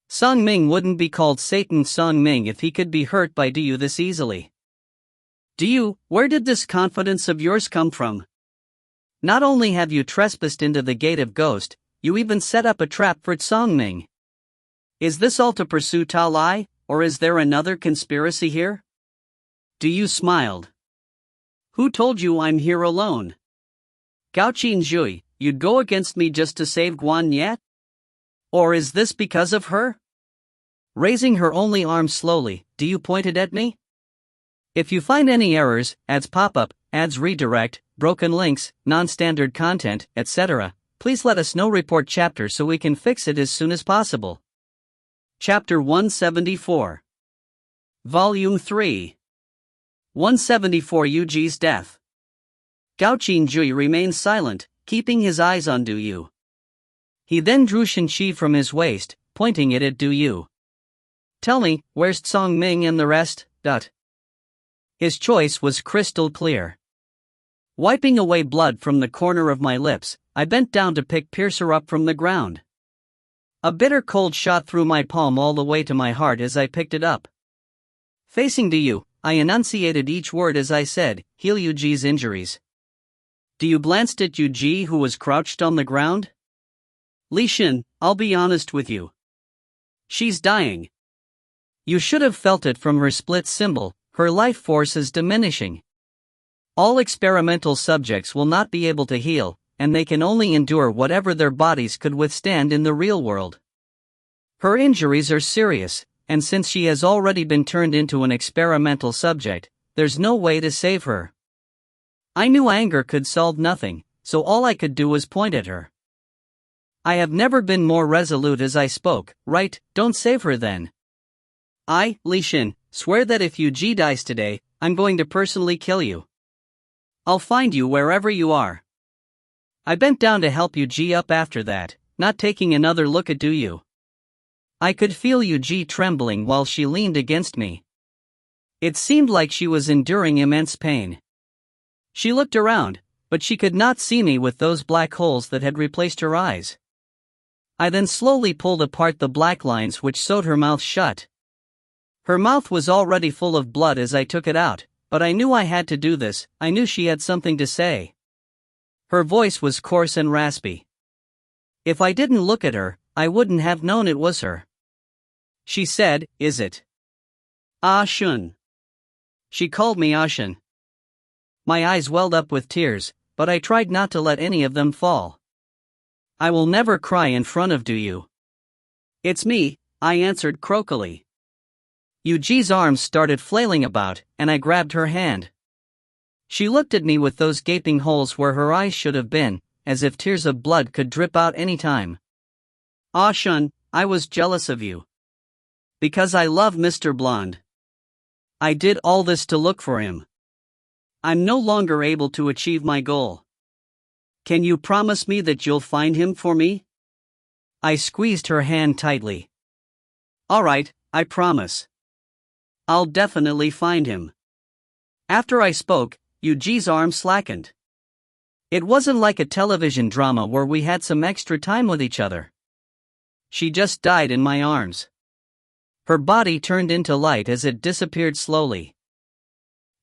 Songming wouldn't be called Satan Songming if he could be hurt by Duyu this easily. Duyu, where did this confidence of yours come from? Not only have you trespassed into the Gate of Ghost, you even set up a trap for Songming. Is this all to pursue Ta Lai, or is there another conspiracy here? Duyu smiled. Who told you I'm here alone? Gaoqin Ji, you'd go against me just to save Guanye? Or is this because of her? Raising her only arm slowly, Duyu pointed at me. If you find any errors, ads pop-up, ads redirect, broken links, non-standard content, etc., please let us know. Report chapter so we can fix it as soon as possible. Chapter 174. Volume 3. 174 Yuji's death. Gaoqin Ji remained silent, keeping his eyes on Duyu. He then drew Shenqi from his waist, pointing it at Duyu. Tell me, where's Songming and the rest? His choice was crystal clear. Wiping away blood from the corner of my lips, I bent down to pick Piercer up from the ground. A bitter cold shot through my palm all the way to my heart as I picked it up. Facing Duyu, I enunciated each word as I said, heal Yuji's injuries. Duyu glanced at Yuji who was crouched on the ground. Li Xin, I'll be honest with you. She's dying. You should have felt it from her split symbol, her life force is diminishing. All experimental subjects will not be able to heal, and they can only endure whatever their bodies could withstand in the real world. Her injuries are serious, and since she has already been turned into an experimental subject, there's no way to save her. I knew anger could solve nothing, so all I could do was point at her. I have never been more resolute as I spoke. Right, don't save her then. I, Li Xin, swear that if Yu Ji dies today, I'm going to personally kill you. I'll find you wherever you are. I bent down to help Yu Ji up after that, not taking another look at Yu. I could feel Yu Ji trembling while she leaned against me. It seemed like she was enduring immense pain. She looked around, but she could not see me with those black holes that had replaced her eyes. I then slowly pulled apart the black lines which sewed her mouth shut. Her mouth was already full of blood as I took it out, but I knew I had to do this. I knew she had something to say. Her voice was coarse and raspy. If I didn't look at her, I wouldn't have known it was her. She said, "Is it? Ah Shun." She called me Ashen. My eyes welled up with tears, but I tried not to let any of them fall. I will never cry in front of Yu. It's me, I answered croakily. Yu Ji's arms started flailing about, and I grabbed her hand. She looked at me with those gaping holes where her eyes should have been, as if tears of blood could drip out any time. Ah Shun, I was jealous of you. Because I love Mr. Blonde. I did all this to look for him. I'm no longer able to achieve my goal. Can you promise me that you'll find him for me? I squeezed her hand tightly. All right, I promise. I'll definitely find him. After I spoke, Yu Ji's arm slackened. It wasn't like a television drama where we had some extra time with each other. She just died in my arms. Her body turned into light as it disappeared slowly.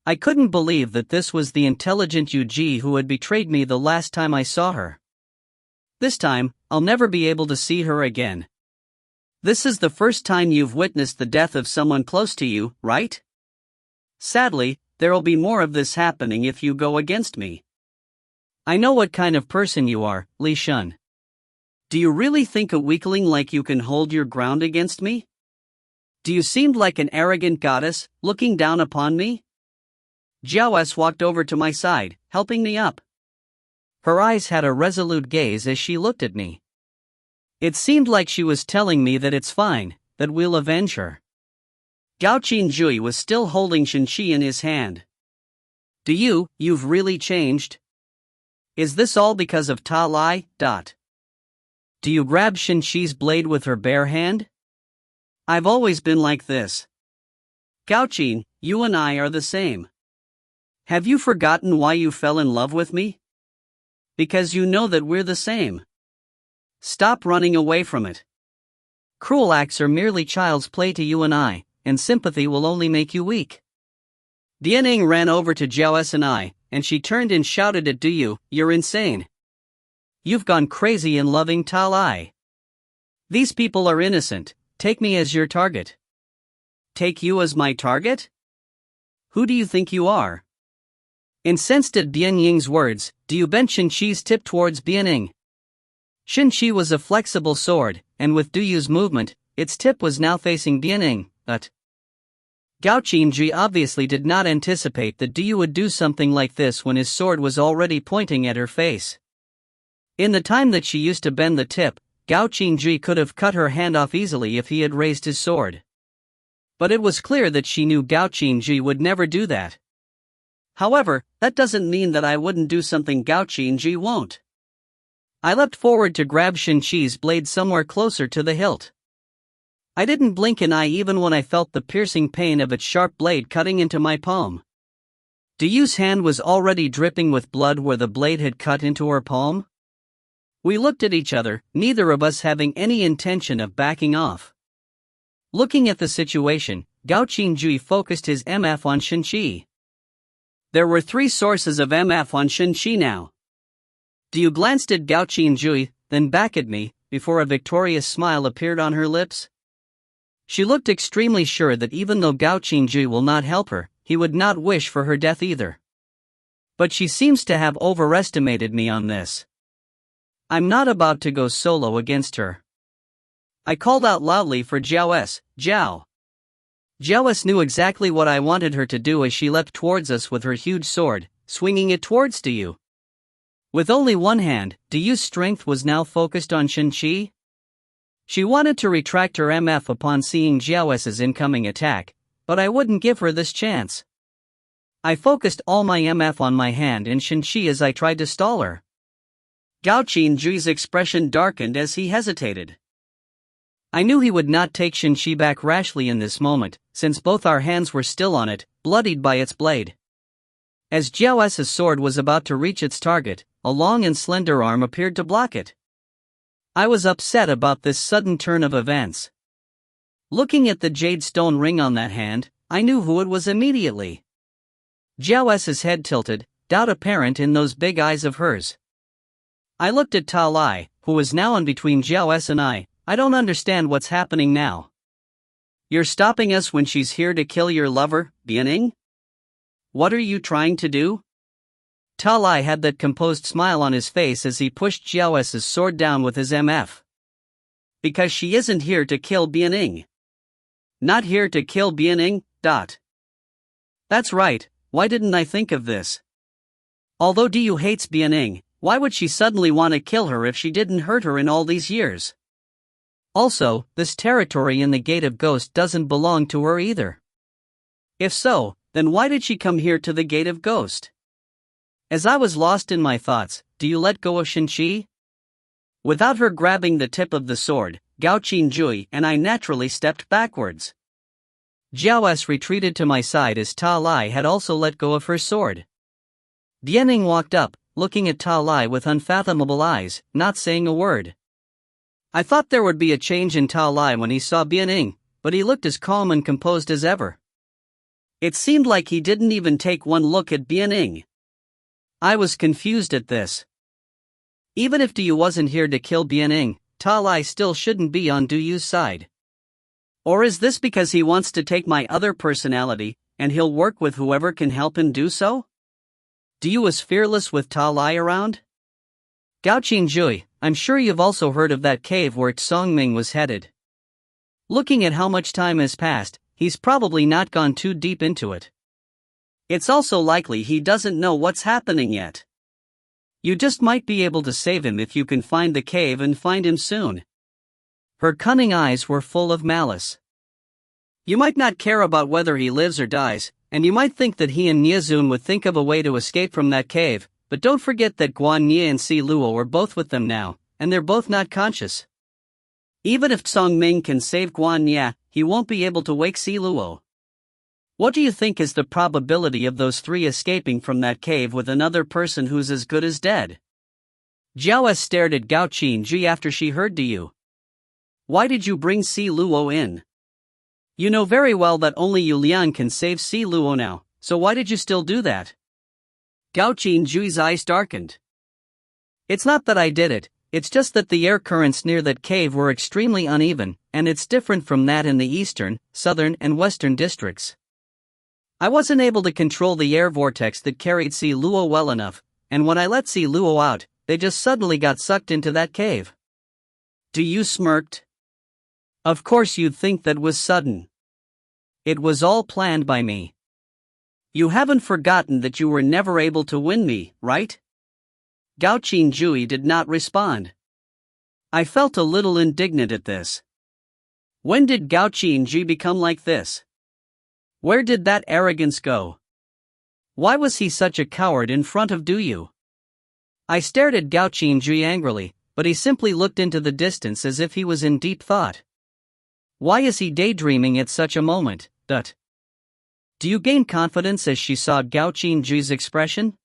I couldn't believe that this was the intelligent Yu Ji who had betrayed me the last time I saw her. This time, I'll never be able to see her again. This is the first time you've witnessed the death of someone close to you, right? Sadly, there'll be more of this happening if you go against me. I know what kind of person you are, Li Shun. Do you really think a weakling like you can hold your ground against me? Do you seem like an arrogant goddess, looking down upon me? Jiao S walked over to my side, helping me up. Her eyes had a resolute gaze as she looked at me. It seemed like she was telling me that it's fine, that we'll avenge her. Gao Qinjui was still holding Shenqi in his hand. You've really changed? Is this all because of Ta Lai? Do you grab Shenqi's blade with her bare hand? I've always been like this. Gaoqin, you and I are the same. Have you forgotten why you fell in love with me? Because you know that we're the same. Stop running away from it. Cruel acts are merely child's play to you and I, and sympathy will only make you weak. Dianing ran over to Jiao S and I, and she turned and shouted at Du, "You're insane. You've gone crazy in loving Ta Lai. These people are innocent. Take me as your target." Take you as my target? Who do you think you are? Incensed at Bian Ying's words, Du bent Shenqi's tip towards Bianing. Shenqi was a flexible sword, and with Duyu's movement, its tip was now facing Bianing, but Gao Qinji obviously did not anticipate that Duyu would do something like this when his sword was already pointing at her face. In the time that she used to bend the tip, Gao Qinji could have cut her hand off easily if he had raised his sword. But it was clear that she knew Gao Qinji would never do that. However, that doesn't mean that I wouldn't do something Gao Qinji won't. I leapt forward to grab Shenqi's blade somewhere closer to the hilt. I didn't blink an eye even when I felt the piercing pain of its sharp blade cutting into my palm. Duyu's hand was already dripping with blood where the blade had cut into her palm. We looked at each other, neither of us having any intention of backing off. Looking at the situation, Gao Qinji focused his MF on Shenqi. There were 3 sources of MF on Shenqi now. Duyu glanced at Gao Qinji, then back at me, before a victorious smile appeared on her lips. She looked extremely sure that even though Gao Qinji will not help her, he would not wish for her death either. But she seems to have overestimated me on this. I'm not about to go solo against her. I called out loudly for Jiao S, "Jiao." Jiao S knew exactly what I wanted her to do as she leapt towards us with her huge sword, swinging it towards Duyu. With only one hand, Diyu's strength was now focused on Shinchi. She wanted to retract her MF upon seeing Jiao's incoming attack, but I wouldn't give her this chance. I focused all my MF on my hand and Shinchi as I tried to stall her. Gao Qingjui's expression darkened as he hesitated. I knew he would not take Shinchi back rashly in this moment, since both our hands were still on it, bloodied by its blade. As Jiao's sword was about to reach its target, a long and slender arm appeared to block it. I was upset about this sudden turn of events. Looking at the jade stone ring on that hand, I knew who it was immediately. Jiao's head tilted, doubt apparent in those big eyes of hers. I looked at Ta Lai, who was now in between Jiao's and I don't understand what's happening now. You're stopping us when she's here to kill your lover, Bianing? What are you trying to do? Ta Lai had that composed smile on his face as he pushed Jiao's sword down with his MF. Because she isn't here to kill Bianing. Not here to kill Bianing, . That's right, why didn't I think of this? Although Diyu hates Bianing, why would she suddenly want to kill her if she didn't hurt her in all these years? Also, this territory in the Gate of Ghost doesn't belong to her either. If so, then why did she come here to the Gate of Ghost? As I was lost in my thoughts, do you let go of Shinchi? Without her grabbing the tip of the sword, Gao Qingjui and I naturally stepped backwards. Jiao's retreated to my side as Ta Lai had also let go of her sword. Bianing walked up, looking at Ta Lai with unfathomable eyes, not saying a word. I thought there would be a change in Ta Lai when he saw Bianing, but he looked as calm and composed as ever. It seemed like he didn't even take one look at Bianing. I was confused at this. Even if Diyu wasn't here to kill Bianing, Ta Lai still shouldn't be on Diyu's side. Or is this because he wants to take my other personality, and he'll work with whoever can help him do so? Diyu was fearless with Ta Lai around? Gao Qingjui, I'm sure you've also heard of that cave where Tsongming was headed. Looking at how much time has passed, he's probably not gone too deep into it. It's also likely he doesn't know what's happening yet. You just might be able to save him if you can find the cave and find him soon. Her cunning eyes were full of malice. You might not care about whether he lives or dies, and you might think that he and Niezun would think of a way to escape from that cave, but don't forget that Guan Nye and Si Luo are both with them now, and they're both not conscious. Even if Tsongming can save Guan Nye, he won't be able to wake Si Luo. What do you think is the probability of those three escaping from that cave with another person who's as good as dead? Jiao stared at Gao Qingjui after she heard Diyu. Why did you bring Si Luo in? You know very well that only Yu Lian can save Si Luo now, so why did you still do that? Gao Qingjui's eyes darkened. It's not that I did it, it's just that the air currents near that cave were extremely uneven, and it's different from that in the eastern, southern and western districts. I wasn't able to control the air vortex that carried Si Luo well enough, and when I let Si Luo out, they just suddenly got sucked into that cave. Diyu smirked. Of course you'd think that was sudden. It was all planned by me. You haven't forgotten that you were never able to win me, right? Gao Qingjui did not respond. I felt a little indignant at this. When did Gao Qingjui become like this? Where did that arrogance go? Why was he such a coward in front of Diyu? I stared at Gao Qingjui angrily, but he simply looked into the distance as if he was in deep thought. Why is he daydreaming at such a moment? Do you gain confidence as she saw Gao Qingjui's expression?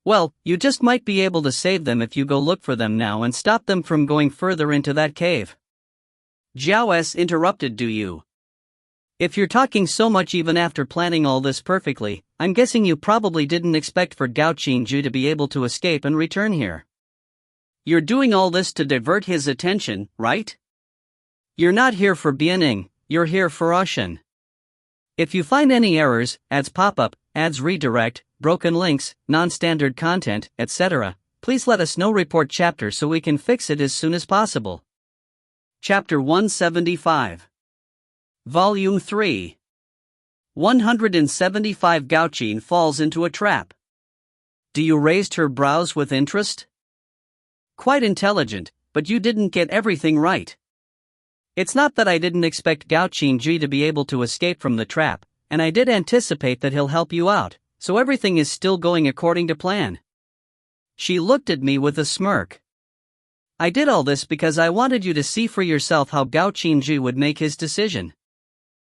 Well, you just might be able to save them if you go look for them now and stop them from going further into that cave. Jiao interrupted Diyu. If you're talking so much even after planning all this perfectly, I'm guessing you probably didn't expect for Gao Qingju to be able to escape and return here. You're doing all this to divert his attention, right? You're not here for Bianing, you're here for Ocean. If you find any errors, ads pop up, ads redirect, broken links, non-standard content, etc., please let us know. Report chapter so we can fix it as soon as possible. Chapter 175. Volume 3. 175 Gaoqin falls into a trap. Do you raised her brows with interest? Quite intelligent, but you didn't get everything right. It's not that I didn't expect Gao Qingji to be able to escape from the trap, and I did anticipate that he'll help you out, so everything is still going according to plan. She looked at me with a smirk. I did all this because I wanted you to see for yourself how Gao Qingji would make his decision.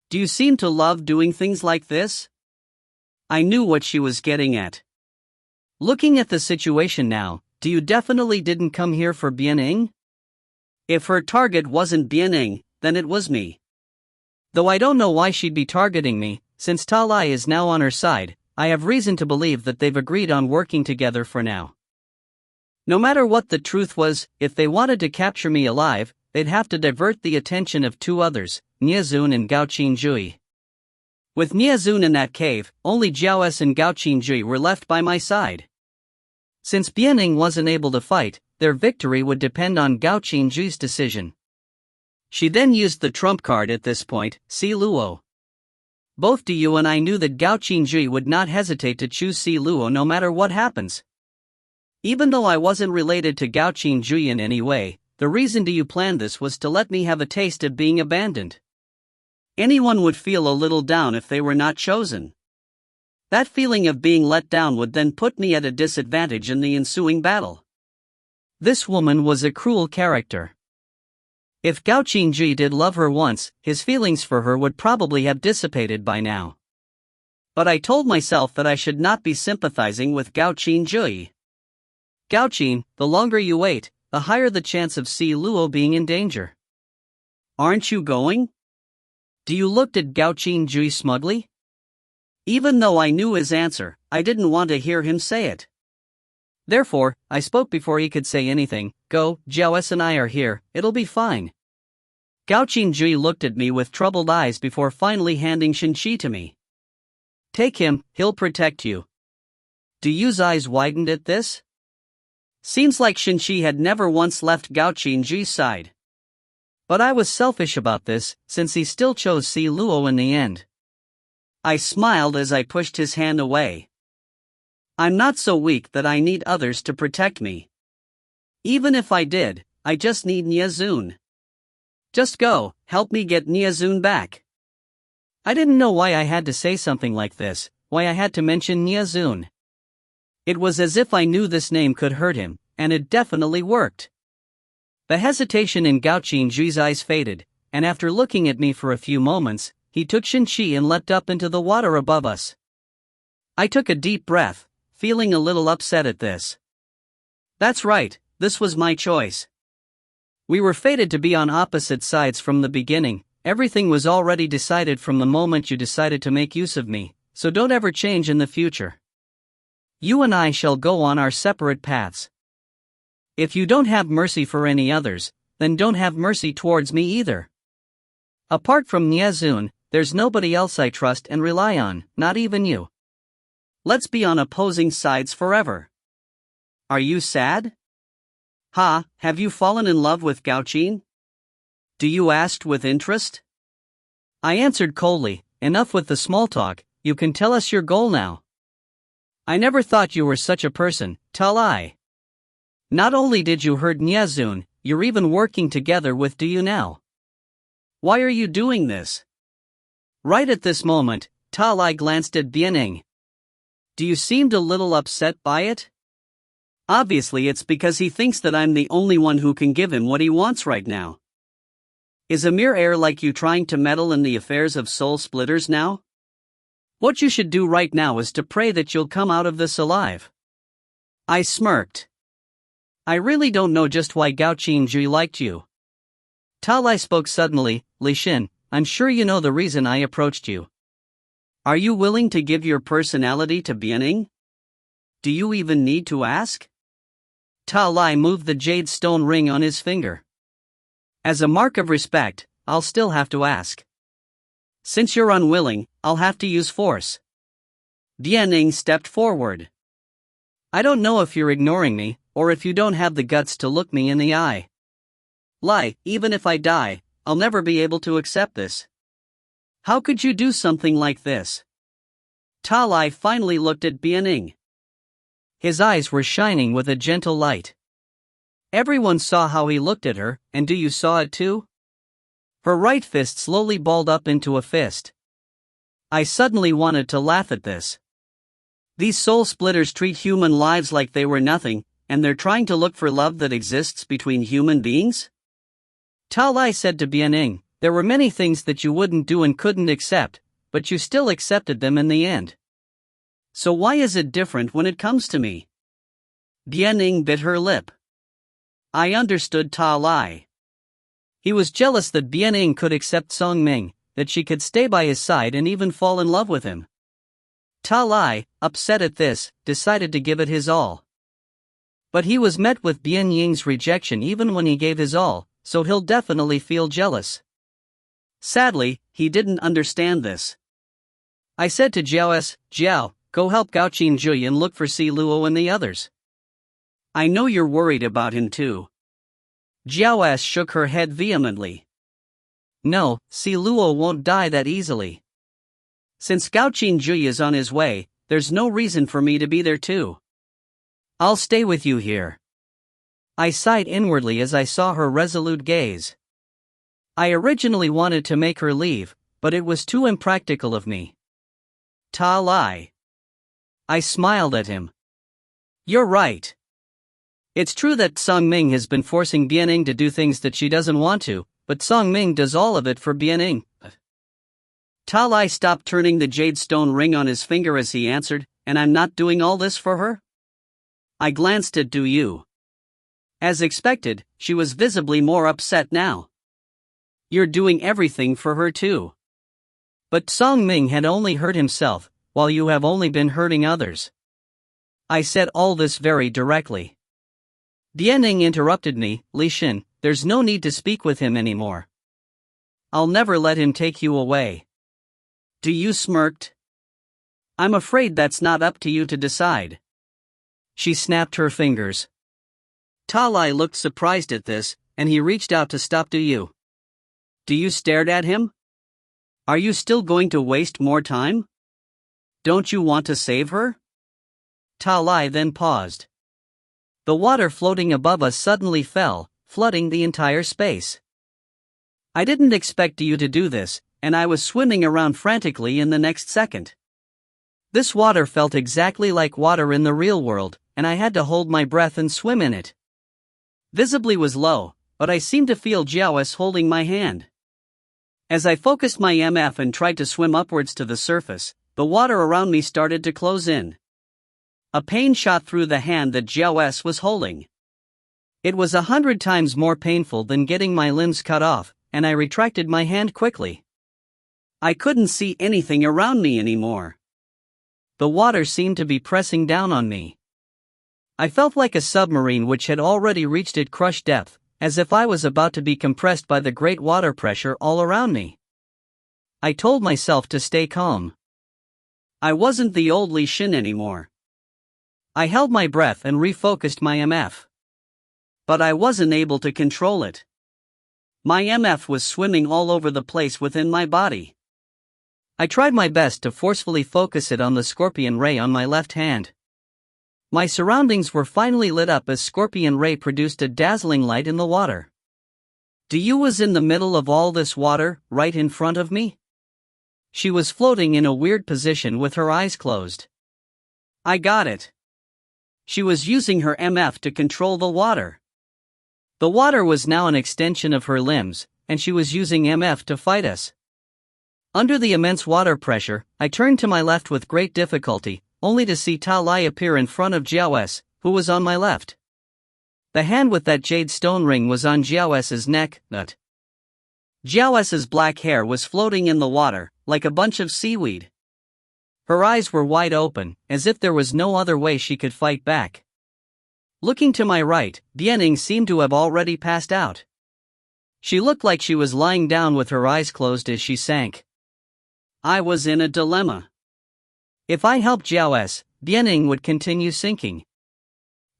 Do you seem to love doing things like this? I knew what she was getting at. Looking at the situation now, do you definitely didn't come here for Bianing? If her target wasn't Bianing, then it was me. Though I don't know why she'd be targeting me, since Ta Lai is now on her side, I have reason to believe that they've agreed on working together for now. No matter what the truth was, if they wanted to capture me alive, they'd have to divert the attention of two others, Niazun and Gao Qingjui. With Niazun in that cave, only Jiaoes and Gao Qingjui were left by my side. Since Bianing wasn't able to fight, their victory would depend on Gao Qingjui's decision. She then used the trump card at this point, Si Luo. Both Du and I knew that Gao Qingjui would not hesitate to choose Si Luo no matter what happens. Even though I wasn't related to Gao Qingjui in any way, the reason Du planned this was to let me have a taste of being abandoned. Anyone would feel a little down if they were not chosen. That feeling of being let down would then put me at a disadvantage in the ensuing battle. This woman was a cruel character. If Gao Qingjui did love her once, his feelings for her would probably have dissipated by now. But I told myself that I should not be sympathizing with Gao Qingjui. Gao Qin, the longer you wait, the higher the chance of Si Luo being in danger. Aren't you going? Du looked at Gao Qingjui smugly. Even though I knew his answer, I didn't want to hear him say it. Therefore, I spoke before he could say anything. Go, Jiaoes and I are here, it'll be fine. Gao Qingjui looked at me with troubled eyes before finally handing Shenqi to me. Take him, he'll protect you. Du's eyes widened at this. Seems like Shenqi had never once left Gao Qingjui's side. But I was selfish about this, since he still chose Si Luo in the end. I smiled as I pushed his hand away. I'm not so weak that I need others to protect me. Even if I did, I just need Niazun. Just go, help me get Niazun back. I didn't know why I had to say something like this, why I had to mention Niazun. It was as if I knew this name could hurt him, and it definitely worked. The hesitation in Gao Qingjui's eyes faded, and after looking at me for a few moments, he took Shenqi and leapt up into the water above us. I took a deep breath, feeling a little upset at this. That's right, this was my choice. We were fated to be on opposite sides from the beginning. Everything was already decided from the moment you decided to make use of me, so don't ever change in the future. You and I shall go on our separate paths. If you don't have mercy for any others, then don't have mercy towards me either. Apart from Niazun, there's nobody else I trust and rely on, not even you. Let's be on opposing sides forever. Are you sad? Ha, have you fallen in love with Gao Qin? Du asked with interest. I answered coldly, enough with the small talk, you can tell us your goal now. I never thought you were such a person, Ta Lai. Not only did you hurt Niazun, you're even working together with Du now. Why are you doing this? Right at this moment, Ta Lai glanced at Bianing. Du seemed a little upset by it? Obviously it's because he thinks that I'm the only one who can give him what he wants right now. Is a mere heir like you trying to meddle in the affairs of soul splitters now? What you should do right now is to pray that you'll come out of this alive. I smirked. I really don't know just why Gao Qingjui liked you. Ta Lai spoke suddenly. Li Xin, I'm sure you know the reason I approached you. Are you willing to give your personality to Bianing? Do you even need to ask? Ta Lai moved the jade stone ring on his finger. As a mark of respect, I'll still have to ask. Since you're unwilling, I'll have to use force. Bianing stepped forward. I don't know if you're ignoring me, or if you don't have the guts to look me in the eye. Lai, even if I die, I'll never be able to accept this. How could you do something like this? Ta Lai finally looked at Bianing. His eyes were shining with a gentle light. Everyone saw how he looked at her, and do you saw it too? Her right fist slowly balled up into a fist. I suddenly wanted to laugh at this. These soul splitters treat human lives like they were nothing, and they're trying to look for love that exists between human beings? Ta Lai said to Bianing, there were many things that you wouldn't do and couldn't accept, but you still accepted them in the end. So why is it different when it comes to me? Bianing bit her lip. I understood Ta Lai. He was jealous that Bianing could accept Song Ming, that she could stay by his side and even fall in love with him. Ta Lai, upset at this, decided to give it his all. But he was met with Bian Ying's rejection even when he gave his all, so he'll definitely feel jealous. Sadly, he didn't understand this. I said to Jiao S, Jiao, go help Gao Qinjui and look for Si Luo and the others. I know you're worried about him too. Jiao S shook her head vehemently. No, Si Luo won't die that easily. Since Gao Qinjui is on his way, there's no reason for me to be there too. I'll stay with you here. I sighed inwardly as I saw her resolute gaze. I originally wanted to make her leave, but it was too impractical of me. Ta Lai. I smiled at him. You're right. It's true that Song Ming has been forcing Bianing to do things that she doesn't want to, but Song Ming does all of it for Bianing. Ta Lai stopped turning the jade stone ring on his finger as he answered, and I'm not doing all this for her? I glanced at Du Yu. As expected, she was visibly more upset now. You're doing everything for her too. But Song Ming had only hurt himself, while you have only been hurting others. I said all this very directly. Bianing interrupted me, Li Xin, there's no need to speak with him anymore. I'll never let him take you away. Du Yu smirked. I'm afraid that's not up to you to decide. She snapped her fingers. Ta Lai looked surprised at this, and he reached out to stop Du Yu. Du Yu stared at him? Are you still going to waste more time? Don't you want to save her? Ta Lai then paused. The water floating above us suddenly fell, flooding the entire space. I didn't expect you to do this, and I was swimming around frantically in the next second. This water felt exactly like water in the real world, and I had to hold my breath and swim in it. Visibly was low, but I seemed to feel Jiao's holding my hand. As I focused my MF and tried to swim upwards to the surface, the water around me started to close in. A pain shot through the hand that Jiao was holding. It was 100 times more painful than getting my limbs cut off, and I retracted my hand quickly. I couldn't see anything around me anymore. The water seemed to be pressing down on me. I felt like a submarine which had already reached its crush depth, as if I was about to be compressed by the great water pressure all around me. I told myself to stay calm. I wasn't the old Li Xin anymore. I held my breath and refocused my MF. But I wasn't able to control it. My MF was swimming all over the place within my body. I tried my best to forcefully focus it on the scorpion ray on my left hand. My surroundings were finally lit up as scorpion ray produced a dazzling light in the water. Du Yu was in the middle of all this water, right in front of me. She was floating in a weird position with her eyes closed. I got it. She was using her MF to control the water. The water was now an extension of her limbs, and she was using MF to fight us. Under the immense water pressure, I turned to my left with great difficulty, only to see Ta Lai appear in front of Jiao, who was on my left. The hand with that jade stone ring was on Jiao's neck. Jiao's black hair was floating in the water, like a bunch of seaweed. Her eyes were wide open, as if there was no other way she could fight back. Looking to my right, Bianing seemed to have already passed out. She looked like she was lying down with her eyes closed as she sank. I was in a dilemma. If I helped Jiao, Bianing would continue sinking.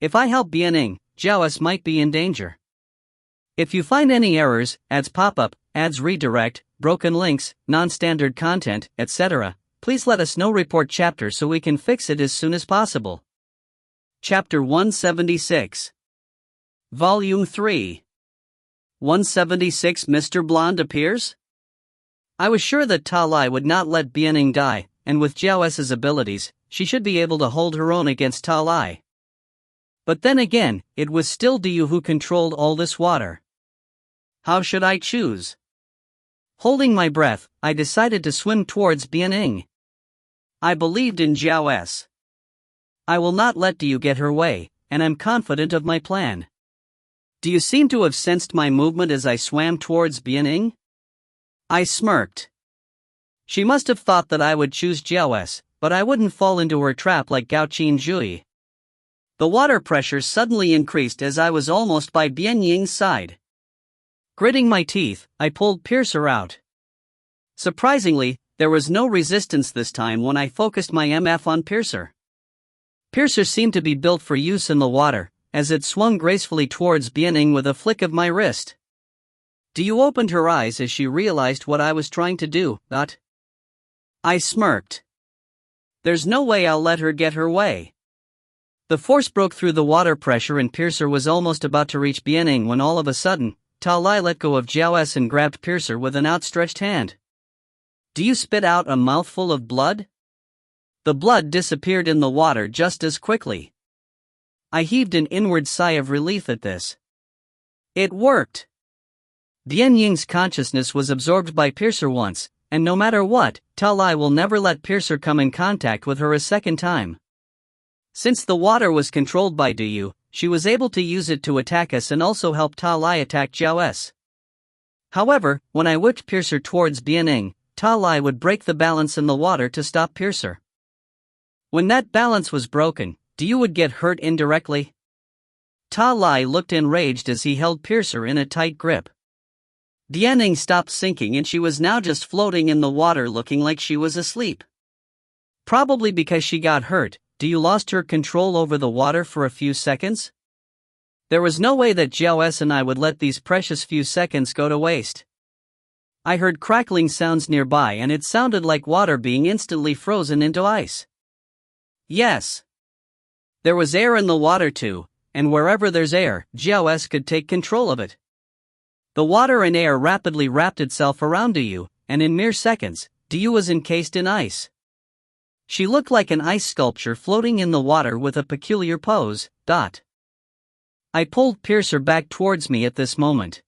If I helped Bianing, Jiao might be in danger. If you find any errors, ads pop up, ads redirect, broken links, non-standard content, etc., please let us know. Report chapter so we can fix it as soon as possible. Chapter 176. Volume 3. 176 Mr. Blonde appears? I was sure that Ta Lai would not let Bianing die, and with Jiao S's abilities, she should be able to hold her own against Ta Lai. But then again, it was still Diyu who controlled all this water. How should I choose? Holding my breath, I decided to swim towards Bianing. I believed in Jiao S. I will not let Diyu get her way, and I'm confident of my plan. Do you seem to have sensed my movement as I swam towards Bianing? I smirked. She must have thought that I would choose Jiao S, but I wouldn't fall into her trap like Gao Qin Jui. The water pressure suddenly increased as I was almost by Bianing's side. Gritting my teeth, I pulled Piercer out. Surprisingly, there was no resistance this time when I focused my MF on Piercer. Piercer seemed to be built for use in the water, as it swung gracefully towards Bianing with a flick of my wrist. Diyu opened her eyes as she realized what I was trying to do, I smirked. There's no way I'll let her get her way. The force broke through the water pressure and Piercer was almost about to reach Bianing when all of a sudden, Ta Lai let go of Jiao S and grabbed Piercer with an outstretched hand. Do you spit out a mouthful of blood? The blood disappeared in the water just as quickly. I heaved an inward sigh of relief at this. It worked. Bianing's consciousness was absorbed by Piercer once, and no matter what, Ta Lai will never let Piercer come in contact with her a second time. Since the water was controlled by Diyu, she was able to use it to attack us and also help Ta Lai attack Jiao S. However, when I whipped Piercer towards Bianing, Ta Lai would break the balance in the water to stop Piercer. When that balance was broken, Diyu would get hurt indirectly. Ta Lai looked enraged as he held Piercer in a tight grip. Bianing stopped sinking and she was now just floating in the water looking like she was asleep. Probably because she got hurt, Diyu lost her control over the water for a few seconds? There was no way that Jiao S and I would let these precious few seconds go to waste. I heard crackling sounds nearby and it sounded like water being instantly frozen into ice. Yes. There was air in the water too, and wherever there's air, Jiao S could take control of it. The water and air rapidly wrapped itself around Diyu, and in mere seconds, Diyu was encased in ice. She looked like an ice sculpture floating in the water with a peculiar pose. I pulled Piercer back towards me at this moment.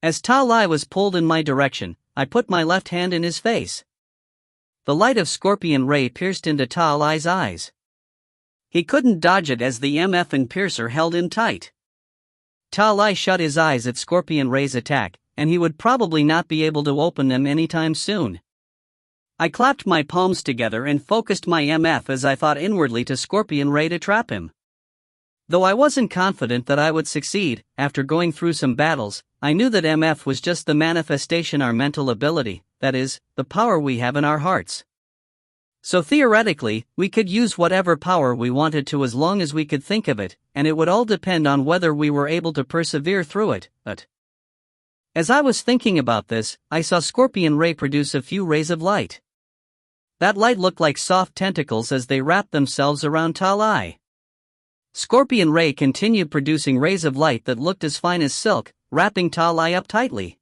As Ta Lai was pulled in my direction, I put my left hand in his face. The light of Scorpion Ray pierced into Ta Lai's eyes. He couldn't dodge it as the MF and Piercer held him tight. Ta Lai shut his eyes at Scorpion Ray's attack, and he would probably not be able to open them anytime soon. I clapped my palms together and focused my MF as I thought inwardly to Scorpion Ray to trap him. Though I wasn't confident that I would succeed, after going through some battles, I knew that MF was just the manifestation of our mental ability, that is, the power we have in our hearts. So theoretically, we could use whatever power we wanted to as long as we could think of it, and it would all depend on whether we were able to persevere through it. As I was thinking about this, I saw Scorpion Ray produce a few rays of light. That light looked like soft tentacles as they wrapped themselves around Ta Lai. Scorpion Ray continued producing rays of light that looked as fine as silk, wrapping Ta Lai up tightly.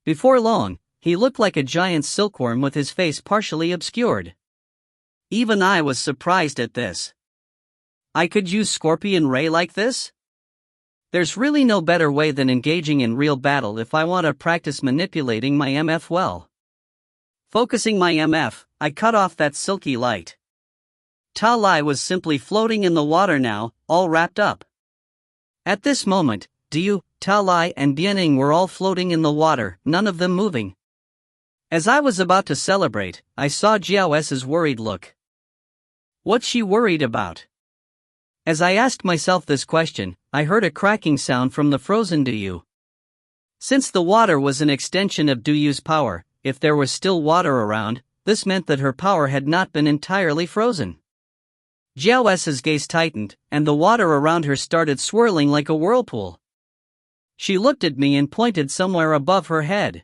Before long, he looked like a giant silkworm with his face partially obscured. Even I was surprised at this. I could use Scorpion Ray like this? There's really no better way than engaging in real battle if I want to practice manipulating my MF well. Focusing my MF, I cut off that silky light. Ta Lai was simply floating in the water now, all wrapped up. At this moment, Diyu, Ta Lai and Bianing were all floating in the water, none of them moving. As I was about to celebrate, I saw Jiao S's worried look. What's she worried about? As I asked myself this question, I heard a cracking sound from the frozen Diyu. Since the water was an extension of Diyu's power, if there was still water around, this meant that her power had not been entirely frozen. Jiao S's gaze tightened, and the water around her started swirling like a whirlpool. She looked at me and pointed somewhere above her head.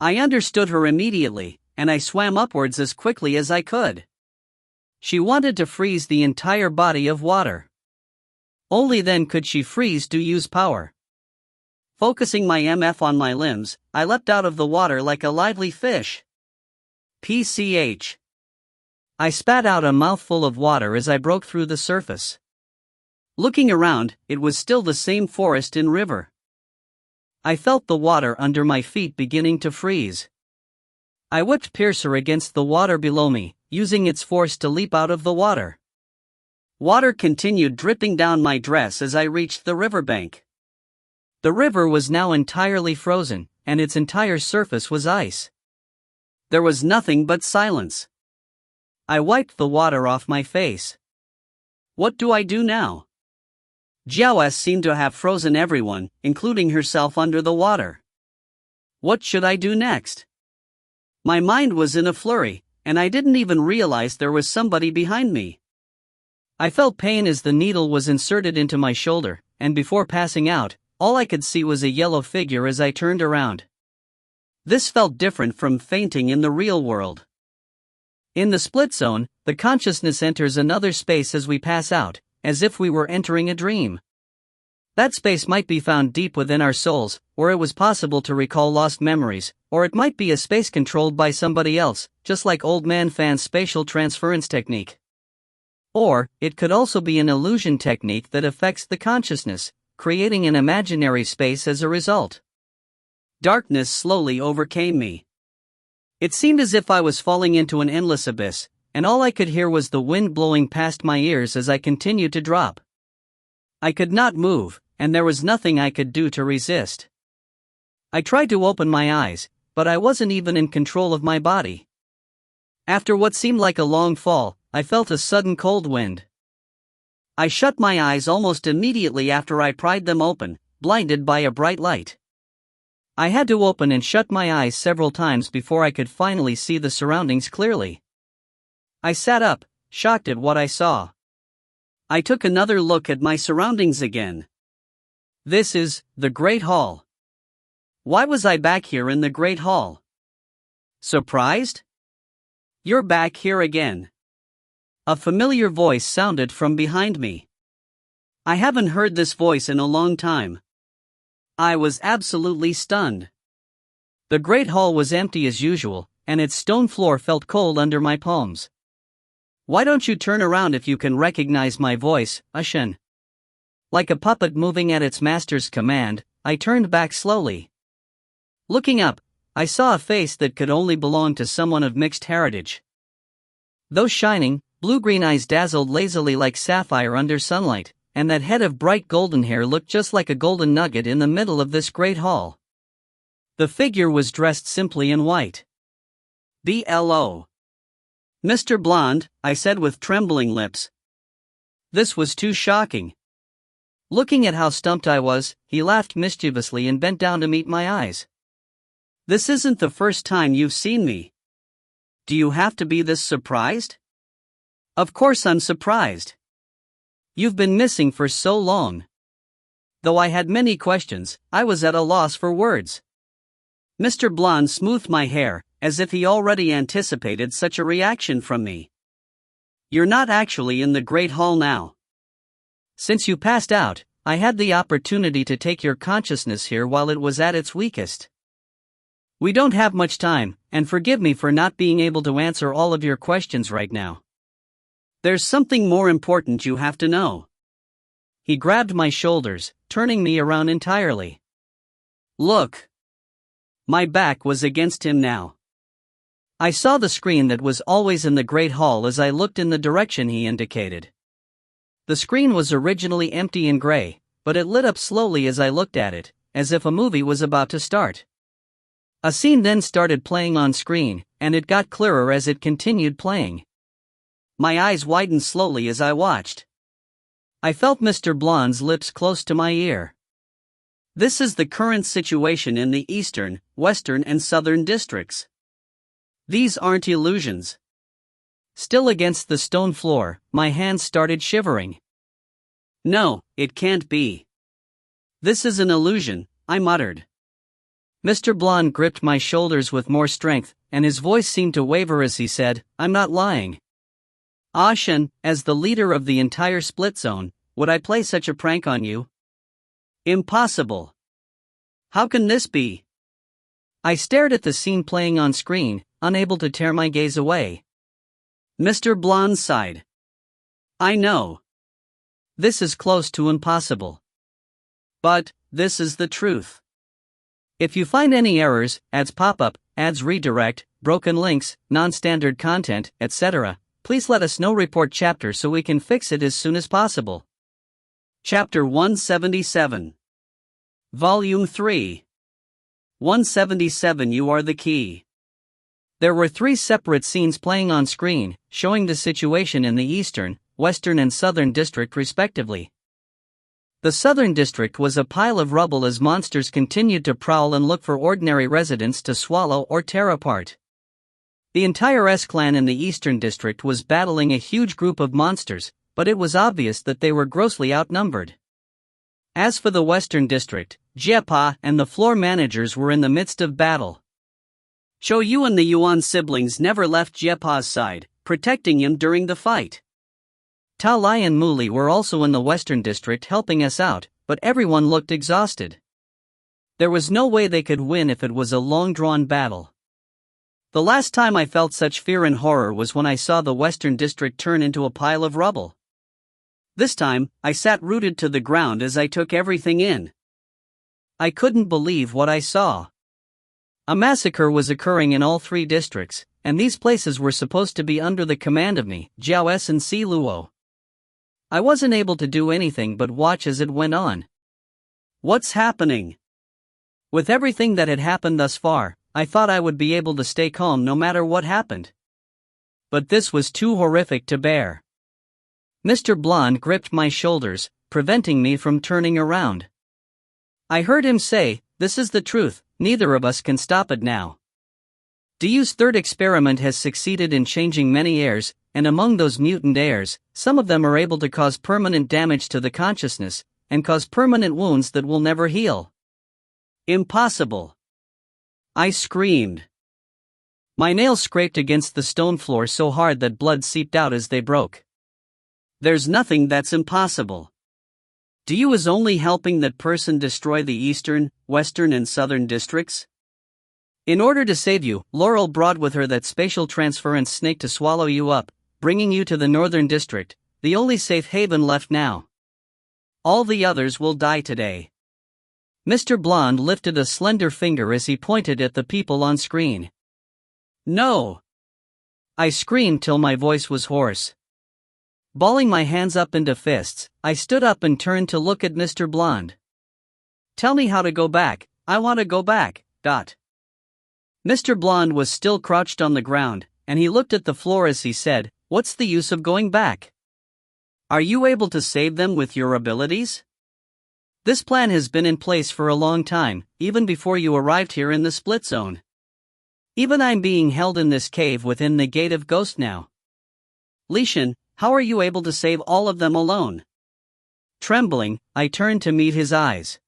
I understood her immediately, and I swam upwards as quickly as I could. She wanted to freeze the entire body of water. Only then could she freeze to use power. Focusing my MF on my limbs, I leapt out of the water like a lively fish. PCH. I spat out a mouthful of water as I broke through the surface. Looking around, it was still the same forest and river. I felt the water under my feet beginning to freeze. I whipped Piercer against the water below me, using its force to leap out of the water. Water continued dripping down my dress as I reached the riverbank. The river was now entirely frozen, and its entire surface was ice. There was nothing but silence. I wiped the water off my face. What do I do now? Jiao seemed to have frozen everyone, including herself, under the water. What should I do next? My mind was in a flurry, and I didn't even realize there was somebody behind me. I felt pain as the needle was inserted into my shoulder, and before passing out, all I could see was a yellow figure as I turned around. This felt different from fainting in the real world. In the split zone, the consciousness enters another space as we pass out, as if we were entering a dream. That space might be found deep within our souls, where it was possible to recall lost memories, or it might be a space controlled by somebody else, just like Old Man Fan's spatial transference technique. Or, it could also be an illusion technique that affects the consciousness, creating an imaginary space as a result. Darkness slowly overcame me. It seemed as if I was falling into an endless abyss, and all I could hear was the wind blowing past my ears as I continued to drop. I could not move, and there was nothing I could do to resist. I tried to open my eyes, but I wasn't even in control of my body. After what seemed like a long fall, I felt a sudden cold wind. I shut my eyes almost immediately after I pried them open, blinded by a bright light. I had to open and shut my eyes several times before I could finally see the surroundings clearly. I sat up, shocked at what I saw. I took another look at my surroundings again. This is the Great Hall. Why was I back here in the Great Hall? Surprised? You're back here again. A familiar voice sounded from behind me. I haven't heard this voice in a long time. I was absolutely stunned. The Great Hall was empty as usual, and its stone floor felt cold under my palms. Why don't you turn around if you can recognize my voice, Ushin? Like a puppet moving at its master's command, I turned back slowly. Looking up, I saw a face that could only belong to someone of mixed heritage. Those shining, blue-green eyes dazzled lazily like sapphire under sunlight, and that head of bright golden hair looked just like a golden nugget in the middle of this great hall. The figure was dressed simply in white. BLO. Mr. Blonde, I said with trembling lips. This was too shocking. Looking at how stumped I was, he laughed mischievously and bent down to meet my eyes. This isn't the first time you've seen me. Do you have to be this surprised? Of course I'm surprised. You've been missing for so long. Though I had many questions, I was at a loss for words. Mr. Blonde smoothed my hair, as if he already anticipated such a reaction from me. You're not actually in the Great Hall now. Since you passed out, I had the opportunity to take your consciousness here while it was at its weakest. We don't have much time, and forgive me for not being able to answer all of your questions right now. There's something more important you have to know. He grabbed my shoulders, turning me around entirely. Look. My back was against him now. I saw the screen that was always in the Great Hall as I looked in the direction he indicated. The screen was originally empty and gray, but it lit up slowly as I looked at it, as if a movie was about to start. A scene then started playing on screen, and it got clearer as it continued playing. My eyes widened slowly as I watched. I felt Mr. Blonde's lips close to my ear. This is the current situation in the eastern, western and southern districts. These aren't illusions. Still against the stone floor, my hands started shivering. No, it can't be. This is an illusion, I muttered. Mr. Blonde gripped my shoulders with more strength, and his voice seemed to waver as he said, I'm not lying. Ashen, as the leader of the entire split zone, would I play such a prank on you? Impossible. How can this be? I stared at the scene playing on screen, unable to tear my gaze away. Mr. Blonde sighed. I know. This is close to impossible. But, this is the truth. If you find any errors, ads pop up, ads redirect, broken links, non-standard content, etc., please let us know. Report chapter so we can fix it as soon as possible. Chapter 177. Volume 3. 177. You are the key. There were 3 separate scenes playing on screen, showing the situation in the Eastern, Western and Southern District respectively. The Southern District was a pile of rubble as monsters continued to prowl and look for ordinary residents to swallow or tear apart. The entire S-clan in the Eastern District was battling a huge group of monsters, but it was obvious that they were grossly outnumbered. As for the Western District, Jiepa and the floor managers were in the midst of battle. Cho Yu and the Yuan siblings never left Jiepa's side, protecting him during the fight. Ta Lai and Muli were also in the Western District helping us out, but everyone looked exhausted. There was no way they could win if it was a long-drawn battle. The last time I felt such fear and horror was when I saw the Western District turn into a pile of rubble. This time, I sat rooted to the ground as I took everything in. I couldn't believe what I saw. A massacre was occurring in all 3 districts, and these places were supposed to be under the command of me, Jiao S and Si Luo. I wasn't able to do anything but watch as it went on. What's happening? With everything that had happened thus far, I thought I would be able to stay calm no matter what happened. But this was too horrific to bear. Mr. Blonde gripped my shoulders, preventing me from turning around. I heard him say, "This is the truth, neither of us can stop it now." Diyu's 3rd experiment has succeeded in changing many heirs, and among those mutant heirs, some of them are able to cause permanent damage to the consciousness, and cause permanent wounds that will never heal. Impossible. I screamed. My nails scraped against the stone floor so hard that blood seeped out as they broke. There's nothing that's impossible. Diyu is only helping that person destroy the Eastern, Western and Southern districts? In order to save you, Laurel brought with her that spatial transference snake to swallow you up, bringing you to the Northern District, the only safe haven left now. All the others will die today. Mr. Blonde lifted a slender finger as he pointed at the people on screen. No! I screamed till my voice was hoarse. Balling my hands up into fists, I stood up and turned to look at Mr. Blonde. Tell me how to go back, I want to go back, Mr. Blonde was still crouched on the ground, and he looked at the floor as he said, "What's the use of going back? Are you able to save them with your abilities? This plan has been in place for a long time, even before you arrived here in the split zone. Even I'm being held in this cave within the Gate of Ghost now. Lishan, how are you able to save all of them alone?" Trembling, I turned to meet his eyes.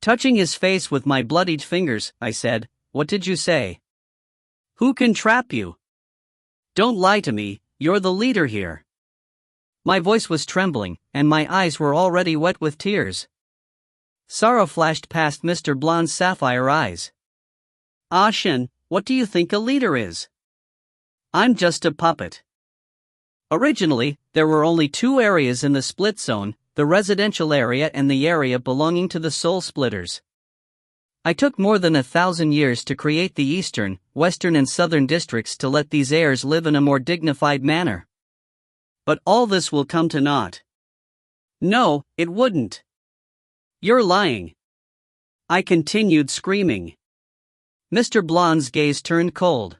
Touching his face with my bloodied fingers, I said, "What did you say? Who can trap you? Don't lie to me, you're the leader here." My voice was trembling, and my eyes were already wet with tears. Sorrow flashed past Mr. Blonde's sapphire eyes. "Shen, what do you think a leader is? I'm just a puppet." Originally, there were only 2 areas in the split zone, the residential area and the area belonging to the Soul Splitters. I took more than 1,000 years to create the Eastern, Western and Southern districts to let these heirs live in a more dignified manner. But all this will come to naught. No, it wouldn't. You're lying. I continued screaming. Mr. Blonde's gaze turned cold.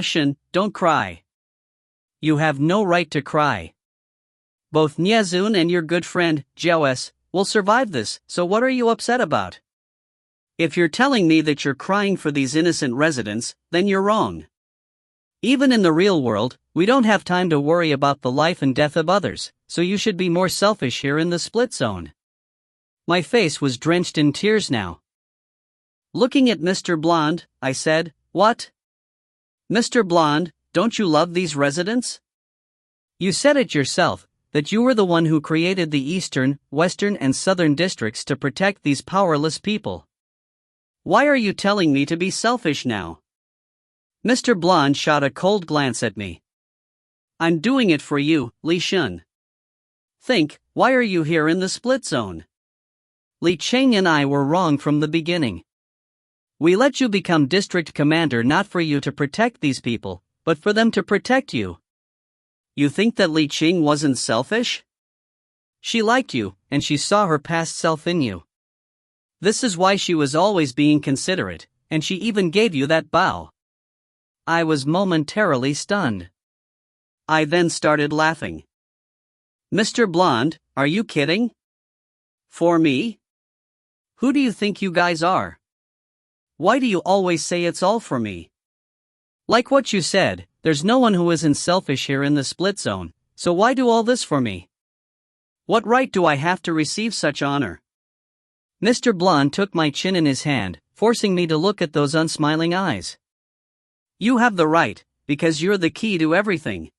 "Shen, don't cry. You have no right to cry. Both Niazun and your good friend, Jiao S, will survive this, so what are you upset about? If you're telling me that you're crying for these innocent residents, then you're wrong. Even in the real world, we don't have time to worry about the life and death of others, so you should be more selfish here in the split zone." My face was drenched in tears now. Looking at Mr. Blonde, I said, "What? Mr. Blonde, don't you love these residents? You said it yourself, that you were the one who created the eastern, western and southern districts to protect these powerless people. Why are you telling me to be selfish now? Mr. Blonde shot a cold glance at me. I'm doing it for you, Li Shun. Think, why are you here in the split zone? Li Cheng and I were wrong from the beginning. We let you become district commander not for you to protect these people, but for them to protect you. You think that Li Qing wasn't selfish? She liked you, and she saw her past self in you. This is why she was always being considerate, and she even gave you that bow. I was momentarily stunned. I then started laughing. Mr. Blonde, are you kidding? For me? Who do you think you guys are? Why do you always say it's all for me? Like what you said, there's no one who isn't selfish here in the split zone, so why do all this for me? What right do I have to receive such honor? Mr. Blonde took my chin in his hand, forcing me to look at those unsmiling eyes. You have the right, because you're the key to everything.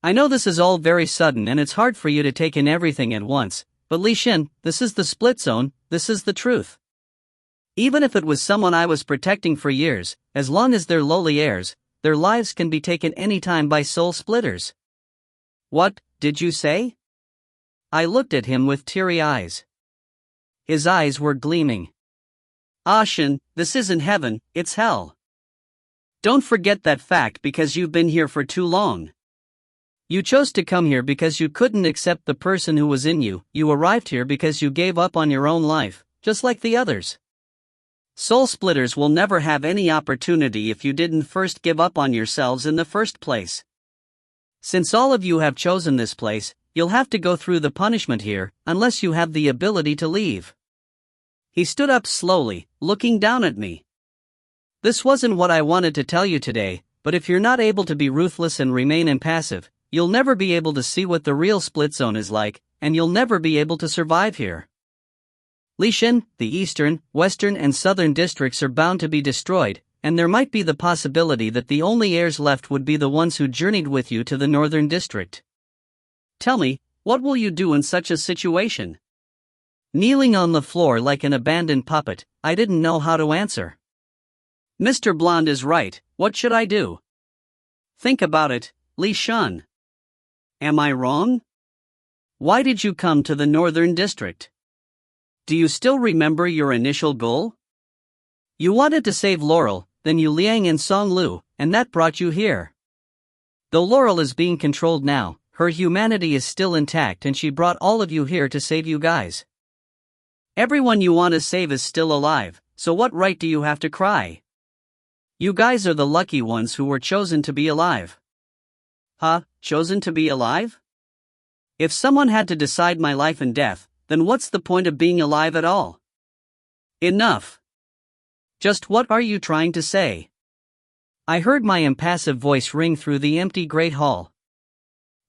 I know this is all very sudden and it's hard for you to take in everything at once, but Li Shin, this is the split zone, this is the truth. Even if it was someone I was protecting for years, as long as they're lowly heirs, their lives can be taken anytime by soul splitters. What did you say? I looked at him with teary eyes. His eyes were gleaming. Ah Shin, this isn't heaven, it's hell. Don't forget that fact because you've been here for too long. You chose to come here because you couldn't accept the person who was in you. You arrived here because you gave up on your own life, just like the others. Soul splitters will never have any opportunity if you didn't first give up on yourselves in the first place. Since all of you have chosen this place, you'll have to go through the punishment here, unless you have the ability to leave. He stood up slowly, looking down at me. This wasn't what I wanted to tell you today, but if you're not able to be ruthless and remain impassive, you'll never be able to see what the real split zone is like, and you'll never be able to survive here. Li Shin, the eastern, western and southern districts are bound to be destroyed, and there might be the possibility that the only heirs left would be the ones who journeyed with you to the northern district. Tell me, what will you do in such a situation? Kneeling on the floor like an abandoned puppet, I didn't know how to answer. Mr. Blonde is right, what should I do? Think about it, Li Shun. Am I wrong? Why did you come to the northern district? Do you still remember your initial goal? You wanted to save Laurel, then Yu Liang and Song Lu, and that brought you here. Though Laurel is being controlled now, her humanity is still intact and she brought all of you here to save you guys. Everyone you want to save is still alive, so what right do you have to cry? You guys are the lucky ones who were chosen to be alive. Huh, chosen to be alive? If someone had to decide my life and death, then what's the point of being alive at all? Enough. Just what are you trying to say? I heard my impassive voice ring through the empty great hall.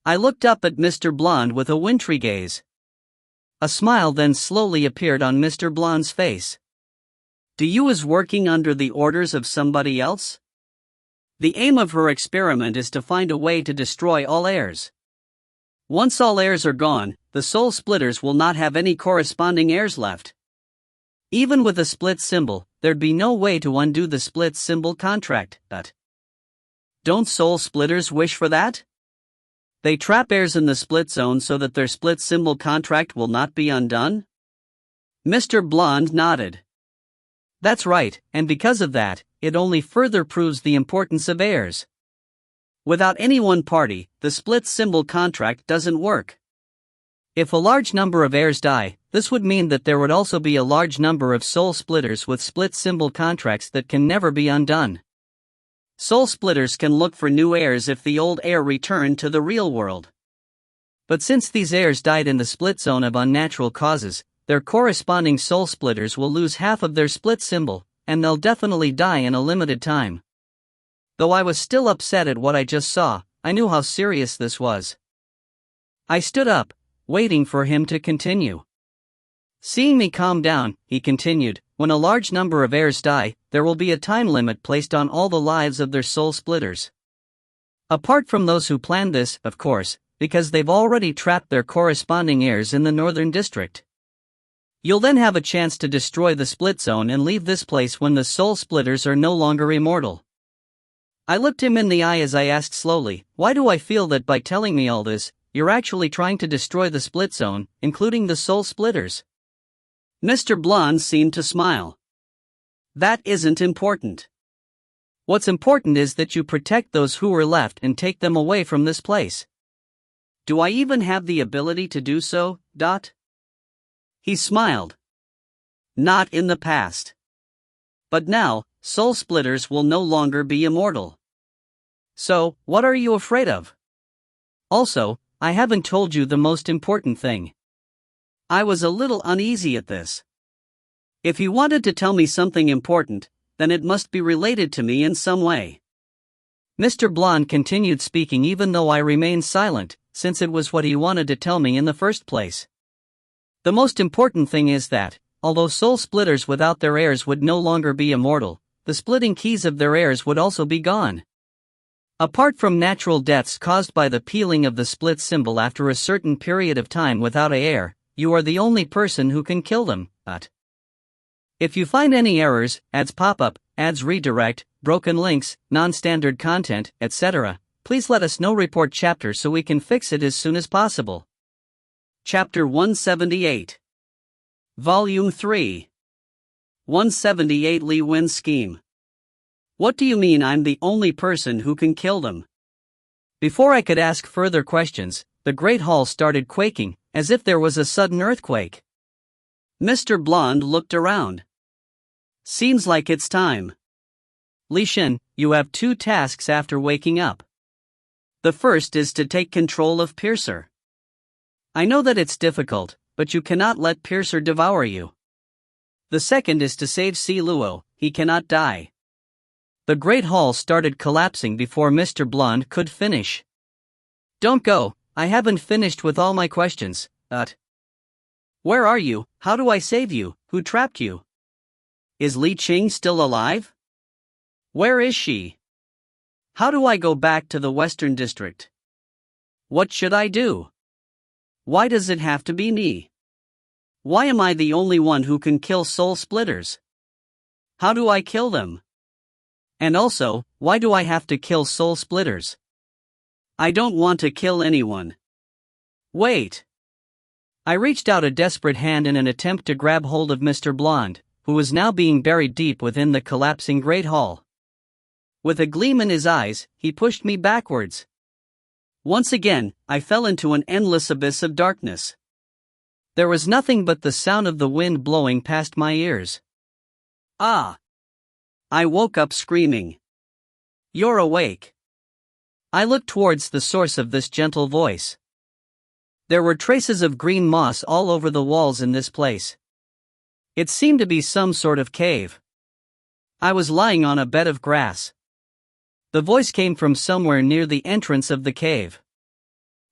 I looked up at Mr. Blonde with a wintry gaze. A smile then slowly appeared on Mr. Blonde's face. Do you is working under the orders of somebody else? The aim of her experiment is to find a way to destroy all heirs. Once all heirs are gone, the soul splitters will not have any corresponding heirs left. Even with a split symbol, there'd be no way to undo the split symbol contract. But don't soul splitters wish for that? They trap heirs in the split zone so that their split symbol contract will not be undone? Mr. Blonde nodded. That's right, and because of that, it only further proves the importance of heirs. Without any one party, the split symbol contract doesn't work. If a large number of heirs die, this would mean that there would also be a large number of soul splitters with split symbol contracts that can never be undone. Soul splitters can look for new heirs if the old heir returned to the real world. But since these heirs died in the split zone of unnatural causes, their corresponding soul splitters will lose half of their split symbol, and they'll definitely die in a limited time. Though I was still upset at what I just saw, I knew how serious this was. I stood up, waiting for him to continue. Seeing me calm down, he continued, when a large number of heirs die, there will be a time limit placed on all the lives of their soul splitters. Apart from those who planned this, of course, because they've already trapped their corresponding heirs in the northern district. You'll then have a chance to destroy the split zone and leave this place when the soul splitters are no longer immortal. I looked him in the eye as I asked slowly, why do I feel that by telling me all this, you're actually trying to destroy the split zone, including the soul splitters? Mr. Blonde seemed to smile. That isn't important. What's important is that you protect those who are left and take them away from this place. Do I even have the ability to do so, Dot? He smiled. Not in the past. But now, soul splitters will no longer be immortal. So, what are you afraid of? Also, I haven't told you the most important thing. I was a little uneasy at this. If he wanted to tell me something important, then it must be related to me in some way. Mr. Blonde continued speaking even though I remained silent, since it was what he wanted to tell me in the first place. The most important thing is that, although soul splitters without their heirs would no longer be immortal, the splitting keys of their heirs would also be gone. Apart from natural deaths caused by the peeling of the split symbol after a certain period of time without an heir, you are the only person who can kill them, but if you find any errors, ads pop-up, ads redirect, broken links, non-standard content, etc., please let us know. Report chapter so we can fix it as soon as possible. Chapter 178. Volume 3. 178 Li Wen's Scheme. What do you mean I'm the only person who can kill them? Before I could ask further questions, the Great Hall started quaking, as if there was a sudden earthquake. Mr. Blonde looked around. Seems like it's time. Li Shen, you have 2 tasks after waking up. The first is to take control of Piercer. I know that it's difficult, but you cannot let Piercer devour you. The second is to save Si Luo, he cannot die. The Great Hall started collapsing before Mr. Blonde could finish. Don't go, I haven't finished with all my questions, Where are you? How do I save you? Who trapped you? Is Li Qing still alive? Where is she? How do I go back to the Western District? What should I do? Why does it have to be me? Why am I the only one who can kill soul splitters? How do I kill them? And also, why do I have to kill soul splitters? I don't want to kill anyone. Wait. I reached out a desperate hand in an attempt to grab hold of Mr. Blonde, who was now being buried deep within the collapsing Great Hall. With a gleam in his eyes, he pushed me backwards. Once again, I fell into an endless abyss of darkness. There was nothing but the sound of the wind blowing past my ears. Ah! I woke up screaming. You're awake. I looked towards the source of this gentle voice. There were traces of green moss all over the walls in this place. It seemed to be some sort of cave. I was lying on a bed of grass. The voice came from somewhere near the entrance of the cave.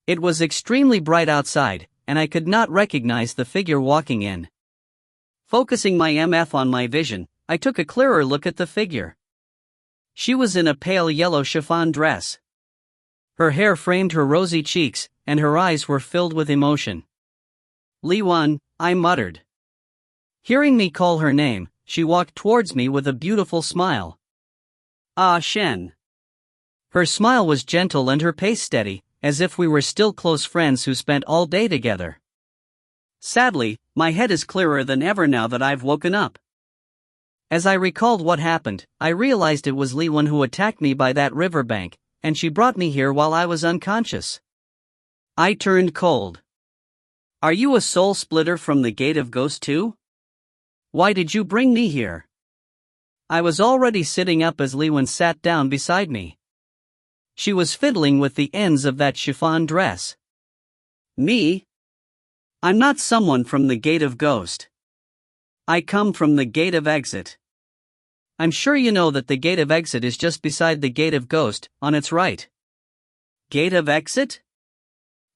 It was extremely bright outside, and I could not recognize the figure walking in. Focusing my MF on my vision, I took a clearer look at the figure. She was in a pale yellow chiffon dress. Her hair framed her rosy cheeks, and her eyes were filled with emotion. Li Wan, I muttered. Hearing me call her name, she walked towards me with a beautiful smile. Ah Shen. Her smile was gentle and her pace steady, as if we were still close friends who spent all day together. Sadly, my head is clearer than ever now that I've woken up. As I recalled what happened, I realized it was Li Wan who attacked me by that riverbank, and she brought me here while I was unconscious. I turned cold. Are you a soul splitter from the Gate of Ghost too? Why did you bring me here? I was already sitting up as Li Wan sat down beside me. She was fiddling with the ends of that chiffon dress. Me? I'm not someone from the Gate of Ghost. I come from the Gate of Exit. I'm sure you know that the Gate of Exit is just beside the Gate of Ghost, on its right. Gate of Exit?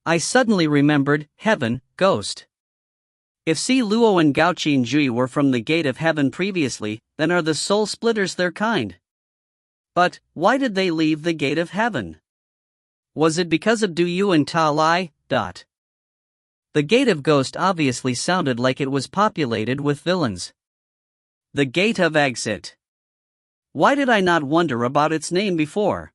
I suddenly remembered, Heaven, Ghost. If Si Luo and Gao Qinjui were from the Gate of Heaven previously, then are the soul splitters their kind? But, why did they leave the Gate of Heaven? Was it because of Do You and Ta Lai? The Gate of Ghost obviously sounded like it was populated with villains. The Gate of Exit. Why did I not wonder about its name before?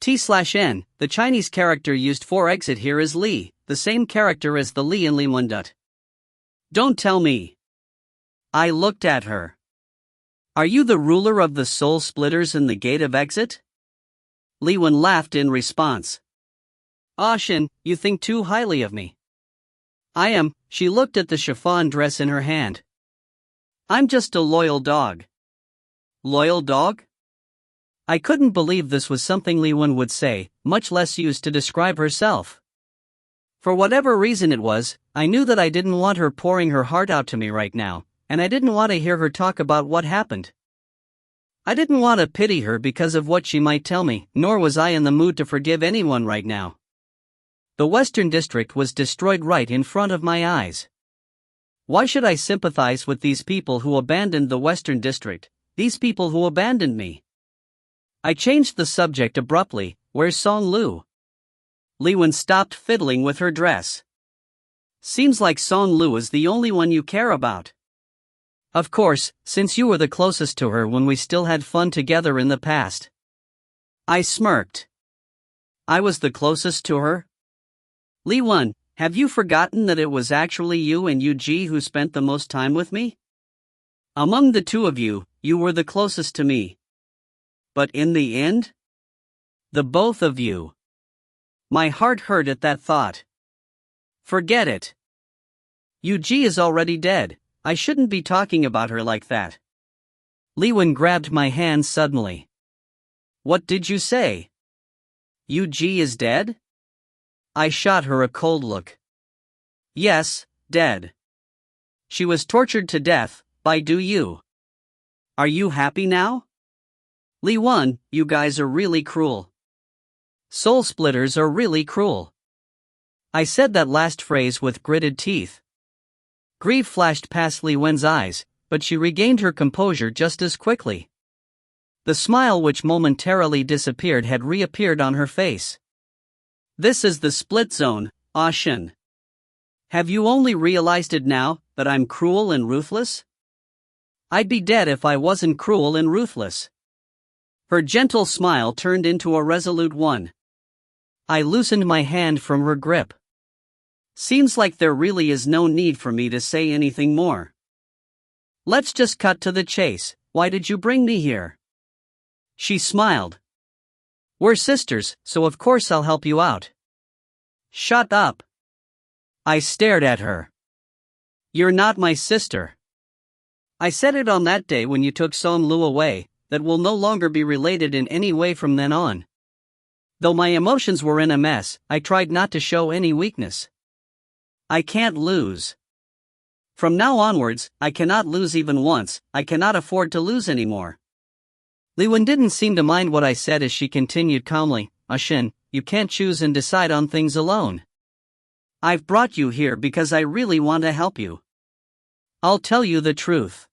T/N, the Chinese character used for exit here is Li, the same character as the Li in Li Mundut. Don't tell me. I looked at her. Are you the ruler of the soul splitters in the Gate of Exit? Li Wen laughed in response. Ah Shin, you think too highly of me. I am. She looked at the chiffon dress in her hand. I'm just a loyal dog. Loyal dog? I couldn't believe this was something Li Wen would say, much less use to describe herself. For whatever reason it was, I knew that I didn't want her pouring her heart out to me right now, and I didn't want to hear her talk about what happened. I didn't want to pity her because of what she might tell me, nor was I in the mood to forgive anyone right now. The Western District was destroyed right in front of my eyes. Why should I sympathize with these people who abandoned the Western District, these people who abandoned me? I changed the subject abruptly. Where's Song Lu? Li Wen stopped fiddling with her dress. Seems like Song Lu is the only one you care about. Of course, since you were the closest to her when we still had fun together in the past. I smirked. I was the closest to her? Li Wen, have you forgotten that it was actually you and Yu Ji who spent the most time with me? Among the two of you, you were the closest to me. But in the end? The both of you. My heart hurt at that thought. Forget it. Yu Ji is already dead. I shouldn't be talking about her like that. Li Wen grabbed my hand suddenly. What did you say? Yu Ji is dead? I shot her a cold look. Yes, dead. She was tortured to death by Do You. Are you happy now? Li Wen, you guys are really cruel. Soul splitters are really cruel. I said that last phrase with gritted teeth. Grief flashed past Li Wen's eyes, but she regained her composure just as quickly. The smile which momentarily disappeared had reappeared on her face. This is the split zone, Ah Shin. Have you only realized it now, that I'm cruel and ruthless? I'd be dead if I wasn't cruel and ruthless. Her gentle smile turned into a resolute one. I loosened my hand from her grip. Seems like there really is no need for me to say anything more. Let's just cut to the chase. Why did you bring me here? She smiled. We're sisters, so of course I'll help you out. Shut up. I stared at her. You're not my sister. I said it on that day when you took Song Lu away, that we'll no longer be related in any way from then on. Though my emotions were in a mess, I tried not to show any weakness. I can't lose. From now onwards, I cannot lose even once. I cannot afford to lose anymore. Li Wen didn't seem to mind what I said as she continued calmly. Ah Shin, you can't choose and decide on things alone. I've brought you here because I really want to help you. I'll tell you the truth.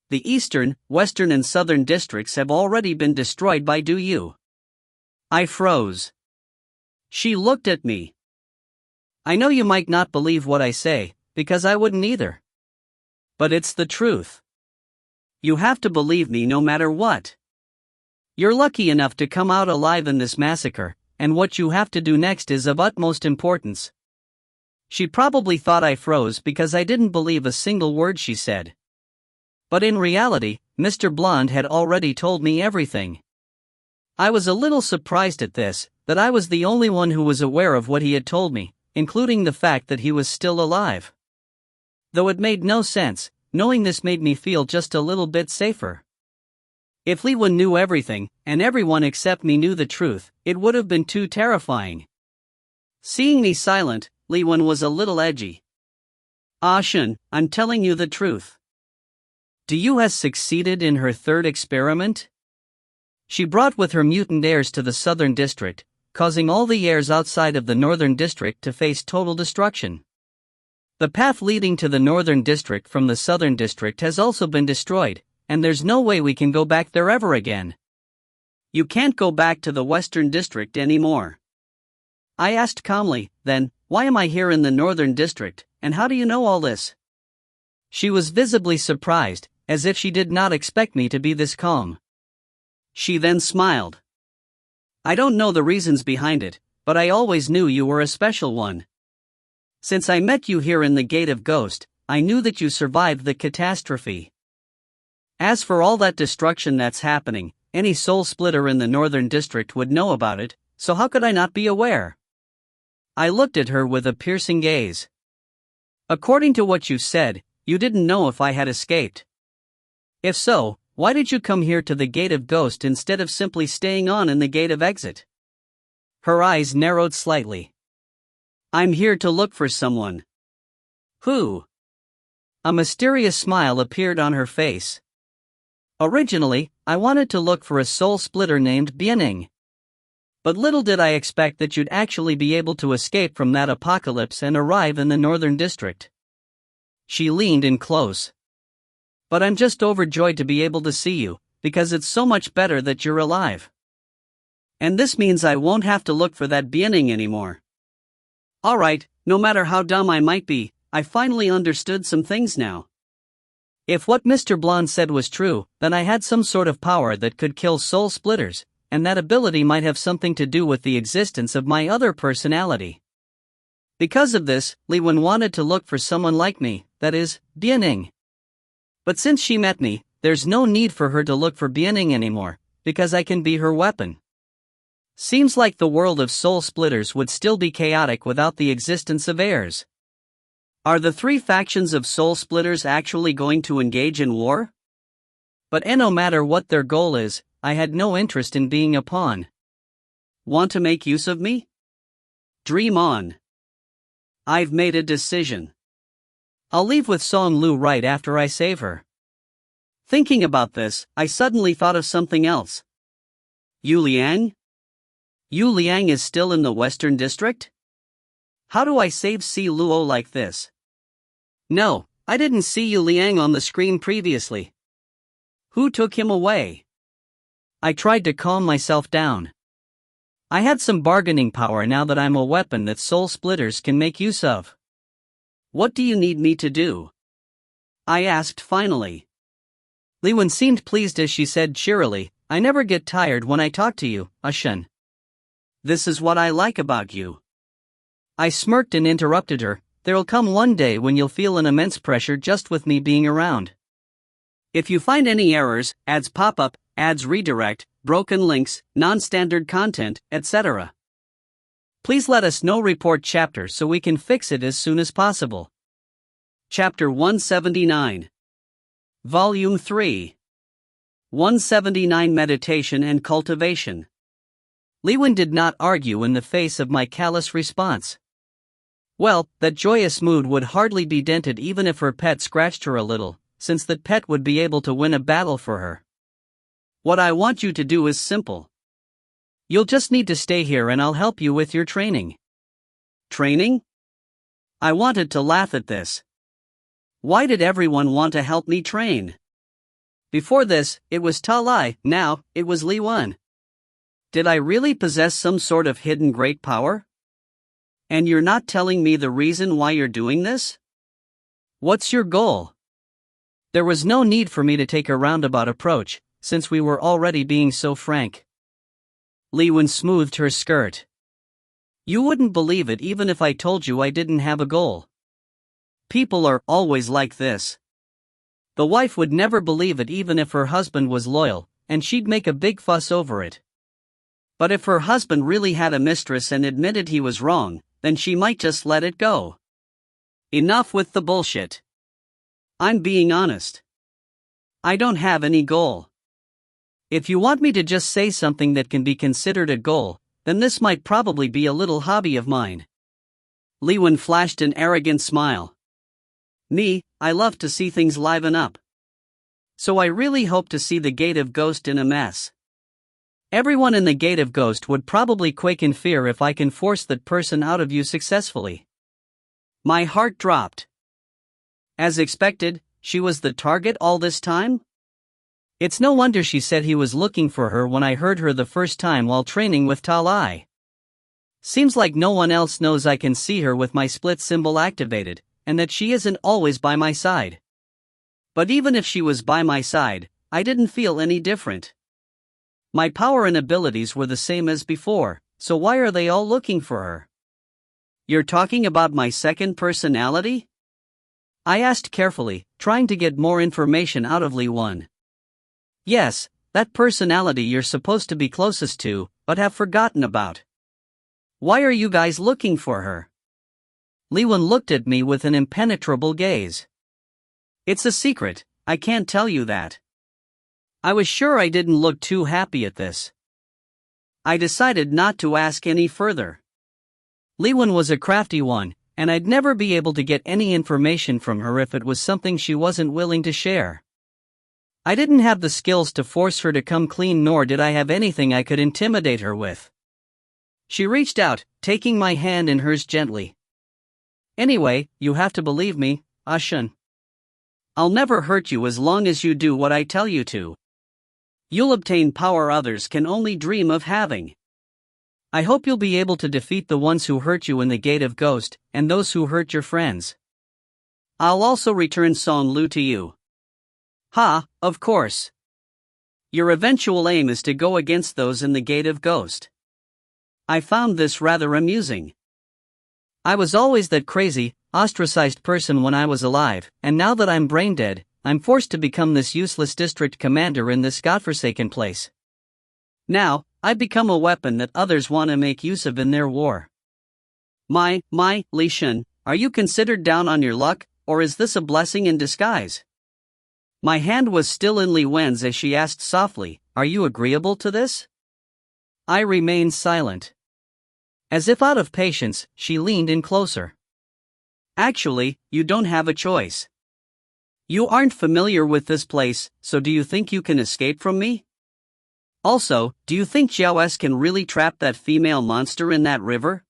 The eastern, western and southern districts have already been destroyed by Do You. I froze. She looked at me. I know you might not believe what I say, because I wouldn't either. But it's the truth. You have to believe me no matter what. You're lucky enough to come out alive in this massacre, and what you have to do next is of utmost importance. She probably thought I froze because I didn't believe a single word she said. But in reality, Mr. Blonde had already told me everything. I was a little surprised at this, that I was the only one who was aware of what he had told me, including the fact that he was still alive. Though it made no sense, knowing this made me feel just a little bit safer. If Li Wen knew everything, and everyone except me knew the truth, it would have been too terrifying. Seeing me silent, Li Wen was a little edgy. Ah Shin, I'm telling you the truth. Do You has succeeded in her third experiment? She brought with her mutant heirs to the southern district, causing all the heirs outside of the northern district to face total destruction. The path leading to the northern district from the southern district has also been destroyed, and there's no way we can go back there ever again. You can't go back to the Western District anymore. I asked calmly, then, why am I here in the Northern District, and how do you know all this? She was visibly surprised, as if she did not expect me to be this calm. She then smiled. I don't know the reasons behind it, but I always knew you were a special one. Since I met you here in the Gate of Ghost, I knew that you survived the catastrophe. As for all that destruction that's happening, any soul splitter in the Northern District would know about it, so how could I not be aware? I looked at her with a piercing gaze. According to what you said, you didn't know if I had escaped. If so, why did you come here to the Gate of Ghost instead of simply staying on in the Gate of Exit? Her eyes narrowed slightly. I'm here to look for someone. Who? A mysterious smile appeared on her face. Originally, I wanted to look for a soul splitter named Bianing. But little did I expect that you'd actually be able to escape from that apocalypse and arrive in the Northern District. She leaned in close. But I'm just overjoyed to be able to see you, because it's so much better that you're alive. And this means I won't have to look for that Bianing anymore. Alright, no matter how dumb I might be, I finally understood some things now. If what Mr. Blonde said was true, then I had some sort of power that could kill soul splitters, and that ability might have something to do with the existence of my other personality. Because of this, Liwen wanted to look for someone like me, that is, Bianing. But since she met me, there's no need for her to look for Bianing anymore, because I can be her weapon. Seems like the world of soul splitters would still be chaotic without the existence of heirs. Are the three factions of soul splitters actually going to engage in war? But no matter what their goal is, I had no interest in being a pawn. Want to make use of me? Dream on. I've made a decision. I'll leave with Song Lu right after I save her. Thinking about this, I suddenly thought of something else. Yu Liang? Yu Liang is still in the Western District? How do I save Si Luo like this? No, I didn't see Yu Liang on the screen previously. Who took him away? I tried to calm myself down. I had some bargaining power now that I'm a weapon that soul splitters can make use of. What do you need me to do? I asked finally. Liwen seemed pleased as she said cheerily, I never get tired when I talk to you, Ashen. This is what I like about you. I smirked and interrupted her, there'll come one day when you'll feel an immense pressure just with me being around. If you find any errors, ads pop up, ads redirect, broken links, non-standard content, etc. Please let us know. Report chapter so we can fix it as soon as possible. Chapter 179. Volume 3. 179 Meditation and Cultivation. Liwen did not argue in the face of my callous response. Well, that joyous mood would hardly be dented even if her pet scratched her a little, since that pet would be able to win a battle for her. What I want you to do is simple. You'll just need to stay here and I'll help you with your training. Training? I wanted to laugh at this. Why did everyone want to help me train? Before this, it was Ta Lai, now, it was Li Wen. Did I really possess some sort of hidden great power? And you're not telling me the reason why you're doing this? What's your goal? There was no need for me to take a roundabout approach, since we were already being so frank. Li Wen smoothed her skirt. You wouldn't believe it even if I told you I didn't have a goal. People are always like this. The wife would never believe it even if her husband was loyal, and she'd make a big fuss over it. But if her husband really had a mistress and admitted he was wrong, then she might just let it go. Enough with the bullshit. I'm being honest. I don't have any goal. If you want me to just say something that can be considered a goal, then this might probably be a little hobby of mine. Li Wen flashed an arrogant smile. Me, I love to see things liven up. So I really hope to see the Gate of Ghost in a mess. Everyone in the Gate of Ghost would probably quake in fear if I can force that person out of you successfully. My heart dropped. As expected, she was the target all this time? It's no wonder she said he was looking for her when I heard her the first time while training with Talai. Seems like no one else knows I can see her with my split symbol activated, and that she isn't always by my side. But even if she was by my side, I didn't feel any different. My power and abilities were the same as before, so why are they all looking for her? You're talking about my second personality? I asked carefully, trying to get more information out of Li Wen. Yes, that personality you're supposed to be closest to, but have forgotten about. Why are you guys looking for her? Li Wen looked at me with an impenetrable gaze. It's a secret, I can't tell you that. I was sure I didn't look too happy at this. I decided not to ask any further. Li Wen was a crafty one, and I'd never be able to get any information from her if it was something she wasn't willing to share. I didn't have the skills to force her to come clean, nor did I have anything I could intimidate her with. She reached out, taking my hand in hers gently. Anyway, you have to believe me, Ashun. I'll never hurt you as long as you do what I tell you to. You'll obtain power others can only dream of having. I hope you'll be able to defeat the ones who hurt you in the Gate of Ghost, and those who hurt your friends. I'll also return Song Lu to you. Ha, of course. Your eventual aim is to go against those in the Gate of Ghost. I found this rather amusing. I was always that crazy, ostracized person when I was alive, and now that I'm brain dead, I'm forced to become this useless district commander in this godforsaken place. Now, I've become a weapon that others want to make use of in their war. My, Li Shun, are you considered down on your luck, or is this a blessing in disguise? My hand was still in Li Wen's as she asked softly, are you agreeable to this? I remained silent. As if out of patience, she leaned in closer. Actually, you don't have a choice. You aren't familiar with this place, so do you think you can escape from me? Also, do you think Jiao S can really trap that female monster in that river?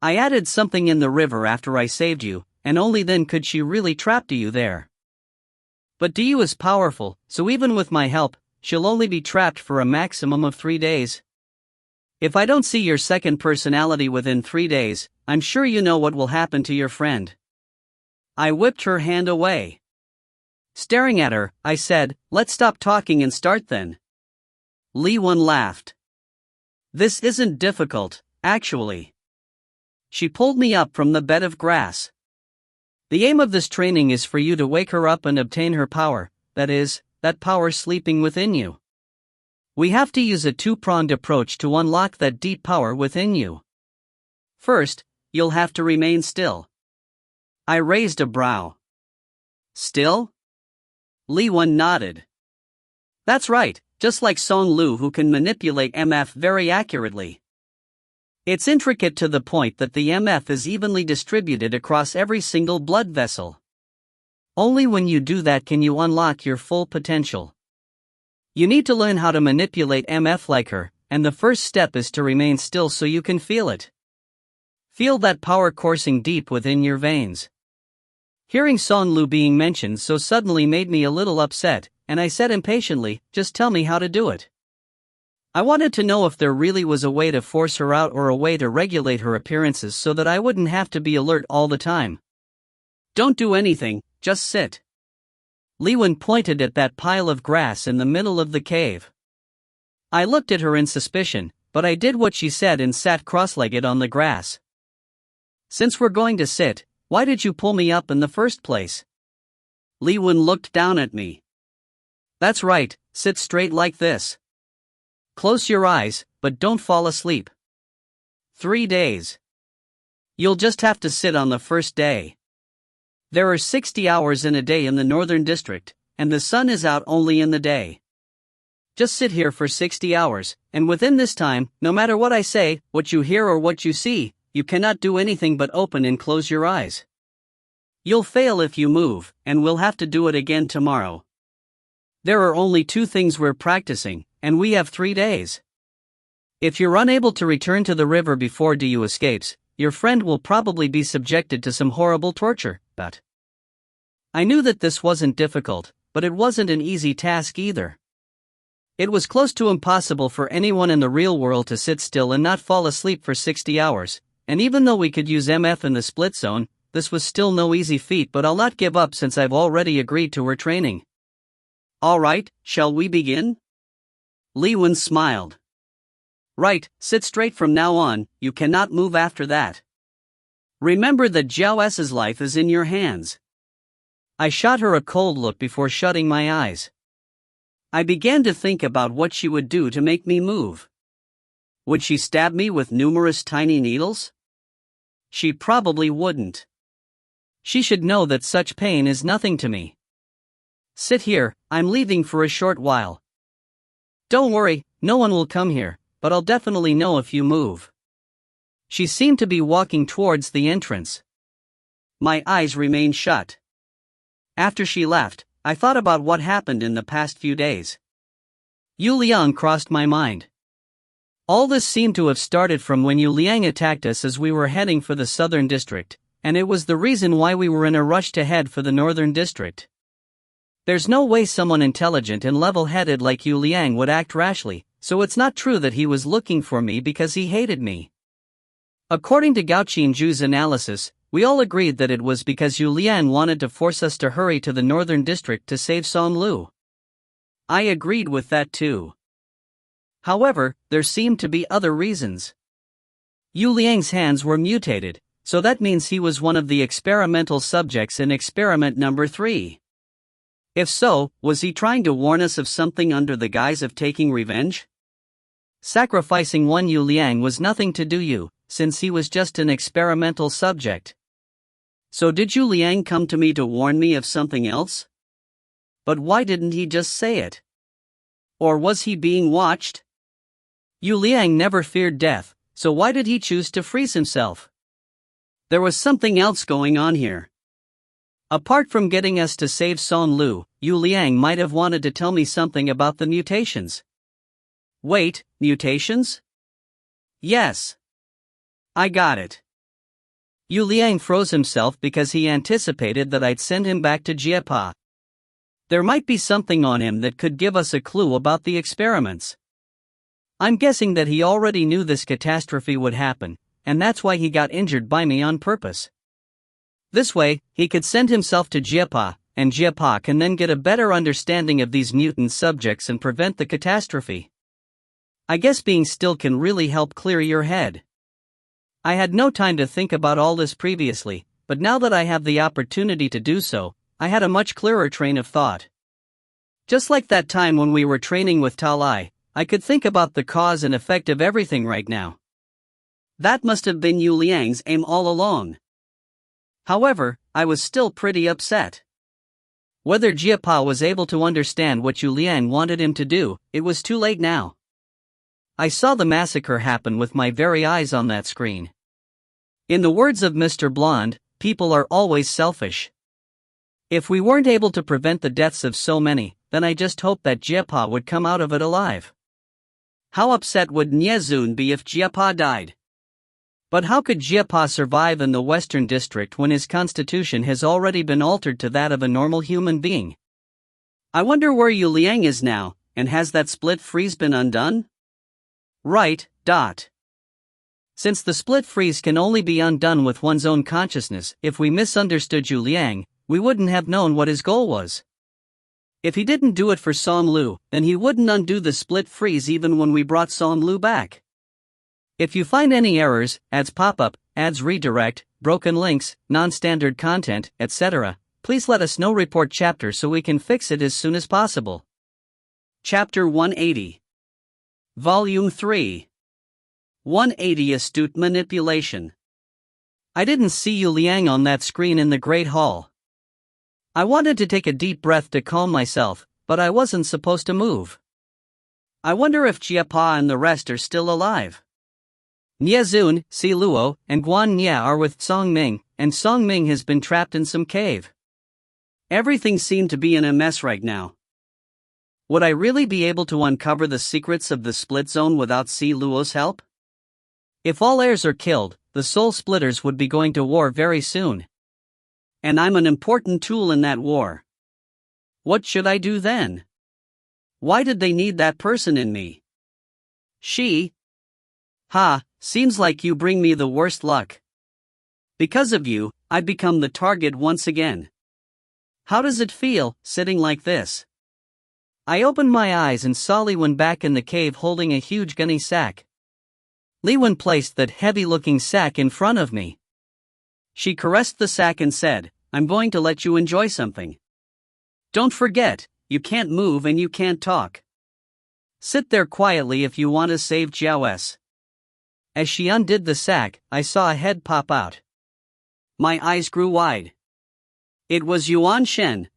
I added something in the river after I saved you, and only then could she really trap you there. But Du is powerful, so even with my help, she'll only be trapped for a maximum of 3 days. If I don't see your second personality within 3 days, I'm sure you know what will happen to your friend. I whipped her hand away. Staring at her, I said, let's stop talking and start then. Li Wen laughed. This isn't difficult, actually. She pulled me up from the bed of grass. The aim of this training is for you to wake her up and obtain her power, that is, that power sleeping within you. We have to use a two-pronged approach to unlock that deep power within you. First, you'll have to remain still. I raised a brow. Still? Li Wen nodded. That's right, just like Song Lu, who can manipulate MF very accurately. It's intricate to the point that the MF is evenly distributed across every single blood vessel. Only when you do that can you unlock your full potential. You need to learn how to manipulate MF like her, and the first step is to remain still so you can feel it. Feel that power coursing deep within your veins. Hearing Song Lu being mentioned so suddenly made me a little upset, and I said impatiently, just tell me how to do it. I wanted to know if there really was a way to force her out or a way to regulate her appearances so that I wouldn't have to be alert all the time. Don't do anything, just sit. Li Wen pointed at that pile of grass in the middle of the cave. I looked at her in suspicion, but I did what she said and sat cross-legged on the grass. Since we're going to sit, why did you pull me up in the first place? Li Wen looked down at me. That's right, sit straight like this. Close your eyes, but don't fall asleep. 3 days. You'll just have to sit on the first day. There are 60 hours in a day in the Northern District, and the sun is out only in the day. Just sit here for 60 hours, and within this time, no matter what I say, what you hear or what you see, you cannot do anything but open and close your eyes. You'll fail if you move, and we'll have to do it again tomorrow. There are only 2 things we're practicing, and we have 3 days. If you're unable to return to the river before Du escapes, your friend will probably be subjected to some horrible torture, but I knew that this wasn't difficult, but it wasn't an easy task either. It was close to impossible for anyone in the real world to sit still and not fall asleep for 60 hours, and even though we could use MF in the split zone, this was still no easy feat, but I'll not give up since I've already agreed to her training. Alright, shall we begin? Li Wen smiled. Right, sit straight from now on, you cannot move after that. Remember that Jiao S's life is in your hands. I shot her a cold look before shutting my eyes. I began to think about what she would do to make me move. Would she stab me with numerous tiny needles? She probably wouldn't. She should know that such pain is nothing to me. Sit here, I'm leaving for a short while. Don't worry, no one will come here, but I'll definitely know if you move. She seemed to be walking towards the entrance. My eyes remained shut. After she left, I thought about what happened in the past few days. Yu Liang crossed my mind. All this seemed to have started from when Yu Liang attacked us as we were heading for the southern district, and it was the reason why we were in a rush to head for the northern district. There's no way someone intelligent and level-headed like Yu Liang would act rashly, so it's not true that he was looking for me because he hated me. According to Gao Qinju's analysis, we all agreed that it was because Yu Liang wanted to force us to hurry to the northern district to save Song Lu. I agreed with that too. However, there seemed to be other reasons. Yu Liang's hands were mutated, so that means he was one of the experimental subjects in experiment number 3. If so, was he trying to warn us of something under the guise of taking revenge? Sacrificing one Yu Liang was nothing to do you, since he was just an experimental subject. So did Yu Liang come to me to warn me of something else? But why didn't he just say it? Or was he being watched? Yu Liang never feared death, so why did he choose to freeze himself? There was something else going on here. Apart from getting us to save Song Lu, Yu Liang might have wanted to tell me something about the mutations. Wait, mutations? Yes. I got it. Yu Liang froze himself because he anticipated that I'd send him back to Jiepa. There might be something on him that could give us a clue about the experiments. I'm guessing that he already knew this catastrophe would happen, and that's why he got injured by me on purpose. This way, he could send himself to Jiepa, and Jiepa can then get a better understanding of these mutant subjects and prevent the catastrophe. I guess being still can really help clear your head. I had no time to think about all this previously, but now that I have the opportunity to do so, I had a much clearer train of thought. Just like that time when we were training with Talai, I could think about the cause and effect of everything right now. That must have been Yu Liang's aim all along. However, I was still pretty upset. Whether Jiepa was able to understand what Yu Liang wanted him to do, it was too late now. I saw the massacre happen with my very eyes on that screen. In the words of Mr. Blonde, people are always selfish. If we weren't able to prevent the deaths of so many, then I just hoped that Jiepa would come out of it alive. How upset would Niezun be if Jiepa died? But how could Jiepa survive in the Western District when his constitution has already been altered to that of a normal human being? I wonder where Yu Liang is now, and has that split freeze been undone? Right. Since the split freeze can only be undone with one's own consciousness, if we misunderstood Yu Liang, we wouldn't have known what his goal was. If he didn't do it for Song Lu, then he wouldn't undo the split freeze even when we brought Song Lu back. If you find any errors, ads pop-up, ads redirect, broken links, non-standard content, etc., please let us know. Report chapter so we can fix it as soon as possible. Chapter 180. Volume 3. 180 Astute Manipulation. I didn't see Yu Liang on that screen in the Great Hall. I wanted to take a deep breath to calm myself, but I wasn't supposed to move. I wonder if Jiepa and the rest are still alive. Niezun, Si Luo, and Guan Nia are with Song Ming, and Song Ming has been trapped in some cave. Everything seemed to be in a mess right now. Would I really be able to uncover the secrets of the split zone without Si Luo's help? If all heirs are killed, the soul splitters would be going to war very soon. And I'm an important tool in that war. What should I do then? Why did they need that person in me? She? Ha, seems like you bring me the worst luck. Because of you, I've become the target once again. How does it feel, sitting like this? I opened my eyes and saw Li Wen back in the cave holding a huge gunny sack. Li Wen placed that heavy-looking sack in front of me. She caressed the sack and said, I'm going to let you enjoy something. Don't forget, you can't move and you can't talk. Sit there quietly if you want to save Jiao's. As she undid the sack, I saw a head pop out. My eyes grew wide. It was Yuan Shen.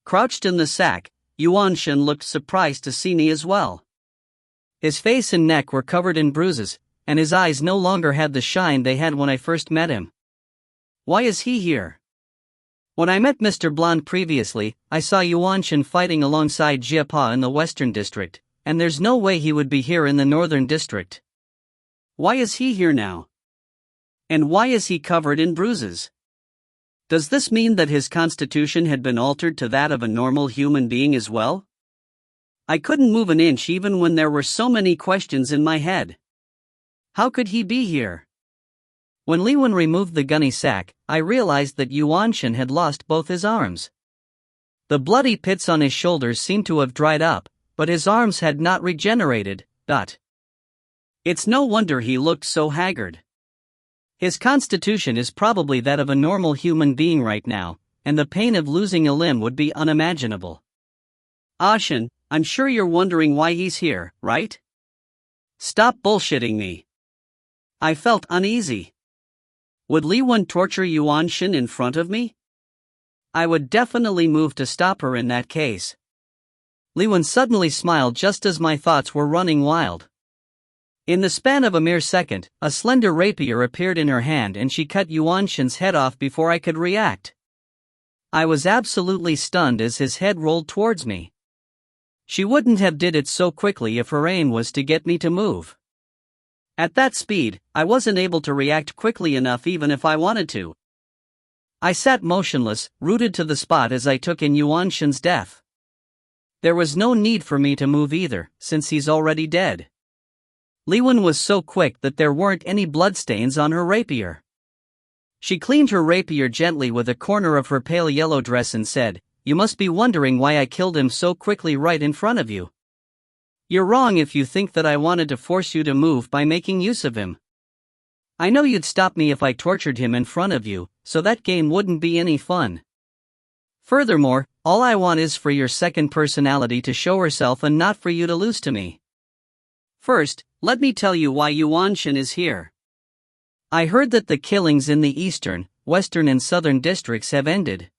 Crouched in the sack, Yuan Shen looked surprised to see me as well. His face and neck were covered in bruises, and his eyes no longer had the shine they had when I first met him. Why is he here? When I met Mr. Blonde previously, I saw Yuan Shen fighting alongside Jia Pa in the Western District, and there's no way he would be here in the Northern District. Why is he here now? And why is he covered in bruises? Does this mean that his constitution had been altered to that of a normal human being as well? I couldn't move an inch even when there were so many questions in my head. How could he be here? When Li Wen removed the gunny sack, I realized that Yuan Shen had lost both his arms. The bloody pits on his shoulders seemed to have dried up, but his arms had not regenerated. It's no wonder he looked so haggard. His constitution is probably that of a normal human being right now, and the pain of losing a limb would be unimaginable. Shen, I'm sure you're wondering why he's here, right? Stop bullshitting me. I felt uneasy. Would Li Wen torture Yuan Shen in front of me? I would definitely move to stop her in that case. Li Wen suddenly smiled just as my thoughts were running wild. In the span of a mere second, a slender rapier appeared in her hand and she cut Yuan Shen's head off before I could react. I was absolutely stunned as his head rolled towards me. She wouldn't have did it so quickly if her aim was to get me to move. At that speed, I wasn't able to react quickly enough even if I wanted to. I sat motionless, rooted to the spot as I took in Yuan Shen's death. There was no need for me to move either, since he's already dead. Li Wen was so quick that there weren't any bloodstains on her rapier. She cleaned her rapier gently with a corner of her pale yellow dress and said, You must be wondering why I killed him so quickly right in front of you. You're wrong if you think that I wanted to force you to move by making use of him. I know you'd stop me if I tortured him in front of you, so that game wouldn't be any fun. Furthermore, all I want is for your second personality to show herself and not for you to lose to me. First, let me tell you why Yuan Shen is here. I heard that the killings in the eastern, western and southern districts have ended.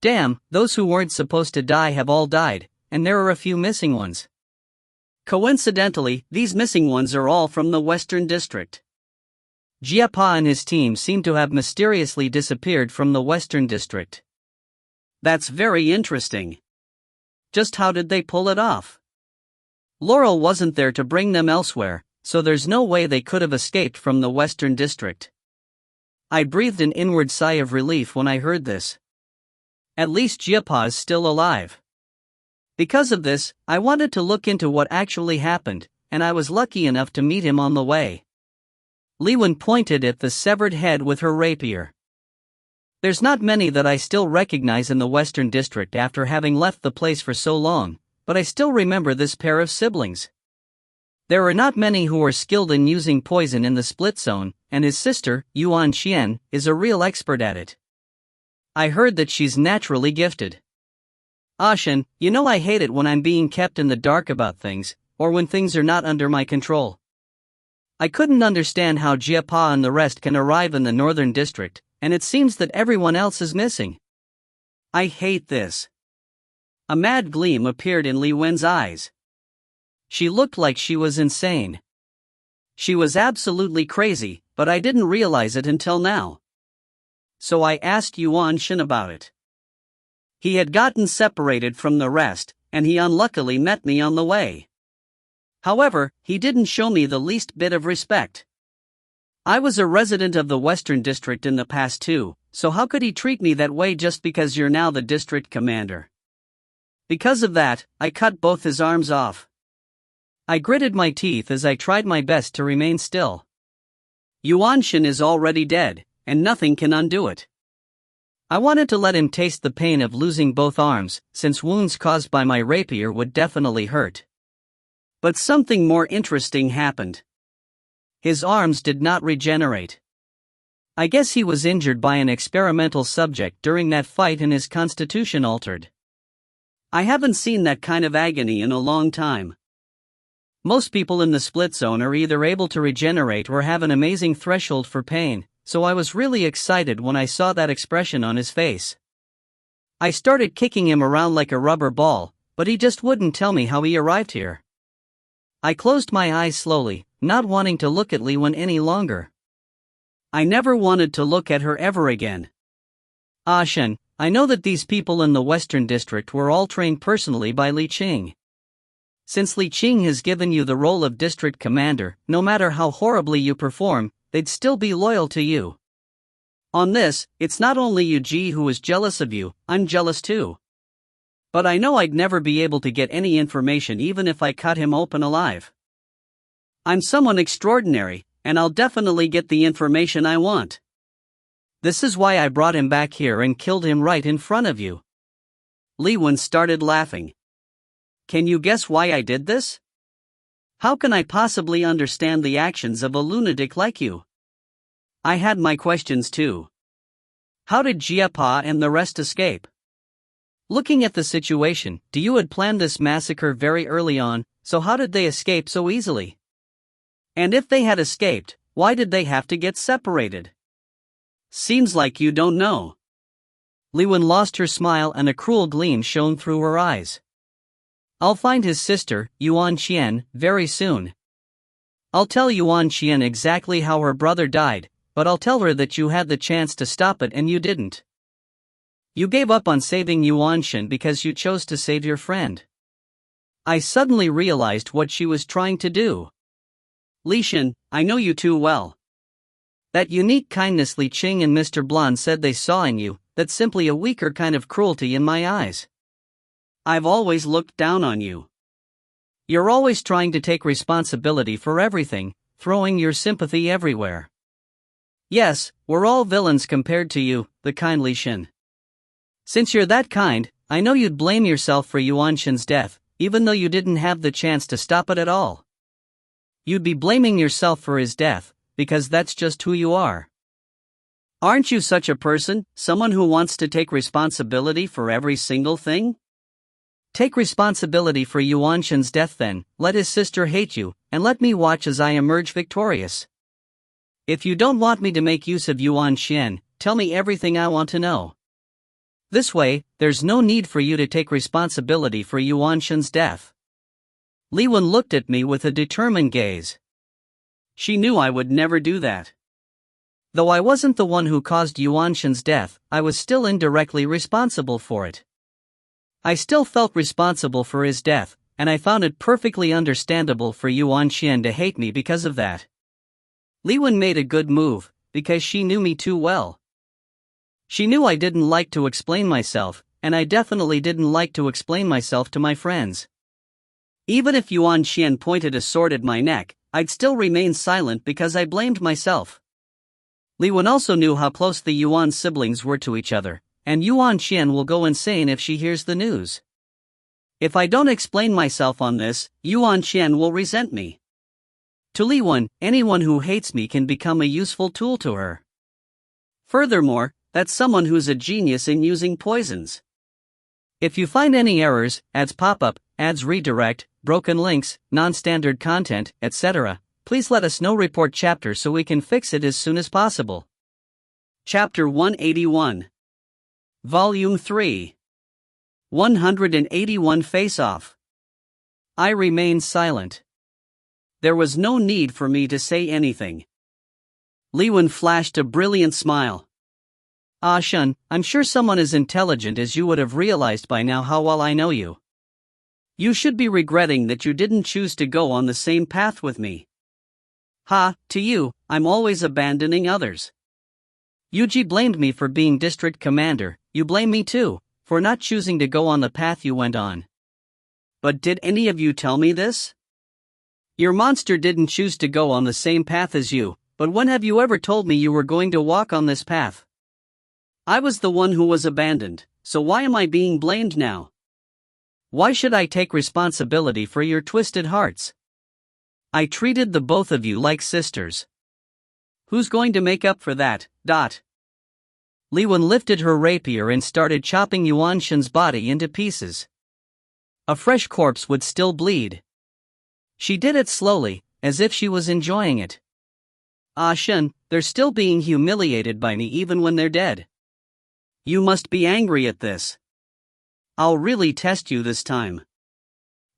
Damn, those who weren't supposed to die have all died, and there are a few missing ones. Coincidentally, these missing ones are all from the Western District. Jia Pa and his team seem to have mysteriously disappeared from the Western District. That's very interesting. Just how did they pull it off? Laurel wasn't there to bring them elsewhere, so there's no way they could have escaped from the Western District. I breathed an inward sigh of relief when I heard this. At least Jia Pa is still alive. Because of this, I wanted to look into what actually happened, and I was lucky enough to meet him on the way. Li Wen pointed at the severed head with her rapier. There's not many that I still recognize in the Western District after having left the place for so long, but I still remember this pair of siblings. There are not many who are skilled in using poison in the split zone, and his sister, Yuan Xian, is a real expert at it. I heard that she's naturally gifted. Shen, you know I hate it when I'm being kept in the dark about things, or when things are not under my control. I couldn't understand how Jia Pa and the rest can arrive in the Northern District, and it seems that everyone else is missing. I hate this. A mad gleam appeared in Li Wen's eyes. She looked like she was insane. She was absolutely crazy, but I didn't realize it until now. So I asked Yuan Shen about it. He had gotten separated from the rest, and he unluckily met me on the way. However, he didn't show me the least bit of respect. I was a resident of the Western District in the past too, so how could he treat me that way just because you're now the district commander? Because of that, I cut both his arms off. I gritted my teeth as I tried my best to remain still. Yuanshin is already dead, and nothing can undo it. I wanted to let him taste the pain of losing both arms, since wounds caused by my rapier would definitely hurt. But something more interesting happened. His arms did not regenerate. I guess he was injured by an experimental subject during that fight and his constitution altered. I haven't seen that kind of agony in a long time. Most people in the split zone are either able to regenerate or have an amazing threshold for pain, so I was really excited when I saw that expression on his face. I started kicking him around like a rubber ball, but he just wouldn't tell me how he arrived here. I closed my eyes slowly, not wanting to look at Liwen any longer. I never wanted to look at her ever again. Shen, I know that these people in the Western District were all trained personally by Li Qing. Since Li Qing has given you the role of district commander, no matter how horribly you perform, they'd still be loyal to you. On this, it's not only Yu Ji who is jealous of you, I'm jealous too. But I know I'd never be able to get any information even if I cut him open alive. I'm someone extraordinary, and I'll definitely get the information I want. This is why I brought him back here and killed him right in front of you. Liwen started laughing. Can you guess why I did this? How can I possibly understand the actions of a lunatic like you? I had my questions too. How did Jiapa and the rest escape? Looking at the situation, you had planned this massacre very early on, so how did they escape so easily? And if they had escaped, why did they have to get separated? Seems like you don't know. Liwen lost her smile and a cruel gleam shone through her eyes. I'll find his sister, Yuan Qian, very soon. I'll tell Yuan Qian exactly how her brother died, but I'll tell her that you had the chance to stop it and you didn't. You gave up on saving Yuan Qian because you chose to save your friend. I suddenly realized what she was trying to do. Li Shen, I know you too well. That unique kindness Li Qing and Mr. Blonde said they saw in you, that's simply a weaker kind of cruelty in my eyes. I've always looked down on you. You're always trying to take responsibility for everything, throwing your sympathy everywhere. Yes, we're all villains compared to you, the kind Li Shen. Since you're that kind, I know you'd blame yourself for Yuan Qian's death, even though you didn't have the chance to stop it at all. You'd be blaming yourself for his death, because that's just who you are. Aren't you such a person, someone who wants to take responsibility for every single thing? Take responsibility for Yuan Qian's death then, let his sister hate you, and let me watch as I emerge victorious. If you don't want me to make use of Yuan Qian, tell me everything I want to know. This way, there's no need for you to take responsibility for Yuan Qian's death. Liwen looked at me with a determined gaze. She knew I would never do that. Though I wasn't the one who caused Yuan Qian's death, I was still indirectly responsible for it. I still felt responsible for his death, and I found it perfectly understandable for Yuan Qian to hate me because of that. Liwen made a good move, because she knew me too well. She knew I didn't like to explain myself, and I definitely didn't like to explain myself to my friends. Even if Yuan Qian pointed a sword at my neck, I'd still remain silent because I blamed myself. Liwen also knew how close the Yuan siblings were to each other, and Yuan Qian will go insane if she hears the news. If I don't explain myself on this, Yuan Qian will resent me. To Liwen, anyone who hates me can become a useful tool to her. Furthermore, that's someone who's a genius in using poisons. If you find any errors, ads pop up, ads redirect, broken links, non-standard content, etc., please let us know. Report chapter so we can fix it as soon as possible. Chapter 181. Volume 3. 181 Face-Off. I remained silent. There was no need for me to say anything. Liwen flashed a brilliant smile. Shen, I'm sure someone as intelligent as you would have realized by now how well I know you. You should be regretting that you didn't choose to go on the same path with me. Ha, to you, I'm always abandoning others. Yuji blamed me for being district commander, you blame me too, for not choosing to go on the path you went on. But did any of you tell me this? Your monster didn't choose to go on the same path as you, but when have you ever told me you were going to walk on this path? I was the one who was abandoned, so why am I being blamed now? Why should I take responsibility for your twisted hearts? I treated the both of you like sisters. Who's going to make up for that? Li Wen lifted her rapier and started chopping Yuan Shen's body into pieces. A fresh corpse would still bleed. She did it slowly, as if she was enjoying it. Ah Shen, they're still being humiliated by me even when they're dead. You must be angry at this. I'll really test you this time.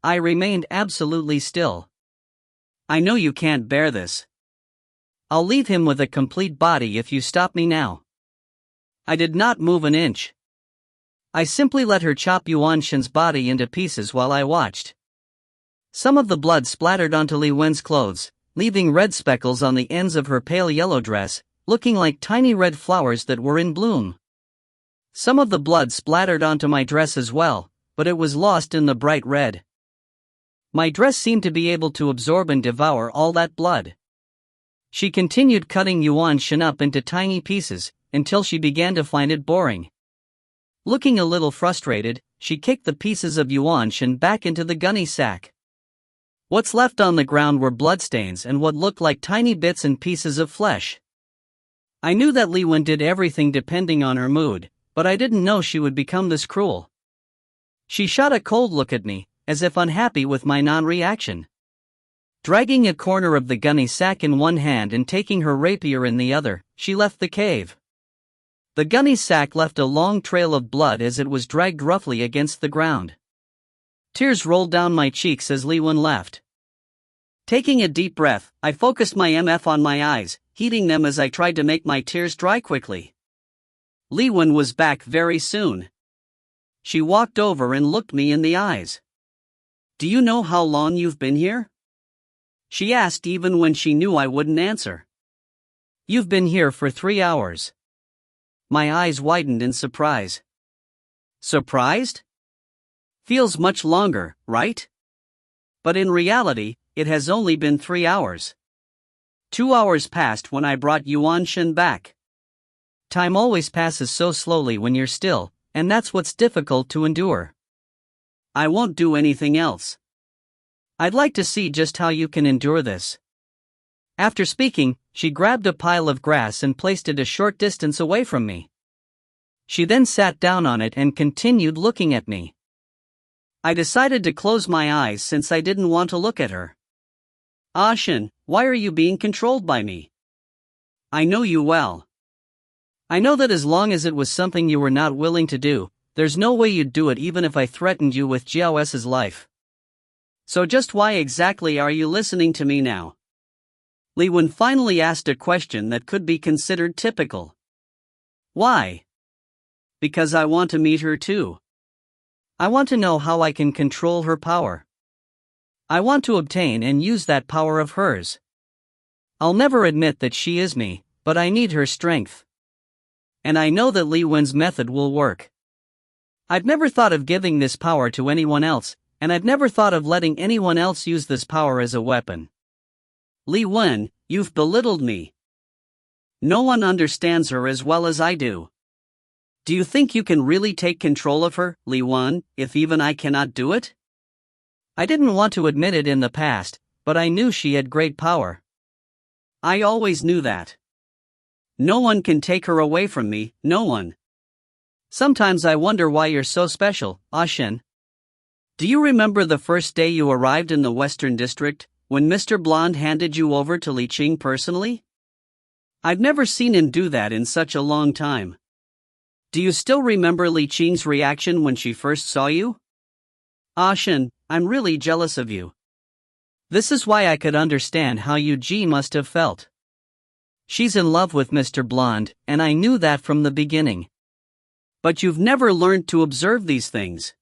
I remained absolutely still. I know you can't bear this. I'll leave him with a complete body if you stop me now. I did not move an inch. I simply let her chop Yuan Shen's body into pieces while I watched. Some of the blood splattered onto Li Wen's clothes, leaving red speckles on the ends of her pale yellow dress, looking like tiny red flowers that were in bloom. Some of the blood splattered onto my dress as well, but it was lost in the bright red. My dress seemed to be able to absorb and devour all that blood. She continued cutting Yuan Shen up into tiny pieces, until she began to find it boring. Looking a little frustrated, she kicked the pieces of Yuan Shen back into the gunny sack. What's left on the ground were bloodstains and what looked like tiny bits and pieces of flesh. I knew that Li Wen did everything depending on her mood, but I didn't know she would become this cruel. She shot a cold look at me, as if unhappy with my non-reaction. Dragging a corner of the gunny sack in one hand and taking her rapier in the other, she left the cave. The gunny sack left a long trail of blood as it was dragged roughly against the ground. Tears rolled down my cheeks as Li Wen left. Taking a deep breath, I focused my MF on my eyes, heating them as I tried to make my tears dry quickly. Li Wen was back very soon. She walked over and looked me in the eyes. Do you know how long you've been here? She asked even when she knew I wouldn't answer. You've been here for 3 hours. My eyes widened in surprise. Surprised? Feels much longer, right? But in reality, it has only been 3 hours. 2 hours passed when I brought Yuan Shen back. Time always passes so slowly when you're still, and that's what's difficult to endure. I won't do anything else. I'd like to see just how you can endure this. After speaking, she grabbed a pile of grass and placed it a short distance away from me. She then sat down on it and continued looking at me. I decided to close my eyes since I didn't want to look at her. Ah Shen, why are you being controlled by me? I know you well. I know that as long as it was something you were not willing to do, there's no way you'd do it even if I threatened you with Jiao's life. So just why exactly are you listening to me now? Li Wen finally asked a question that could be considered typical. Why? Because I want to meet her too. I want to know how I can control her power. I want to obtain and use that power of hers. I'll never admit that she is me, but I need her strength. And I know that Li Wen's method will work. I've never thought of giving this power to anyone else, and I've never thought of letting anyone else use this power as a weapon. Li Wen, you've belittled me. No one understands her as well as I do. Do you think you can really take control of her, Li Wen, if even I cannot do it? I didn't want to admit it in the past, but I knew she had great power. I always knew that. No one can take her away from me, no one. Sometimes I wonder why you're so special, Ah Shen. Do you remember the first day you arrived in the Western District, when Mr. Blonde handed you over to Li Qing personally? I've never seen him do that in such a long time. Do you still remember Li Qing's reaction when she first saw you? Ah Shen, I'm really jealous of you. This is why I could understand how Yuji must have felt. She's in love with Mr. Blonde, and I knew that from the beginning. But you've never learned to observe these things.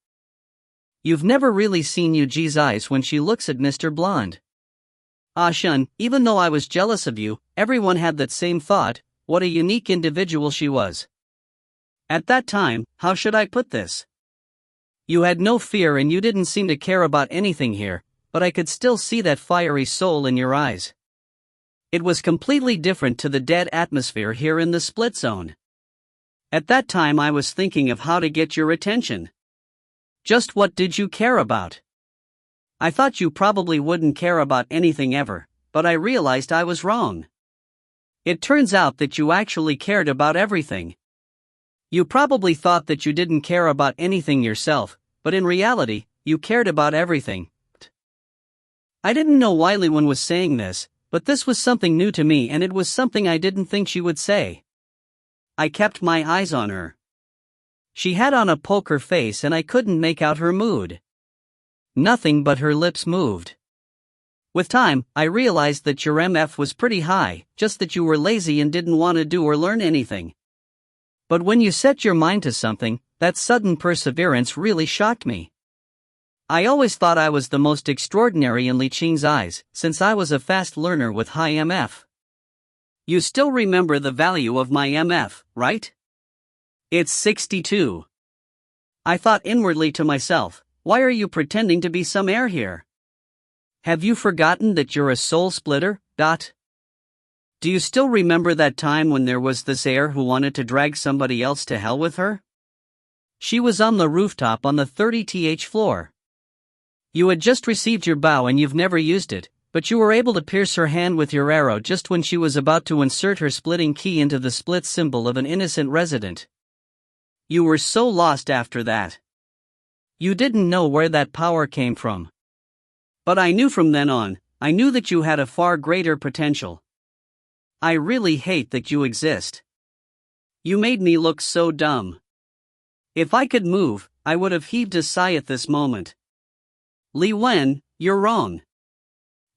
You've never really seen Yuji's eyes when she looks at Mr. Blonde. Ah Shun, even though I was jealous of you, everyone had that same thought, what a unique individual she was. At that time, how should I put this? You had no fear and you didn't seem to care about anything here, but I could still see that fiery soul in your eyes. It was completely different to the dead atmosphere here in the split zone. At that time I was thinking of how to get your attention. Just what did you care about? I thought you probably wouldn't care about anything ever, but I realized I was wrong. It turns out that you actually cared about everything. You probably thought that you didn't care about anything yourself, but in reality, you cared about everything. I didn't know why Liwen was saying this, but this was something new to me and it was something I didn't think she would say. I kept my eyes on her. She had on a poker face and I couldn't make out her mood. Nothing but her lips moved. With time, I realized that your MF was pretty high, just that you were lazy and didn't want to do or learn anything. But when you set your mind to something, that sudden perseverance really shocked me. I always thought I was the most extraordinary in Li Qing's eyes, since I was a fast learner with high MF. You still remember the value of my MF, right? It's 62. I thought inwardly to myself, why are you pretending to be some heir here? Have you forgotten that you're a soul splitter? Do you still remember that time when there was this heir who wanted to drag somebody else to hell with her? She was on the rooftop on the 30th floor. You had just received your bow and you've never used it, but you were able to pierce her hand with your arrow just when she was about to insert her splitting key into the split symbol of an innocent resident. You were so lost after that. You didn't know where that power came from. But I knew from then on, I knew that you had a far greater potential. I really hate that you exist. You made me look so dumb. If I could move, I would have heaved a sigh at this moment. Li Wen, you're wrong.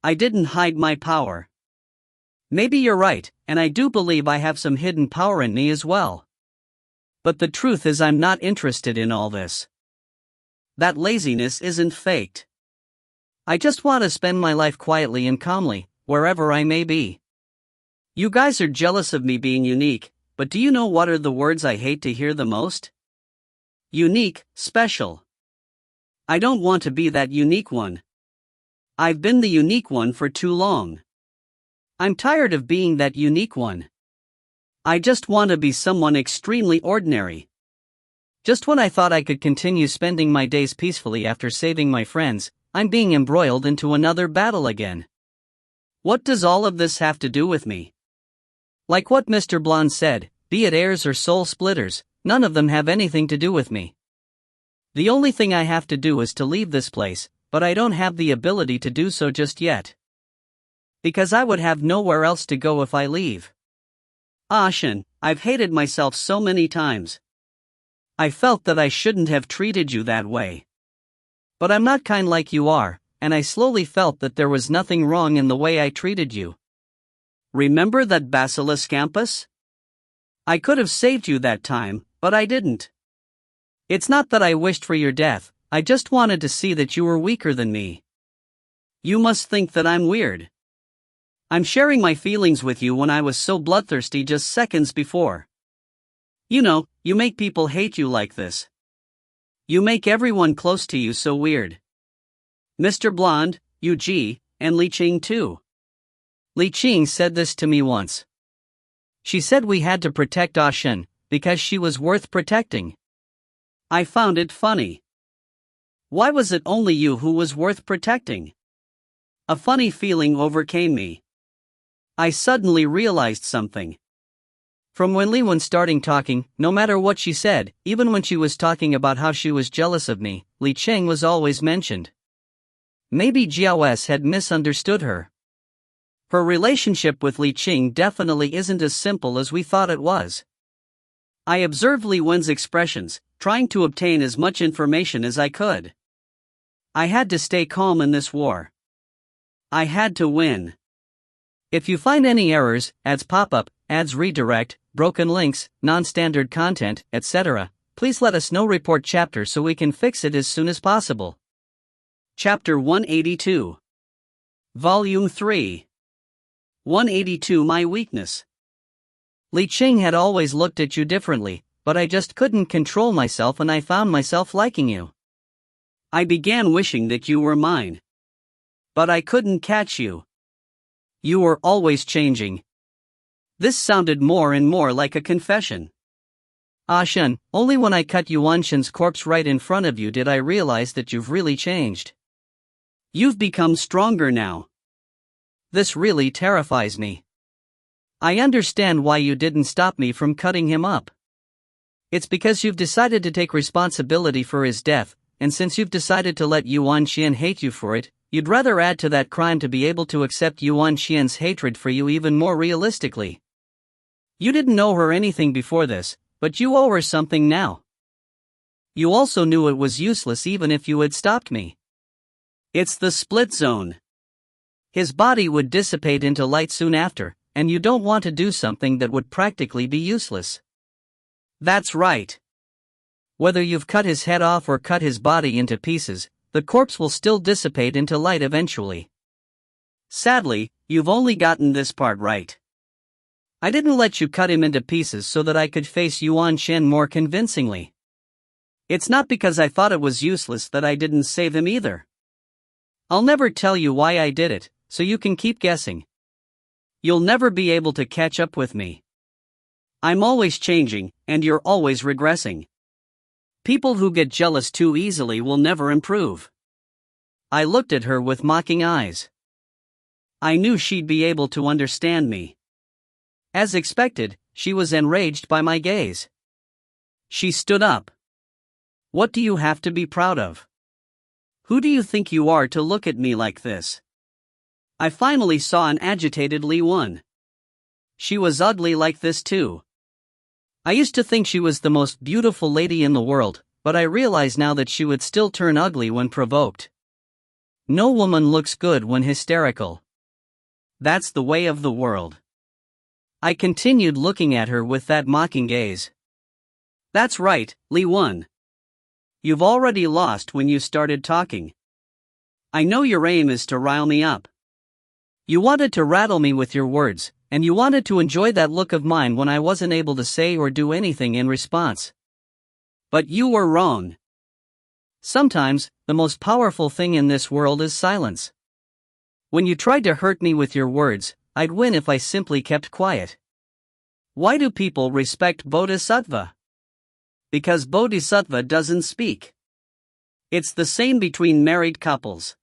I didn't hide my power. Maybe you're right, and I do believe I have some hidden power in me as well. But the truth is I'm not interested in all this. That laziness isn't faked. I just want to spend my life quietly and calmly, wherever I may be. You guys are jealous of me being unique, but do you know what are the words I hate to hear the most? Unique, special. I don't want to be that unique one. I've been the unique one for too long. I'm tired of being that unique one. I just want to be someone extremely ordinary. Just when I thought I could continue spending my days peacefully after saving my friends, I'm being embroiled into another battle again. What does all of this have to do with me? Like what Mr. Blonde said, be it heirs or soul splitters, none of them have anything to do with me. The only thing I have to do is to leave this place, but I don't have the ability to do so just yet. Because I would have nowhere else to go if I leave. Ah Shin, I've hated myself so many times. I felt that I shouldn't have treated you that way. But I'm not kind like you are, and I slowly felt that there was nothing wrong in the way I treated you. Remember that basilisk campus? I could have saved you that time, but I didn't. It's not that I wished for your death, I just wanted to see that you were weaker than me. You must think that I'm weird. I'm sharing my feelings with you when I was so bloodthirsty just seconds before. You know, you make people hate you like this. You make everyone close to you so weird. Mr. Blonde, Yu Ji, and Li Qing too. Li Qing said this to me once. She said we had to protect Ah Shen, because she was worth protecting. I found it funny. Why was it only you who was worth protecting? A funny feeling overcame me. I suddenly realized something. From when Li Wen started talking, no matter what she said, even when she was talking about how she was jealous of me, Li Qing was always mentioned. Maybe Jiao S had misunderstood her. Her relationship with Li Qing definitely isn't as simple as we thought it was. I observed Li Wen's expressions, trying to obtain as much information as I could. I had to stay calm in this war. I had to win. If you find any errors, ads pop up, ads redirect, broken links, non-standard content, etc., please let us know. Report chapter so we can fix it as soon as possible. Chapter 182. Volume 3. 182 My Weakness. Li Qing had always looked at you differently, but I just couldn't control myself and I found myself liking you. I began wishing that you were mine. But I couldn't catch you. You were always changing. This sounded more and more like a confession. Ah Shen, only when I cut Yuan Shen's corpse right in front of you did I realize that you've really changed. You've become stronger now. This really terrifies me. I understand why you didn't stop me from cutting him up. It's because you've decided to take responsibility for his death, and since you've decided to let Yuan Xian hate you for it, you'd rather add to that crime to be able to accept Yuan Xian's hatred for you even more realistically. You didn't know her anything before this, but you owe her something now. You also knew it was useless even if you had stopped me. It's the split zone. His body would dissipate into light soon after, and you don't want to do something that would practically be useless. That's right. Whether you've cut his head off or cut his body into pieces, the corpse will still dissipate into light eventually. Sadly, you've only gotten this part right. I didn't let you cut him into pieces so that I could face Yuan Shen more convincingly. It's not because I thought it was useless that I didn't save him either. I'll never tell you why I did it, so you can keep guessing. You'll never be able to catch up with me. I'm always changing, and you're always regressing. People who get jealous too easily will never improve. I looked at her with mocking eyes. I knew she'd be able to understand me. As expected, she was enraged by my gaze. She stood up. What do you have to be proud of? Who do you think you are to look at me like this? I finally saw an agitated Li Wen. She was ugly like this too. I used to think she was the most beautiful lady in the world, but I realize now that she would still turn ugly when provoked. No woman looks good when hysterical. That's the way of the world. I continued looking at her with that mocking gaze. That's right, Li Wen. You've already lost when you started talking. I know your aim is to rile me up. You wanted to rattle me with your words, and you wanted to enjoy that look of mine when I wasn't able to say or do anything in response. But you were wrong. Sometimes, the most powerful thing in this world is silence. When you tried to hurt me with your words, I'd win if I simply kept quiet. Why do people respect Bodhisattva? Because Bodhisattva doesn't speak. It's the same between married couples.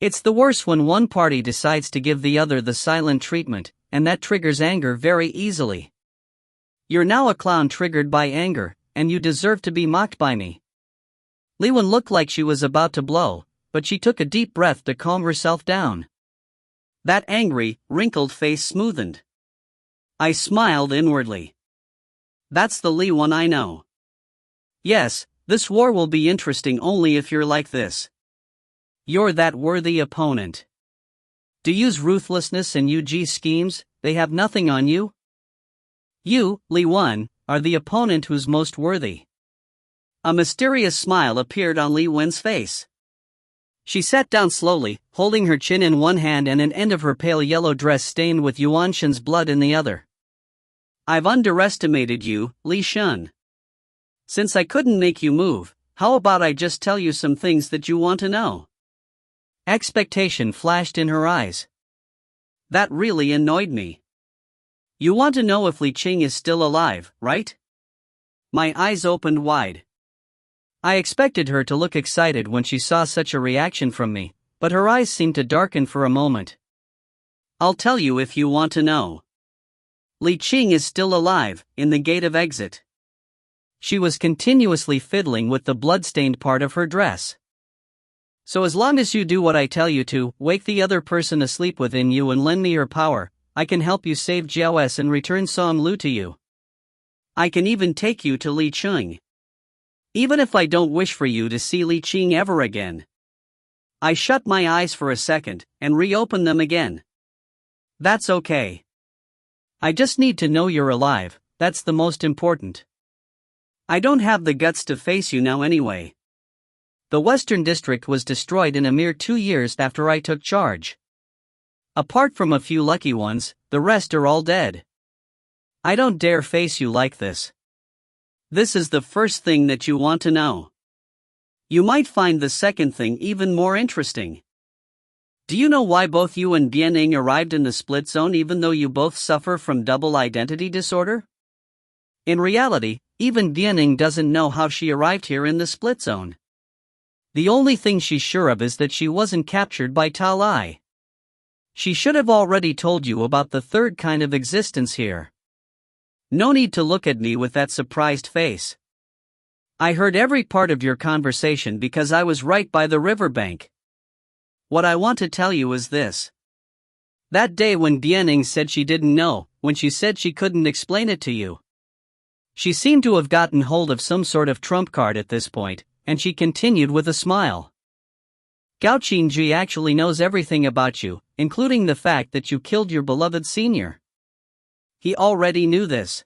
It's the worst when one party decides to give the other the silent treatment, and that triggers anger very easily. You're now a clown triggered by anger, and you deserve to be mocked by me. Li Wen looked like she was about to blow, but she took a deep breath to calm herself down. That angry, wrinkled face smoothened. I smiled inwardly. That's the Li Wen I know. Yes, this war will be interesting only if you're like this. You're that worthy opponent. To use ruthlessness and UG schemes, they have nothing on you. You, Li Wen, are the opponent who's most worthy. A mysterious smile appeared on Li Wen's face. She sat down slowly, holding her chin in one hand and an end of her pale yellow dress stained with Yuan Shen's blood in the other. I've underestimated you, Li Shen. Since I couldn't make you move, how about I just tell you some things that you want to know? Expectation flashed in her eyes. That really annoyed me. You want to know if Li Qing is still alive, right? My eyes opened wide. I expected her to look excited when she saw such a reaction from me, but her eyes seemed to darken for a moment. I'll tell you if you want to know. Li Qing is still alive, in the gate of exit. She was continuously fiddling with the blood-stained part of her dress. So as long as you do what I tell you to, wake the other person asleep within you and lend me your power, I can help you save Jiao S and return Song Lu to you. I can even take you to Li Qing. Even if I don't wish for you to see Li Qing ever again. I shut my eyes for a second, and reopened them again. That's okay. I just need to know you're alive, that's the most important. I don't have the guts to face you now anyway. The Western District was destroyed in a mere 2 years after I took charge. Apart from a few lucky ones, the rest are all dead. I don't dare face you like this. This is the first thing that you want to know. You might find the second thing even more interesting. Do you know why both you and Bianing arrived in the split zone even though you both suffer from double identity disorder? In reality, even Bianing doesn't know how she arrived here in the split zone. The only thing she's sure of is that she wasn't captured by Tal Ai. She should have already told you about the third kind of existence here. No need to look at me with that surprised face. I heard every part of your conversation because I was right by the riverbank. What I want to tell you is this. That day when Bianing said she didn't know, when she said she couldn't explain it to you. She seemed to have gotten hold of some sort of trump card at this point, and she continued with a smile. Gao Qingji actually knows everything about you, including the fact that you killed your beloved senior. He already knew this.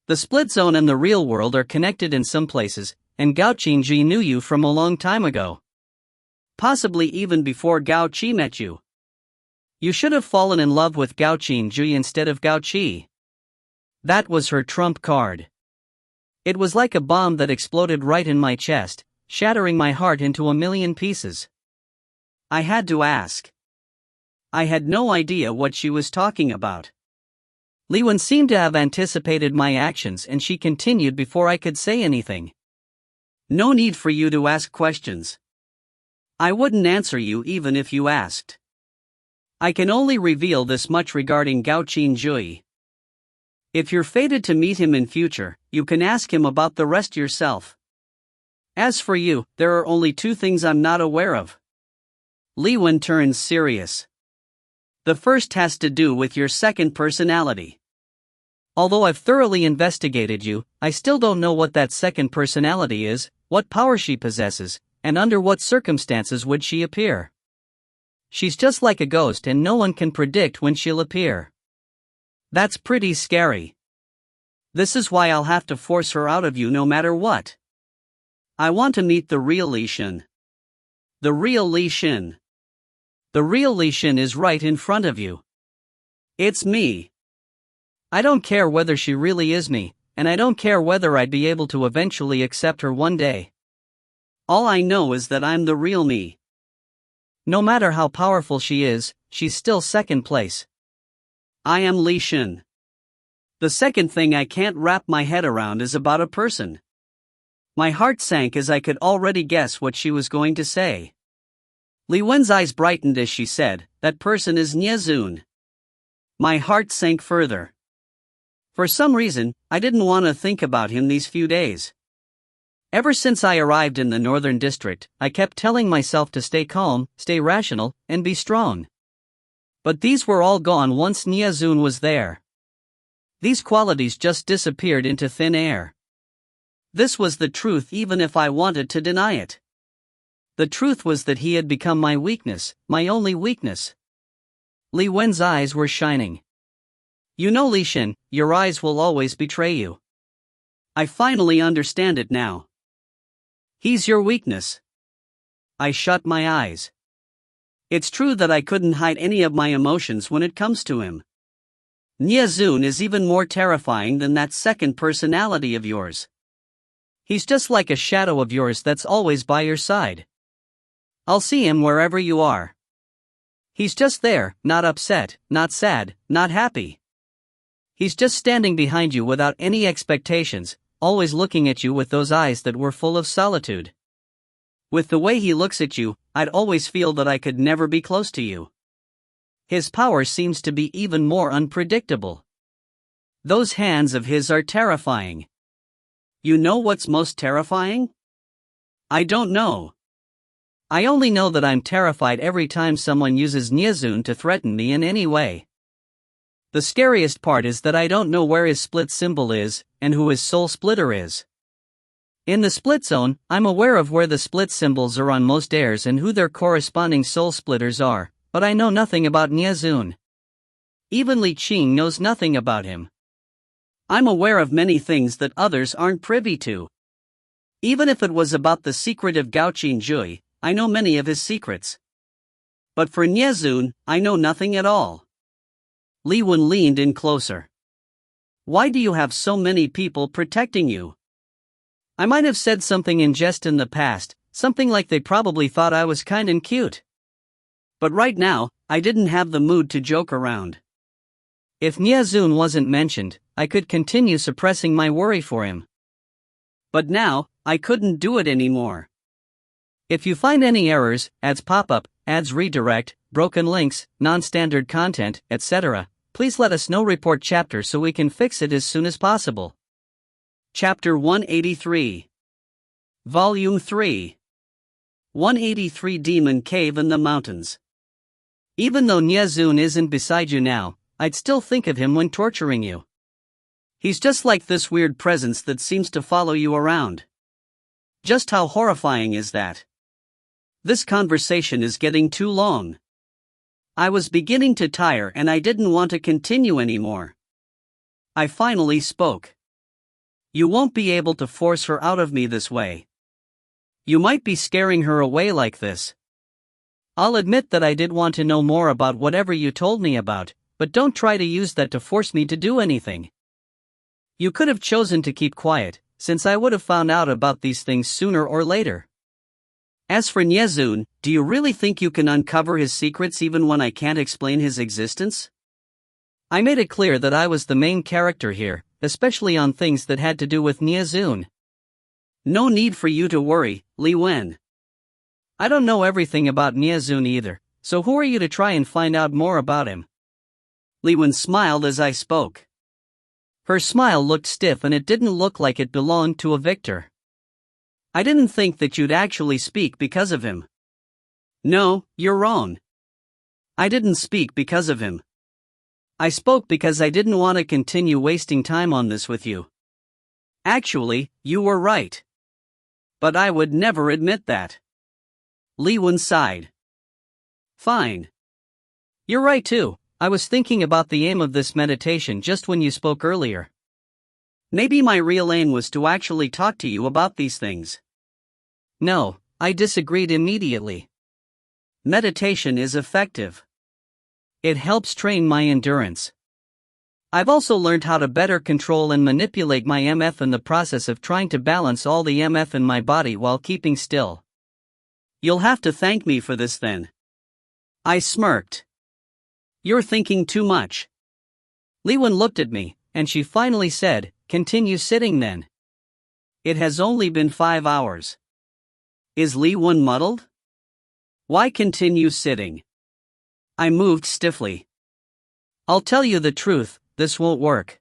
The split zone and the real world are connected in some places, and Gao Qingji knew you from a long time ago. Possibly even before Gao Qi met you. You should have fallen in love with Gao Qingji instead of Gao Qi. That was her trump card. It was like a bomb that exploded right in my chest, shattering my heart into a million pieces. I had to ask. I had no idea what she was talking about. Li Wen seemed to have anticipated my actions and she continued before I could say anything. No need for you to ask questions. I wouldn't answer you even if you asked. I can only reveal this much regarding Gao Qingji. If you're fated to meet him in future, you can ask him about the rest yourself. As for you, there are only two things I'm not aware of. Li Wen turns serious. The first has to do with your second personality. Although I've thoroughly investigated you, I still don't know what that second personality is, what power she possesses, and under what circumstances would she appear. She's just like a ghost and no one can predict when she'll appear. That's pretty scary. This is why I'll have to force her out of you no matter what. I want to meet the real Li Xin. The real Li Xin. The real Li Xin is right in front of you. It's me. I don't care whether she really is me, and I don't care whether I'd be able to eventually accept her one day. All I know is that I'm the real me. No matter how powerful she is, she's still second place. I am Li Xin. The second thing I can't wrap my head around is about a person. My heart sank as I could already guess what she was going to say. Li Wen's eyes brightened as she said, that person is Nie Zun. My heart sank further. For some reason, I didn't want to think about him these few days. Ever since I arrived in the Northern District, I kept telling myself to stay calm, stay rational, and be strong. But these were all gone once Nie Zun was there. These qualities just disappeared into thin air. This was the truth even if I wanted to deny it. The truth was that he had become my weakness, my only weakness. Li Wen's eyes were shining. You know Li Xin, your eyes will always betray you. I finally understand it now. He's your weakness. I shut my eyes. It's true that I couldn't hide any of my emotions when it comes to him. Nie Zun is even more terrifying than that second personality of yours. He's just like a shadow of yours that's always by your side. I'll see him wherever you are. He's just there, not upset, not sad, not happy. He's just standing behind you without any expectations, always looking at you with those eyes that were full of solitude. With the way he looks at you, I'd always feel that I could never be close to you. His power seems to be even more unpredictable. Those hands of his are terrifying. You know what's most terrifying? I don't know. I only know that I'm terrified every time someone uses Nie Zun to threaten me in any way. The scariest part is that I don't know where his split symbol is, and who his soul splitter is. In the split zone, I'm aware of where the split symbols are on most heirs and who their corresponding soul splitters are, but I know nothing about Nie Zun. Even Li Qing knows nothing about him. I'm aware of many things that others aren't privy to. Even if it was about the secret of Gao Qingji, I know many of his secrets. But for Nyezun, I know nothing at all. Li Wen leaned in closer. Why do you have so many people protecting you? I might have said something in jest in the past, something like they probably thought I was kind and cute. But right now, I didn't have the mood to joke around. If Nyezun wasn't mentioned, I could continue suppressing my worry for him. But now, I couldn't do it anymore. If you find any errors, ads pop up, ads redirect, broken links, non-standard content, etc., please let us know. Report chapter so we can fix it as soon as possible. Chapter 183. Volume 3. 183 Demon Cave in the Mountains. Even though Nyezun isn't beside you now, I'd still think of him when torturing you. He's just like this weird presence that seems to follow you around. Just how horrifying is that? This conversation is getting too long. I was beginning to tire and I didn't want to continue anymore. I finally spoke. You won't be able to force her out of me this way. You might be scaring her away like this. I'll admit that I did want to know more about whatever you told me about, but don't try to use that to force me to do anything. You could have chosen to keep quiet, since I would have found out about these things sooner or later. As for Nyezun, do you really think you can uncover his secrets even when I can't explain his existence? I made it clear that I was the main character here, especially on things that had to do with Nyezun. No need for you to worry, Li Wen. I don't know everything about Nyezun either, so who are you to try and find out more about him? Li Wen smiled as I spoke. Her smile looked stiff and it didn't look like it belonged to a victor. I didn't think that you'd actually speak because of him. No, you're wrong. I didn't speak because of him. I spoke because I didn't want to continue wasting time on this with you. Actually, you were right. But I would never admit that. Li Wen sighed. Fine. You're right too. I was thinking about the aim of this meditation just when you spoke earlier. Maybe my real aim was to actually talk to you about these things. No, I disagreed immediately. Meditation is effective. It helps train my endurance. I've also learned how to better control and manipulate my MF in the process of trying to balance all the MF in my body while keeping still. You'll have to thank me for this then. I smirked. You're thinking too much. Li Wen looked at me, and she finally said, continue sitting then. It has only been 5 hours. Is Li Wen muddled? Why continue sitting? I moved stiffly. I'll tell you the truth, this won't work.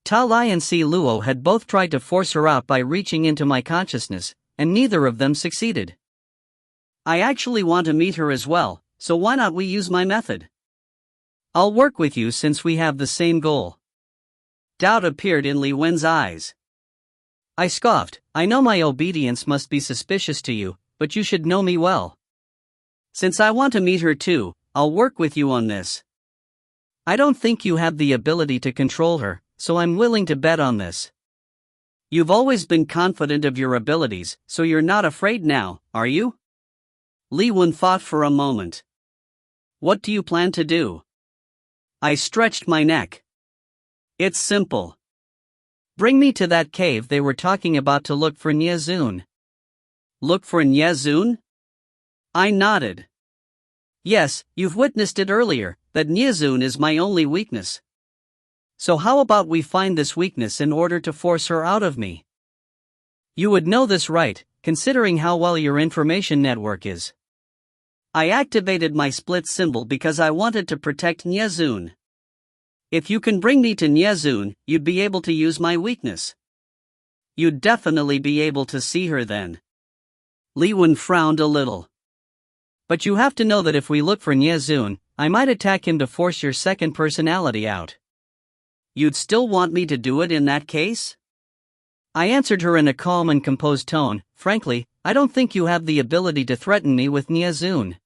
Ta Lai and Si Luo had both tried to force her out by reaching into my consciousness, and neither of them succeeded. I actually want to meet her as well, so why not we use my method? I'll work with you since we have the same goal. Doubt appeared in Li Wen's eyes. I scoffed. I know my obedience must be suspicious to you, but you should know me well. Since I want to meet her too, I'll work with you on this. I don't think you have the ability to control her, so I'm willing to bet on this. You've always been confident of your abilities, so you're not afraid now, are you? Li Wen thought for a moment. What do you plan to do? I stretched my neck. It's simple. Bring me to that cave they were talking about to look for Nyezun. Look for Nyezun? I nodded. Yes, you've witnessed it earlier, that Nyezun is my only weakness. So how about we find this weakness in order to force her out of me? You would know this right, considering how well your information network is. I activated my split symbol because I wanted to protect Nyezun. If you can bring me to Nyezun, you'd be able to use my weakness. You'd definitely be able to see her then. Li Wen frowned a little. But you have to know that if we look for Nyezun, I might attack him to force your second personality out. You'd still want me to do it in that case? I answered her in a calm and composed tone. Frankly, I don't think you have the ability to threaten me with Nyezun.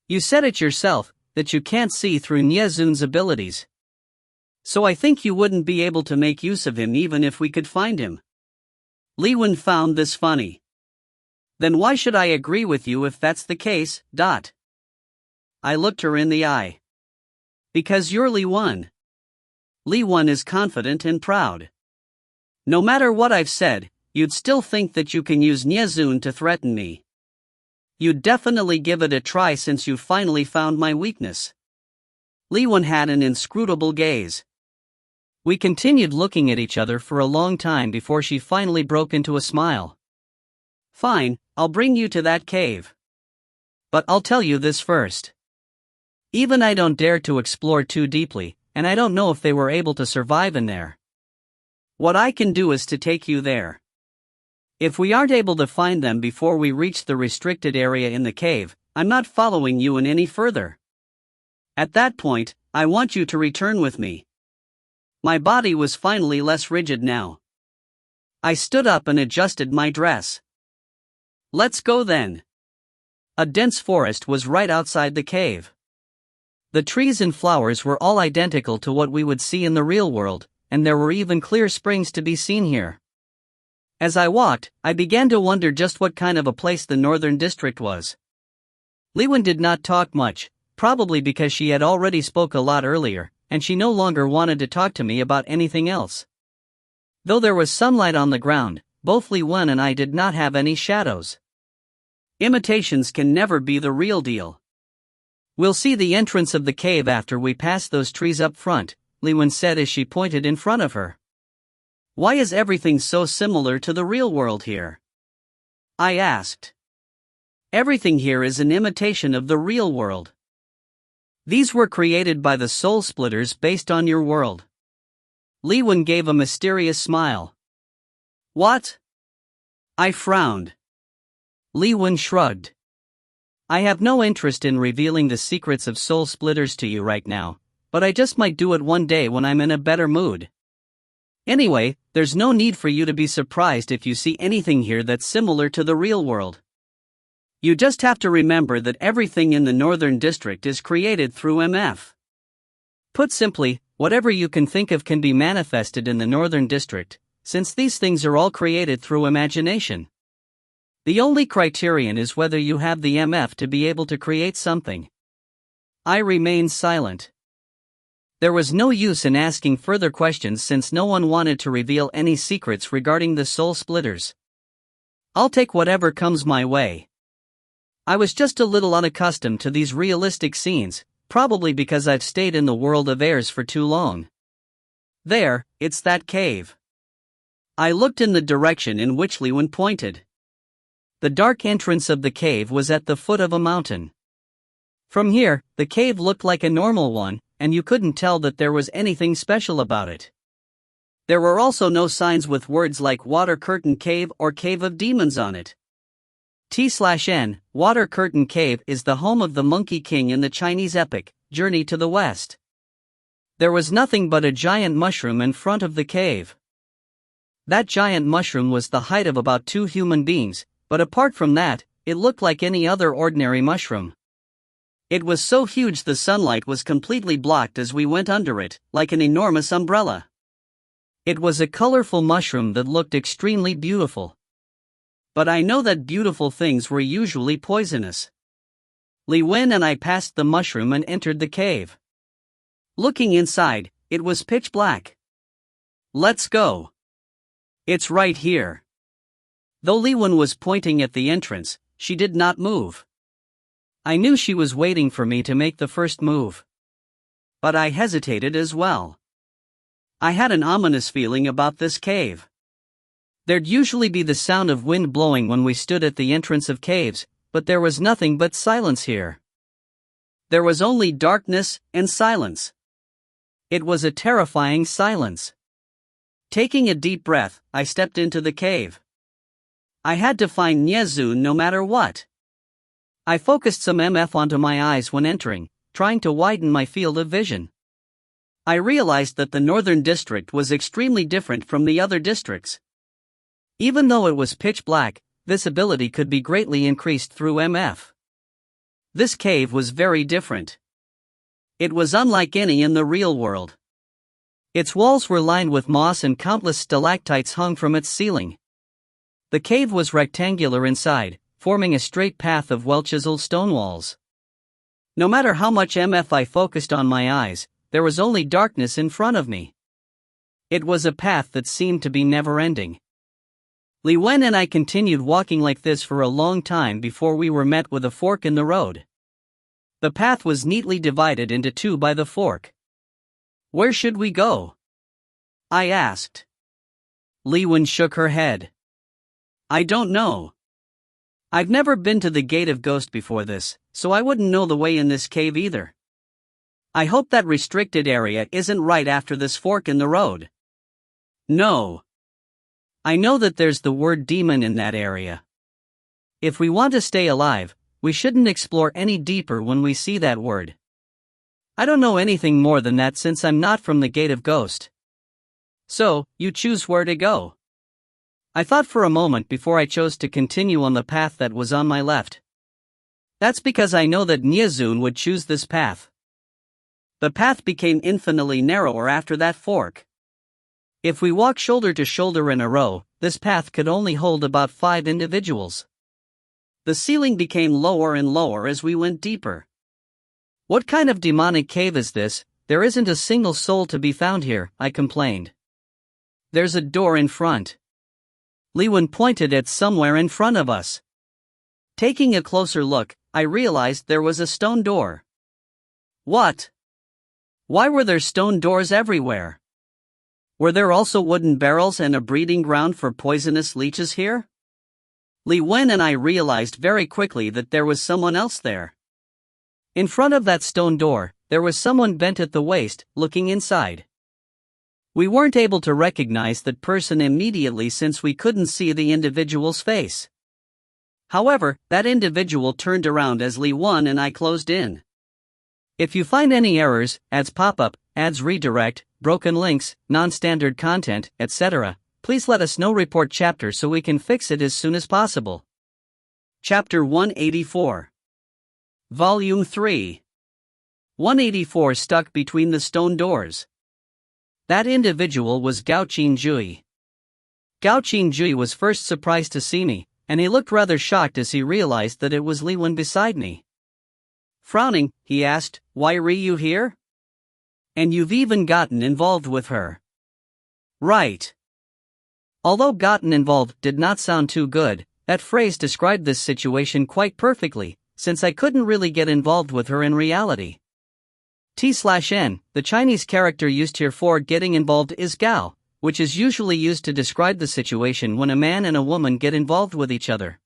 You said it yourself, that you can't see through Nyezun's abilities. So I think you wouldn't be able to make use of him even if we could find him. Li Wen found this funny. Then why should I agree with you if that's the case? I looked her in the eye. Because you're Li Wen. Li Wen is confident and proud. No matter what I've said, you'd still think that you can use Nyezun to threaten me. You'd definitely give it a try since you finally found my weakness. Li Wen had an inscrutable gaze. We continued looking at each other for a long time before she finally broke into a smile. Fine, I'll bring you to that cave. But I'll tell you this first. Even I don't dare to explore too deeply, and I don't know if they were able to survive in there. What I can do is to take you there. If we aren't able to find them before we reach the restricted area in the cave, I'm not following you in any further. At that point, I want you to return with me. My body was finally less rigid now. I stood up and adjusted my dress. Let's go then. A dense forest was right outside the cave. The trees and flowers were all identical to what we would see in the real world, and there were even clear springs to be seen here. As I walked, I began to wonder just what kind of a place the Northern District was. Li Wen did not talk much, probably because she had already spoke a lot earlier, and she no longer wanted to talk to me about anything else. Though there was sunlight on the ground, both Li Wen and I did not have any shadows. Imitations can never be the real deal. We'll see the entrance of the cave after we pass those trees up front, Li Wen said as she pointed in front of her. Why is everything so similar to the real world here? I asked. Everything here is an imitation of the real world. These were created by the soul splitters based on your world. Li Wen gave a mysterious smile. What? I frowned. Li Wen shrugged. I have no interest in revealing the secrets of soul splitters to you right now, but I just might do it one day when I'm in a better mood. Anyway, there's no need for you to be surprised if you see anything here that's similar to the real world. You just have to remember that everything in the Northern District is created through MF. Put simply, whatever you can think of can be manifested in the Northern District, since these things are all created through imagination. The only criterion is whether you have the MF to be able to create something. I remained silent. There was no use in asking further questions since no one wanted to reveal any secrets regarding the soul splitters. I'll take whatever comes my way. I was just a little unaccustomed to these realistic scenes, probably because I've stayed in the world of airs for too long. There, it's that cave. I looked in the direction in which Li Wen pointed. The dark entrance of the cave was at the foot of a mountain. From here, the cave looked like a normal one, and you couldn't tell that there was anything special about it. There were also no signs with words like Water Curtain Cave or Cave of Demons on it. T/N, Water Curtain Cave is the home of the Monkey King in the Chinese epic, Journey to the West. There was nothing but a giant mushroom in front of the cave. That giant mushroom was the height of about 2 human beings, but apart from that, it looked like any other ordinary mushroom. It was so huge the sunlight was completely blocked as we went under it, like an enormous umbrella. It was a colorful mushroom that looked extremely beautiful. But I know that beautiful things were usually poisonous. Li Wen and I passed the mushroom and entered the cave. Looking inside, it was pitch black. Let's go. It's right here. Though Li Wen was pointing at the entrance, she did not move. I knew she was waiting for me to make the first move. But I hesitated as well. I had an ominous feeling about this cave. There'd usually be the sound of wind blowing when we stood at the entrance of caves, but there was nothing but silence here. There was only darkness and silence. It was a terrifying silence. Taking a deep breath, I stepped into the cave. I had to find Nyezun no matter what. I focused some MF onto my eyes when entering, trying to widen my field of vision. I realized that the Northern District was extremely different from the other districts. Even though it was pitch black, visibility could be greatly increased through MF. This cave was very different. It was unlike any in the real world. Its walls were lined with moss and countless stalactites hung from its ceiling. The cave was rectangular inside, forming a straight path of well-chiseled stone walls. No matter how much I focused on my eyes, there was only darkness in front of me. It was a path that seemed to be never-ending. Li Wen and I continued walking like this for a long time before we were met with a fork in the road. The path was neatly divided into two by the fork. "Where should we go?" I asked. Li Wen shook her head. "I don't know. I've never been to the Gate of Ghost before this, so I wouldn't know the way in this cave either. I hope that restricted area isn't right after this fork in the road." "No. I know that there's the word demon in that area. If we want to stay alive, we shouldn't explore any deeper when we see that word. I don't know anything more than that since I'm not from the Gate of Ghost. So, you choose where to go." I thought for a moment before I chose to continue on the path that was on my left. That's because I know that Nyezun would choose this path. The path became infinitely narrower after that fork. If we walk shoulder to shoulder in a row, this path could only hold about 5 individuals. The ceiling became lower and lower as we went deeper. "What kind of demonic cave is this? There isn't a single soul to be found here," I complained. "There's a door in front." Li Wen pointed at somewhere in front of us. Taking a closer look, I realized there was a stone door. What? Why were there stone doors everywhere? Were there also wooden barrels and a breeding ground for poisonous leeches here? Li Wen and I realized very quickly that there was someone else there. In front of that stone door, there was someone bent at the waist, looking inside. We weren't able to recognize that person immediately since we couldn't see the individual's face. However, that individual turned around as Li Wen and I closed in. If you find any errors, ads pop up, ads redirect, broken links, non-standard content, etc., please let us know. Report chapter so we can fix it as soon as possible. Chapter 184. Volume 3. 184 stuck between the stone doors. That individual was Gao Qingjui. Gao Qingjui was first surprised to see me, and he looked rather shocked as he realized that it was Li Wen beside me. Frowning, he asked, "Why are you here? And you've even gotten involved with her." Right. Although "gotten involved" did not sound too good, that phrase described this situation quite perfectly, since I couldn't really get involved with her in reality. T/N, the Chinese character used here for getting involved, is Gao, which is usually used to describe the situation when a man and a woman get involved with each other.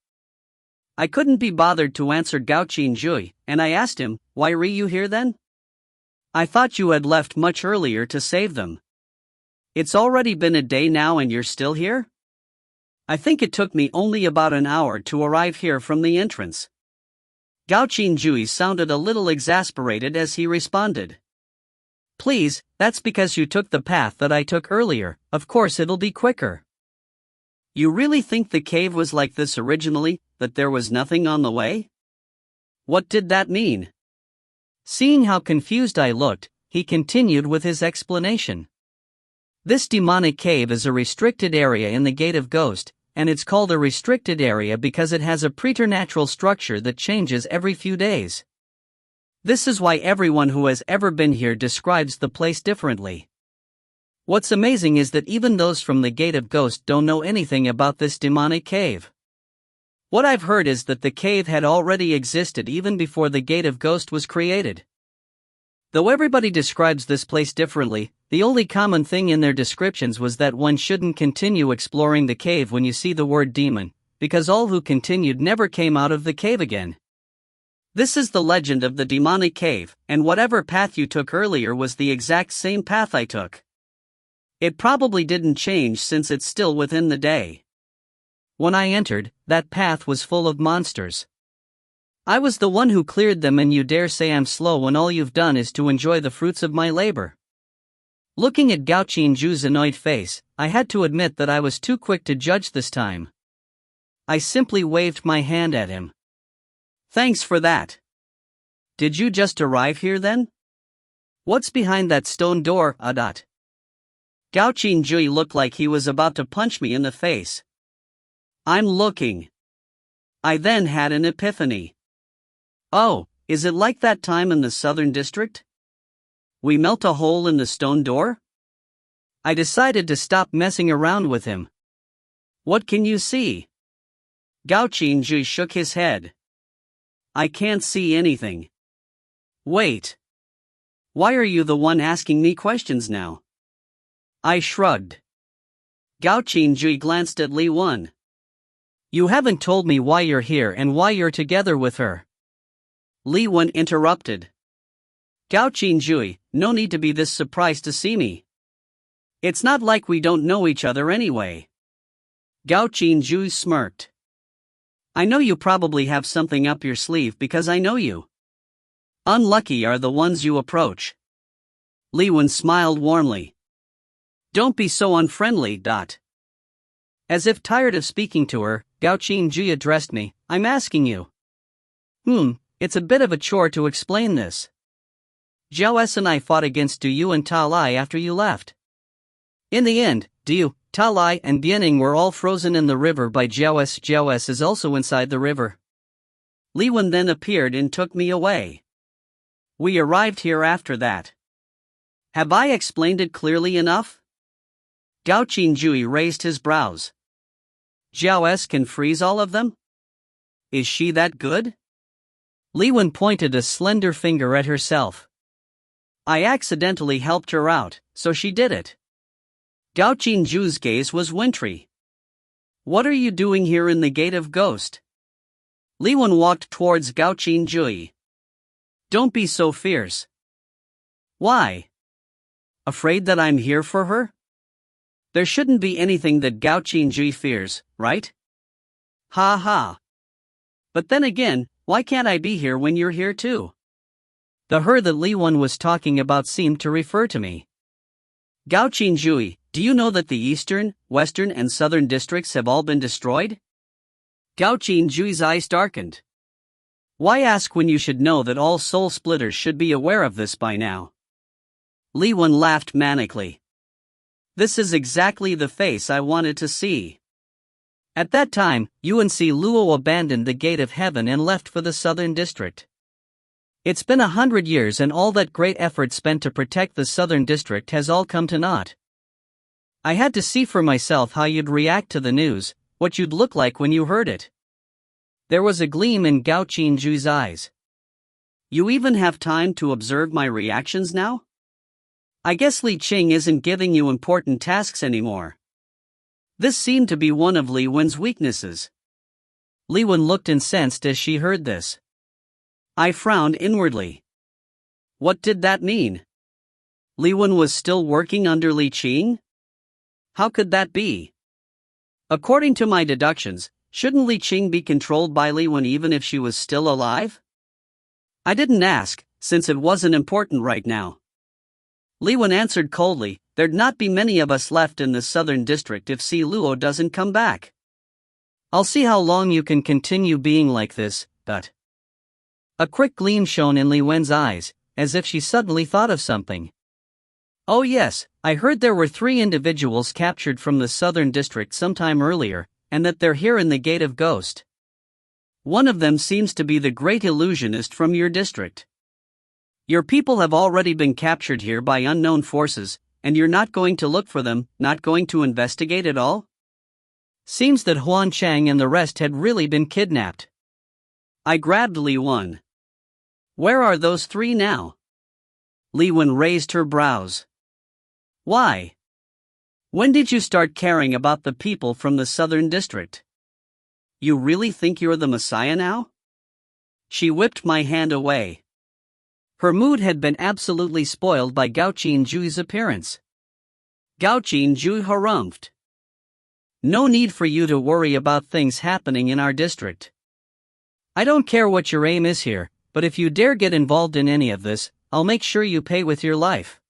I couldn't be bothered to answer Gao Qingjui, and I asked him, "Why are you here then? I thought you had left much earlier to save them. It's already been a day now and you're still here?" I think it took me only about an hour to arrive here from the entrance. Gao Qingjui sounded a little exasperated as he responded. "Please, that's because you took the path that I took earlier, of course it'll be quicker." You really think the cave was like this originally, that there was nothing on the way? What did that mean? Seeing how confused I looked, he continued with his explanation. This demonic cave is a restricted area in the Gate of Ghost, and it's called a restricted area because it has a preternatural structure that changes every few days. This is why everyone who has ever been here describes the place differently. What's amazing is that even those from the Gate of Ghost don't know anything about this demonic cave. What I've heard is that the cave had already existed even before the Gate of Ghost was created. Though everybody describes this place differently, the only common thing in their descriptions was that one shouldn't continue exploring the cave when you see the word demon, because all who continued never came out of the cave again. This is the legend of the demonic cave, and whatever path you took earlier was the exact same path I took. It probably didn't change since it's still within the day. When I entered, that path was full of monsters. I was the one who cleared them, and you dare say I'm slow when all you've done is to enjoy the fruits of my labor. Looking at Gao Qinju's annoyed face, I had to admit that I was too quick to judge this time. I simply waved my hand at him. Thanks for that. Did you just arrive here then? What's behind that stone door, Adat? Gao Qinju looked like he was about to punch me in the face. I'm looking. I then had an epiphany. Oh, Is it like that time in the southern district? We melt a hole in the stone door? I decided to stop messing around with him. What can you see? Gao Qingjui shook his head. I can't see anything. Wait. Why are you the one asking me questions now? I shrugged. Gao Qingjui glanced at Li Wen. You haven't told me why you're here and why you're together with her. Li Wen interrupted. Gao Qingjui, no need to be this surprised to see me. It's not like we don't know each other anyway. Gao Qingjui smirked. I know you probably have something up your sleeve because I know you. Unlucky are the ones you approach. Li Wen smiled warmly. Don't be so unfriendly. As if tired of speaking to her, Gao Qingjui addressed me. I'm asking you. It's a bit of a chore to explain this. Zhao S and I fought against Du Yu and Ta Lai after you left. In the end, Du Yu, Ta Lai and Bianing were all frozen in the river by Zhao S. Zhao S is also inside the river. Li Wen then appeared and took me away. We arrived here after that. Have I explained it clearly enough? Gao Qingjui raised his brows. Zhao S can freeze all of them? Is she that good? Li Wen pointed a slender finger at herself. I accidentally helped her out, so she did it. Gao Qingjui's gaze was wintry. What are you doing here in the Gate of Ghost? Li Wen walked towards Gao Qingjui. Don't be so fierce. Why? Afraid that I'm here for her? There shouldn't be anything that Gao Qingjui fears, right? Ha ha. But then again, why can't I be here when you're here too? The her that Li Wen was talking about seemed to refer to me. Gao Qingjui, do you know that the eastern, western and southern districts have all been destroyed? Gao Qingjui's eyes darkened. Why ask when you should know that all soul splitters should be aware of this by now? Li Wen laughed manically. This is exactly the face I wanted to see. At that time, UNC Luo abandoned the gate of heaven and left for the southern district. It's been 100 years and all that great effort spent to protect the southern district has all come to naught. I had to see for myself how you'd react to the news, what you'd look like when you heard it. There was a gleam in Gao Qingjui's eyes. You even have time to observe my reactions now? I guess Li Qing isn't giving you important tasks anymore. This seemed to be one of Li Wen's weaknesses. Li Wen looked incensed as she heard this. I frowned inwardly. What did that mean? Li Wen was still working under Li Qing? How could that be? According to my deductions, shouldn't Li Qing be controlled by Li Wen even if she was still alive? I didn't ask, since it wasn't important right now. Li Wen answered coldly, there'd not be many of us left in the southern district if Si Luo doesn't come back. I'll see how long you can continue being like this, but... A quick gleam shone in Li Wen's eyes, as if she suddenly thought of something. Oh yes, I heard there were 3 individuals captured from the southern district sometime earlier, and that they're here in the Gate of Ghost. One of them seems to be the great illusionist from your district. Your people have already been captured here by unknown forces, and you're not going to look for them, not going to investigate at all? Seems that Huan Chang and the rest had really been kidnapped. I grabbed Li Wen. Where are those 3 now? Li Wen raised her brows. Why? When did you start caring about the people from the southern district? You really think you're the Messiah now? She whipped my hand away. Her mood had been absolutely spoiled by Gao Qingjui's appearance. Gao Qingjui harumphed. No need for you to worry about things happening in our district. I don't care what your aim is here, but if you dare get involved in any of this, I'll make sure you pay with your life.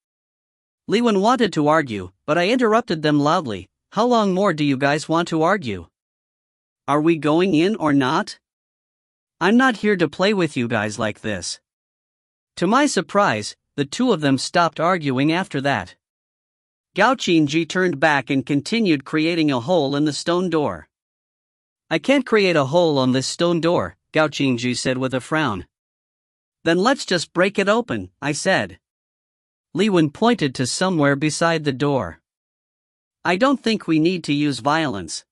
Li Wen wanted to argue, but I interrupted them loudly. How long more do you guys want to argue? Are we going in or not? I'm not here to play with you guys like this. To my surprise, the 2 of them stopped arguing after that. Gao Qingji turned back and continued creating a hole in the stone door. I can't create a hole on this stone door, Gao Qingji said with a frown. Then let's just break it open, I said. Li Wen pointed to somewhere beside the door. I don't think we need to use violence.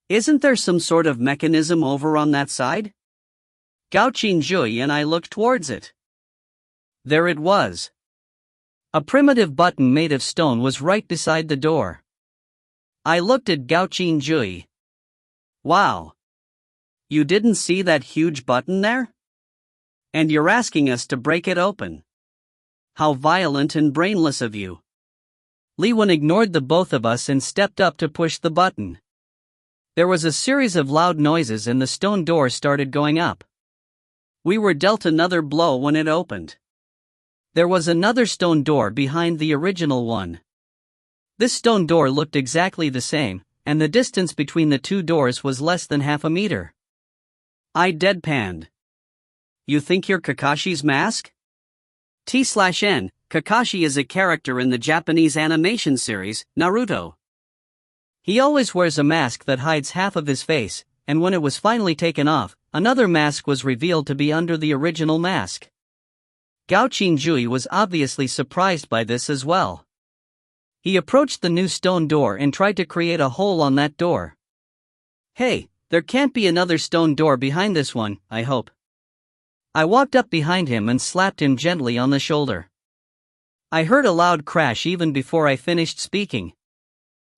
Isn't there some sort of mechanism over on that side? Gao Qingjui and I looked towards it. There it was. A primitive button made of stone was right beside the door. I looked at Gao Qingjui. Wow. You didn't see that huge button there? And you're asking us to break it open. How violent and brainless of you. Li Wen ignored the both of us and stepped up to push the button. There was a series of loud noises and the stone door started going up. We were dealt another blow when it opened. There was another stone door behind the original one. This stone door looked exactly the same, and the distance between the two doors was less than half a meter. I deadpanned. You think you're Kakashi's mask? T/N, Kakashi is a character in the Japanese animation series, Naruto. He always wears a mask that hides half of his face, and when it was finally taken off, another mask was revealed to be under the original mask. Gao Qingjui was obviously surprised by this as well. He approached the new stone door and tried to create a hole on that door. Hey, there can't be another stone door behind this one, I hope. I walked up behind him and slapped him gently on the shoulder. I heard a loud crash even before I finished speaking.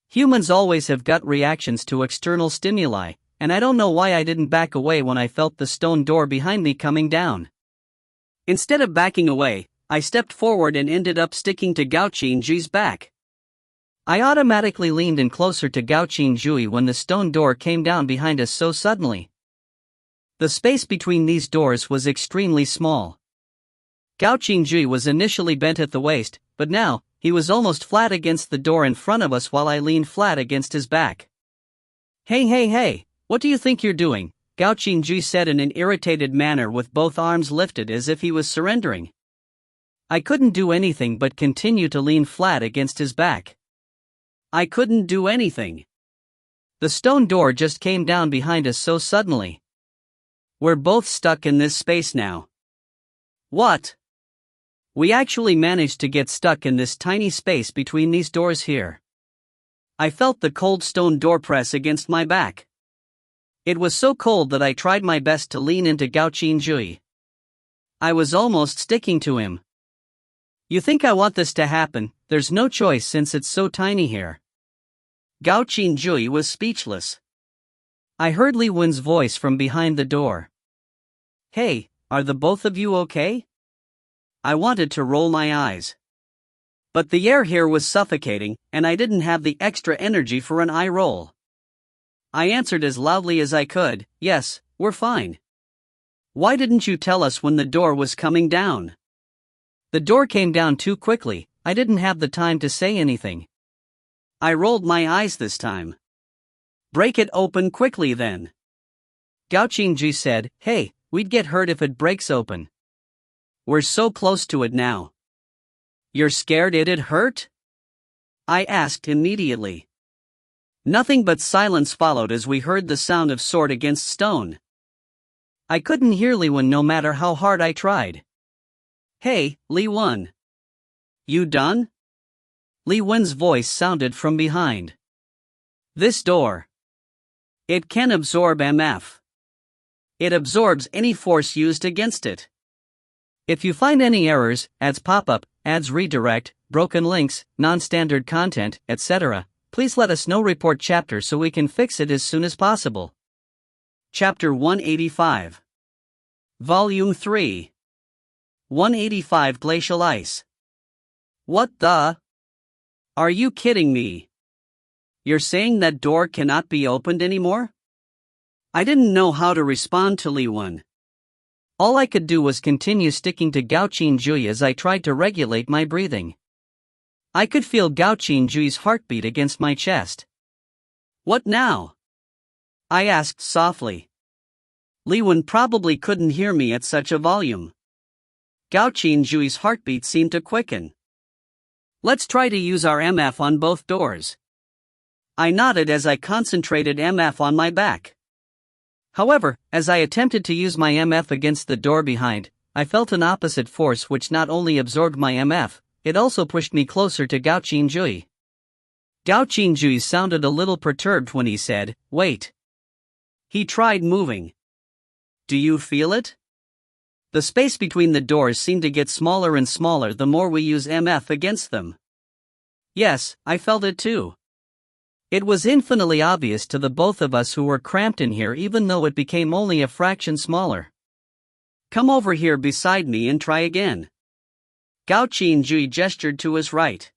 Humans always have gut reactions to external stimuli, and I don't know why I didn't back away when I felt the stone door behind me coming down. Instead of backing away, I stepped forward and ended up sticking to Gao Qingjui's back. I automatically leaned in closer to Gao Qingjui when the stone door came down behind us so suddenly. The space between these doors was extremely small. Gao Qingjui was initially bent at the waist, but now, he was almost flat against the door in front of us while I leaned flat against his back. Hey, what do you think you're doing? Gao Qingjui said in an irritated manner with both arms lifted as if he was surrendering. I couldn't do anything but continue to lean flat against his back. I couldn't do anything. The stone door just came down behind us so suddenly. We're both stuck in this space now. What? We actually managed to get stuck in this tiny space between these doors here. I felt the cold stone door press against my back. It was so cold that I tried my best to lean into Gao Qingjui. I was almost sticking to him. You think I want this to happen? There's no choice since it's so tiny here. Gao Qingjui was speechless. I heard Li Wen's voice from behind the door. Hey, are the both of you okay? I wanted to roll my eyes. But the air here was suffocating, and I didn't have the extra energy for an eye roll. I answered as loudly as I could, yes, we're fine. Why didn't you tell us when the door was coming down? The door came down too quickly, I didn't have the time to say anything. I rolled my eyes this time. Break it open quickly then. Gao Qingjui said, hey, we'd get hurt if it breaks open. We're so close to it now. You're scared it'd hurt? I asked immediately. Nothing but silence followed as we heard the sound of sword against stone. I couldn't hear Li Wen no matter how hard I tried. Hey, Li Wen. You done? Li Wen's voice sounded from behind. This door. It can absorb MF. It absorbs any force used against it. If you find any errors, ads pop up, ads redirect, broken links, non-standard content, etc., please let us know. Report chapter so we can fix it as soon as possible. Chapter 185. Volume 3. 185 Glacial Ice. What the? Are you kidding me? You're saying that door cannot be opened anymore? I didn't know how to respond to Li Wen. All I could do was continue sticking to Gao Qingjui as I tried to regulate my breathing. I could feel Gao Qingjui's heartbeat against my chest. What now? I asked softly. Li Wen probably couldn't hear me at such a volume. Gao Qingjui's heartbeat seemed to quicken. Let's try to use our MF on both doors. I nodded as I concentrated MF on my back. However, as I attempted to use my MF against the door behind, I felt an opposite force which not only absorbed my MF, it also pushed me closer to Gao Qingjui. Gao Qingjui sounded a little perturbed when he said, "Wait." He tried moving. "Do you feel it?" The space between the doors seemed to get smaller and smaller the more we use MF against them. Yes, I felt it too. It was infinitely obvious to the both of us who were cramped in here, even though it became only a fraction smaller. "Come over here beside me and try again." Gao Qingjui gestured to his right.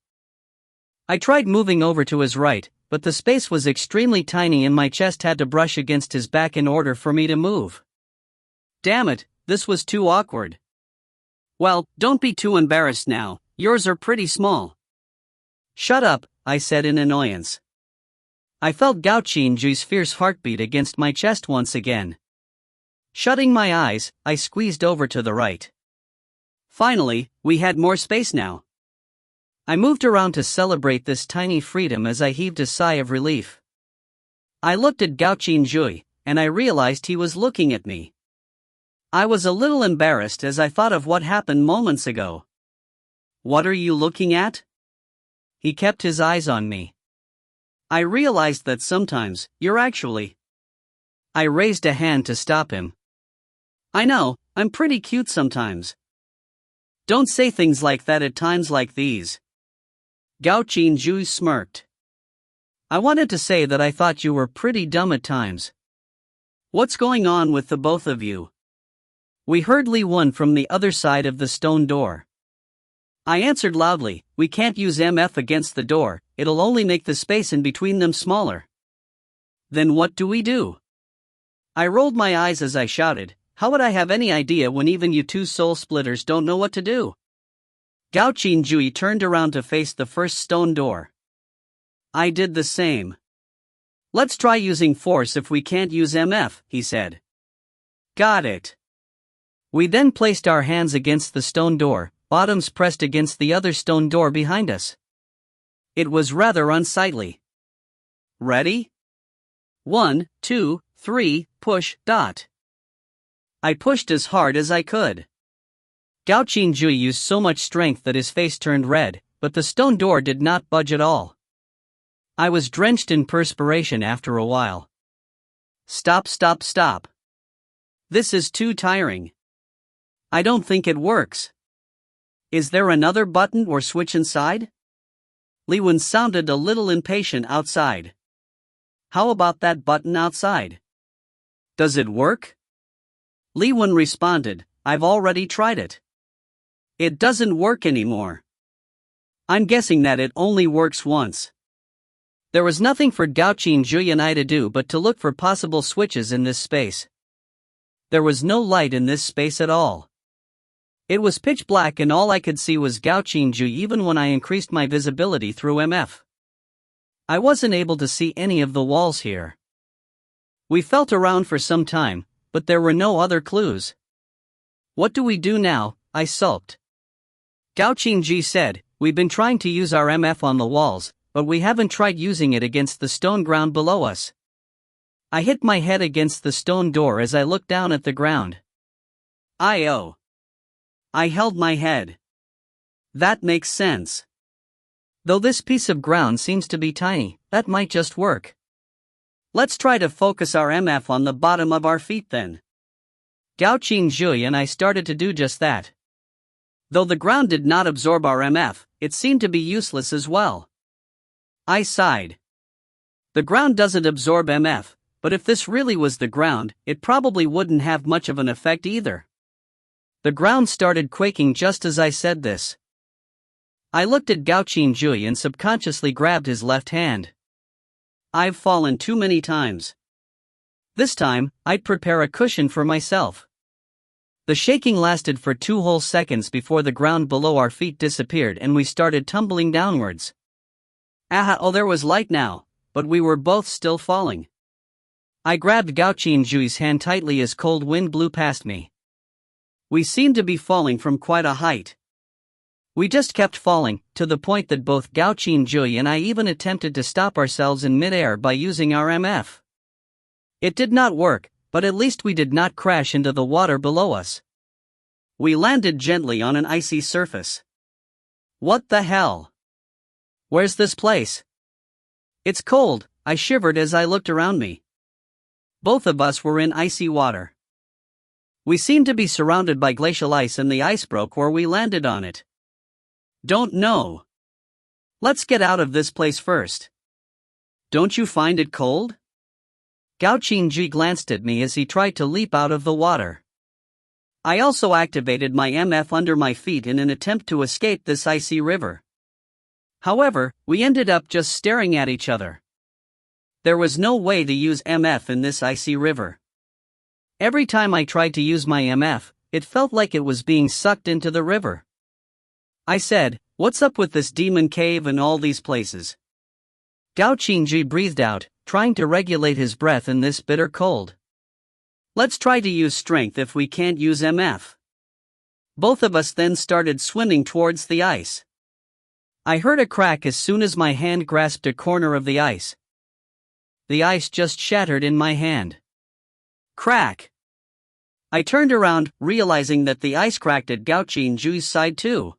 I tried moving over to his right, but the space was extremely tiny and my chest had to brush against his back in order for me to move. Damn it, this was too awkward. "Well, don't be too embarrassed now, yours are pretty small." "Shut up," I said in annoyance. I felt Gao Qingjui's fierce heartbeat against my chest once again. Shutting my eyes, I squeezed over to the right. Finally, we had more space now. I moved around to celebrate this tiny freedom as I heaved a sigh of relief. I looked at Gao Qingjui, and I realized he was looking at me. I was a little embarrassed as I thought of what happened moments ago. "What are you looking at?" He kept his eyes on me. I realized that sometimes, you're actually. I raised a hand to stop him. "I know, I'm pretty cute sometimes." "Don't say things like that at times like these." Gao Qingjui smirked. "I wanted to say that I thought you were pretty dumb at times." "What's going on with the both of you?" We heard Li Wen from the other side of the stone door. I answered loudly, "We can't use MF against the door, it'll only make the space in between them smaller." "Then what do we do?" I rolled my eyes as I shouted, "How would I have any idea when even you two soul splitters don't know what to do?" Gao Qingjui turned around to face the first stone door. I did the same. "Let's try using force if we can't use MF," he said. "Got it." We then placed our hands against the stone door, bottoms pressed against the other stone door behind us. It was rather unsightly. "Ready? 1, 2, 3, push, dot." I pushed as hard as I could. Gao Qingjui used so much strength that his face turned red, but the stone door did not budge at all. I was drenched in perspiration after a while. "Stop, stop, stop. This is too tiring. I don't think it works. Is there another button or switch inside?" Li Wen sounded a little impatient outside. "How about that button outside? Does it work?" Li Wen responded, "I've already tried it. It doesn't work anymore. I'm guessing that it only works once." There was nothing for Gao Qingjui and I to do but to look for possible switches in this space. There was no light in this space at all. It was pitch black and all I could see was Gao Qingjui even when I increased my visibility through MF. I wasn't able to see any of the walls here. We felt around for some time, but there were no other clues. "What do we do now?" I sulked. Gao Qingjui said, "We've been trying to use our MF on the walls, but we haven't tried using it against the stone ground below us." I hit my head against the stone door as I looked down at the ground. "I held my head. That makes sense. Though this piece of ground seems to be tiny, that might just work. Let's try to focus our MF on the bottom of our feet then." Gao Qingjui and I started to do just that. Though the ground did not absorb our MF, it seemed to be useless as well. I sighed. The ground doesn't absorb MF, but if this really was the ground, it probably wouldn't have much of an effect either. The ground started quaking just as I said this. I looked at Gao Qingjui and subconsciously grabbed his left hand. I've fallen too many times. This time, I'd prepare a cushion for myself. The shaking lasted for 2 whole seconds before the ground below our feet disappeared and we started tumbling downwards. There was light now, but we were both still falling. I grabbed Gao Qingjui's hand tightly as cold wind blew past me. We seemed to be falling from quite a height. We just kept falling, to the point that both Gao Qingjui and I even attempted to stop ourselves in midair by using our MF. It did not work, but at least we did not crash into the water below us. We landed gently on an icy surface. What the hell? Where's this place? It's cold, I shivered as I looked around me. Both of us were in icy water. We seemed to be surrounded by glacial ice and the ice broke where we landed on it. Don't know. Let's get out of this place first. Don't you find it cold? Gao Qingji glanced at me as he tried to leap out of the water. I also activated my MF under my feet in an attempt to escape this icy river. However, we ended up just staring at each other. There was no way to use MF in this icy river. Every time I tried to use my MF, it felt like it was being sucked into the river. I said, "What's up with this demon cave and all these places?" Gao Qingji breathed out, trying to regulate his breath in this bitter cold. Let's try to use strength if we can't use MF. Both of us then started swimming towards the ice. I heard a crack as soon as my hand grasped a corner of the ice. The ice just shattered in my hand. Crack! I turned around, realizing that the ice cracked at Gao Qingji's side too.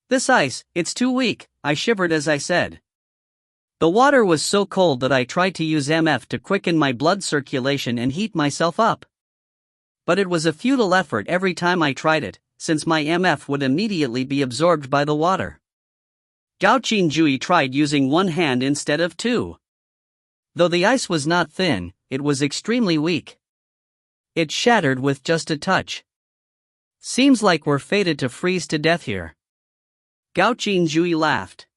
This ice, it's too weak, I shivered as I said. The water was so cold that I tried to use MF to quicken my blood circulation and heat myself up. But it was a futile effort every time I tried it, since my MF would immediately be absorbed by the water. Gao Qingji tried using one hand instead of two. Though the ice was not thin, it was extremely weak. It shattered with just a touch. Seems like we're fated to freeze to death here. Gao Qingji laughed.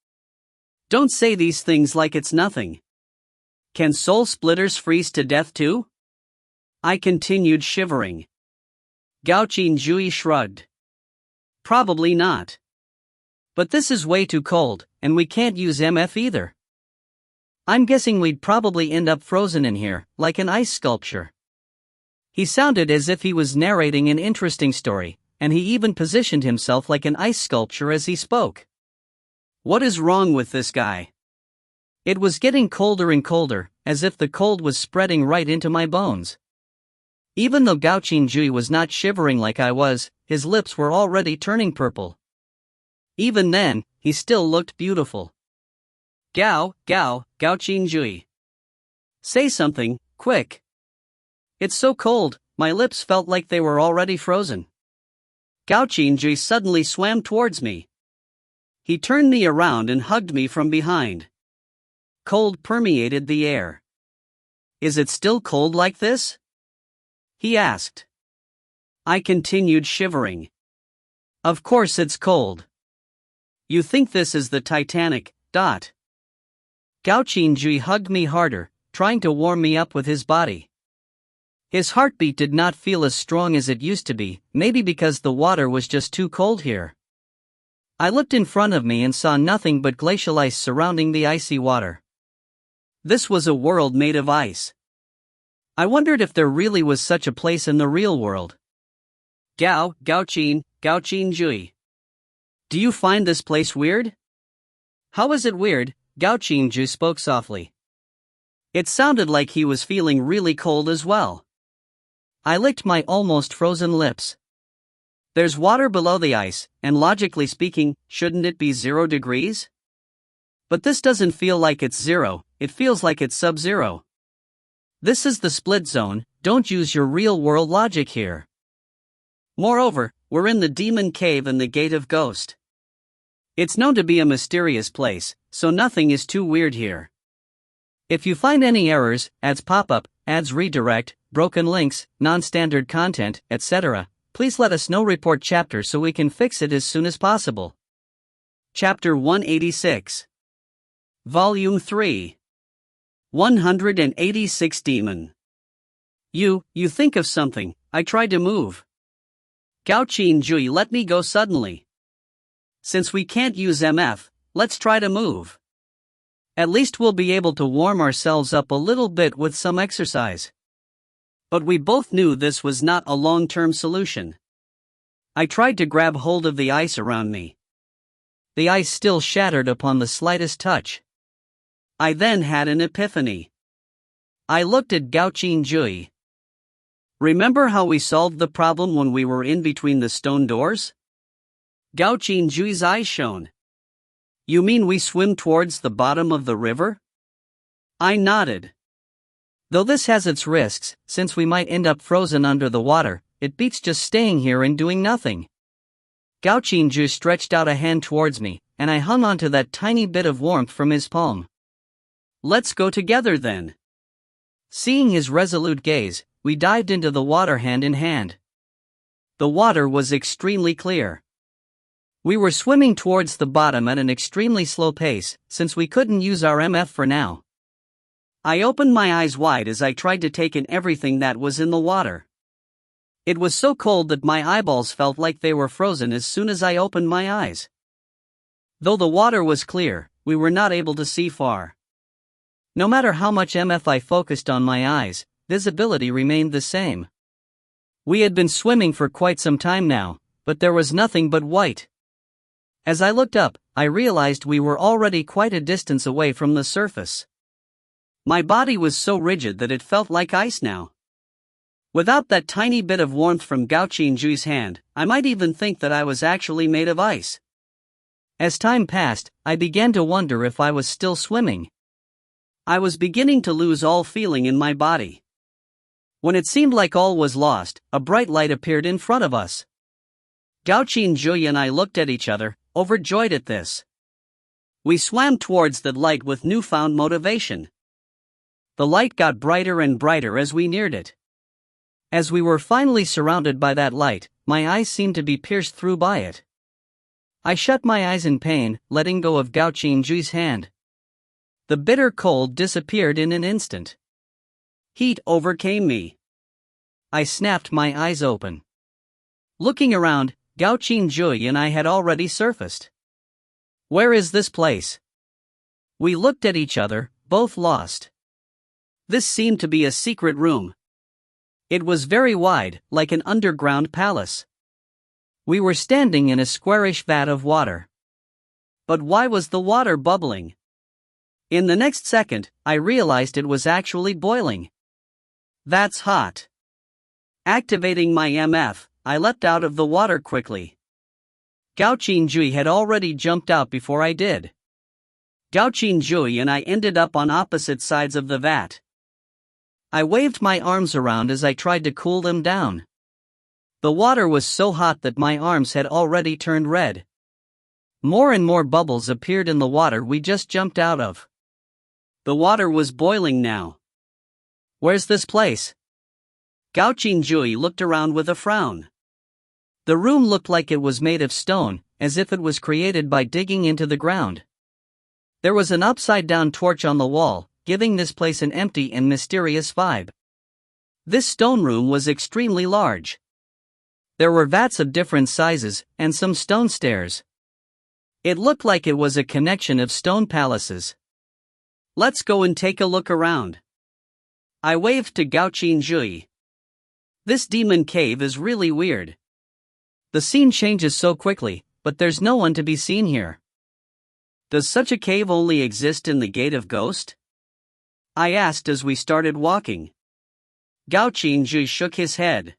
Don't say these things like it's nothing. Can soul splitters freeze to death too? I continued shivering. Gao Qingji shrugged. Probably not. But this is way too cold, and we can't use MF either. I'm guessing we'd probably end up frozen in here, like an ice sculpture. He sounded as if he was narrating an interesting story, and he even positioned himself like an ice sculpture as he spoke. What is wrong with this guy? It was getting colder and colder, as if the cold was spreading right into my bones. Even though Gao Qingji was not shivering like I was, his lips were already turning purple. Even then, he still looked beautiful. Gao Qingji. Say something, quick. It's so cold, my lips felt like they were already frozen. Gao Qingji suddenly swam towards me. He turned me around and hugged me from behind. Cold permeated the air. Is it still cold like this? He asked. I continued shivering. Of course it's cold. You think this is the Titanic, Gao Qingji hugged me harder, trying to warm me up with his body. His heartbeat did not feel as strong as it used to be, maybe because the water was just too cold here. I looked in front of me and saw nothing but glacial ice surrounding the icy water. This was a world made of ice. I wondered if there really was such a place in the real world. Gao Qingji. Do you find this place weird? How is it weird? Gao Qingji spoke softly. It sounded like he was feeling really cold as well. I licked my almost frozen lips. There's water below the ice, and logically speaking, shouldn't it be 0 degrees? But this doesn't feel like it's 0, it feels like it's sub-zero. This is the split zone, don't use your real-world logic here. Moreover, we're in the demon cave and the gate of ghost. It's known to be a mysterious place, so nothing is too weird here. If you find any errors, ads pop up, ads redirect, broken links, non-standard content, etc., please let us know. Report chapter so we can fix it as soon as possible. Chapter 186. Volume 3. 186 Demon. You think of something, I tried to move. Gao Qingji let me go suddenly. Since we can't use MF, let's try to move. At least we'll be able to warm ourselves up a little bit with some exercise. But we both knew this was not a long-term solution. I tried to grab hold of the ice around me. The ice still shattered upon the slightest touch. I then had an epiphany. I looked at Gao Qingji. Remember how we solved the problem when we were in between the stone doors? Gao Qingjui's eyes shone. You mean we swim towards the bottom of the river? I nodded. Though this has its risks, since we might end up frozen under the water, it beats just staying here and doing nothing. Gao Qingju stretched out a hand towards me, and I hung onto that tiny bit of warmth from his palm. Let's go together then. Seeing his resolute gaze, we dived into the water hand in hand. The water was extremely clear. We were swimming towards the bottom at an extremely slow pace, since we couldn't use our MF for now. I opened my eyes wide as I tried to take in everything that was in the water. It was so cold that my eyeballs felt like they were frozen as soon as I opened my eyes. Though the water was clear, we were not able to see far. No matter how much MF I focused on my eyes, visibility remained the same. We had been swimming for quite some time now, but there was nothing but white. As I looked up, I realized we were already quite a distance away from the surface. My body was so rigid that it felt like ice now. Without that tiny bit of warmth from Gao Qingjui's hand, I might even think that I was actually made of ice. As time passed, I began to wonder if I was still swimming. I was beginning to lose all feeling in my body. When it seemed like all was lost, a bright light appeared in front of us. Gao Qingju and I looked at each other, overjoyed at this. We swam towards the light with newfound motivation. The light got brighter and brighter as we neared it. As we were finally surrounded by that light, my eyes seemed to be pierced through by it. I shut my eyes in pain, letting go of Gao Qingjui's hand. The bitter cold disappeared in an instant. Heat overcame me. I snapped my eyes open. Looking around, Gao Qingju and I had already surfaced. Where is this place? We looked at each other, both lost. This seemed to be a secret room. It was very wide, like an underground palace. We were standing in a squarish vat of water. But why was the water bubbling? In the next second, I realized it was actually boiling. That's hot. Activating my MF, I leapt out of the water quickly. Gao Qingju had already jumped out before I did. Gao Qingju and I ended up on opposite sides of the vat. I waved my arms around as I tried to cool them down. The water was so hot that my arms had already turned red. More and more bubbles appeared in the water we just jumped out of. The water was boiling now. Where's this place? Gao Qingju looked around with a frown. The room looked like it was made of stone, as if it was created by digging into the ground. There was an upside-down torch on the wall, giving this place an empty and mysterious vibe. This stone room was extremely large. There were vats of different sizes, and some stone stairs. It looked like it was a connection of stone palaces. Let's go and take a look around. I waved to Gao Qingju. This demon cave is really weird. The scene changes so quickly, but there's no one to be seen here. Does such a cave only exist in the Gate of Ghost? I asked as we started walking. Gao Qingju shook his head.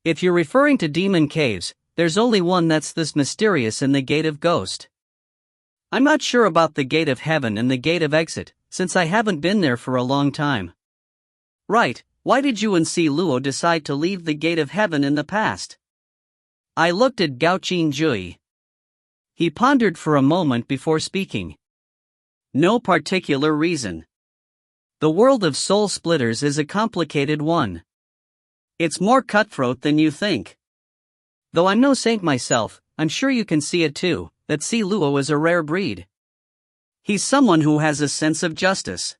If you're referring to demon caves, there's only one that's this mysterious in the Gate of Ghost. I'm not sure about the Gate of Heaven and the Gate of Exit, since I haven't been there for a long time. Right, why did you and Si Luo decide to leave the Gate of Heaven in the past? I looked at Gao Qingju. He pondered for a moment before speaking. No particular reason. The world of soul splitters is a complicated one. It's more cutthroat than you think. Though I'm no saint myself, I'm sure you can see it too, that Si Luo is a rare breed. He's someone who has a sense of justice.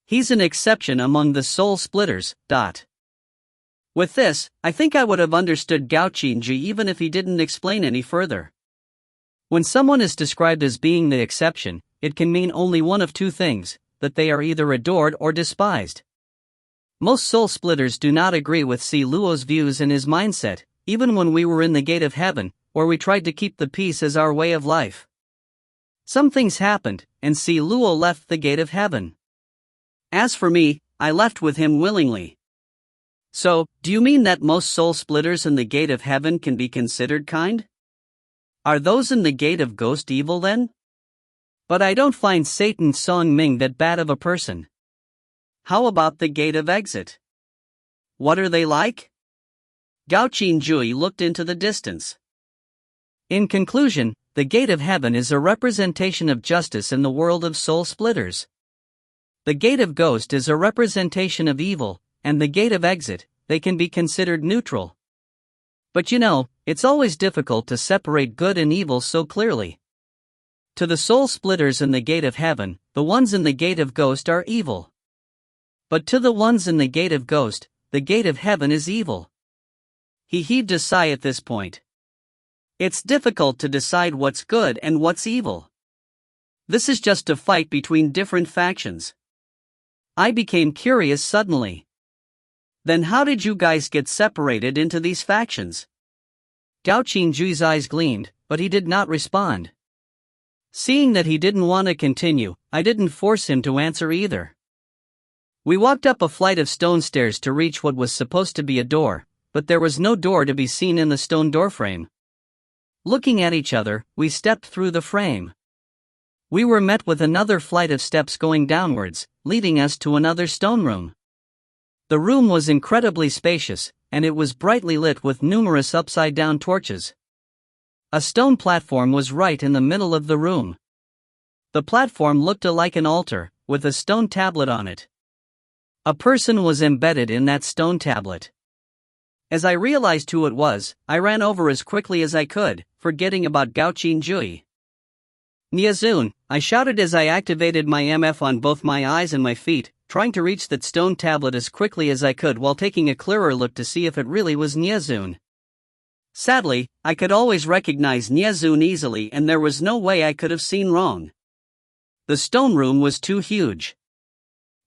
He's an exception among the soul splitters. With this, I think I would have understood Gao Qingju even if he didn't explain any further. When someone is described as being the exception, it can mean only one of two things, that they are either adored or despised. Most soul splitters do not agree with Si Luo's views and his mindset, even when we were in the Gate of Heaven, where we tried to keep the peace as our way of life. Some things happened, and Si Luo left the Gate of Heaven. As for me, I left with him willingly. So, do you mean that most soul splitters in the gate of heaven can be considered kind? Are those in the gate of ghost evil then? But I don't find Satan Song Ming that bad of a person. How about the gate of exit? What are they like? Gao Qinjui looked into the distance. In conclusion, the gate of heaven is a representation of justice in the world of soul splitters. The gate of ghost is a representation of evil, and the gate of exit, they can be considered neutral. But you know, it's always difficult to separate good and evil so clearly. To the soul splitters in the gate of heaven, the ones in the gate of ghost are evil. But to the ones in the gate of ghost, the gate of heaven is evil. He heaved a sigh at this point. It's difficult to decide what's good and what's evil. This is just a fight between different factions. I became curious suddenly. Then how did you guys get separated into these factions? Gao Qinjui's eyes gleamed, but he did not respond. Seeing that he didn't want to continue, I didn't force him to answer either. We walked up a flight of stone stairs to reach what was supposed to be a door, but there was no door to be seen in the stone doorframe. Looking at each other, we stepped through the frame. We were met with another flight of steps going downwards, leading us to another stone room. The room was incredibly spacious, and it was brightly lit with numerous upside-down torches. A stone platform was right in the middle of the room. The platform looked like an altar, with a stone tablet on it. A person was embedded in that stone tablet. As I realized who it was, I ran over as quickly as I could, forgetting about Gao Qinjui. Niazun, I shouted as I activated my MF on both my eyes and my feet, trying to reach that stone tablet as quickly as I could while taking a clearer look to see if it really was Niazun. Sadly, I could always recognize Niazun easily and there was no way I could have seen wrong. The stone room was too huge.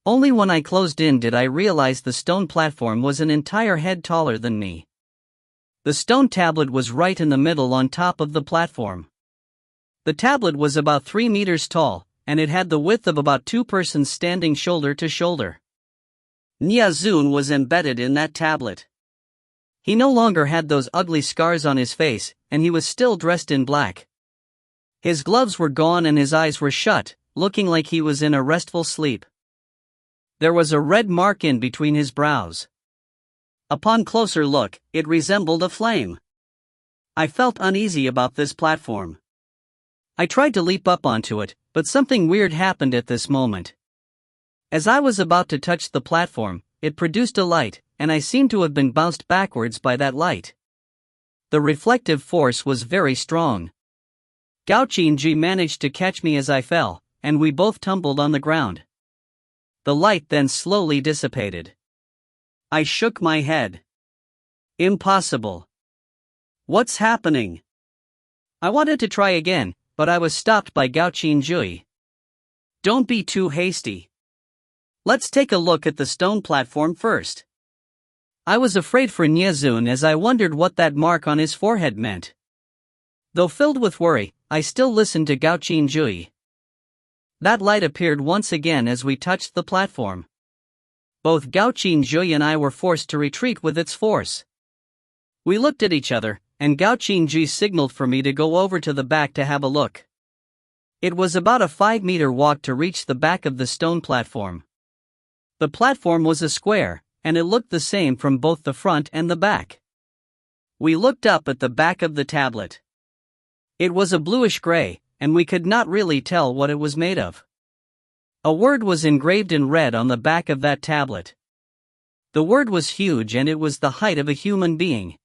Only when I closed in did I realize the stone platform was an entire head taller than me. The stone tablet was right in the middle on top of the platform. The tablet was about 3 meters tall, and it had the width of about 2 persons standing shoulder to shoulder. Niazun was embedded in that tablet. He no longer had those ugly scars on his face, and he was still dressed in black. His gloves were gone and his eyes were shut, looking like he was in a restful sleep. There was a red mark in between his brows. Upon closer look, it resembled a flame. I felt uneasy about this platform. I tried to leap up onto it, but something weird happened at this moment. As I was about to touch the platform, it produced a light, and I seemed to have been bounced backwards by that light. The reflective force was very strong. Gao Qinji managed to catch me as I fell, and we both tumbled on the ground. The light then slowly dissipated. I shook my head. Impossible. What's happening? I wanted to try again, but I was stopped by Gao Qinjui. Don't be too hasty. Let's take a look at the stone platform first. I was afraid for Niazun as I wondered what that mark on his forehead meant. Though filled with worry, I still listened to Gao Qinjui. That light appeared once again as we touched the platform. Both Gao Qinjui and I were forced to retreat with its force. We looked at each other, and Gao Qinjui signaled for me to go over to the back to have a look. It was about a 5-meter walk to reach the back of the stone platform. The platform was a square, and it looked the same from both the front and the back. We looked up at the back of the tablet. It was a bluish gray, and we could not really tell what it was made of. A word was engraved in red on the back of that tablet. The word was huge and it was the height of a human being.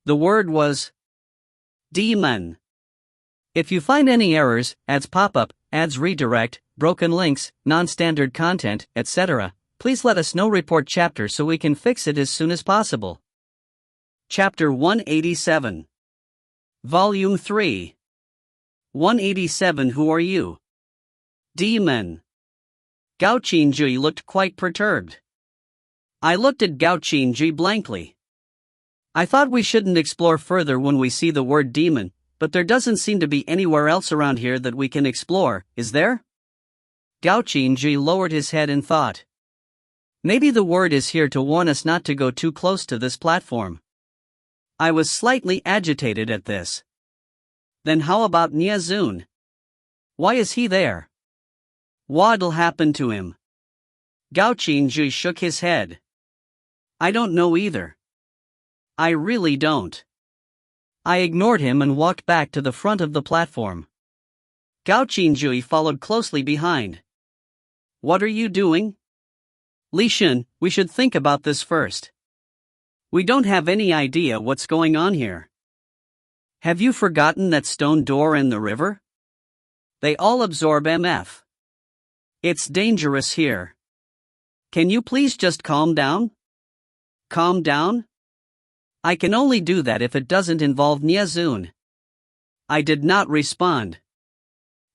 The word was demon. If you find any errors, ads pop-up, ads redirect, broken links, non-standard content, etc., please let us know. Report chapter so we can fix it as soon as possible. Chapter 187. Volume 3. 187. Who are you? Demon. Gao Qinjui looked quite perturbed. I looked at Gao Qinjui blankly. I thought we shouldn't explore further when we see the word demon, but there doesn't seem to be anywhere else around here that we can explore, is there? Gao Qinjui lowered his head in thought. Maybe the word is here to warn us not to go too close to this platform. I was slightly agitated at this. Then how about Nyazun? Why is he there? What'll happen to him? Gao Qingjui shook his head. I don't know either. I really don't. I ignored him and walked back to the front of the platform. Gao Qingjui followed closely behind. What are you doing? Li Shun, we should think about this first. We don't have any idea what's going on here. Have you forgotten that stone door in the river? They all absorb MF. It's dangerous here. Can you please just calm down? Calm down? I can only do that if it doesn't involve Nyazun. I did not respond.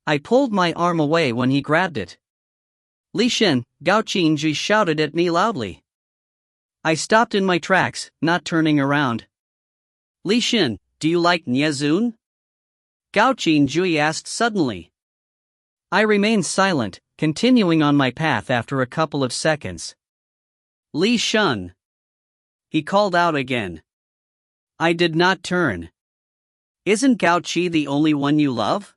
I pulled my arm away when he grabbed it. Li Shen, Gao Qingjui shouted at me loudly. I stopped in my tracks, not turning around. Li Shen, do you like Nyazun? Gao Qingjui asked suddenly. I remained silent, continuing on my path after a couple of seconds. Li Shun. He called out again. I did not turn. Isn't Gao Qi the only one you love?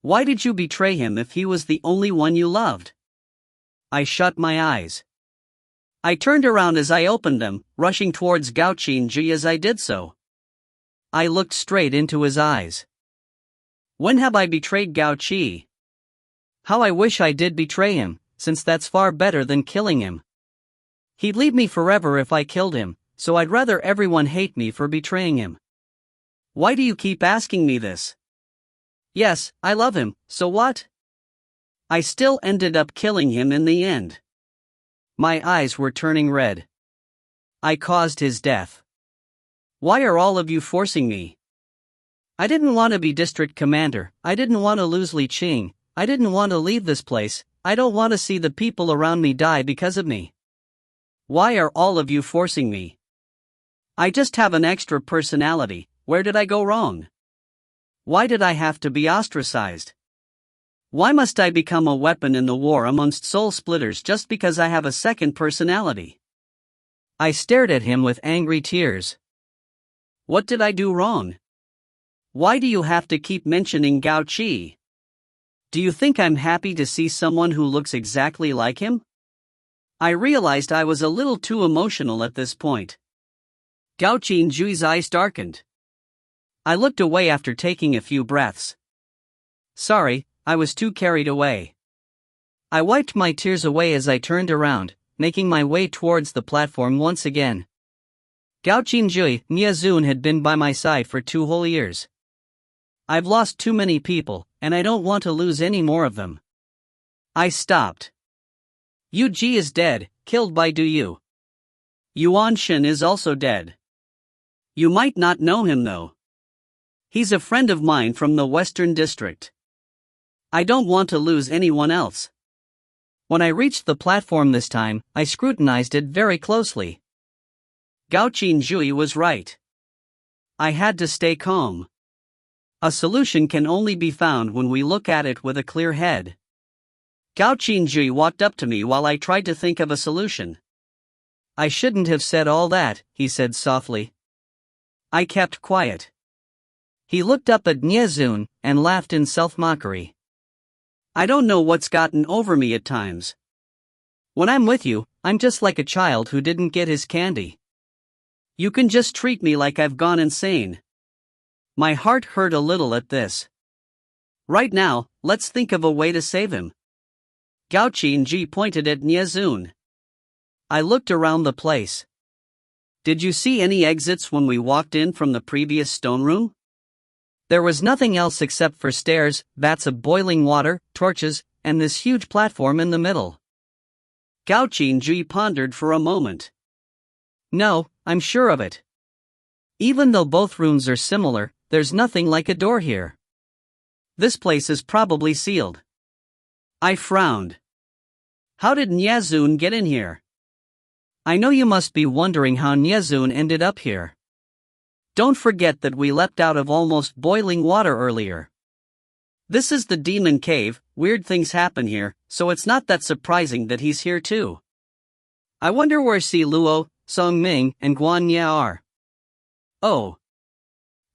Why did you betray him if he was the only one you loved? I shut my eyes. I turned around as I opened them, rushing towards Gao Qingjui as I did so. I looked straight into his eyes. When have I betrayed Gao Qi? How I wish I did betray him, since that's far better than killing him. He'd leave me forever if I killed him, so I'd rather everyone hate me for betraying him. Why do you keep asking me this? Yes, I love him, so what? I still ended up killing him in the end. My eyes were turning red. I caused his death. Why are all of you forcing me? I didn't want to be district commander, I didn't want to lose Li Qing, I didn't want to leave this place, I don't want to see the people around me die because of me. Why are all of you forcing me? I just have an extra personality, where did I go wrong? Why did I have to be ostracized? Why must I become a weapon in the war amongst soul splitters just because I have a second personality? I stared at him with angry tears. What did I do wrong? Why do you have to keep mentioning Gao Qi? Do you think I'm happy to see someone who looks exactly like him? I realized I was a little too emotional at this point. Gao Qingjui's eyes darkened. I looked away after taking a few breaths. Sorry, I was too carried away. I wiped my tears away as I turned around, making my way towards the platform once again. Gao Qingjui, Nyazun had been by my side for 2 whole years. I've lost too many people, and I don't want to lose any more of them. I stopped. Yu Ji is dead, killed by Du Yu. Yuan Shen is also dead. You might not know him though. He's a friend of mine from the Western District. I don't want to lose anyone else. When I reached the platform this time, I scrutinized it very closely. Gao Qingjui was right. I had to stay calm. A solution can only be found when we look at it with a clear head. Gao Qingjui walked up to me while I tried to think of a solution. I shouldn't have said all that, he said softly. I kept quiet. He looked up at Nyazun and laughed in self-mockery. I don't know what's gotten over me at times. When I'm with you, I'm just like a child who didn't get his candy. You can just treat me like I've gone insane. My heart hurt a little at this. Right now, let's think of a way to save him. Gao Qingjui pointed at Nyazun. I looked around the place. Did you see any exits when we walked in from the previous stone room? There was nothing else except for stairs, vats of boiling water, torches, and this huge platform in the middle. Gao Qingjui pondered for a moment. No, I'm sure of it. Even though both rooms are similar, there's nothing like a door here. This place is probably sealed. I frowned. How did Nyazun get in here? I know you must be wondering how Nyazun ended up here. Don't forget that we leapt out of almost boiling water earlier. This is the demon cave, weird things happen here, so it's not that surprising that he's here too. I wonder where Si Luo, Song Ming, and Guan Ye are. Oh.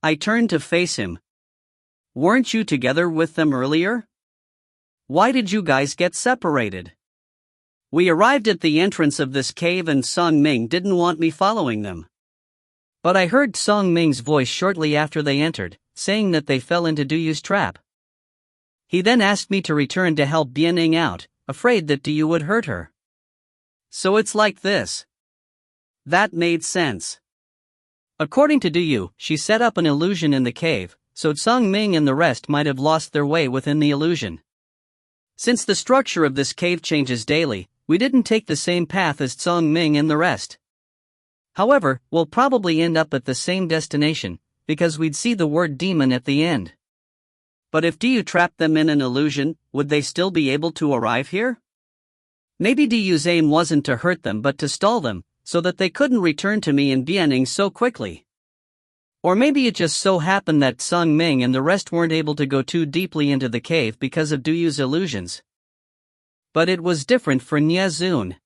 I turned to face him. Weren't you together with them earlier? Why did you guys get separated? We arrived at the entrance of this cave and Song Ming didn't want me following them. But I heard Song Ming's voice shortly after they entered, saying that they fell into Duyu's trap. He then asked me to return to help Bianing out, afraid that Duyu would hurt her. So it's like this. That made sense. According to Duyu, she set up an illusion in the cave, so Song Ming and the rest might have lost their way within the illusion. Since the structure of this cave changes daily, we didn't take the same path as Song Ming and the rest. However, we'll probably end up at the same destination, because we'd see the word demon at the end. But if Duyu trapped them in an illusion, would they still be able to arrive here? Maybe Duyu's aim wasn't to hurt them but to stall them, so that they couldn't return to me and Bianing so quickly. Or maybe it just so happened that Song Ming and the rest weren't able to go too deeply into the cave because of Duyu's illusions. But it was different for Nye Zun.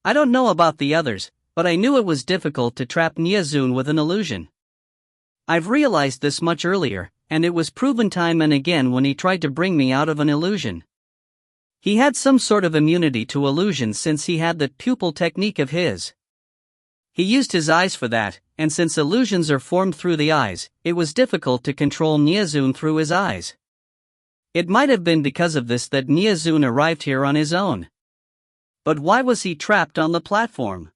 I don't know about the others, but I knew it was difficult to trap Nye Zun with an illusion. I've realized this much earlier, and it was proven time and again when he tried to bring me out of an illusion. He had some sort of immunity to illusions since he had that pupil technique of his. He used his eyes for that, and since illusions are formed through the eyes, it was difficult to control Nye Zun through his eyes. It might have been because of this that Nye Zun arrived here on his own. But why was he trapped on the platform?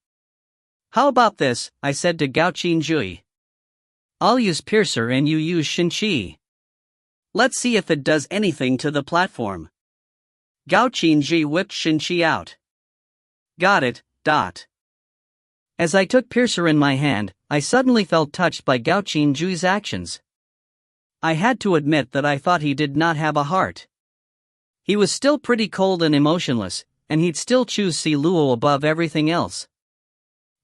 How about this, I said to Gao Qinjui. I'll use Piercer and you use Shinqi. Let's see if it does anything to the platform. Gao Qinji whipped Shinqi out. Got it, dot. As I took Piercer in my hand, I suddenly felt touched by Gao Qinjui's actions. I had to admit that I thought he did not have a heart. He was still pretty cold and emotionless, and he'd still choose Si Luo above everything else.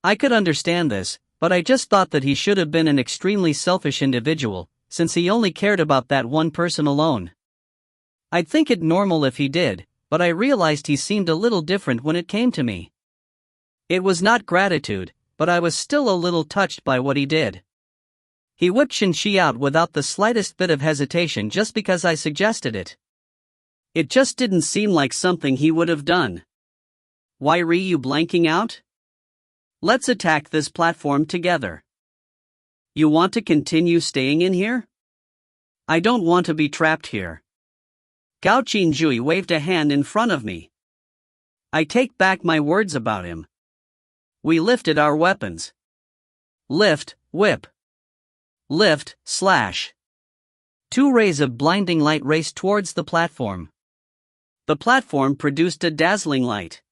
I could understand this, but I just thought that he should have been an extremely selfish individual, since he only cared about that one person alone. I'd think it normal if he did, but I realized he seemed a little different when it came to me. It was not gratitude, but I was still a little touched by what he did. He whipped Shinqi out without the slightest bit of hesitation just because I suggested it. It just didn't seem like something he would have done. Why are you blanking out? Let's attack this platform together. You want to continue staying in here? I don't want to be trapped here. Gao Qinjui waved a hand in front of me. I take back my words about him. We lifted our weapons. Lift, whip. Lift, slash. Two rays of blinding light raced towards the platform. The platform produced a dazzling light.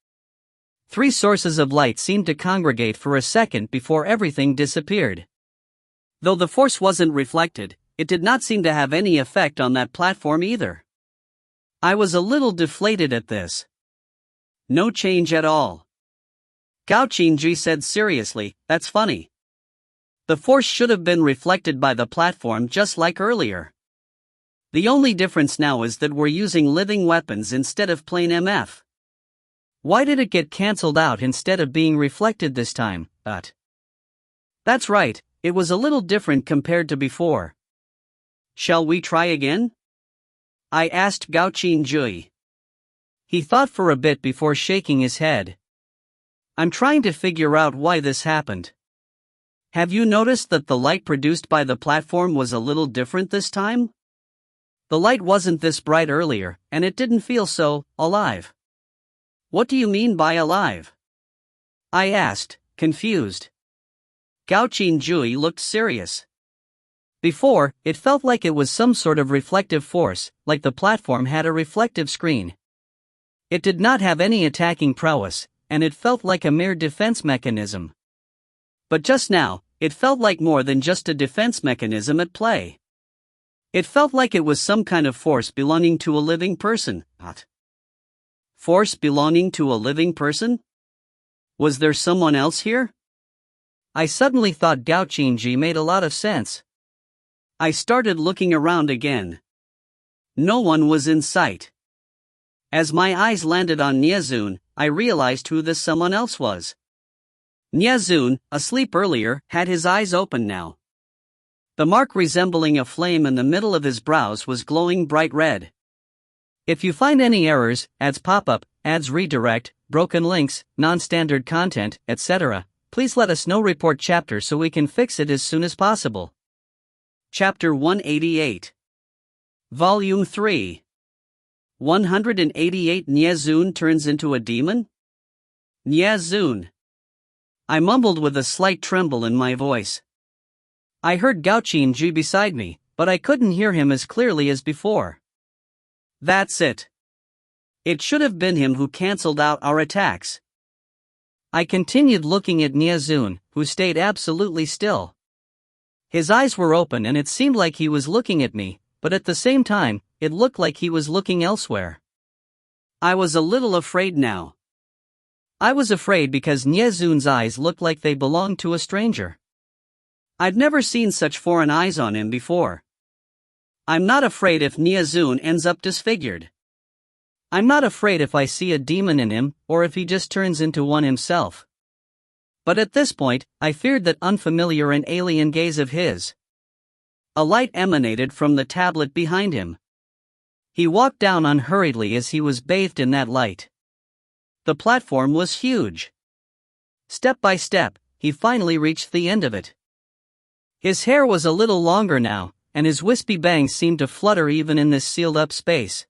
Three sources of light seemed to congregate for a second before everything disappeared. Though the force wasn't reflected, it did not seem to have any effect on that platform either. I was a little deflated at this. No change at all. Gao Qinji said seriously, that's funny. The force should have been reflected by the platform just like earlier. The only difference now is that we're using living weapons instead of plain MF. Why did it get cancelled out instead of being reflected this time? That's right, it was a little different compared to before. Shall we try again? I asked Gao Qinjui. He thought for a bit before shaking his head. I'm trying to figure out why this happened. Have you noticed that the light produced by the platform was a little different this time? The light wasn't this bright earlier, and it didn't feel so alive. What do you mean by alive? I asked, confused. Gao Qinjui looked serious. Before, it felt like it was some sort of reflective force, like the platform had a reflective screen. It did not have any attacking prowess, and it felt like a mere defense mechanism. But just now, it felt like more than just a defense mechanism at play. It felt like it was some kind of force belonging to a living person. Force belonging to a living person? Was there someone else here? I suddenly thought Gao Qinji made a lot of sense. I started looking around again. No one was in sight. As my eyes landed on Nyazun, I realized who this someone else was. Nyazun, asleep earlier, had his eyes open now. The mark resembling a flame in the middle of his brows was glowing bright red. If you find any errors, ads pop up, ads redirect, broken links, non-standard content, etc., please let us know. Report chapter so we can fix it as soon as possible. Chapter 188. Volume 3. 188 Nyazun turns into a demon? Nyazun. I mumbled with a slight tremble in my voice. I heard Gaoqinji beside me, but I couldn't hear him as clearly as before. That's it. It should have been him who cancelled out our attacks. I continued looking at Nyazun, who stayed absolutely still. His eyes were open and it seemed like he was looking at me, but at the same time, it looked like he was looking elsewhere. I was a little afraid now. I was afraid because Nyazun's eyes looked like they belonged to a stranger. I'd never seen such foreign eyes on him before. I'm not afraid if Nyazun ends up disfigured. I'm not afraid if I see a demon in him, or if he just turns into one himself. But at this point, I feared that unfamiliar and alien gaze of his. A light emanated from the tablet behind him. He walked down unhurriedly as he was bathed in that light. The platform was huge. Step by step, he finally reached the end of it. His hair was a little longer now, and his wispy bangs seemed to flutter even in this sealed-up space.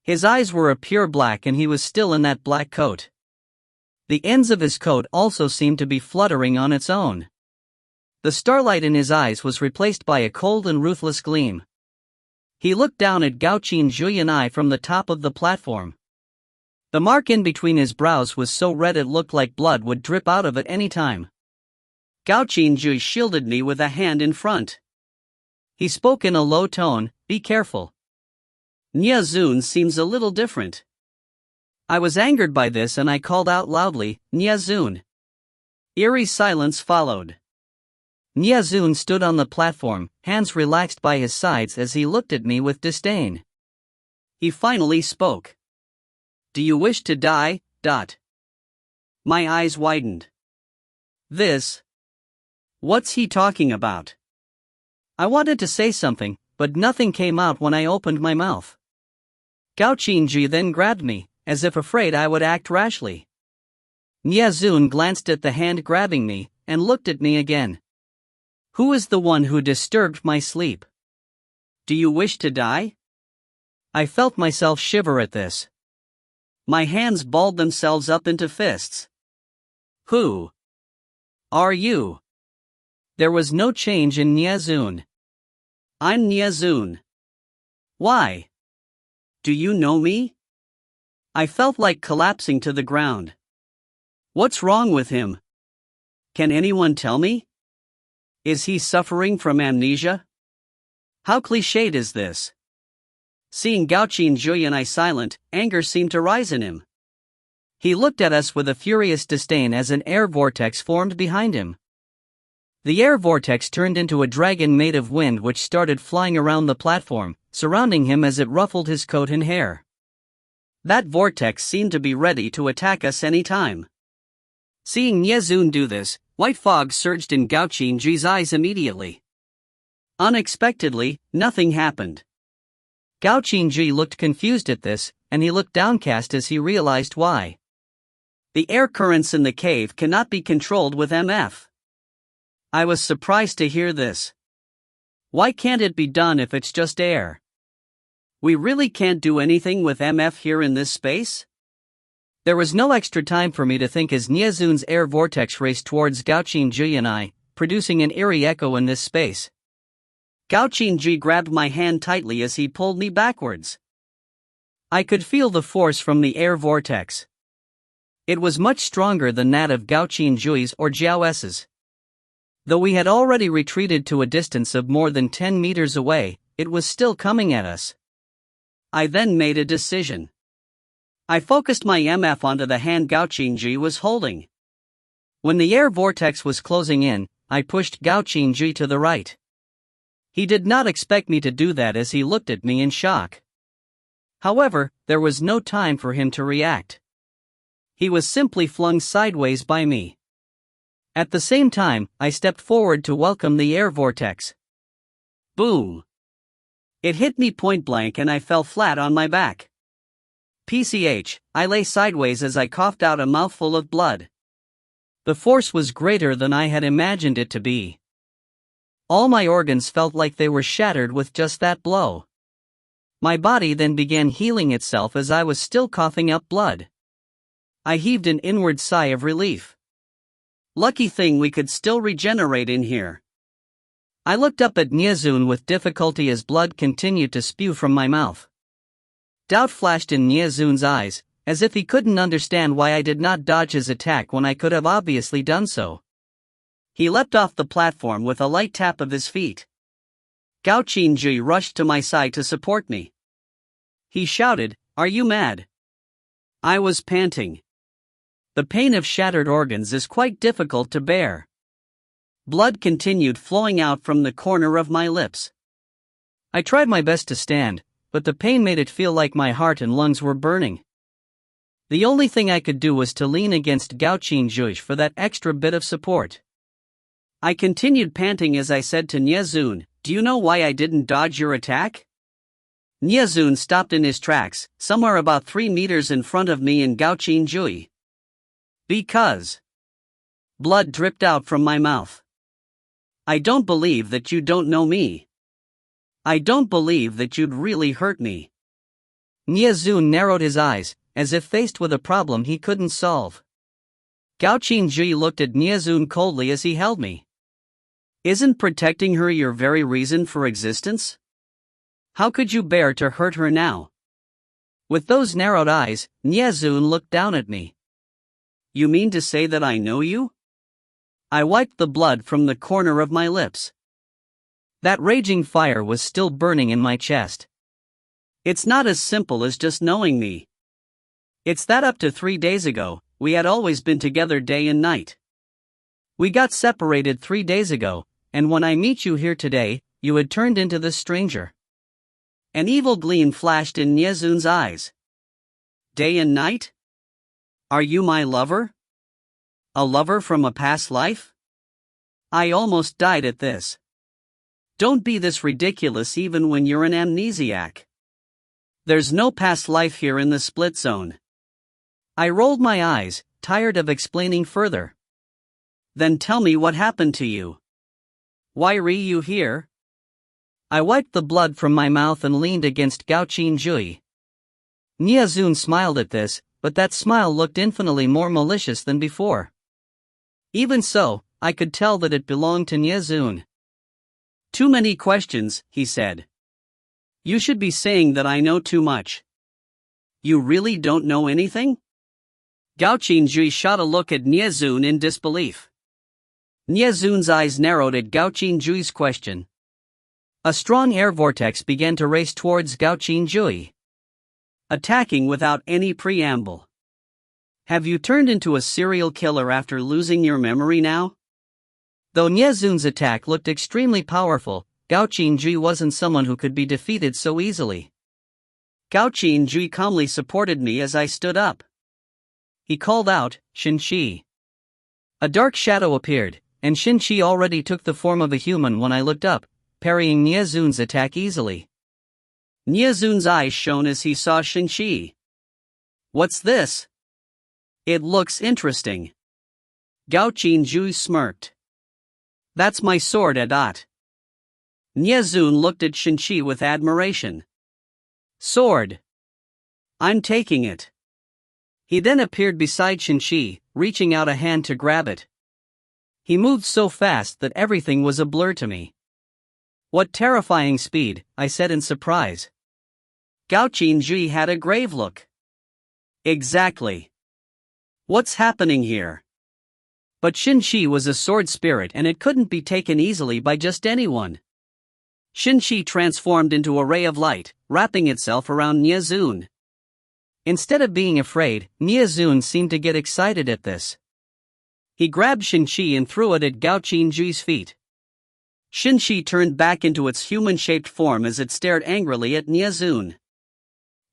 His eyes were a pure black and he was still in that black coat. The ends of his coat also seemed to be fluttering on its own. The starlight in his eyes was replaced by a cold and ruthless gleam. He looked down at Gaoqinji and I from the top of the platform. The mark in between his brows was so red it looked like blood would drip out of it any time. Gaoqinji shielded me with a hand in front. He spoke in a low tone, "Be careful. Nyazun seems a little different." I was angered by this and I called out loudly, "Nyazun." Eerie silence followed. Nyazun stood on the platform, hands relaxed by his sides as he looked at me with disdain. He finally spoke. "Do you wish to die?" My eyes widened. What's he talking about? I wanted to say something, but nothing came out when I opened my mouth. Gaoqinji then grabbed me, as if afraid I would act rashly. Nyazun glanced at the hand grabbing me, and looked at me again. "Who is the one who disturbed my sleep? Do you wish to die?" I felt myself shiver at this. My hands balled themselves up into fists. "Who are you?" There was no change in Nyazun. "I'm Nyazun." "Why? Do you know me?" I felt like collapsing to the ground. What's wrong with him? Can anyone tell me? Is he suffering from amnesia? How cliched is this? Seeing Gaoqinji and I silent, anger seemed to rise in him. He looked at us with a furious disdain as an air vortex formed behind him. The air vortex turned into a dragon made of wind which started flying around the platform, surrounding him as it ruffled his coat and hair. That vortex seemed to be ready to attack us any time. Seeing Nyazun do this, white fog surged in Gaoqinji's eyes immediately. Unexpectedly, nothing happened. Gaoqinji looked confused at this, and he looked downcast as he realized why. The air currents in the cave cannot be controlled with MF. I was surprised to hear this. Why can't it be done if it's just air? We really can't do anything with MF here in this space? There was no extra time for me to think as Nyazun's air vortex raced towards Gaoqinji and I, producing an eerie echo in this space. Gaoqinji grabbed my hand tightly as he pulled me backwards. I could feel the force from the air vortex. It was much stronger than that of Gaoqinji's or Jiao's. Though we had already retreated to a distance of more than 10 meters away, it was still coming at us. I then made a decision. I focused my MF onto the hand Gaoqinji was holding. When the air vortex was closing in, I pushed Gaoqinji to the right. He did not expect me to do that as he looked at me in shock. However, there was no time for him to react. He was simply flung sideways by me. At the same time, I stepped forward to welcome the air vortex. Boom! It hit me point blank and I fell flat on my back. PCH, I lay sideways as I coughed out a mouthful of blood. The force was greater than I had imagined it to be. All my organs felt like they were shattered with just that blow. My body then began healing itself as I was still coughing up blood. I heaved an inward sigh of relief. Lucky thing we could still regenerate in here. I looked up at Nyezun with difficulty as blood continued to spew from my mouth. Doubt flashed in Nyezun's eyes, as if he couldn't understand why I did not dodge his attack when I could have obviously done so. He leapt off the platform with a light tap of his feet. Gao Qinji rushed to my side to support me. He shouted, "Are you mad?" I was panting. The pain of shattered organs is quite difficult to bear. Blood continued flowing out from the corner of my lips. I tried my best to stand, but the pain made it feel like my heart and lungs were burning. The only thing I could do was to lean against Gao Qinji for that extra bit of support. I continued panting as I said to Nyezun, "Do you know why I didn't dodge your attack?" Nyezun stopped in his tracks, somewhere about 3 meters in front of me and Gao Qinji. Because blood dripped out from my mouth. I don't believe that you don't know me. I don't believe that you'd really hurt me. Nyezun narrowed his eyes, as if faced with a problem he couldn't solve. Gao Qinji looked at Nyezun coldly as he held me. Isn't protecting her your very reason for existence? How could you bear to hurt her now? With those narrowed eyes, Nyezun looked down at me. You mean to say that I know you? I wiped the blood from the corner of my lips. That raging fire was still burning in my chest. It's not as simple as just knowing me. It's that up to 3 days ago, we had always been together day and night. We got separated 3 days ago, and when I meet you here today, you had turned into this stranger. An evil gleam flashed in Nyezun's eyes. Day and night? Are you my lover? A lover from a past life? I almost died at this. Don't be this ridiculous even when you're an amnesiac. There's no past life here in the split zone. I rolled my eyes, tired of explaining further. Then tell me what happened to you. Why are you here? I wiped the blood from my mouth and leaned against Gao Qinji. Nyezun smiled at this, but that smile looked infinitely more malicious than before. Even so, I could tell that it belonged to Nyezun. Too many questions, he said. You should be saying that I know too much. You really don't know anything? Gao Qinji shot a look at Nyezun in disbelief. Nyezun's eyes narrowed at Gao Qinji's question. A strong air vortex began to race towards Gao Qinji, attacking without any preamble. Have you turned into a serial killer after losing your memory now? Though Nyezun's attack looked extremely powerful, Gao Qinji wasn't someone who could be defeated so easily. Gao Qinji calmly supported me as I stood up. He called out, "Shinshi." A dark shadow appeared, and Shinshi already took the form of a human when I looked up, parrying Nyezun's attack easily. Nyezun's eyes shone as he saw Shinshi. What's this? It looks interesting. Gao Qinji smirked. That's my sword, Adat. Nyezun looked at Shinshi with admiration. Sword. I'm taking it. He then appeared beside Shinshi, reaching out a hand to grab it. He moved so fast that everything was a blur to me. What terrifying speed, I said in surprise. Gao Qinji had a grave look. Exactly. What's happening here? But Shinshi was a sword spirit and it couldn't be taken easily by just anyone. Shinshi transformed into a ray of light, wrapping itself around Nyezun. Instead of being afraid, Nyezun seemed to get excited at this. He grabbed Shinshi and threw it at Gao Qinji's feet. Shinshi turned back into its human-shaped form as it stared angrily at Nyezun.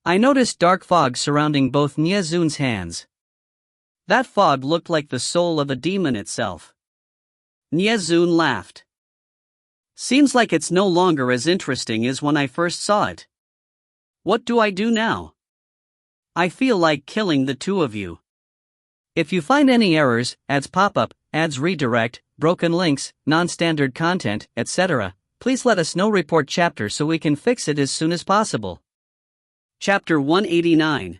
I noticed dark fog surrounding both Niazun's hands. That fog looked like the soul of a demon itself. Niazun laughed. Seems like it's no longer as interesting as when I first saw it. What do I do now? I feel like killing the two of you. If you find any errors, ads pop up, ads redirect, broken links, non-standard content, etc., please let us know. Report chapter so we can fix it as soon as possible. Chapter 189.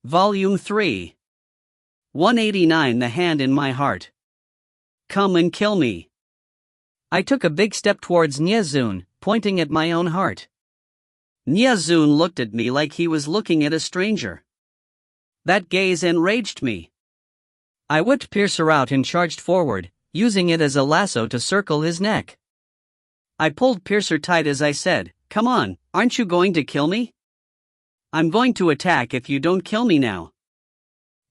Volume 3. 189. The Hand in My Heart. Come and kill me. I took a big step towards Niazun, pointing at my own heart. Niazun looked at me like he was looking at a stranger. That gaze enraged me. I whipped Piercer out and charged forward, using it as a lasso to circle his neck. I pulled Piercer tight as I said, "Come on, aren't you going to kill me? I'm going to attack if you don't kill me now."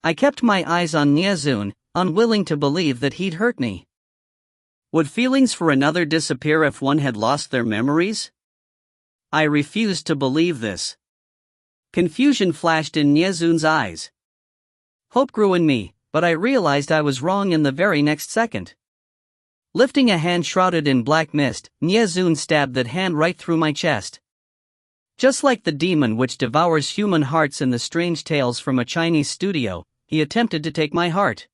I kept my eyes on Niazun, unwilling to believe that he'd hurt me. Would feelings for another disappear if one had lost their memories? I refused to believe this. Confusion flashed in Niazun's eyes. Hope grew in me, but I realized I was wrong in the very next second. Lifting a hand shrouded in black mist, Niazun stabbed that hand right through my chest. Just like the demon which devours human hearts in the strange tales from a Chinese studio, he attempted to take my heart.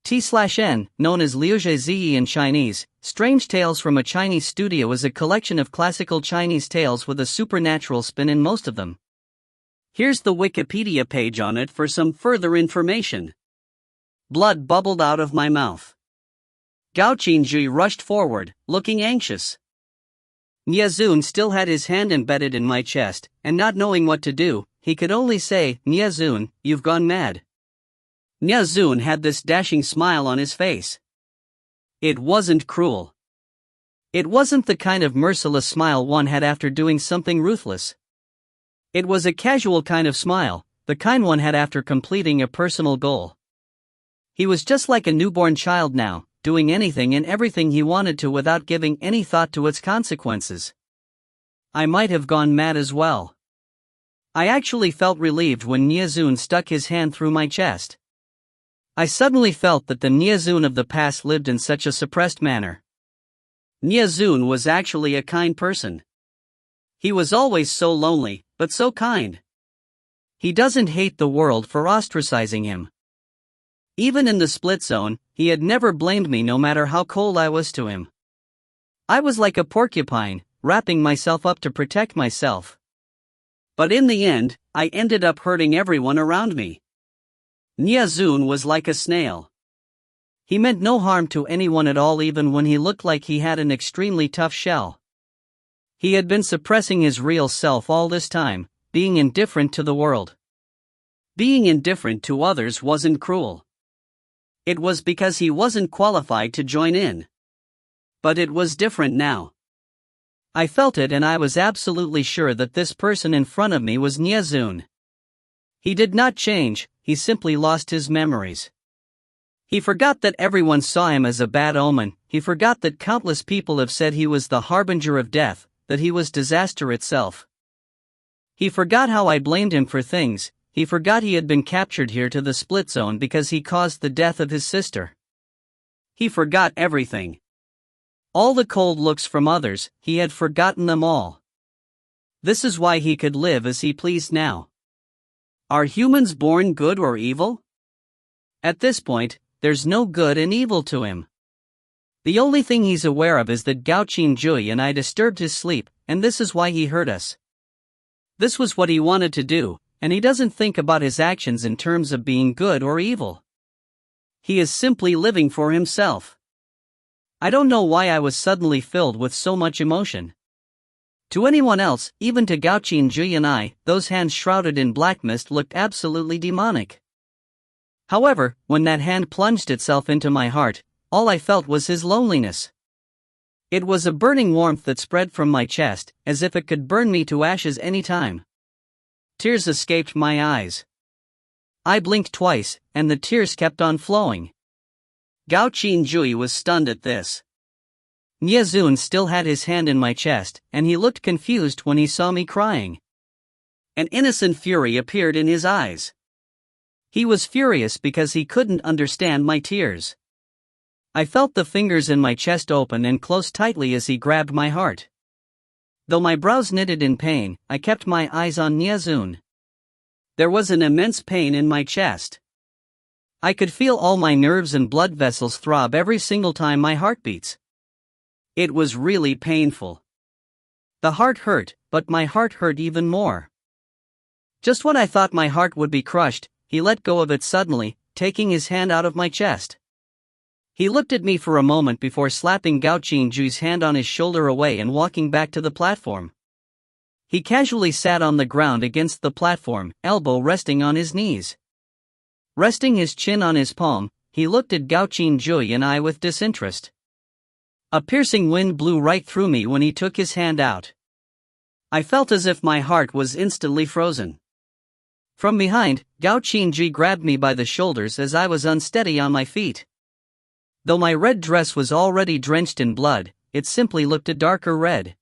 T/N, known as Liu Ziyi in Chinese, Strange Tales from a Chinese Studio is a collection of classical Chinese tales with a supernatural spin in most of them. Here's the Wikipedia page on it for some further information. Blood bubbled out of my mouth. Gao Qinjui rushed forward, looking anxious. Niazun still had his hand embedded in my chest, and not knowing what to do, he could only say, "Niazun, you've gone mad." Niazun had this dashing smile on his face. It wasn't cruel. It wasn't the kind of merciless smile one had after doing something ruthless. It was a casual kind of smile, the kind one had after completing a personal goal. He was just like a newborn child now, doing anything and everything he wanted to without giving any thought to its consequences. I might have gone mad as well. I actually felt relieved when Niazun stuck his hand through my chest. I suddenly felt that the Niazun of the past lived in such a suppressed manner. Niazun was actually a kind person. He was always so lonely, but so kind. He doesn't hate the world for ostracizing him. Even in the split zone, he had never blamed me no matter how cold I was to him. I was like a porcupine, wrapping myself up to protect myself. But in the end, I ended up hurting everyone around me. Niazun was like a snail. He meant no harm to anyone at all even when he looked like he had an extremely tough shell. He had been suppressing his real self all this time, being indifferent to the world. Being indifferent to others wasn't cruel. It was because he wasn't qualified to join in. But it was different now. I felt it and I was absolutely sure that this person in front of me was Niazun. He did not change, he simply lost his memories. He forgot that everyone saw him as a bad omen, he forgot that countless people have said he was the harbinger of death, that he was disaster itself. He forgot how I blamed him for things, he forgot he had been captured here to the split zone because he caused the death of his sister. He forgot everything. All the cold looks from others, he had forgotten them all. This is why he could live as he pleased now. Are humans born good or evil? At this point, there's no good and evil to him. The only thing he's aware of is that Gao Qinjui and I disturbed his sleep, and this is why he hurt us. This was what he wanted to do, and he doesn't think about his actions in terms of being good or evil. He is simply living for himself. I don't know why I was suddenly filled with so much emotion. To anyone else, even to Gao Qinjui and I, those hands shrouded in black mist looked absolutely demonic. However, when that hand plunged itself into my heart, all I felt was his loneliness. It was a burning warmth that spread from my chest, as if it could burn me to ashes any time. Tears escaped my eyes. I blinked twice, and the tears kept on flowing. Gao Qinjui was stunned at this. Niazun still had his hand in my chest, and he looked confused when he saw me crying. An innocent fury appeared in his eyes. He was furious because he couldn't understand my tears. I felt the fingers in my chest open and close tightly as he grabbed my heart. Though my brows knitted in pain, I kept my eyes on Nyezun. There was an immense pain in my chest. I could feel all my nerves and blood vessels throb every single time my heart beats. It was really painful. The heart hurt, but my heart hurt even more. Just when I thought my heart would be crushed, he let go of it suddenly, taking his hand out of my chest. He looked at me for a moment before slapping Gao Qingjui's hand on his shoulder away and walking back to the platform. He casually sat on the ground against the platform, elbow resting on his knees. Resting his chin on his palm, he looked at Gao Qingjui and I with disinterest. A piercing wind blew right through me when he took his hand out. I felt as if my heart was instantly frozen. From behind, Gao Qingji grabbed me by the shoulders as I was unsteady on my feet. Though my red dress was already drenched in blood, it simply looked a darker red.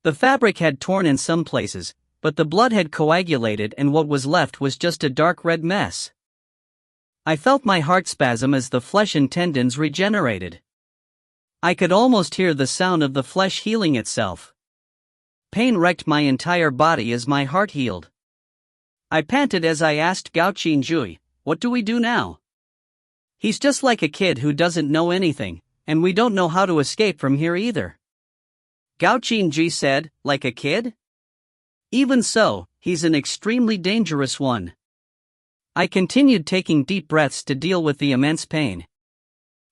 The fabric had torn in some places, but the blood had coagulated and what was left was just a dark red mess. I felt my heart spasm as the flesh and tendons regenerated. I could almost hear the sound of the flesh healing itself. Pain wrecked my entire body as my heart healed. I panted as I asked Gao Qingjui, "What do we do now?" He's just like a kid who doesn't know anything, and we don't know how to escape from here either. Gao Qingji said, "Like a kid?" Even so, he's an extremely dangerous one. I continued taking deep breaths to deal with the immense pain.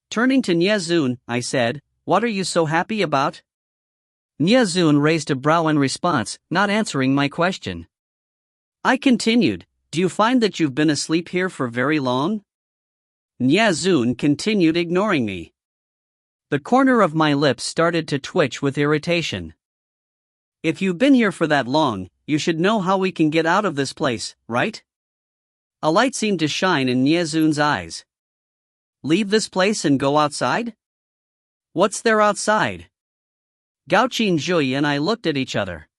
Turning to Nyezun, I said, "What are you so happy about?" Nyezun raised a brow in response, not answering my question. I continued, "Do you find that you've been asleep here for very long?" Nyezun continued ignoring me. The corner of my lips started to twitch with irritation. "If you've been here for that long, you should know how we can get out of this place, right?" A light seemed to shine in Nyezun's eyes. "Leave this place and go outside?" "What's there outside?" Gao Qingjui and I looked at each other.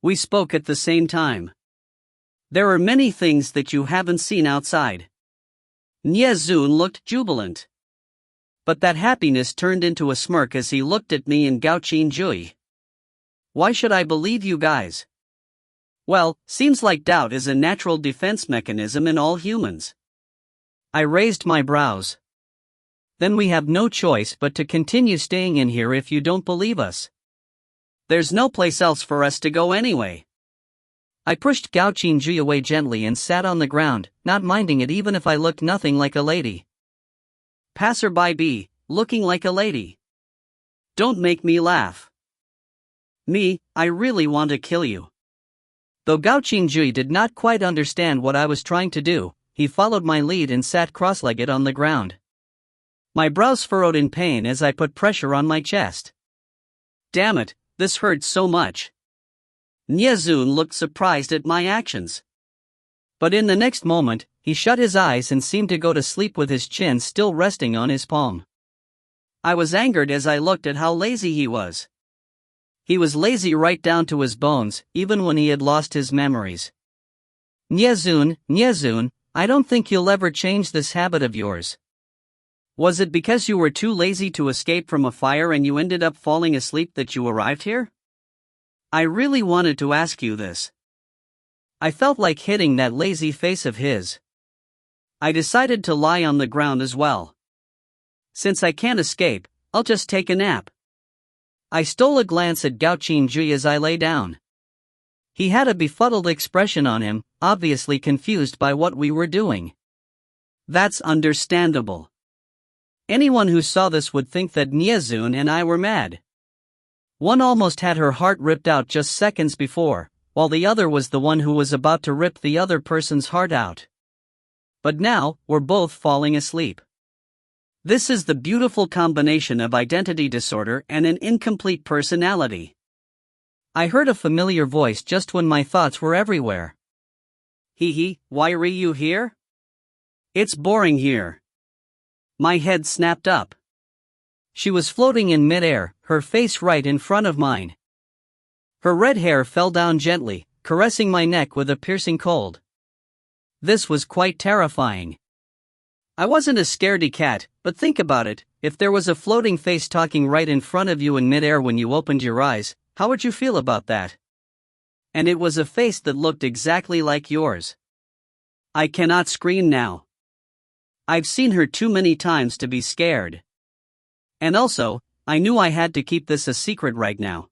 We spoke at the same time. "There are many things that you haven't seen outside." Nyezun looked jubilant. But that happiness turned into a smirk as he looked at me and Gao Qingjui. "Why should I believe you guys?" "Well, seems like doubt is a natural defense mechanism in all humans." I raised my brows. "Then we have no choice but to continue staying in here if you don't believe us. There's no place else for us to go anyway." I pushed Gao Qingji away gently and sat on the ground, not minding it even if I looked nothing like a lady. Passerby B, looking like a lady. Don't make me laugh. Me, I really want to kill you. Though Gao Qingji did not quite understand what I was trying to do, he followed my lead and sat cross-legged on the ground. My brows furrowed in pain as I put pressure on my chest. Damn it, this hurts so much. Nyezun looked surprised at my actions. But in the next moment, he shut his eyes and seemed to go to sleep with his chin still resting on his palm. I was angered as I looked at how lazy he was. He was lazy right down to his bones, even when he had lost his memories. Nyezun, I don't think you'll ever change this habit of yours. Was it because you were too lazy to escape from a fire and you ended up falling asleep that you arrived here? I really wanted to ask you this. I felt like hitting that lazy face of his. I decided to lie on the ground as well. Since I can't escape, I'll just take a nap. I stole a glance at Gao Qingji as I lay down. He had a befuddled expression on him, obviously confused by what we were doing. That's understandable. Anyone who saw this would think that Nyezun and I were mad. One almost had her heart ripped out just seconds before, while the other was the one who was about to rip the other person's heart out. But now, we're both falling asleep. This is the beautiful combination of identity disorder and an incomplete personality. I heard a familiar voice just when my thoughts were everywhere. Why are you here? It's boring here. My head snapped up. She was floating in midair, her face right in front of mine. Her red hair fell down gently, caressing my neck with a piercing cold. This was quite terrifying. I wasn't a scaredy cat, but think about it, if there was a floating face talking right in front of you in midair when you opened your eyes, how would you feel about that? And it was a face that looked exactly like yours. I cannot scream now. I've seen her too many times to be scared. And also, I knew I had to keep this a secret right now.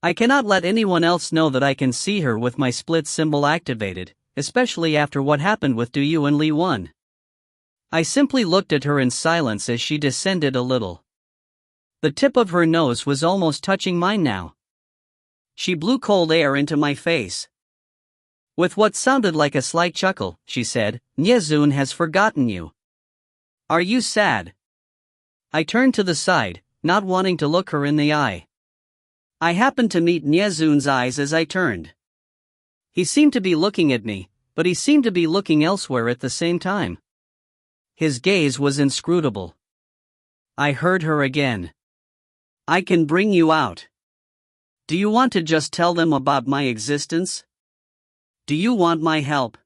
I cannot let anyone else know that I can see her with my split symbol activated, especially after what happened with Du Yu and Li Wen. I simply looked at her in silence as she descended a little. The tip of her nose was almost touching mine now. She blew cold air into my face. With what sounded like a slight chuckle, she said, "Niezun has forgotten you. Are you sad?" I turned to the side, not wanting to look her in the eye. I happened to meet Niezun's eyes as I turned. He seemed to be looking at me, but he seemed to be looking elsewhere at the same time. His gaze was inscrutable. I heard her again. "I can bring you out. Do you want to just tell them about my existence? Do you want my help?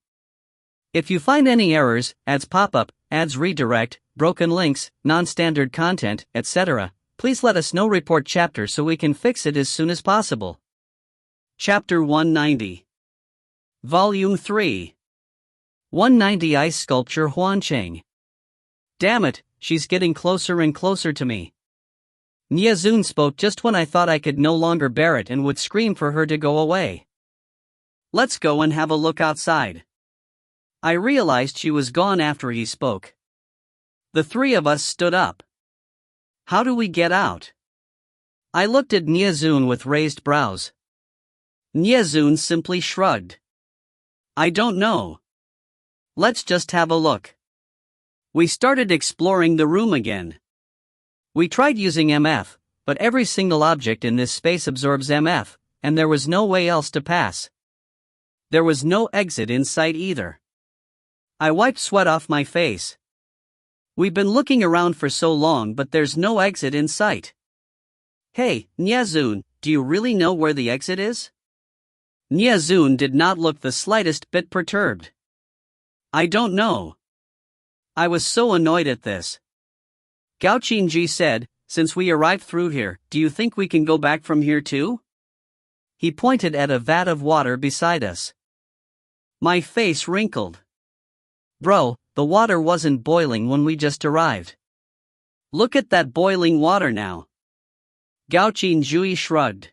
If you find any errors, ads pop up, ads redirect, broken links, non-standard content, etc., please let us know. Report chapter so we can fix it as soon as possible." Chapter 190. Volume 3. 190 Ice Sculpture Huancheng. Damn it, she's getting closer and closer to me. Niezun spoke just when I thought I could no longer bear it and would scream for her to go away. "Let's go and have a look outside." I realized she was gone after he spoke. The three of us stood up. "How do we get out?" I looked at Niezun with raised brows. Niezun simply shrugged. "I don't know. Let's just have a look." We started exploring the room again. We tried using MF, but every single object in this space absorbs MF, and there was no way else to pass. There was no exit in sight either. I wiped sweat off my face. We've been looking around for so long, but there's no exit in sight. "Hey, Niezun, do you really know where the exit is?" Niezun did not look the slightest bit perturbed. "I don't know." I was so annoyed at this. Gao Qingji said, "Since we arrived through here, do you think we can go back from here too?" He pointed at a vat of water beside us. My face wrinkled. "Bro, the water wasn't boiling when we just arrived. Look at that boiling water now." Gao Qingji shrugged.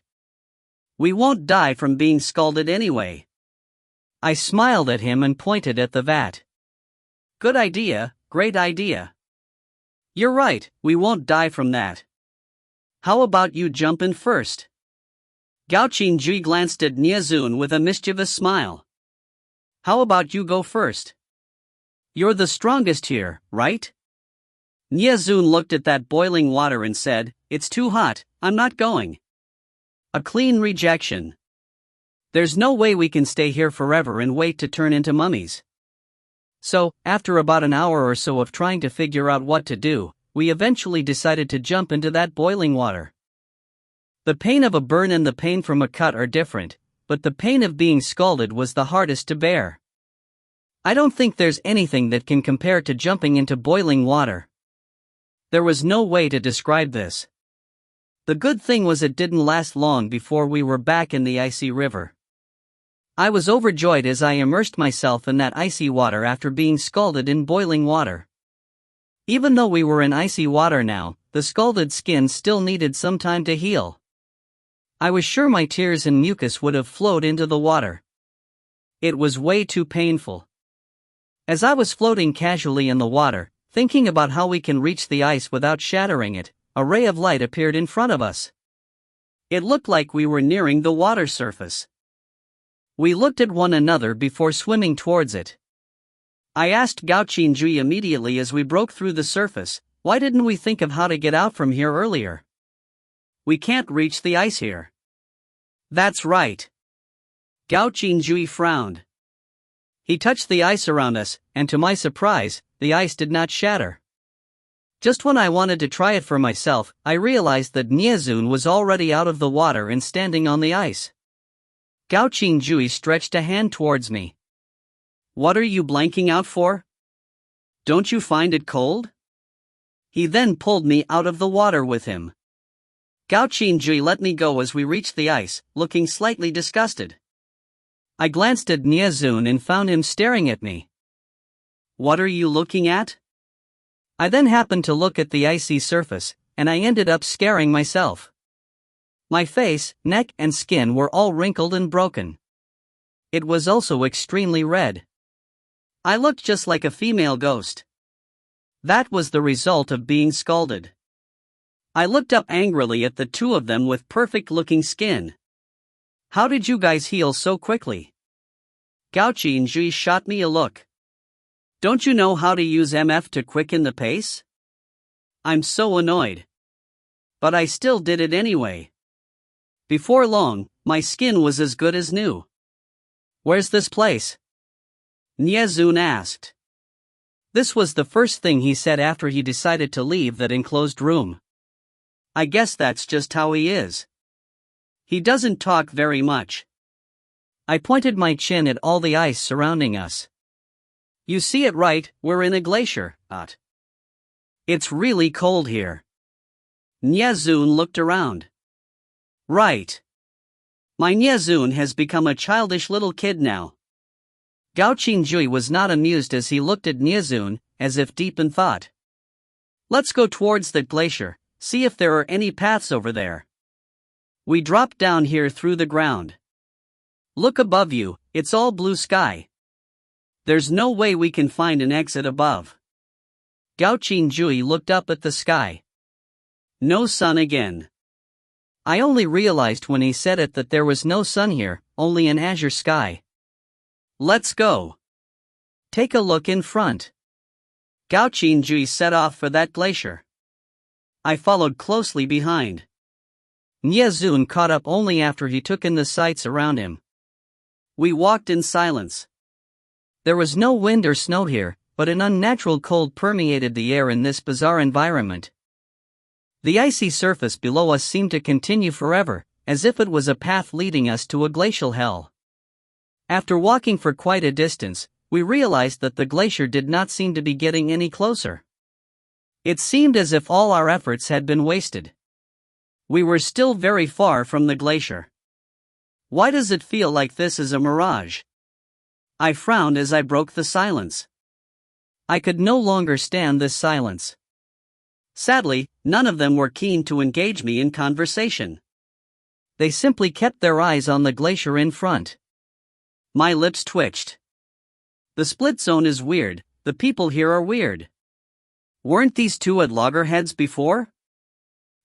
"We won't die from being scalded anyway." I smiled at him and pointed at the vat. "Good idea, great idea. You're right, we won't die from that. How about you jump in first?" Gao Qingji glanced at Niezun with a mischievous smile. "How about you go first? You're the strongest here, right?" Niezun looked at that boiling water and said, "It's too hot, I'm not going." A clean rejection. There's no way we can stay here forever and wait to turn into mummies. So, after about an hour or so of trying to figure out what to do, we eventually decided to jump into that boiling water. The pain of a burn and the pain from a cut are different, but the pain of being scalded was the hardest to bear. I don't think there's anything that can compare to jumping into boiling water. There was no way to describe this. The good thing was it didn't last long before we were back in the icy river. I was overjoyed as I immersed myself in that icy water after being scalded in boiling water. Even though we were in icy water now, the scalded skin still needed some time to heal. I was sure my tears and mucus would have flowed into the water. It was way too painful. As I was floating casually in the water, thinking about how we can reach the ice without shattering it, a ray of light appeared in front of us. It looked like we were nearing the water surface. We looked at one another before swimming towards it. I asked Gao Qingji immediately as we broke through the surface, "Why didn't we think of how to get out from here earlier? We can't reach the ice here." "That's right." Gao Qingji frowned. He touched the ice around us, and to my surprise, the ice did not shatter. Just when I wanted to try it for myself, I realized that Niezun was already out of the water and standing on the ice. Gao Qingjui stretched a hand towards me. What are you blanking out for? Don't you find it cold? He then pulled me out of the water with him. Gao Qingjui let me go as we reached the ice, looking slightly disgusted. I glanced at Niezun and found him staring at me. What are you looking at? I then happened to look at the icy surface, and I ended up scaring myself. My face, neck and skin were all wrinkled and broken. It was also extremely red. I looked just like a female ghost. That was the result of being scalded. I looked up angrily at the two of them with perfect-looking skin. How did you guys heal so quickly? Gao Qingjui shot me a look. Don't you know how to use MF to quicken the pace? I'm so annoyed. But I still did it anyway. Before long, my skin was as good as new. Where's this place? Niezun asked. This was the first thing he said after he decided to leave that enclosed room. I guess that's just how he is. He doesn't talk very much. I pointed my chin at all the ice surrounding us. You see it right, we're in a glacier, It's really cold here. Niezun looked around. Right. My Niezun has become a childish little kid now. Gao Qingjui was not amused as he looked at Niezun, as if deep in thought. Let's go towards the glacier, see if there are any paths over there. We dropped down here through the ground. Look above you, it's all blue sky. There's no way we can find an exit above. Gao Qingjui looked up at the sky. No sun again. I only realized when he said it that there was no sun here, only an azure sky. Let's go. Take a look in front. Gao Qingjui set off for that glacier. I followed closely behind. Niezun caught up only after he took in the sights around him. We walked in silence. There was no wind or snow here, but an unnatural cold permeated the air in this bizarre environment. The icy surface below us seemed to continue forever, as if it was a path leading us to a glacial hell. After walking for quite a distance, we realized that the glacier did not seem to be getting any closer. It seemed as if all our efforts had been wasted. We were still very far from the glacier. Why does it feel like this is a mirage? I frowned as I broke the silence. I could no longer stand this silence. Sadly, none of them were keen to engage me in conversation. They simply kept their eyes on the glacier in front. My lips twitched. The split zone is weird, the people here are weird. Weren't these two at loggerheads before?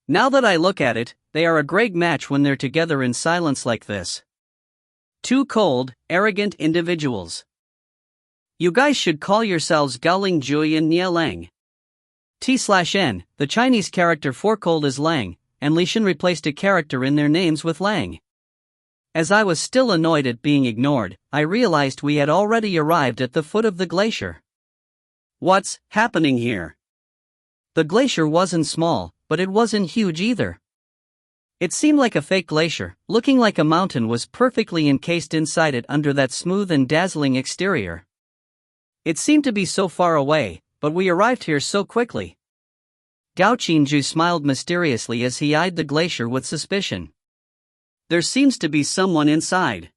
Now that I look at it, they are a great match when they're together in silence like this. Two cold, arrogant individuals. You guys should call yourselves Gaoling Jui and Nie Lang. T/N, the Chinese character for cold is Lang, and Lishan replaced a character in their names with Lang. As I was still annoyed at being ignored, I realized we had already arrived at the foot of the glacier. What's happening here? The glacier wasn't small, but it wasn't huge either. It seemed like a fake glacier, looking like a mountain was perfectly encased inside it under that smooth and dazzling exterior. It seemed to be so far away, but we arrived here so quickly. Gao Qingjui smiled mysteriously as he eyed the glacier with suspicion. There seems to be someone inside.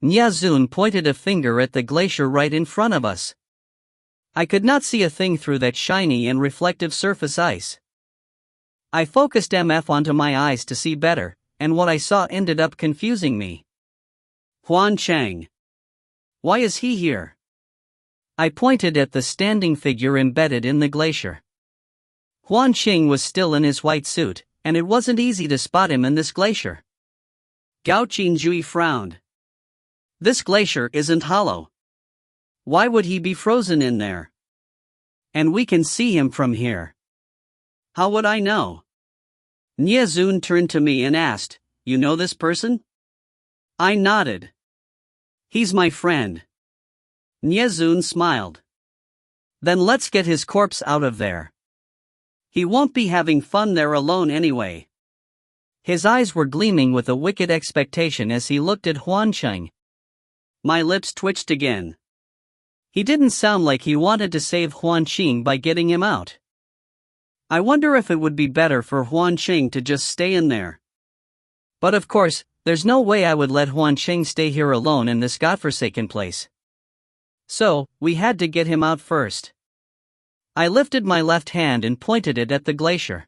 Niezun pointed a finger at the glacier right in front of us. I could not see a thing through that shiny and reflective surface ice. I focused MF onto my eyes to see better, and what I saw ended up confusing me. Huan Chang. Why is he here? I pointed at the standing figure embedded in the glacier. Huan Qing was still in his white suit, and it wasn't easy to spot him in this glacier. Gao Qingjui frowned. This glacier isn't hollow. Why would he be frozen in there? And we can see him from here. How would I know? Niezun turned to me and asked, You know this person? I nodded. He's my friend. Niezun smiled. Then let's get his corpse out of there. He won't be having fun there alone anyway. His eyes were gleaming with a wicked expectation as he looked at Huan Cheng. My lips twitched again. He didn't sound like he wanted to save Huan Cheng by getting him out. I wonder if it would be better for Huan Cheng to just stay in there. But of course, there's no way I would let Huan Cheng stay here alone in this godforsaken place. So, we had to get him out first. I lifted my left hand and pointed it at the glacier.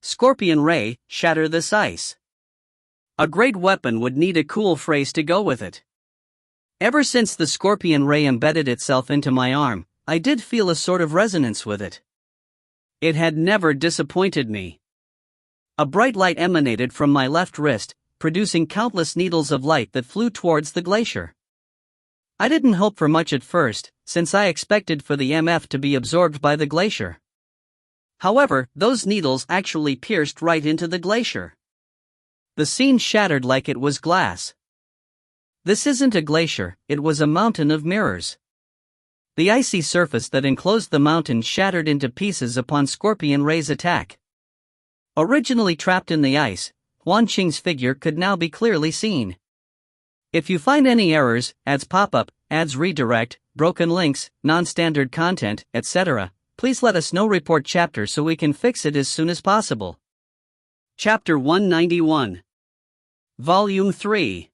Scorpion ray, shatter this ice. A great weapon would need a cool phrase to go with it. Ever since the scorpion ray embedded itself into my arm, I did feel a sort of resonance with it. It had never disappointed me. A bright light emanated from my left wrist, producing countless needles of light that flew towards the glacier. I didn't hope for much at first, since I expected for the MF to be absorbed by the glacier. However, those needles actually pierced right into the glacier. The scene shattered like it was glass. This isn't a glacier, it was a mountain of mirrors. The icy surface that enclosed the mountain shattered into pieces upon Scorpion Ray's attack. Originally trapped in the ice, Huan Cheng's figure could now be clearly seen. If you find any errors, ads pop up, ads redirect, broken links, non-standard content, etc., please let us know. Report chapter so we can fix it as soon as possible. Chapter 191. Volume 3.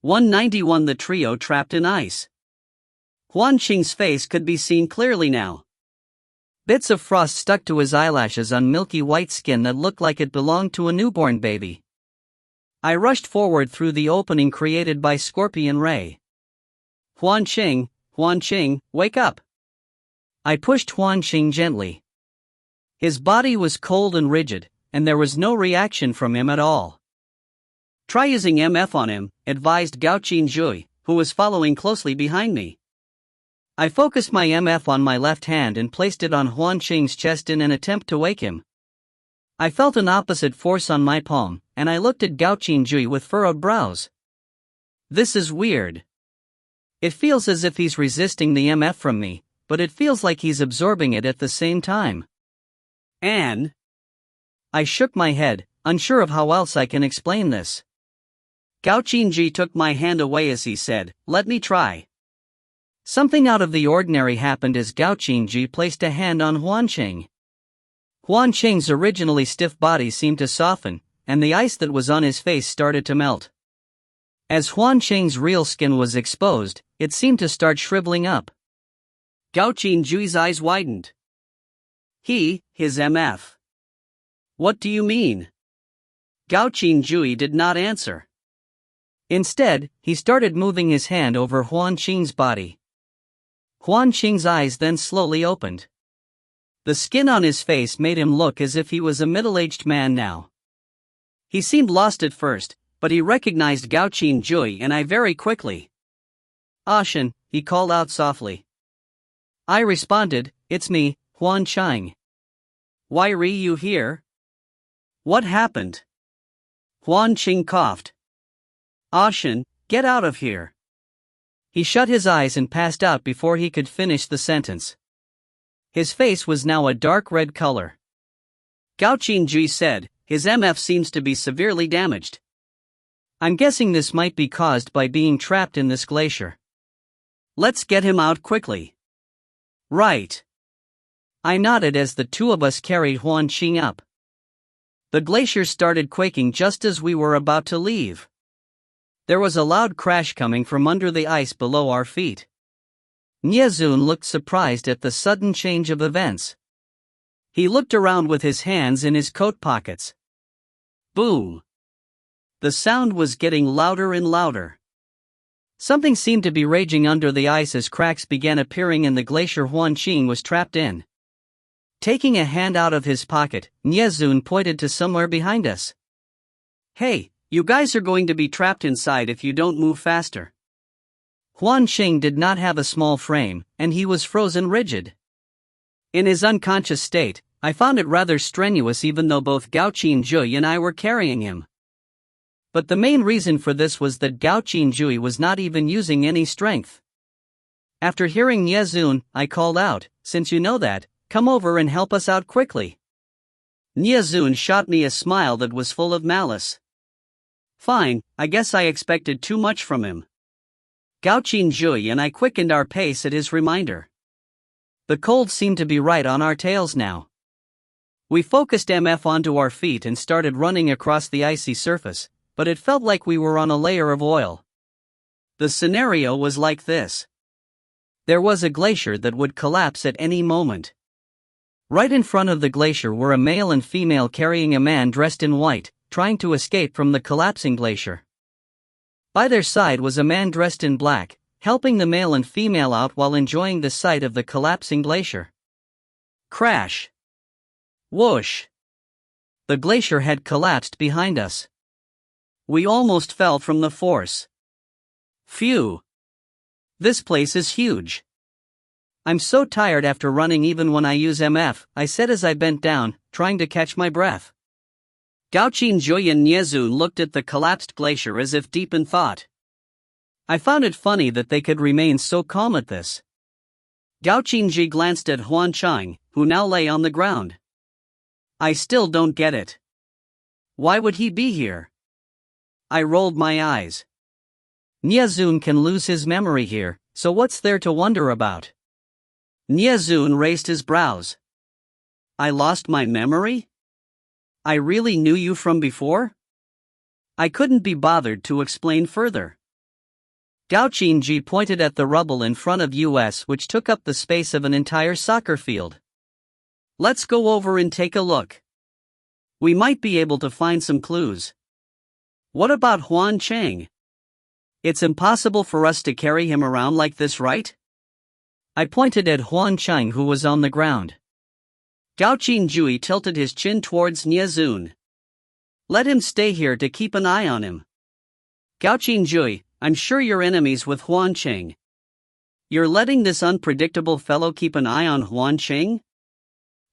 191. The trio trapped in ice. Huan Cheng's face could be seen clearly now. Bits of frost stuck to his eyelashes on milky white skin that looked like it belonged to a newborn baby. I rushed forward through the opening created by Scorpion Ray. Huan Cheng, wake up! I pushed Huan Cheng gently. His body was cold and rigid, and there was no reaction from him at all. Try using MF on him, advised Gao Qinjui, who was following closely behind me. I focused my MF on my left hand and placed it on Huan Cheng's chest in an attempt to wake him. I felt an opposite force on my palm, and I looked at Gao Qinjui with furrowed brows. This is weird. It feels as if he's resisting the MF from me, but it feels like he's absorbing it at the same time. And? I shook my head, unsure of how else I can explain this. Gao Qinjui took my hand away as he said, "Let me try." Something out of the ordinary happened as Gao Qinjui placed a hand on Huan Cheng. Huan Cheng's originally stiff body seemed to soften, and the ice that was on his face started to melt. As Huan Cheng's real skin was exposed, it seemed to start shriveling up. Gao Qinjui's eyes widened. His MF. What do you mean? Gao Qinjui did not answer. Instead, he started moving his hand over Huan Cheng's body. Huan Cheng's eyes then slowly opened. The skin on his face made him look as if he was a middle-aged man now. He seemed lost at first, but he recognized Gao Qinjui and I very quickly. "Ashen," he called out softly. I responded, "It's me, Huan Cheng. Why are you here? What happened?" Huan Cheng coughed. "Ashen, get out of here." He shut his eyes and passed out before he could finish the sentence. His face was now a dark red color. Gao Qinjui said, "His MF seems to be severely damaged. I'm guessing this might be caused by being trapped in this glacier. Let's get him out quickly." "Right." I nodded as the two of us carried Huan Cheng up. The glacier started quaking just as we were about to leave. There was a loud crash coming from under the ice below our feet. Niezun looked surprised at the sudden change of events. He looked around with his hands in his coat pockets. Boom! The sound was getting louder and louder. Something seemed to be raging under the ice as cracks began appearing in the glacier Huan Cheng was trapped in. Taking a hand out of his pocket, Niezun pointed to somewhere behind us. "Hey, you guys are going to be trapped inside if you don't move faster." Huan Cheng did not have a small frame, and he was frozen rigid. In his unconscious state, I found it rather strenuous even though both Gao Qinjui and I were carrying him. But the main reason for this was that Gao Qinjui was not even using any strength. After hearing Niezun, I called out, "Since you know that, come over and help us out quickly." Niazun shot me a smile that was full of malice. Fine, I guess I expected too much from him. Gaoqin Jui and I quickened our pace at his reminder. The cold seemed to be right on our tails now. We focused MF onto our feet and started running across the icy surface, but it felt like we were on a layer of oil. The scenario was like this. There was a glacier that would collapse at any moment. Right in front of the glacier were a male and female carrying a man dressed in white, trying to escape from the collapsing glacier. By their side was a man dressed in black, helping the male and female out while enjoying the sight of the collapsing glacier. Crash! Whoosh! The glacier had collapsed behind us. We almost fell from the force. Phew! This place is huge. I'm so tired after running even when I use MF, I said as I bent down, trying to catch my breath. Gaoqin Jui and Niezun looked at the collapsed glacier as if deep in thought. I found it funny that they could remain so calm at this. Gaoqin Ji glanced at Huan Chang, who now lay on the ground. I still don't get it. Why would he be here? I rolled my eyes. Niezun can lose his memory here, so what's there to wonder about? Niezun raised his brows. I lost my memory? I really knew you from before? I couldn't be bothered to explain further. Gaoqin Ji pointed at the rubble in front of us, which took up the space of an entire soccer field. Let's go over and take a look. We might be able to find some clues. What about Huan Chang? It's impossible for us to carry him around like this, right? I pointed at Huan Chang, who was on the ground. Gaoqin Jui tilted his chin towards Niezun. Let him stay here to keep an eye on him. Gaoqin Jui, I'm sure you're enemies with Huan Chang. You're letting this unpredictable fellow keep an eye on Huan Chang?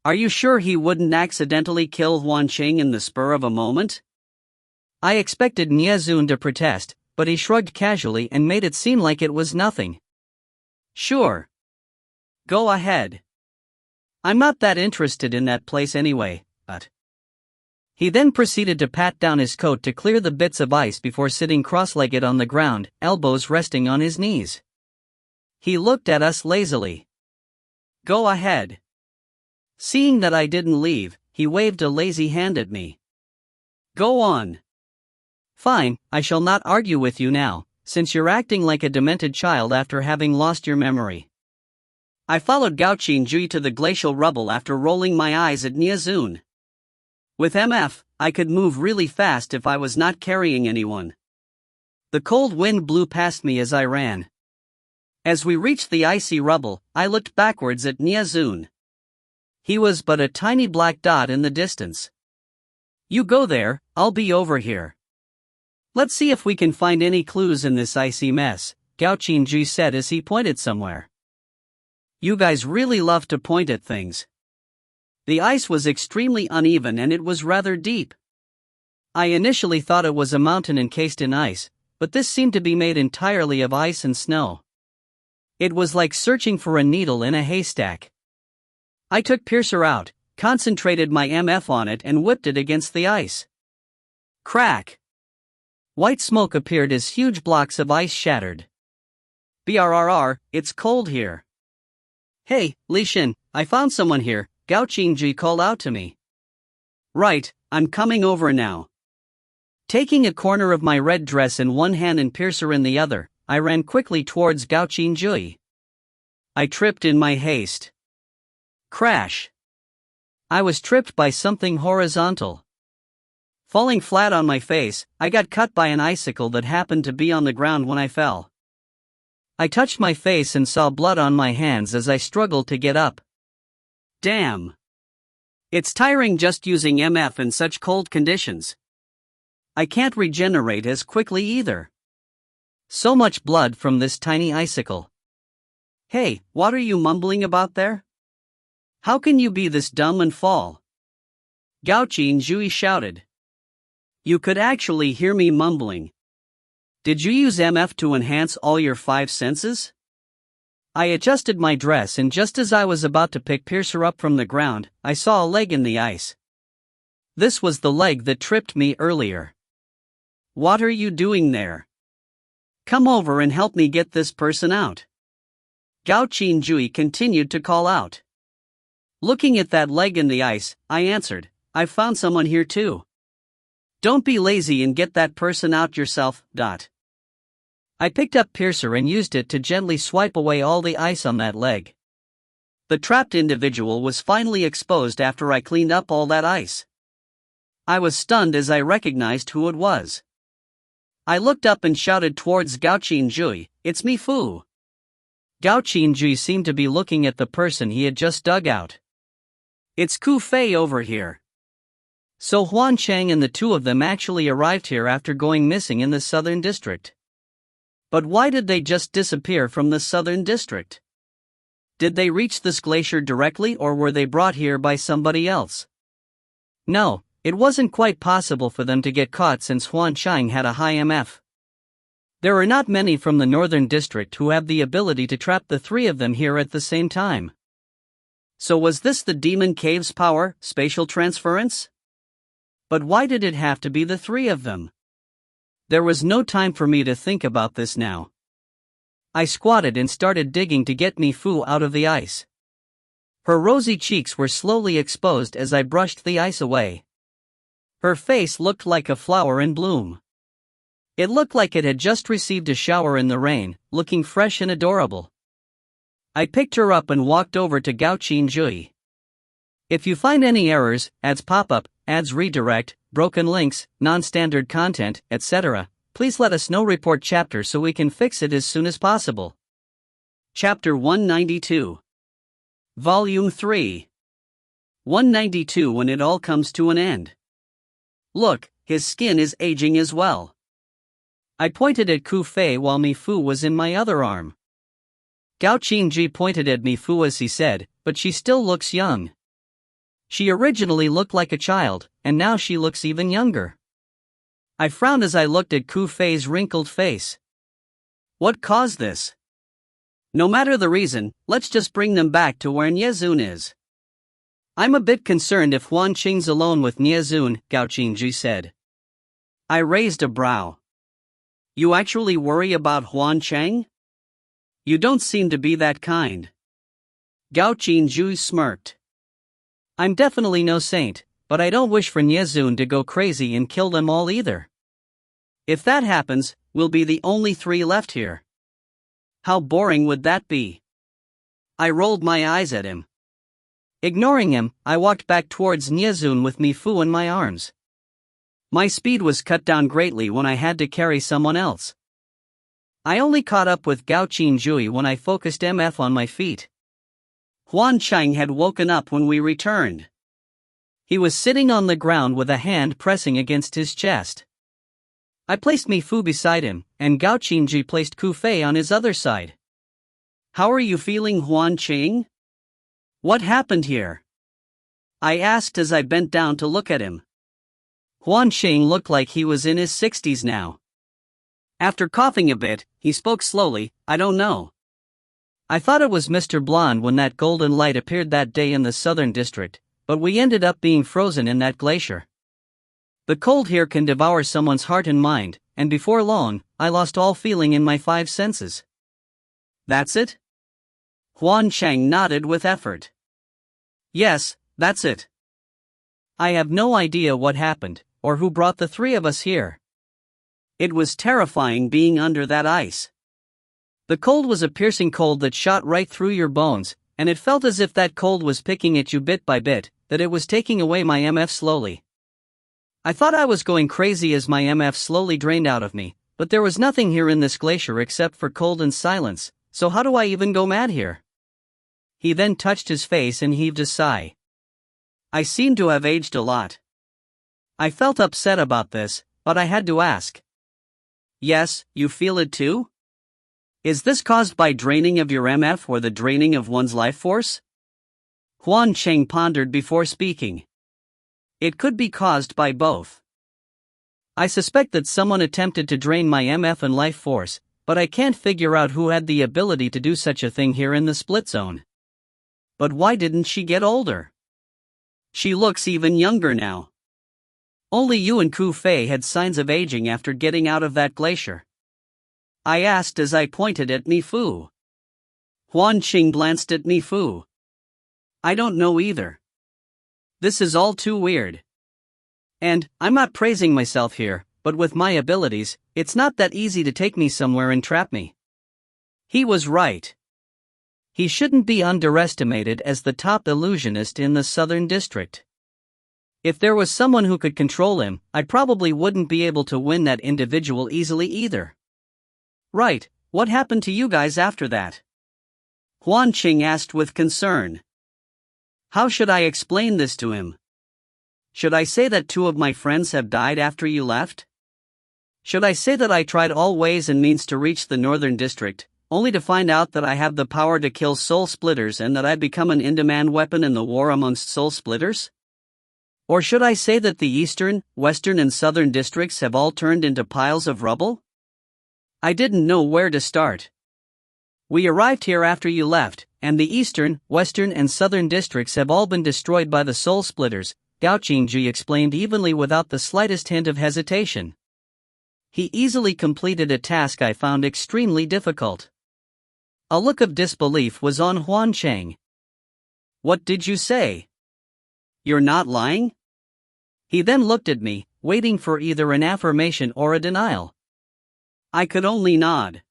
Are you sure he wouldn't accidentally kill Huan Chang in the spur of a moment? I expected Niezun to protest, but he shrugged casually and made it seem like it was nothing. Sure. Go ahead. I'm not that interested in that place anyway, but... He then proceeded to pat down his coat to clear the bits of ice before sitting cross-legged on the ground, elbows resting on his knees. He looked at us lazily. Go ahead. Seeing that I didn't leave, he waved a lazy hand at me. Go on. Fine, I shall not argue with you now, since you're acting like a demented child after having lost your memory. I followed Gaoqin Jui to the glacial rubble after rolling my eyes at Niezun. With MF, I could move really fast if I was not carrying anyone. The cold wind blew past me as I ran. As we reached the icy rubble, I looked backwards at Niezun. He was but a tiny black dot in the distance. You go there, I'll be over here. Let's see if we can find any clues in this icy mess, Gaoqin Jui said as he pointed somewhere. You guys really love to point at things. The ice was extremely uneven and it was rather deep. I initially thought it was a mountain encased in ice, but this seemed to be made entirely of ice and snow. It was like searching for a needle in a haystack. I took Piercer out, concentrated my MF on it and whipped it against the ice. Crack! White smoke appeared as huge blocks of ice shattered. BRRR, it's cold here. Hey, Li Xin, I found someone here, Gaoqin Ji called out to me. Right, I'm coming over now. Taking a corner of my red dress in one hand and Piercer in the other, I ran quickly towards Gaoqin Jui. I tripped in my haste. Crash! I was tripped by something horizontal. Falling flat on my face, I got cut by an icicle that happened to be on the ground when I fell. I touched my face and saw blood on my hands as I struggled to get up. Damn! It's tiring just using MF in such cold conditions. I can't regenerate as quickly either. So much blood from this tiny icicle. Hey, what are you mumbling about there? How can you be this dumb and fall? Gaoqin Jui shouted. You could actually hear me mumbling. Did you use MF to enhance all your 5 senses? I adjusted my dress and just as I was about to pick Piercer up from the ground, I saw a leg in the ice. This was the leg that tripped me earlier. What are you doing there? Come over and help me get this person out. Gao Qinjui continued to call out. Looking at that leg in the ice, I answered, I've found someone here too. Don't be lazy and get that person out yourself. I picked up Piercer and used it to gently swipe away all the ice on that leg. The trapped individual was finally exposed after I cleaned up all that ice. I was stunned as I recognized who it was. I looked up and shouted towards Gao Qinjui, it's me Fu. Gao Qinjui seemed to be looking at the person he had just dug out. It's Ku Fei over here. So Huan Chang and the two of them actually arrived here after going missing in the southern district. But why did they just disappear from the southern district? Did they reach this glacier directly or were they brought here by somebody else? No, it wasn't quite possible for them to get caught since Huan Chang had a high MF. There are not many from the northern district who have the ability to trap the three of them here at the same time. So was this the Demon Cave's power, spatial transference? But why did it have to be the three of them? There was no time for me to think about this now. I squatted and started digging to get Mi Fu out of the ice. Her rosy cheeks were slowly exposed as I brushed the ice away. Her face looked like a flower in bloom. It looked like it had just received a shower in the rain, looking fresh and adorable. I picked her up and walked over to Gao Qinjui. If you find any errors, ads pop up, ads redirect, broken links, non-standard content, etc., please let us know. Report chapter so we can fix it as soon as possible. Chapter 192. Volume 3. 192. When it all comes to an end. Look, his skin is aging as well. I pointed at Ku Fei while Mi Fu was in my other arm. Gao Qinji pointed at Mi Fu as he said, but she still looks young. She originally looked like a child, and now she looks even younger. I frowned as I looked at Ku Fei's wrinkled face. What caused this? No matter the reason, let's just bring them back to where Niezun is. I'm a bit concerned if Huan Qing's alone with Niezun, Gao Qinji said. I raised a brow. You actually worry about Huan Chang? You don't seem to be that kind. Gao Qinji smirked. I'm definitely no saint, but I don't wish for Niezun to go crazy and kill them all either. If that happens, we'll be the only three left here. How boring would that be? I rolled my eyes at him. Ignoring him, I walked back towards Niezun with Mi Fu in my arms. My speed was cut down greatly when I had to carry someone else. I only caught up with Gao Qinjui when I focused MF on my feet. Huan Chang had woken up when we returned. He was sitting on the ground with a hand pressing against his chest. I placed Mi Fu beside him, and Gao Qinji placed Ku Fei on his other side. How are you feeling, Huan Chang? What happened here? I asked as I bent down to look at him. Huan Chang looked like he was in his 60s now. After coughing a bit, he spoke slowly, I don't know. I thought it was Mr. Blonde when that golden light appeared that day in the southern district, but we ended up being frozen in that glacier. The cold here can devour someone's heart and mind, and before long, I lost all feeling in my 5 senses. That's it? Huan Chang nodded with effort. Yes, that's it. I have no idea what happened, or who brought the three of us here. It was terrifying being under that ice. The cold was a piercing cold that shot right through your bones, and it felt as if that cold was picking at you bit by bit, that it was taking away my MF slowly. I thought I was going crazy as my MF slowly drained out of me, but there was nothing here in this glacier except for cold and silence, so how do I even go mad here? He then touched his face and heaved a sigh. I seem to have aged a lot. I felt upset about this, but I had to ask. Yes, you feel it too? Is this caused by draining of your MF or the draining of one's life force? Huan Chang pondered before speaking. It could be caused by both. I suspect that someone attempted to drain my MF and life force, but I can't figure out who had the ability to do such a thing here in the split zone. But why didn't she get older? She looks even younger now. Only you and Ku Fei had signs of aging after getting out of that glacier. I asked as I pointed at Mi Fu. Huan Qing glanced at Mi Fu. I don't know either. This is all too weird. And, I'm not praising myself here, but with my abilities, it's not that easy to take me somewhere and trap me. He was right. He shouldn't be underestimated as the top illusionist in the Southern District. If there was someone who could control him, I probably wouldn't be able to win that individual easily either. Right, what happened to you guys after that? Huan Qing asked with concern. How should I explain this to him? Should I say that 2 of my friends have died after you left? Should I say that I tried all ways and means to reach the Northern District, only to find out that I have the power to kill soul splitters and that I become an in-demand weapon in the war amongst soul splitters? Or should I say that the Eastern, Western and Southern districts have all turned into piles of rubble? I didn't know where to start. We arrived here after you left, and the Eastern, Western and Southern districts have all been destroyed by the soul splitters, Gao Qingji explained evenly without the slightest hint of hesitation. He easily completed a task I found extremely difficult. A look of disbelief was on Huan Qing. What did you say? You're not lying? He then looked at me, waiting for either an affirmation or a denial. I could only nod.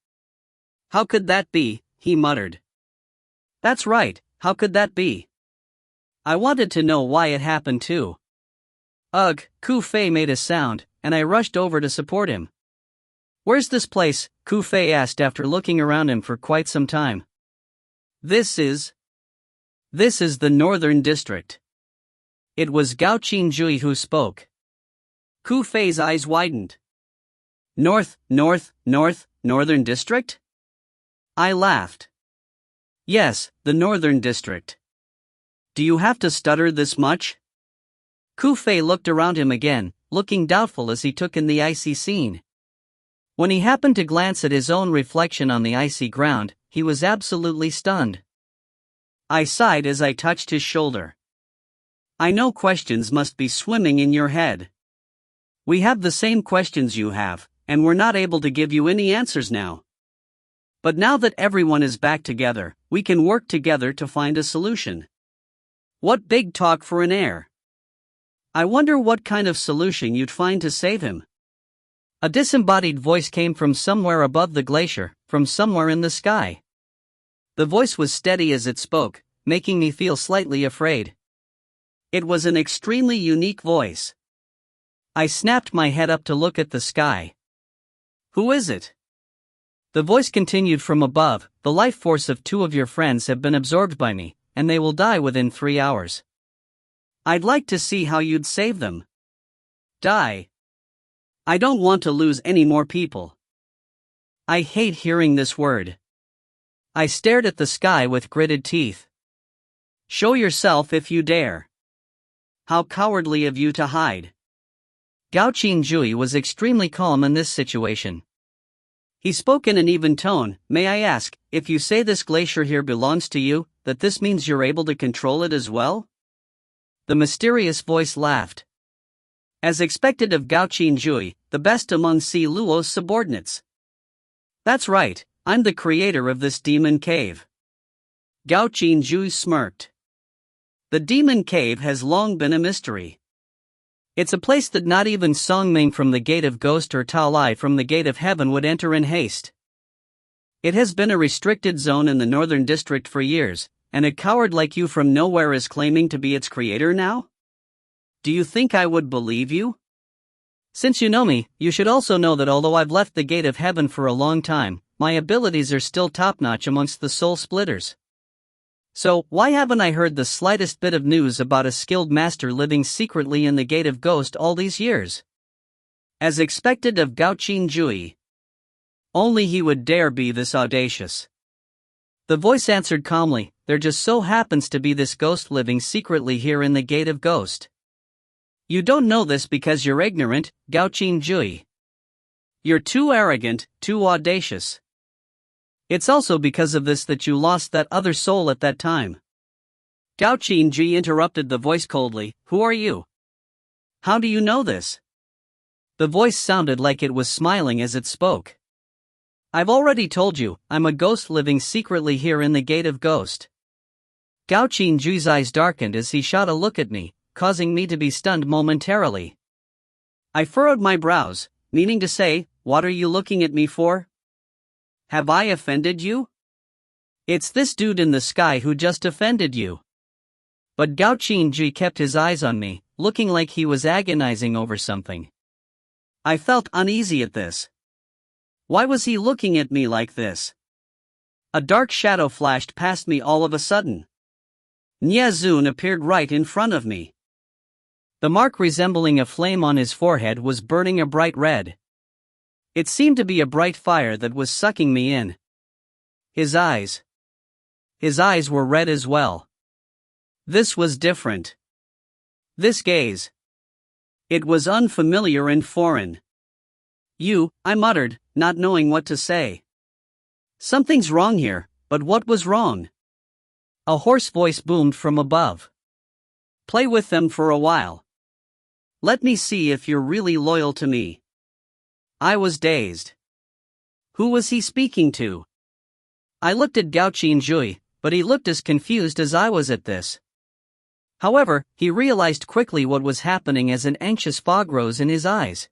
How could that be? He muttered. That's right, how could that be? I wanted to know why it happened too. Ugh, Ku Fei made a sound, and I rushed over to support him. Where's this place? Ku Fei asked after looking around him for quite some time. This is the Northern District. It was Gao Qingjui who spoke. Ku Fei's eyes widened. Northern District? I laughed. Yes, the Northern District. Do you have to stutter this much? Ku Fei looked around him again, looking doubtful as he took in the icy scene. When he happened to glance at his own reflection on the icy ground, he was absolutely stunned. I sighed as I touched his shoulder. I know questions must be swimming in your head. We have the same questions you have, and we're not able to give you any answers now. But now that everyone is back together, we can work together to find a solution. What big talk for an heir. I wonder what kind of solution you'd find to save him. A disembodied voice came from somewhere above the glacier, from somewhere in the sky. The voice was steady as it spoke, making me feel slightly afraid. It was an extremely unique voice. I snapped my head up to look at the sky. Who is it? The voice continued from above. The life force of 2 of your friends have been absorbed by me, and they will die within 3 hours. I'd like to see how you'd save them. Die. I don't want to lose any more people. I hate hearing this word. I stared at the sky with gritted teeth. Show yourself if you dare. How cowardly of you to hide. Gao Qingjui was extremely calm in this situation. He spoke in an even tone. May I ask, if you say this glacier here belongs to you, that this means you're able to control it as well? The mysterious voice laughed. As expected of Gao Qingjui, the best among Si Luo's subordinates. That's right, I'm the creator of this demon cave. Gao Qingjui smirked. The demon cave has long been a mystery. It's a place that not even Songming from the Gate of Ghost or Tao Lai from the Gate of Heaven would enter in haste. It has been a restricted zone in the Northern District for years, and a coward like you from nowhere is claiming to be its creator now? Do you think I would believe you? Since you know me, you should also know that although I've left the Gate of Heaven for a long time, my abilities are still top-notch amongst the soul splitters. So, why haven't I heard the slightest bit of news about a skilled master living secretly in the Gate of Ghost all these years? As expected of Gao Qingjui. Only he would dare be this audacious. The voice answered calmly, there just so happens to be this ghost living secretly here in the Gate of Ghost. You don't know this because you're ignorant, Gao Qingjui. You're too arrogant, too audacious. It's also because of this that you lost that other soul at that time. Gao Qingjui interrupted the voice coldly, who are you? How do you know this? The voice sounded like it was smiling as it spoke. I've already told you, I'm a ghost living secretly here in the Gate of Ghost. Gao Qingju's eyes darkened as he shot a look at me, causing me to be stunned momentarily. I furrowed my brows, meaning to say, what are you looking at me for? Have I offended you? It's this dude in the sky who just offended you. But Gao Qingju kept his eyes on me, looking like he was agonizing over something. I felt uneasy at this. Why was he looking at me like this? A dark shadow flashed past me all of a sudden. Nie Zun appeared right in front of me. The mark resembling a flame on his forehead was burning a bright red. It seemed to be a bright fire that was sucking me in. His eyes were red as well. This was different. This gaze. It was unfamiliar and foreign. I muttered, not knowing what to say. Something's wrong here, but what was wrong? A hoarse voice boomed from above. Play with them for a while. Let me see if you're really loyal to me. I was dazed. Who was he speaking to? I looked at Gao Qingju, but he looked as confused as I was at this. However, he realized quickly what was happening as an anxious fog rose in his eyes.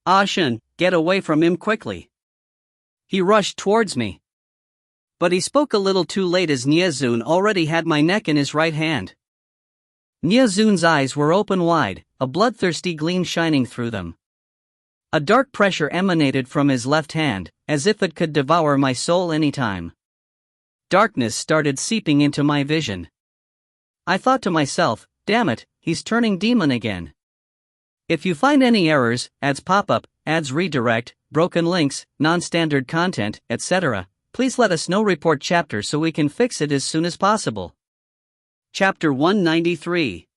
Ah Shen, get away from him quickly. He rushed towards me. But he spoke a little too late as Nie Zun already had my neck in his right hand. Nie Zun's eyes were open wide, a bloodthirsty gleam shining through them. A dark pressure emanated from his left hand, as if it could devour my soul anytime. Darkness started seeping into my vision. I thought to myself, damn it, he's turning demon again. If you find any errors, ads pop up, ads redirect, broken links, non-standard content, etc., please let us know. Report chapter so we can fix it as soon as possible. Chapter 193.